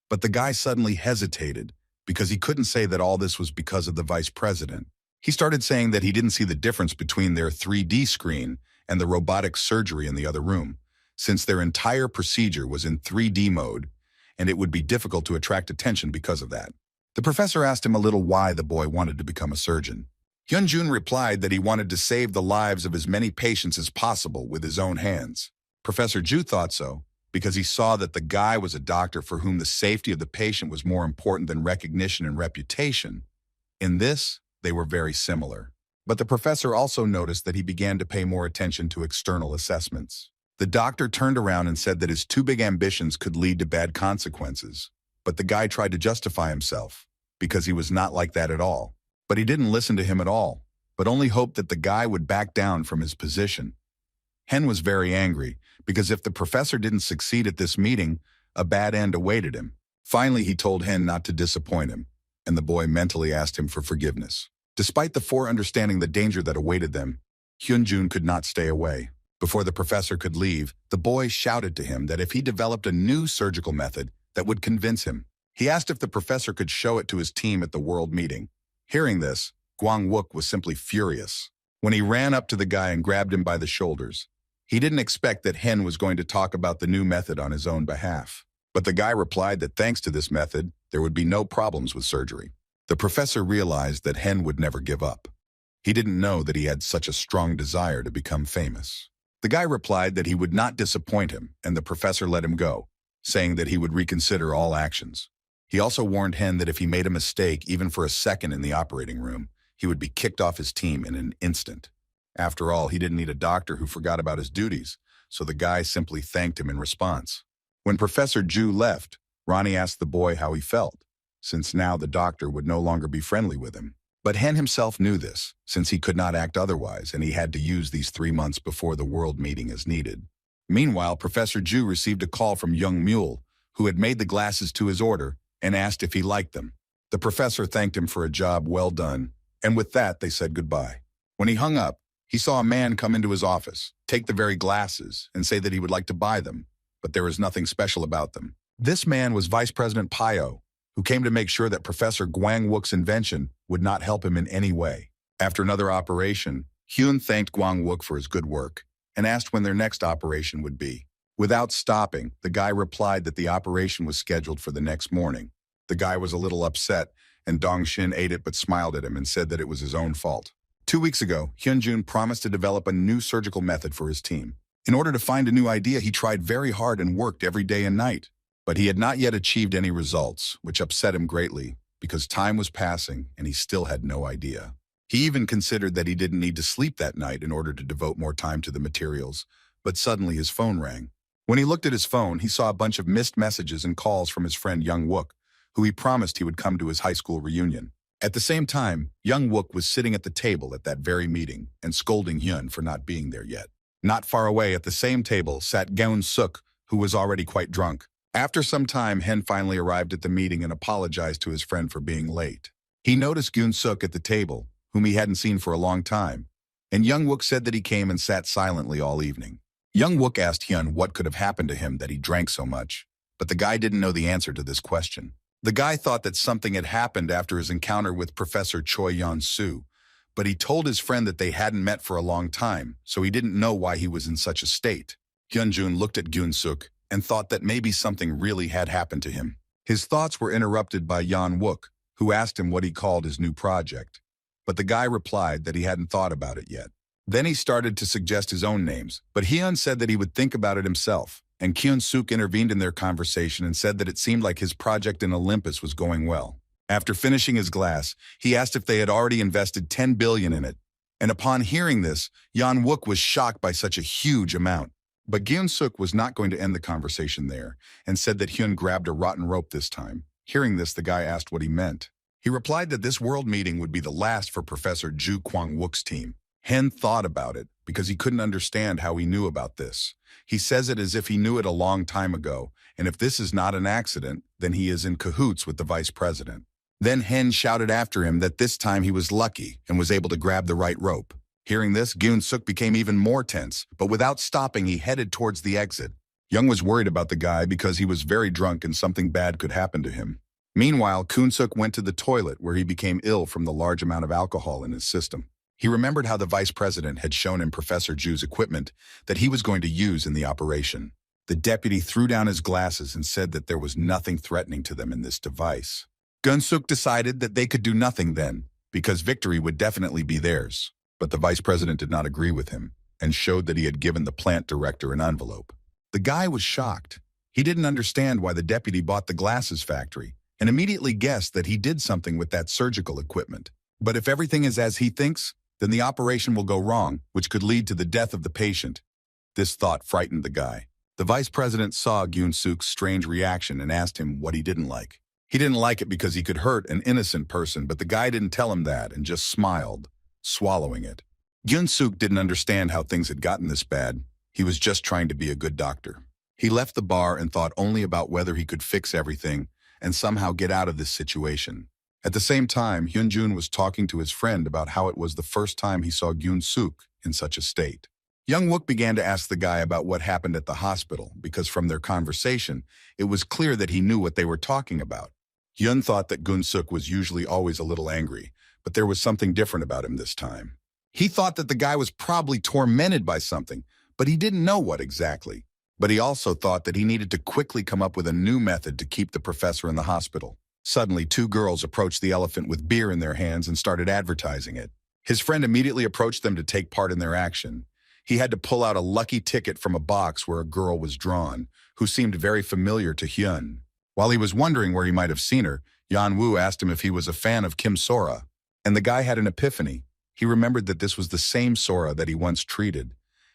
A: But the guy suddenly hesitated because he couldn't say that all this was because of the vice president. He started saying that he didn't see the difference between their 3D screen and the robotic surgery in the other room, since their entire procedure was in 3D mode, and it would be difficult to attract attention because of that. The professor asked him a little why the boy wanted to become a surgeon. Hyun Jun replied that he wanted to save the lives of as many patients as possible with his own hands. Professor Ju thought so, because he saw that the guy was a doctor for whom the safety of the patient was more important than recognition and reputation. In this, they were very similar. But the professor also noticed that he began to pay more attention to external assessments. The doctor turned around and said that his too big ambitions could lead to bad consequences. But the guy tried to justify himself, because he was not like that at all. But he didn't listen to him at all, but only hoped that the guy would back down from his position. Hen was very angry, because if the professor didn't succeed at this meeting, a bad end awaited him. Finally, he told Hen not to disappoint him, and the boy mentally asked him for forgiveness. Despite the four understanding the danger that awaited them, Hyun Jun could not stay away. Before the professor could leave, the boy shouted to him that if he developed a new surgical method that would convince him, he asked if the professor could show it to his team at the world meeting. Hearing this, Gwang-wook was simply furious. When he ran up to the guy and grabbed him by the shoulders, he didn't expect that Hen was going to talk about the new method on his own behalf. But the guy replied that thanks to this method, there would be no problems with surgery. The professor realized that Hen would never give up. He didn't know that he had such a strong desire to become famous. The guy replied that he would not disappoint him, and the professor let him go, saying that he would reconsider all actions. He also warned Hen that if he made a mistake even for a second in the operating room, he would be kicked off his team in an instant. After all, he didn't need a doctor who forgot about his duties, so the guy simply thanked him in response. When Professor Ju left, Ronnie asked the boy how he felt, since now the doctor would no longer be friendly with him. But Hen himself knew this, since he could not act otherwise, and he had to use these 3 months before the world meeting as needed. Meanwhile, Professor Ju received a call from Young Mule, who had made the glasses to his order, and asked if he liked them. The professor thanked him for a job well done, and with that they said goodbye. When he hung up, he saw a man come into his office, take the very glasses, and say that he would like to buy them, but there was nothing special about them. This man was Vice President Pyo, who came to make sure that Professor Gwang-wook's invention would not help him in any way. After another operation, Hyun thanked Gwang-wook for his good work and asked when their next operation would be. Without stopping, the guy replied that the operation was scheduled for the next morning. The guy was a little upset, and Dong-shin ate it but smiled at him and said that it was his own fault. 2 weeks ago, Hyun Jun promised to develop a new surgical method for his team. In order to find a new idea, he tried very hard and worked every day and night. But he had not yet achieved any results, which upset him greatly, because time was passing and he still had no idea. He even considered that he didn't need to sleep that night in order to devote more time to the materials, but suddenly his phone rang. When he looked at his phone, he saw a bunch of missed messages and calls from his friend Young Wook, who he promised he would come to his high school reunion. At the same time, Young Wook was sitting at the table at that very meeting and scolding Hyun for not being there yet. Not far away at the same table sat Geun-suk, who was already quite drunk. After some time, Hen finally arrived at the meeting and apologized to his friend for being late. He noticed Geun-suk at the table, whom he hadn't seen for a long time, and Young Wook said that he came and sat silently all evening. Young Wook asked Hyun what could have happened to him that he drank so much, but the guy didn't know the answer to this question. The guy thought that something had happened after his encounter with Professor Choi Yeon-soo, but he told his friend that they hadn't met for a long time, so he didn't know why he was in such a state. Hyun Jun looked at Geun-suk and thought that maybe something really had happened to him. His thoughts were interrupted by Young Wook, who asked him what he called his new project. But the guy replied that he hadn't thought about it yet. Then he started to suggest his own names, but Hyun said that he would think about it himself, and Geun-suk intervened in their conversation and said that it seemed like his project in Olympus was going well. After finishing his glass, he asked if they had already invested 10 billion in it, And upon hearing this, Hyun Wook was shocked by such a huge amount. But Gyun Suk was not going to end the conversation there and said that Hyun grabbed a rotten rope this time. Hearing this, the guy asked what he meant. He replied that this world meeting would be the last for Professor Ju Kwang Wook's team. Hen thought about it because he couldn't understand how he knew about this. He says it as if he knew it a long time ago, and if this is not an accident, then he is in cahoots with the vice president. Then Hen shouted after him that this time he was lucky and was able to grab the right rope. Hearing this, Gyun Suk became even more tense, but without stopping, he headed towards the exit. Young was worried about the guy because he was very drunk and something bad could happen to him. Meanwhile, Kun Suk went to the toilet where he became ill from the large amount of alcohol in his system. He remembered how the vice president had shown him Professor Ju's equipment that he was going to use in the operation. The deputy threw down his glasses and said that there was nothing threatening to them in this device. Gun Suk decided that they could do nothing then, because victory would definitely be theirs. But the vice president did not agree with him and showed that he had given the plant director an envelope. The guy was shocked. He didn't understand why the deputy bought the glasses factory and immediately guessed that he did something with that surgical equipment. But if everything is as he thinks, then the operation will go wrong, which could lead to the death of the patient. This thought frightened the guy. The vice president saw Gyun Suk's strange reaction and asked him what he didn't like. He didn't like it because he could hurt an innocent person, but the guy didn't tell him that and just smiled, swallowing it. Gyun Suk didn't understand how things had gotten this bad. He was just trying to be a good doctor. He left the bar and thought only about whether he could fix everything and somehow get out of this situation. At the same time, Hyun Jun was talking to his friend about how it was the first time he saw Gyun Suk in such a state. Young Wook began to ask the guy about what happened at the hospital because from their conversation, it was clear that he knew what they were talking about. Hyun thought that Gyun Suk was usually always a little angry, but there was something different about him this time. He thought that the guy was probably tormented by something, but he didn't know what exactly. But he also thought that he needed to quickly come up with a new method to keep the professor in the hospital. Suddenly, two girls approached the elephant with beer in their hands and started advertising it. His friend immediately approached them to take part in their action. He had to pull out a lucky ticket from a box where a girl was drawn, who seemed very familiar to Hyun. While he was wondering where he might have seen her, Yan Woo asked him if he was a fan of Kim Sora. And the guy had an epiphany. He remembered that this was the same Sora that he once treated,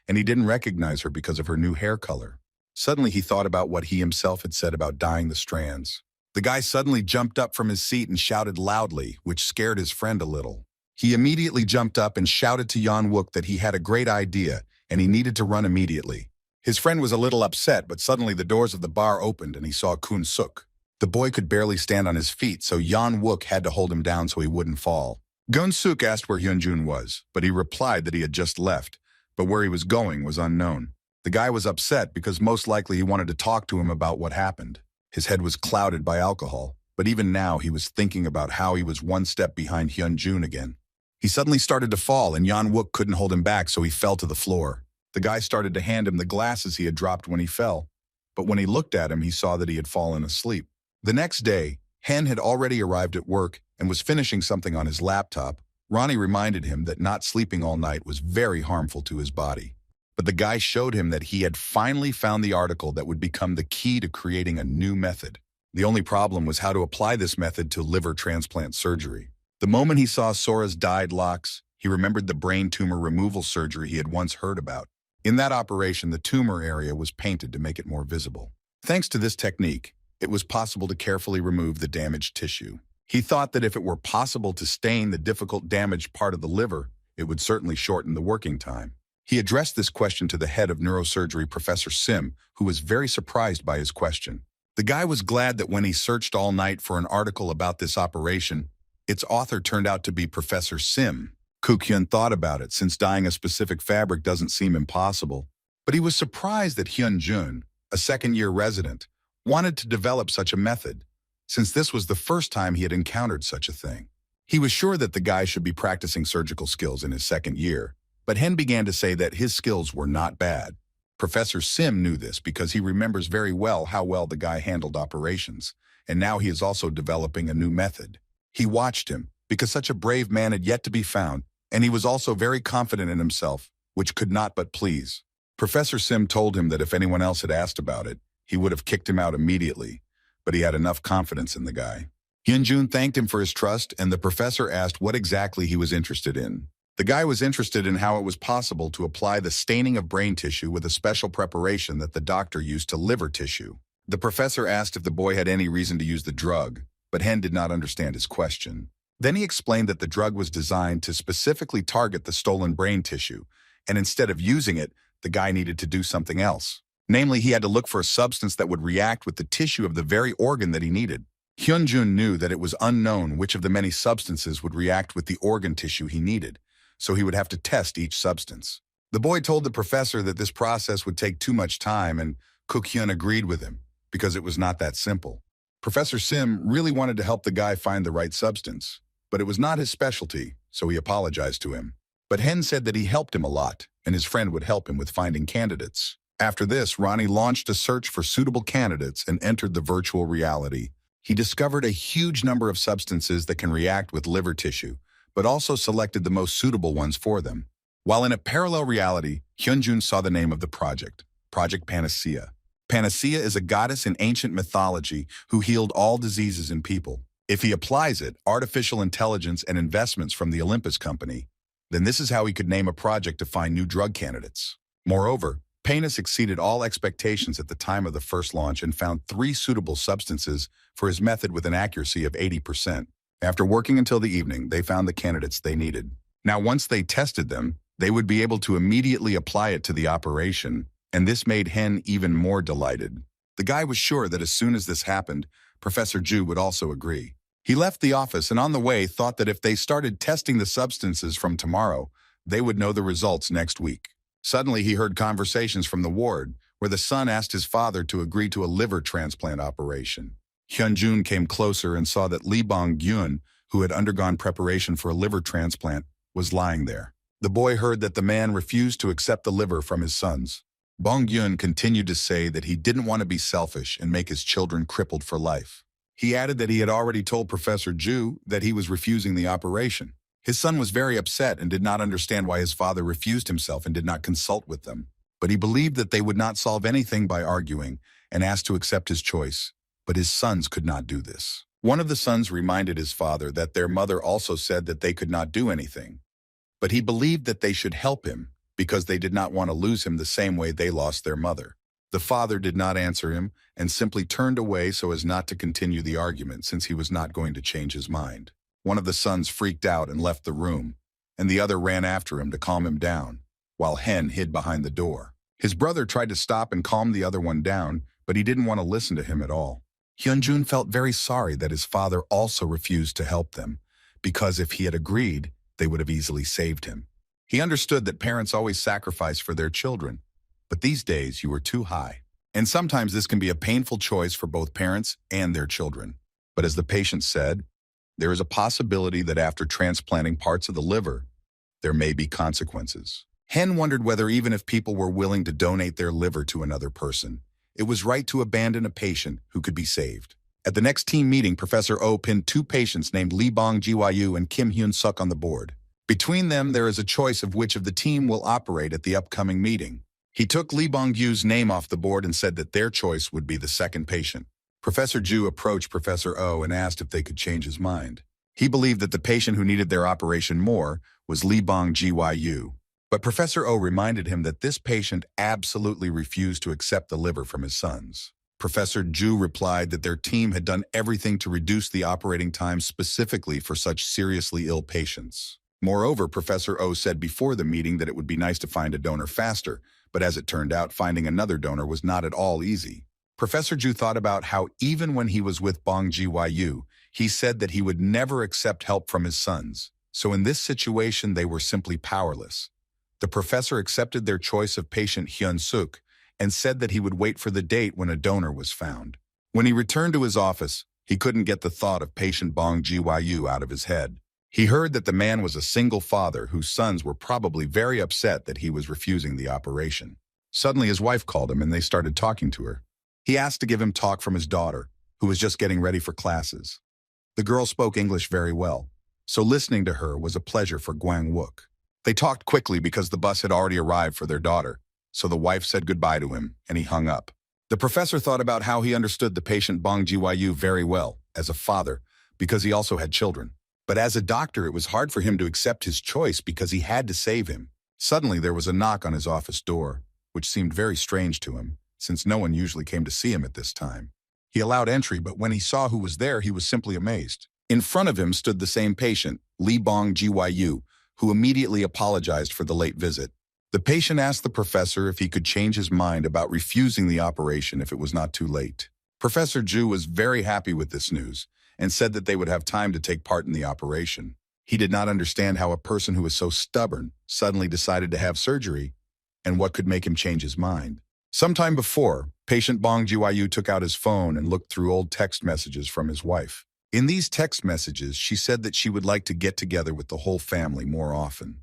A: and he didn't recognize her because of her new hair color. Suddenly, he thought about what he himself had said about dyeing the strands. The guy suddenly jumped up from his seat and shouted loudly, which scared his friend a little. He immediately jumped up and shouted to Yan Wook that he had a great idea and he needed to run immediately. His friend was a little upset, but suddenly the doors of the bar opened and he saw Kun Suk. The boy could barely stand on his feet, so Yan Wook had to hold him down so he wouldn't fall. Gun Suk asked where Hyun Jun was, but he replied that he had just left, but where he was going was unknown. The guy was upset because most likely he wanted to talk to him about what happened. His head was clouded by alcohol, but even now he was thinking about how he was one step behind Hyun Jun again. He suddenly started to fall and Yan Wook couldn't hold him back, so he fell to the floor. The guy started to hand him the glasses he had dropped when he fell, but when he looked at him, he saw that he had fallen asleep. The next day, Hen had already arrived at work and was finishing something on his laptop. Ronnie reminded him that not sleeping all night was very harmful to his body. But the guy showed him that he had finally found the article that would become the key to creating a new method. The only problem was how to apply this method to liver transplant surgery. The moment he saw Sora's dyed locks, he remembered the brain tumor removal surgery he had once heard about. In that operation, the tumor area was painted to make it more visible. Thanks to this technique, it was possible to carefully remove the damaged tissue. He thought that if it were possible to stain the difficult damaged part of the liver, it would certainly shorten the working time. He addressed this question to the head of neurosurgery, Professor Sim, who was very surprised by his question. The guy was glad that when he searched all night for an article about this operation, its author turned out to be Professor Sim. Kuk-hyun thought about it, since dyeing a specific fabric doesn't seem impossible. But he was surprised that Hyun Jun, a second-year resident, wanted to develop such a method, since this was the first time he had encountered such a thing. He was sure that the guy should be practicing surgical skills in his second year, but Hen began to say that his skills were not bad. Professor Sim knew this because he remembers very well how well the guy handled operations, and now he is also developing a new method. He watched him, because such a brave man had yet to be found, and he was also very confident in himself, which could not but please. Professor Sim told him that if anyone else had asked about it, he would have kicked him out immediately, but he had enough confidence in the guy. Hyun Jun thanked him for his trust, and the professor asked what exactly he was interested in. The guy was interested in how it was possible to apply the staining of brain tissue with a special preparation that the doctor used to liver tissue. The professor asked if the boy had any reason to use the drug, but Hen did not understand his question. Then he explained that the drug was designed to specifically target the stolen brain tissue, and instead of using it, the guy needed to do something else. Namely, he had to look for a substance that would react with the tissue of the very organ that he needed. Hyun Jun knew that it was unknown which of the many substances would react with the organ tissue he needed, so he would have to test each substance. The boy told the professor that this process would take too much time, and Kook Hyun agreed with him, because it was not that simple. Professor Sim really wanted to help the guy find the right substance, but it was not his specialty, so he apologized to him. But Hen said that he helped him a lot, and his friend would help him with finding candidates. After this, Ronnie launched a search for suitable candidates and entered the virtual reality. He discovered a huge number of substances that can react with liver tissue, but also selected the most suitable ones for them. While in a parallel reality, Hyun Jun saw the name of the project, Project Panacea. Panacea is a goddess in ancient mythology who healed all diseases in people. If he applies it, artificial intelligence and investments from the Olympus company, then this is how he could name a project to find new drug candidates. Moreover, Panis exceeded all expectations at the time of the first launch and found 3 suitable substances for his method with an accuracy of 80%. After working until the evening, they found the candidates they needed. Now, once they tested them, they would be able to immediately apply it to the operation, and this made Hen even more delighted. The guy was sure that as soon as this happened, Professor Ju would also agree. He left the office and on the way thought that if they started testing the substances from tomorrow, they would know the results next week. Suddenly, he heard conversations from the ward, where the son asked his father to agree to a liver transplant operation. Hyun Jun came closer and saw that Lee Bong-gyun, who had undergone preparation for a liver transplant, was lying there. The boy heard that the man refused to accept the liver from his sons. Bong-gyun continued to say that he didn't want to be selfish and make his children crippled for life. He added that he had already told Professor Ju that he was refusing the operation. His son was very upset and did not understand why his father refused himself and did not consult with them. But he believed that they would not solve anything by arguing and asked to accept his choice. But his sons could not do this. One of the sons reminded his father that their mother also said that they could not do anything. But he believed that they should help him because they did not want to lose him the same way they lost their mother. The father did not answer him and simply turned away so as not to continue the argument since he was not going to change his mind. One of the sons freaked out and left the room, and the other ran after him to calm him down, while Hen hid behind the door. His brother tried to stop and calm the other one down, but he didn't want to listen to him at all. Hyun Jun felt very sorry that his father also refused to help them, because if he had agreed, they would have easily saved him. He understood that parents always sacrifice for their children, but these days you are too high. And sometimes this can be a painful choice for both parents and their children. But as the patient said, there is a possibility that after transplanting parts of the liver, there may be consequences. Hen wondered whether even if people were willing to donate their liver to another person, it was right to abandon a patient who could be saved. At the next team meeting, Professor Oh pinned 2 patients named Lee Bong-gyu and Kim Hyun-suk on the board. Between them, there is a choice of which of the team will operate at the upcoming meeting. He took Lee Bong-gyu's name off the board and said that their choice would be the second patient. Professor Ju approached Professor Oh and asked if they could change his mind. He believed that the patient who needed their operation more was Lee Bong-gyu. But Professor Oh reminded him that this patient absolutely refused to accept the liver from his sons. Professor Ju replied that their team had done everything to reduce the operating time specifically for such seriously ill patients. Moreover, Professor Oh said before the meeting that it would be nice to find a donor faster, but as it turned out, finding another donor was not at all easy. Professor Ju thought about how even when he was with Bong-gyu, he said that he would never accept help from his sons. So in this situation, they were simply powerless. The professor accepted their choice of patient Hyun-suk and said that he would wait for the date when a donor was found. When he returned to his office, he couldn't get the thought of patient Bong-gyu out of his head. He heard that the man was a single father whose sons were probably very upset that he was refusing the operation. Suddenly, his wife called him and they started talking to her. He asked to give him talk from his daughter, who was just getting ready for classes. The girl spoke English very well, so listening to her was a pleasure for Gwang-wook. They talked quickly because the bus had already arrived for their daughter, so the wife said goodbye to him and he hung up. The professor thought about how he understood the patient Bong-gyu very well as a father because he also had children. But as a doctor, it was hard for him to accept his choice because he had to save him. Suddenly, there was a knock on his office door, which seemed very strange to him, since no one usually came to see him at this time. He allowed entry, but when he saw who was there, he was simply amazed. In front of him stood the same patient, Lee Bong-Gyu, who immediately apologized for the late visit. The patient asked the professor if he could change his mind about refusing the operation if it was not too late. Professor Ju was very happy with this news and said that they would have time to take part in the operation. He did not understand how a person who was so stubborn suddenly decided to have surgery and what could make him change his mind. Sometime before, patient Bong-Gyu took out his phone and looked through old text messages from his wife. In these text messages, she said that she would like to get together with the whole family more often.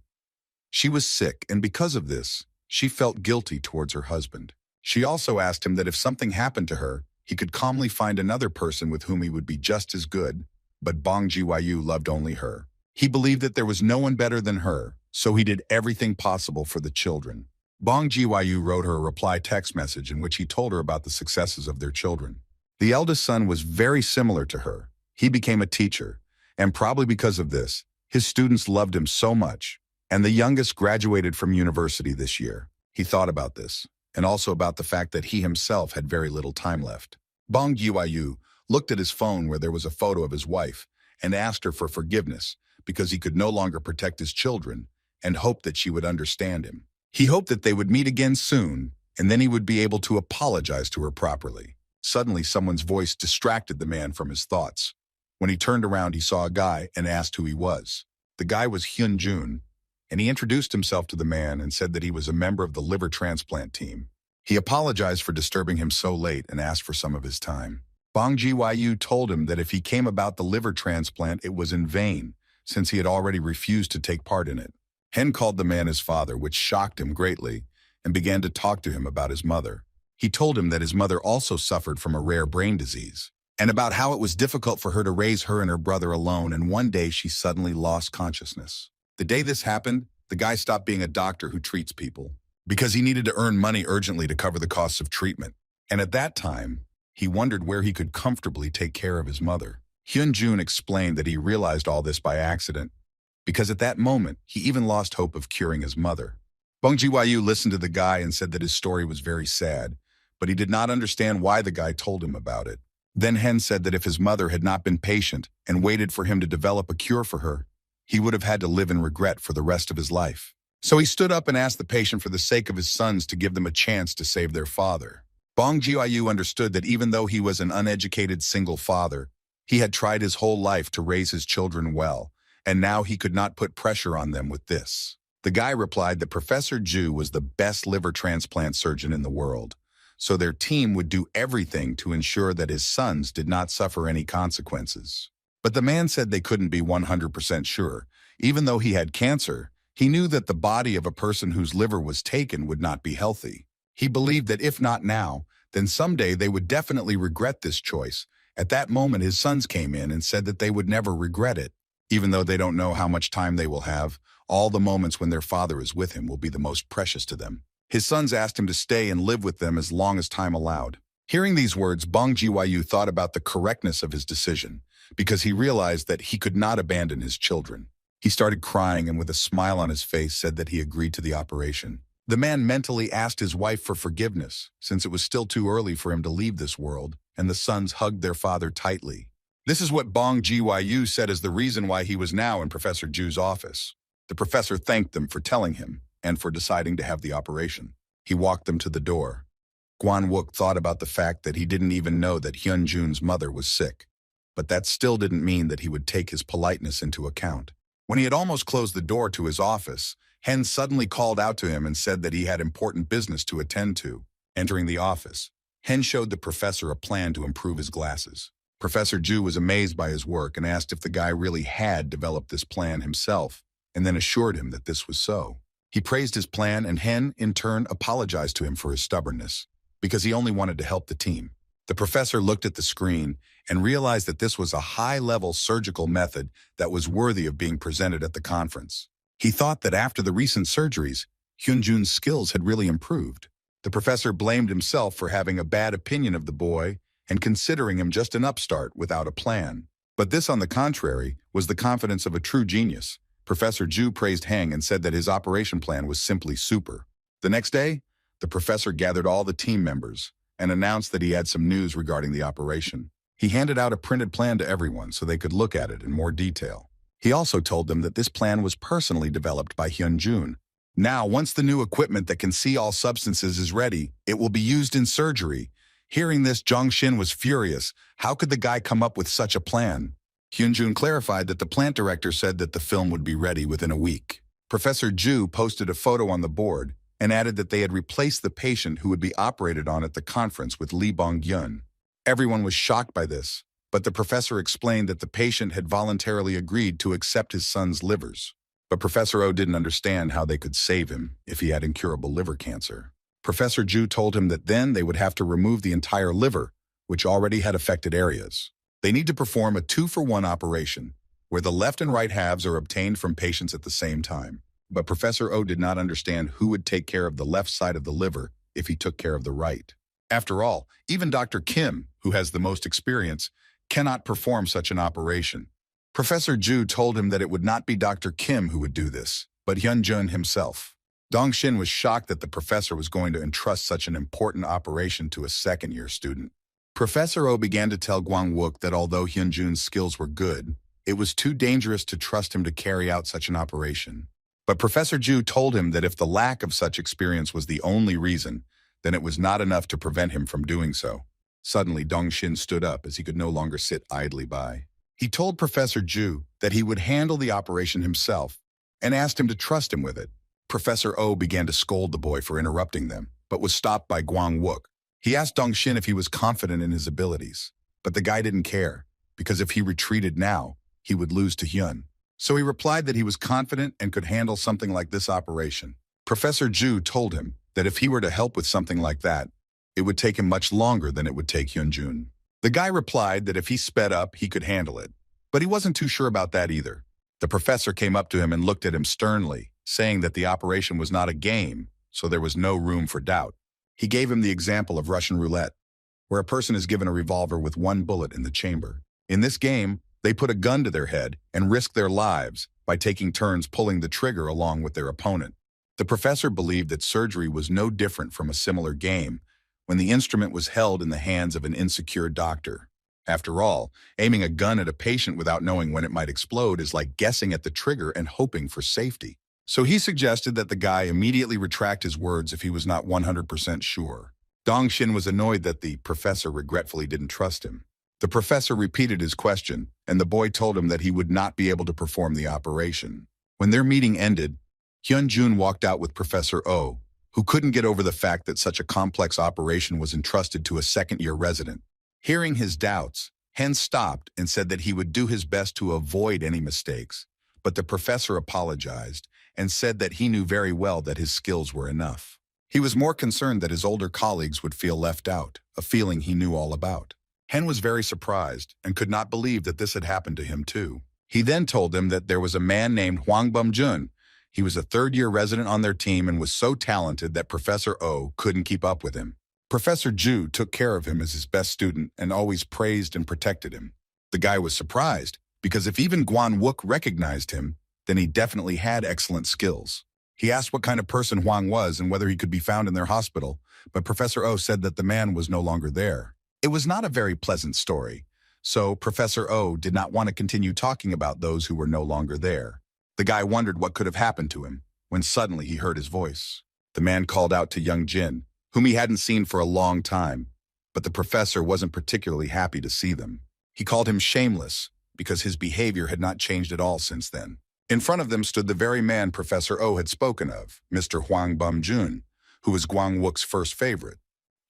A: She was sick, and because of this, she felt guilty towards her husband. She also asked him that if something happened to her, he could calmly find another person with whom he would be just as good, but Bong-Gyu loved only her. He believed that there was no one better than her, so he did everything possible for the children. Bong-Gyu wrote her a reply text message in which he told her about the successes of their children. The eldest son was very similar to her. He became a teacher, and probably because of this, his students loved him so much. And the youngest graduated from university this year. He thought about this, and also about the fact that he himself had very little time left. Bong-Gyu looked at his phone where there was a photo of his wife and asked her for forgiveness because he could no longer protect his children and hoped that she would understand him. He hoped that they would meet again soon, and then he would be able to apologize to her properly. Suddenly, someone's voice distracted the man from his thoughts. When he turned around, he saw a guy and asked who he was. The guy was Hyun Jun, and he introduced himself to the man and said that he was a member of the liver transplant team. He apologized for disturbing him so late and asked for some of his time. Bong-Gyu told him that if he came about the liver transplant, it was in vain, since he had already refused to take part in it. Hen called the man his father, which shocked him greatly, and began to talk to him about his mother. He told him that his mother also suffered from a rare brain disease, and about how it was difficult for her to raise her and her brother alone, and one day she suddenly lost consciousness. The day this happened, the guy stopped being a doctor who treats people because he needed to earn money urgently to cover the costs of treatment. And at that time, he wondered where he could comfortably take care of his mother. Hyun Jun explained that he realized all this by accident because at that moment, he even lost hope of curing his mother. Bong-Gyu listened to the guy and said that his story was very sad, but he did not understand why the guy told him about it. Then Hen said that if his mother had not been patient and waited for him to develop a cure for her, he would have had to live in regret for the rest of his life. So he stood up and asked the patient for the sake of his sons to give them a chance to save their father. Bong-Gyu understood that even though he was an uneducated single father, he had tried his whole life to raise his children well, and now he could not put pressure on them with this. The guy replied that Professor Ju was the best liver transplant surgeon in the world, so their team would do everything to ensure that his sons did not suffer any consequences. But the man said they couldn't be 100% sure. Even though he had cancer, he knew that the body of a person whose liver was taken would not be healthy. He believed that if not now, then someday they would definitely regret this choice. At that moment, his sons came in and said that they would never regret it. Even though they don't know how much time they will have, all the moments when their father is with him will be the most precious to them. His sons asked him to stay and live with them as long as time allowed. Hearing these words, Bong-Gyu thought about the correctness of his decision, because he realized that he could not abandon his children. He started crying and with a smile on his face said that he agreed to the operation. The man mentally asked his wife for forgiveness, since it was still too early for him to leave this world, and the sons hugged their father tightly. This is what Bong-Gyu said as the reason why he was now in Professor Ju's office. The professor thanked them for telling him and for deciding to have the operation. He walked them to the door. Gwan-wook thought about the fact that he didn't even know that Hyun Jun's mother was sick. But that still didn't mean that he would take his politeness into account. When he had almost closed the door to his office, Hen suddenly called out to him and said that he had important business to attend to. Entering the office, Hen showed the professor a plan to improve his glasses. Professor Ju was amazed by his work and asked if the guy really had developed this plan himself, and then assured him that this was so. He praised his plan, and Hen, in turn, apologized to him for his stubbornness, because he only wanted to help the team. The professor looked at the screen and realized that this was a high-level surgical method that was worthy of being presented at the conference. He thought that after the recent surgeries, Hyun Jun's skills had really improved. The professor blamed himself for having a bad opinion of the boy and considering him just an upstart without a plan. But this, on the contrary, was the confidence of a true genius. Professor Ju praised Heng and said that his operation plan was simply super. The next day, the professor gathered all the team members and announced that he had some news regarding the operation. He handed out a printed plan to everyone so they could look at it in more detail. He also told them that this plan was personally developed by Hyun Jun. Now, once the new equipment that can see all substances is ready, it will be used in surgery. Hearing this, Jong-shin was furious. How could the guy come up with such a plan? Hyun Jun clarified that the plant director said that the film would be ready within a week. Professor Ju posted a photo on the board and added that they had replaced the patient who would be operated on at the conference with Lee Bong-gyun. Everyone was shocked by this, but the professor explained that the patient had voluntarily agreed to accept his son's livers. But Professor Oh didn't understand how they could save him if he had incurable liver cancer. Professor Ju told him that then they would have to remove the entire liver, which already had affected areas. They need to perform a 2-for-1 operation, where the left and right halves are obtained from patients at the same time. But Professor Oh did not understand who would take care of the left side of the liver if he took care of the right. After all, even Dr. Kim, who has the most experience, cannot perform such an operation. Professor Ju told him that it would not be Dr. Kim who would do this, but Hyun Jun himself. Dong-shin was shocked that the professor was going to entrust such an important operation to a second-year student. Professor Oh began to tell Gwang-wook that although Hyun Jun's skills were good, it was too dangerous to trust him to carry out such an operation. But Professor Ju told him that if the lack of such experience was the only reason, then it was not enough to prevent him from doing so. Suddenly, Dong-shin stood up as he could no longer sit idly by. He told Professor Ju that he would handle the operation himself and asked him to trust him with it. Professor Oh began to scold the boy for interrupting them, but was stopped by Gwang-wook. He asked Dong-shin if he was confident in his abilities, but the guy didn't care, because if he retreated now, he would lose to Hyun. So he replied that he was confident and could handle something like this operation. Professor Ju told him that if he were to help with something like that, it would take him much longer than it would take Hyun Jun. The guy replied that if he sped up, he could handle it, but he wasn't too sure about that either. The professor came up to him and looked at him sternly, saying that the operation was not a game, so there was no room for doubt. He gave him the example of Russian roulette, where a person is given a revolver with one bullet in the chamber. In this game, they put a gun to their head and risk their lives by taking turns pulling the trigger along with their opponent. The professor believed that surgery was no different from a similar game when the instrument was held in the hands of an insecure doctor. After all, aiming a gun at a patient without knowing when it might explode is like guessing at the trigger and hoping for safety. So he suggested that the guy immediately retract his words if he was not 100% sure. Dong-shin was annoyed that the professor regretfully didn't trust him. The professor repeated his question, and the boy told him that he would not be able to perform the operation. When their meeting ended, Hyun Jun walked out with Professor Oh, who couldn't get over the fact that such a complex operation was entrusted to a second-year resident. Hearing his doubts, Hen stopped and said that he would do his best to avoid any mistakes, but the professor apologized and said that he knew very well that his skills were enough. He was more concerned that his older colleagues would feel left out, a feeling he knew all about. Hen was very surprised and could not believe that this had happened to him too. He then told them that there was a man named Hwang Bum-jun. He was a third-year resident on their team and was so talented that Professor Oh couldn't keep up with him. Professor Ju took care of him as his best student and always praised and protected him. The guy was surprised, because if even Gwang-wook recognized him, then he definitely had excellent skills. He asked what kind of person Hwang was and whether he could be found in their hospital, but Professor Oh said that the man was no longer there. It was not a very pleasant story, so Professor Oh did not want to continue talking about those who were no longer there. The guy wondered what could have happened to him, when suddenly he heard his voice. The man called out to young Jin, whom he hadn't seen for a long time, but the professor wasn't particularly happy to see them. He called him shameless, because his behavior had not changed at all since then. In front of them stood the very man Professor Oh had spoken of, Mr. Hwang Bum-jun, who was Gwang-wook's first favorite.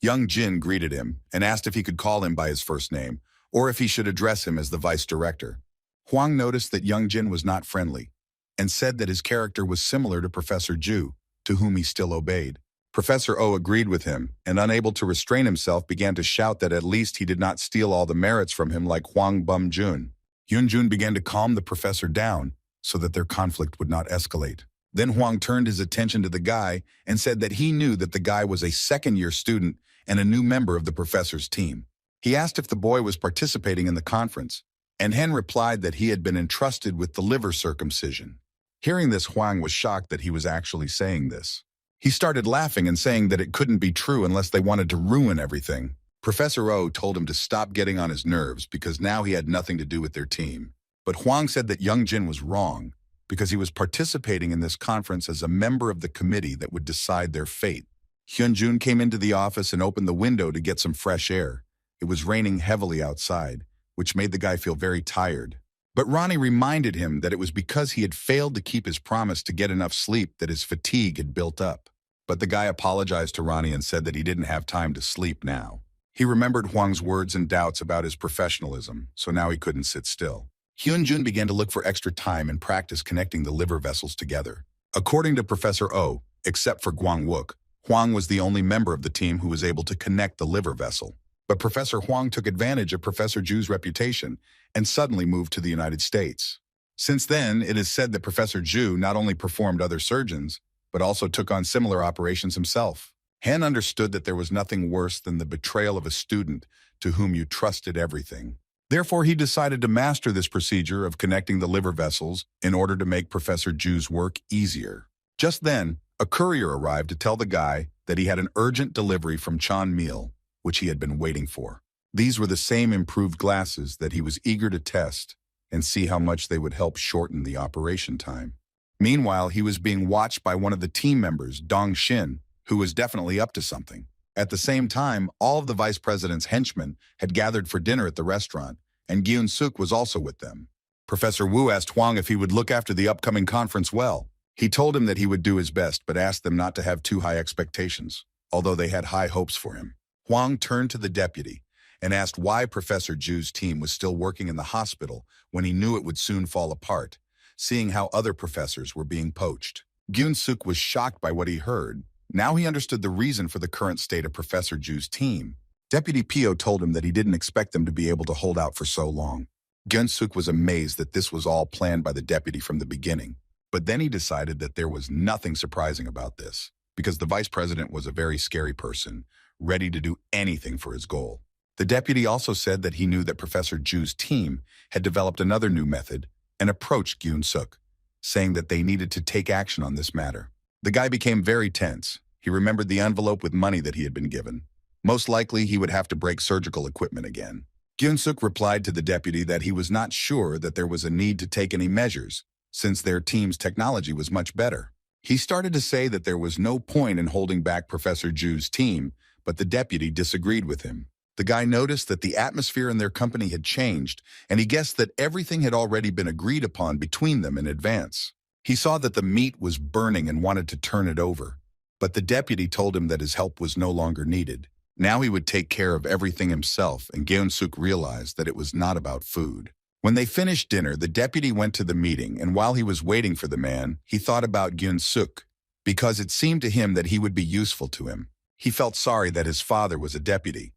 A: Young Jin greeted him and asked if he could call him by his first name, or if he should address him as the vice director. Hwang noticed that young Jin was not friendly, and said that his character was similar to Professor Ju, to whom he still obeyed. Professor Oh agreed with him, and unable to restrain himself began to shout that at least he did not steal all the merits from him like Hwang Bum-jun. Hyun Jun began to calm the professor down, so that their conflict would not escalate. Then Hwang turned his attention to the guy and said that he knew that the guy was a second-year student and a new member of the professor's team. He asked if the boy was participating in the conference, And Hen replied that he had been entrusted with the liver circumcision. Hearing this, Huang was shocked that he was actually saying this. He started laughing and saying that it couldn't be true unless they wanted to ruin everything. Professor O told him to stop getting on his nerves because now he had nothing to do with their team. But Huang said that Hyun Jun was wrong because he was participating in this conference as a member of the committee that would decide their fate. Hyun Jun came into the office and opened the window to get some fresh air. It was raining heavily outside, which made the guy feel very tired. But Ronnie reminded him that it was because he had failed to keep his promise to get enough sleep that his fatigue had built up. But the guy apologized to Ronnie and said that he didn't have time to sleep now. He remembered Huang's words and doubts about his professionalism, so now he couldn't sit still. Hyun Jun began to look for extra time and practice connecting the liver vessels together. According to Professor O, except for Gwang Wook, Huang was the only member of the team who was able to connect the liver vessel. But Professor Huang took advantage of Professor Ju's reputation and suddenly moved to the United States. Since then, it is said that Professor Ju not only performed other surgeons, but also took on similar operations himself. Han understood that there was nothing worse than the betrayal of a student to whom you trusted everything. Therefore, he decided to master this procedure of connecting the liver vessels in order to make Professor Ju's work easier. Just then, a courier arrived to tell the guy that he had an urgent delivery from Chan Meal, which he had been waiting for. These were the same improved glasses that he was eager to test and see how much they would help shorten the operation time. Meanwhile, he was being watched by one of the team members, Dong Shin, who was definitely up to something. At the same time, all of the vice president's henchmen had gathered for dinner at the restaurant, and Gyun Suk was also with them. Professor Wu asked Huang if he would look after the upcoming conference well. He told him that he would do his best, but asked them not to have too high expectations, although they had high hopes for him. Huang turned to the deputy and asked why Professor Ju's team was still working in the hospital when he knew it would soon fall apart, seeing how other professors were being poached. Gyun Suk was shocked by what he heard. Now he understood the reason for the current state of Professor Ju's team. Deputy Pio told him that he didn't expect them to be able to hold out for so long. Gyun Suk was amazed that this was all planned by the deputy from the beginning. But then he decided that there was nothing surprising about this, because the vice president was a very scary person, ready to do anything for his goal. The deputy also said that he knew that Professor Ju's team had developed another new method and approached Gyun Suk, saying that they needed to take action on this matter. The guy became very tense. He remembered the envelope with money that he had been given. Most likely, he would have to break surgical equipment again. Gyun Suk replied to the deputy that he was not sure that there was a need to take any measures, since their team's technology was much better. He started to say that there was no point in holding back Professor Ju's team, but the deputy disagreed with him. The guy noticed that the atmosphere in their company had changed, and he guessed that everything had already been agreed upon between them in advance. He saw that the meat was burning and wanted to turn it over, but the deputy told him that his help was no longer needed. Now he would take care of everything himself, and Gyun Suk realized that it was not about food. When they finished dinner, the deputy went to the meeting, and while he was waiting for the man, he thought about Gyun Suk, because it seemed to him that he would be useful to him. He felt sorry that his father was a deputy,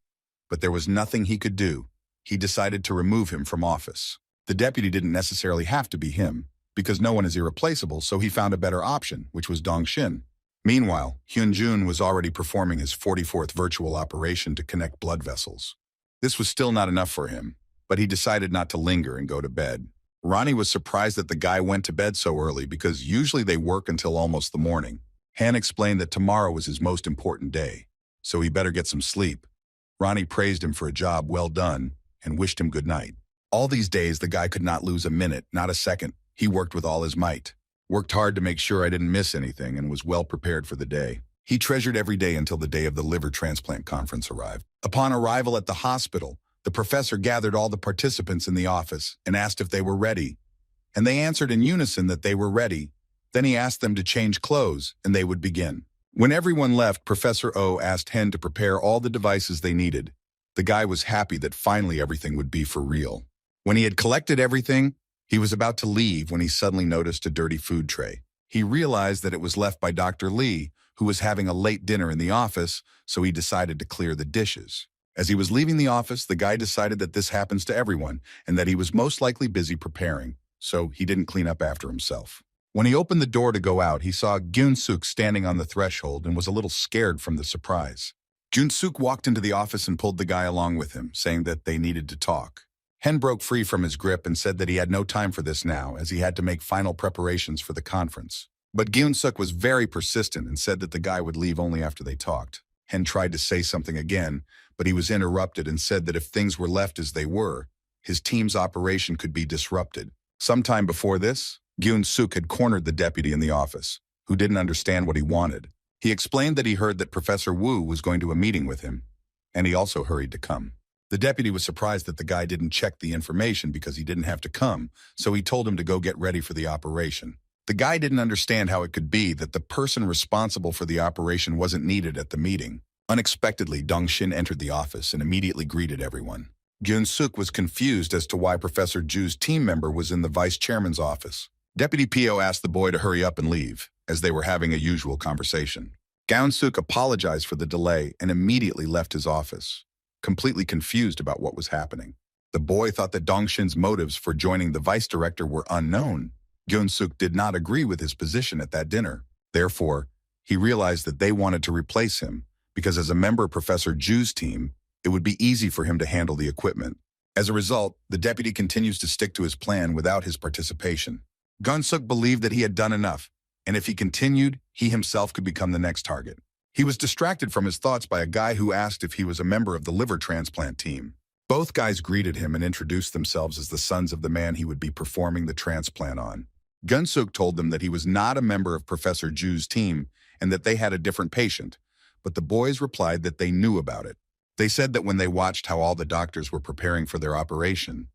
A: but there was nothing he could do. He decided to remove him from office. The deputy didn't necessarily have to be him, because no one is irreplaceable, so he found a better option, which was Dong Shin. Meanwhile, Hyun Jun was already performing his 44th virtual operation to connect blood vessels. This was still not enough for him, but he decided not to linger and go to bed. Ronnie was surprised that the guy went to bed so early because usually they work until almost the morning. Han explained that tomorrow was his most important day, so he better get some sleep. Ronnie praised him for a job well done and wished him good night. All these days, the guy could not lose a minute, not a second. He worked with all his might. Worked hard to make sure I didn't miss anything and was well prepared for the day. He treasured every day until the day of the liver transplant conference arrived. Upon arrival at the hospital, the professor gathered all the participants in the office and asked if they were ready. And they answered in unison that they were ready. Then he asked them to change clothes and they would begin. When everyone left, Professor O asked Hen to prepare all the devices they needed. The guy was happy that finally everything would be for real. When he had collected everything, he was about to leave when he suddenly noticed a dirty food tray. He realized that it was left by Dr. Lee, who was having a late dinner in the office, so he decided to clear the dishes. As he was leaving the office, the guy decided that this happens to everyone and that he was most likely busy preparing, so he didn't clean up after himself. When he opened the door to go out, he saw Gyun Suk standing on the threshold and was a little scared from the surprise. Gyun Suk walked into the office and pulled the guy along with him, saying that they needed to talk. Hen broke free from his grip and said that he had no time for this now, as he had to make final preparations for the conference. But Gyun-suk was very persistent and said that the guy would leave only after they talked. Hen tried to say something again, but he was interrupted and said that if things were left as they were, his team's operation could be disrupted. Sometime before this, Gyun-suk had cornered the deputy in the office, who didn't understand what he wanted. He explained that he heard that Professor Wu was going to a meeting with him, and he also hurried to come. The deputy was surprised that the guy didn't check the information because he didn't have to come, so he told him to go get ready for the operation. The guy didn't understand how it could be that the person responsible for the operation wasn't needed at the meeting. Unexpectedly, Dong-shin entered the office and immediately greeted everyone. Gyun-suk was confused as to why Professor Ju's team member was in the vice chairman's office. Deputy Pio asked the boy to hurry up and leave, as they were having a usual conversation. Gyun-suk apologized for the delay and immediately left his office, completely confused about what was happening. The boy thought that Dong-shin's motives for joining the vice director were unknown. Gyun-suk did not agree with his position at that dinner. Therefore, he realized that they wanted to replace him, because as a member of Professor Ju's team, it would be easy for him to handle the equipment. As a result, the deputy continues to stick to his plan without his participation. Gyun-suk believed that he had done enough, and if he continued, he himself could become the next target. He was distracted from his thoughts by a guy who asked if he was a member of the liver transplant team. Both guys greeted him and introduced themselves as the sons of the man he would be performing the transplant on. Gyun-suk told them that he was not a member of Professor Ju's team and that they had a different patient, but the boys replied that they knew about it. They said that when they watched how all the doctors were preparing for their operation,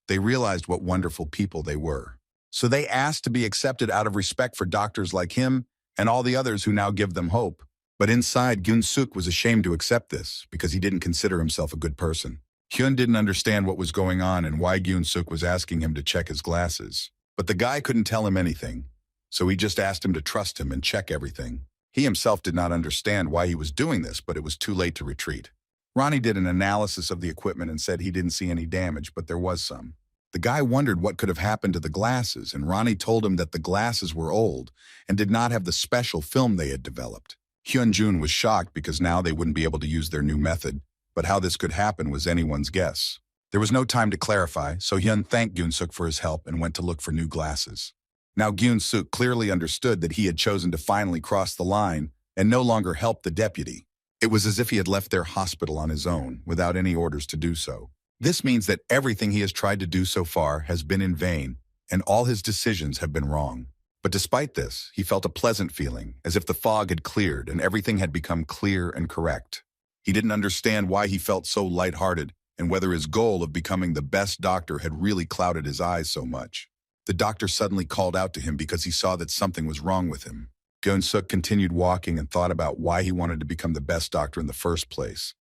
A: they realized what wonderful people they were. So they asked to be accepted out of respect for doctors like him and all the others who now give them hope. But inside, Gyun-suk was ashamed to accept this because he didn't consider himself a good person. Hyun didn't understand what was going on and why Gyun-suk was asking him to check his glasses. But the guy couldn't tell him anything, so he just asked him to trust him and check everything. He himself did not understand why he was doing this, but it was too late to retreat. Ronnie did an analysis of the equipment and said he didn't see any damage, but there was some. The guy wondered what could have happened to the glasses, and Ronnie told him that the glasses were old and did not have the special film they had developed. Hyun Jun was shocked because now they wouldn't be able to use their new method, but how this could happen was anyone's guess. There was no time to clarify, so Hyun thanked Gyun-suk for his help and went to look for new glasses. Now Gyun-suk clearly understood that he had chosen to finally cross the line and no longer help the deputy. It was as if he had left their hospital on his own, without any orders to do so. This means that everything he has tried to do so far has been in vain, and all his decisions have been wrong. But despite this, he felt a pleasant feeling, as if the fog had cleared and everything had become clear and correct. He didn't understand why he felt so lighthearted, and whether his goal of becoming the best doctor had really clouded his eyes so much. The doctor suddenly called out to him because he saw that something was wrong with him. Gyun-suk continued walking and thought about why he wanted to become the best doctor in the first place,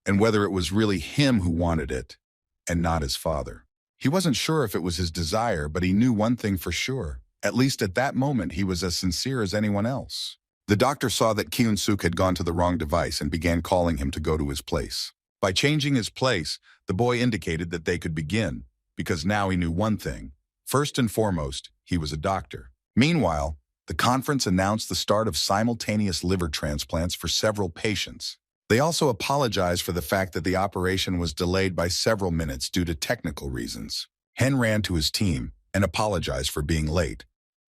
A: and whether it was really him who wanted it, and not his father. He wasn't sure if it was his desire, but he knew one thing for sure. At least at that moment, he was as sincere as anyone else. The doctor saw that Gyun-suk had gone to the wrong device and began calling him to go to his place. By changing his place, the boy indicated that they could begin, because now he knew one thing. First and foremost, he was a doctor. Meanwhile, the conference announced the start of simultaneous liver transplants for several patients. They also apologized for the fact that the operation was delayed by several minutes due to technical reasons. Hen ran to his team and apologized for being late,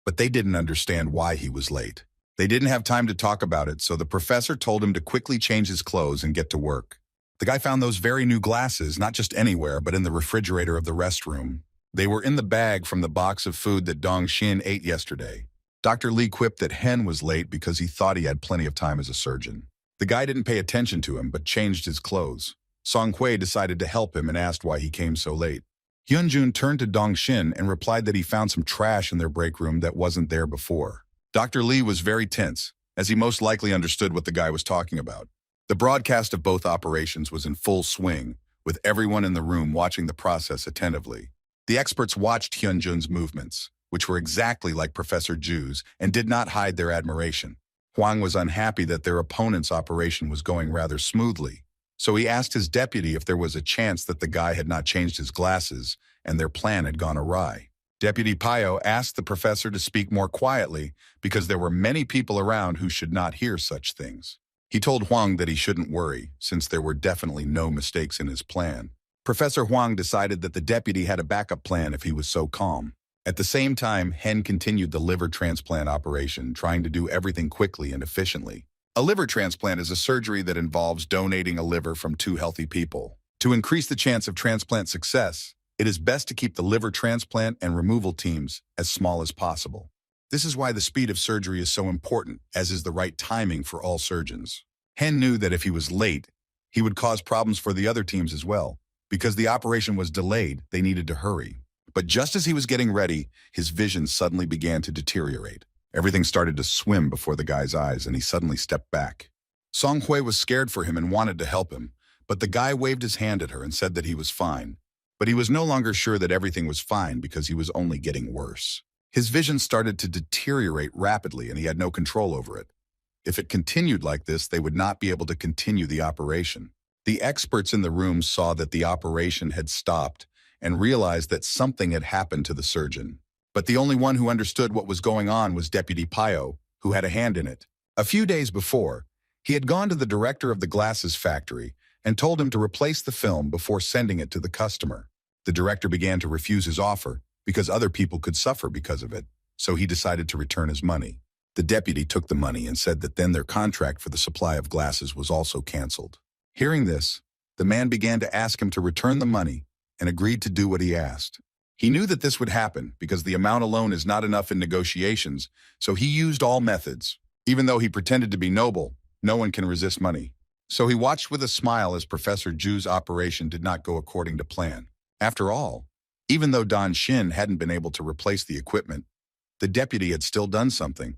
A: but they didn't understand why he was late. They didn't have time to talk about it, so the professor told him to quickly change his clothes and get to work. The guy found those very new glasses, not just anywhere, but in the refrigerator of the restroom. They were in the bag from the box of food that Dong-shin ate yesterday. Dr. Lee quipped that Hen was late because he thought he had plenty of time as a surgeon. The guy didn't pay attention to him, but changed his clothes. Song-hui decided to help him and asked why he came so late. Hyun Jun turned to Dong-shin and replied that he found some trash in their break room that wasn't there before. Dr. Lee was very tense, as he most likely understood what the guy was talking about. The broadcast of both operations was in full swing, with everyone in the room watching the process attentively. The experts watched Hyun Jun's movements, which were exactly like Professor Ju's, and did not hide their admiration. Hwang was unhappy that their opponent's operation was going rather smoothly, so he asked his deputy if there was a chance that the guy had not changed his glasses and their plan had gone awry. Deputy Pio asked the professor to speak more quietly because there were many people around who should not hear such things. He told Hwang that he shouldn't worry, since there were definitely no mistakes in his plan. Professor Huang decided that the deputy had a backup plan if he was so calm. At the same time, Hen continued the liver transplant operation, trying to do everything quickly and efficiently. A liver transplant is a surgery that involves donating a liver from two healthy people. To increase the chance of transplant success, it is best to keep the liver transplant and removal teams as small as possible. This is why the speed of surgery is so important, as is the right timing for all surgeons. Hen knew that if he was late, he would cause problems for the other teams as well. Because the operation was delayed, they needed to hurry. But just as he was getting ready, his vision suddenly began to deteriorate. Everything started to swim before the guy's eyes, and he suddenly stepped back. Song Hui was scared for him and wanted to help him, but the guy waved his hand at her and said that he was fine. But he was no longer sure that everything was fine because he was only getting worse. His vision started to deteriorate rapidly, and he had no control over it. If it continued like this, they would not be able to continue the operation. The experts in the room saw that the operation had stopped and realized that something had happened to the surgeon. But the only one who understood what was going on was Deputy Pio, who had a hand in it. A few days before, he had gone to the director of the glasses factory and told him to replace the film before sending it to the customer. The director began to refuse his offer because other people could suffer because of it, so he decided to return his money. The deputy took the money and said that then their contract for the supply of glasses was also canceled. Hearing this, the man began to ask him to return the money and agreed to do what he asked. He knew that this would happen because the amount alone is not enough in negotiations, so he used all methods. Even though he pretended to be noble, no one can resist money. So he watched with a smile as Professor Zhu's operation did not go according to plan. After all, even though Don Shin hadn't been able to replace the equipment, the deputy had still done something,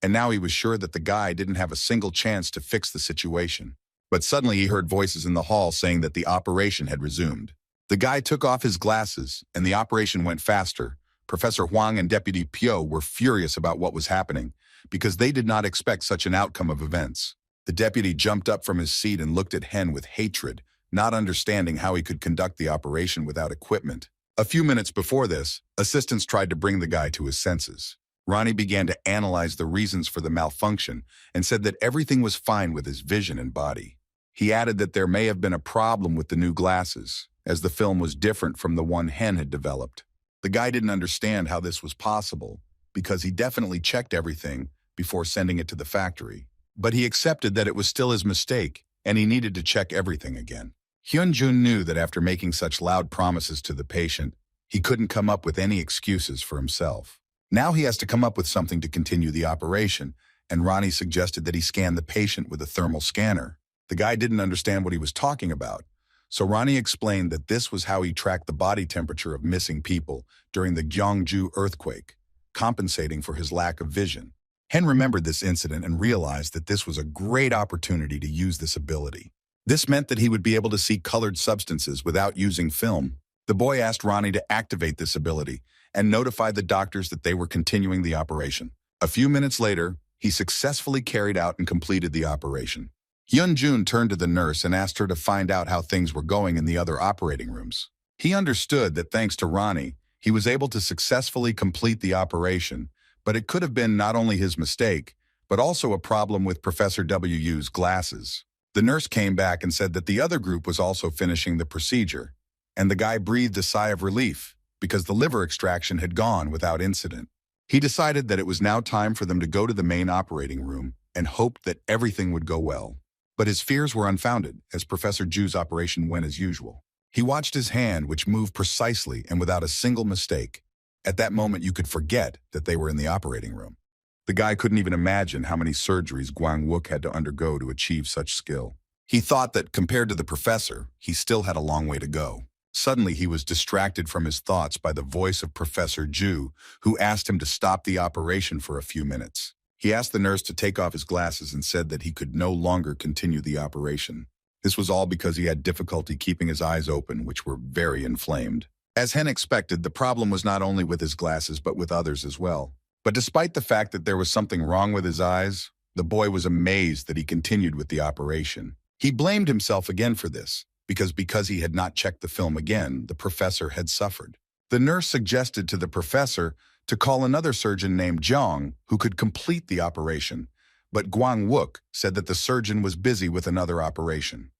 A: and now he was sure that the guy didn't have a single chance to fix the situation. But suddenly he heard voices in the hall saying that the operation had resumed. The guy took off his glasses, and the operation went faster. Professor Huang and Deputy Pio were furious about what was happening because they did not expect such an outcome of events. The deputy jumped up from his seat and looked at Hen with hatred, not understanding how he could conduct the operation without equipment. A few minutes before this, assistants tried to bring the guy to his senses. Ronnie began to analyze the reasons for the malfunction and said that everything was fine with his vision and body. He added that there may have been a problem with the new glasses, as the film was different from the one Hen had developed. The guy didn't understand how this was possible, because he definitely checked everything before sending it to the factory. But he accepted that it was still his mistake, and he needed to check everything again. Hyun Jun knew that after making such loud promises to the patient, he couldn't come up with any excuses for himself. Now he has to come up with something to continue the operation, and Ronnie suggested that he scan the patient with a thermal scanner. The guy didn't understand what he was talking about, so Ronnie explained that this was how he tracked the body temperature of missing people during the Gyeongju earthquake, compensating for his lack of vision. Hen remembered this incident and realized that this was a great opportunity to use this ability. This meant that he would be able to see colored substances without using film. The boy asked Ronnie to activate this ability and notify the doctors that they were continuing the operation. A few minutes later, he successfully carried out and completed the operation. Hyun Jun turned to the nurse and asked her to find out how things were going in the other operating rooms. He understood that thanks to Ronnie, he was able to successfully complete the operation, but it could have been not only his mistake, but also a problem with Professor Wu's glasses. The nurse came back and said that the other group was also finishing the procedure, and the guy breathed a sigh of relief because the liver extraction had gone without incident. He decided that it was now time for them to go to the main operating room and hoped that everything would go well. But his fears were unfounded, as Professor Zhu's operation went as usual. He watched his hand, which moved precisely and without a single mistake. At that moment, you could forget that they were in the operating room. The guy couldn't even imagine how many surgeries Gwang Wook had to undergo to achieve such skill. He thought that, compared to the professor, he still had a long way to go. Suddenly, he was distracted from his thoughts by the voice of Professor Zhu, who asked him to stop the operation for a few minutes. He asked the nurse to take off his glasses and said that he could no longer continue the operation. This was all because he had difficulty keeping his eyes open, which were very inflamed. As Hen expected, the problem was not only with his glasses but with others as well. But despite the fact that there was something wrong with his eyes, the boy was amazed that he continued with the operation. He blamed himself again for this, because he had not checked the film again, the professor had suffered. The nurse suggested to the professor to call another surgeon named Jiang who could complete the operation, but Gwang Wook said that the surgeon was busy with another operation.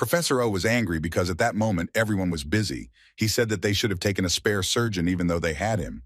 A: Professor O was angry because at that moment everyone was busy. He said that they should have taken a spare surgeon even though they had him.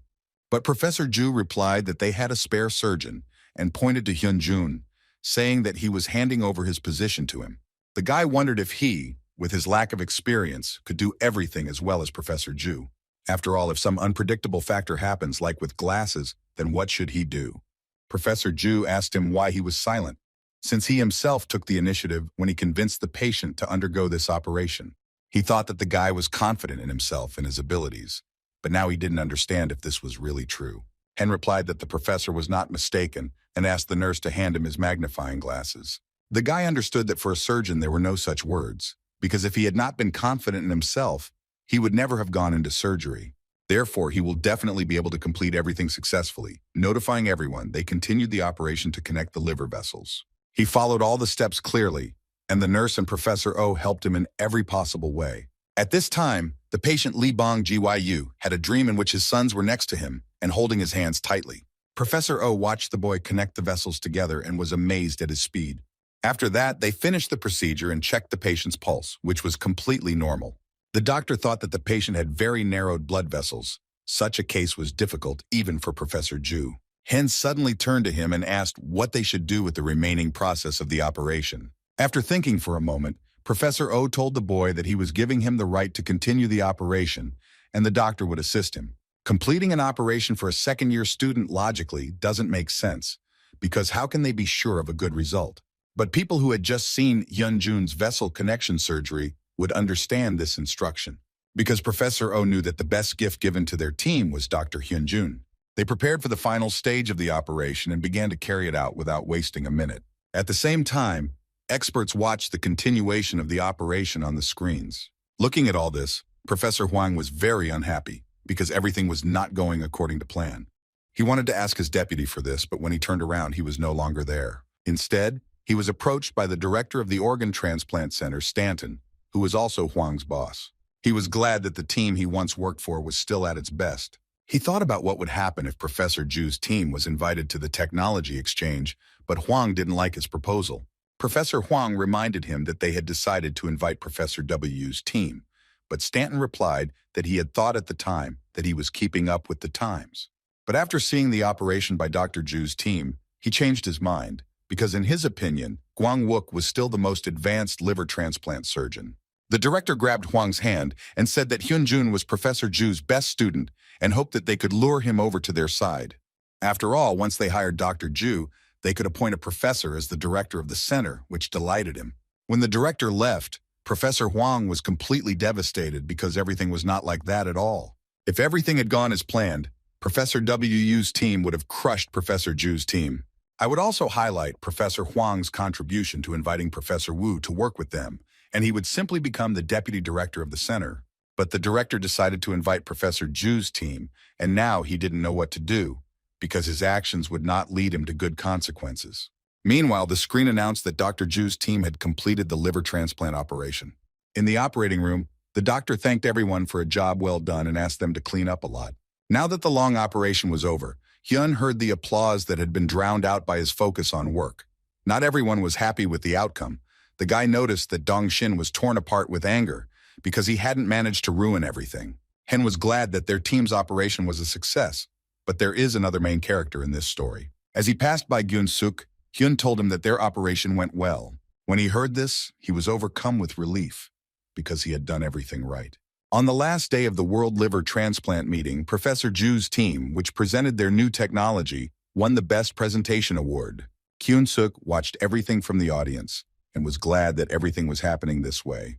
A: But Professor Ju replied that they had a spare surgeon and pointed to Hyun Jun, saying that he was handing over his position to him. The guy wondered if he, with his lack of experience, could do everything as well as Professor Ju. After all, if some unpredictable factor happens, like with glasses, then what should he do? Professor Ju asked him why he was silent, since he himself took the initiative when he convinced the patient to undergo this operation. He thought that the guy was confident in himself and his abilities, but now he didn't understand if this was really true. Hen replied that the professor was not mistaken and asked the nurse to hand him his magnifying glasses. The guy understood that for a surgeon there were no such words, because if he had not been confident in himself, he would never have gone into surgery. Therefore, he will definitely be able to complete everything successfully. Notifying everyone, they continued the operation to connect the liver vessels. He followed all the steps clearly, and the nurse and Professor O helped him in every possible way. At this time, the patient Lee Bong Gyu had a dream in which his sons were next to him and holding his hands tightly. Professor O watched the boy connect the vessels together and was amazed at his speed. After that, they finished the procedure and checked the patient's pulse, which was completely normal. The doctor thought that the patient had very narrowed blood vessels. Such a case was difficult even for Professor Ju. Hen suddenly turned to him and asked what they should do with the remaining process of the operation. After thinking for a moment, Professor O told the boy that he was giving him the right to continue the operation and the doctor would assist him. Completing an operation for a second-year student logically doesn't make sense, because how can they be sure of a good result? But people who had just seen Hyun Jun's vessel connection surgery would understand this instruction, because Professor O knew that the best gift given to their team was Dr. Hyun Jun. They prepared for the final stage of the operation and began to carry it out without wasting a minute. At the same time, experts watched the continuation of the operation on the screens. Looking at all this, Professor Huang was very unhappy because everything was not going according to plan. He wanted to ask his deputy for this, but when he turned around, he was no longer there. Instead, he was approached by the director of the organ transplant center, Stanton, who was also Huang's boss. He was glad that the team he once worked for was still at its best. He thought about what would happen if Professor Ju's team was invited to the technology exchange, but Huang didn't like his proposal. Professor Huang reminded him that they had decided to invite Professor W's team, but Stanton replied that he had thought at the time that he was keeping up with the times. But after seeing the operation by Dr. Ju's team, he changed his mind, because in his opinion, Guang Wook was still the most advanced liver transplant surgeon. The director grabbed Huang's hand and said that Hyun Jun was Professor Ju's best student and hoped that they could lure him over to their side. After all, once they hired Dr. Ju, they could appoint a professor as the director of the center, which delighted him. When the director left, Professor Huang was completely devastated because everything was not like that at all. If everything had gone as planned, Professor Wu's team would have crushed Professor Ju's team. I would also highlight Professor Huang's contribution to inviting Professor Wu to work with them, and he would simply become the deputy director of the center. But the director decided to invite Professor Ju's team, and now he didn't know what to do, because his actions would not lead him to good consequences. Meanwhile, the screen announced that Dr. Ju's team had completed the liver transplant operation. In the operating room, the doctor thanked everyone for a job well done and asked them to clean up a lot. Now that the long operation was over, Hyun heard the applause that had been drowned out by his focus on work. Not everyone was happy with the outcome. The guy noticed that Dong Shin was torn apart with anger because he hadn't managed to ruin everything. Hen was glad that their team's operation was a success, but there is another main character in this story. As he passed by Gyun Suk, Hyun told him that their operation went well. When he heard this, he was overcome with relief because he had done everything right. On the last day of the World Liver Transplant meeting, Professor Ju's team, which presented their new technology, won the Best Presentation Award. Kyun Suk watched everything from the audience and was glad that everything was happening this way.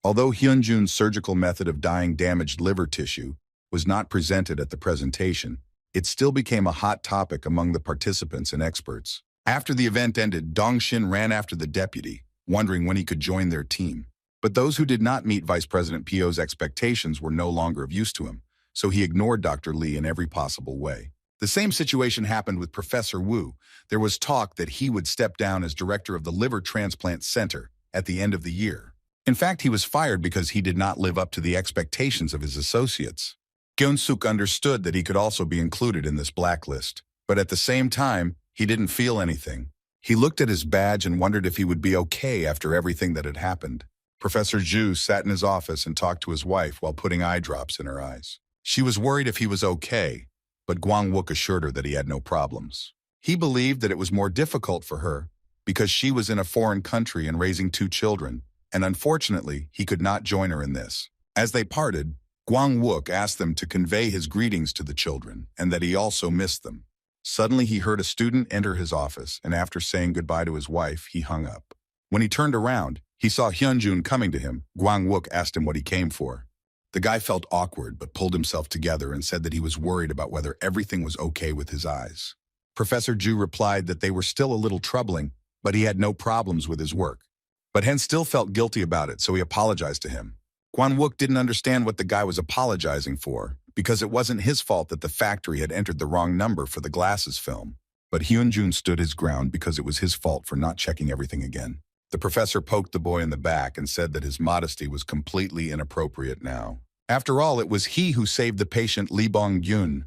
A: Although Hyun Jun's surgical method of dyeing damaged liver tissue was not presented at the presentation, it still became a hot topic among the participants and experts. After the event ended, Dong Shin ran after the deputy, wondering when he could join their team. But those who did not meet Vice President Po's expectations were no longer of use to him, so he ignored Dr. Lee in every possible way. The same situation happened with Professor Wu. There was talk that he would step down as director of the Liver Transplant Center at the end of the year. In fact, he was fired because he did not live up to the expectations of his associates. Gyun Suk understood that he could also be included in this blacklist, but at the same time, he didn't feel anything. He looked at his badge and wondered if he would be okay after everything that had happened. Professor Zhu sat in his office and talked to his wife while putting eye drops in her eyes. She was worried if he was okay, but Gwang-wook assured her that he had no problems. He believed that it was more difficult for her because she was in a foreign country and raising 2 children, and unfortunately, he could not join her in this. As they parted, Gwang-wook asked them to convey his greetings to the children and that he also missed them. Suddenly, he heard a student enter his office, and after saying goodbye to his wife, he hung up. When he turned around, he saw Hyun Jun coming to him. Gwang-wook asked him what he came for. The guy felt awkward but pulled himself together and said that he was worried about whether everything was okay with his eyes. Professor Ju replied that they were still a little troubling, but he had no problems with his work. But Hen still felt guilty about it, so he apologized to him. Gwang-wook didn't understand what the guy was apologizing for, because it wasn't his fault that the factory had entered the wrong number for the glasses film. But Hyun Jun stood his ground because it was his fault for not checking everything again. The professor poked the boy in the back and said that his modesty was completely inappropriate now. After all, it was he who saved the patient Lee Bong-gyun.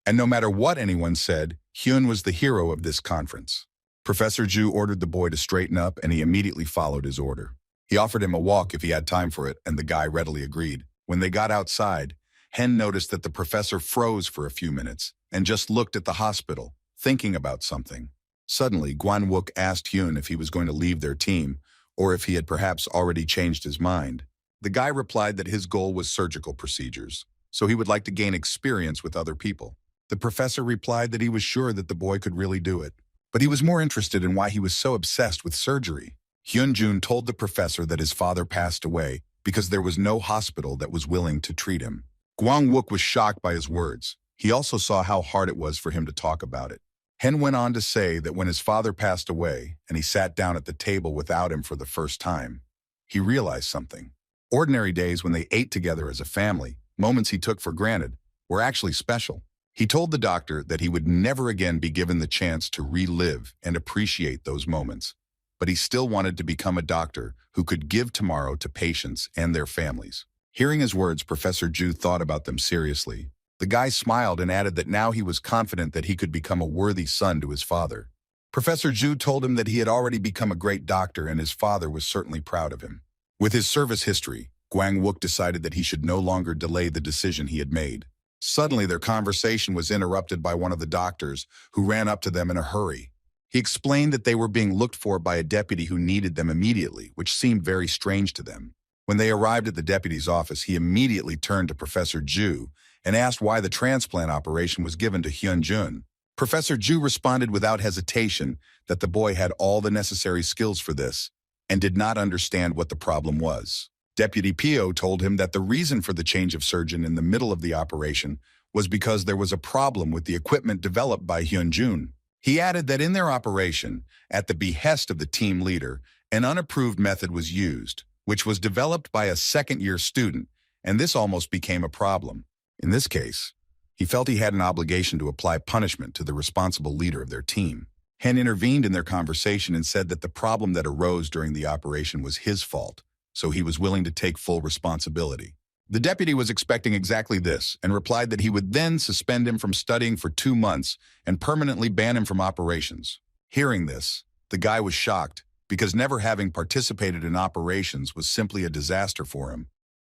A: And no matter what anyone said, Hyun was the hero of this conference. Professor Ju ordered the boy to straighten up, and he immediately followed his order. He offered him a walk if he had time for it, and the guy readily agreed. When they got outside, Hen noticed that the professor froze for a few minutes and just looked at the hospital, thinking about something. Suddenly, Gwang-wook asked Hyun if he was going to leave their team, or if he had perhaps already changed his mind. The guy replied that his goal was surgical procedures, so he would like to gain experience with other people. The professor replied that he was sure that the boy could really do it, but he was more interested in why he was so obsessed with surgery. Hyun Jun told the professor that his father passed away because there was no hospital that was willing to treat him. Gwang-wook was shocked by his words. He also saw how hard it was for him to talk about it. Hen went on to say that when his father passed away and he sat down at the table without him for the first time, he realized something. Ordinary days when they ate together as a family, moments he took for granted, were actually special. He told the doctor that he would never again be given the chance to relive and appreciate those moments, but he still wanted to become a doctor who could give tomorrow to patients and their families. Hearing his words, Professor Ju thought about them seriously. The guy smiled and added that now he was confident that he could become a worthy son to his father. Professor Ju told him that he had already become a great doctor and his father was certainly proud of him. With his service history, Gwang-wook decided that he should no longer delay the decision he had made. Suddenly, their conversation was interrupted by one of the doctors, who ran up to them in a hurry. He explained that they were being looked for by a deputy who needed them immediately, which seemed very strange to them. When they arrived at the deputy's office, he immediately turned to Professor Ju and asked why the transplant operation was given to Hyun Jun. Professor Ju responded without hesitation that the boy had all the necessary skills for this and did not understand what the problem was. Deputy Pio told him that the reason for the change of surgeon in the middle of the operation was because there was a problem with the equipment developed by Hyun Jun. He added that in their operation, at the behest of the team leader, an unapproved method was used, which was developed by a second-year student, and this almost became a problem. In this case, he felt he had an obligation to apply punishment to the responsible leader of their team. Hen intervened in their conversation and said that the problem that arose during the operation was his fault, so he was willing to take full responsibility. The deputy was expecting exactly this and replied that he would then suspend him from studying for 2 months and permanently ban him from operations. Hearing this, the guy was shocked because never having participated in operations was simply a disaster for him.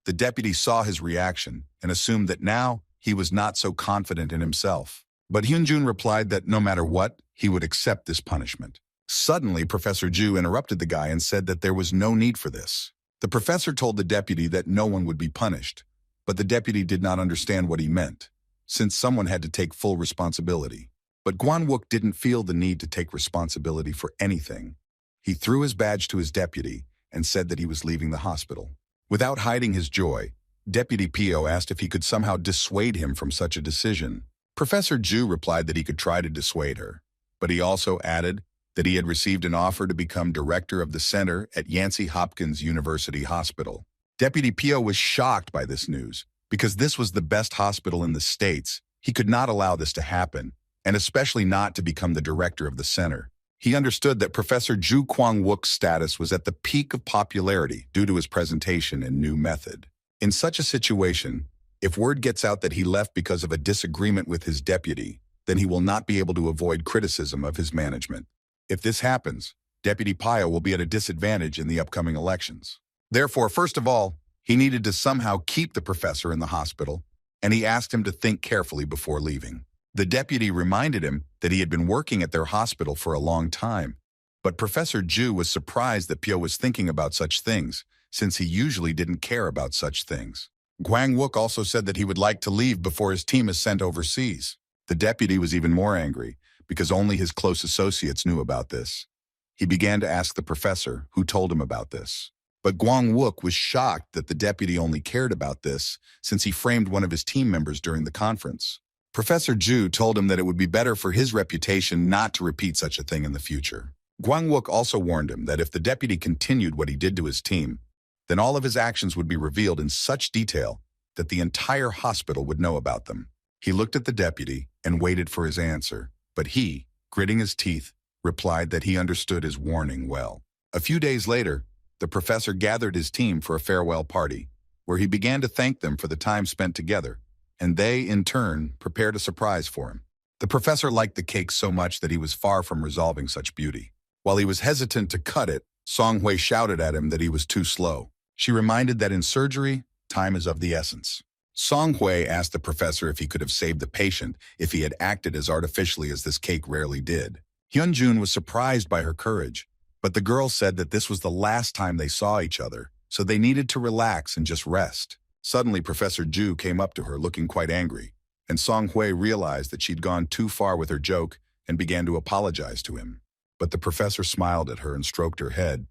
A: The deputy saw his reaction and assumed that now he was not so confident in himself. But Hyun Jun replied that no matter what, he would accept this punishment. Suddenly, Professor Ju interrupted the guy and said that there was no need for this. The professor told the deputy that no one would be punished, but the deputy did not understand what he meant, since someone had to take full responsibility. But Gwang-wook didn't feel the need to take responsibility for anything. He threw his badge to his deputy and said that he was leaving the hospital. Without hiding his joy, Deputy Pio asked if he could somehow dissuade him from such a decision. Professor Ju replied that he could try to dissuade her, but he also added that he had received an offer to become director of the center at Yancey Hopkins University Hospital. Deputy Pio was shocked by this news because this was the best hospital in the States. He could not allow this to happen, and especially not to become the director of the center. He understood that Professor Ju Kwang-wook's status was at the peak of popularity due to his presentation and new method. In such a situation, if word gets out that he left because of a disagreement with his deputy, then he will not be able to avoid criticism of his management. If this happens, Deputy Pio will be at a disadvantage in the upcoming elections. Therefore, first of all, he needed to somehow keep the professor in the hospital, and he asked him to think carefully before leaving. The deputy reminded him that he had been working at their hospital for a long time, but Professor Ju was surprised that Pyo was thinking about such things, since he usually didn't care about such things. Gwang Wook also said that he would like to leave before his team is sent overseas. The deputy was even more angry, because only his close associates knew about this. He began to ask the professor, who told him about this. But Gwang Wook was shocked that the deputy only cared about this, since he framed one of his team members during the conference. Professor Ju told him that it would be better for his reputation not to repeat such a thing in the future. Gwang Wook also warned him that if the deputy continued what he did to his team, then all of his actions would be revealed in such detail that the entire hospital would know about them. He looked at the deputy and waited for his answer, but he, gritting his teeth, replied that he understood his warning well. A few days later, the professor gathered his team for a farewell party, where he began to thank them for the time spent together, and they, in turn, prepared a surprise for him. The professor liked the cake so much that he was far from resolving such beauty. While he was hesitant to cut it, Song Hui shouted at him that he was too slow. She reminded that in surgery, time is of the essence. Song Hui asked the professor if he could have saved the patient if he had acted as artificially as this cake rarely did. Hyun Jun was surprised by her courage, but the girl said that this was the last time they saw each other, so they needed to relax and just rest. Suddenly, Professor Ju came up to her looking quite angry, and Song Hui realized that she'd gone too far with her joke and began to apologize to him. But the professor smiled at her and stroked her head,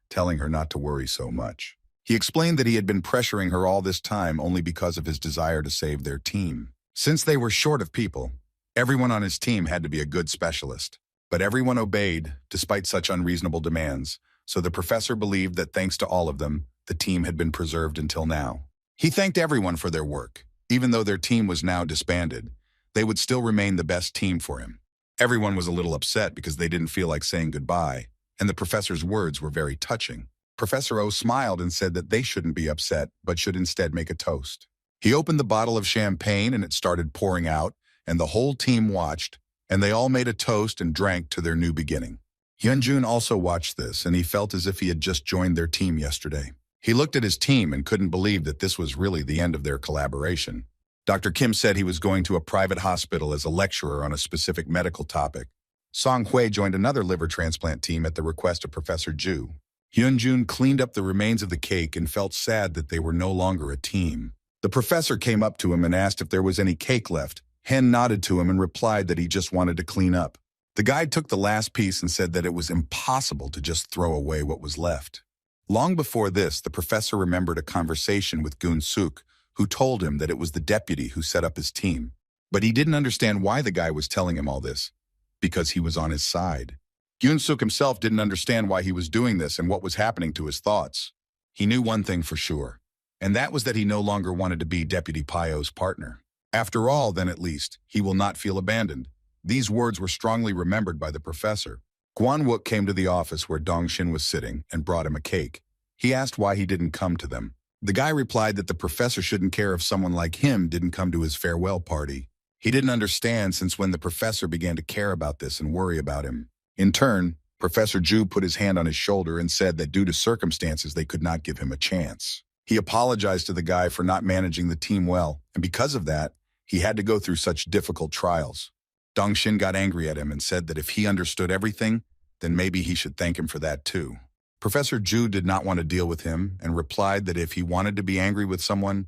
A: telling her not to worry so much. He explained that he had been pressuring her all this time only because of his desire to save their team. Since they were short of people, everyone on his team had to be a good specialist. But everyone obeyed, despite such unreasonable demands, so the professor believed that thanks to all of them, the team had been preserved until now. He thanked everyone for their work. Even though their team was now disbanded, they would still remain the best team for him. Everyone was a little upset because they didn't feel like saying goodbye, and the professor's words were very touching. Professor O smiled and said that they shouldn't be upset, but should instead make a toast. He opened the bottle of champagne and it started pouring out, and the whole team watched, and they all made a toast and drank to their new beginning. Hyun Jun also watched this, and he felt as if he had just joined their team yesterday. He looked at his team and couldn't believe that this was really the end of their collaboration. Dr. Kim said he was going to a private hospital as a lecturer on a specific medical topic. Song Hui joined another liver transplant team at the request of Professor Ju. Hyun Jun cleaned up the remains of the cake and felt sad that they were no longer a team. The professor came up to him and asked if there was any cake left. Hen nodded to him and replied that he just wanted to clean up. The guy took the last piece and said that it was impossible to just throw away what was left. Long before this, the professor remembered a conversation with Goon Suk, who told him that it was the deputy who set up his team. But he didn't understand why the guy was telling him all this, because he was on his side. Goon Suk himself didn't understand why he was doing this and what was happening to his thoughts. He knew one thing for sure, and that was that he no longer wanted to be Deputy Pyo's partner. After all, then at least, he will not feel abandoned. These words were strongly remembered by the professor. Gwang Wook came to the office where Dong Shin was sitting and brought him a cake. He asked why he didn't come to them. The guy replied that the professor shouldn't care if someone like him didn't come to his farewell party. He didn't understand since when the professor began to care about this and worry about him. In turn, Professor Ju put his hand on his shoulder and said that due to circumstances they could not give him a chance. He apologized to the guy for not managing the team well, and because of that, he had to go through such difficult trials. Dong Shin got angry at him and said that if he understood everything, then maybe he should thank him for that too. Professor Ju did not want to deal with him and replied that if he wanted to be angry with someone,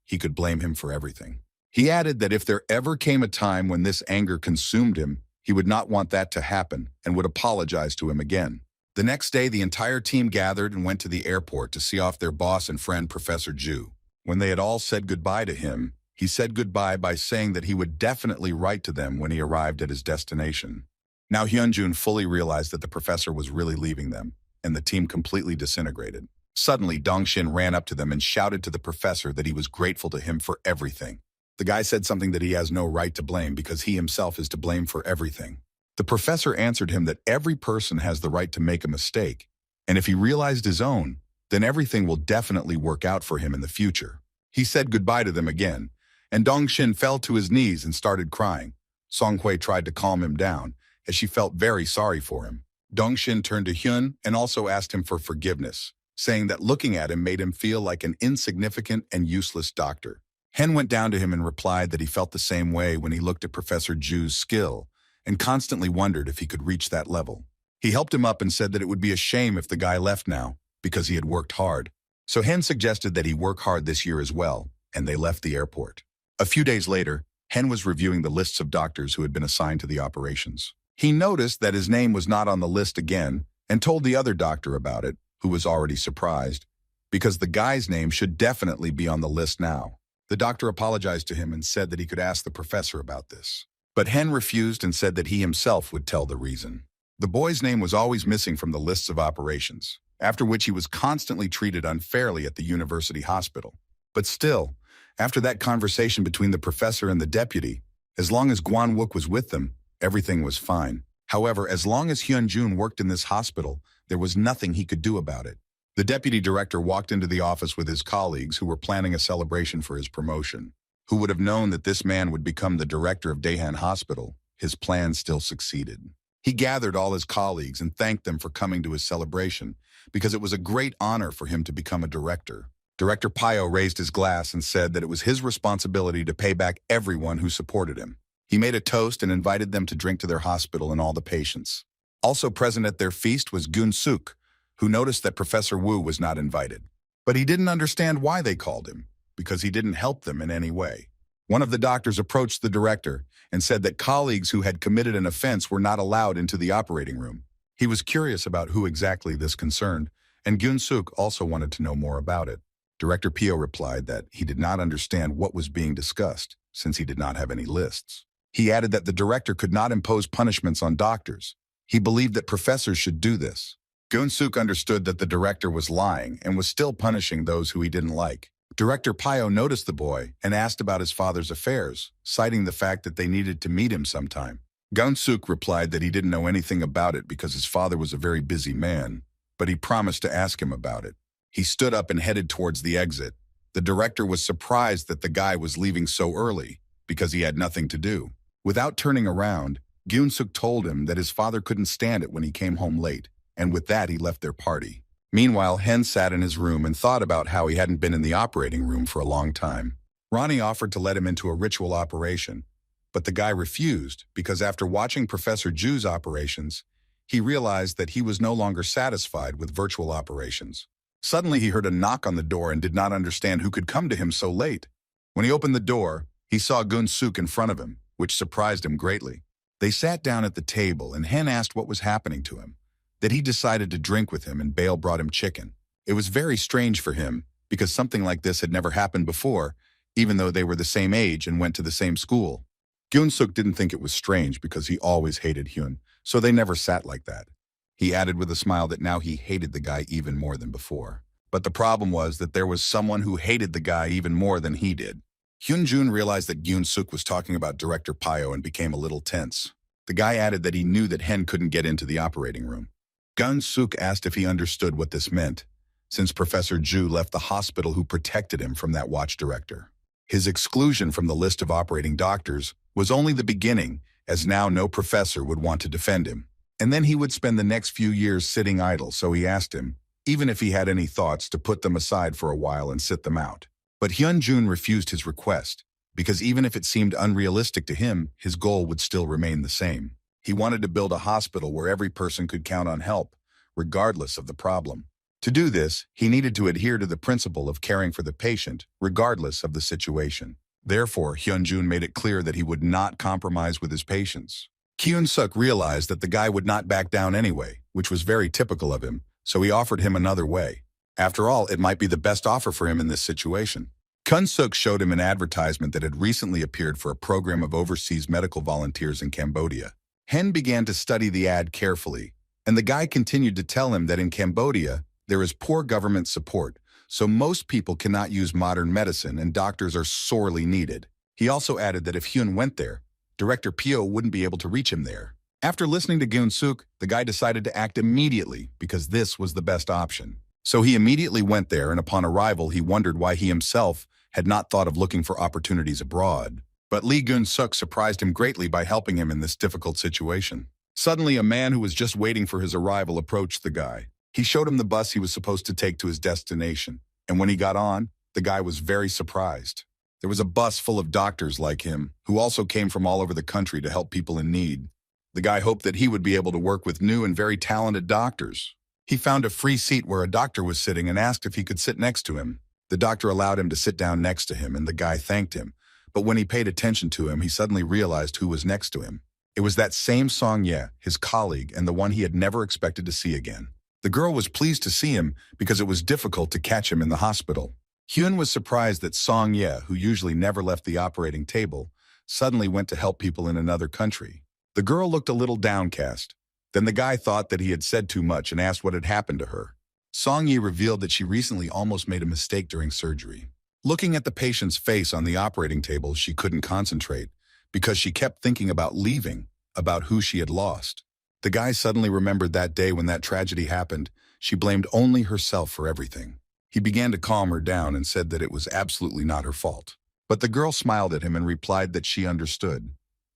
A: he could blame him for everything. He added that if there ever came a time when this anger consumed him, he would not want that to happen and would apologize to him again. The next day, the entire team gathered and went to the airport to see off their boss and friend, Professor Ju. When they had all said goodbye to him, he said goodbye by saying that he would definitely write to them when he arrived at his destination. Now Hyun Jun fully realized that the professor was really leaving them, and the team completely disintegrated. Suddenly, Dong Shin ran up to them and shouted to the professor that he was grateful to him for everything. The guy said something that he has no right to blame because he himself is to blame for everything. The professor answered him that every person has the right to make a mistake, and if he realized his own, then everything will definitely work out for him in the future. He said goodbye to them again, and Dong Shin fell to his knees and started crying. Song Hui tried to calm him down, as she felt very sorry for him. Dong Shin turned to Hyun and also asked him for forgiveness, saying that looking at him made him feel like an insignificant and useless doctor. Hen went down to him and replied that he felt the same way when he looked at Professor Ju's skill and constantly wondered if he could reach that level. He helped him up and said that it would be a shame if the guy left now because he had worked hard. So Hen suggested that he work hard this year as well, and they left the airport. A few days later, Hen was reviewing the lists of doctors who had been assigned to the operations. He noticed that his name was not on the list again and told the other doctor about it, who was already surprised, because the guy's name should definitely be on the list now. The doctor apologized to him and said that he could ask the professor about this. But Hen refused and said that he himself would tell the reason. The boy's name was always missing from the lists of operations, after which he was constantly treated unfairly at the university hospital. But still, after that conversation between the professor and the deputy, as long as Gwan-wook was with them, everything was fine. However, as long as Hyun Jun worked in this hospital, there was nothing he could do about it. The deputy director walked into the office with his colleagues who were planning a celebration for his promotion. Who would have known that this man would become the director of Daehan Hospital? His plan still succeeded. He gathered all his colleagues and thanked them for coming to his celebration because it was a great honor for him to become a director. Director Pyo raised his glass and said that it was his responsibility to pay back everyone who supported him. He made a toast and invited them to drink to their hospital and all the patients. Also present at their feast was Gun-suk, who noticed that Professor Woo was not invited. But he didn't understand why they called him, because he didn't help them in any way. One of the doctors approached the director and said that colleagues who had committed an offense were not allowed into the operating room. He was curious about who exactly this concerned, and Gun-suk also wanted to know more about it. Director Pyo replied that he did not understand what was being discussed, since he did not have any lists. He added that the director could not impose punishments on doctors. He believed that professors should do this. Gun-suk understood that the director was lying and was still punishing those who he didn't like. Director Pyo noticed the boy and asked about his father's affairs, citing the fact that they needed to meet him sometime. Gun-suk replied that he didn't know anything about it because his father was a very busy man, but he promised to ask him about it. He stood up and headed towards the exit. The director was surprised that the guy was leaving so early because he had nothing to do. Without turning around, Gun-suk told him that his father couldn't stand it when he came home late, and with that he left their party. Meanwhile, Hen sat in his room and thought about how he hadn't been in the operating room for a long time. Ronnie offered to let him into a ritual operation, but the guy refused because after watching Professor Ju's operations, he realized that he was no longer satisfied with virtual operations. Suddenly he heard a knock on the door and did not understand who could come to him so late. When he opened the door, he saw Gun-suk in front of him, which surprised him greatly. They sat down at the table and Hen asked what was happening to him. That he decided to drink with him and Bale brought him chicken. It was very strange for him because something like this had never happened before, even though they were the same age and went to the same school. Gun-suk didn't think it was strange because he always hated Hyun, so they never sat like that. He added with a smile that now he hated the guy even more than before. But the problem was that there was someone who hated the guy even more than he did. Hyun Jun realized that Gun-suk was talking about Director Pyo and became a little tense. The guy added that he knew that Hen couldn't get into the operating room. Gun-suk asked if he understood what this meant, since Professor Ju left the hospital who protected him from that watch director. His exclusion from the list of operating doctors was only the beginning, as now no professor would want to defend him. And then he would spend the next few years sitting idle, so he asked him, even if he had any thoughts, to put them aside for a while and sit them out. But Hyun Jun refused his request, because even if it seemed unrealistic to him, his goal would still remain the same. He wanted to build a hospital where every person could count on help, regardless of the problem. To do this, he needed to adhere to the principle of caring for the patient, regardless of the situation. Therefore, Hyun Jun made it clear that he would not compromise with his patients. Kyun-suk realized that the guy would not back down anyway, which was very typical of him, so he offered him another way. After all, it might be the best offer for him in this situation. Kyun-suk showed him an advertisement that had recently appeared for a program of overseas medical volunteers in Cambodia. Hen began to study the ad carefully, and the guy continued to tell him that in Cambodia, there is poor government support, so most people cannot use modern medicine and doctors are sorely needed. He also added that if Hyun went there, Director Pyo wouldn't be able to reach him there. After listening to Gun-suk, the guy decided to act immediately because this was the best option. So he immediately went there, and upon arrival, he wondered why he himself had not thought of looking for opportunities abroad. But Lee Gun-suk surprised him greatly by helping him in this difficult situation. Suddenly, a man who was just waiting for his arrival approached the guy. He showed him the bus he was supposed to take to his destination, and when he got on, the guy was very surprised. There was a bus full of doctors like him, who also came from all over the country to help people in need. The guy hoped that he would be able to work with new and very talented doctors. He found a free seat where a doctor was sitting and asked if he could sit next to him. The doctor allowed him to sit down next to him, and the guy thanked him. But when he paid attention to him, he suddenly realized who was next to him. It was that same Song-ye, his colleague, and the one he had never expected to see again. The girl was pleased to see him because it was difficult to catch him in the hospital. Hyun was surprised that Song-ye, who usually never left the operating table, suddenly went to help people in another country. The girl looked a little downcast. Then the guy thought that he had said too much and asked what had happened to her. Song-ye revealed that she recently almost made a mistake during surgery. Looking at the patient's face on the operating table, she couldn't concentrate because she kept thinking about leaving, about who she had lost. The guy suddenly remembered that day when that tragedy happened. She blamed only herself for everything. He began to calm her down and said that it was absolutely not her fault. But the girl smiled at him and replied that she understood.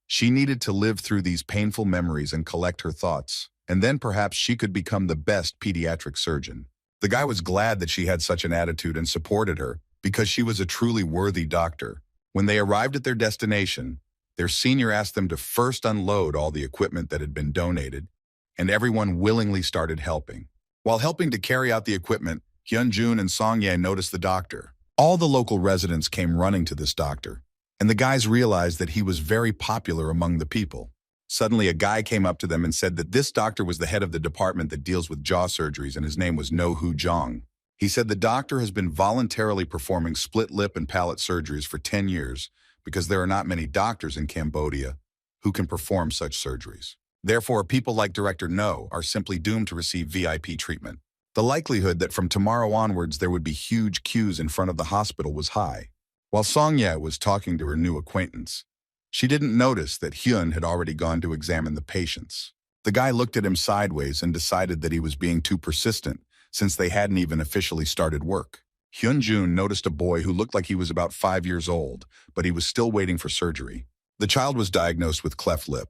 A: She needed to live through these painful memories and collect her thoughts, and then perhaps she could become the best pediatric surgeon. The guy was glad that she had such an attitude and supported her because she was a truly worthy doctor. When they arrived at their destination, their senior asked them to first unload all the equipment that had been donated, and everyone willingly started helping. While helping to carry out the equipment, Hyun Jun and Song-ye noticed the doctor. All the local residents came running to this doctor, and the guys realized that he was very popular among the people. Suddenly, a guy came up to them and said that this doctor was the head of the department that deals with jaw surgeries, and his name was No Hoo Jong. He said the doctor has been voluntarily performing split lip and palate surgeries for 10 years because there are not many doctors in Cambodia who can perform such surgeries. Therefore, people like Director No are simply doomed to receive VIP treatment. The likelihood that from tomorrow onwards there would be huge queues in front of the hospital was high. While Song-ye was talking to her new acquaintance, she didn't notice that Hyun had already gone to examine the patients. The guy looked at him sideways and decided that he was being too persistent since they hadn't even officially started work. Hyun Jun noticed a boy who looked like he was about 5 years old, but he was still waiting for surgery. The child was diagnosed with cleft lip,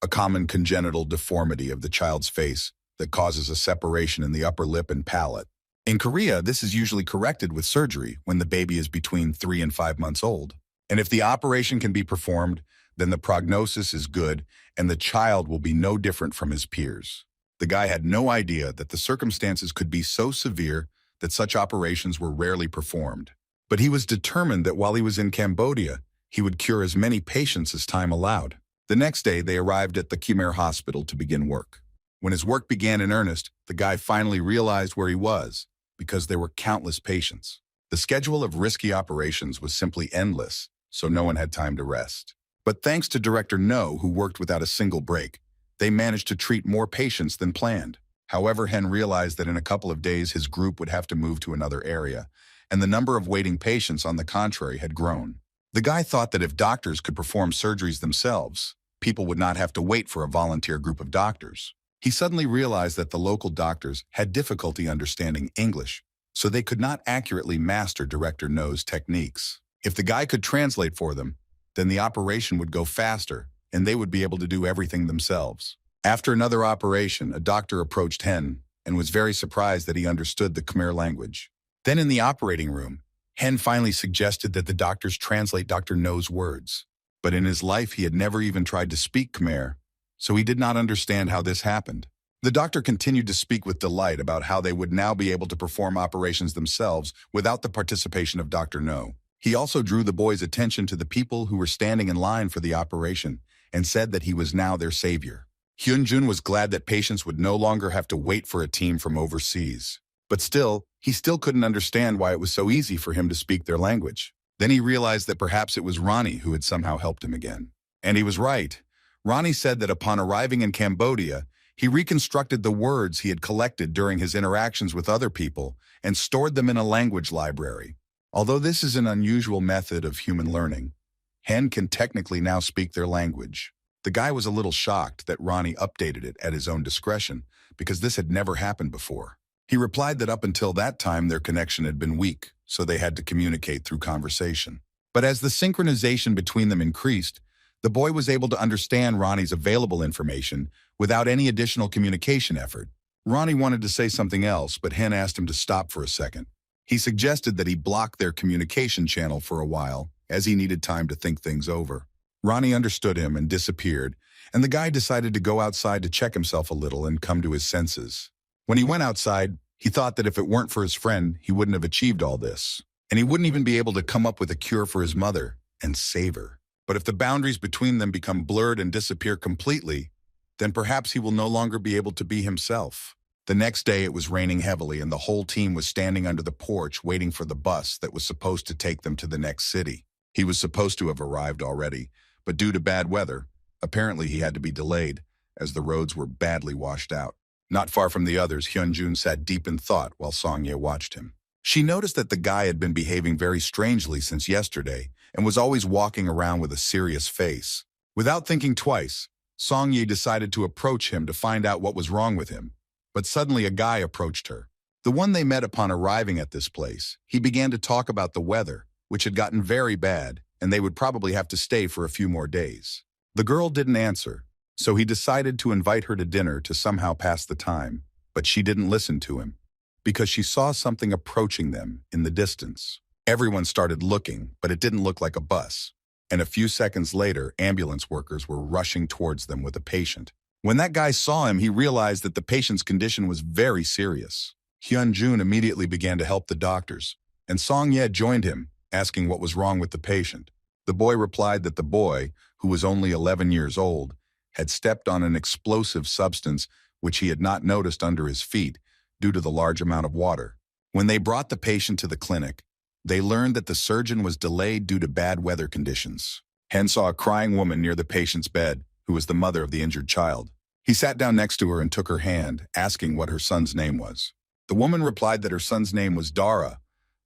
A: a common congenital deformity of the child's face that causes a separation in the upper lip and palate. In Korea, this is usually corrected with surgery when the baby is between 3 and 5 months old. And if the operation can be performed, then the prognosis is good and the child will be no different from his peers. The guy had no idea that the circumstances could be so severe that such operations were rarely performed. But he was determined that while he was in Cambodia, he would cure as many patients as time allowed. The next day, they arrived at the Khmer hospital to begin work. When his work began in earnest, the guy finally realized where he was because there were countless patients. The schedule of risky operations was simply endless, so no one had time to rest. But thanks to Director No, who worked without a single break, they managed to treat more patients than planned. However, Hen realized that in a couple of days his group would have to move to another area, and the number of waiting patients, on the contrary, had grown. The guy thought that if doctors could perform surgeries themselves, people would not have to wait for a volunteer group of doctors. He suddenly realized that the local doctors had difficulty understanding English, so they could not accurately master Director No's techniques. If the guy could translate for them, then the operation would go faster, and they would be able to do everything themselves. After another operation, a doctor approached Hen and was very surprised that he understood the Khmer language. Then in the operating room, Hen finally suggested that the doctors translate Dr. No's words. But in his life, he had never even tried to speak Khmer, so he did not understand how this happened. The doctor continued to speak with delight about how they would now be able to perform operations themselves without the participation of Dr. No. He also drew the boy's attention to the people who were standing in line for the operation and said that he was now their savior. Hyun Jun was glad that patients would no longer have to wait for a team from overseas. But still, he still couldn't understand why it was so easy for him to speak their language. Then he realized that perhaps it was Ronnie who had somehow helped him again. And he was right. Ronnie said that upon arriving in Cambodia, he reconstructed the words he had collected during his interactions with other people and stored them in a language library. Although this is an unusual method of human learning, Hen can technically now speak their language. The guy was a little shocked that Ronnie updated it at his own discretion because this had never happened before. He replied that up until that time their connection had been weak, so they had to communicate through conversation. But as the synchronization between them increased, the boy was able to understand Ronnie's available information without any additional communication effort. Ronnie wanted to say something else, but Hyun asked him to stop for a second. He suggested that he block their communication channel for a while, as he needed time to think things over. Ronnie understood him and disappeared, and the guy decided to go outside to check himself a little and come to his senses. When he went outside, he thought that if it weren't for his friend, he wouldn't have achieved all this. And he wouldn't even be able to come up with a cure for his mother and save her. But if the boundaries between them become blurred and disappear completely, then perhaps he will no longer be able to be himself. The next day it was raining heavily and the whole team was standing under the porch waiting for the bus that was supposed to take them to the next city. He was supposed to have arrived already, but due to bad weather, apparently he had to be delayed, as the roads were badly washed out. Not far from the others, Hyun Jun sat deep in thought while Song-ye watched him. She noticed that the guy had been behaving very strangely since yesterday and was always walking around with a serious face. Without thinking twice, Song-ye decided to approach him to find out what was wrong with him. But suddenly a guy approached her. The one they met upon arriving at this place. He began to talk about the weather, which had gotten very bad, and they would probably have to stay for a few more days. The girl didn't answer, so he decided to invite her to dinner to somehow pass the time, but she didn't listen to him, because she saw something approaching them in the distance. Everyone started looking, but it didn't look like a bus. And a few seconds later, ambulance workers were rushing towards them with a patient. When that guy saw him, he realized that the patient's condition was very serious. Hyun Jun immediately began to help the doctors, and Song-ye joined him, asking what was wrong with the patient. The boy replied that the boy, who was only 11 years old, had stepped on an explosive substance which he had not noticed under his feet due to the large amount of water. When they brought the patient to the clinic, they learned that the surgeon was delayed due to bad weather conditions. Hyun saw a crying woman near the patient's bed, who was the mother of the injured child. He sat down next to her and took her hand, asking what her son's name was. The woman replied that her son's name was Dara.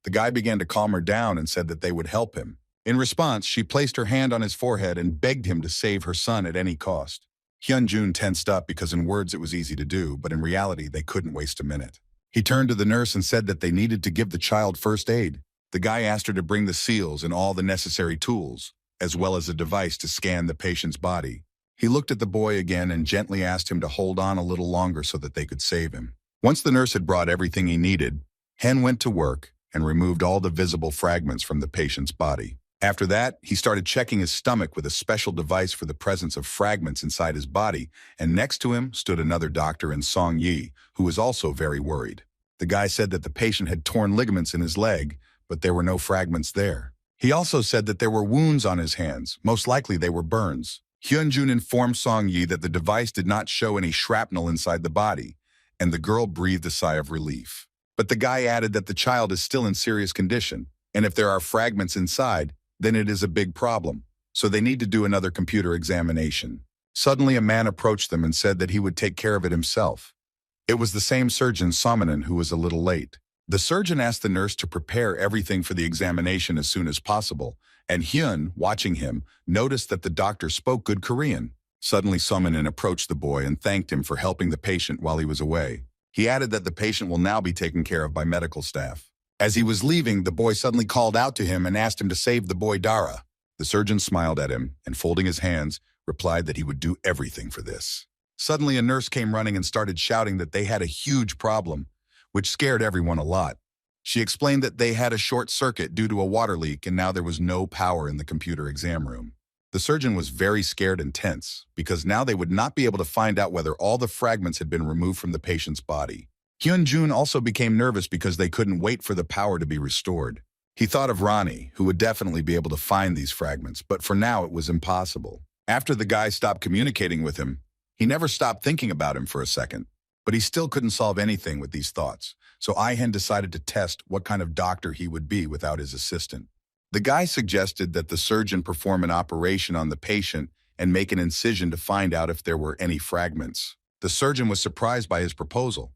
A: The guy began to calm her down and said that they would help him. In response, she placed her hand on his forehead and begged him to save her son at any cost. Hyun Jun tensed up because in words it was easy to do, but in reality they couldn't waste a minute. He turned to the nurse and said that they needed to give the child first aid. The guy asked her to bring the seals and all the necessary tools, as well as a device to scan the patient's body. He looked at the boy again and gently asked him to hold on a little longer so that they could save him. Once the nurse had brought everything he needed, Hyun went to work and removed all the visible fragments from the patient's body. After that, he started checking his stomach with a special device for the presence of fragments inside his body, and next to him stood another doctor in Song-ye, who was also very worried. The guy said that the patient had torn ligaments in his leg, but there were no fragments there. He also said that there were wounds on his hands, most likely they were burns. Hyun Jun informed Song-ye that the device did not show any shrapnel inside the body, and the girl breathed a sigh of relief. But the guy added that the child is still in serious condition, and if there are fragments inside, then it is a big problem, so they need to do another computer examination. Suddenly a man approached them and said that he would take care of it himself. It was the same surgeon, Somanen, who was a little late. The surgeon asked the nurse to prepare everything for the examination as soon as possible, and Hyun, watching him, noticed that the doctor spoke good Korean. Suddenly Somanen approached the boy and thanked him for helping the patient while he was away. He added that the patient will now be taken care of by medical staff. As he was leaving, the boy suddenly called out to him and asked him to save the boy Dara. The surgeon smiled at him and, folding his hands, replied that he would do everything for this. Suddenly a nurse came running and started shouting that they had a huge problem, which scared everyone a lot. She explained that they had a short circuit due to a water leak and now there was no power in the computer exam room. The surgeon was very scared and tense because now they would not be able to find out whether all the fragments had been removed from the patient's body. Hyun Jun also became nervous because they couldn't wait for the power to be restored. He thought of Ronnie, who would definitely be able to find these fragments, but for now it was impossible. After the guy stopped communicating with him, he never stopped thinking about him for a second. But he still couldn't solve anything with these thoughts, so Hyun decided to test what kind of doctor he would be without his assistant. The guy suggested that the surgeon perform an operation on the patient and make an incision to find out if there were any fragments. The surgeon was surprised by his proposal,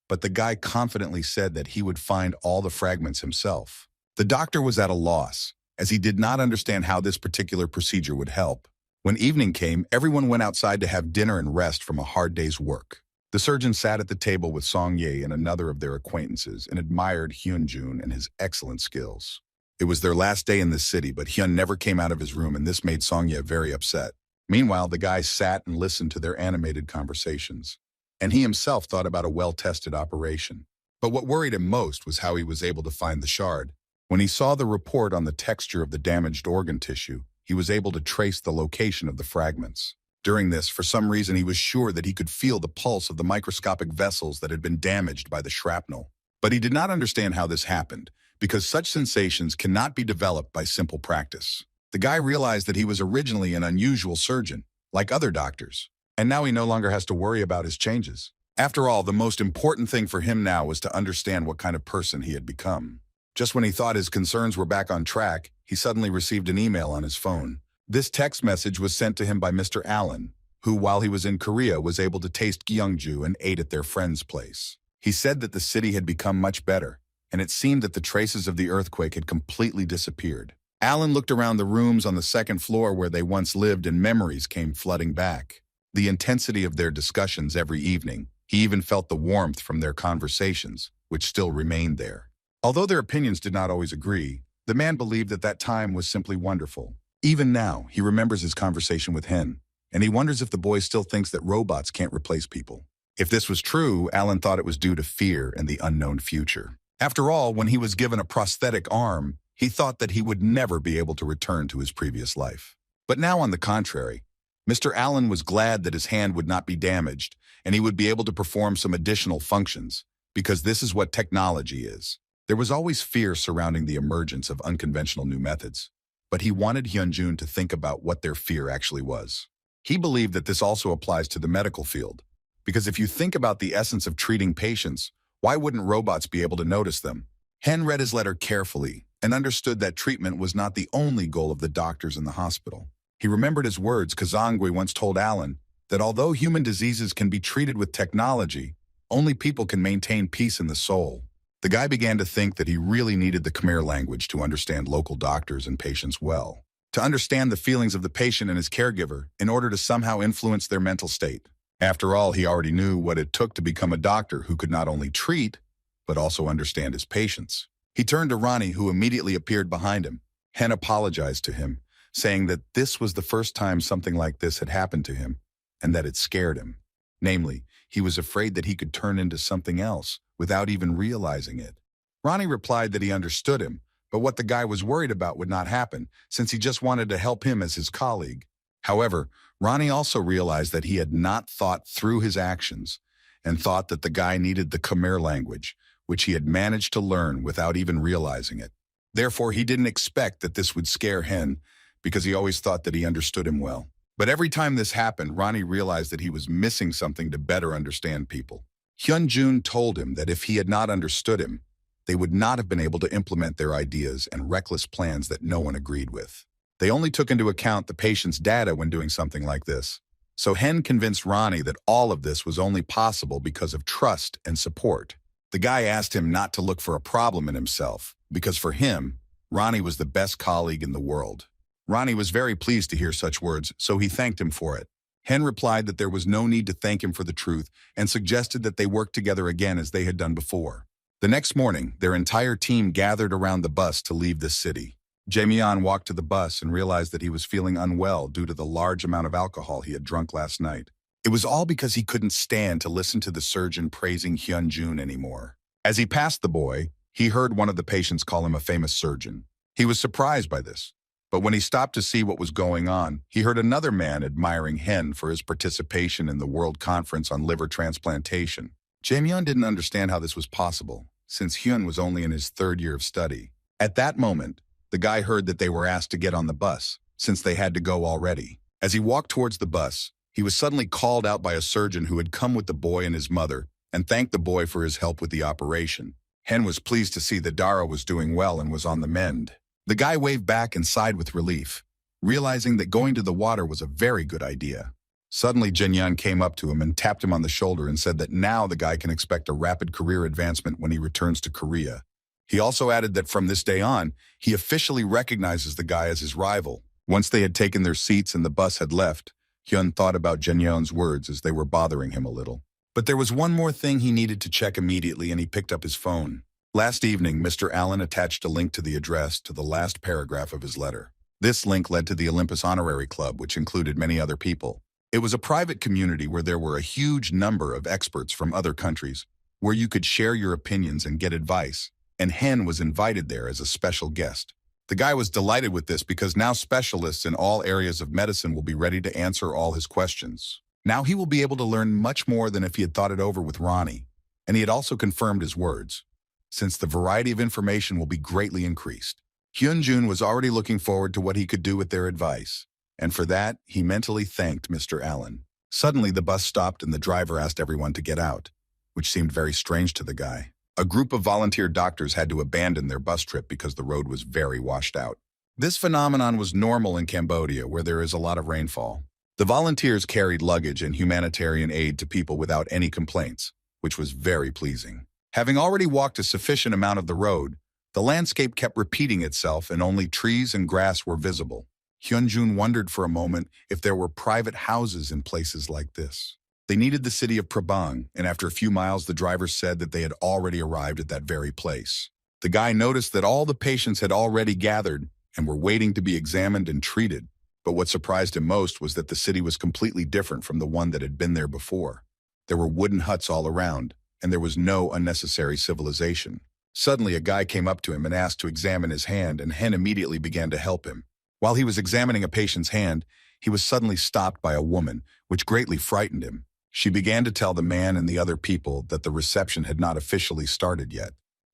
A: but the guy confidently said that he would find all the fragments himself. The doctor was at a loss, as he did not understand how this particular procedure would help. When evening came, everyone went outside to have dinner and rest from a hard day's work. The surgeon sat at the table with Song-ye and another of their acquaintances and admired Hyun Jun and his excellent skills. It was their last day in the city, but Hyun never came out of his room and this made Song-ye very upset. Meanwhile, the guys sat and listened to their animated conversations. and he himself thought about a well-tested operation. But what worried him most was how he was able to find the shard. When he saw the report on the texture of the damaged organ tissue, he was able to trace the location of the fragments. During this, for some reason, he was sure that he could feel the pulse of the microscopic vessels that had been damaged by the shrapnel. But he did not understand how this happened, because such sensations cannot be developed by simple practice. The guy realized that he was originally an unusual surgeon, like other doctors, and now he no longer has to worry about his changes. After all, the most important thing for him now was to understand what kind of person he had become. Just when he thought his concerns were back on track, he suddenly received an email on his phone. This text message was sent to him by Mr. Allen, who, while he was in Korea, was able to taste Gyeongju and ate at their friend's place. He said that the city had become much better, and it seemed that the traces of the earthquake had completely disappeared. Allen looked around the rooms on the second floor where they once lived, and memories came flooding back. The intensity of their discussions every evening. He even felt the warmth from their conversations, which still remained there. Although their opinions did not always agree, the man believed that that time was simply wonderful. Even now, he remembers his conversation with Hyun, and he wonders if the boy still thinks that robots can't replace people. If this was true, Allen thought it was due to fear and the unknown future. After all, when he was given a prosthetic arm, he thought that he would never be able to return to his previous life. But now, on the contrary, Mr. Allen was glad that his hand would not be damaged, and he would be able to perform some additional functions, because this is what technology is. There was always fear surrounding the emergence of unconventional new methods, but he wanted Hyun Jun to think about what their fear actually was. He believed that this also applies to the medical field, because if you think about the essence of treating patients, why wouldn't robots be able to notice them? Hen read his letter carefully and understood that treatment was not the only goal of the doctors in the hospital. He remembered his words Kazangwe once told Allen that although human diseases can be treated with technology, only people can maintain peace in the soul. The guy began to think that he really needed the Khmer language to understand local doctors and patients well, to understand the feelings of the patient and his caregiver in order to somehow influence their mental state. After all, he already knew what it took to become a doctor who could not only treat, but also understand his patients. He turned to Ronnie, who immediately appeared behind him. Hen apologized to him, saying that this was the first time something like this had happened to him, and that it scared him. Namely, he was afraid that he could turn into something else without even realizing it. Ronnie replied that he understood him, but what the guy was worried about would not happen, since he just wanted to help him as his colleague. However, Ronnie also realized that he had not thought through his actions and thought that the guy needed the Khmer language, which he had managed to learn without even realizing it. Therefore, he didn't expect that this would scare Hen, because he always thought that he understood him well. But every time this happened, Ronnie realized that he was missing something to better understand people. Hyun Jun told him that if he had not understood him, they would not have been able to implement their ideas and reckless plans that no one agreed with. They only took into account the patient's data when doing something like this. So Hen convinced Ronnie that all of this was only possible because of trust and support. The guy asked him not to look for a problem in himself, because for him, Ronnie was the best colleague in the world. Ronnie was very pleased to hear such words, so he thanked him for it. Hen replied that there was no need to thank him for the truth and suggested that they work together again as they had done before. The next morning, their entire team gathered around the bus to leave the city. Jae-myeon walked to the bus and realized that he was feeling unwell due to the large amount of alcohol he had drunk last night. It was all because he couldn't stand to listen to the surgeon praising Hyun Jun anymore. As he passed the boy, he heard one of the patients call him a famous surgeon. He was surprised by this, but when he stopped to see what was going on, he heard another man admiring Hen for his participation in the World Conference on Liver Transplantation. Jae-myeon didn't understand how this was possible, since Hyun was only in his third year of study. At that moment, the guy heard that they were asked to get on the bus, since they had to go already. As he walked towards the bus, he was suddenly called out by a surgeon who had come with the boy and his mother and thanked the boy for his help with the operation. Hen was pleased to see that Dara was doing well and was on the mend. The guy waved back and sighed with relief, realizing that going to the water was a very good idea. Suddenly, Jin-yeon came up to him and tapped him on the shoulder and said that now the guy can expect a rapid career advancement when he returns to Korea. He also added that from this day on, he officially recognizes the guy as his rival. Once they had taken their seats and the bus had left, Hyun thought about Jin-yeon's words as they were bothering him a little. But there was one more thing he needed to check immediately, and he picked up his phone. Last evening, Mr. Allen attached a link to the address to the last paragraph of his letter. This link led to the Olympus Honorary Club, which included many other people. It was a private community where there were a huge number of experts from other countries, where you could share your opinions and get advice, and Hyun was invited there as a special guest. The guy was delighted with this because now specialists in all areas of medicine will be ready to answer all his questions. Now he will be able to learn much more than if he had thought it over with Ronnie, and he had also confirmed his words, since the variety of information will be greatly increased. Hyun Jun was already looking forward to what he could do with their advice, and for that, he mentally thanked Mr. Allen. Suddenly, the bus stopped and the driver asked everyone to get out, which seemed very strange to the guy. A group of volunteer doctors had to abandon their bus trip because the road was very washed out. This phenomenon was normal in Cambodia, where there is a lot of rainfall. The volunteers carried luggage and humanitarian aid to people without any complaints, which was very pleasing. Having already walked a sufficient amount of the road, the landscape kept repeating itself and only trees and grass were visible. Hyun Jun wondered for a moment if there were private houses in places like this. They needed the city of Prabang, and after a few miles the driver said that they had already arrived at that very place. The guy noticed that all the patients had already gathered and were waiting to be examined and treated, but what surprised him most was that the city was completely different from the one that had been there before. There were wooden huts all around, and there was no unnecessary civilization. Suddenly a guy came up to him and asked to examine his hand, and Hyun immediately began to help him. While he was examining a patient's hand, he was suddenly stopped by a woman, which greatly frightened him. She began to tell the man and the other people that the reception had not officially started yet.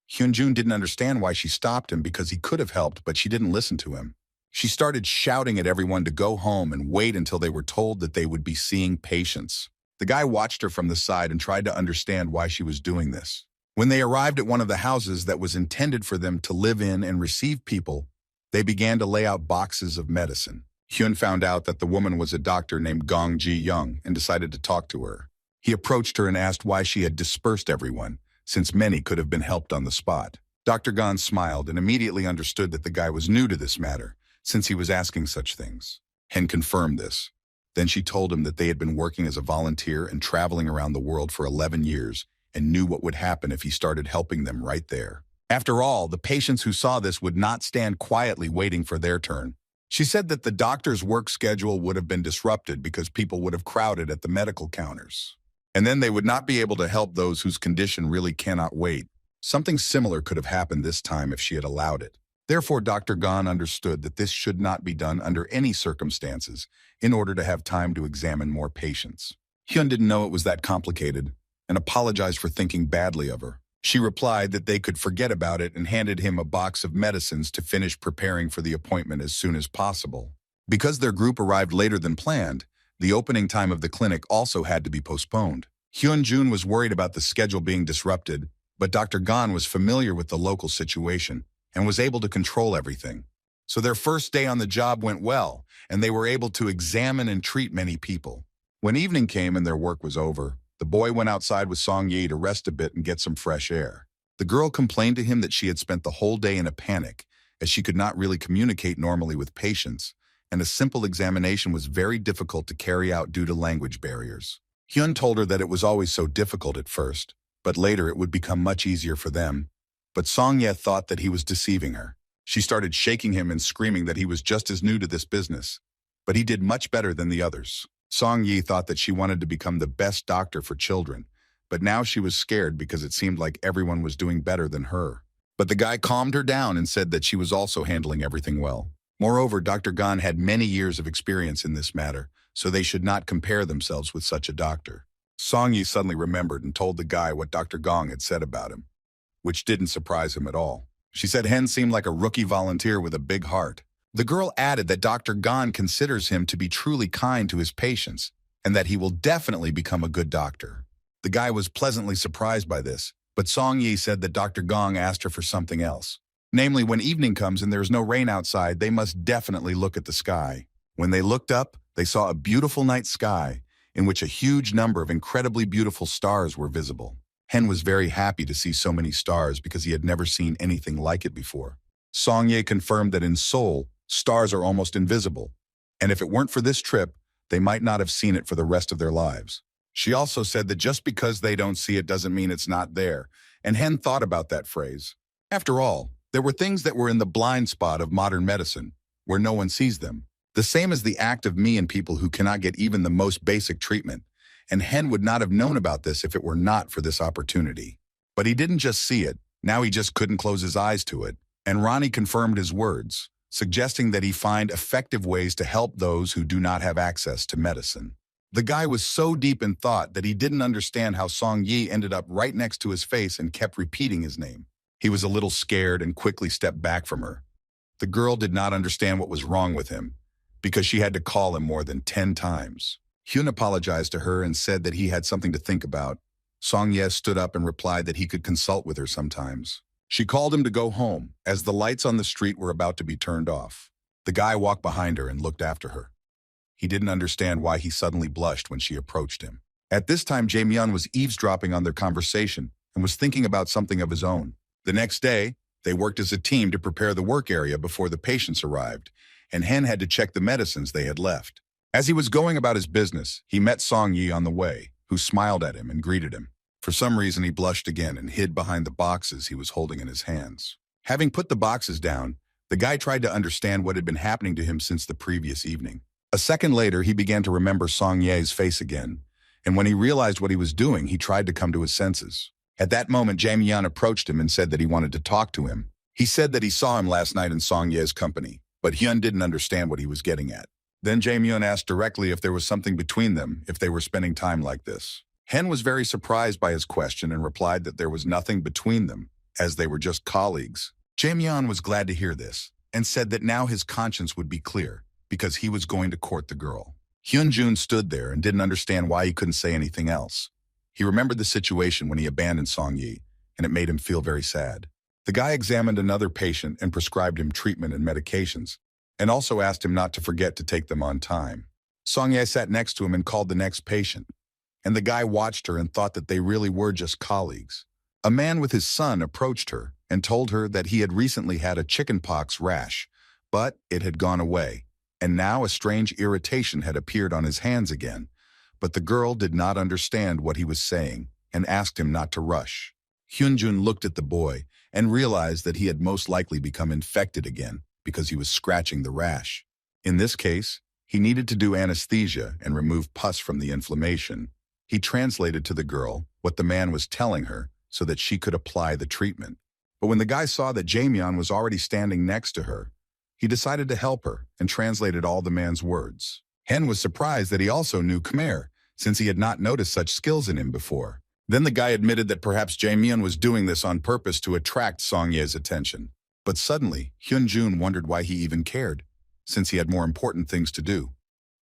A: Hyun Jun didn't understand why she stopped him because he could have helped, but she didn't listen to him. She started shouting at everyone to go home and wait until they were told that they would be seeing patients. The guy watched her from the side and tried to understand why she was doing this. When they arrived at one of the houses that was intended for them to live in and receive people, they began to lay out boxes of medicine. Hyun found out that the woman was a doctor named Gong Ji-young and decided to talk to her. He approached her and asked why she had dispersed everyone, since many could have been helped on the spot. Dr. Gong smiled and immediately understood that the guy was new to this matter, since he was asking such things. Hyun confirmed this. Then she told him that they had been working as a volunteer and traveling around the world for 11 years and knew what would happen if he started helping them right there. After all, the patients who saw this would not stand quietly waiting for their turn. She said that the doctor's work schedule would have been disrupted because people would have crowded at the medical counters. And then they would not be able to help those whose condition really cannot wait. Something similar could have happened this time if she had allowed it. Therefore, Dr. Gon understood that this should not be done under any circumstances in order to have time to examine more patients. Hyun didn't know it was that complicated and apologized for thinking badly of her. She replied that they could forget about it and handed him a box of medicines to finish preparing for the appointment as soon as possible. Because their group arrived later than planned, the opening time of the clinic also had to be postponed. Hyun Jun was worried about the schedule being disrupted, but Dr. Gon was familiar with the local situation and was able to control everything. So their first day on the job went well, and they were able to examine and treat many people. When evening came and their work was over, the boy went outside with Song Yi to rest a bit and get some fresh air. The girl complained to him that she had spent the whole day in a panic, as she could not really communicate normally with patients, and a simple examination was very difficult to carry out due to language barriers. Hyun told her that it was always so difficult at first, but later it would become much easier for them. But Song Ye thought that he was deceiving her. She started shaking him and screaming that he was just as new to this business, but he did much better than the others. Song Yi thought that she wanted to become the best doctor for children, but now she was scared because it seemed like everyone was doing better than her. But the guy calmed her down and said that she was also handling everything well. Moreover, Dr. Gon had many years of experience in this matter, so they should not compare themselves with such a doctor. Song Yi suddenly remembered and told the guy what Dr. Gong had said about him, which didn't surprise him at all. She said Hen seemed like a rookie volunteer with a big heart. The girl added that Dr. Gon considers him to be truly kind to his patients and that he will definitely become a good doctor. The guy was pleasantly surprised by this, but Song Yi said that Dr. Gong asked her for something else. Namely, when evening comes and there is no rain outside, they must definitely look at the sky. When they looked up, they saw a beautiful night sky in which a huge number of incredibly beautiful stars were visible. Hen was very happy to see so many stars because he had never seen anything like it before. Song Ye confirmed that in Seoul, stars are almost invisible, and if it weren't for this trip, they might not have seen it for the rest of their lives. She also said that just because they don't see it doesn't mean it's not there, and Hen thought about that phrase. After all, there were things that were in the blind spot of modern medicine, where no one sees them, The same as the act of me and people who cannot get even the most basic treatment. And Hyun would not have known about this if it were not for this opportunity. But he didn't just see it, now he just couldn't close his eyes to it. And Ronnie confirmed his words, suggesting that he find effective ways to help those who do not have access to medicine. The guy was so deep in thought that he didn't understand how Song Yi ended up right next to his face and kept repeating his name. He was a little scared and quickly stepped back from her. The girl did not understand what was wrong with him, because she had to call him more than 10 times. Hyun apologized to her and said that he had something to think about. Song Ye stood up and replied that he could consult with her sometimes. She called him to go home, as the lights on the street were about to be turned off. The guy walked behind her and looked after her. He didn't understand why he suddenly blushed when she approached him. At this time, Jae-myun was eavesdropping on their conversation and was thinking about something of his own. The next day, they worked as a team to prepare the work area before the patients arrived, and Hen had to check the medicines they had left. As he was going about his business, he met Song Yi on the way, who smiled at him and greeted him. For some reason, he blushed again and hid behind the boxes he was holding in his hands. Having put the boxes down, the guy tried to understand what had been happening to him since the previous evening. A second later, he began to remember Song Ye's face again, and when he realized what he was doing, he tried to come to his senses. At that moment, Jae-myun approached him and said that he wanted to talk to him. He said that he saw him last night in Song Ye's company, but Hyun didn't understand what he was getting at. Then Jae-myun asked directly if there was something between them, if they were spending time like this. Hen was very surprised by his question and replied that there was nothing between them, as they were just colleagues. Jae-myun was glad to hear this, and said that now his conscience would be clear, because he was going to court the girl. Hyun Jun stood there and didn't understand why he couldn't say anything else. He remembered the situation when he abandoned Song Yi, and it made him feel very sad. The guy examined another patient and prescribed him treatment and medications, and also asked him not to forget to take them on time. Song Ye sat next to him and called the next patient, and the guy watched her and thought that they really were just colleagues. A man with his son approached her and told her that he had recently had a chickenpox rash, but it had gone away, and now a strange irritation had appeared on his hands again. But the girl did not understand what he was saying and asked him not to rush. Hyun Jun looked at the boy and realized that he had most likely become infected again because he was scratching the rash. In this case, he needed to do anesthesia and remove pus from the inflammation. He translated to the girl what the man was telling her so that she could apply the treatment. But when the guy saw that Jae-myun was already standing next to her, he decided to help her and translated all the man's words. Hen was surprised that he also knew Khmer, since he had not noticed such skills in him before. Then the guy admitted that perhaps Jae-myun was doing this on purpose to attract Song Ye's attention. But suddenly, Hyun Jun wondered why he even cared, since he had more important things to do.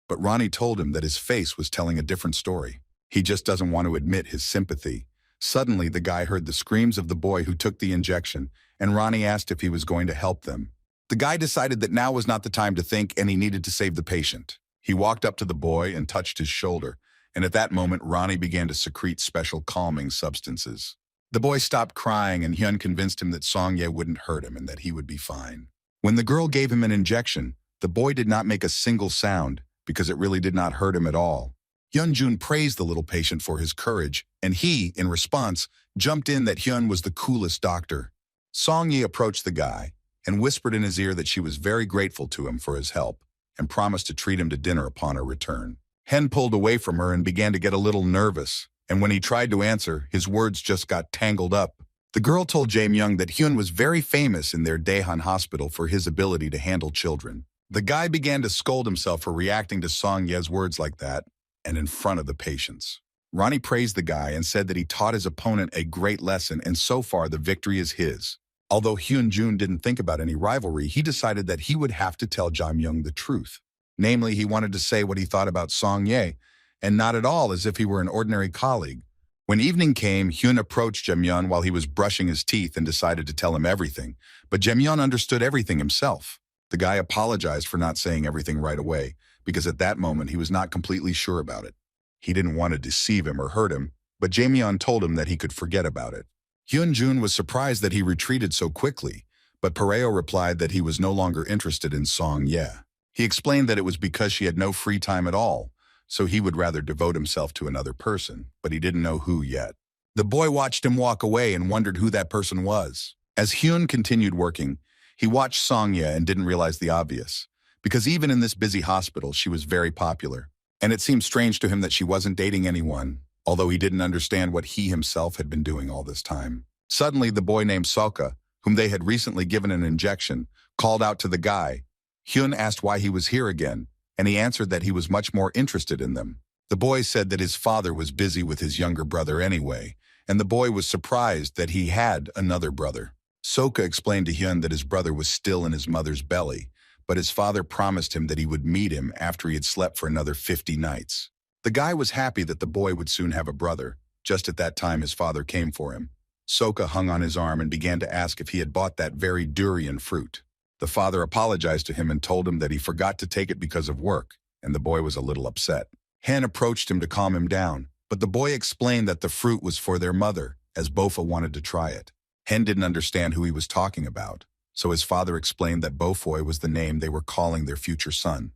A: But Ronnie told him that his face was telling a different story. He just doesn't want to admit his sympathy. Suddenly, the guy heard the screams of the boy who took the injection, and Ronnie asked if he was going to help them. The guy decided that now was not the time to think and he needed to save the patient. He walked up to the boy and touched his shoulder, and at that moment, Ronnie began to secrete special calming substances. The boy stopped crying, and Hyun convinced him that Song Ye wouldn't hurt him and that he would be fine. When the girl gave him an injection, the boy did not make a single sound because it really did not hurt him at all. Hyun Jun praised the little patient for his courage, and he, in response, jumped in that Hyun was the coolest doctor. Song Ye approached the guy and whispered in his ear that she was very grateful to him for his help and promised to treat him to dinner upon her return. Hen pulled away from her and began to get a little nervous, and when he tried to answer, his words just got tangled up. The girl told Jae-myung that Hyun was very famous in their Daehan hospital for his ability to handle children. The guy began to scold himself for reacting to Song Ye's words like that, and in front of the patients. Ronnie praised the guy and said that he taught his opponent a great lesson, and so far the victory is his. Although Hyun Jun didn't think about any rivalry, he decided that he would have to tell Jae-myung the truth. Namely, he wanted to say what he thought about Song Ye, and not at all as if he were an ordinary colleague. When evening came, Hyun approached Jae-myun while he was brushing his teeth and decided to tell him everything, but Jae-myun understood everything himself. The guy apologized for not saying everything right away, because at that moment he was not completely sure about it. He didn't want to deceive him or hurt him, but Jae-myun told him that he could forget about it. Hyun Jun was surprised that he retreated so quickly, but Pareo replied that he was no longer interested in Song Ye. He explained that it was because she had no free time at all, so he would rather devote himself to another person, but he didn't know who yet. The boy watched him walk away and wondered who that person was. As Hyun continued working, he watched Song Ye and didn't realize the obvious, because even in this busy hospital, she was very popular. And it seemed strange to him that she wasn't dating anyone, although he didn't understand what he himself had been doing all this time. Suddenly, the boy named Soka, whom they had recently given an injection, called out to the guy. Hyun asked why he was here again, and he answered that he was much more interested in them. The boy said that his father was busy with his younger brother anyway, and the boy was surprised that he had another brother. Soka explained to Hyun that his brother was still in his mother's belly, but his father promised him that he would meet him after he had slept for another 50 nights. The guy was happy that the boy would soon have a brother. Just at that time, his father came for him. Soka hung on his arm and began to ask if he had bought that very durian fruit. The father apologized to him and told him that he forgot to take it because of work, and the boy was a little upset. Hen approached him to calm him down, but the boy explained that the fruit was for their mother, as Bofa wanted to try it. Hen didn't understand who he was talking about, so his father explained that Bofoy was the name they were calling their future son,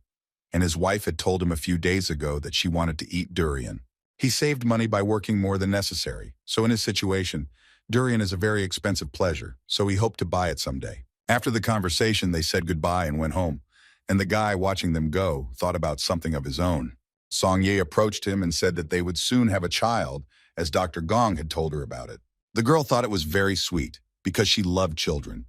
A: and his wife had told him a few days ago that she wanted to eat durian. He saved money by working more than necessary, so in his situation, durian is a very expensive pleasure, so he hoped to buy it someday. After the conversation, they said goodbye and went home, and the guy watching them go thought about something of his own. Song-ye approached him and said that they would soon have a child, as Dr. Gong had told her about it. The girl thought it was very sweet, because she loved children,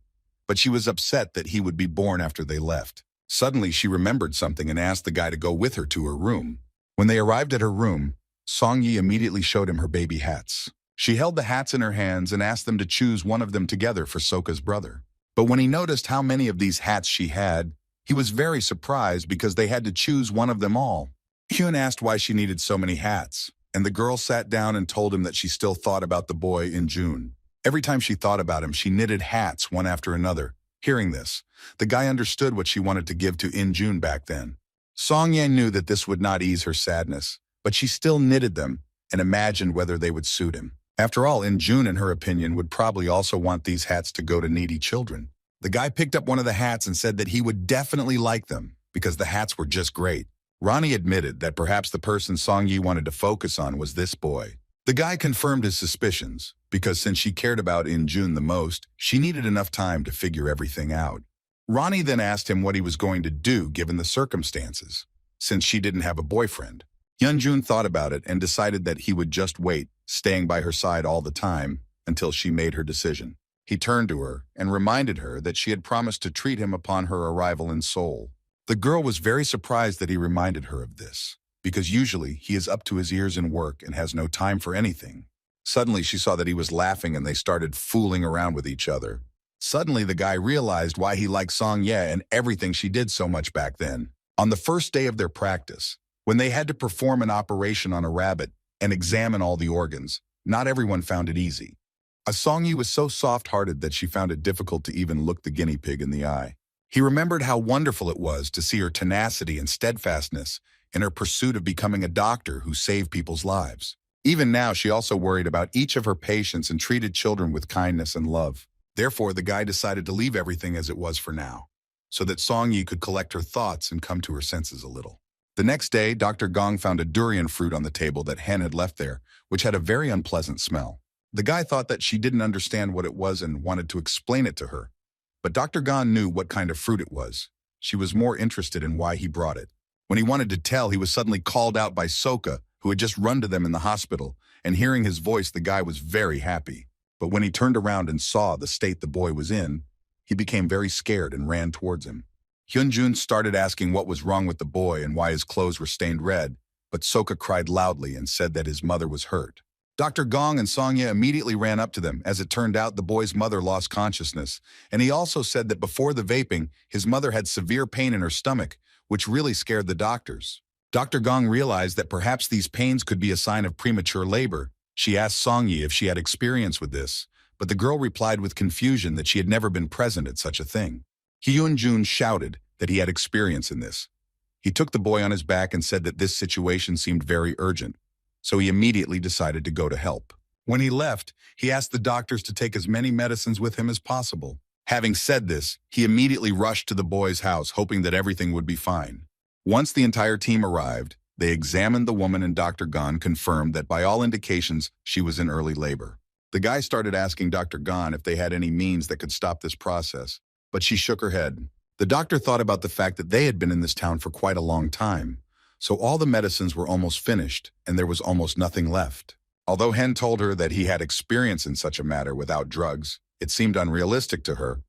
A: but she was upset that he would be born after they left. Suddenly, she remembered something and asked the guy to go with her to her room. When they arrived at her room, Song-ye immediately showed him her baby hats. She held the hats in her hands and asked them to choose one of them together for Soka's brother. But when he noticed how many of these hats she had, he was very surprised because they had to choose one of them all. Hyun asked why she needed so many hats, and the girl sat down and told him that she still thought about the boy in June. Every time she thought about him, she knitted hats one after another. Hearing this, the guy understood what she wanted to give to In June back then. Song-ye knew that this would not ease her sadness, but she still knitted them and imagined whether they would suit him. After all, In June, in her opinion, would probably also want these hats to go to needy children. The guy picked up one of the hats and said that he would definitely like them because the hats were just great. Ronnie admitted that perhaps the person Song-ye wanted to focus on was this boy. The guy confirmed his suspicions, because since she cared about In June the most, she needed enough time to figure everything out. Ronnie then asked him what he was going to do given the circumstances, since she didn't have a boyfriend. Hyun Jun thought about it and decided that he would just wait, staying by her side all the time, until she made her decision. He turned to her and reminded her that she had promised to treat him upon her arrival in Seoul. The girl was very surprised that he reminded her of this, because usually he is up to his ears in work and has no time for anything. Suddenly she saw that he was laughing and they started fooling around with each other. Suddenly the guy realized why he liked Song-ye and everything she did so much back then. On the first day of their practice, when they had to perform an operation on a rabbit and examine all the organs, not everyone found it easy. Song-ye was so soft-hearted that she found it difficult to even look the guinea pig in the eye. He remembered how wonderful it was to see her tenacity and steadfastness in her pursuit of becoming a doctor who saved people's lives. Even now, she also worried about each of her patients and treated children with kindness and love. Therefore, the guy decided to leave everything as it was for now, so that Song-ye could collect her thoughts and come to her senses a little. The next day, Dr. Gong found a durian fruit on the table that Hen had left there, which had a very unpleasant smell. The guy thought that she didn't understand what it was and wanted to explain it to her. But Dr. Gong knew what kind of fruit it was. She was more interested in why he brought it. When he wanted to tell, he was suddenly called out by Soka, who had just run to them in the hospital, and hearing his voice, the guy was very happy. But when he turned around and saw the state the boy was in, he became very scared and ran towards him. Hyun Jun started asking what was wrong with the boy and why his clothes were stained red, but Soka cried loudly and said that his mother was hurt. Dr. Gong and Song-ye immediately ran up to them. As it turned out, the boy's mother lost consciousness, and he also said that before the vaping, his mother had severe pain in her stomach, which really scared the doctors. Dr. Gong realized that perhaps these pains could be a sign of premature labor. She asked Song-ye if she had experience with this, but the girl replied with confusion that she had never been present at such a thing. Hyun Jun shouted that he had experience in this. He took the boy on his back and said that this situation seemed very urgent, so he immediately decided to go to help. When he left, he asked the doctors to take as many medicines with him as possible. Having said this, he immediately rushed to the boy's house, hoping that everything would be fine. Once the entire team arrived, they examined the woman and Dr. Gon confirmed that by all indications, she was in early labor. The guy started asking Dr. Gon if they had any means that could stop this process, but she shook her head. The doctor thought about the fact that they had been in this town for quite a long time, so all the medicines were almost finished and there was almost nothing left. Although Hyun told her that he had experience in such a matter without drugs, it seemed unrealistic to her,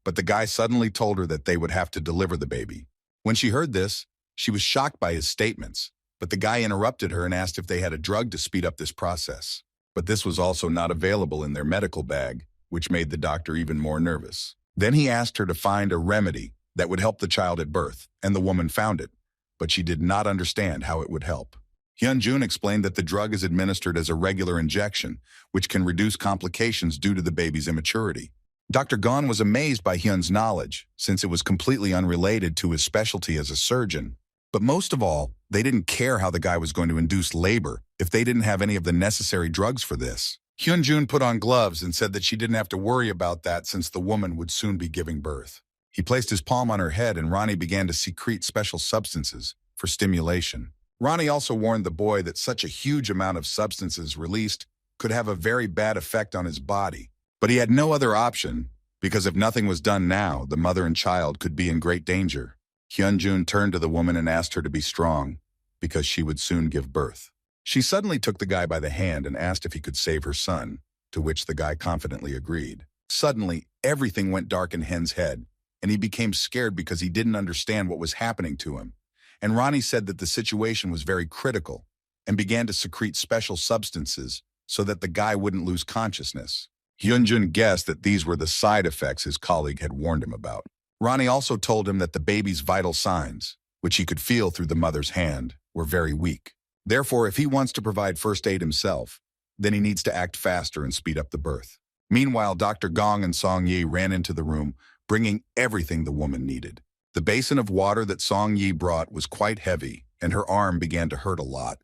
A: but the guy suddenly told her that they would have to deliver the baby. When she heard this, she was shocked by his statements, but the guy interrupted her and asked if they had a drug to speed up this process. But this was also not available in their medical bag, which made the doctor even more nervous. Then he asked her to find a remedy that would help the child at birth, and the woman found it, but she did not understand how it would help. Hyun Jun explained that the drug is administered as a regular injection, which can reduce complications due to the baby's immaturity. Dr. Gon was amazed by Hyun's knowledge, since it was completely unrelated to his specialty as a surgeon. But most of all, they didn't care how the guy was going to induce labor if they didn't have any of the necessary drugs for this. Hyun Jun put on gloves and said that she didn't have to worry about that since the woman would soon be giving birth. He placed his palm on her head and Ronnie began to secrete special substances for stimulation. Ronnie also warned the boy that such a huge amount of substances released could have a very bad effect on his body. But he had no other option, because if nothing was done now, the mother and child could be in great danger. Hyun Jun turned to the woman and asked her to be strong, because she would soon give birth. She suddenly took the guy by the hand and asked if he could save her son, to which the guy confidently agreed. Suddenly, everything went dark in Hen's head, and he became scared because he didn't understand what was happening to him. And Ronnie said that the situation was very critical and began to secrete special substances so that the guy wouldn't lose consciousness. Hyun Jun guessed that these were the side effects his colleague had warned him about. Ronnie also told him that the baby's vital signs, which he could feel through the mother's hand, were very weak. Therefore, if he wants to provide first aid himself, then he needs to act faster and speed up the birth. Meanwhile, Dr. Gong and Song Yi ran into the room, bringing everything the woman needed. The basin of water that Song Yi brought was quite heavy, and her arm began to hurt a lot.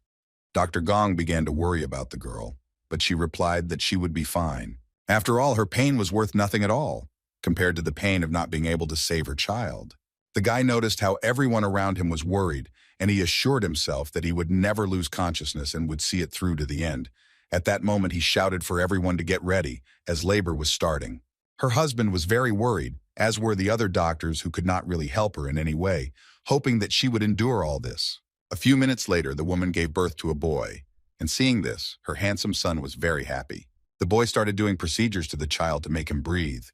A: Dr. Gong began to worry about the girl, but she replied that she would be fine. After all, her pain was worth nothing at all, compared to the pain of not being able to save her child. The guy noticed how everyone around him was worried, and he assured himself that he would never lose consciousness and would see it through to the end. At that moment, he shouted for everyone to get ready, as labor was starting. Her husband was very worried, as were the other doctors who could not really help her in any way, hoping that she would endure all this. A few minutes later, the woman gave birth to a boy, and seeing this, her handsome son was very happy. The boy started doing procedures to the child to make him breathe.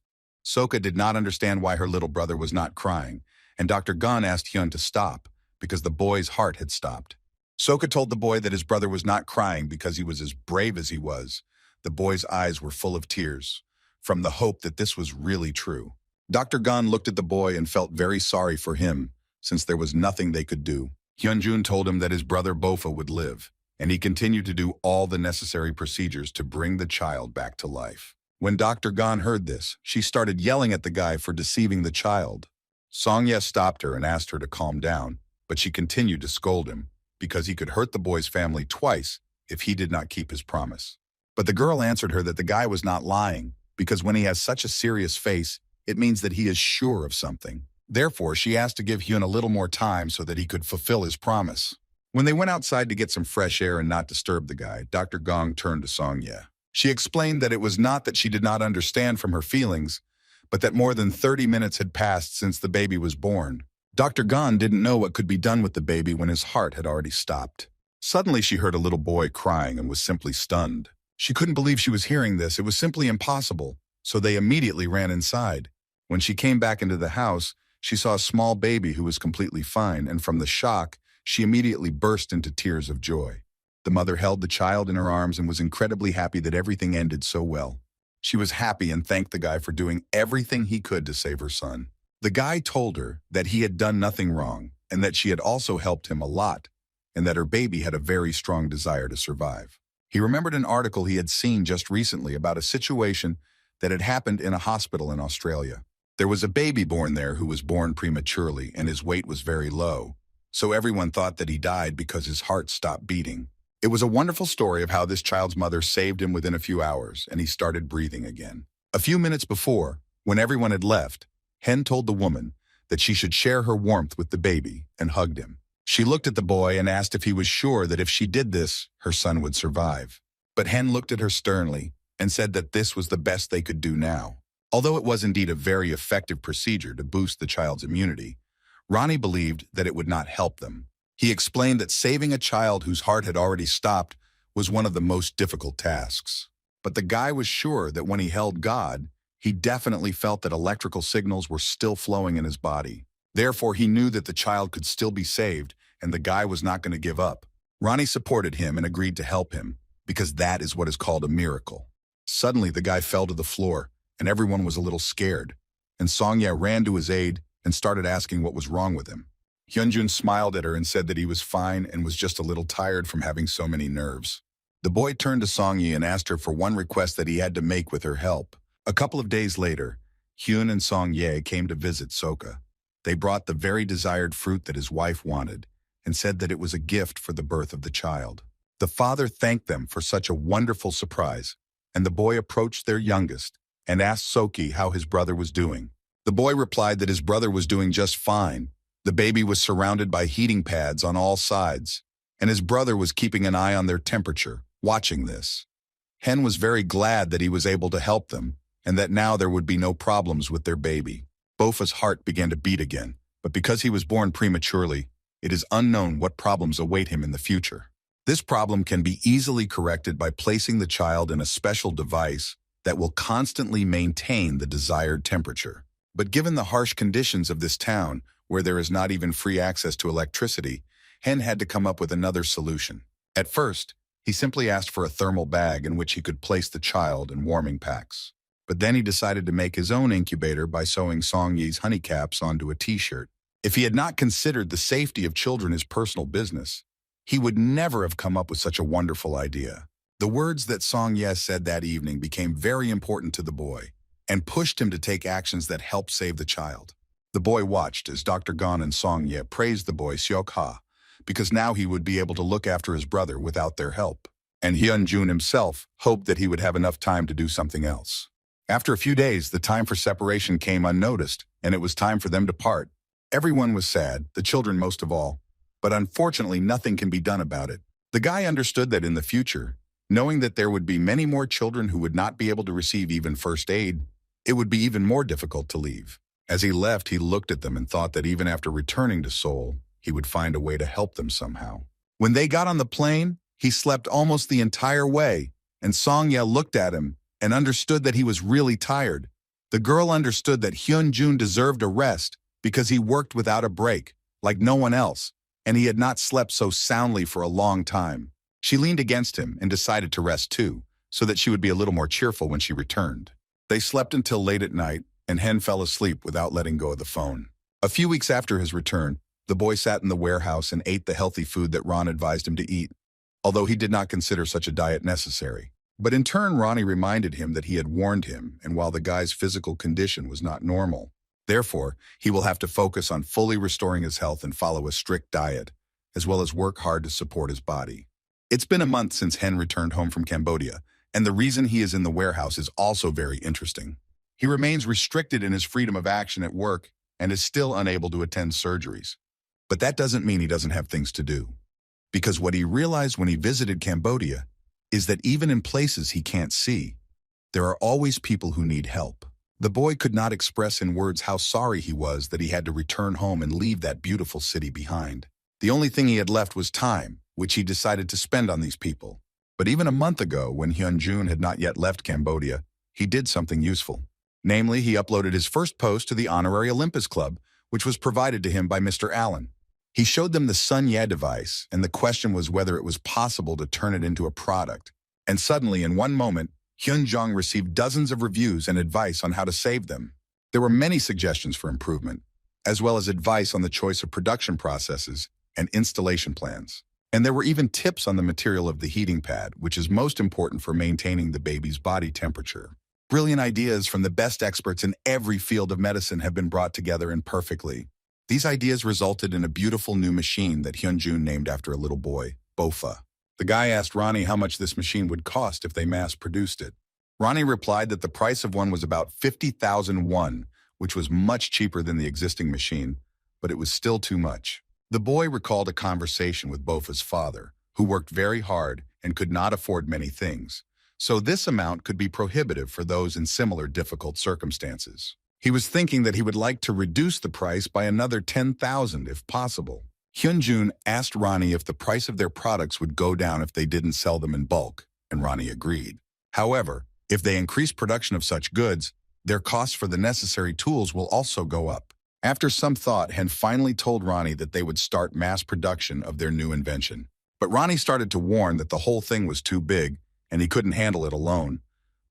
A: Soka did not understand why her little brother was not crying, and Dr. Gun asked Hyun to stop, because the boy's heart had stopped. Soka told the boy that his brother was not crying because he was as brave as he was. The boy's eyes were full of tears, from the hope that this was really true. Dr. Gun looked at the boy and felt very sorry for him, since there was nothing they could do. Hyun Jun told him that his brother Bofa would live, and he continued to do all the necessary procedures to bring the child back to life. When Dr. Gun heard this, she started yelling at the guy for deceiving the child. Song-ye stopped her and asked her to calm down, but she continued to scold him, because he could hurt the boy's family twice if he did not keep his promise. But the girl answered her that the guy was not lying, because when he has such a serious face, it means that he is sure of something. Therefore, she asked to give Hyun a little more time so that he could fulfill his promise. When they went outside to get some fresh air and not disturb the guy, Dr. Gong turned to Song-ye. She explained that it was not that she did not understand from her feelings, but that more than 30 minutes had passed since the baby was born. Dr. Gon didn't know what could be done with the baby when his heart had already stopped. Suddenly, she heard a little boy crying and was simply stunned. She couldn't believe she was hearing this. It was simply impossible, so they immediately ran inside. When she came back into the house, she saw a small baby who was completely fine, and from the shock, she immediately burst into tears of joy. The mother held the child in her arms and was incredibly happy that everything ended so well. She was happy and thanked the guy for doing everything he could to save her son. The guy told her that he had done nothing wrong and that she had also helped him a lot and that her baby had a very strong desire to survive. He remembered an article he had seen just recently about a situation that had happened in a hospital in Australia. There was a baby born there who was born prematurely and his weight was very low, so everyone thought that he died because his heart stopped beating. It was a wonderful story of how this child's mother saved him within a few hours and he started breathing again. A few minutes before, when everyone had left, Hen told the woman that she should share her warmth with the baby and hugged him. She looked at the boy and asked if he was sure that if she did this, her son would survive. But Hen looked at her sternly and said that this was the best they could do now. Although it was indeed a very effective procedure to boost the child's immunity, Ronnie believed that it would not help them. He explained that saving a child whose heart had already stopped was one of the most difficult tasks. But the guy was sure that when he held God, he definitely felt that electrical signals were still flowing in his body. Therefore, he knew that the child could still be saved, and the guy was not going to give up. Ronnie supported him and agreed to help him, because that is what is called a miracle. Suddenly, the guy fell to the floor, and everyone was a little scared. And Song-ye ran to his aid and started asking what was wrong with him. Hyun Jun smiled at her and said that he was fine and was just a little tired from having so many nerves. The boy turned to Song-ye and asked her for one request that he had to make with her help. A couple of days later, Hyun and Song-ye came to visit Soka. They brought the very desired fruit that his wife wanted and said that it was a gift for the birth of the child. The father thanked them for such a wonderful surprise, and the boy approached their youngest and asked Soki how his brother was doing. The boy replied that his brother was doing just fine. The baby was surrounded by heating pads on all sides, and his brother was keeping an eye on their temperature, watching this. Hen was very glad that he was able to help them, and that now there would be no problems with their baby. Bofa's heart began to beat again, but because he was born prematurely, it is unknown what problems await him in the future. This problem can be easily corrected by placing the child in a special device that will constantly maintain the desired temperature. But given the harsh conditions of this town, where there is not even free access to electricity, Hen had to come up with another solution. At first, he simply asked for a thermal bag in which he could place the child and warming packs. But then he decided to make his own incubator by sewing Song-ye's honey caps onto a t-shirt. If he had not considered the safety of children his personal business, he would never have come up with such a wonderful idea. The words that Song-ye said that evening became very important to the boy and pushed him to take actions that helped save the child. The boy watched as Dr. Gon and Song-ye praised the boy Seok-ha, because now he would be able to look after his brother without their help. And Hyun Jun himself hoped that he would have enough time to do something else. After a few days, the time for separation came unnoticed, and it was time for them to part. Everyone was sad, the children most of all, but unfortunately nothing can be done about it. The guy understood that in the future, knowing that there would be many more children who would not be able to receive even first aid, it would be even more difficult to leave. As he left, he looked at them and thought that even after returning to Seoul, he would find a way to help them somehow. When they got on the plane, he slept almost the entire way, and Song-ye looked at him and understood that he was really tired. The girl understood that Hyun Jun deserved a rest because he worked without a break, like no one else, and he had not slept so soundly for a long time. She leaned against him and decided to rest too, so that she would be a little more cheerful when she returned. They slept until late at night, and Hen fell asleep without letting go of the phone. A few weeks after his return, the boy sat in the warehouse and ate the healthy food that Ron advised him to eat, although he did not consider such a diet necessary. But in turn, Ronnie reminded him that he had warned him, and while the guy's physical condition was not normal, therefore, he will have to focus on fully restoring his health and follow a strict diet, as well as work hard to support his body. It's been a month since Hen returned home from Cambodia, and the reason he is in the warehouse is also very interesting. He remains restricted in his freedom of action at work and is still unable to attend surgeries. But that doesn't mean he doesn't have things to do. Because what he realized when he visited Cambodia is that even in places he can't see, there are always people who need help. The boy could not express in words how sorry he was that he had to return home and leave that beautiful city behind. The only thing he had left was time, which he decided to spend on these people. But even a month ago, when Hyun Jun had not yet left Cambodia, he did something useful. Namely, he uploaded his first post to the Honorary Olympus Club, which was provided to him by Mr. Allen. He showed them the Sun-ye device, and the question was whether it was possible to turn it into a product. And suddenly, in one moment, Hyun Jung received dozens of reviews and advice on how to save them. There were many suggestions for improvement, as well as advice on the choice of production processes and installation plans. And there were even tips on the material of the heating pad, which is most important for maintaining the baby's body temperature. Brilliant ideas from the best experts in every field of medicine have been brought together imperfectly. These ideas resulted in a beautiful new machine that Hyun Jun named after a little boy, Bofa. The guy asked Ronnie how much this machine would cost if they mass-produced it. Ronnie replied that the price of one was about 50,000 won, which was much cheaper than the existing machine, but it was still too much. The boy recalled a conversation with Bofa's father, who worked very hard and could not afford many things, so this amount could be prohibitive for those in similar difficult circumstances. He was thinking that he would like to reduce the price by another 10,000 if possible. Hyun Jun asked Ronnie if the price of their products would go down if they didn't sell them in bulk, and Ronnie agreed. However, if they increase production of such goods, their costs for the necessary tools will also go up. After some thought, Hyun finally told Ronnie that they would start mass production of their new invention. But Ronnie started to warn that the whole thing was too big and he couldn't handle it alone.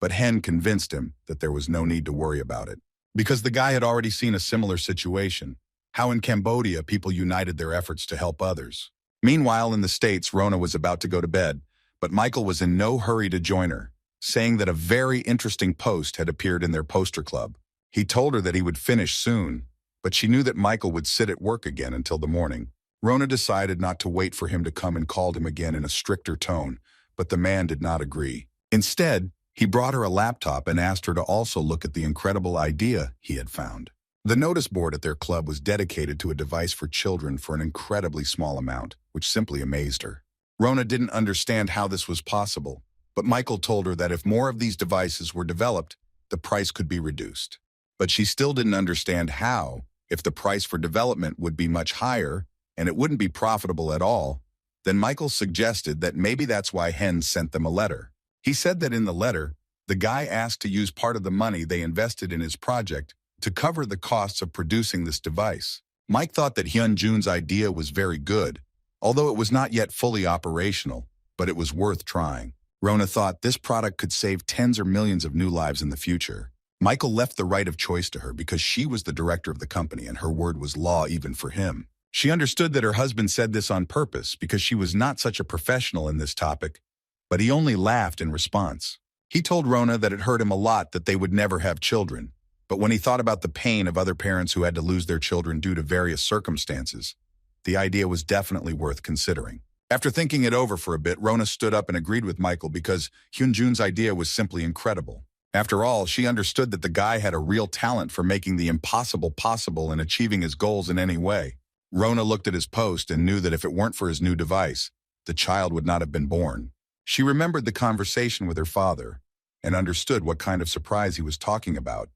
A: But Hyun convinced him that there was no need to worry about it, because the guy had already seen a similar situation, how in Cambodia people united their efforts to help others. Meanwhile, in the States, Rona was about to go to bed, but Michael was in no hurry to join her, saying that a very interesting post had appeared in their poster club. He told her that he would finish soon, but she knew that Michael would sit at work again until the morning. Rona decided not to wait for him to come and called him again in a stricter tone, but the man did not agree. Instead, he brought her a laptop and asked her to also look at the incredible idea he had found. The notice board at their club was dedicated to a device for children for an incredibly small amount, which simply amazed her. Rona didn't understand how this was possible, but Michael told her that if more of these devices were developed, the price could be reduced. But she still didn't understand how, if the price for development would be much higher and it wouldn't be profitable at all. Then Michael suggested that maybe that's why Hyun sent them a letter. He said that in the letter, the guy asked to use part of the money they invested in his project to cover the costs of producing this device. Mike thought that Hyun Jun's idea was very good, although it was not yet fully operational, but it was worth trying. Rona thought this product could save tens or millions of new lives in the future. Michael left the right of choice to her because she was the director of the company and her word was law even for him. She understood that her husband said this on purpose because she was not such a professional in this topic, but he only laughed in response. He told Rona that it hurt him a lot that they would never have children, but when he thought about the pain of other parents who had to lose their children due to various circumstances, the idea was definitely worth considering. After thinking it over for a bit, Rona stood up and agreed with Michael because Hyun Jun's idea was simply incredible. After all, she understood that the guy had a real talent for making the impossible possible and achieving his goals in any way. Rona looked at his post and knew that if it weren't for his new device, the child would not have been born. She remembered the conversation with her father and understood what kind of surprise he was talking about,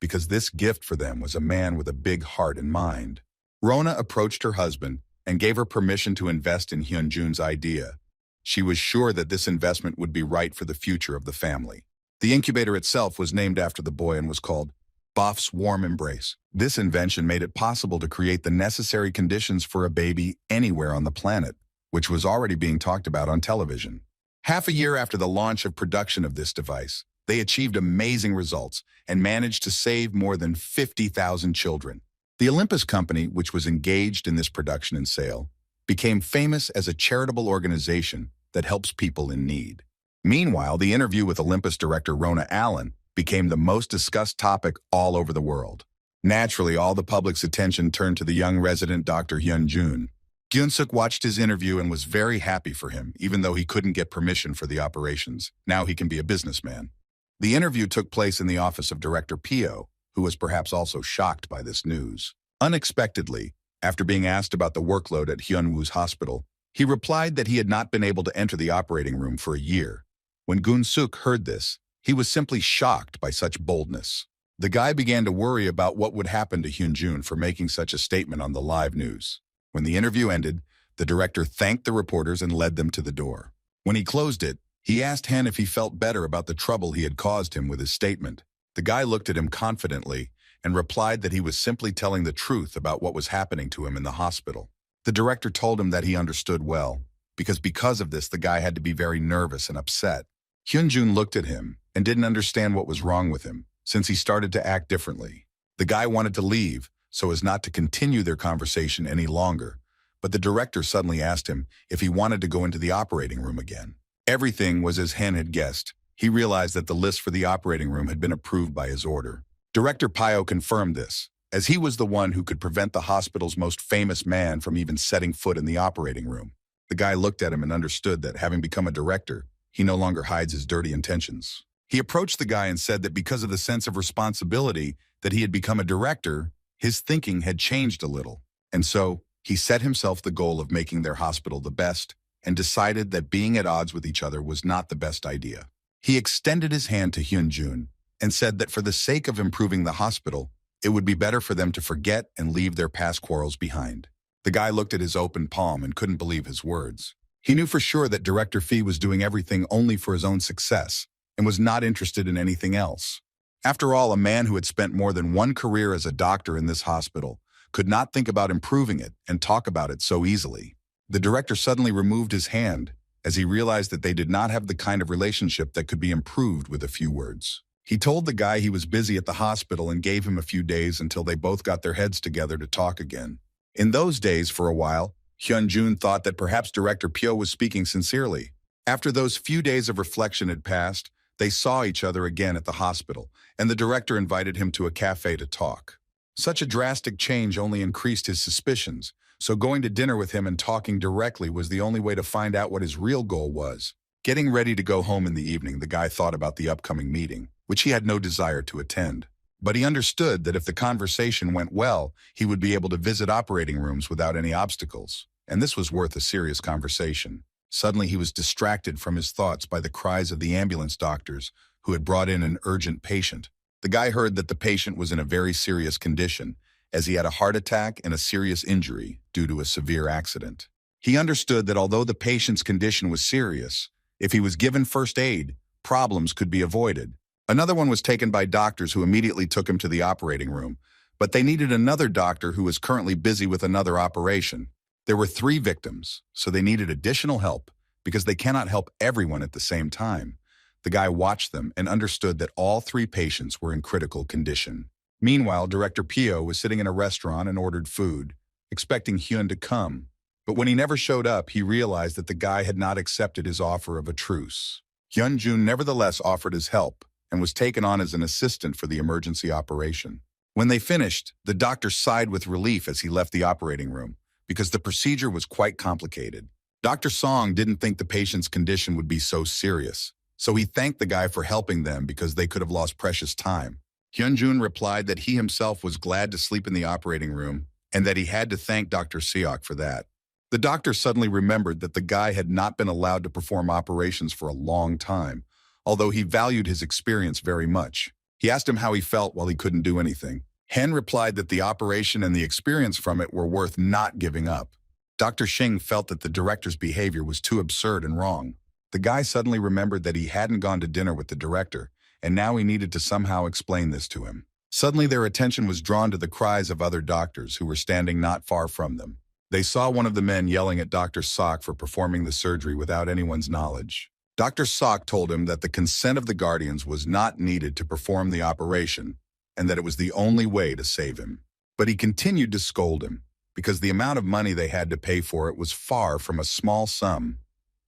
A: because this gift for them was a man with a big heart and mind. Rona approached her husband and gave her permission to invest in Hyun Jun's idea. She was sure that this investment would be right for the future of the family. The incubator itself was named after the boy and was called Boff's Warm Embrace. This invention made it possible to create the necessary conditions for a baby anywhere on the planet, which was already being talked about on television. Half a year after the launch of production of this device, they achieved amazing results and managed to save more than 50,000 children. The Olympus company, which was engaged in this production and sale, became famous as a charitable organization that helps people in need. Meanwhile, the interview with Olympus director Rona Allen became the most discussed topic all over the world. Naturally, all the public's attention turned to the young resident Dr. Hyun Jun. Gyun-suk watched his interview and was very happy for him, even though he couldn't get permission for the operations. Now he can be a businessman. The interview took place in the office of Director Pio, who was perhaps also shocked by this news. Unexpectedly, after being asked about the workload at Hyunwoo's hospital, he replied that he had not been able to enter the operating room for a year. When Gyun-suk heard this, he was simply shocked by such boldness. The guy began to worry about what would happen to Hyun Jun for making such a statement on the live news. When the interview ended, the director thanked the reporters and led them to the door. When he closed it, he asked Han if he felt better about the trouble he had caused him with his statement. The guy looked at him confidently and replied that he was simply telling the truth about what was happening to him in the hospital. The director told him that he understood well, because of this the guy had to be very nervous and upset. Hyun Jun looked at him and didn't understand what was wrong with him, since he started to act differently. The guy wanted to leave so as not to continue their conversation any longer, but the director suddenly asked him if he wanted to go into the operating room again. Everything was as Han had guessed. He realized that the list for the operating room had been approved by his order. Director Pio confirmed this, as he was the one who could prevent the hospital's most famous man from even setting foot in the operating room. The guy looked at him and understood that, having become a director, he no longer hides his dirty intentions. He approached the guy and said that because of the sense of responsibility that he had become a director, his thinking had changed a little. And so, he set himself the goal of making their hospital the best and decided that being at odds with each other was not the best idea. He extended his hand to Hyun Jun and said that for the sake of improving the hospital, it would be better for them to forget and leave their past quarrels behind. The guy looked at his open palm and couldn't believe his words. He knew for sure that Director Fee was doing everything only for his own success and was not interested in anything else. After all, a man who had spent more than one career as a doctor in this hospital could not think about improving it and talk about it so easily. The director suddenly removed his hand as he realized that they did not have the kind of relationship that could be improved with a few words. He told the guy he was busy at the hospital and gave him a few days until they both got their heads together to talk again. In those days, for a while, Hyun Jun thought that perhaps Director Pyo was speaking sincerely. After those few days of reflection had passed, they saw each other again at the hospital, and the director invited him to a cafe to talk. Such a drastic change only increased his suspicions, so going to dinner with him and talking directly was the only way to find out what his real goal was. Getting ready to go home in the evening, the guy thought about the upcoming meeting, which he had no desire to attend. But he understood that if the conversation went well, he would be able to visit operating rooms without any obstacles, and this was worth a serious conversation. Suddenly he was distracted from his thoughts by the cries of the ambulance doctors who had brought in an urgent patient. The guy heard that the patient was in a very serious condition, as he had a heart attack and a serious injury due to a severe accident. He understood that although the patient's condition was serious, if he was given first aid, problems could be avoided. Another one was taken by doctors who immediately took him to the operating room, but they needed another doctor who was currently busy with another operation. There were 3 victims, so they needed additional help because they cannot help everyone at the same time. The guy watched them and understood that all 3 patients were in critical condition. Meanwhile, Director Pyo was sitting in a restaurant and ordered food, expecting Hyun to come. But when he never showed up, he realized that the guy had not accepted his offer of a truce. Hyun Jun nevertheless offered his help and was taken on as an assistant for the emergency operation. When they finished, the doctor sighed with relief as he left the operating room, because the procedure was quite complicated. Dr. Song didn't think the patient's condition would be so serious, so he thanked the guy for helping them because they could have lost precious time. Hyun Jun replied that he himself was glad to sleep in the operating room and that he had to thank Dr. Seok for that. The doctor suddenly remembered that the guy had not been allowed to perform operations for a long time, although he valued his experience very much. He asked him how he felt while he couldn't do anything. Hen replied that the operation and the experience from it were worth not giving up. Dr. Shing felt that the director's behavior was too absurd and wrong. The guy suddenly remembered that he hadn't gone to dinner with the director, and now he needed to somehow explain this to him. Suddenly their attention was drawn to the cries of other doctors who were standing not far from them. They saw one of the men yelling at Dr. Sok for performing the surgery without anyone's knowledge. Dr. Sok told him that the consent of the guardians was not needed to perform the operation, and that it was the only way to save him. But he continued to scold him, because the amount of money they had to pay for it was far from a small sum.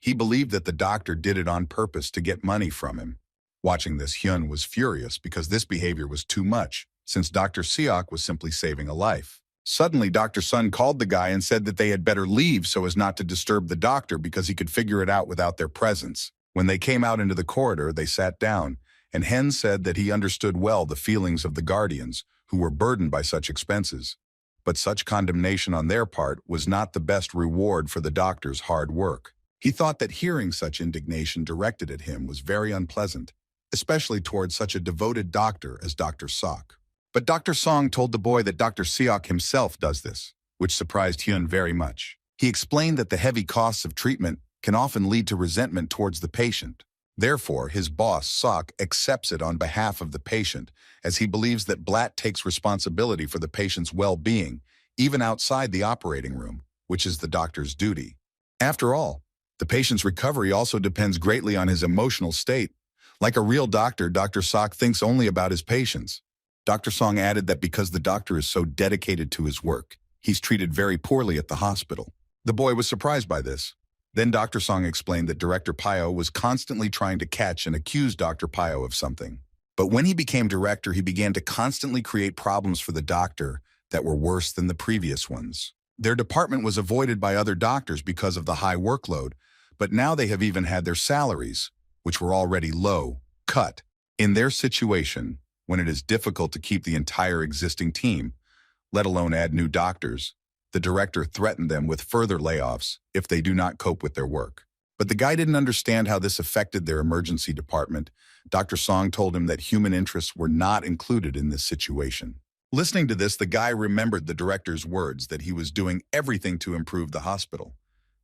A: He believed that the doctor did it on purpose to get money from him. Watching this, Hyun was furious because this behavior was too much, since Dr. Seok was simply saving a life. Suddenly, Dr. Sun called the guy and said that they had better leave so as not to disturb the doctor because he could figure it out without their presence. When they came out into the corridor, they sat down, and Hen said that he understood well the feelings of the guardians, who were burdened by such expenses. But such condemnation on their part was not the best reward for the doctor's hard work. He thought that hearing such indignation directed at him was very unpleasant, especially towards such a devoted doctor as Dr. Sok. But Dr. Song told the boy that Dr. Seok himself does this, which surprised Hyun very much. He explained that the heavy costs of treatment can often lead to resentment towards the patient. Therefore, his boss, Sok, accepts it on behalf of the patient, as he believes that Blatt takes responsibility for the patient's well-being, even outside the operating room, which is the doctor's duty. After all, the patient's recovery also depends greatly on his emotional state. Like a real doctor, Dr. Sok thinks only about his patients. Dr. Song added that because the doctor is so dedicated to his work, he's treated very poorly at the hospital. The boy was surprised by this. Then Dr. Song explained that Director Pyo was constantly trying to catch and accuse Dr. Pyo of something. But when he became director, he began to constantly create problems for the doctor that were worse than the previous ones. Their department was avoided by other doctors because of the high workload, but now they have even had their salaries, which were already low, cut. In their situation, when it is difficult to keep the entire existing team, let alone add new doctors, the director threatened them with further layoffs if they do not cope with their work. But the guy didn't understand how this affected their emergency department. Dr. Song told him that human interests were not included in this situation. Listening to this, the guy remembered the director's words that he was doing everything to improve the hospital.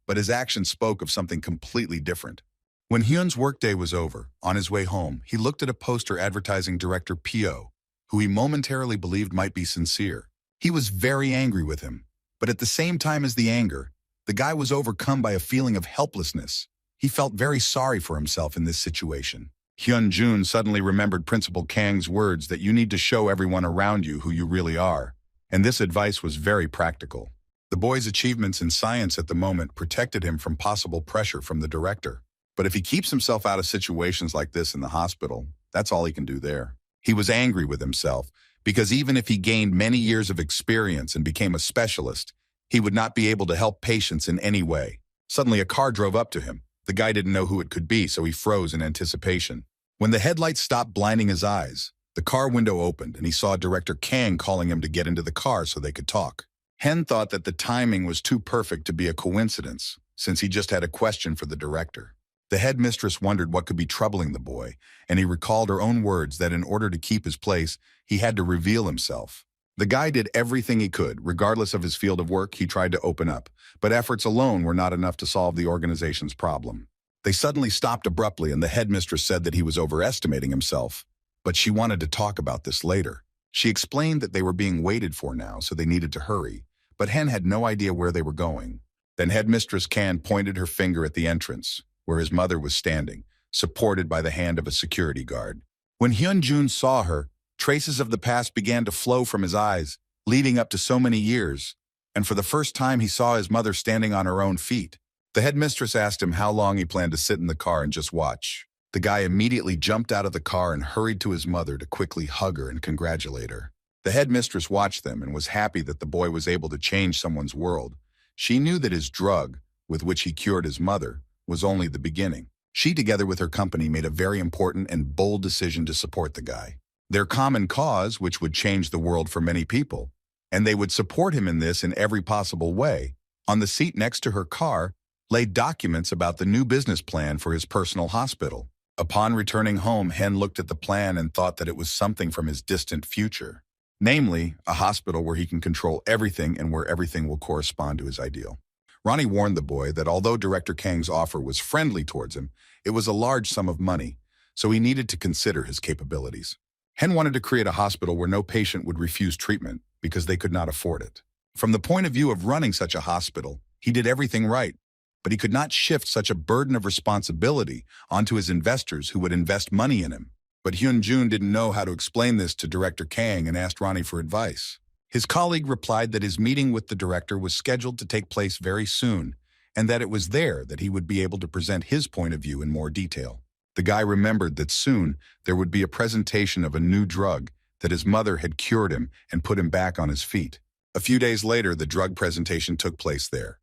A: But his actions spoke of something completely different. When Hyun's workday was over, on his way home, he looked at a poster advertising Director P.O., who he momentarily believed might be sincere. He was very angry with him, but at the same time as the anger, the guy was overcome by a feeling of helplessness. He felt very sorry for himself in this situation. Hyun Jun suddenly remembered Principal Kang's words that you need to show everyone around you who you really are, and this advice was very practical. The boy's achievements in science at the moment protected him from possible pressure from the director. But if he keeps himself out of situations like this in the hospital, that's all he can do there. He was angry with himself because even if he gained many years of experience and became a specialist, he would not be able to help patients in any way. Suddenly a car drove up to him. The guy didn't know who it could be, so he froze in anticipation. When the headlights stopped blinding his eyes, the car window opened and he saw Director Kang calling him to get into the car so they could talk. Hen thought that the timing was too perfect to be a coincidence, since he just had a question for the director. The headmistress wondered what could be troubling the boy, and he recalled her own words that in order to keep his place, he had to reveal himself. The guy did everything he could. Regardless of his field of work, he tried to open up, but efforts alone were not enough to solve the organization's problem. They suddenly stopped abruptly, and the headmistress said that he was overestimating himself, but she wanted to talk about this later. She explained that they were being waited for now, so they needed to hurry, but Hen had no idea where they were going. Then Headmistress Kan pointed her finger at the entrance, where his mother was standing, supported by the hand of a security guard. When Hyun Jun saw her, traces of the past began to flow from his eyes, leading up to so many years, and for the first time he saw his mother standing on her own feet. The headmistress asked him how long he planned to sit in the car and just watch. The guy immediately jumped out of the car and hurried to his mother to quickly hug her and congratulate her. The headmistress watched them and was happy that the boy was able to change someone's world. She knew that his drug, with which he cured his mother, was only the beginning. She, together with her company, made a very important and bold decision to support the guy. Their common cause, which would change the world for many people, and they would support him in this in every possible way. On the seat next to her car lay documents about the new business plan for his personal hospital. Upon returning home, Hen looked at the plan and thought that it was something from his distant future. Namely, a hospital where he can control everything and where everything will correspond to his ideal. Ronnie warned the boy that although Director Kang's offer was friendly towards him, it was a large sum of money, so he needed to consider his capabilities. Hen wanted to create a hospital where no patient would refuse treatment because they could not afford it. From the point of view of running such a hospital, he did everything right, but he could not shift such a burden of responsibility onto his investors who would invest money in him. But Hyun Jun didn't know how to explain this to Director Kang and asked Ronnie for advice. His colleague replied that his meeting with the director was scheduled to take place very soon, and that it was there that he would be able to present his point of view in more detail. The guy remembered that soon there would be a presentation of a new drug, that his mother had cured him and put him back on his feet. A few days later, the drug presentation took place there,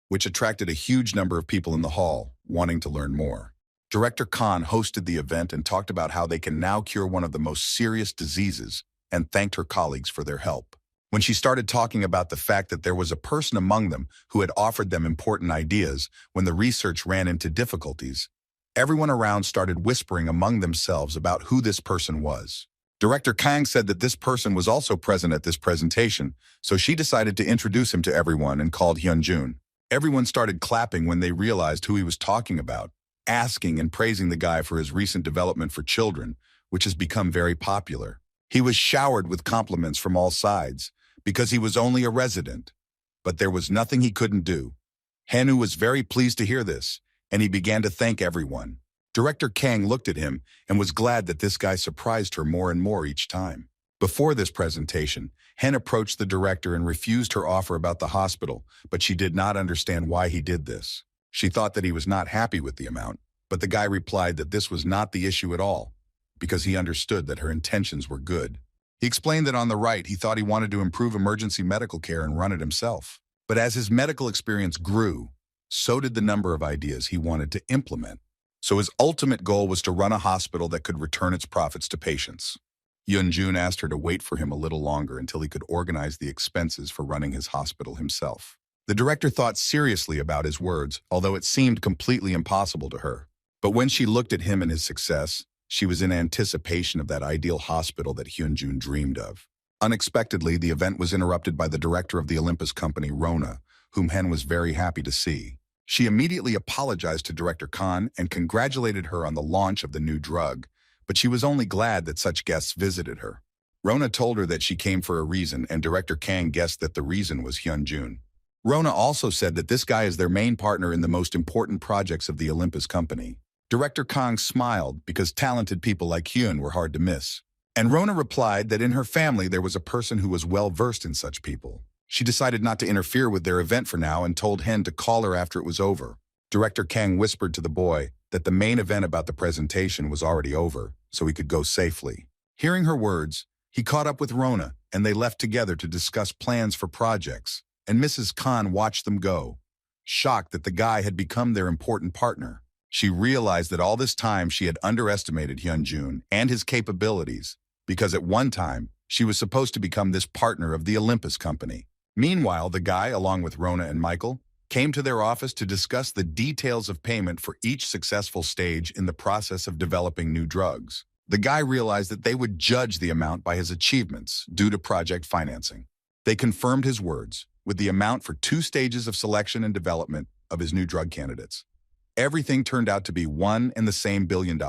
A: which attracted a huge number of people in the hall, wanting to learn more. Director Khan hosted the event and talked about how they can now cure one of the most serious diseases and thanked her colleagues for their help. When she started talking about the fact that there was a person among them who had offered them important ideas when the research ran into difficulties, everyone around started whispering among themselves about who this person was. Director Kang said that this person was also present at this presentation, so she decided to introduce him to everyone and called Hyun Jun. Everyone started clapping when they realized who he was talking about, asking and praising the guy for his recent development for children, which has become very popular. He was showered with compliments from all sides, because he was only a resident, but there was nothing he couldn't do. Hanu was very pleased to hear this, and he began to thank everyone. Director Kang looked at him and was glad that this guy surprised her more and more each time. Before this presentation, Hen approached the director and refused her offer about the hospital, but she did not understand why he did this. She thought that he was not happy with the amount, but the guy replied that this was not the issue at all, because he understood that her intentions were good. He explained that on the right, he thought he wanted to improve emergency medical care and run it himself. But as his medical experience grew, so did the number of ideas he wanted to implement. So his ultimate goal was to run a hospital that could return its profits to patients. Hyun Jun asked her to wait for him a little longer until he could organize the expenses for running his hospital himself. The director thought seriously about his words, although it seemed completely impossible to her. But when she looked at him and his success, she was in anticipation of that ideal hospital that Hyun Jun dreamed of. Unexpectedly, the event was interrupted by the director of the Olympus company, Rona, whom Hen was very happy to see. She immediately apologized to Director Khan and congratulated her on the launch of the new drug, but she was only glad that such guests visited her. Rona told her that she came for a reason, and Director Kang guessed that the reason was Hyun Jun. Rona also said that this guy is their main partner in the most important projects of the Olympus company. Director Kang smiled because talented people like Hyun were hard to miss. And Rona replied that in her family there was a person who was well-versed in such people. She decided not to interfere with their event for now and told Hen to call her after it was over. Director Kang whispered to the boy that the main event about the presentation was already over, so he could go safely. Hearing her words, he caught up with Rona, and they left together to discuss plans for projects, and Mrs. Khan watched them go, shocked that the guy had become their important partner. She realized that all this time she had underestimated Hyun Jun and his capabilities, because at one time, she was supposed to become this partner of the Olympus company. Meanwhile, the guy, along with Rona and Michael, came to their office to discuss the details of payment for each successful stage in the process of developing new drugs. The guy realized that they would judge the amount by his achievements due to project financing. They confirmed his words with the amount for 2 stages of selection and development of his new drug candidates. Everything turned out to be one and the same $1 billion.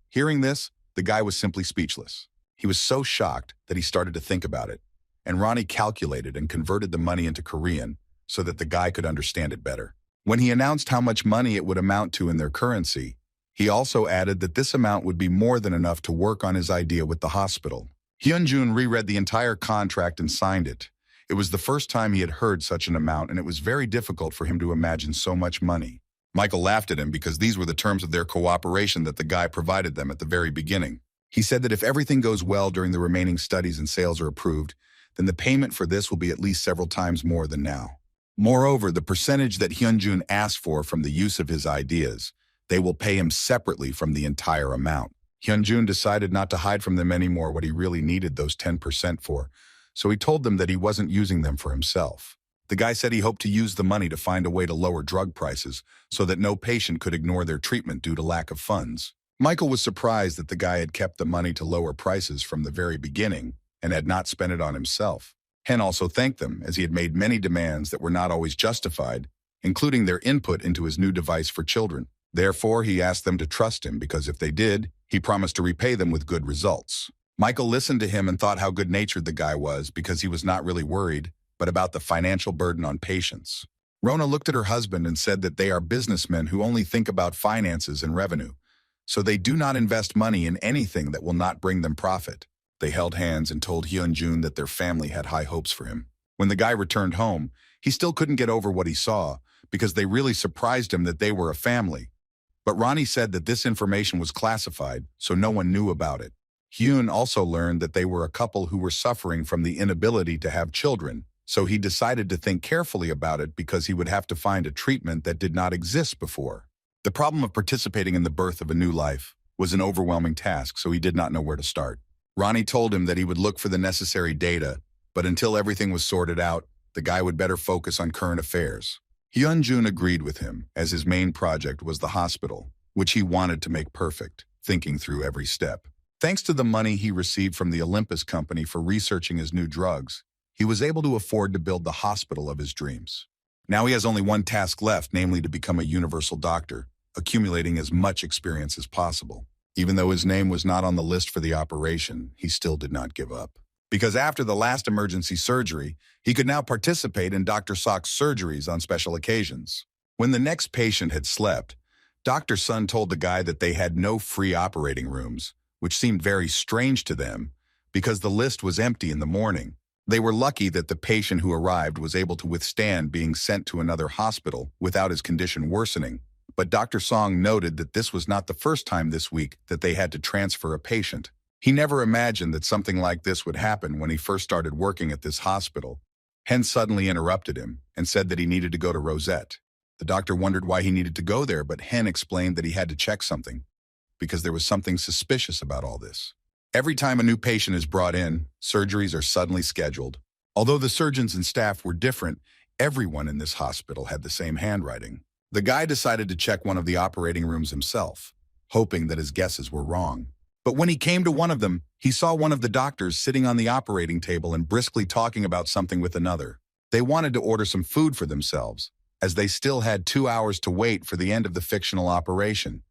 A: Hearing this, the guy was simply speechless. He was so shocked that he started to think about it, and Ronnie calculated and converted the money into Korean so that the guy could understand it better. When he announced how much money it would amount to in their currency, he also added that this amount would be more than enough to work on his idea with the hospital. Hyun Jun reread the entire contract and signed it. It was the first time he had heard such an amount, and it was very difficult for him to imagine so much money. Michael laughed at him because these were the terms of their cooperation that the guy provided them at the very beginning. He said that if everything goes well during the remaining studies and sales are approved, then the payment for this will be at least several times more than now. Moreover, the percentage that Hyun Jun asked for from the use of his ideas, they will pay him separately from the entire amount. Hyun Jun decided not to hide from them anymore what he really needed those 10% for, so he told them that he wasn't using them for himself. The guy said he hoped to use the money to find a way to lower drug prices so that no patient could ignore their treatment due to lack of funds. Michael was surprised that the guy had kept the money to lower prices from the very beginning and had not spent it on himself. Hen also thanked them, as he had made many demands that were not always justified, including their input into his new device for children. Therefore, he asked them to trust him because if they did, he promised to repay them with good results. Michael listened to him and thought how good-natured the guy was because he was not really worried, but about the financial burden on patients. Rona looked at her husband and said that they are businessmen who only think about finances and revenue, so they do not invest money in anything that will not bring them profit. They held hands and told Hyun Jun that their family had high hopes for him. When the guy returned home, he still couldn't get over what he saw because they really surprised him that they were a family. But Ronnie said that this information was classified, so no one knew about it. Hyun also learned that they were a couple who were suffering from the inability to have children, so he decided to think carefully about it because he would have to find a treatment that did not exist before. The problem of participating in the birth of a new life was an overwhelming task, so he did not know where to start. Ronnie told him that he would look for the necessary data, but until everything was sorted out, the guy would better focus on current affairs. Hyun Jun agreed with him, as his main project was the hospital, which he wanted to make perfect, thinking through every step. Thanks to the money he received from the Olympus company for researching his new drugs, he was able to afford to build the hospital of his dreams. Now he has only one task left, namely to become a universal doctor, accumulating as much experience as possible. Even though his name was not on the list for the operation, he still did not give up. Because after the last emergency surgery, he could now participate in Dr. Sok's surgeries on special occasions. When the next patient had slept, Dr. Sun told the guy that they had no free operating rooms, which seemed very strange to them because the list was empty in the morning. They were lucky that the patient who arrived was able to withstand being sent to another hospital without his condition worsening. But Dr. Song noted that this was not the first time this week that they had to transfer a patient. He never imagined that something like this would happen when he first started working at this hospital. Hen suddenly interrupted him and said that he needed to go to Rosette. The doctor wondered why he needed to go there, but Hen explained that he had to check something, because there was something suspicious about all this. Every time a new patient is brought in, surgeries are suddenly scheduled. Although the surgeons and staff were different, Everyone in this hospital had the same handwriting. The guy decided to check one of the operating rooms himself, hoping that his guesses were wrong. But when he came to one of them, he saw one of the doctors sitting on the operating table and briskly talking about something with another. They wanted to order some food for themselves, as they still had 2 hours to wait for the end of the fictional operation.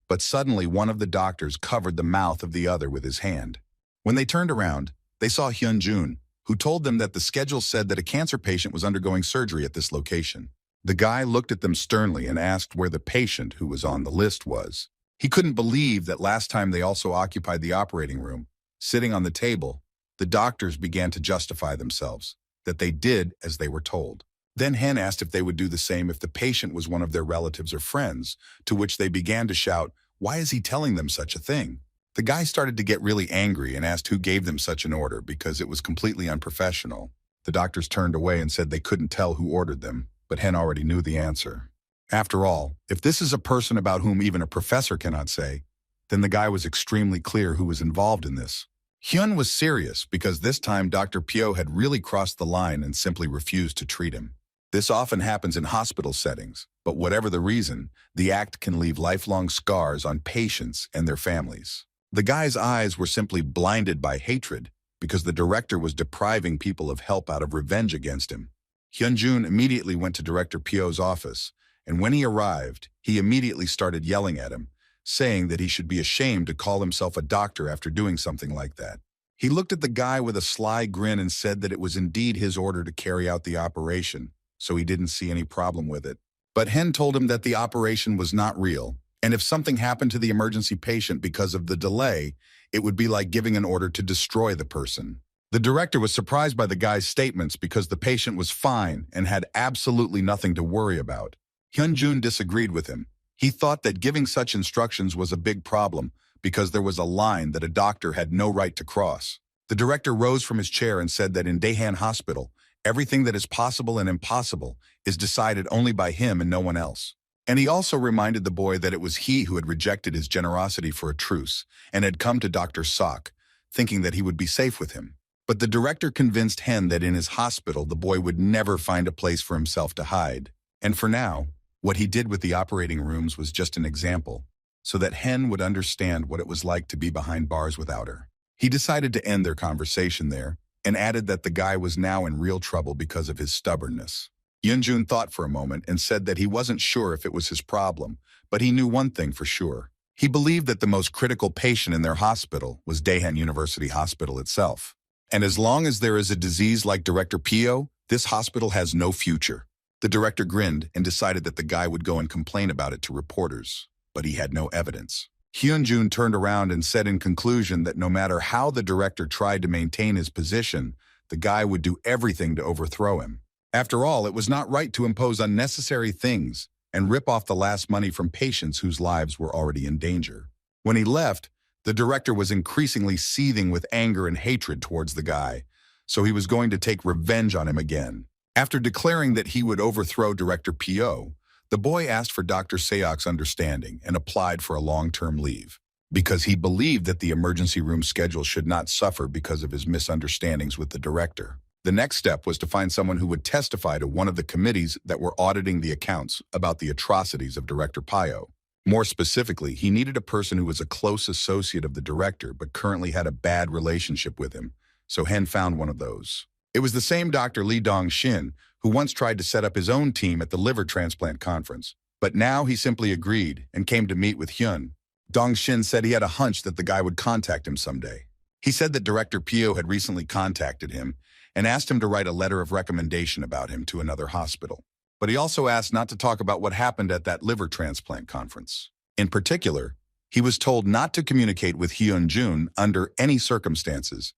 A: But suddenly one of the doctors covered the mouth of the other with his hand. When they turned around, they saw Hyun Jun, who told them that the schedule said that a cancer patient was undergoing surgery at this location. The guy looked at them sternly and asked where the patient who was on the list was. He couldn't believe that last time they also occupied the operating room. Sitting on the table, the doctors began to justify themselves, that they did as they were told. Then Hen asked if they would do the same if the patient was one of their relatives or friends, to which they began to shout, "Why is he telling them such a thing?" The guy started to get really angry and asked who gave them such an order because it was completely unprofessional. The doctors turned away and said they couldn't tell who ordered them, but Hen already knew the answer. After all, if this is a person about whom even a professor cannot say, then the guy was extremely clear who was involved in this. Hyun was serious because this time Dr. Pyo had really crossed the line and simply refused to treat him. This often happens in hospital settings, but whatever the reason, the act can leave lifelong scars on patients and their families. The guy's eyes were simply blinded by hatred because the director was depriving people of help out of revenge against him. Hyun Jun immediately went to Director Pyo's office, and when he arrived, he immediately started yelling at him, saying that he should be ashamed to call himself a doctor after doing something like that. He looked at the guy with a sly grin and said that it was indeed his order to carry out the operation, so he didn't see any problem with it. But Hen told him that the operation was not real, and if something happened to the emergency patient because of the delay, it would be like giving an order to destroy the person. The director was surprised by the guy's statements because the patient was fine and had absolutely nothing to worry about. Hyun Jun disagreed with him. He thought that giving such instructions was a big problem because there was a line that a doctor had no right to cross. The director rose from his chair and said that in Daehan Hospital, everything that is possible and impossible is decided only by him and no one else. And he also reminded the boy that it was he who had rejected his generosity for a truce and had come to Dr. Sok, thinking that he would be safe with him. But the director convinced Hen that in his hospital the boy would never find a place for himself to hide. And for now, what he did with the operating rooms was just an example, so that Hen would understand what it was like to be behind bars without her. He decided to end their conversation there, and added that the guy was now in real trouble because of his stubbornness. Hyun Jun thought for a moment and said that he wasn't sure if it was his problem, but he knew one thing for sure. He believed that the most critical patient in their hospital was Daehan University Hospital itself. And as long as there is a disease like Director Pyo, this hospital has no future. The director grinned and decided that the guy would go and complain about it to reporters, but he had no evidence. Hyun Jun turned around and said in conclusion that no matter how the director tried to maintain his position, the guy would do everything to overthrow him. After all, it was not right to impose unnecessary things and rip off the last money from patients whose lives were already in danger. When he left, the director was increasingly seething with anger and hatred towards the guy, so he was going to take revenge on him again. After declaring that he would overthrow Director Pyo, the boy asked for Dr. Seok's understanding and applied for a long-term leave, because he believed that the emergency room schedule should not suffer because of his misunderstandings with the director. The next step was to find someone who would testify to one of the committees that were auditing the accounts about the atrocities of Director Pyo. More specifically, he needed a person who was a close associate of the director but currently had a bad relationship with him, so Hen found one of those. It was the same Dr. Lee Dong-shin who once tried to set up his own team at the liver transplant conference, but now he simply agreed and came to meet with Hyun. Dong-shin said he had a hunch that the guy would contact him someday. He said that Director Pyo had recently contacted him and asked him to write a letter of recommendation about him to another hospital. But he also asked not to talk about what happened at that liver transplant conference. In particular, he was told not to communicate with Hyun Jun under any circumstances.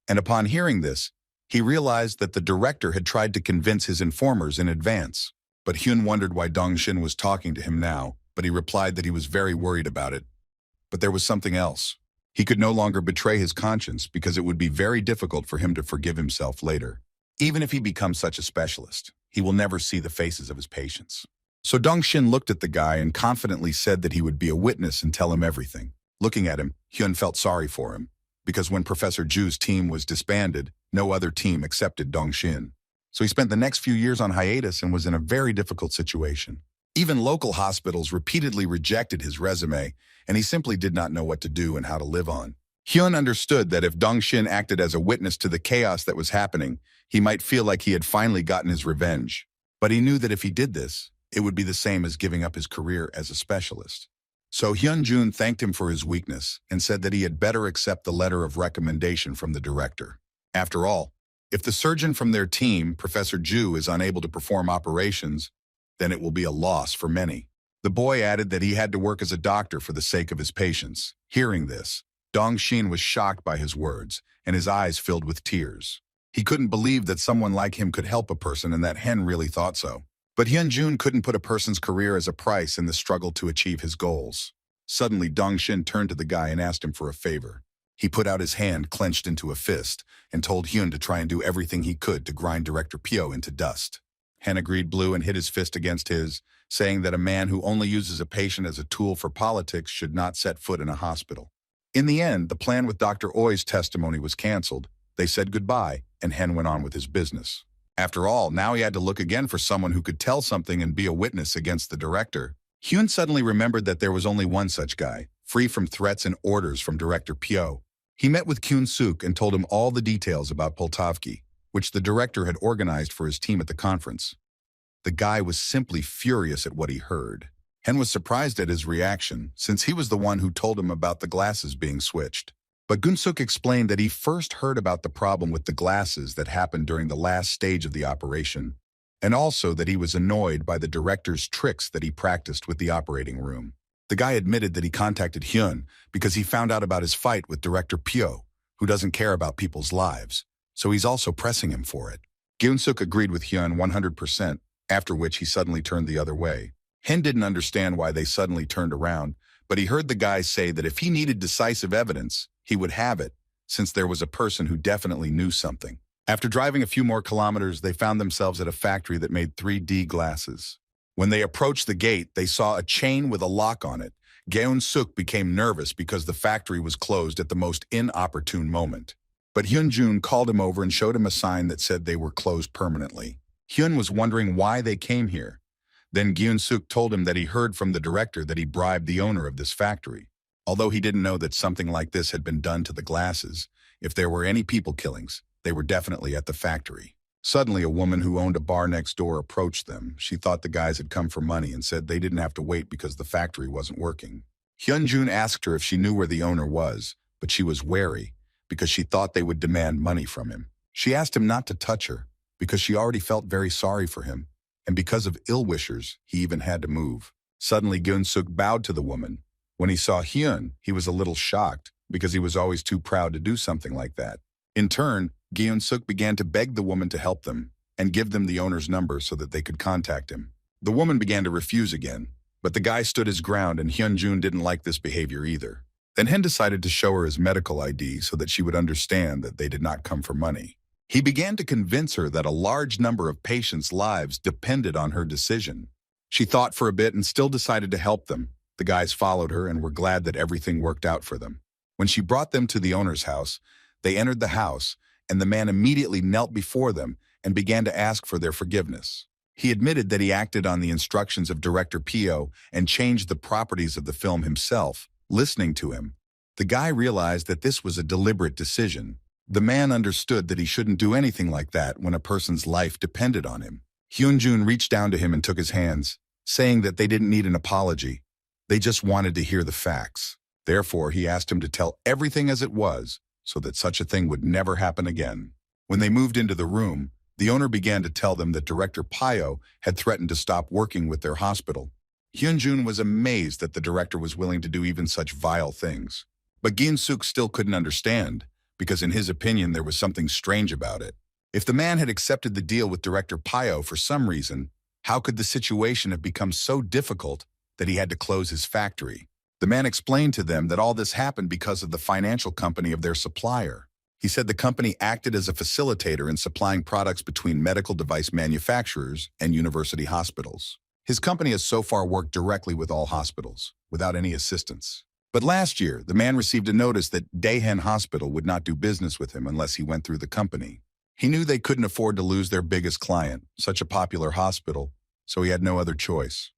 A: And upon hearing this, he realized that the director had tried to convince his informers in advance. But Hyun wondered why Dong-shin was talking to him now, but he replied that he was very worried about it. But there was something else. He could no longer betray his conscience because it would be very difficult for him to forgive himself later. Even if he becomes such a specialist, he will never see the faces of his patients. So Dong-shin looked at the guy and confidently said that he would be a witness and tell him everything. Looking at him, Hyun felt sorry for him, because when Professor Ju's team was disbanded, no other team accepted Dong-shin. So he spent the next few years on hiatus and was in a very difficult situation. Even local hospitals repeatedly rejected his resume, and he simply did not know what to do and how to live on. Hyun understood that if Dong-shin acted as a witness to the chaos that was happening, he might feel like he had finally gotten his revenge. But he knew that if he did this, it would be the same as giving up his career as a specialist. So Hyun Jun thanked him for his weakness and said that he had better accept the letter of recommendation from the director. After all, if the surgeon from their team, Professor Ju, is unable to perform operations, then it will be a loss for many. The boy added that he had to work as a doctor for the sake of his patients. Hearing this, Dong-shin was shocked by his words, and his eyes filled with tears. He couldn't believe that someone like him could help a person and that Hen really thought so. But Hyun Jun couldn't put a person's career as a price in the struggle to achieve his goals. Suddenly, Dong-shin turned to the guy and asked him for a favor. He put out his hand clenched into a fist and told Hyun to try and do everything he could to grind Director Pyo into dust. Hen agreed blue and hit his fist against his, saying that a man who only uses a patient as a tool for politics should not set foot in a hospital. In the end, the plan with Dr. Oi's testimony was canceled. They said goodbye, and Hen went on with his business. After all, now he had to look again for someone who could tell something and be a witness against the director. Hyun suddenly remembered that there was only one such guy, free from threats and orders from Director Pyo. He met with Kyun Suk and told him all the details about Poltavki, which the director had organized for his team at the conference. The guy was simply furious at what he heard. Hen was surprised at his reaction, since he was the one who told him about the glasses being switched. But Gunsuk explained that he first heard about the problem with the glasses that happened during the last stage of the operation, and also that he was annoyed by the director's tricks that he practiced with the operating room. The guy admitted that he contacted Hyun because he found out about his fight with Director Pyo, who doesn't care about people's lives, so he's also pressing him for it. Gunsuk agreed with Hyun 100%, after which he suddenly turned the other way. Hen didn't understand why they suddenly turned around, but he heard the guy say that if he needed decisive evidence, he would have it, since there was a person who definitely knew something. After driving a few more kilometers, they found themselves at a factory that made 3D glasses. When they approached the gate, they saw a chain with a lock on it. Geun-suk became nervous because the factory was closed at the most inopportune moment. But Hyun Jun called him over and showed him a sign that said they were closed permanently. Hyun was wondering why they came here. Then Geun-suk told him that he heard from the director that he bribed the owner of this factory. Although he didn't know that something like this had been done to the glasses, if there were any people killings, they were definitely at the factory. Suddenly, a woman who owned a bar next door approached them. She thought the guys had come for money and said they didn't have to wait because the factory wasn't working. Hyun Jun asked her if she knew where the owner was, but she was wary because she thought they would demand money from him. She asked him not to touch her because she already felt very sorry for him, and because of ill-wishers, he even had to move. Suddenly, Geun-suk bowed to the woman. When he saw Hyun, he was a little shocked because he was always too proud to do something like that. In turn, Geun-suk began to beg the woman to help them and give them the owner's number so that they could contact him. The woman began to refuse again, but the guy stood his ground and Hyun Jun didn't like this behavior either. Then Hen decided to show her his medical ID so that she would understand that they did not come for money. He began to convince her that a large number of patients' lives depended on her decision. She thought for a bit and still decided to help them. The guys followed her and were glad that everything worked out for them. When she brought them to the owner's house, they entered the house, and the man immediately knelt before them and began to ask for their forgiveness. He admitted that he acted on the instructions of Director Pyo and changed the properties of the film himself. Listening to him, the guy realized that this was a deliberate decision. The man understood that he shouldn't do anything like that when a person's life depended on him. Hyun Jun reached down to him and took his hands, saying that they didn't need an apology. They just wanted to hear the facts. Therefore, he asked him to tell everything as it was, so that such a thing would never happen again. When they moved into the room, the owner began to tell them that Director Pyo had threatened to stop working with their hospital. Hyun Jun was amazed that the director was willing to do even such vile things. But Geun-suk still couldn't understand, because in his opinion there was something strange about it. If the man had accepted the deal with Director Pyo for some reason, how could the situation have become so difficult that he had to close his factory? The man explained to them that all this happened because of the financial company of their supplier. He said the company acted as a facilitator in supplying products between medical device manufacturers and university hospitals. His company has so far worked directly with all hospitals, without any assistance. But last year, the man received a notice that Daehan Hospital would not do business with him unless he went through the company. He knew they couldn't afford to lose their biggest client, such a popular hospital, so he had no other choice.